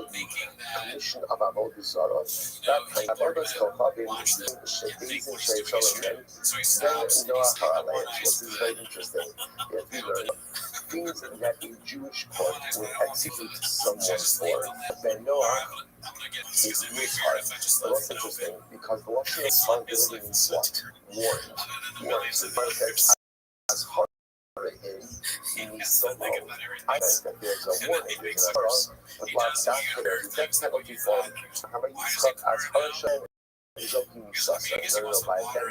the commission of avodah zarah. That kind of avodah kochavim shebezin sheishalom. Then Noah ha'alayim. This is very interesting. If we learn things that a Jewish court would execute someone for, then Noah is Mishar. But what's interesting, because the Lashon of Sar literally means what? Warned. So the says, as hard means so low. I think that there's a warning. There's an Torah, but like that, there's a death penalty for how many cut as Harsha is Oki Misasa.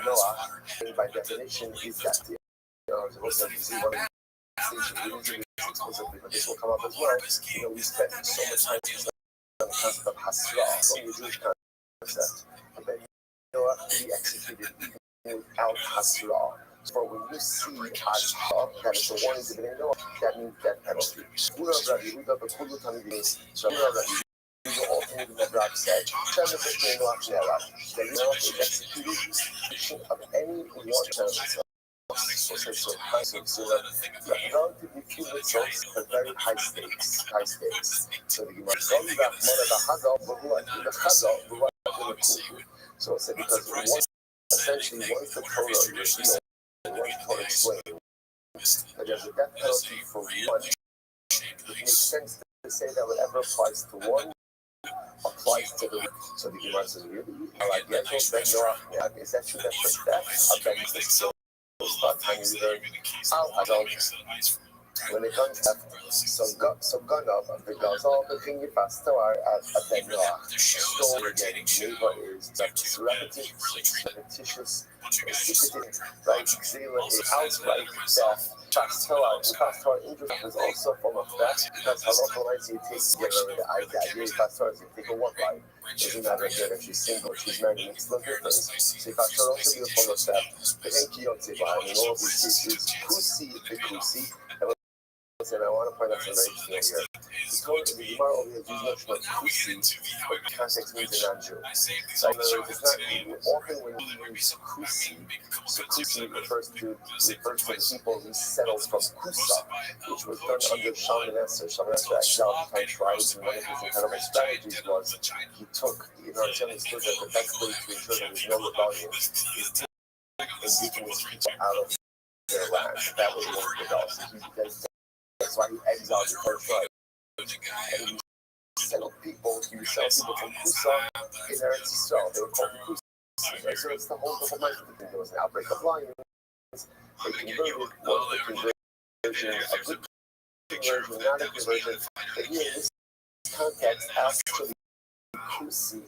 No, by definition, is that the also you see one explicitly, but this will come up as well. We spent so much time on the concept of Hasra, only the Jewish concept, but then be executed even without Hasra. So when you see Hasra, that is a warning to the Noah, that means death penalty. So the ultimate that Rav said, that Noah is executed of any one chance. Relatively few results, but very high stakes. So the Gemara so it's because essentially once the Torah revealed, once the Torah explained that there's a death penalty for one, it makes sense to say that whatever applies to one applies to the. So the Gemara says, really? I like yes, Ben Noah. Is that true? That's for death? I bet it's so. When it comes to so gun of the guns, all the thing you pass to our Ben Noah. Story again, neighbor is repetitious, secretive, like Xela is outright death. Fast Torah interest is also a form of death because halakha rights you take together the idea. Fast Torah is you take a one life. Doesn't matter if she's single or she's married, it's no difference. So Fast Torah also be a form of death. The Enki Yotzeba in all these cases, Kusi. And I want to point out some very interesting here. The Gemara over here uses much more Kusi, but context means a non-Jew. So in other words, it's not often when we use Kusi, so Kusi refers to the people who settled from Kusa, which was done under Shalmaneser. Shalmaneser exiled the time tribes, and one of his incredible strategies was he took, it's understood that the best way to ensure that there's no rebellion is to take indigenous people out of their land. That was one of the goals. That's why he exiled the third tribe. And he settled people, from Kusa in Eretz Yisrael. They were called Kusa. Right? So it's the whole mindset of the thing. There was an outbreak of lions. They converted. Was the conversion a good conversion, not a conversion? But here in this context, actually, Kusi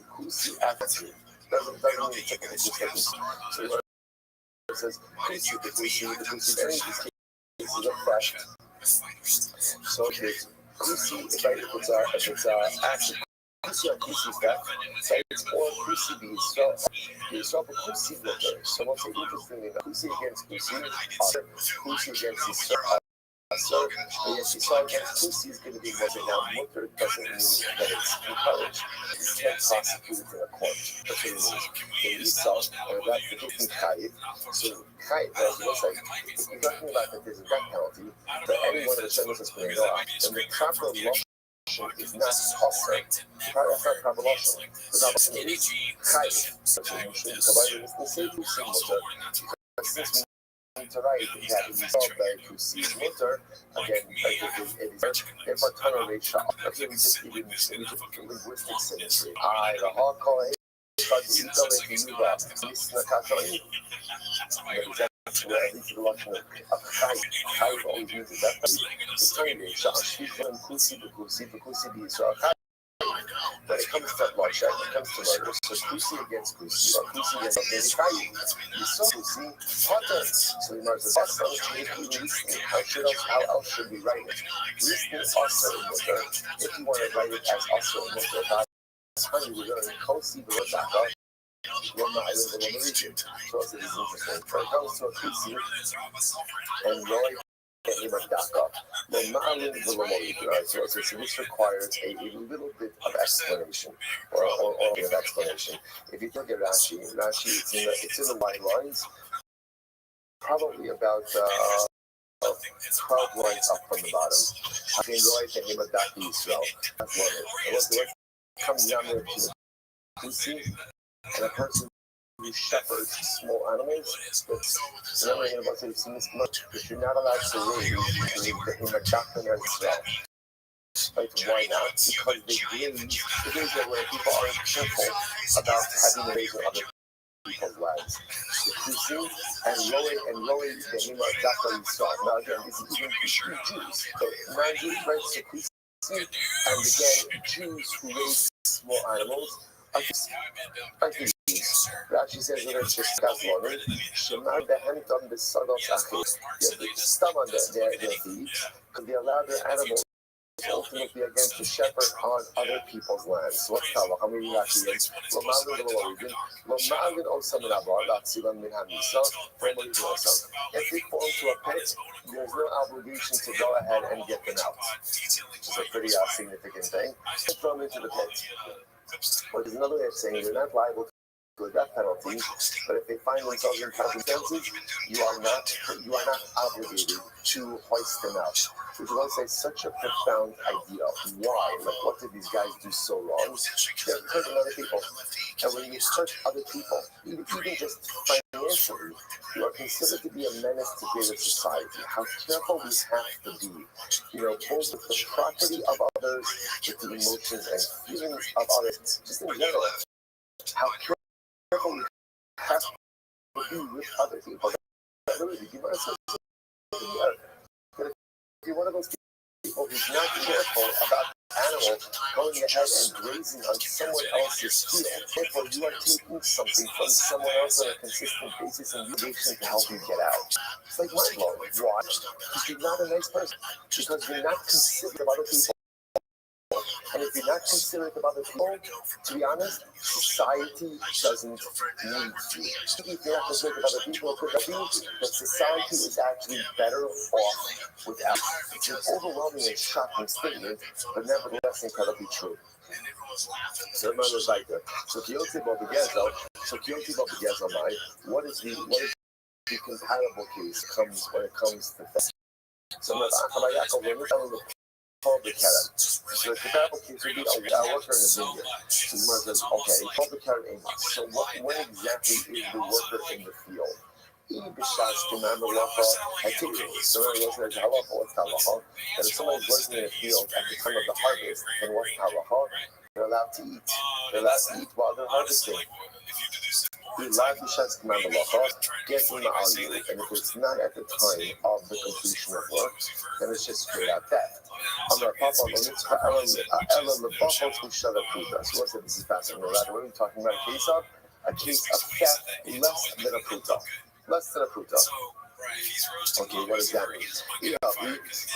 attitude doesn't mean the typical Kusa. So it says Kusi, the Kusi, any of these cases of theft. So it's Kusi, if it's actually Kusi or Kusi theft, it's or Kusi be Yisrael for Kusi water. So what's interesting about Kusi against Kusi against Yisrael. So yes, Yisrael against Kusi is going to be more than now. Mutter doesn't mean that it's encouraged. You can't prosecute it in a court. That's what it means. So Yisrael, that's the different Chayit. So Chayit, looks like if you're talking about that there's a death penalty for any one of the sentences that's going to go out, then the proper lashon is not also. That's not proper lashon. The proper lashon is Chayit. So Kabbalah is the same Kusi mutter. Since to write that we saw that Kusi mutter, again, it is therefore tunnel rate shot. Okay, we just linguistic symmetry. The hawk call it. But you go into Yuva, this is the Katoi. That's where I think the luncheon of Chai always uses that. It's turning it. Shashvika and Kusi be Israel. When it comes to bloodshed, when it comes to murder, so Kusi against Kusi, or Kusi against Chai, you saw Kusi, Potter. So we mark the bus on the listening. How else should we write it? Listening also in mutter. If you want to write it as also in mutter, honey, we're going to Kosi the Rosaka. One I live in the region. So it's interesting. When it comes to a Kusi and Roy and Daka, then Ma'alim the Lomolid, right? So this requires a little bit of explanation or a bit of explanation. If you look at Rashi, it's in the white lines, probably about 12 lines up from the bottom. Roy and Himadaki Israel. That's what it comes down there to the Kusi and a person who shepherds small animals. Remember about saying this much, but you're not allowed to raise the Himadaki Israel. Like, why not? Because they graze where people aren't careful about having a raise other people's lives. The Kusi and Roy the Himadaki Israel. Now again, this is even Jews. So non-Jews raise the Kusi, and again, Jews who raise small animals are Jews. Rashi says that it's just Gazlonim. Shemar behentam b'sados achis. They stum on their feet because they allow their animals ultimately again to shepherd on other people's lands. So what's Tavach? I'm reading Rashi again. Lomalin osam min avar latzilam min hamisa. If they fall into a pit, there's no obligation to go ahead and get them out. Which is a pretty significant thing. Throw them into the pit. Or there's another way of saying they're not liable to a death penalty, but if they find themselves in circumstances, you are not obligated to hoist them out. Which is say such a profound idea. Why? Like, what did these guys do so wrong? They're hurting other people. And when you hurt other people, even just financially, you are considered to be a menace to greater society. How careful we have to be, both with the property of others, with the emotions and feelings of others, just in general. How careful we have to be with other people. If you're one of those people who's not careful about animals going ahead and grazing on someone else's field, therefore you are taking something from someone else on a consistent basis and you're to help you get out. It's like mind-blowing. Why? Because you're not a nice person. Because you're not considerate of other people. And if you're not considerate of other people, to be honest, society doesn't need you. If you're not considerate of other people, it could be that society is actually better off without. It's an overwhelming and shocking statement, but nevertheless incredibly true. So remember, like, what is the comparable case when it comes to that? So so the comparable case would be a worker in a vineyard. So the Gemara says, okay, so when exactly is the worker in the field? So remember, that if somebody's working in a field at the time of the harvest, then what's halacha? They're allowed to eat. They're allowed to eat while they're harvesting. And if it's not at the time of the completion of work, then it's just straight out theft. So what's it? This is fascinating. What are we talking about? A case of theft less than a pruta. Less than a pruta. Okay, what does that mean?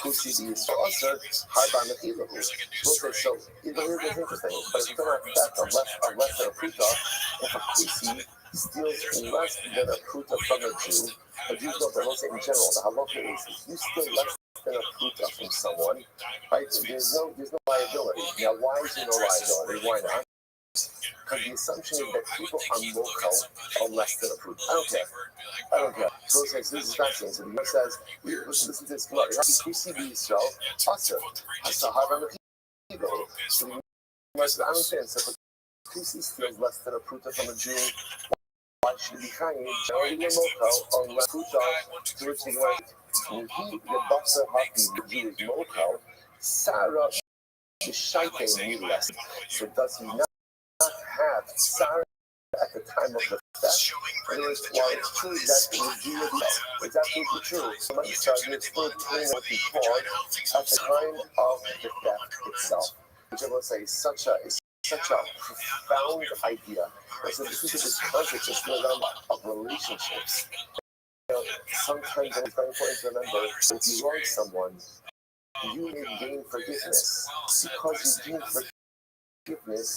Who sees the also hard by the we'll say so. Here's interesting. But if you're talking about theft of less than a pruta, if a kusi steals less than a pruta from a Jew knows that, let's say in general, the halacha is if you steal less than a pruta from someone, right? There's no liability. Now, why is there no liability? Why not? Because the assumption is that people on local are less than a pruta. I don't care. So this is fascinating. So the Gemara says, listen to this Gemara. You see the Israel, Asr, Asahar on the people. So the Gemara says, I understand. So if a Kusi steals less than a pruta from a Jew, why should he be kind? Generally, the local or less pruta, to which the Gemara says, he, the Basar Haki, the Jew is local, Sarah, the Shaita, less. So does he not have Sarah at the time of the theft? In other words, while it's true that the Jew will be, it's absolutely true. Somebody started still paying what he called at the time of the theft itself. Which I will say is such a profound idea. So this is this concept just in the realm of relationships. Sometimes it's very important to remember if you wrong someone, you may gain forgiveness. Because you gain forgiveness,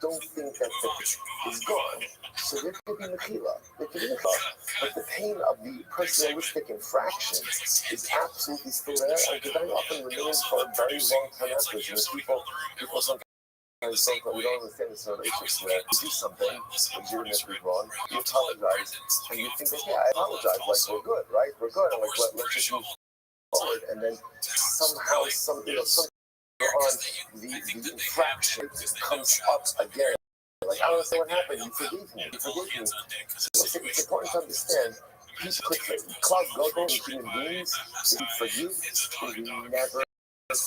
don't think that the pain is gone. So there could be mechila, but the pain of the personalistic infraction is absolutely still there, and could very often remain for a very long time afterwards. And people sometimes think that we don't understand this relationship where you do something legitimately wrong, you apologize, and you think, okay, I apologize, like we're good, right? We're good, and like let's just move forward, and then somehow something on the infraction comes up again. Like, I don't know what happened. You forgave me. So it's important to understand. Cloud Gogo and human beings, if you forgive, we never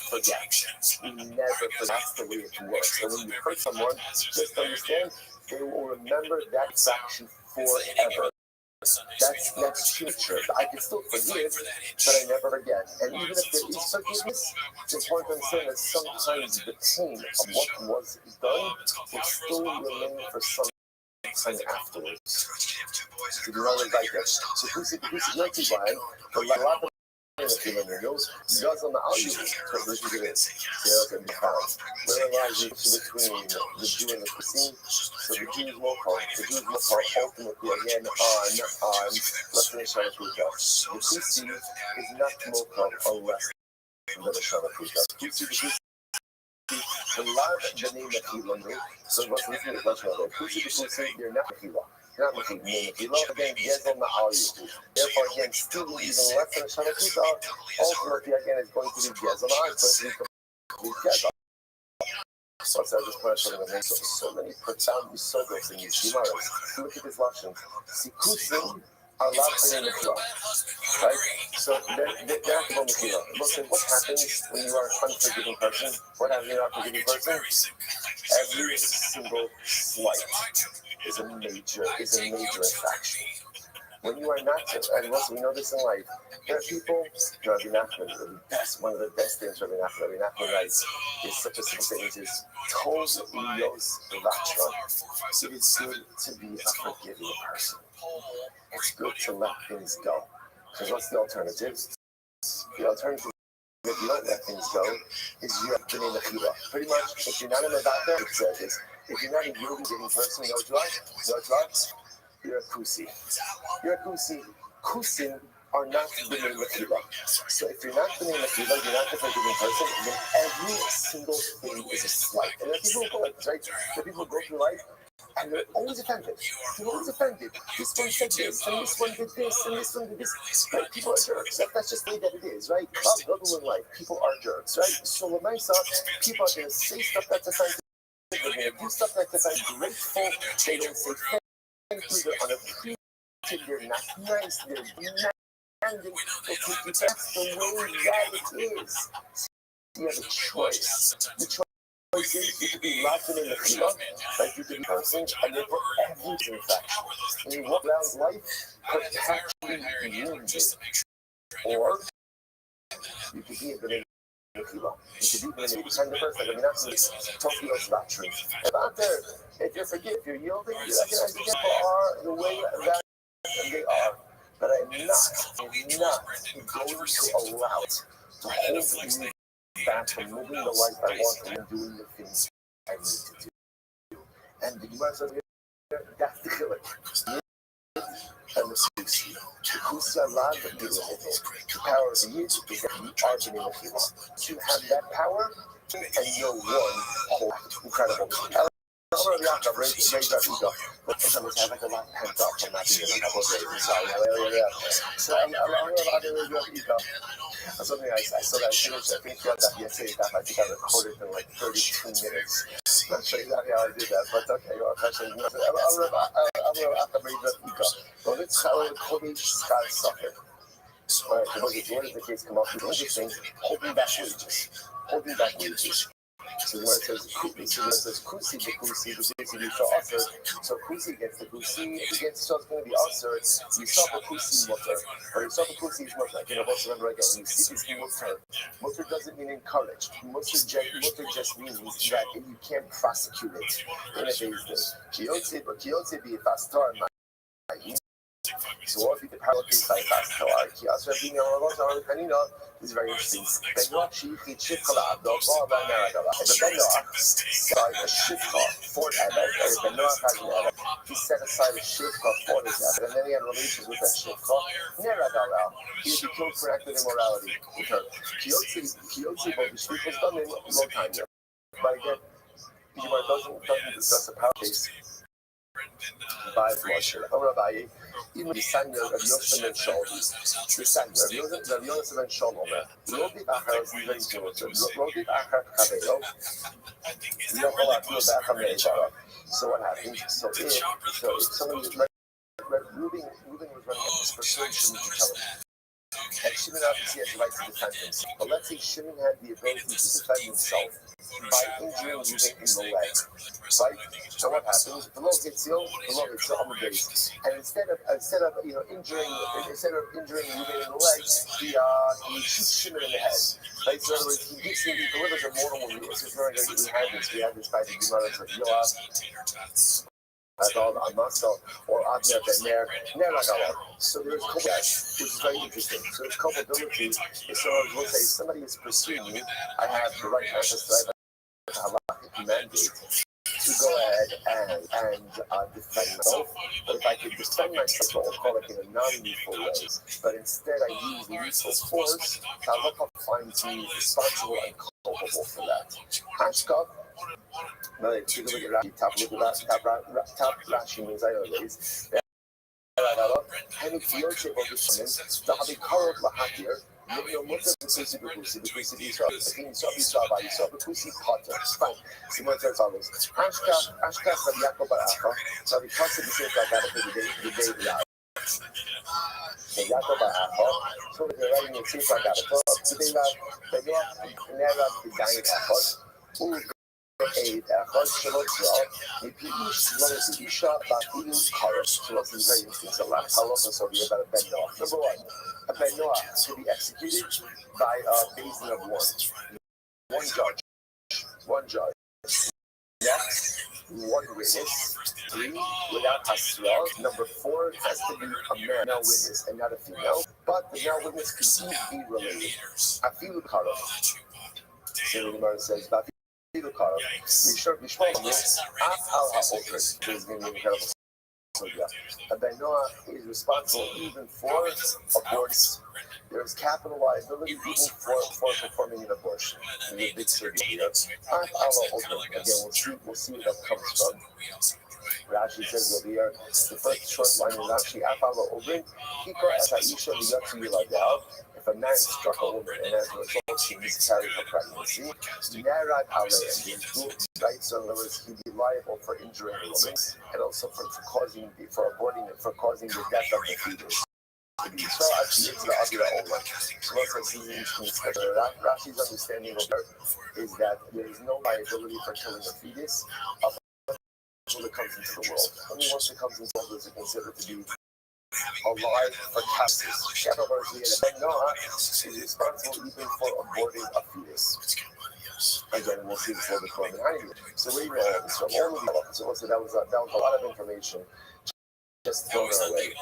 forget. We never forget. That's the way it works. And when you hurt someone, just understand they will remember that action forever. That's future. I can still forgive, but I never forget. And even if there is forgiveness, it's important to understand that sometimes the pain of what was done will still remain for some time afterwards. To be honest, like that. So who's not too bad, but a lot of Gazan al can be found. Whereas between the Jew and the Kusim, so the Jews will call ultimately again on Lashon Shanakuta. The Kusim is not Mokal unless the Shanakuta. The large the name of Hilanu, so what's listening is Lashon Shanakuta. Kusim, you're not Hila. Not looking at again, Gezal Ma'al. Therefore, again, still even less than Shanakuta, ultimately, again, it's going to be Gezal Ma'al, it's going to be complete Gezal. So I just put so many profound yesodot in these Gemaras. Look at this Lashon. Sikusim are allowed in the Mechila. Right? So they're not about Mechila. Listen, what happens when you are an unforgiving person? What happens when you're an unforgiving person? Every single slight is a major infraction. When you are not, and also we know this in life, there are people, Rabbi Nachman, one of the best things Rabbi Nachman writes is such a simple thing, which is Tov Yos Vachron. It is good to be a forgiving person. It's good to let things go. Because what's the alternative? The alternative, if you don't let things go, is you have been in the Chila. Pretty much, if you're not in the doctor, it says this. If you're not a really giving person, you know what you are? You're a kusi. Kusin are not b'nei mechila. So if you're not b'nei mechila, you're not the forgiving person, then every single thing is a slight. And there are people who go like this, right? There are people who go through life and they're always offended. They're always offended. This one said this, and this one did this, and this one did this. Right? People are jerks. That's just the way that it is, right? Global in life, people are jerks, right? So when I saw people are going to say stuff that's offensive, they're going to do stuff that's offensive, grateful, they don't say thank you, they're unappreciative, they're not nice, they're demanding, they take you. That's the way that it is. You have a choice. The choice is you could be laughing in the club, like you could be cursing, and then for every infraction. And you walk around life perpetually wounded. Or you could be a bit you could be the kind of person that not Tokyo's doctrine. About there, if you're forgiven, if you're yielding, you recognize the people are the way that they are. But I'm not going to allow it to hold me back from living the life I want and doing the things I need to do. And the Gemara says, that's the killer. And the Kusi. The Kusi Allah, the power of the Yid is that you are being a hero. You have that power, and you're one whole incredible. I'm going to be out of raise our ego. But sometimes I have like a lot pent up from not being able to raise. So I'm going to raise our ego. Something I saw that I finished, I think that yesterday, I think I recorded in like 32 minutes. I'm not sure exactly how I did that, but okay, well, actually, I'm going to have to raise our ego. But it's how the Kobe Sky suffered. Alright, what is the case come up with? Interesting, holding back wages. So when it says Kusi, the Kusi shall usher. So Kusi gets the Kusi, so it's going to be usher. You saw the Kusi mutter, or you saw the Kusi mutter. Like, let's remember again, when you see this mutter doesn't mean encouraged. Mutter just means that you can't prosecute it in a basis. Kiyotze be fastar. So what if the paralysis like that? So I being a is very interesting. Benoit he chifla the side a shifka for Benoit he set aside a shifka for his Evan, and then he had relations with that shifka. He would be killed for active immorality with her. Kiyotzi, but the shifka was done in low time. But again, doesn't discuss the power case. by bloodshed. Rabbi, even the Sanya of Yosef ben Shalom, the Sanya of Yosef ben Shalom, Lodi Achar is very important. Lodi Achar Chavero, so what happens? So if somebody is Reuben was running a persuasion to tell him. And Shimon obviously has the right to defend himself. But let's say Shimon had the ability to defend himself by injuring Reuben in the leg. Right? So what happens? The law hits you on the base. And instead of injuring Reuben in the leg, he shoots Shimon in the head. Right? So in other words, he delivers a mortal wound. This is very good. We had this by the Gemara of Yoav. Or Abner Ben Ner, so there's couple which is very interesting. So there's culpability. So we'll say if somebody is pursuing you, I have the right access to halachic mandate to go ahead and defend myself. But if I could defend myself, I'll call it in a non-lethal way. But instead I use lethal force, halacha finds me responsible and culpable for that. Hashkov. No, take a look at Rashi. Top Rashi means I always. And it's your shape of the summons. The Habikar Lahakir. You look at the Kusi Potter. Fine. Simon says follows. Ashka Sabiako Barafa. So because of the same like that for the day we are. So Yakob Barafa. So they're writing it seems like that. So they never designed Akos. A Hashimot repeat Isha Batilu Karas. So that's very interesting. So halacha so we about a Ben Noah. Number one, a Ben Noah to be executed by a basin of one judge. Next, one witness. 3, without Asra. Number 4, it has to be a male witness and not a female. But the male witness could even be related. Afilu Karas. So the Gemara says a Ben Noah is responsible even for abortion. There is capital liability even for performing an abortion. There's a big surgery here. Again, we'll see where that comes from. Rashi says over here, the first short line in Rashi, if a man struck a woman and as a result she miscarried her pregnancy, right? So in other words, he'd be liable for injuring a woman and also for causing the death of the fetus. So Rashi's understanding of that is that there is no liability for killing a fetus up until it comes into the world. Only once it comes into the world is it considered to be alive for captives. Ben Noah is responsible even for aborting a fetus. Again, we'll see this a little bit further. Anyway, so we know all this from all of the so that was a lot of information just thrown away.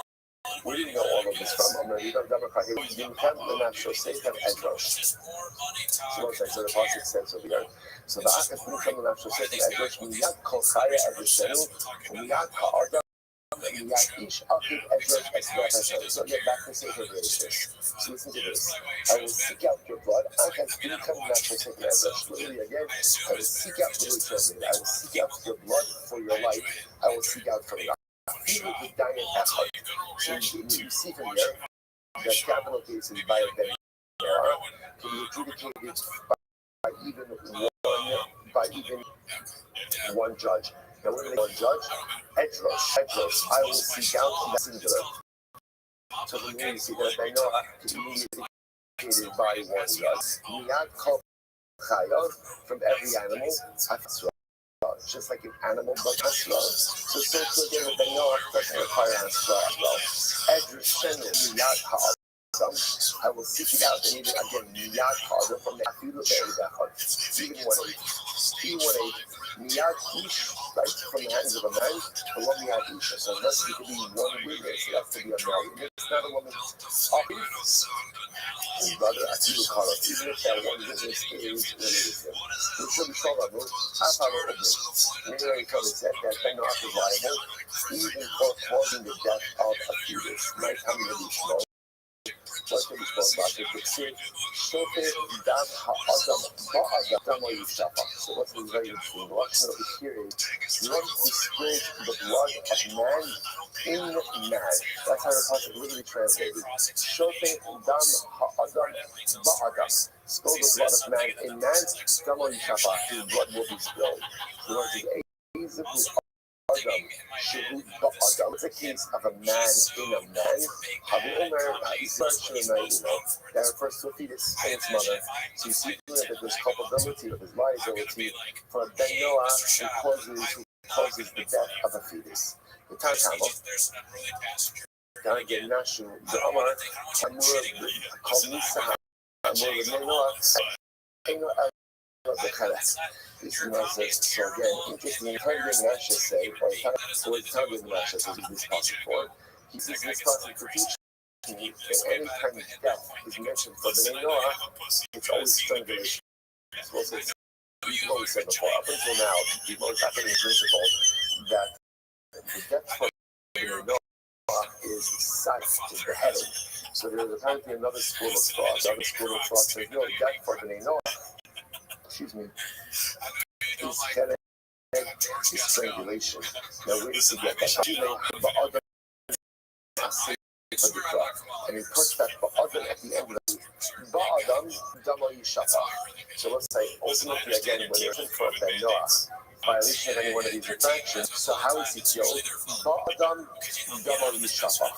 We didn't know all of this from America. You have the natural state of Edrosh. So the Pasuk says over here. So the Akas brings from the natural state of Edrosh. Miyad kol chaya edroshenu. Miyad ha'adam. Miyad ish akid edrosh esrach. So get back to state of Edrosh. So listen to this. I will seek out your blood. Akas brings from the natural state of Edrosh. Literally again, I will seek out for your translated. I will seek out your blood for your life. I will seek out for your even with diamond effort. So you see from here, the capital cases by a Ben Noah can be adjudicated by even one judge. Now we're going to one judge, Edrosh. I will seek out the singular. So we need to see that Ben Noah can be adjudicated by one judge. Miyad kol chayav from every animal. Just like an animal, but Asra. So again, with Ben Noah doesn't require Asra as well. Edroshenu miyad ha'adam. I will seek it out. And even again, miyad ha'adam from the Afilu be'edachad. Even 1-8. Miyad ish, right, from the hands of a man, a woman miyad isha. So unless it could be one witness, it has to be a male witness. It's not a woman. Brother, Afilu Kara, even if that one witness is related. We should be told about Mary Kelly said that Ben Noah is liable even for causing the death of a fetus. My family will be small. What can be spoken about? The Ksiv, Shofe Dam Ha'adam Ba'adam Damo Yishafa. So what's very interesting, the lesson over here is let me spill the blood of man in man. That's how the passage literally translated. Shofe Dam Ha'adam Ba'adam. Spill the blood of man in man, Damo Yishafa. His blood will be spilled. The Lord is Adam, Shehud Ba'adam. It's a case of a man in a man. Abu Omer, that refers to a fetus and its mother. So you see that there's culpability of his liability for Ben Noah who causes the death of a fetus. The Tanakama, Gange Nashu, the Omar, Amur, called Nisa, Amur, Ben Noah, the Khalas. This is not so again, interesting. Targum Rasha say, or Targum Rasha says this passage for. He says this passage to teach me that any time death is mentioned for the Noah, it's always strangulation. We've always said before, up until now, the most happening principle that the death for the Noah is sight, is beheading. So there's apparently another school of thought. Another school of thought says, no, death for the Noah, excuse me, is strangulation. Now, where does he get that? And he puts that ba'adam at the end of the ba'adam dama yishafa. So let's say, ultimately, again, when you're looking for a ben noah, violation of any one of these infractions, so how is he killed? Ba'adam dama yishafa.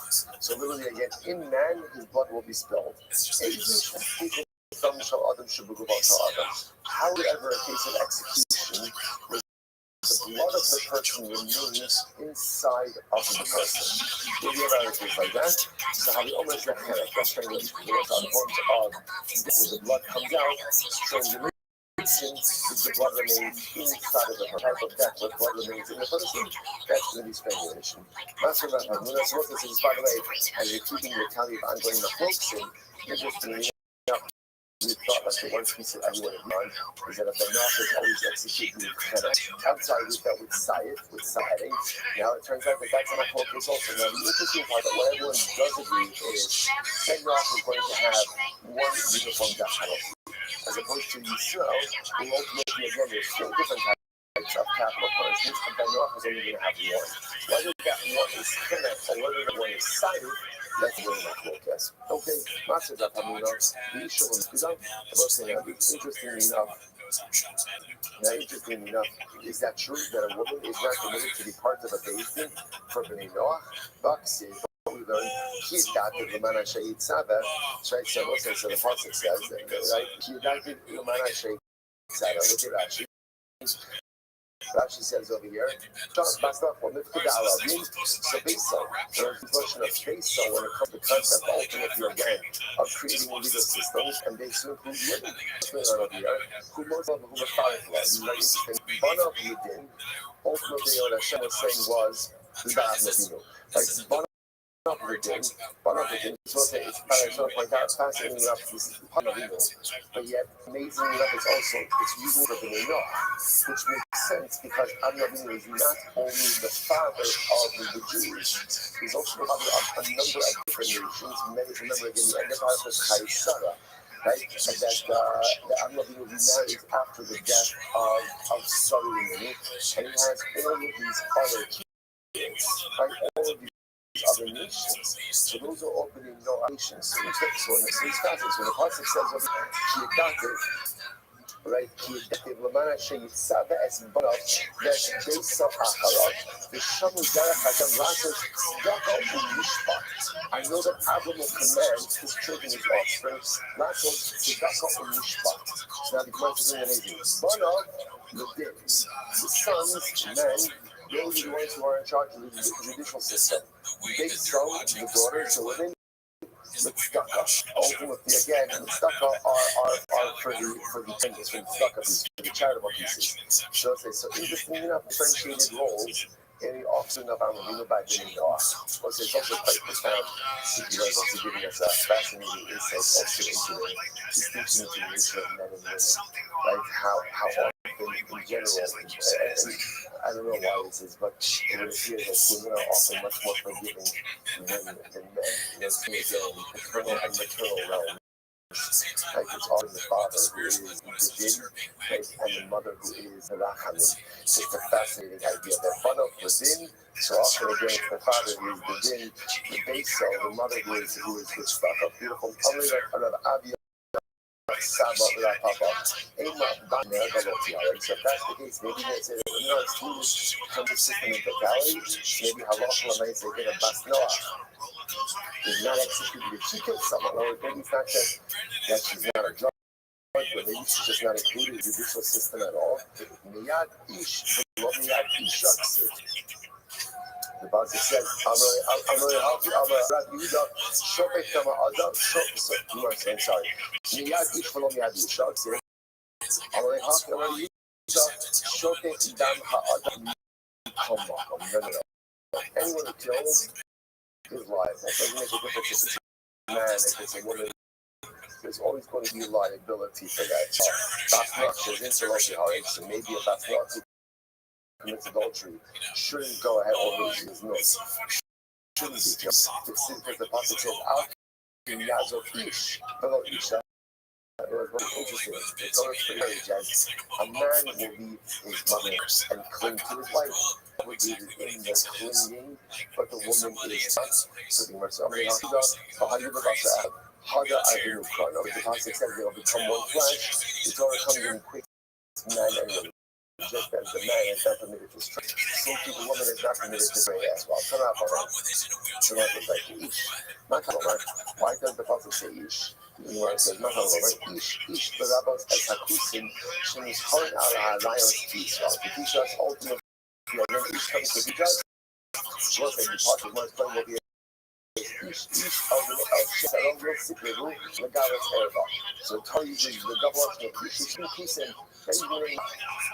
So literally, again, in man, his blood will be spilled. However, a case of execution, the blood of the person remains inside of the person. We'll get out of things like that. So how the Omer is the head, that's strangulation. The forms of where the blood comes out, strangulation is the blood remains inside of the type of death where blood remains in the person. That's going to be strangulation. Master of Hamuna, so what this is, by the way, as you're keeping your tally of ongoing the focusing, you're just doing we thought like the one piece that everyone in mind is that a Banach is always executed with Hannah. Outside we felt with Sayed, with Saheding. Now it turns out that that's not a focus also. Now the interesting part that what everyone does agree is Banach is going to have one uniform death penalty. As opposed to Yisrael, who ultimately again there's four different types of capital punishments, and Banach is only going to have one. Whether that one is Hannah or whether that one is Sayed, that's really not focus. Okay, Master of Hamuna, we show them interestingly enough, is that true that a woman is not permitted to be part of a basin for Bnei Noach? Baksi, we learn, Kiyadativ Lamana Shayid Saba, so the Pasuk says, right? Kiyadativ Lamana Shayid Saba, look at Rashi. Rashi says over here, so based on, there's a question of based on when it comes to concept ultimately again of creating legal systems, and they include women over here, who most of them were fighting for us. One of you did, ultimately what Hashem was saying was, but yet amazingly enough it's also it's using for Bnei Noach, which makes sense because Avinu is not only the father of the Jews, he's also the father of a number of different nations. Remember again the end of our Sarah, right? And that Avinu remarries after the death of Sarah, and he has all of these other kids, right? All of these other nations. So those are all Bnei Noach nations. So in these passages, when the Pasuk says of Kiyadativ, right? Kiyadativ Lamana Sheyitzava Es Barav Vesh Beisa Acharav Vishamu Derech Hashem Lasos Tzedakah U'Mishpat. I know that Abraham will command his children, his offspring, Lasos Tzedakah U'Mishpat. Now the Gemara is really amazing. Barav L'Din, the sons, men, those are the ones who are in charge of the judicial system. They sell the daughters, the women, with tzedakah. Ultimately, again, the tzedakah are for the things, for the tzedakah, for the charitable pieces. So interestingly enough, differentiated roles in the offspring of Avinu by Bnei Noach. It's also quite profound. You guys also giving us a fascinating insight also into the distinction between the nature of men and women, like how often in general, and I don't know why this is, but it would appear that women are often much more forgiving than men. Again, paternal and maternal realm. Like it's all the father who is the Din, right, and the mother who is the Rachamin. It's a fascinating idea. Their father was Din, so often again the father who is the Din, the base cell, the mother who is Gutzbach. A beautiful family of Abia. Saba without Papa. Ain't not done there, but let's see. So if that's the case, maybe they say that we're not excluded from the system in totality. Maybe Halachah might say that a Bas Noach is not executed if she kills someone, or maybe it's not that she's not a drug, but maybe she's just not included in the judicial system at all. Miyad Ish, Miyad Ish, the Pasuk says, "Amar Hafi Amar Rab Yehuda Shofet Kama Adam Shofet." I'm sorry. Miyad Ish V'lo Miyad Ish. Amar Hafi Amar Yehuda Shofet Dam HaAdam Kama. No. Anyone who kills is liable. It doesn't make a difference if it's a man, if it's a woman. There's always going to be liability for that. Basnach is interlocutor, so maybe a Basnach who commits adultery shouldn't go ahead over his nose. Shouldn't be. Because the Pasuk says, "Al Yazov Ish, fellow Isha." It was very interesting. It's always for marriage as a man will leave his mother and cling to his wife. That would be in the clinging, but the woman is not putting herself in the Haga Avinukra. The Pasuk says they'll become one flesh. The Torah comes in quick man and woman. Just as the man is not permitted to stray, so too the woman is not permitted to stray as well. Turn off on so not like Ish. Why does the Pasuk say Ish? It says Ish, the rabbis as Hakusim, Shemis Horin Ala Lions Israel. The teacher us ultimately, when Ish comes to be judged, what they depart with one's plan will be Ish of the Sipleru, the Galas Erva. So Torah uses the double option of Ish, Hakusim,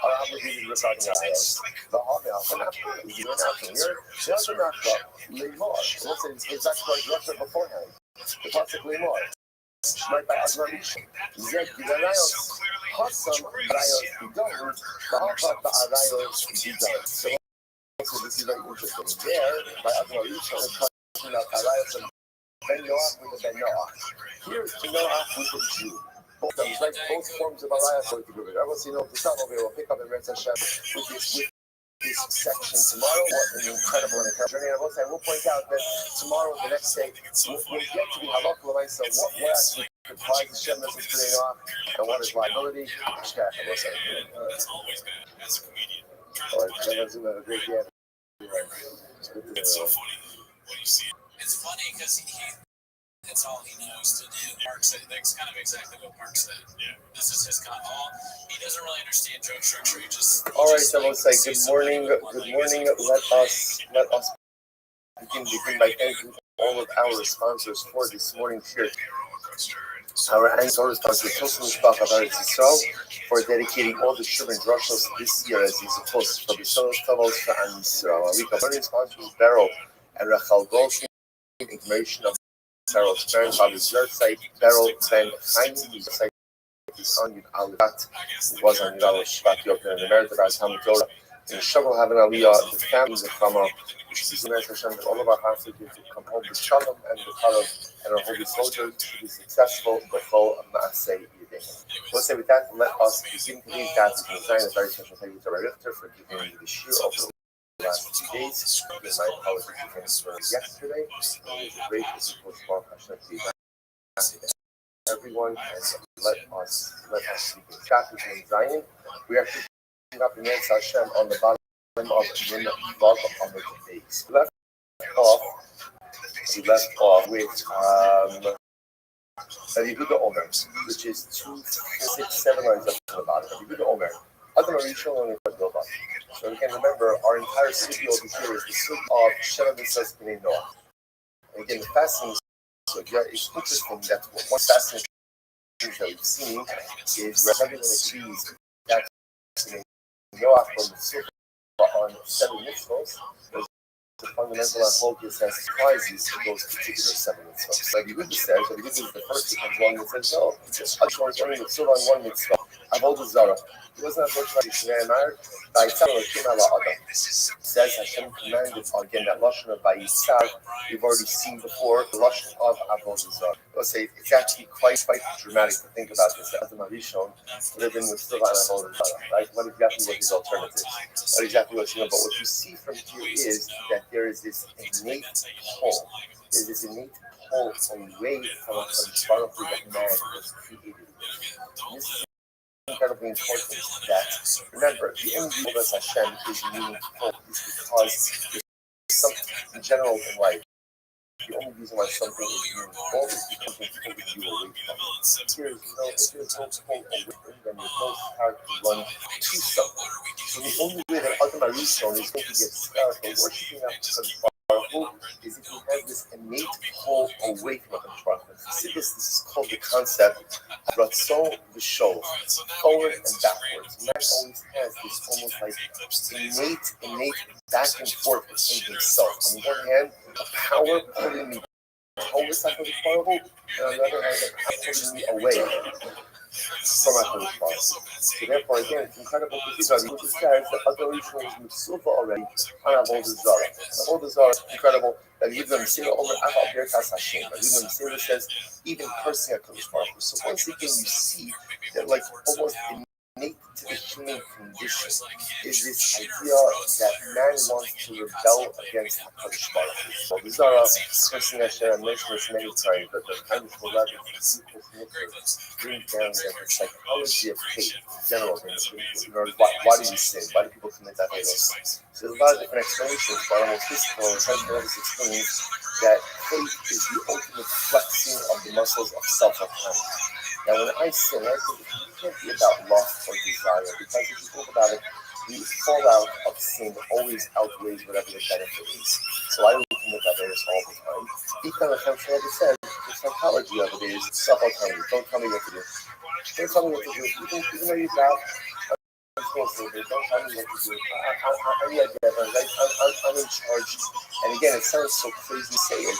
are obligated regarding ayahs. The Hana, is an action here. There's an action, Lemor. Let's say it's actually directed beforehand. The Pasuk Lemor. Right by Admonition. Zed Gilarayos, Hassam Rayos Bidon, Bahapat Ba'arayos Bidon. So this is very interesting. There, by Admonition, we're talking about Arayos and Ben Noach with the Ben Noach. Here's Noach with the Jew. Both forms of arayah for the group. I will see no Pisam over here. We'll pick up in Red Hashem with this section tomorrow. What an incredible journey. And I will point out that tomorrow, the next day, we'll get to the halakha l'maisa. So what actually comprises Shem message today off, and what is liability. It's always good as a comedian. All right, have a great day. It's so funny when you see it. It's funny because it's all he knows to do. Mark said that's kind of exactly what Mark said. Yeah. This is his he doesn't really understand joke structure. All right, I will say good morning. Good morning. Let us begin by thanking all of our sponsors for this morning's shirt. Our annual sponsor, Tosin Mishpach of Eretz Yisrael, for dedicating all the children drushos this year as he's supposed for the Sonos Tavos for Am Yisrael. Our week of learning sponsors, Beryl and Rachel Goldstein. Information of Beryl's grandfather's website, Beryl Ben Chaim, whose website is on Al-Bat, who was on Yudal Shvat Yoker and the merit of our Talmud Torah. In the Shalom Havin Aliyah, the families of Kama, which is the Hashem that all of our houses to come home with Shalom and the Karav and our holy soldiers to be successful before Maaseh Yideh. Let's say with that, let us begin today's dance and design a very special thank you to Rabbi Richter for giving me the shir over the last 2 days. My apologies for yesterday. It was a great physical sport. Hashem to be back. Everyone, and let us begin. Chapter in Zion. We are picking up the Hashem on the bottom of the Vav on the base. We left off with Yehuda Omer, which is 2, 6, 7 lines up to the bottom. Yehuda Omer. So we can remember our entire city over here is the city of Sheva Mitzvahs B'nai Noach. And again, the fascinating it's interesting that one fascinating thing that we've seen is where everyone agrees that Noach from the Sukkah on 7 mitzvahs was the fundamental and focus and surprises to those particular 7 mitzvahs. Like Yehuda says, that Yehuda is the first who comes along and says, no, Ashur is only mitzvah on 1 mitzvah. Avodah Zarah. He wasn't approached by Shneimar, by Tzal Adam. Says Hashem commanded again that Lashon of Vayisar we've already seen before, the Lashon of Avodah Zarah. Let's say it's actually quite dramatic to think about this. That Adam Arishon would have been still on Avodah Zarah, right? What exactly was his alternative? What exactly was But what you see from here is that there is this innate pull. There's this innate pull away from a Baruch that man was created with. This is incredibly important that, remember, the only reason that Hashem is meaningful is because there's something in general in life. The only reason why something is meaningful is because it's pulling you away from it. If there's no pull away from it, then there's no power to run to something. So the only way that Adam Arishon is going to get scarred for worshiping after is if you have this innate pull away from a Baruch. This is called the concept of Ratzon V'Shol, forward and backwards. Man always has this almost like innate back and forth within himself. On the one hand, a power pulling me towards that Baruch, and on the other hand, a power pulling me away from HaKadosh Baruch Hu. So therefore, again, it's incredible to see that he says that adoration is Mitzuva already on Avodah Zarah. Avodah Zarah is incredible that even the Messiah over Achal Birkas Hashem, even the Messiah says, even cursing HaKadosh Baruch Hu. So once again, you see that like almost innate to the human condition is this idea that man wants to rebel against HaKadosh Baruch Hu. So Avodah Zarah, cursing Hashem, I mentioned this many times, but the kind of level bring down the psychology of hate in general. Why do we sin? Why do people commit that hate? So there's a lot of different explanations, but almost physical and psychologists explains that hate is the ultimate flexing of the muscles of self-autonomy. Now, when I sin, I think it can't be about lust or desire, because if you think about it, the fallout of sin always outweighs whatever the benefit is. So I would commit that hate all the time. Ethan Hashem said, the psychology of it is self-autonomy. Don't tell me what to do. Don't tell me what to do. Even though you're bad, don't tell me what to do. I'm in charge. And again, it sounds so crazy to say it,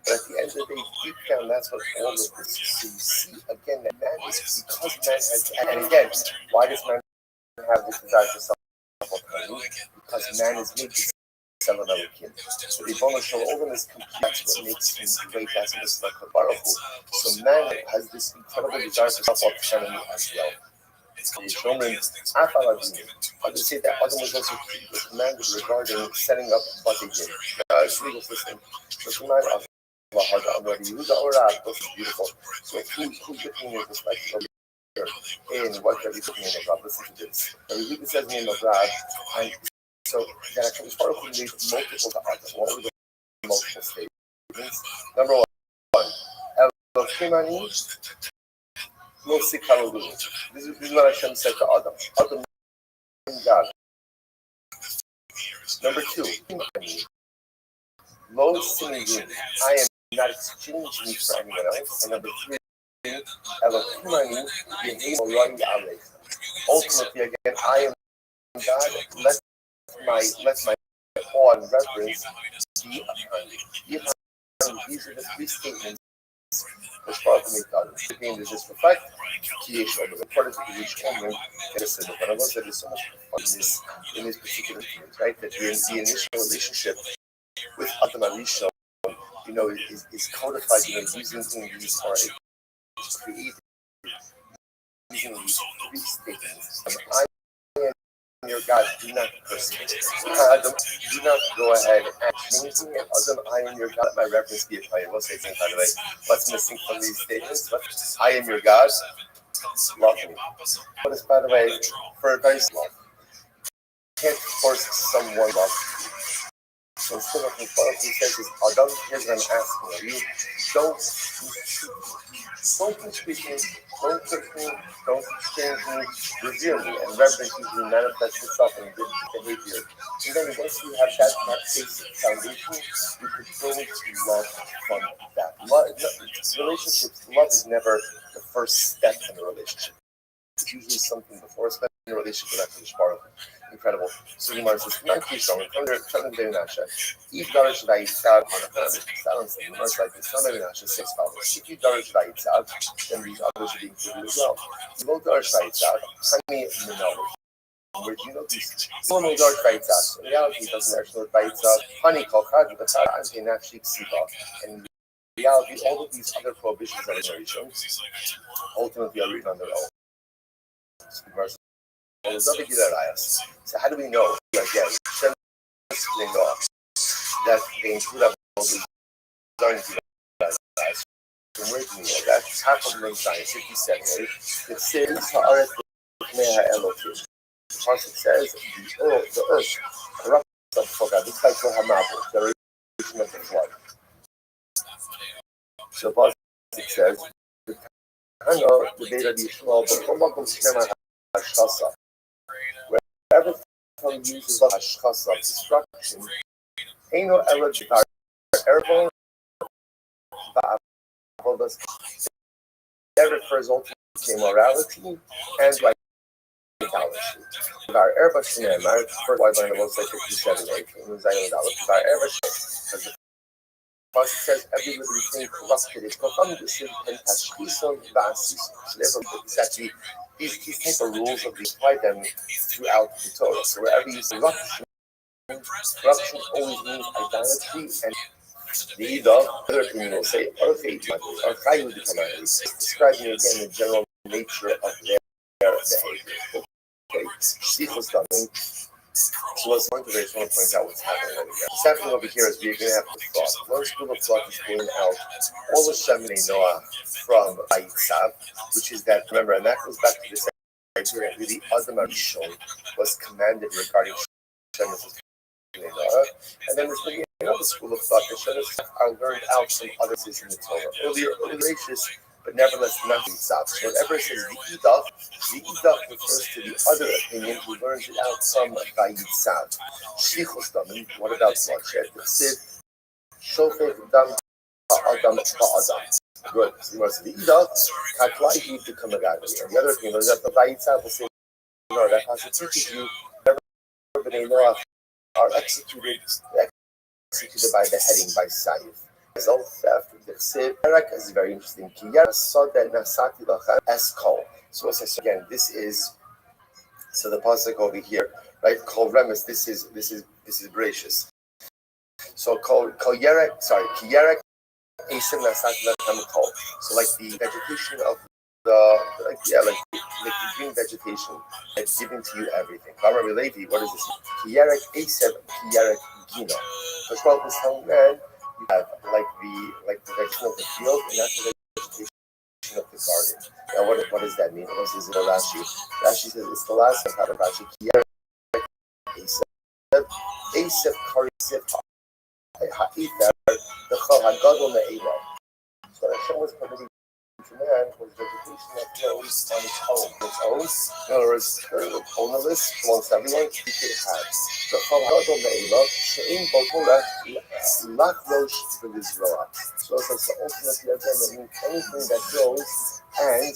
but at the end of the day, deep down, that's what all of this is. So you see, again, that man is, because man has, and again, why does man have this desire for self-autonomy? Because man is made to sell another kid. So the bonus show all is complex, what makes him great as a Mr. Baruch. So man has this incredible desire for self-autonomy as well. The Shomer, I would say that Adam was also commanded regarding setting up what they did. It's legal system. So command of beautiful. So who's looking at this like and what are we looking at God? Listen to this. Now we read this as name of God, and so then I can start with multiple to Adam. What were the multiple statements? Number one, Elohimani. This is what Hashem said to Adam. Adam, God. Number two, Lo Sinigim. I am not exchanging for anyone else. And number three, Elohimani Yehi Morani Alech. Ultimately, again, I am God. Let my awe and reverence be upon you. These are the three statements. As far as make God, the game is just reflect. Creation of the part of the creation only. But I want that there's so much fun in this particular thing, right? That the initial relationship with Adam Arishon, is codified using these or created using these three statements. I am your God, do not curse me. Adam, do not go ahead and change me. Adam, I am your God, my reverence be upon you. We'll say things, by the way. What's missing from these statements? But I am your God, love me. But it's, by the way, for a very love. You can't force someone love. So instead of what he says is, Adam, here's what I'm asking of you. Don't treat me, don't trick me, don't change me, revere me, and reverence you manifest itself in good behavior. And then once you have that basic foundation, you can go to love from that. Relationships, love is never the first step in a relationship. It's usually something before, especially in a relationship with HaKadosh Baruch Hu. Incredible. So the Gemara says, "Not too strong." From the Nasha, eat darish vayitzav on a planet. Silence. The Gemara like this. From the Nasha, 6 followers. If you darish vayitzav, then these others should be included as well. You won't darish vayitzav. Honey minoli. Where do you know these? Someone will darish vayitzav. In reality, it doesn't actually know vayitzav. Honey kolchad v'chad anti nafshi ksiva. And in reality, all of these other prohibitions that are mentioned ultimately are written on their own. So how do we know? Again, they know that they include all these darn guys. From where do we know that? Half of them science, 57. It says Haaretz Meha Elohim. The pasuk says the earth corrupts itself. It's like for Hamabu, the revolution of the flood. So the pasuk says the data of Yishmael, but wherever someone uses hashchasa, destruction, ain't ela b'tar erbo va'avodas. That refers ultimately to immorality and like idolatry. B'tar erba shneimar, first line of the website 57:8 in Zion Dalet. B'tar erba shneimar, as the pasuk says, every living thing corrupted is corrupted and tashkison v'asis. So therefore, exactly. These type of rules of apply them throughout the Torah. So wherever you see corruption always means idolatry, and the other opinion will say, describing again the general nature of their behavior. Okay, so let's go into this. I want to point out what's happening over here. What's happening over here is we're going to have the thought. One school of thought is pulling out all the Sheminei Noah from Vayitzav, which is that, remember, and that goes back to this idea that the Adam Arishon was commanded regarding Sheminei Noah. And then there's going to be another school of thought that Sheminei are learned out from others in the Torah. Earlier, gracious, but nevertheless not Vayitzav. So whenever it says the Idach refers to the other opinion who learns it out from Vayitzav. Shlichus Damim, what about bloodshed? The Sid, Shofet Dam Ha'adam Ha'adam. Good. So the Idach, Kaklai to come again. And the other opinion is that the Vayitzav will say, no, that passage teaches you never B'nai Noah are executed by beheading, by Saif. Result theft, the Sid, is very interesting. So again, this is so the pasuk over here, right? Kol remes. This is gracious. So kol yerek. Sorry, ki yerek esim nasat lechem kol. So like the vegetation of the like the green vegetation that's giving to you everything. Kamar Levi, what is this? Ki yerek esim ki yerek gino. Because what was telling man, you have like the vegetation of the field, and that's the vegetation of the garden. Now, what does that mean? What is it, Rashi? Rashi says it's the last part of Rashi. Asif karisif ha'ither the hagadol me'ela. So Hashem was permitting to man was vegetation that grows on its own. In other words, ownerless, belongs to everyone. You could have the hagadol me'ela she'im botorah lachrosh v'lizroah. So it's ultimately again that means anything that grows and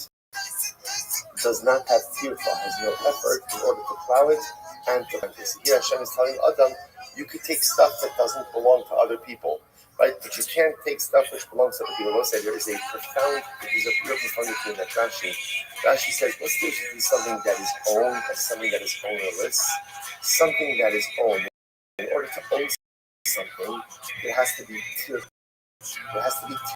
does not have tirfa, has no effort in order to plow it and to plant it. Here Hashem is telling Adam, you could take stuff that doesn't belong to other people, right? But you can't take stuff which belongs to other people. We'll say there is a profound thing that Rashi says, let's do something that is owned as something that is ownerless, something that is owned. In order to own something, it has to be tirfa. It has to be tirfa.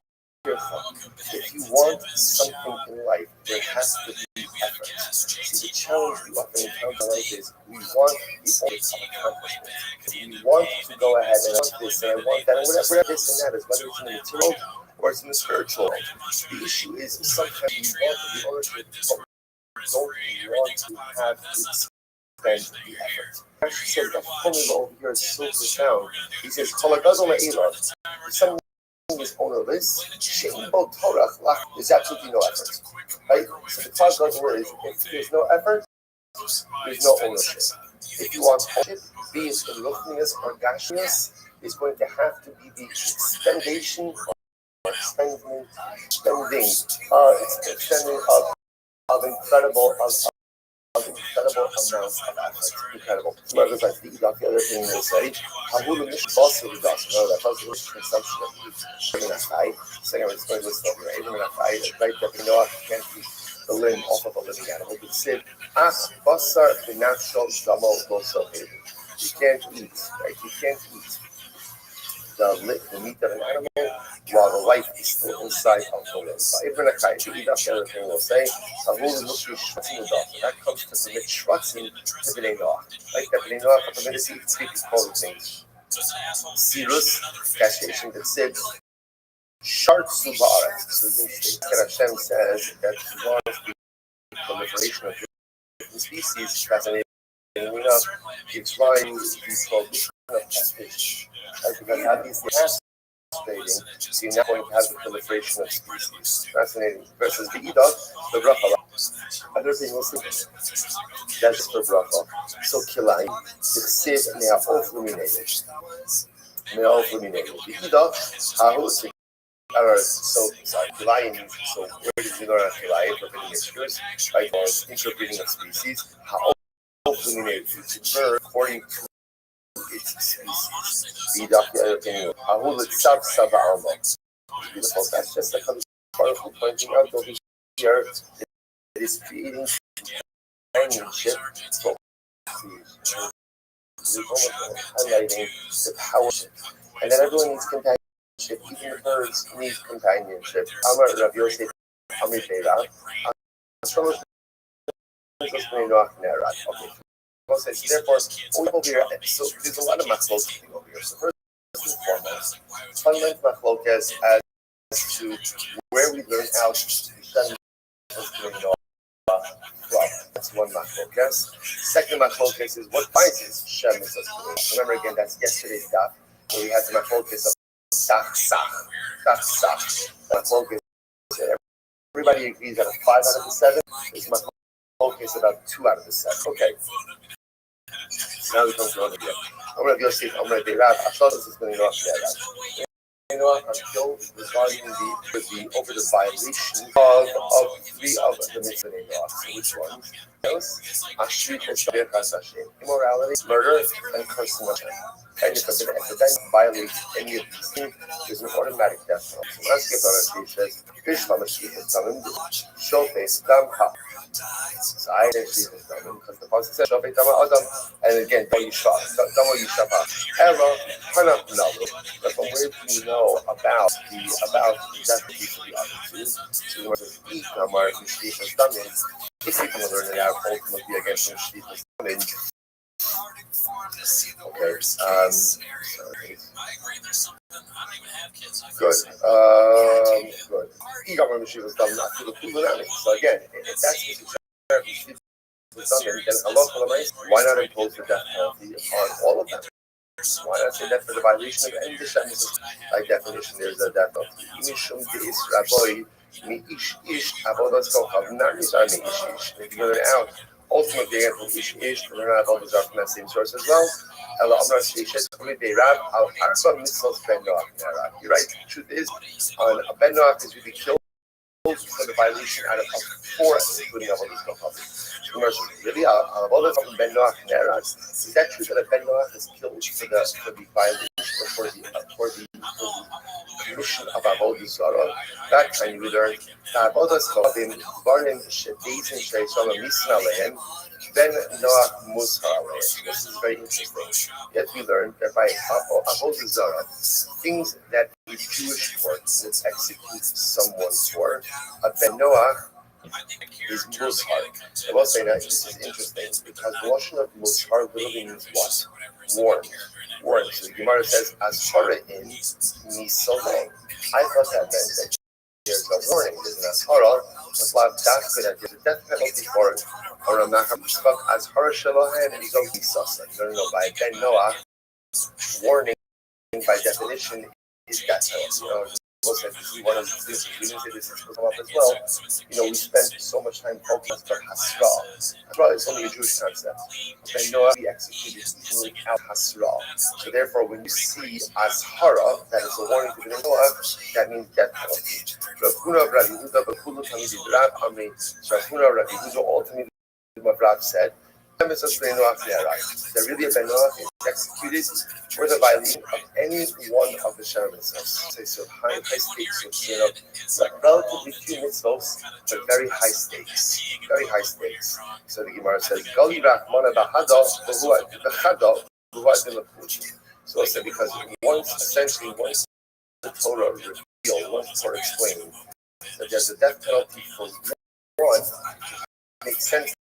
If you want something in life, there has to be effort. See, the challenge we often encounter in life is we want the ultimate accomplishment. We want to go ahead and want this and I want that, and whatever this and that is, whether it's in the material or it's in the spiritual world. The issue is sometimes we want the ownership, but we don't want to have to spend the effort. Actually says the formula over here is so profound. He says, something is ownerless, there's absolutely no effort. Right? So the talk God's word is if there's no effort, there's no ownership. If you want ownership, be it in ruchnius or gashmius, is going to have to be the extending of of incredible amounts of effort. Incredible. Whoever's like the other thing will say, Hamulu Mish Bossa with us. No, that was the consumption of food. Even a fight. Second, it's going to listen over. Even a fight, right? That we know I can't eat the limb off of a living animal. But said, As Bossar, the natural Zamo Bosso. You can't eat, right? You can't eat the meat of an animal while the life is still inside of the limb. Even a kite, the other thing will say, that comes to permit shrutzing to B'nai Noach. Like that B'nai Noach, for permitted to speak these quality things. Sirus, castration, that said, Shartsu Ba'aretz. So Hashem says that he wants the proliferation of different species. Fascinating enough, it's why he's called the fish. Because how these castrating, so you're not going to have the proliferation of species. Fascinating. Versus the Edom, the Bracha. Other thing will see. That's for Bracha. So Kilai, the Sid, and they are all fulminated. The Edom, Hahu, so Kilai means, so where did you learn Kilai? Interpreting issues, right? Or interpreting of species. How fulminated each bird according to its species. Ahul itself Saba. Beautiful. That's just a colorful pointing out over here. It is creating companionship for highlighting the power. And then everyone needs companionship. Even the birds need companionship. Amar Rav Yosef Amir Beira. Okay. So therefore, over here, so there's a lot of machlokes over here. So first and foremost, fundamental machlokes as to where we learn out Shem is doing that's one machlokes. Second machlokes is what prices Shem is doing. Remember again, that's yesterday's daf, where we had the machlokes of Dach Sach. Machlokes. Everybody agrees that a 5 out of the 7 is machlokes about 2 out of the 7. Okay. Now we come to another deal. I'm going to go see if I'm going to be Rab. I thought this was going to go off there. You know, until regarding the over the violation of 3 of the mitzvah laws. Which ones? Immorality, murder, and cursing of Hashem. And if a defendant violates any of these things, there's an automatic death penalty. So let's get on it. He says, I actually because the pasuk says and again, but from where do you know about the death of the other two? So you want to eat if you can learn it out ultimately against the okay. Good. Good. So again, if that's why not impose the death penalty on all of them? Why not say that for the violation of any descendants? By definition, there's a death penalty. If you go out, ultimately, you get from Ish, and they're not all from that same source as well. You're right. The truth is, on a Ben Noach is really killed for the violation out of 4, including Avodah Zarah. Really, Avodah Zarah Ben Noach Neras. Is that true that a Ben Noach is killed for the violation or for the commission of Avodah Zarah? That time we learn that Avodah Zarah in Barim Shadis and Shaysham Misna Alehem. Ben Noach Musa Alehem. This is very interesting. Yet we learned that by Avodah Zarah, things that the Jewish court would execute someone for, a Ben Noach is Mushar. I will say that this is interesting because the notion of Mushar literally means what? Warned. Warned. So the Gemara says, Ashara in Misole. I thought that meant that there's a warning. There's an Ashara. There's a death penalty for it. Or a Machamishpak Ashara Shalohan and Zog Misasa. No. By Ben Noach, warning by definition is death penalty. We'll say this is one of the things we didn't say this will come up as well. We spend so much time focused on Hasra. Hasra is only a Jewish concept. Okay, Noah be executed without Hasra. So therefore, when you see Ashara, that is a warning to the Noah, that means death penalty. Rav Huna, Rav Yehuda, B'Kulu Tamidi Rav Amri, Rav Huna, Rav Yehuda, ultimately what Rav said. That really a Ben Noach is executed for the violation of any one of the Shem mitzvahs. So high stakes, relatively few mitzvahs, but very high stakes. Very high stakes. So the Gemara says, Gali Rachmana Bahada, so also because once the Torah revealed, once the Torah explained that there's a death penalty for one, it makes sense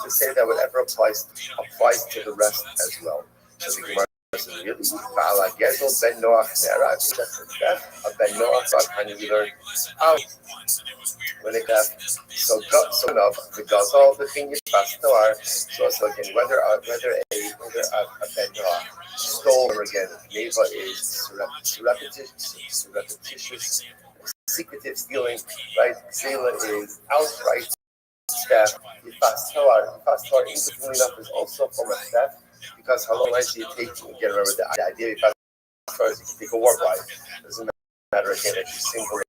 to say that whatever applies to the rest as well. So the Gemara says, really? Ba'ala Gezel Ben Noach Nera, just the death of Ben Noach, and we learn how when it got so enough the Gazal, the thing is fast Noah. So again, whether a Ben Noach stole, or again, Neva is surreptitious, secretive stealing, right? Zela is outright theft. Fast Torah, interestingly enough, is also a form of theft because how long do you take to get? Remember the idea of fast Torah is you can take a war bride. It doesn't matter again if she's single or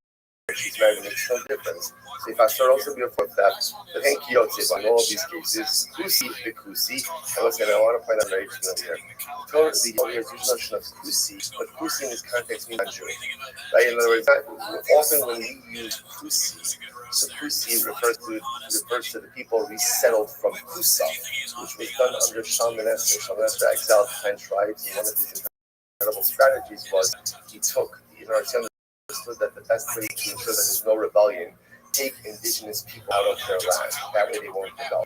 if she's married, it makes no difference. So fast Torah also be a form of theft. But thank you, in all of these cases, Kusi, the Kusi. And listen, I want to point out very clearly here. Torah, the notion of Kusi, but Kusi in this context means non-Jew. Right? In other words, often when we use Kusi, so Kusi refers to the people resettled from Kusa, which was done under Shalmaneser. Shalmaneser exiled 10 tribes, and one of his incredible strategies was he understood that the best way to ensure that there's no rebellion, take indigenous people out of their land. That way they won't rebel.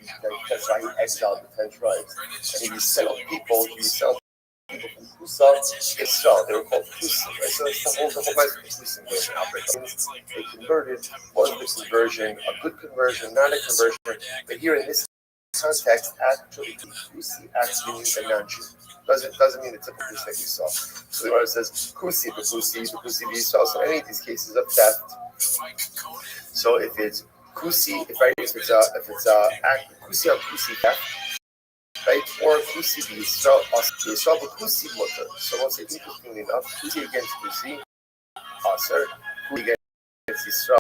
That's why he exiled the 10 tribes. And he resettled people from Kusa, Israel. They were called Kusi. Right? So it's the whole message of Kusi outbreak. They converted. Was the conversion a good conversion, not a conversion? But here in this context, actually, Kusi actually means a non-Jew. Doesn't mean the typical Kusi that you saw. So the Gemara says Kusi, the Kusi Yisrael. So any of these cases of theft. So if it's Kusi, if it's a Kusi on Kusi theft. Right? Or Kusi Yisrael, Yisrael but Kusi Mutter. So we'll say, interestingly enough, Kusi against Kusi, Aser, Kusi against Yisrael,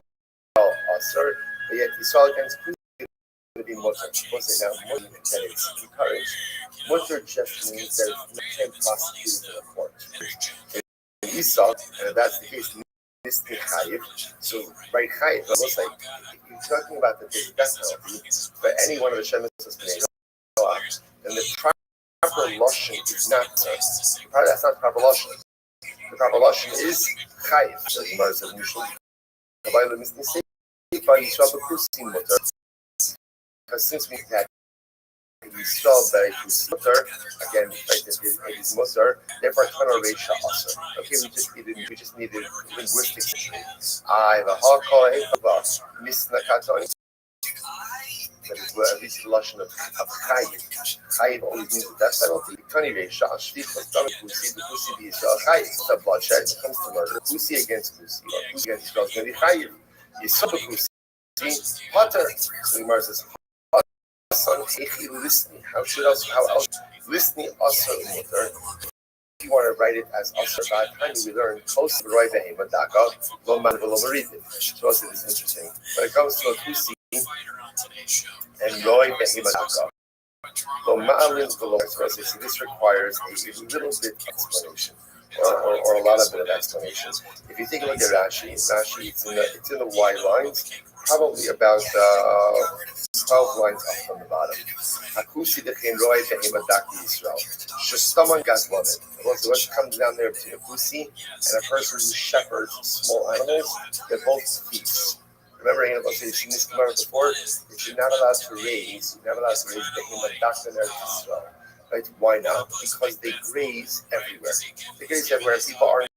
Aser, but yet Yisrael against Kusi is going to be Mutter. We'll say now, Mutter, that it's encouraged. Mutter just means that it's not prosecuted in the court. In Esau, and if that's the case, this is Chayiv. So, right, Chayiv, almost like, if you're talking about the death penalty, for any one of the Shemitahs, then the proper lashon is not that's not the proper lashon. The proper lashon is chayiv. So the Gemara says because since we had Yisrael by mutter again, right? It is mutter. Therefore, Tana Reisha also. Okay, we just needed linguistic. I have a hakol misna katoni. That is where at least the lashon of chayiv. Chayiv always means the death penalty. Tani reisha ashvit chastam kusi. The kusi be Yisrael chayiv. The bloodshed comes to murder. Kusi against kusi. Kusi against Yisrael is going to be chayiv. Yisrael kusi potter. So the Gemara says, how else listening also mutter. If you want to write it as Asr Ba'atani, we learn close to Roy Behema Daka, Loman Velomaridin. So also this is interesting. When it comes to a Kusi and Roy Behema Daka, Lomalin Velomaridin, so this requires a little bit of explanation, or a lot of bit of explanation. If you take a look at Rashi, it's in the Y lines, probably about 12 lines up from the bottom. Hakusi dechin roy behema daki Yisrael. Shestaman gazlonet. What comes down there between a kusi and a person who shepherds small animals, they're both thieves. Remember, in this Gemara before, if you're not allowed to raise behema daki Yisrael. Right? Why not? Because they graze everywhere. They graze everywhere. People aren't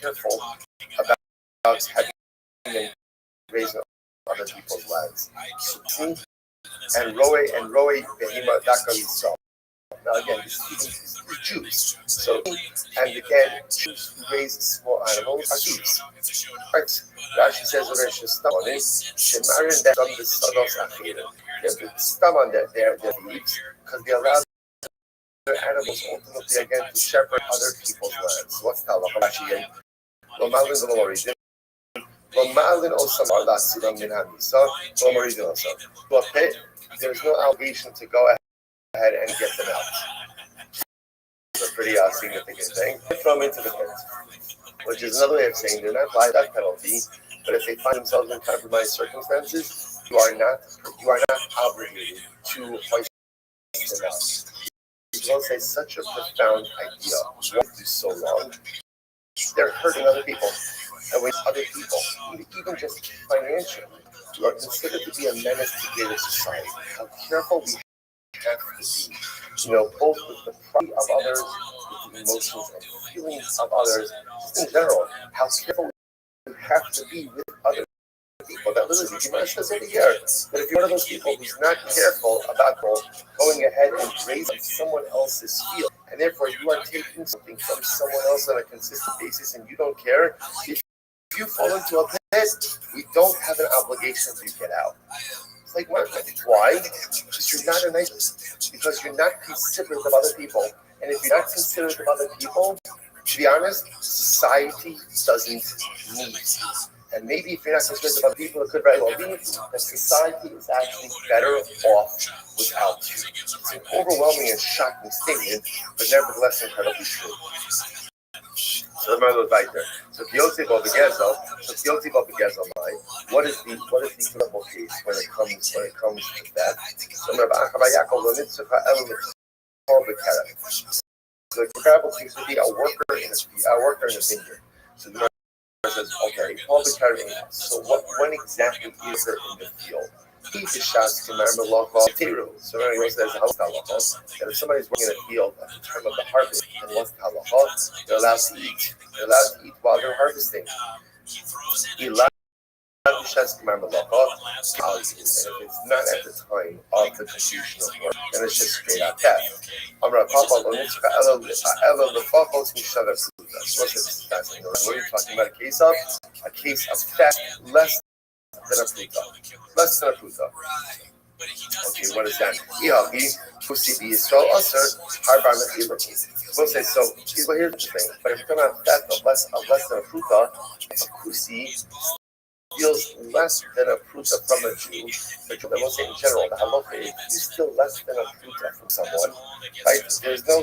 careful about having them graze on other people's lands. And Roe Behema Daka Yisrael. Now again, these Jews. So, and again, Jews who raise small animals are thieves. Right? Rashi says over Shestamon is Shemarin that on the Sados Achir. They stam on their thieves because they allow their animals ultimately again to shepherd other people's lands. What's the halacha? Rashi again. Lomalin v'lomoridin. Lomalin osam arla sidam min hamisa. Lomoridin osam. To a pit, there's no obligation to go ahead and get them out. It's a pretty significant thing. Throw them into the pit, which is another way of saying they're not by that penalty. But if they find themselves in compromised circumstances, you are not obligated to hoist them out. You will say such a profound idea. Why do so long? They're hurting other people, and with other people, even just financially, you are considered to be a menace to greater society. How careful we have to be, both with the property of others, with the emotions and feelings of others, just in general, how careful we have to be with other people. That literally, Gemara says over here that if you're one of those people who's not careful about going ahead and raising someone else's field, and therefore you are taking something from someone else on a consistent basis and you don't care, if you fall into a pit, we don't have an obligation to get out. It's like, why? Because you're not a nice person. Because you're not considerate of other people. And if you're not considerate of other people, to be honest, society doesn't need you. And maybe if you're not considerate of other people, it could very well be that society is actually better off without you. It's an overwhelming and shocking statement, but nevertheless incredibly true. So the mother goes right there. So Kiyotzi Bobegezel, what is the critical case when it comes to that? So the comparable case would be a worker in a vineyard. So the mother says, okay, so when exactly is it in the field? So anyway, there's a halacha that if somebody's working in a field at the time of the harvest, and what's the halacha? They're allowed to eat. They're allowed to eat while they're harvesting. And if it's not at the time of the completion of work, then it's just straight out death. So what's fascinating? What are you talking about? A case of theft less than a pruta. Less than a pruta. Okay, what is that? We'll say so. Here's the thing. But if you're talking about theft of less than a pruta, if a kusi steals less than a pruta from a Jew, but I won't say in general, the halacha, if you steal less than a pruta from someone, right? There's no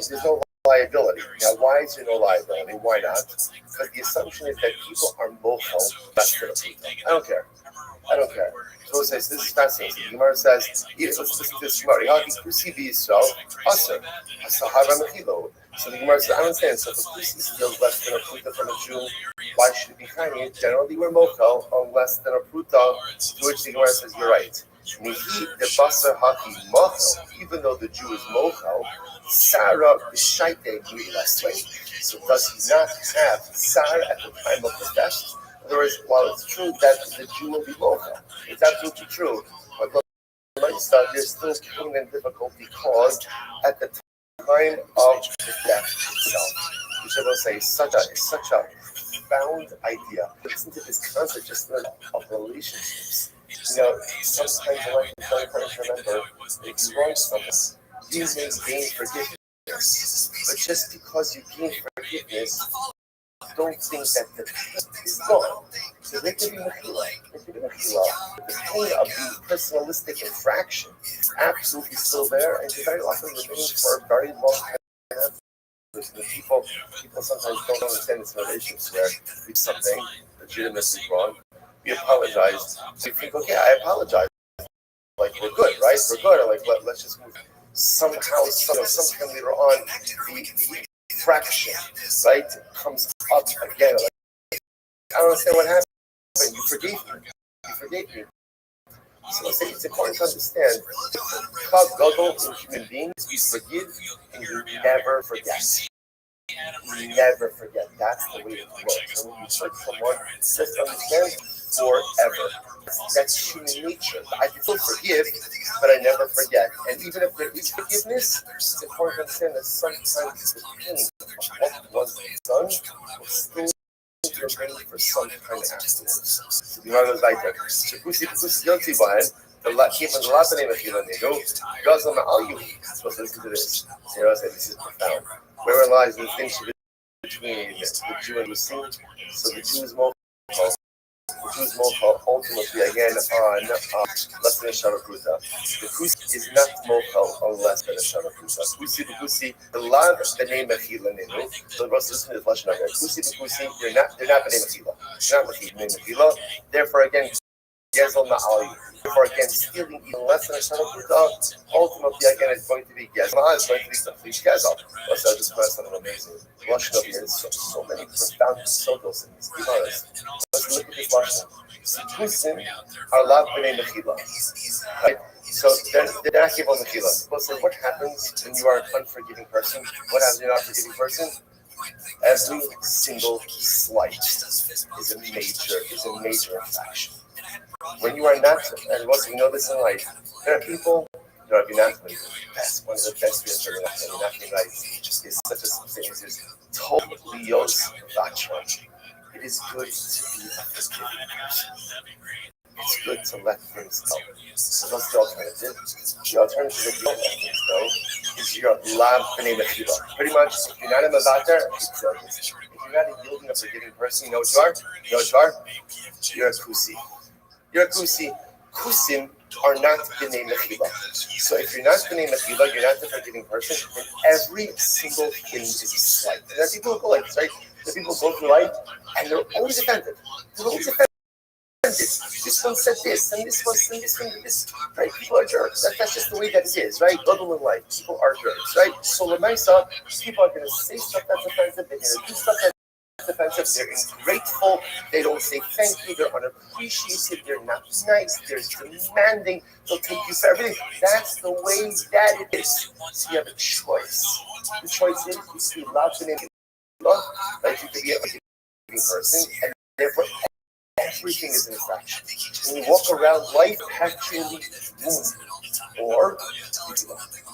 liability. Now, why is there no liability? Why not? Because the assumption is that people are mochel less than a pruta. I don't care. So it says, this is fascinating. The Gemara says, let's listen to this Gemara. So the Gemara says, I understand. So if a kusi steals less than a pruta from a Jew, why should it be tiny? Generally, we're mochel on less than a pruta, to which the Gemara says, you're right. Even though the Jew is mochel, Sarah b'shaite b'lesway. So does he not have Sarah at the time of the theft? In other words, while it's true that the Jew will be mochel, it's absolutely true, but there's still pain and difficulty caused at the time of the theft itself. Which I will say is such a profound idea. Listen to this concept just of relationships. Sometimes in life it's very important to remember that if you wrong someone, you may gain forgiveness. But just because you gain forgiveness, don't think that the pain is gone. So there can be mechila. The pain of the personalistic infraction is absolutely still there and very often remains for a very long time. People sometimes don't understand this in relationships where we do something legitimately wrong. We apologize. So you think, okay, I apologize. Like, we're good, right? We're good. Or like, let's just move. Sometime later on, the fraction, right, comes up again. Like, I don't understand what happened. You forgave me. So it's important to understand. How Godel in human beings, we forgive and you never forget. You never forget. That's the way it works. And when you hurt someone, just understand forever. That's human nature. I can still forgive, but I never forget. And even if there is forgiveness, it's important to understand that sometimes the pain of what was done will still remain for some time afterwards. You know those like that. Shekusi Yotzi Bahan, the Lakim and the Latane Mechilanigo, Gazam Al Yu. So listen to this. You know, this is profound. Wherein lies the distinction between the Jew and Muslim? So the Jew is more ultimately again on less than a Shavakruta. The Kusi is not mochel on less than a Shavakruta. Kusi, the love the name Mechila Ninu. So the rest listen to this lesson again. Kusi, they're not the name Mechila. They're not Mechila. Therefore again, Gezel Ma'ali. Therefore again, stealing even less than a Shavakruta, ultimately again it's going to be Gezel. It's going to be something Gezel. Let's just find something amazing. Lashon of here, so many profound sotos in these Gemaras. Let's look at this Lashon. Kusim are allowed b'nei mechila. Right? So they're not given mechila. So what happens when you are an unforgiving person? What happens when you're not a forgiving person? Every single slight is a major infraction. When you are not, and once we know this in life, there are people. One of the best ways to not being right is such a substance is totally Yos Vachon. It is good to be a forgiving person. It's good to let things go. So what's the alternative? The alternative if you don't let things go is you're lav b'nei mechila. Pretty much, if you're not a mavater, if you're not a yielding, a forgiving person, you know what you are? You're a kusi. You're a kusi. Kusim are not b'nei mechila. So if you're not b'nei mechila, you're not the forgiving person, then every single thing is a slight. And there are people who go like this, right? The people go through life and they're always offended. This one said this, and this one said this, and this. Right? People are jerks. That's just the way that it is, right? Double in life. People are jerks, right? So with myself, people are going to say stuff that's offensive. They're going to do stuff that's offensive. They're ungrateful. They don't say thank you. They're unappreciative. They're not nice. They're demanding. They'll take you for everything. That's the way that it is. So you have a choice. The choice is you see lots of love, like you can be a forgiving person, and therefore everything is an infraction. When you walk around life actually wounded, or you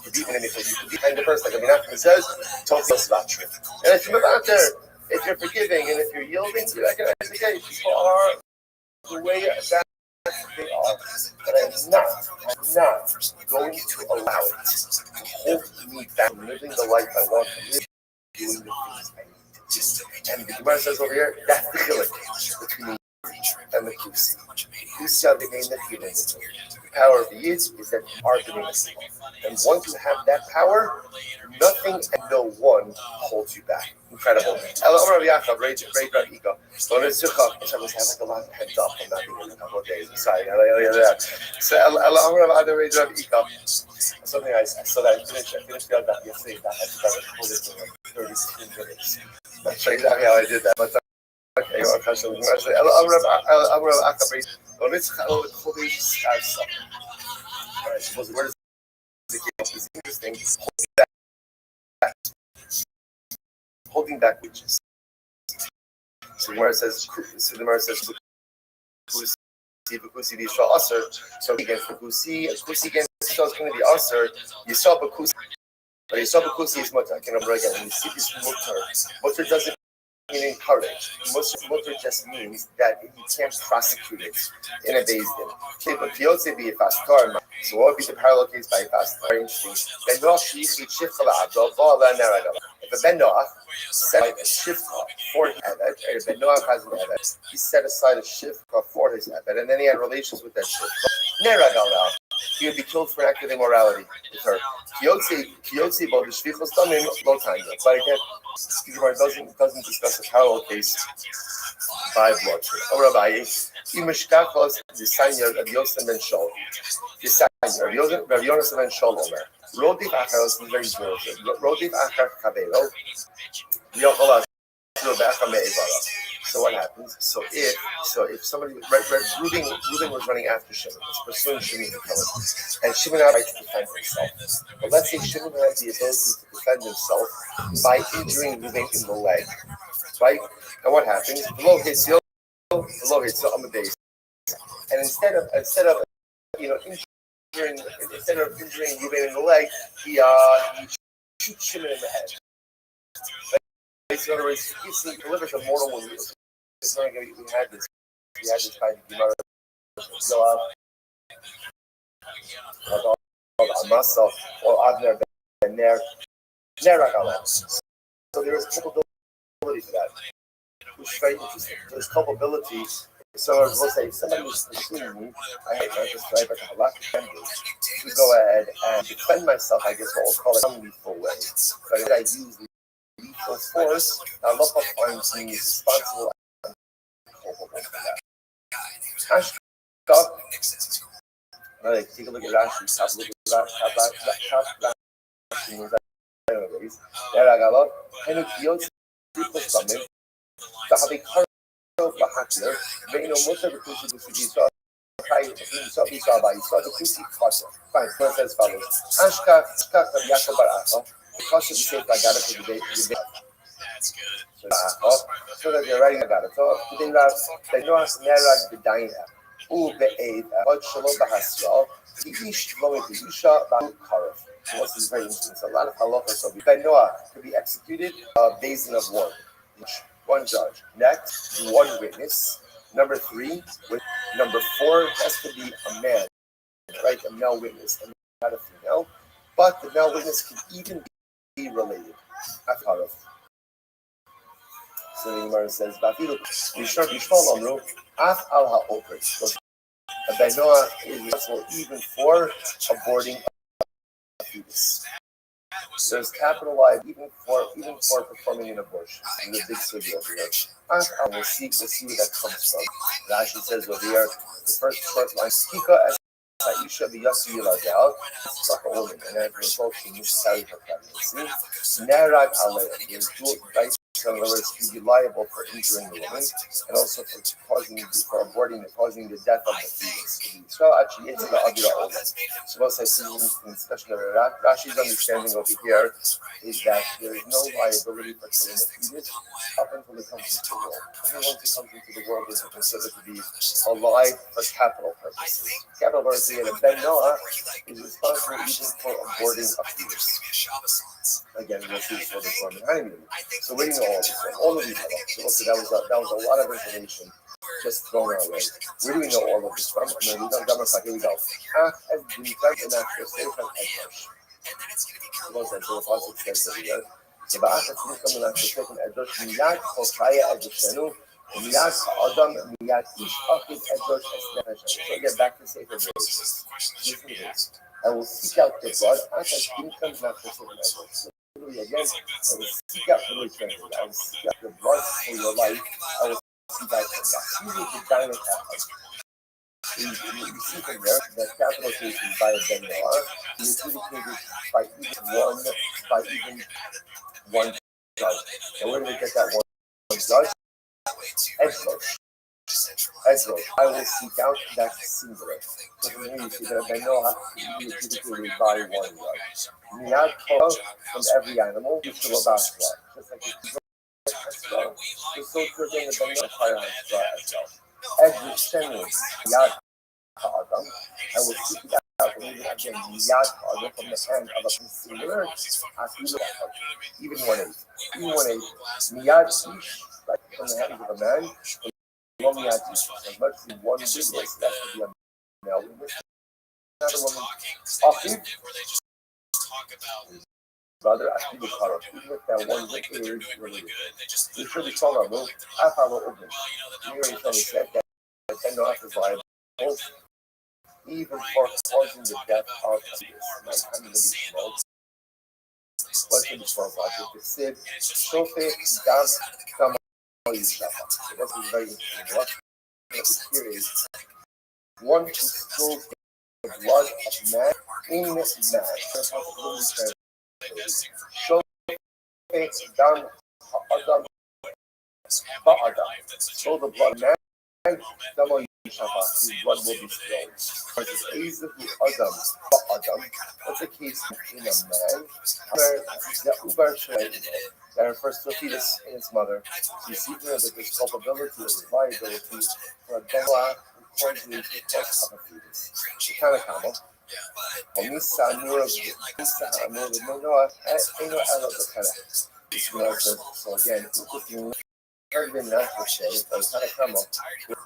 could even anything, you could be kind of person, like Aminachim says, totally not true. And if you're out there, if you're forgiving and if you're yielding, you recognize, okay, people are the way that they are, but I'm not going to allow it to hold me back from living the life I want to live, doing the things I need. And the Gemara says over here, that's the chilek between the and the kusi. Kusi are the name that he names. The power of the Yid is that you are the name of people. And once you have that power, nothing and no one holds you back. Incredible. I was having a lot pent up. I'm not doing it a couple of days. I'm sorry. So something I saw that I finished the other yesterday. I had to record it in like 32 minutes. I'm not sure exactly how I did that, but okay, I'm going to say, alright, suppose where does the game is interesting? Holding back wages. So the Gemara says, so against the kusi against Yisrael is going to be usher. Yisrael b'kusi, but Yisrael b'kusi is mutter. I can remember again. When you see this mutter doesn't mean encourage. Mutter just means that you can't prosecute it in a Beis Din. But Piyotze be a fastar. So what would be the parallel case by a fastar? Interesting. Ben Noach sheichli shifcha la'abdo ba'ala naragala. If a Ben Noach set a shifcha for his evet, or Ben Noach has an evet, he set aside a shifcha for his evet, and then he had relations with that shifcha. Naragala. He would be killed for an act of immorality with her. Kiyotze bo b'shvichos damim lo tanya. But again, Gemara doesn't discuss a parallel case by bloodshed. Oh, Rabbi, Imeshkachos Disanya Rabbi Yosef ben Shol. Disanya Rabbi Yosef ben Shol Omer. Rodif Achar is very good. Rodif Achar Kavero. Yocholas Robecha Me'evara. So what happens? So if somebody Reuben was running after Shimon, was pursuing Shimon to kill him, and Shimon had to defend himself. But let's say Shimon had the ability to defend himself by injuring Reuben in the leg, right? And what happens? Below hits on the base. And instead of injuring Ruben in the leg, he shoots him in the head. Right? So in other words, he delivers a mortal wound. It's not like we had this kind of so Amasa or Avner Ben Ner Neragala. So there is culpability for that, which is very interesting. There's culpability. So I will say, if somebody was pursuing me, I have a lack of memory to go ahead and defend myself, I guess what we'll call it non-lethal way. But I use lethal force, now Lopov finds me responsible and culpable for that. Ashkov, take a look at Rashi, top look at Rashi, Neragala, Henukiyot, Stomach, Tahabi Bahakler, Veno Mutter Kusi Kusi Fine, first as follows. Ashka Yakob Barafa, because of the same Tagada for the day. That's good. So that they're writing about it. So they love the North Nerag the Dina, Ube Bud Shalom Bahasra, the Ish Lomi the Isha Bahu Karaf. So this is very interesting. So a lot of halacha. So Benoah to be executed, basin of one judge. Next, one witness. Number 3, with number 4 has to be a man, right? A male witness, and not a female. But the male witness can even be related. So the Gemara says, "Vafilu Yishar Yishol Amru Af Al HaOper." So Benoah is responsible even for aborting a fetus. There's capital Y even for performing an abortion. In the big study over here. We'll see where that comes from. Rashi says over here, the first short line, Kika as Aisha Biyasi Yilagel, struck a woman, and as a result, she miscarried her pregnancy. Nerag Ale, in other words, he'd be liable for injuring the woman and also for aborting and causing the death of the fetus. So actually, it's the Adira Ola. So what I see in discussion of Rashi's understanding over here is that there is no liability for killing a fetus up until it comes into the world. And once it comes into the world, it's considered to be alive for capital purposes. Capital purposes, and Ben Noah is responsible even for aborting a fetus. Again, we'll see this for the form behind me. So where do you know all of these items? So that was a lot of information just thrown our way. Where do we know all of this from? Here we go. So the Pasuk says over here. So get back to Sefer Bereshit. I will seek out the blood as income not for certain again, I will seek out the return. I will seek out the blood for your life. I will seek out from that. Usually the diamond happens. You see from there that capital case is by a Ben Noah. He is adjudicated by even one judge. And where do we get that one judge? Exodus. I will seek out that singular. So from here you see that Ben Noah is adjudicated by one judge. Miyad Torah from every animal, you should about straw. Just like straw. So too again the Ben Noah fire on straw as well. Every sentence, Miyad Ha'adam, I will seek it out and even again Miyad Ha'adam from the hand of a singular, even 1/8. Even 1/8. Miyad Ish, like from the hands of a man. As much as one witness, that could be a male witness. Another woman, Achiv, brother, Achiv is Harab. Even if that one witness is related. We should be told our move, I follow Ubin. We already said that Ben Noah is liable, even for causing the death of a fetus. My time to be smoked. What should be smoked? The Sid, Shofe, Dam, so this is very interesting. What here is one who spills the blood of man in man. Show down Adam Ba'adam. So the blood of man, his blood will be spilled. But the case of Adam Ba'adam, what's the case in a man? The Uber that refers to a fetus in its mother. So you see here that there's culpability or liability for a Benoah causally because of a fetus. The kind of camel. Omisa Nura Noah, I love the kind of. So again, interesting. Heard in natural state, but it's not a camel.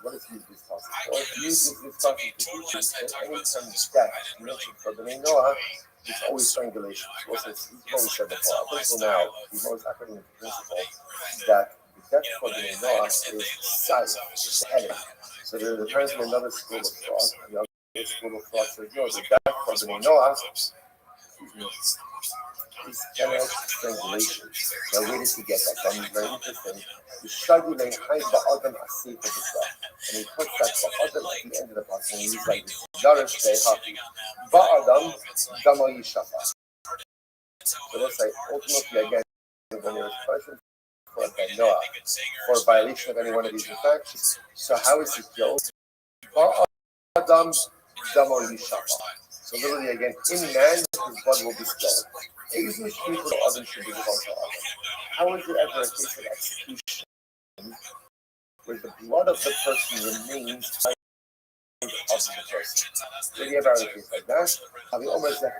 What is used this process? Or use this process to teach any kind of death mentioned for the Noah. It's always strangulation. He's always said before. Up until now, he's always according to the principle that the death for the Noah is sight, it's the heading. So there's apparently another school of thought, and the other school of thought says, no, the death for the Noah is general strangulation. Now, where did he get that? That is very interesting. The struggling high ba'adam asif of the stuff. And he puts that ba'adam at the end of the process, and he's like, Yarish beha, ba'adam damo yishafa. So let's say, ultimately, again, when you're question for Noah, for violation of any one of these facts, so how is it killed? Ba'adam damo yishafa. So literally, again, in man, his blood will be spilled. Usually, people others should be devoted to others. How is it ever a case of execution where the blood of the person remains of the person? When you have a case like that, the almost that's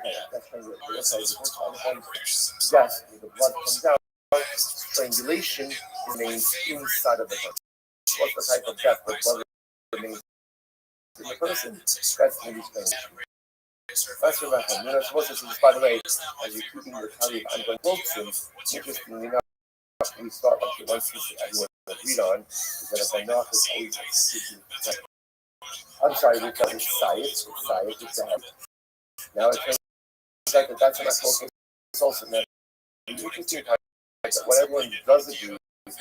death, the blood comes out, strangulation remains inside of the person. What's the type of death where blood remains in the person? That's maybe strangulation. That's what happened. You're not supposed to say this, by the way, as you're keeping the tally of ongoing books, interestingly enough, we start like the one piece that everyone agreed on, is that a banach is always executed. I'm sorry, we call it Sayed, it's a head. Now it turns out that that's not focus, it's also not. The interesting part is that what everyone doesn't do is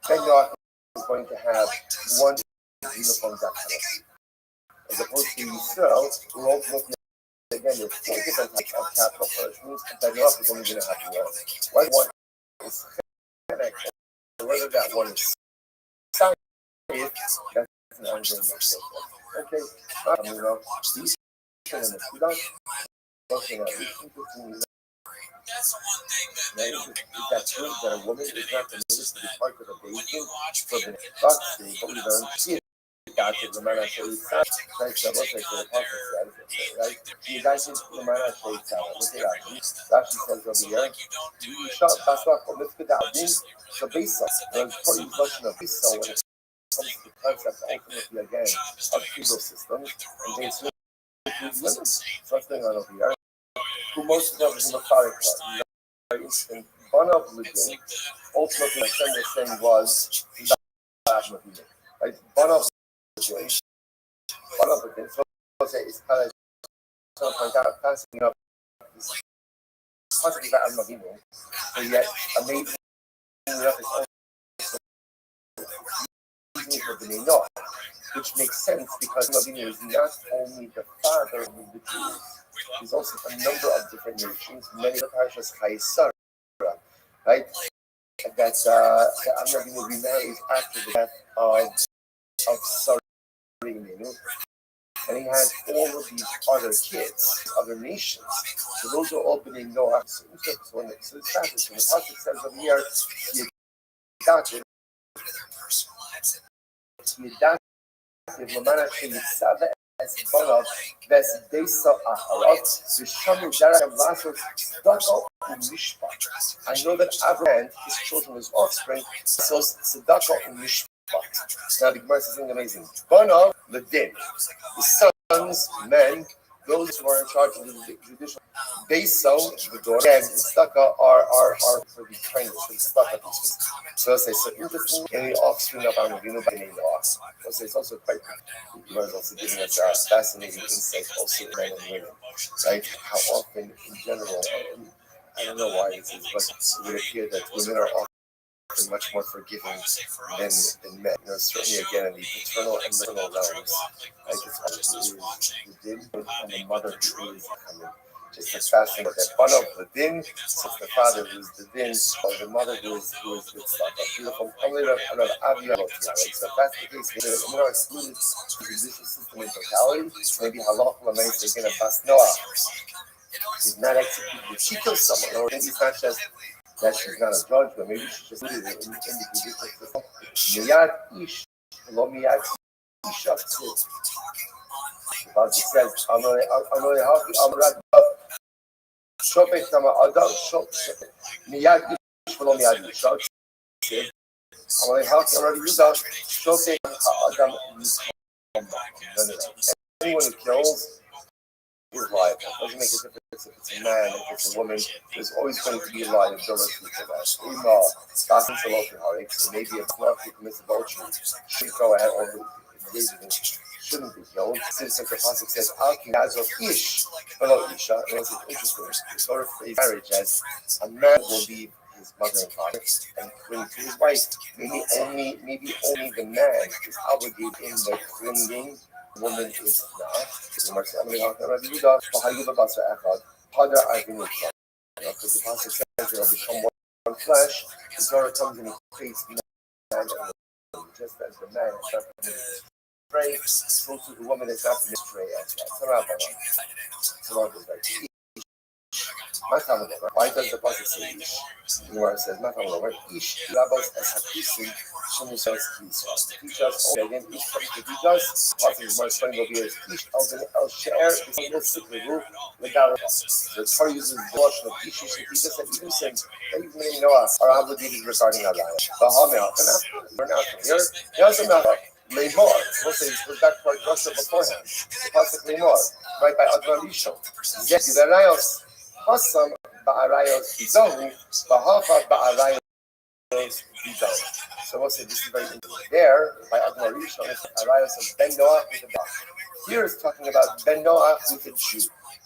banach is going to have one uniform death penalty. As opposed to Yisrael, we're ultimately, again, there's four different types of capital punishments, but Banach is only going to have one. One is chenek, whether that one is science, that's an ongoing process. Okay, these and the Sudan, looking at these interesting. Now, is that true that a woman is not permitted to be part of a baby for the boxing, but we learn Gotcha, the man actually said, right? So what's like the process, right? You guys is the man actually said, look at that. That she says over here, you shot that's not for let's get that in. So based on the important version of this, so when it comes to the concept ultimately again of feudal systems, and they switch with limits. So what's going on over here? Who most of them is in the fire club. And one of the ultimately my friend was saying was that right? One of the things, so it's kind of passing up this positive Al-Mabino, and yet amazing enough is also which makes sense because Mabino is not only the father of the Jews, he's also a number of different nations, many of the parashas Chaisar, right? That Al-Mabino remarries after the death of Sarah. And he has all of these other kids, other nations. So those are all being Noah. So it's fascinating. The Pasuk says over here, I know that Abraham, his children, his offspring, so tzedakah and mishpat. Now the Gemara is something amazing. Banav Ledin, the sons, men, those who are in charge of the judicial. Beso, the daughter, and Tzedakah are for the trainers, for the Tzedakah pieces. So let's say, so interesting, and the offspring of Amavinu by name Noah. Let's say it's also quite, the Gemara is also giving us a fascinating insight also in men and women. Right? How often, in general, I don't know why it is, but it would appear that women are often much more forgiving than men. You know, certainly again in the paternal and maternal realms, like it's the din and the mother who is coming. Just as fascinating that one of the din, so it's the father who's the din, or the mother who is the stuff. Beautiful. So if that's the case, we don't exclude the judicial system in totality. Maybe halacha lameis again a bas Noah is not executed. She kills someone, or maybe it's not just that she's not a judge, but maybe she's just in the judicial system. Miyad ish, lo miyad Isha too. But it says, שופט האדם שופט מיד איש ולא מיד אישה. אבל ההלכה רבי יהודה שופט האדם anyone who kills is liable. It doesn't make a difference if it's a man, if it's a woman. There's always going to be a liability for that. Maybe a clerk who commits adultery should go ahead over shouldn't be killed. Since like the pasuk says, "Alki nazor ish v'lo isha," it was interesting. It sort of phrase marriage as a man will leave his mother and father and cling to his wife. Maybe only the man is obligated in the clinging. The woman is not. Because the pasuk says they'll become one flesh. The Torah comes and creates man and woman, just as the man is not pray, so to the woman is not to pray as well. Why does the pasuk say ish? Where it says not all ish rabos as hakisim shemu says teach us again ish comes to teach us. Pasuk is more explained over here. Ish el she'er is this the roof legal. The Torah uses the notion of ish to teach us that even since that even in Noah are obligated regarding our life. Bahamel and after we're not here. There's a matter. Lemor, we'll say we're back to our drasha beforehand. The pasuk Lemor, right by Advan Rishon. Zed Yidarayos. Hasam ba'arayos bizahu, ba'hafa ba'arayos bizahu. So we'll say this is very interesting. There, by Admar Rishon, it's arayos of Ben Noach with a Bach. Here it's talking about Ben Noach with a Jew.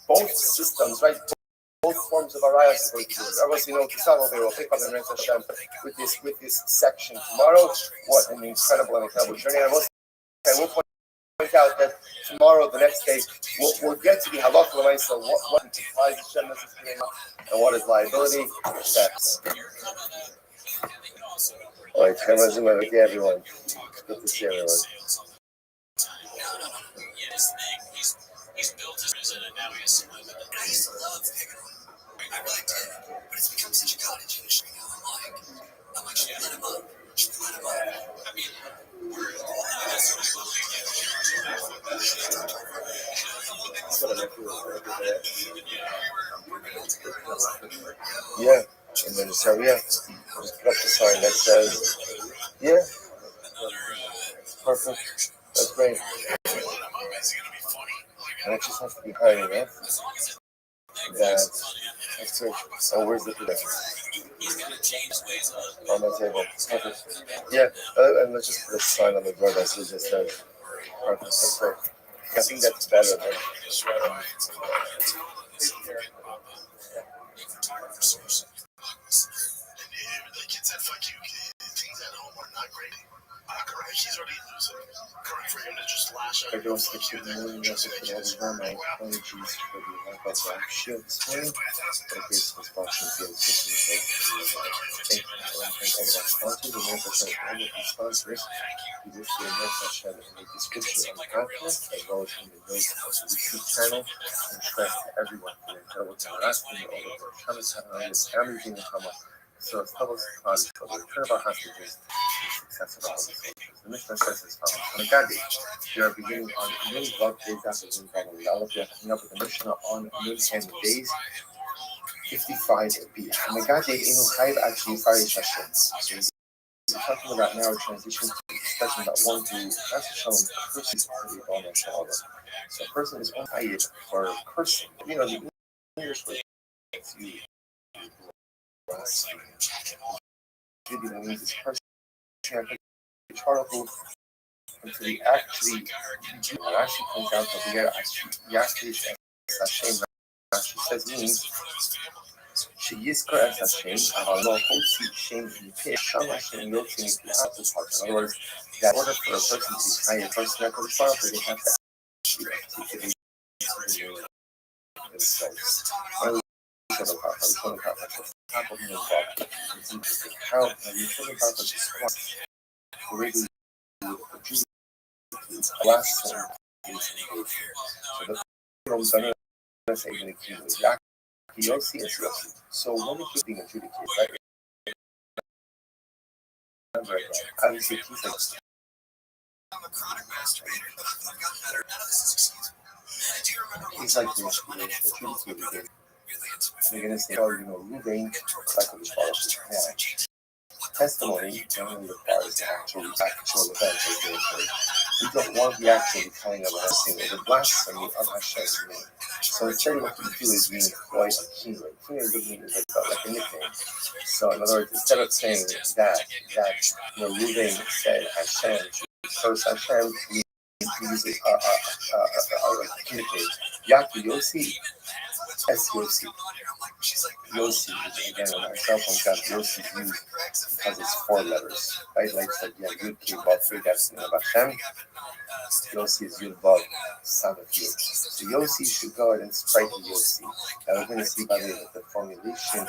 Both systems, right? Both forms of arayos are going to be. Obviously, we'll pick up in Rez Hashem with this section tomorrow. What an incredible journey. I will point out that tomorrow, the next day, we'll get to the halakha l'maisa, what implies Hashem and what is liability. All right, everyone. Good to see everyone. He's built his prison and now he has to live in it. I used to love him. I really did, but it's become such a cottage industry now. I'm like, should we let him up? Should we let him up? I mean, yeah, and then so just put up the sign that says, yeah, perfect, that's great. And it just has to be high enough that's good. Oh, where's the production? On the table. Perfect. Yeah, and let's just put a sign on the door that says just perfect. That's great. I think that's better than he's already losing. Correct for him to just lash out. Everyone's thinking million message for all the time. My apologies for the lack of action this morning. But this was watching the system. Thank you for all the sponsors. The most of all of the sponsors. You will see a message in the description of the podcast, as well as in the notes of the YouTube channel. And thanks to everyone for the incredible generosity and all of their comments and everything that come up. So tell us about each other. Turn about hostages. Success of all the soldiers. The Mishnah says as follows. On a God day, you are beginning on Nun Vav days after Nun Vav Aleph. You are coming up with the Mishnah on Nun and days 55b. On the God day, Inu Chayv actually Farish Hashem. So we're talking about now a transition to the expression that one who has shown cursing to the honor to Allah. So a person is unhired for cursing. You know, the English word is you. Means it's cursing. It's horrible until he actually points out that we are actually Hashem. She says means she is correct as Hashem. Allah holds shame in the Sham Hashem Yotzim in the heart. In other words, that order for a person to be high, a person that could far, they have to actually articulate themselves. How have you talking about the squat? Already last one is so the from say the key is Yossi and Yossi. So when it keeps being adjudicated, right? Remember, obviously, I'm a chronic masturbator, but I've gotten better. None of this is excusable. And do you remember one It's time like I told you my dad fell off my brother? Really intimate. you're gonna say, oh, you know, Ruvain, cycle this policy. Yeah. Testimony generally requires actual events as they occur. We don't want the actual telling of a single, the blasphemy of Hashem's name. So instead, what we do is we employ a keynote. Keynote doesn't mean like a nickname. So in other words, instead of saying that you know, Ruvain said Hashem, curse Hashem, we use a keynote. Yaki Yossi, S Yossi. Yossi, again, on our cell phone got Yossi used because it's 4 letters. Right? Like said, yeah, Yud Ki Vav, 3, that's the name of Hashem. Yossi is Yud Vav, son of Yud. So Yossi should go ahead and strike the Yossi. And we're going to see, by the way, that the formulation of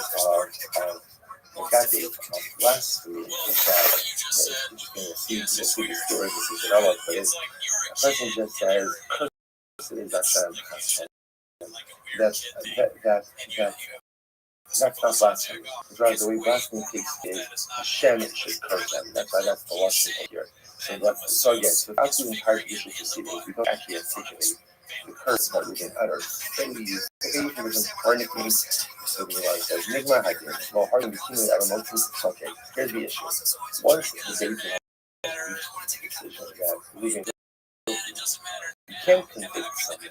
Megade, of blasphemy, is that, we're just going to see the story this is developed, but it's, a person just says, cursed is Hashem. That's not blasphemy. Rather, the way blasphemy takes is Hashem should curse them. That's why that's the lesson here. So again, so without the entire judicial proceedings, we don't actually articulate the curse that we can utter. Then we use occasions or nicknames. So the Gemara says, Nigma Hadim, well, hardly accumulate out emotions. Okay, here's the issue. Once the baby has reached the decision that leaving, you can't convict someone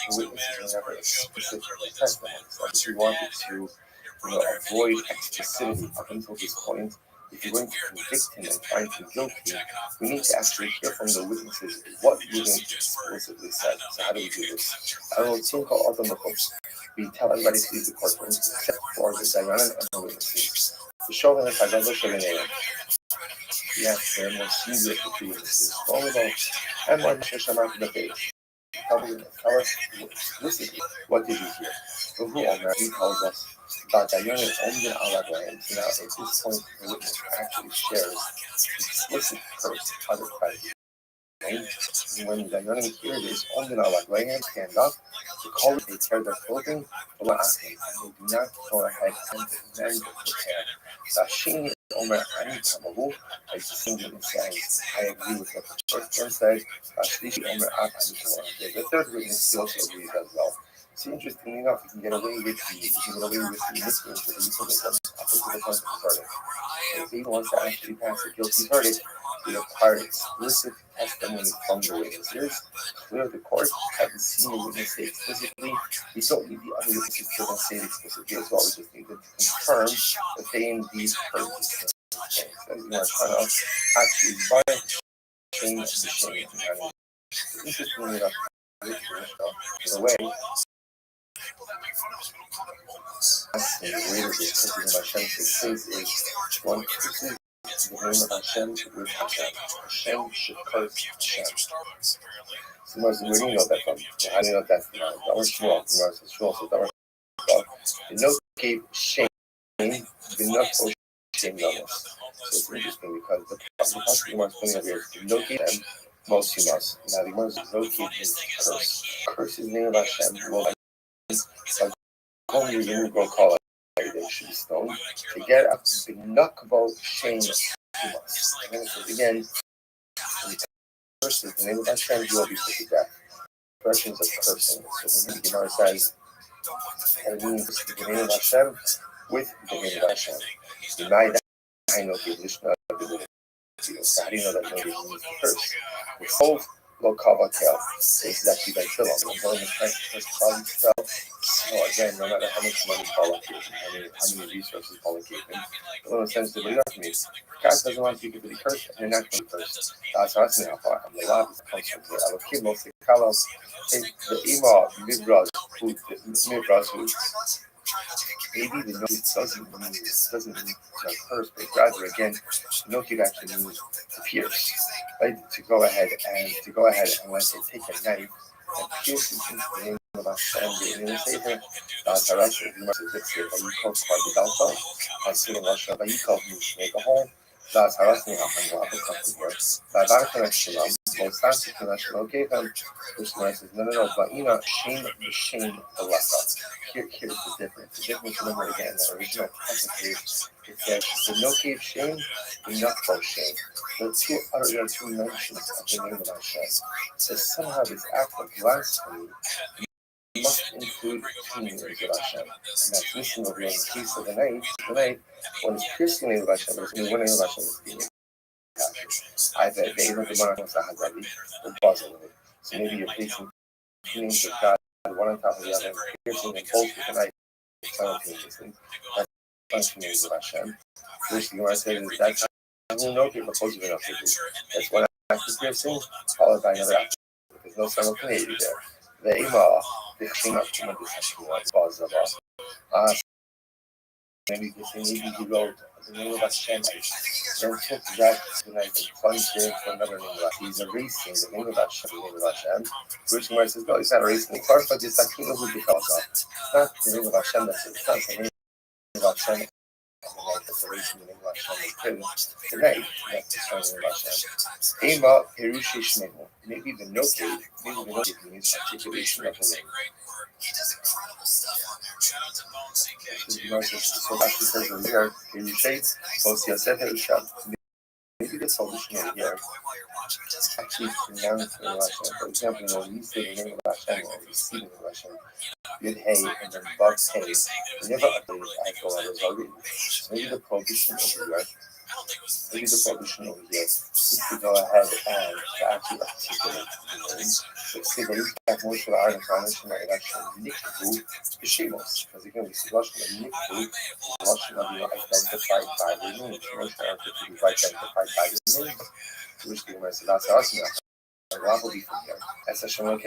who witnesses whenever a specific testimony. So if you wanted to avoid exclusivity up until this point, if you're going to convict him and find him guilty, we need to actually hear from the witnesses what Ruvain explicitly said. So how do we do this? I will think all the Makos. We tell everybody to leave the courtroom except for the Dayanan and the witnesses. The Shogun and Kagawa Shogunayan. Yes, they're more serious for 2 witnesses. Vulnerable and more Shashamak the face. Tell us explicitly what did you hear? So who already tells us that Dayanan only Allah Graham. So now at this point the witness actually shares explicit curse other crimes. And when Dayanan hear this, only Allah Graham stand up to call it, they tear their clothing, Allah asking, and they do not go ahead and then prepare. Sashin Omer Ani Kamahu, I distinctly says, I agree with what the first one said, Ashlishi Omer Ani Kamahu. The third witness also agrees as well. So interestingly enough, you can get away with the misdemeanors for the use of the up until the point of the verdict. If he wants to actually pass a guilty verdict, we require explicit testimony from the witnesses. Clear the court, haven't seen the witness say explicitly. We don't need the other witnesses to say it explicitly as well. We just need to confirm that they indeed heard this thing. So you want to try to actually find shame of the shame. Interestingly enough, in a way, and the way that this curses of Hashem takes place is one curses the name of Hashem with Hashem. Hashem should curse Hashem. So where do you know that from? How do you know that's not? That was Shmuel. The Gemara says Shmuel, so that was Shmuel. The note gave shame, the note for shame levels. So it's interesting because the passage the Gemara is putting over here, the note gave them most you must. Now the Gemara says note gave means curse. Curse is the name of Hashem. Well, only you go call it. They should be stoned to get up the knuckball shame to us. And then it says again, curses the name of Hashem, you will be put to death. Expressions of cursing. So the Gemara says, and it means the name of Hashem with the name of Hashem. Deny that I know the Lishna of the Lord. So how do you know that nobody means to curse? The whole Lokava tell is actually by Philip. And when the first problem fell, so again, no matter how much money Paul gave him, how many resources Paul gave him, the little sense that we don't mean. God doesn't want people to be cursed, and they're not going to be cursed. That's what I'm saying. I'm the lab comes from here. I will keep most of the colors. The email, Mibras, who maybe the notice doesn't mean curse, but rather again, notice actually means to pierce. Right? To go ahead and when they take a knife and pierce it into the name of Hashem, the name of Savior, Tarasha, you must have said, but you call the Alpha, and sitting Russia, but you call me to make a hole. That's how I think I'm going to come here. That connection, gave him. This Gemara says, no, Ba'ina, shame, the left. Here's the difference. The difference, remember again, the original technically, it says, the no cave shame, the not shame. There are two mentions of the name of Hashem. So somehow this act of blasphemy must include two names of Hashem. And that's missing over in the case of the night, when it's piercing the name of Hashem, it's only one name of Hashem is being captured. Either the Eva Gemara was a Hazali, or Basil with it. So maybe you're placing two names of God, one on top of the other, piercing them both with a knife simultaneously. That's two names of Hashem. Which the Gemara says is that's no people opposed to enough to do. That's one act of piercing, followed by another act. There's no simultaneity there. The Ema, the Chima, maybe he wrote the name of Hashem, then took that tonight and plunged it into another name of Hashem. He's erasing the name of Hashem, Which Gemara says, no, he's not erasing. It's not the name of Hashem, it's not the name of Hashem. Tonight, that's the name of Hashem. Ema, Perushi Shmenu. Maybe the no-cave means articulation of the name. So that she says over here, Perushay, Bos Yosef Perusham. Maybe the solution over here actually pronounced the name of Hashem. For example, when you say the name of Hashem or you see the name of Hashem, Yud Hey and then Bug Hey, never uttered as the letters are written. So maybe the prohibition over here is to go ahead and to actually articulate the name. So say that you have more to the art and foundation that actually Nikvu Kishimos. Because again, we see Russian and Nikvu, Russian of you identified by the name. Russian are identified by the name. Which the Gemara says, that's awesome. What will be from here? That's a Shemon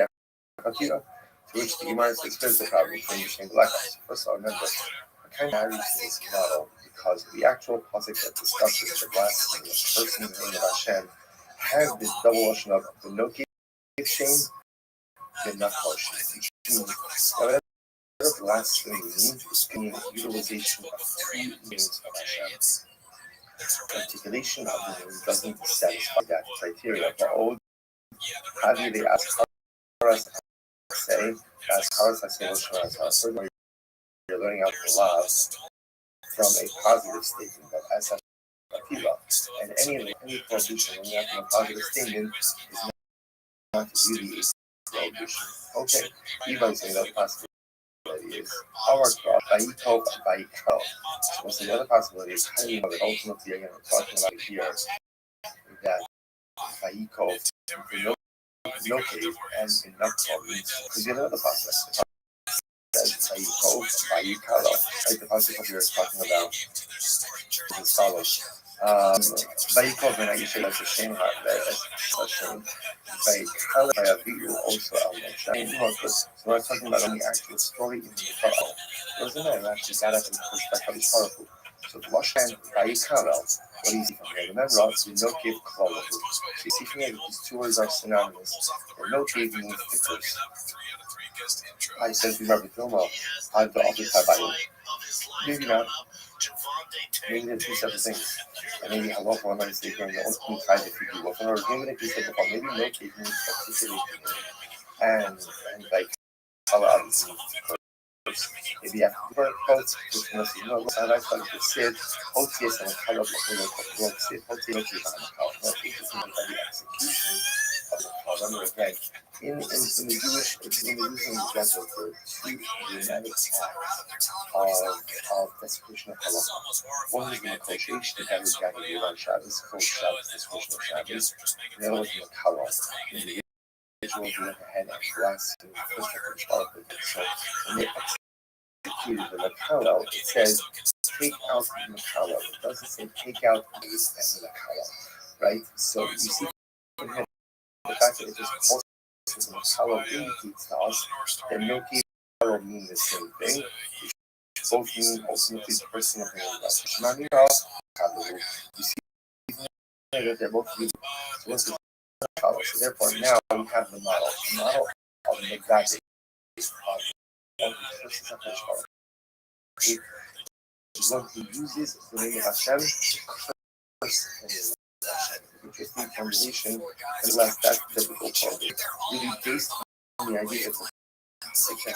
Kakira. To which the Gemara says, here's the problem for understanding the blackouts. First of all, remember, I kind of married to this model because the actual pasuk that discusses the blasphemy of the person in the name of Hashem has this double notion of the no cave shame, the not shame. Whatever blasphemy means is the utilization of two names of Hashem. Articulation of the name doesn't satisfy that criteria. But how do they ask us to say, as Karas Hashem, you're learning out the laws from a positive statement of as and any prohibition when you have a positive statement is not really a prohibition. Okay, Eva is saying that possibility is our crop by Baikal. So the other possibility is how do you know that ultimately again we're talking about here that Baikal no cave and in not because you have another possibility. Like the pasuk here is talking about is as follows. Vayikol ben Aisha, that's a shame heart, that's a shame. Vayikol Vayaviu also al-Moshe. So we're talking about on the actual story in the Torah. There was a man who actually got up and pushed back on his powerful. So the Moshe and Vayikol, what do you see from here? Remember, also, no cave Kolavu. So you see from here that these two words are synonymous. And no cave means the curse. I said, remember, Filmo, I've the office Habayim. Maybe not. Maybe they're two separate things. And maybe halach one might say here, the ultimate side if you do both. Or maybe like you said before, maybe no cave means particularly and like Allah obviously maybe after the word quotes, which must be no I like to say Otis and Kala Bokolo say Otis and Kala the execution of the call. Remember again, in the Jewish example for two dramatic acts of desecration of halacha. One was the negotiation that was gathered on Shabbos, called Shabbos, desecration of Shabbos. The other was the Kala. The individuals who went ahead and blasted the first of the childhood. So when they executed the Makala, it says take out the Makala. It doesn't say take out the Makala, right? So you see from here the fact that it just also says Makala indicates to us that no Makala mean the same thing. Both mean ultimately the person of the name. You see that they're both used. So therefore now we have the model of the exact one who uses the name of Hashem first in the name of Hashem. interesting conversation, and less that biblical program. Really based on the idea that the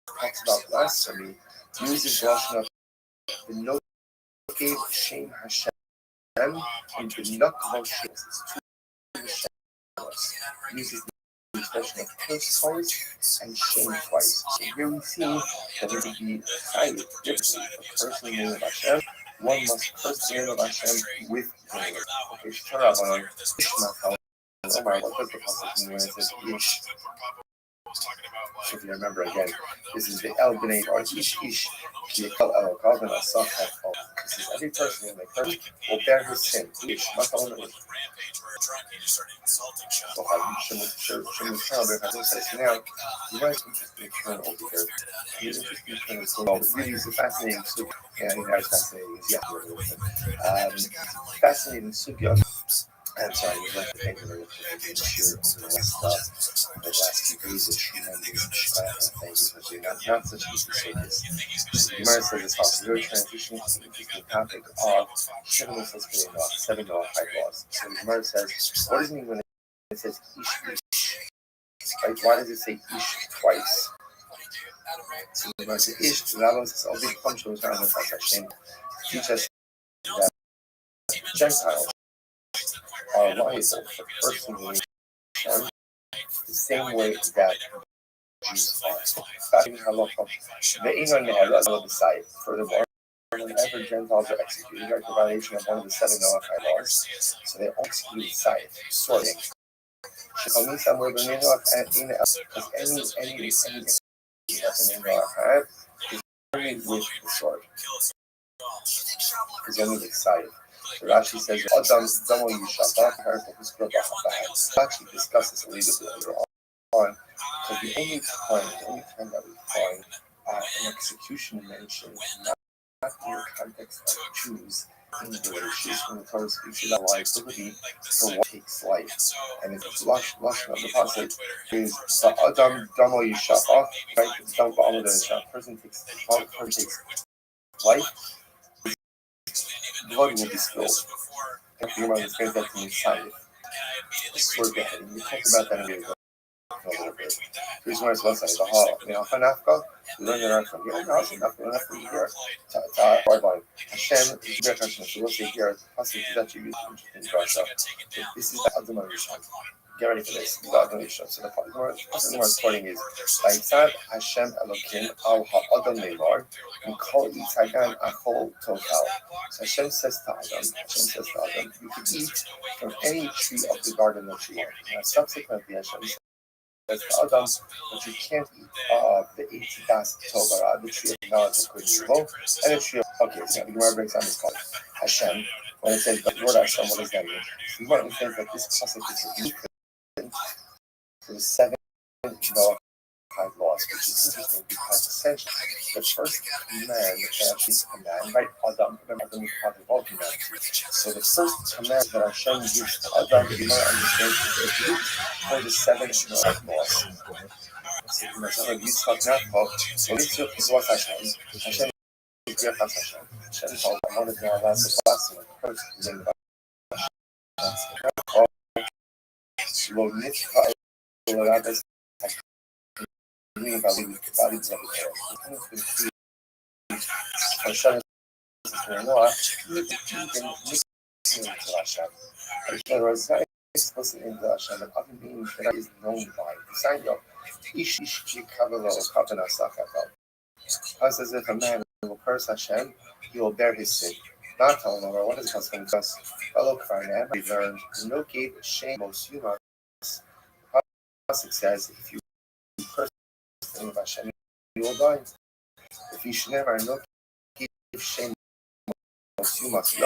talks about blasphemy, uses Lashon of the no gave Shem Hashem and the not Moshe. Uses the expression of curse twice and shame twice. So here we see that it would be highly different a person in the name of Hashem. One must curse the name of Hashem with grace. Okay, Shtarabon, Ishmael, Omar, what does the passage mean when it says Ish? So if you remember again, this is the El B'nai or Ish Ish, Yekal El Kavan Asaf HaKol. This is every person in the person will bear his sin. Ish, Matal Ish. So Shemut Shalber says now, you might interesting turn over here. The interesting turn is well, really is a fascinating sugya. Yeah, I think that was fascinating. Fascinating sugya. I'm sorry, we'd like to thank you very much for being here over the last 2 days of tremendous thank you for doing that. Not such easy service. The Gemara says this also. We're transitioning to the interesting topic of Shimon says getting off 7 high laws. So the Gemara says, what does it mean when it says ish ish? Right? Why does it say ish twice? So the Gemara says ish, the Rabbi says, all these functions are on the Hashem. Teach us that Gentiles are liable for personally the same way that Jews are. Furthermore, whenever Gentiles are executed, are the violation of one of the 7 Noahide laws, so they execute side, sorting. Because any is only with the sword. Is only with side. So Rashi says, Adam Damo Yishata, Rashi discusses a little bit later on. So the only time that we find an execution mentioned, not in the context of Jews, in the Bereshit, when the Torah speaks about liability for what takes life. And it's Lashon of the passage is Adam Damo Yishata, right? Damo Ba'amud Yishata. Person takes life. Blood will be spilled. If you understand that in inside, swear to God, we talked about that in the little bit. Here's where it's one side. We learn that from here. Enough from here. Hashem is the Hashem. So we'll say here, possibly that you use in Russia. This is the Adam Rishon. Get ready for this. The Adam Rishon. So the more recording is Vaitzad Hashem Elokim Al Ha'adam Levar Mikol Yitzagan Achol Total. So Hashem says to Adam, you can eat from any tree of the garden that you want. And subsequently, Hashem says to Adam, but you can't eat of the Eitzidas Tovara, the tree of knowledge of good and evil, and the tree of. Okay, so the Gemara breaks down this called Hashem. When it says the Lord Hashem, what does that mean? The Gemara says that this pasuk is used for the 7 Noahide laws, which is interesting because essentially the first command that Hashem's command, right? Adam, remember Adam is part of all commands. So the first command that Hashem gives to Adam, you might understand, is for the 7 Noahide laws. So you might have used Hashem. So this is what Hashem. Hashem is your Hashem. Hashem called one of the last blessing of first in the explicit in the Hashem, and other meanings that is known by. The sign of Ish Kavalo Kavana Sakakal. As if a man will curse Hashem, he will bear his sin. Not telling over what is husband us. Fellow Karnam, we learned no gate shame most humans. It says if you curse the name of Hashem, you will die. If you should never no give shame most humans, you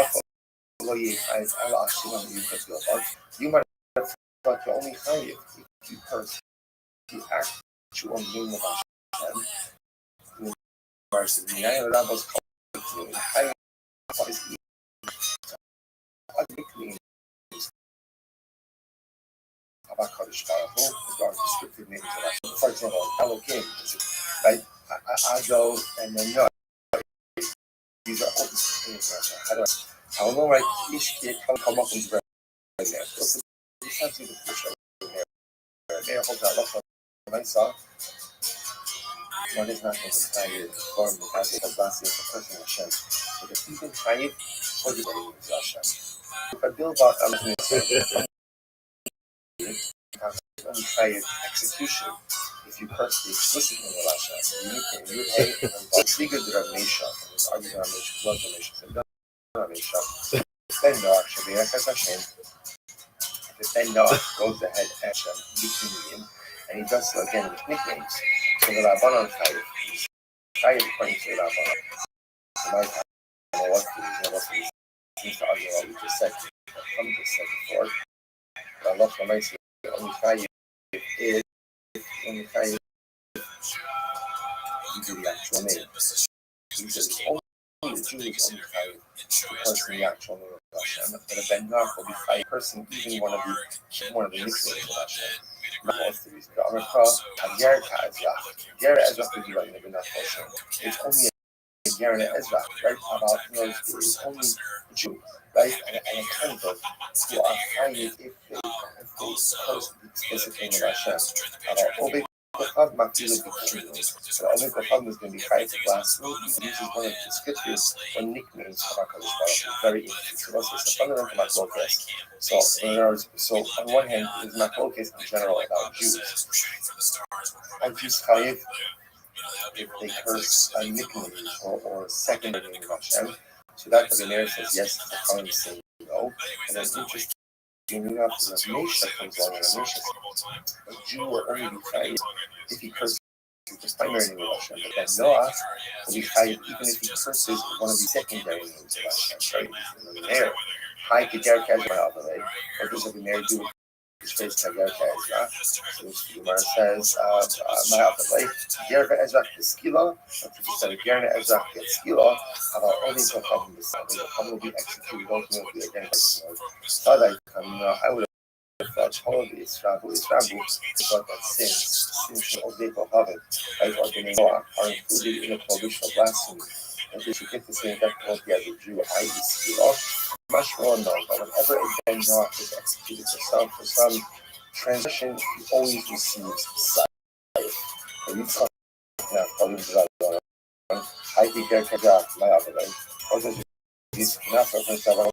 might have thought you only hide if you curse the actual name of Hashem. Versus the Rabbos called what is the descriptive names of Hashem. For example, Elohim, right? Ado and then no. These are all the names of Hashem. I don't know, right? Each kid come up with right there. essentially the position here. Hold that up on my side. One is not going to try to form the fact that Blasi is the person of Hashem. But if you can try it, or the name is Hashem. If I build out only try it execution, if you curse the explicit name of Hashem, you hate and Siga the Ramesha, and this argument Ramesha, love Ramesha, and Ramesha, then Noach should be Hashem. If then Noach goes ahead and Hashem, between him, and he does so again with nicknames. So the Rabbanon Chayiv according to the Rabbanon. So my time, I don't know what to do. Seems to argue what we just said. From just said before. But Allah reminds me, only Chayiv is only Chayiv is the actual name. He says only the Jew is only Chayiv because the actual name of Hashem. But a Ben Noach will be Chayiv person, even one of the nicknames of Hashem. Most of these America, Ger Ezra. Ger Ezra is right in the Hashem. It's only a Ger Ezra, right? About it's only a Jew, right? And a kind of who are Chayiv if they curse the explicit name of Hashem. Obey Kochav Makil B'Kinu. So Obey Kochav is going to be Chayiv to blasphemy. He uses one of the scriptures or nicknames of HaKadosh Baruch Hu. Very interesting. So it's a fundamental machlokes. So on one hand, there's machlokes in general about Jews. And Jews Chayiv if they curse a nickname or a secondary name of Hashem. So that the Gemara says yes, the Chaim say no. And then interesting. Enough of Mesha comes along, and Mesha says, a Jew will only be chayiv if he curses the primary name of Hashem. But then Noah will be chayiv even if he curses one of the secondary names of Hashem. Right? There, Hai Keter Kajma Avalei. What does the Gemara do with his face Keter Kajma? So the Gemara says, My Avalei, Ger Ezra Keskila, and Ger Ezra Keskila, about only the Chacham will be executed ultimately again. I would have thought probably Israel thought that since of the Kohavet, right, or the Noah, are included in the prohibition of blasphemy, and they should get the same death penalty as a Jew, i.e. Skila. Much more known that whenever a Ben Noah is executed for some transgression, he always receives sight. And you talk now, probably I think I can get my other way. Also, this not for the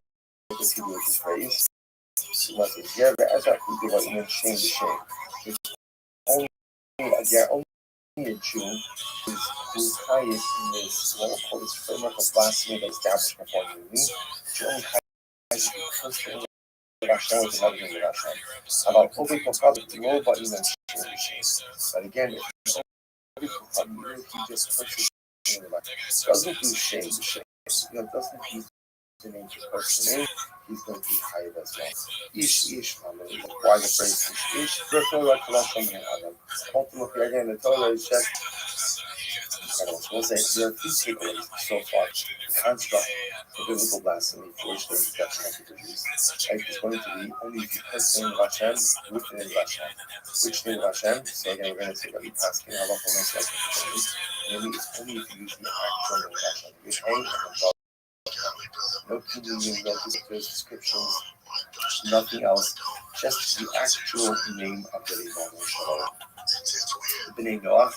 because he was his phrase. He must be here, but as I could do what you meant shame to shame. It's only a Jew who's highest in this, what we'll call this framework of blasphemy that established before you. Which only highest the first thing that Hashem was another thing that Hashem. About Obi Kochav, no, but you meant shame to shame. But again, if Obi Kochav, he just curses doesn't do shame to shame. Doesn't use the name to curse the name, he's going to be higher as well. Ish, why the phrase ish? Ultimately, again, the Torah is just, we'll say, there are three takeaways so far. The construct of biblical blasphemy, for which there is definitely the Jews. It's going to be only if you curse the name of Hashem with the name of Hashem. Which name of Hashem? So again, we're going to take a look at the halacha myself. Maybe it's only if you use the actual name of Hashem. You hang and above. No communion, no descriptions, nothing else. Just the actual name of the Rebbe Shalom. The name Noah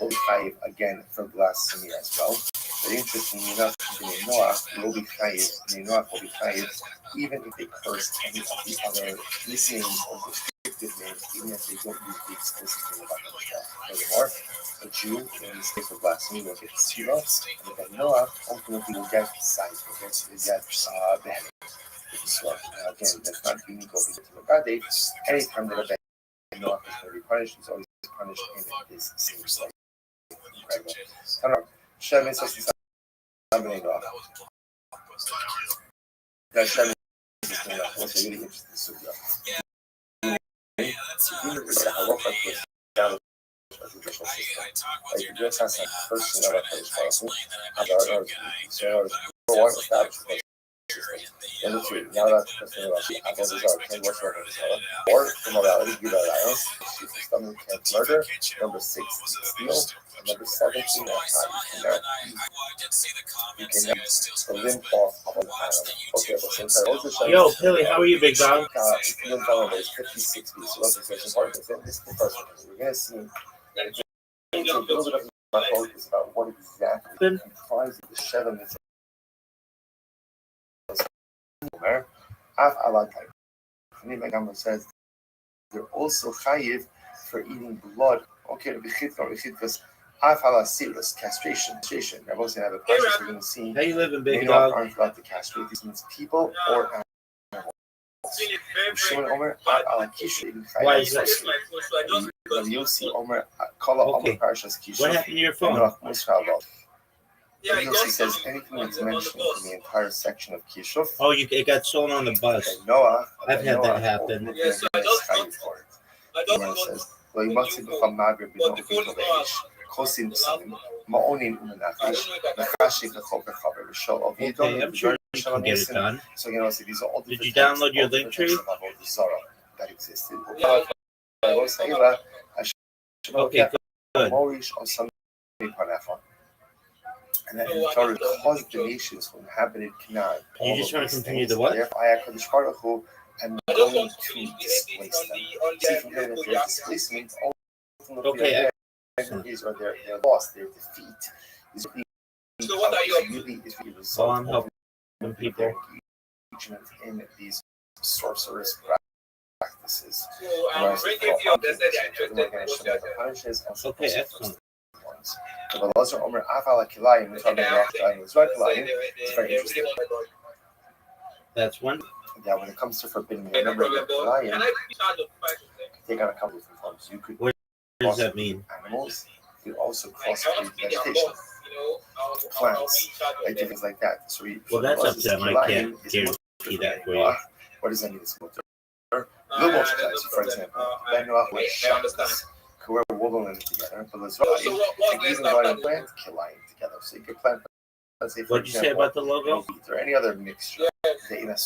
will be chayiv again for blasphemy as well. But interestingly enough, the name Noah will be chayiv, even if they curse any of the other nicknames or descriptive names, even if they don't use the explicit name of Allah. Furthermore, a Jew in this case of blasphemy will get tzila, and then Noah ultimately will get sight, will get beheaded. So again, that's not unique over to Magade. Anytime that a Ben Noah is going to be punished, he's always punished in this same way. Incredible. I don't know. Shem is just Ben Noah. That Shem is just Ben Noah. What's a really interesting sugya. The halacha was down as a judicial system. Like the U.S. has a person of a place policy, and our one established number two, now that the person of the others are 10 words or the morality, give alliance, stomach can't murder. Number 6, steal. And number 17, you can the limb off of an animal. Okay, Yo, Billy, how are you, big dog? Limb on is 56 beats. So that's important. This is the first one. We're going to see a little bit of my focus about what exactly comprises the Sheva mitzvah. Af ala type. Gamma says they're also chayiv for eating blood. Okay, the bechitkas af ala sirus castration. I've also have a question we're going to see. How you living, big They dog? aren't allowed to castrate. This means people or animals. Shimon Omer af ala kishu eating Why chayiv. is that? Yossi Omer kala Omer parshas kishu. What happened to your phone? Yossi says anything that's mentioned in the entire section of Kishuv. Oh, it got sold on the bus. Noah, I've had that happen. Yes, I don't. Gemara says, "Lo yimatzi b'cham mager b'no v'ito v'eish kosin psalim ma'onin u'menafish mechashi v'chol v'chaver v'shol aviyidon." Okay, I'm sure you can get it done. So you know, these are all Did you download your link tree? That existed. Okay, good. And that in Torah caused the nations who inhabited Canaan. You just want to continue the what? Therefore, I, HaKadosh Baruch Hu, am going to displace them. See from here that their displacement, ultimately, these are their loss, their defeat. Is really Oh, I'm helping people. Engagement in these sorcerous practices. Okay, excellent. But also Omer Afala Kilayim, which are the Kilayim, is very interesting. That's one. Yeah, when it comes to forbidden, remember that Kilayim take on a couple of different forms. You could What does that mean? Animals, you could also crossbreed vegetation, plants, like things like that. So Well, that's up to them. I can't guarantee that for you. What does that mean? It's Lumos plants, for example. Then you have shamas. We're wobbling together, but let's even go and plant killing together. So you could plant, let's say, for What did you say about the logo? or any other mixture. What did you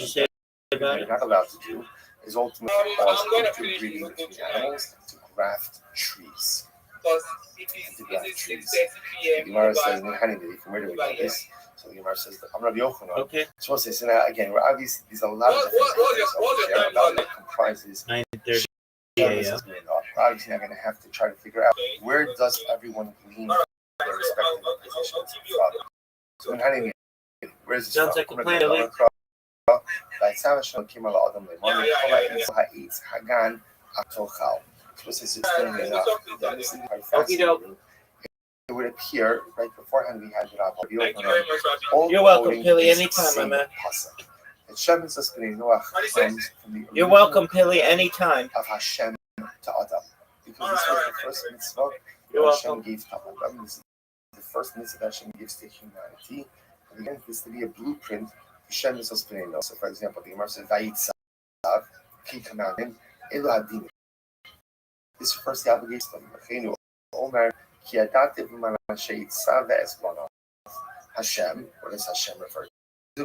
say about you're it? not allowed to do is ultimately cause interbreeding between animals to graft trees. To graft trees. The Gemara says, where do we know this? So the Gemara says, I'm Rabbi Yochanan. Okay. So we'll say, so now again, we're obviously, there's a lot of different things over there about what comprises 9:30 a.m. We're obviously not going to have to try to figure out where does everyone glean their respective positions from. So in Hanini, where is this Sounds from? like a plan, Billy. It would appear right beforehand we had Rabbi Yochanan. You're welcome, Pilly, anytime, my man. You're welcome, Pilly, anytime. Of Hashem to Adam, because this was the first mitzvah You're Hashem welcome. gave to Adam. This is the first mitzvah that Hashem gives to humanity. And again, this to be a blueprint. Hashem is suspended. So, for example, the Gemara says, "Vayitzav," He commanded, "Elu hadin." This refers to the obligation of Omer. Hashem, what does Hashem refer to?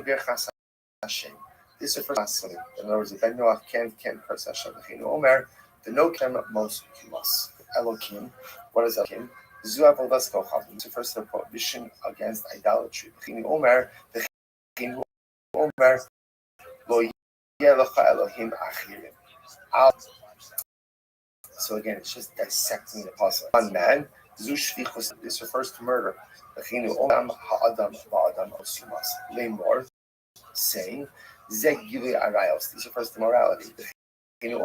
Hashem. This refers to blasphemy. In other words, the Ben Noach can't curse Hashem. Omer, the no kem most must. Elohim, what is Elohim? This refers to the prohibition against idolatry. Omer, the Omer, lo yelecha Elohim achirim. So again, it's just dissecting the puzzle. One man. This refers to murder. Saying, this refers to morality. And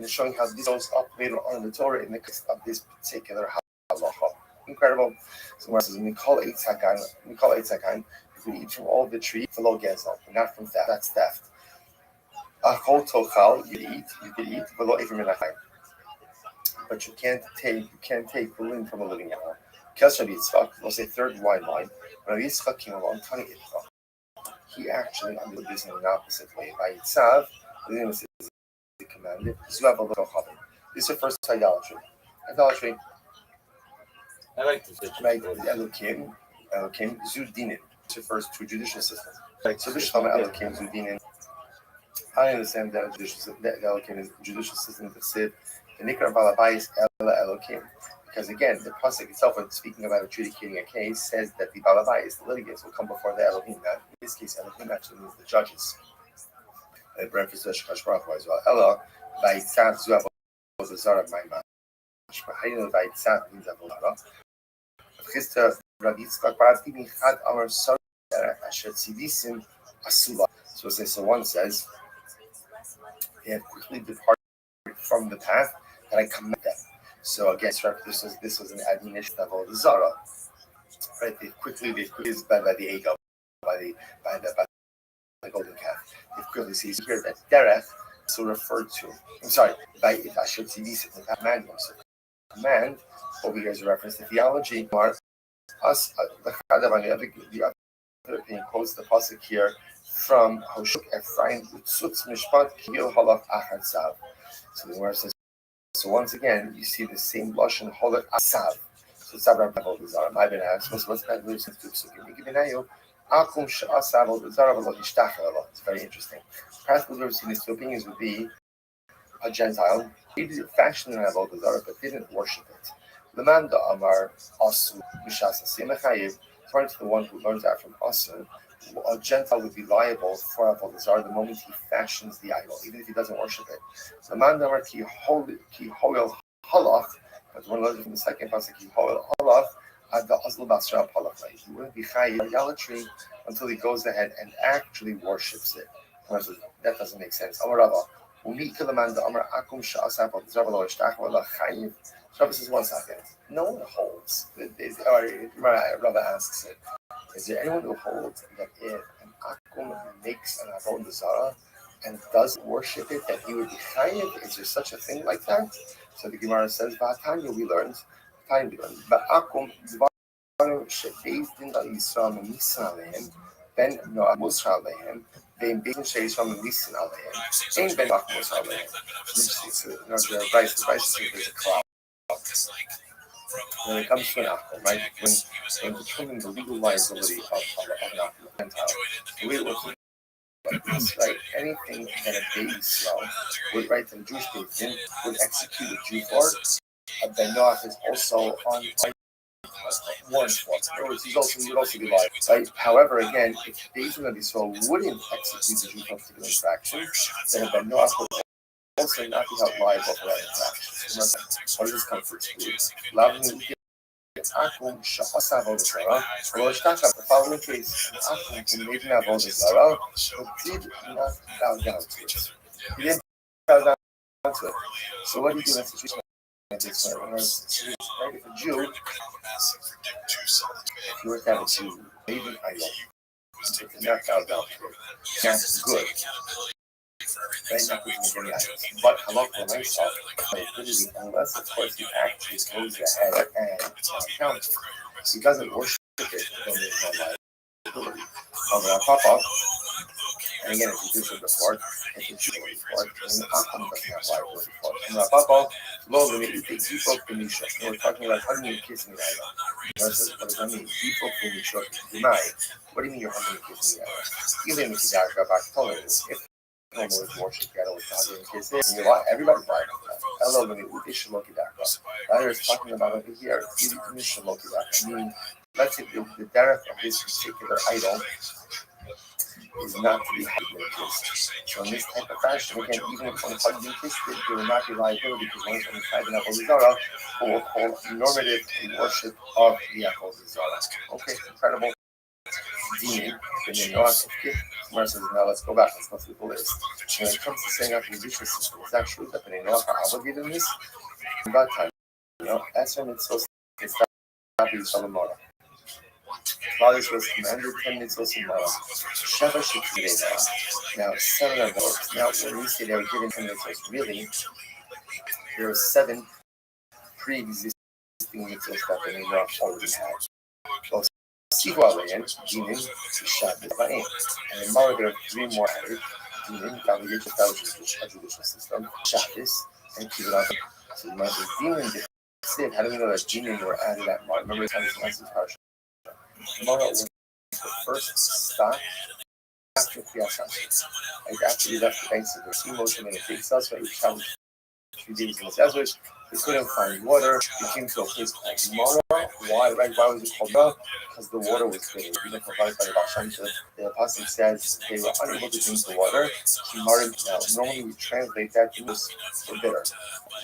it's showing how this goes up later on in the Torah in the context of this particular halacha. Incredible. So where it says, Mikol Eitzakan, you can eat from all the tree, below Gezel, but not from theft. That's theft. Achol Tochal, you can eat, below Ephraim Menachai. But you can't take the limb from a living animal. Kes Rabbi Yitzchak, we'll say third wine line. When Rabbi Yitzchak came along, Tani Itcha. He actually understood this in an opposite way. By Yitzav, the commanded, Zuav Alo Chavim. This refers to idolatry. Idolatry, I like this. right? Elokim, Zudinin. This refers to a judicial system. So Bishlam Elokim Zudinin. I understand that Elokim is a judicial system that said the Nikra Balabais Ela Elokim. Because again, the pasuk itself, when speaking about adjudicating a case, says that the balabais, the litigants, will come before the Elohim. Now, in this case, Elohim actually means the judges. And reference to Shekash Baruch Hu as well. Ella, Vaitzat Zuav Zara Maima. Shmahayim Vaitzat means Avodah. Chista Rabbi Yitzchak Barati Michad Amar Sar Asher Tzivisim Asula. So one says, they have quickly departed from the path that I command them. So again, this was an admonition of Avodah Zara, right? They quickly is by the ego, by the golden calf. They quickly see here that derech so referred to. I'm sorry, by Asher Tzivisim, the command. So command over here is a reference to theology. Us the other opinion quotes the pasuk here from Hoshuk Ephraim Utzutz Mishpat Kiyil Halach Achad Sav. So the word says. So once again, you see the same lashon holak asav. So Sabra Avodah Zara. I've been asked, what's that losing to Psukim? Akum she'asav Avodah Zara v'lo hishtachel elo. It's very interesting. Practical verse in these two opinions would be a Gentile. He did fashion in Avodah Zara, but didn't worship it. Leman da Amar Asu Mishas Asimechayiv. According to the one who learns that from Asu, a Gentile would be liable for Avodah Zara the moment he fashions the idol, even if he doesn't worship it. The man damar ki hoel halach, but one learns from the second pasuk ki hoel halach at the azl basra halach. He wouldn't be chayiv idolatry until he goes ahead and actually worships it. That doesn't make sense. Amar Rava, umika the man damar akum sha'asaf Avodah Zara lo ishtach v'lo chayiv. Rava says 1 second. No one holds. Rava asks it. Is there anyone who holds that if an akum makes an avodah zara and doesn't worship it, that he would be chayiv? Is there such a thing like that? So the Gemara says, "V'atanya we learned, v'akum dvarim shebeis din la'Yisrael memisan alehem ben noach musar alehem ve'im beis din she'Yisrael memisan alehem ein ben noach musar alehem." So the Rice there's a cloud. When it comes to an akum, right? When determining the legal liability of an akum, Gentile, the way it works like this, right? Anything that a Beit Yisrael would write to the Jewish Beit would execute a Jew for, a Ben Noach is also on warrant for. In other words, he would also be liable, right? However, again, if Beit Yisrael wouldn't execute the Jew for a particular infraction, then a Ben Noach would also not be held liable for that infraction. What does this come from? Akum sha'asa avodah zara, the following case, Akum who made an avodah zara, but did not bow down to it. He didn't bow down to it. So what do you do in a situation like this? Right? If a Jew, if you were to have a Jew made an idol, and did not bow down to it, that's good. Right now, but halakha myself, unless of course he actually goes ahead and counts it. He doesn't worship it, then there's no liability. However, Papa, and again, if you do so before, if you do it before, then the Akum doesn't have liability for it. And Papa, lo, when you take Deepak Punisha, we're talking about hugging and kissing the idol. What does that mean? Deepak Punisha, deny. What do you mean you're hugging and kissing the idol? Even if you got back tolerance, if always worship God, always hugging and kissing, and everybody's liable for that. Hello, when you should look at that. That is talking about over here, you should look at that. I mean, let's say the derech of this particular idol is not to be hugged and kissed. So in this type of fashion, again, even if one hugged and kissed it, there will not be liability because one is on the side of Avodah Zara, who will call normative worship of the Avodah Zara. Okay, incredible. Dean, now let's go back. Let's go through the list. When it comes to saying up the judicial system, is that true that they know are obligated in this? In that time, Esra mitzvos is not be Salamora. Claudius was commanded 10 mitzvos in Mara. Sheva Shekireh. Now, 7 of those. Now, when we say they were given 10 mitzvos, really, there are 7 pre-existing mitzvos that they already had. Those Sigwalayan, Dinin, Shabbat, and in Mara there are 3 more added. Dinin, Gavidic, a judicial system, Shabbos, and Kibbutz. So the Gemara says, Dinim Sid. How do we know that Dinim were added at Mara? Remember, it's on this last parsha. Mara was the first stop after Kriyas. Like after we left the banks of the sea, most of them in the big cells, right? We traveled 2 days in the desert. We couldn't find water. We came to a place called Mara. Why? Right? Why was it called Mara? Because the water was bitter. Even provided by the Baal Shem Tov. The apostle says they were unable to drink the water. Now, normally we translate that to for bitter.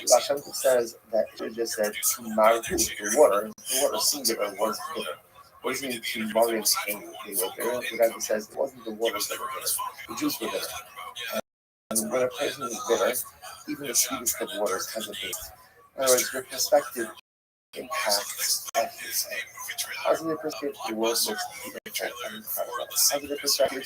The Baal Shem Tov says that it just said Maru, the water singular was bitter. What does it mean to Maru and they were bitter? The guy says it wasn't the waters that were bitter. The juice were bitter. And when a person is bitter, even the sweetest of waters has a taste. In other words, your perspective impacts everything. Positive perspective, the world looks different and incredible. Positive perspective,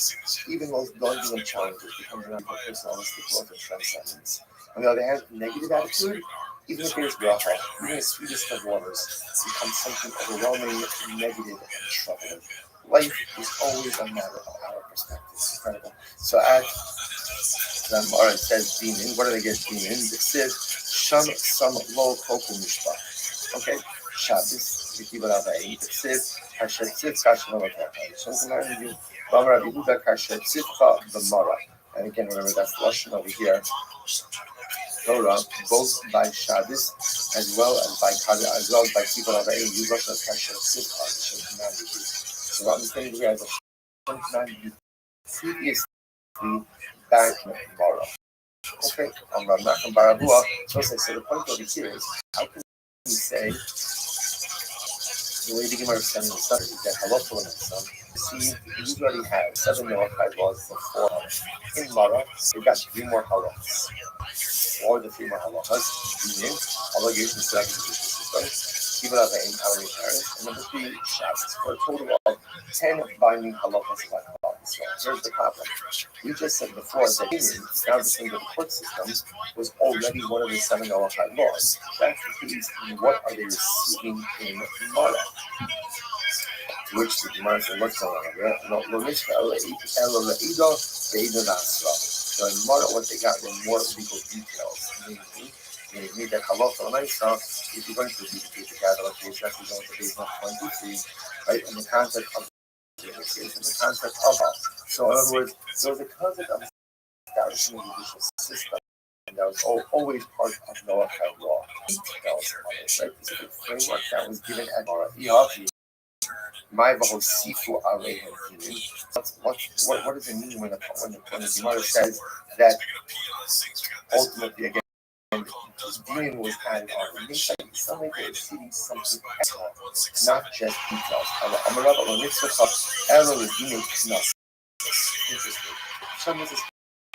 even most daunting of challenges become an of personalistic growth and transcendence. On the other hand, negative attitude, even if it is rough, even the sweetest of waters, becomes something overwhelming, negative, and troubling. Life is always a matter of our perspective. It's incredible. So at the Mara says demon, what do they get demon? It says Sham Sam Lo Koku Mishpah. Okay, Shabbos, Vikiva Rabbein, it says Kasher Tzif Kasher Malakah. So it's reminding you, Bamra Vihuda Kasher Tzivcha B'Mara. And again, remember that's Lashon over here. Torah, both by Shabbos as well as by Kiva Rabbein, you look at Kasher Tzivcha, the Shem commanded you. So what I'm saying here is the Shem commanded you previously back in tomorrow. Okay, on Rav Nachman bar Abua, so the point over here is, how can we say, the way the Gemara is saying the stuff is that halacha and some, see, we already have 7 Noachide laws before in Mara, we got 3 more halachas. Or the 3 more halachas, meaning, obligations to have the system, Kiva Rabbein, our parents, and number 3, Shabbos, for a total of 10 binding halachas about halachas. So here's the problem. We just said before that establishing the court system was already one of the 7 Noachide laws. That's the case. And what are they receiving in Mara? To which the Gemara said, what's going on? So in Mara, what they got were more legal details. Meaning that halacha l'maisa, if you're going to repeat the Gadol case, that's going to be 23, right? In the concept of in the concept of us. So in other words, there was a concept of establishing a judicial system that was always part of Noachide law. Details on it, right? This is the framework that was given at Mara. My Sifu Alehem. What does it mean when the Gemara says that ultimately again Dean was added on? It means that something they're receiving something extra, not just details. Interesting. Some of this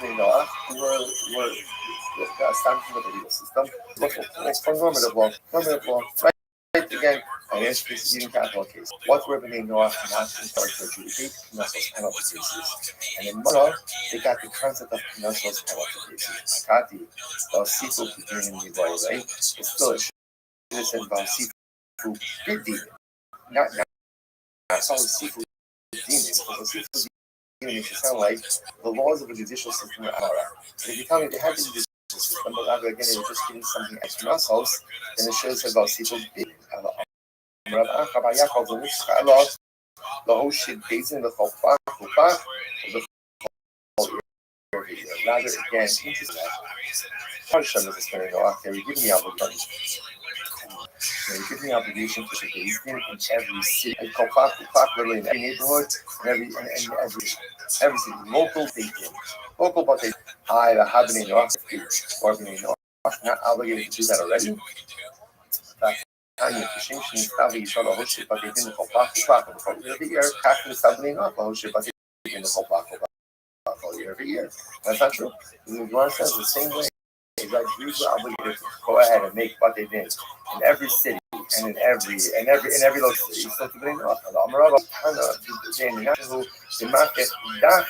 Noah were the establishment of the legal system. Normative law. Right again, financial proceeding capital case. What were the name Noah not in part to adjudicate Knessos penalty cases? And in Mara, they got the concept of Knessos penalty cases. Akati, Balsifu Pidin in the right? It's still a should said Balsifu Pidin. Not Balsifu Pidin. It makes it sound like the laws of a judicial system are Mara. If you tell me they have the judicial system, but rather again, they were just giving something extra themselves, then it should have said Balsifu Pidin. Rather again, interesting. Hashem is explaining they were giving me obligation. They were giving me obligation to be in every city. And literally in every neighborhood, and every city. Local thinking. Local but they have been in or been in not obligated to do that already. Tanya Kishin Stavi Shala Hoshi, but they didn't call back every year. Captain Stabling up Hoshi, but they didn't call back every year. That's not true. The Gemara says the same way that Jews were obligated to go ahead and make what they did in every city and in every local city. So to bring up the Amarava Hana, the market that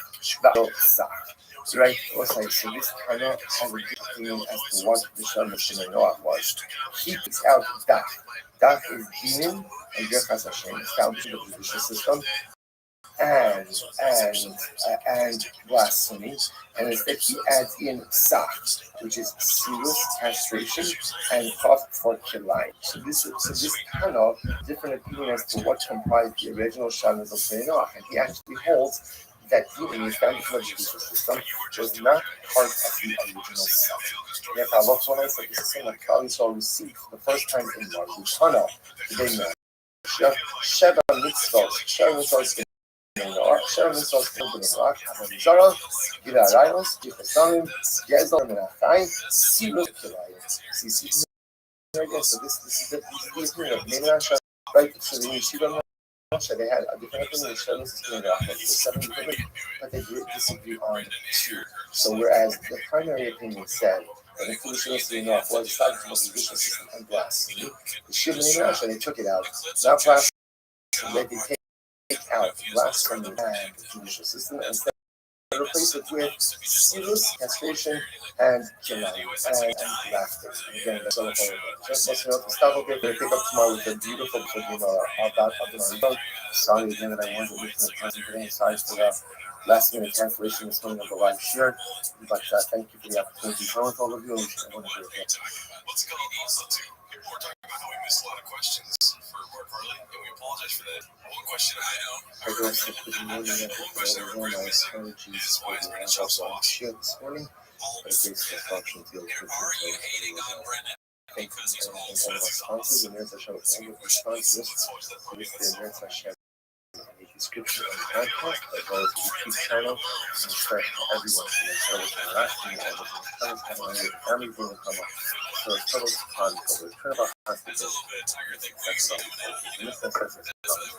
right? Also, so this kind of has a good feeling as to what the Shem of Noah was. He takes out Dak. Dak is demon, and Jechas Hashem, establishing the judicial system and blasphemy, and instead he adds in sa, which is serious castration, and cough for kilai. So this kind of different opinion as to what comprised the original shamans of Noah, and he actually holds that he, in the standard judicial system, was not part of the original self. Yet Allah SWT said this is something that Kali saw received for the first time in Marbuch Hana, the day now. Sheva mitzvot, Sheva mitzvot, Zara, Gila Rayos, Gifasanim, Gezel, Menachai, Silo Kilayos. See, so this is the opinion of Menasha, right? So the Yeshiva they had a different opinion. Sheva is going to the 7 different, but they disagree on 2. So whereas the primary opinion said that the foolishness enough was aside from the judicial system and blasphemy, the Shiva Menasha, they took it out. Not blasphemy. They take out blasphemy and the judicial system and instead replace it with serious castration and killing and laughter. And again, that's all about it. Just listen up to stop a bit. We'll pick up tomorrow with a beautiful about Abdullah. Sorry again that I wanted to listen to the person today. Sorry for the last minute cancellation this morning of the live share. But thank you for the opportunity to join with all of you. And I want to hear it. What's going on? People were talking about how we missed a lot of questions for Mark Harley, and we apologize for that. One question I know, I guess the one question that we're missing is why is Brendan Schaub so awesome? this morning. All But it's based on function field. and are you hating on Brendan because he's all responses, and there's a show of responses. With the alerts I shared in the description of the podcast, as well as the YouTube channel. And for everyone to make sure that they're asking all the comments, everything will come up. So it's total party for the turn about hostages.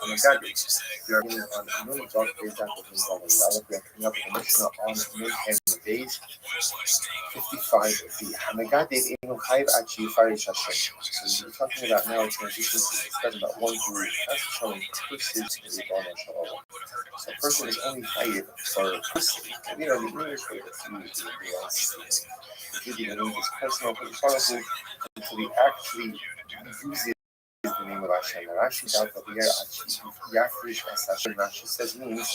Oh my God, we are getting on a new blog page after the involved. We are coming up with a mission on mid and days 55 of the Hamagad Dave Inu Hive actually Fari Shashin. So we're talking about now transition to discuss about one group that's showing curses to the Ibana Shalom. So person is only hired for person. We are the English for the giving the name is personal, powerful, until he actually uses the name of Hashem. And Rashi doubt that we are actually Yafrish as Hashem. Rashi says means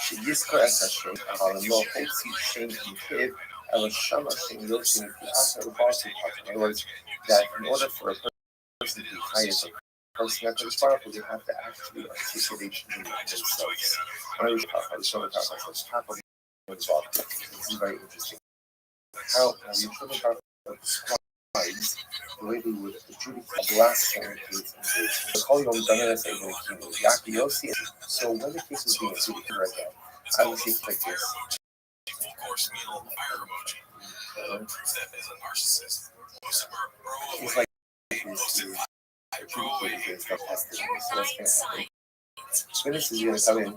she Yiskar as Hashem, Avalimo, Hotsi, Shem, Yikiv, Elashama, Shem, Yosin, Piasa, Ubasi. In other words, that in order for a person to be hired, a person that is powerful, they have to actually articulate themselves. When I was talking about the show, this is very interesting. How the children are describes the way they would adjudicate the last time case in the calling of Daniel's able to Yakiosi. So when the case was being adjudicated right now, I would say like this. Of course, me on the fire emoji. Steph is a narcissist. It's like this adjudicated against the testimony. So what's going to happen? Witnesses are going to come in.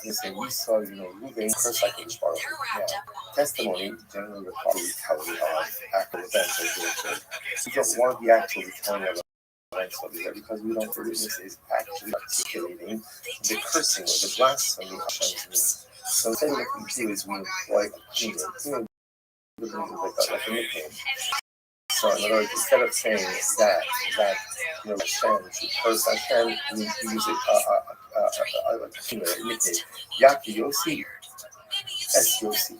And say, we saw, Ruben curse like this part of it. Now, testimony generally requires retelling of actual events as they occurred. We don't want the actual retelling of events of the because we don't believe this is actually articulating the cursing or the blasphemy of Hashem's name. So instead what we do is we employ a kingdom. Like a nickname. So in other words, instead of saying that Hashem should curse Hashem, we use it nickname. Yaki Yossi, S Yossi.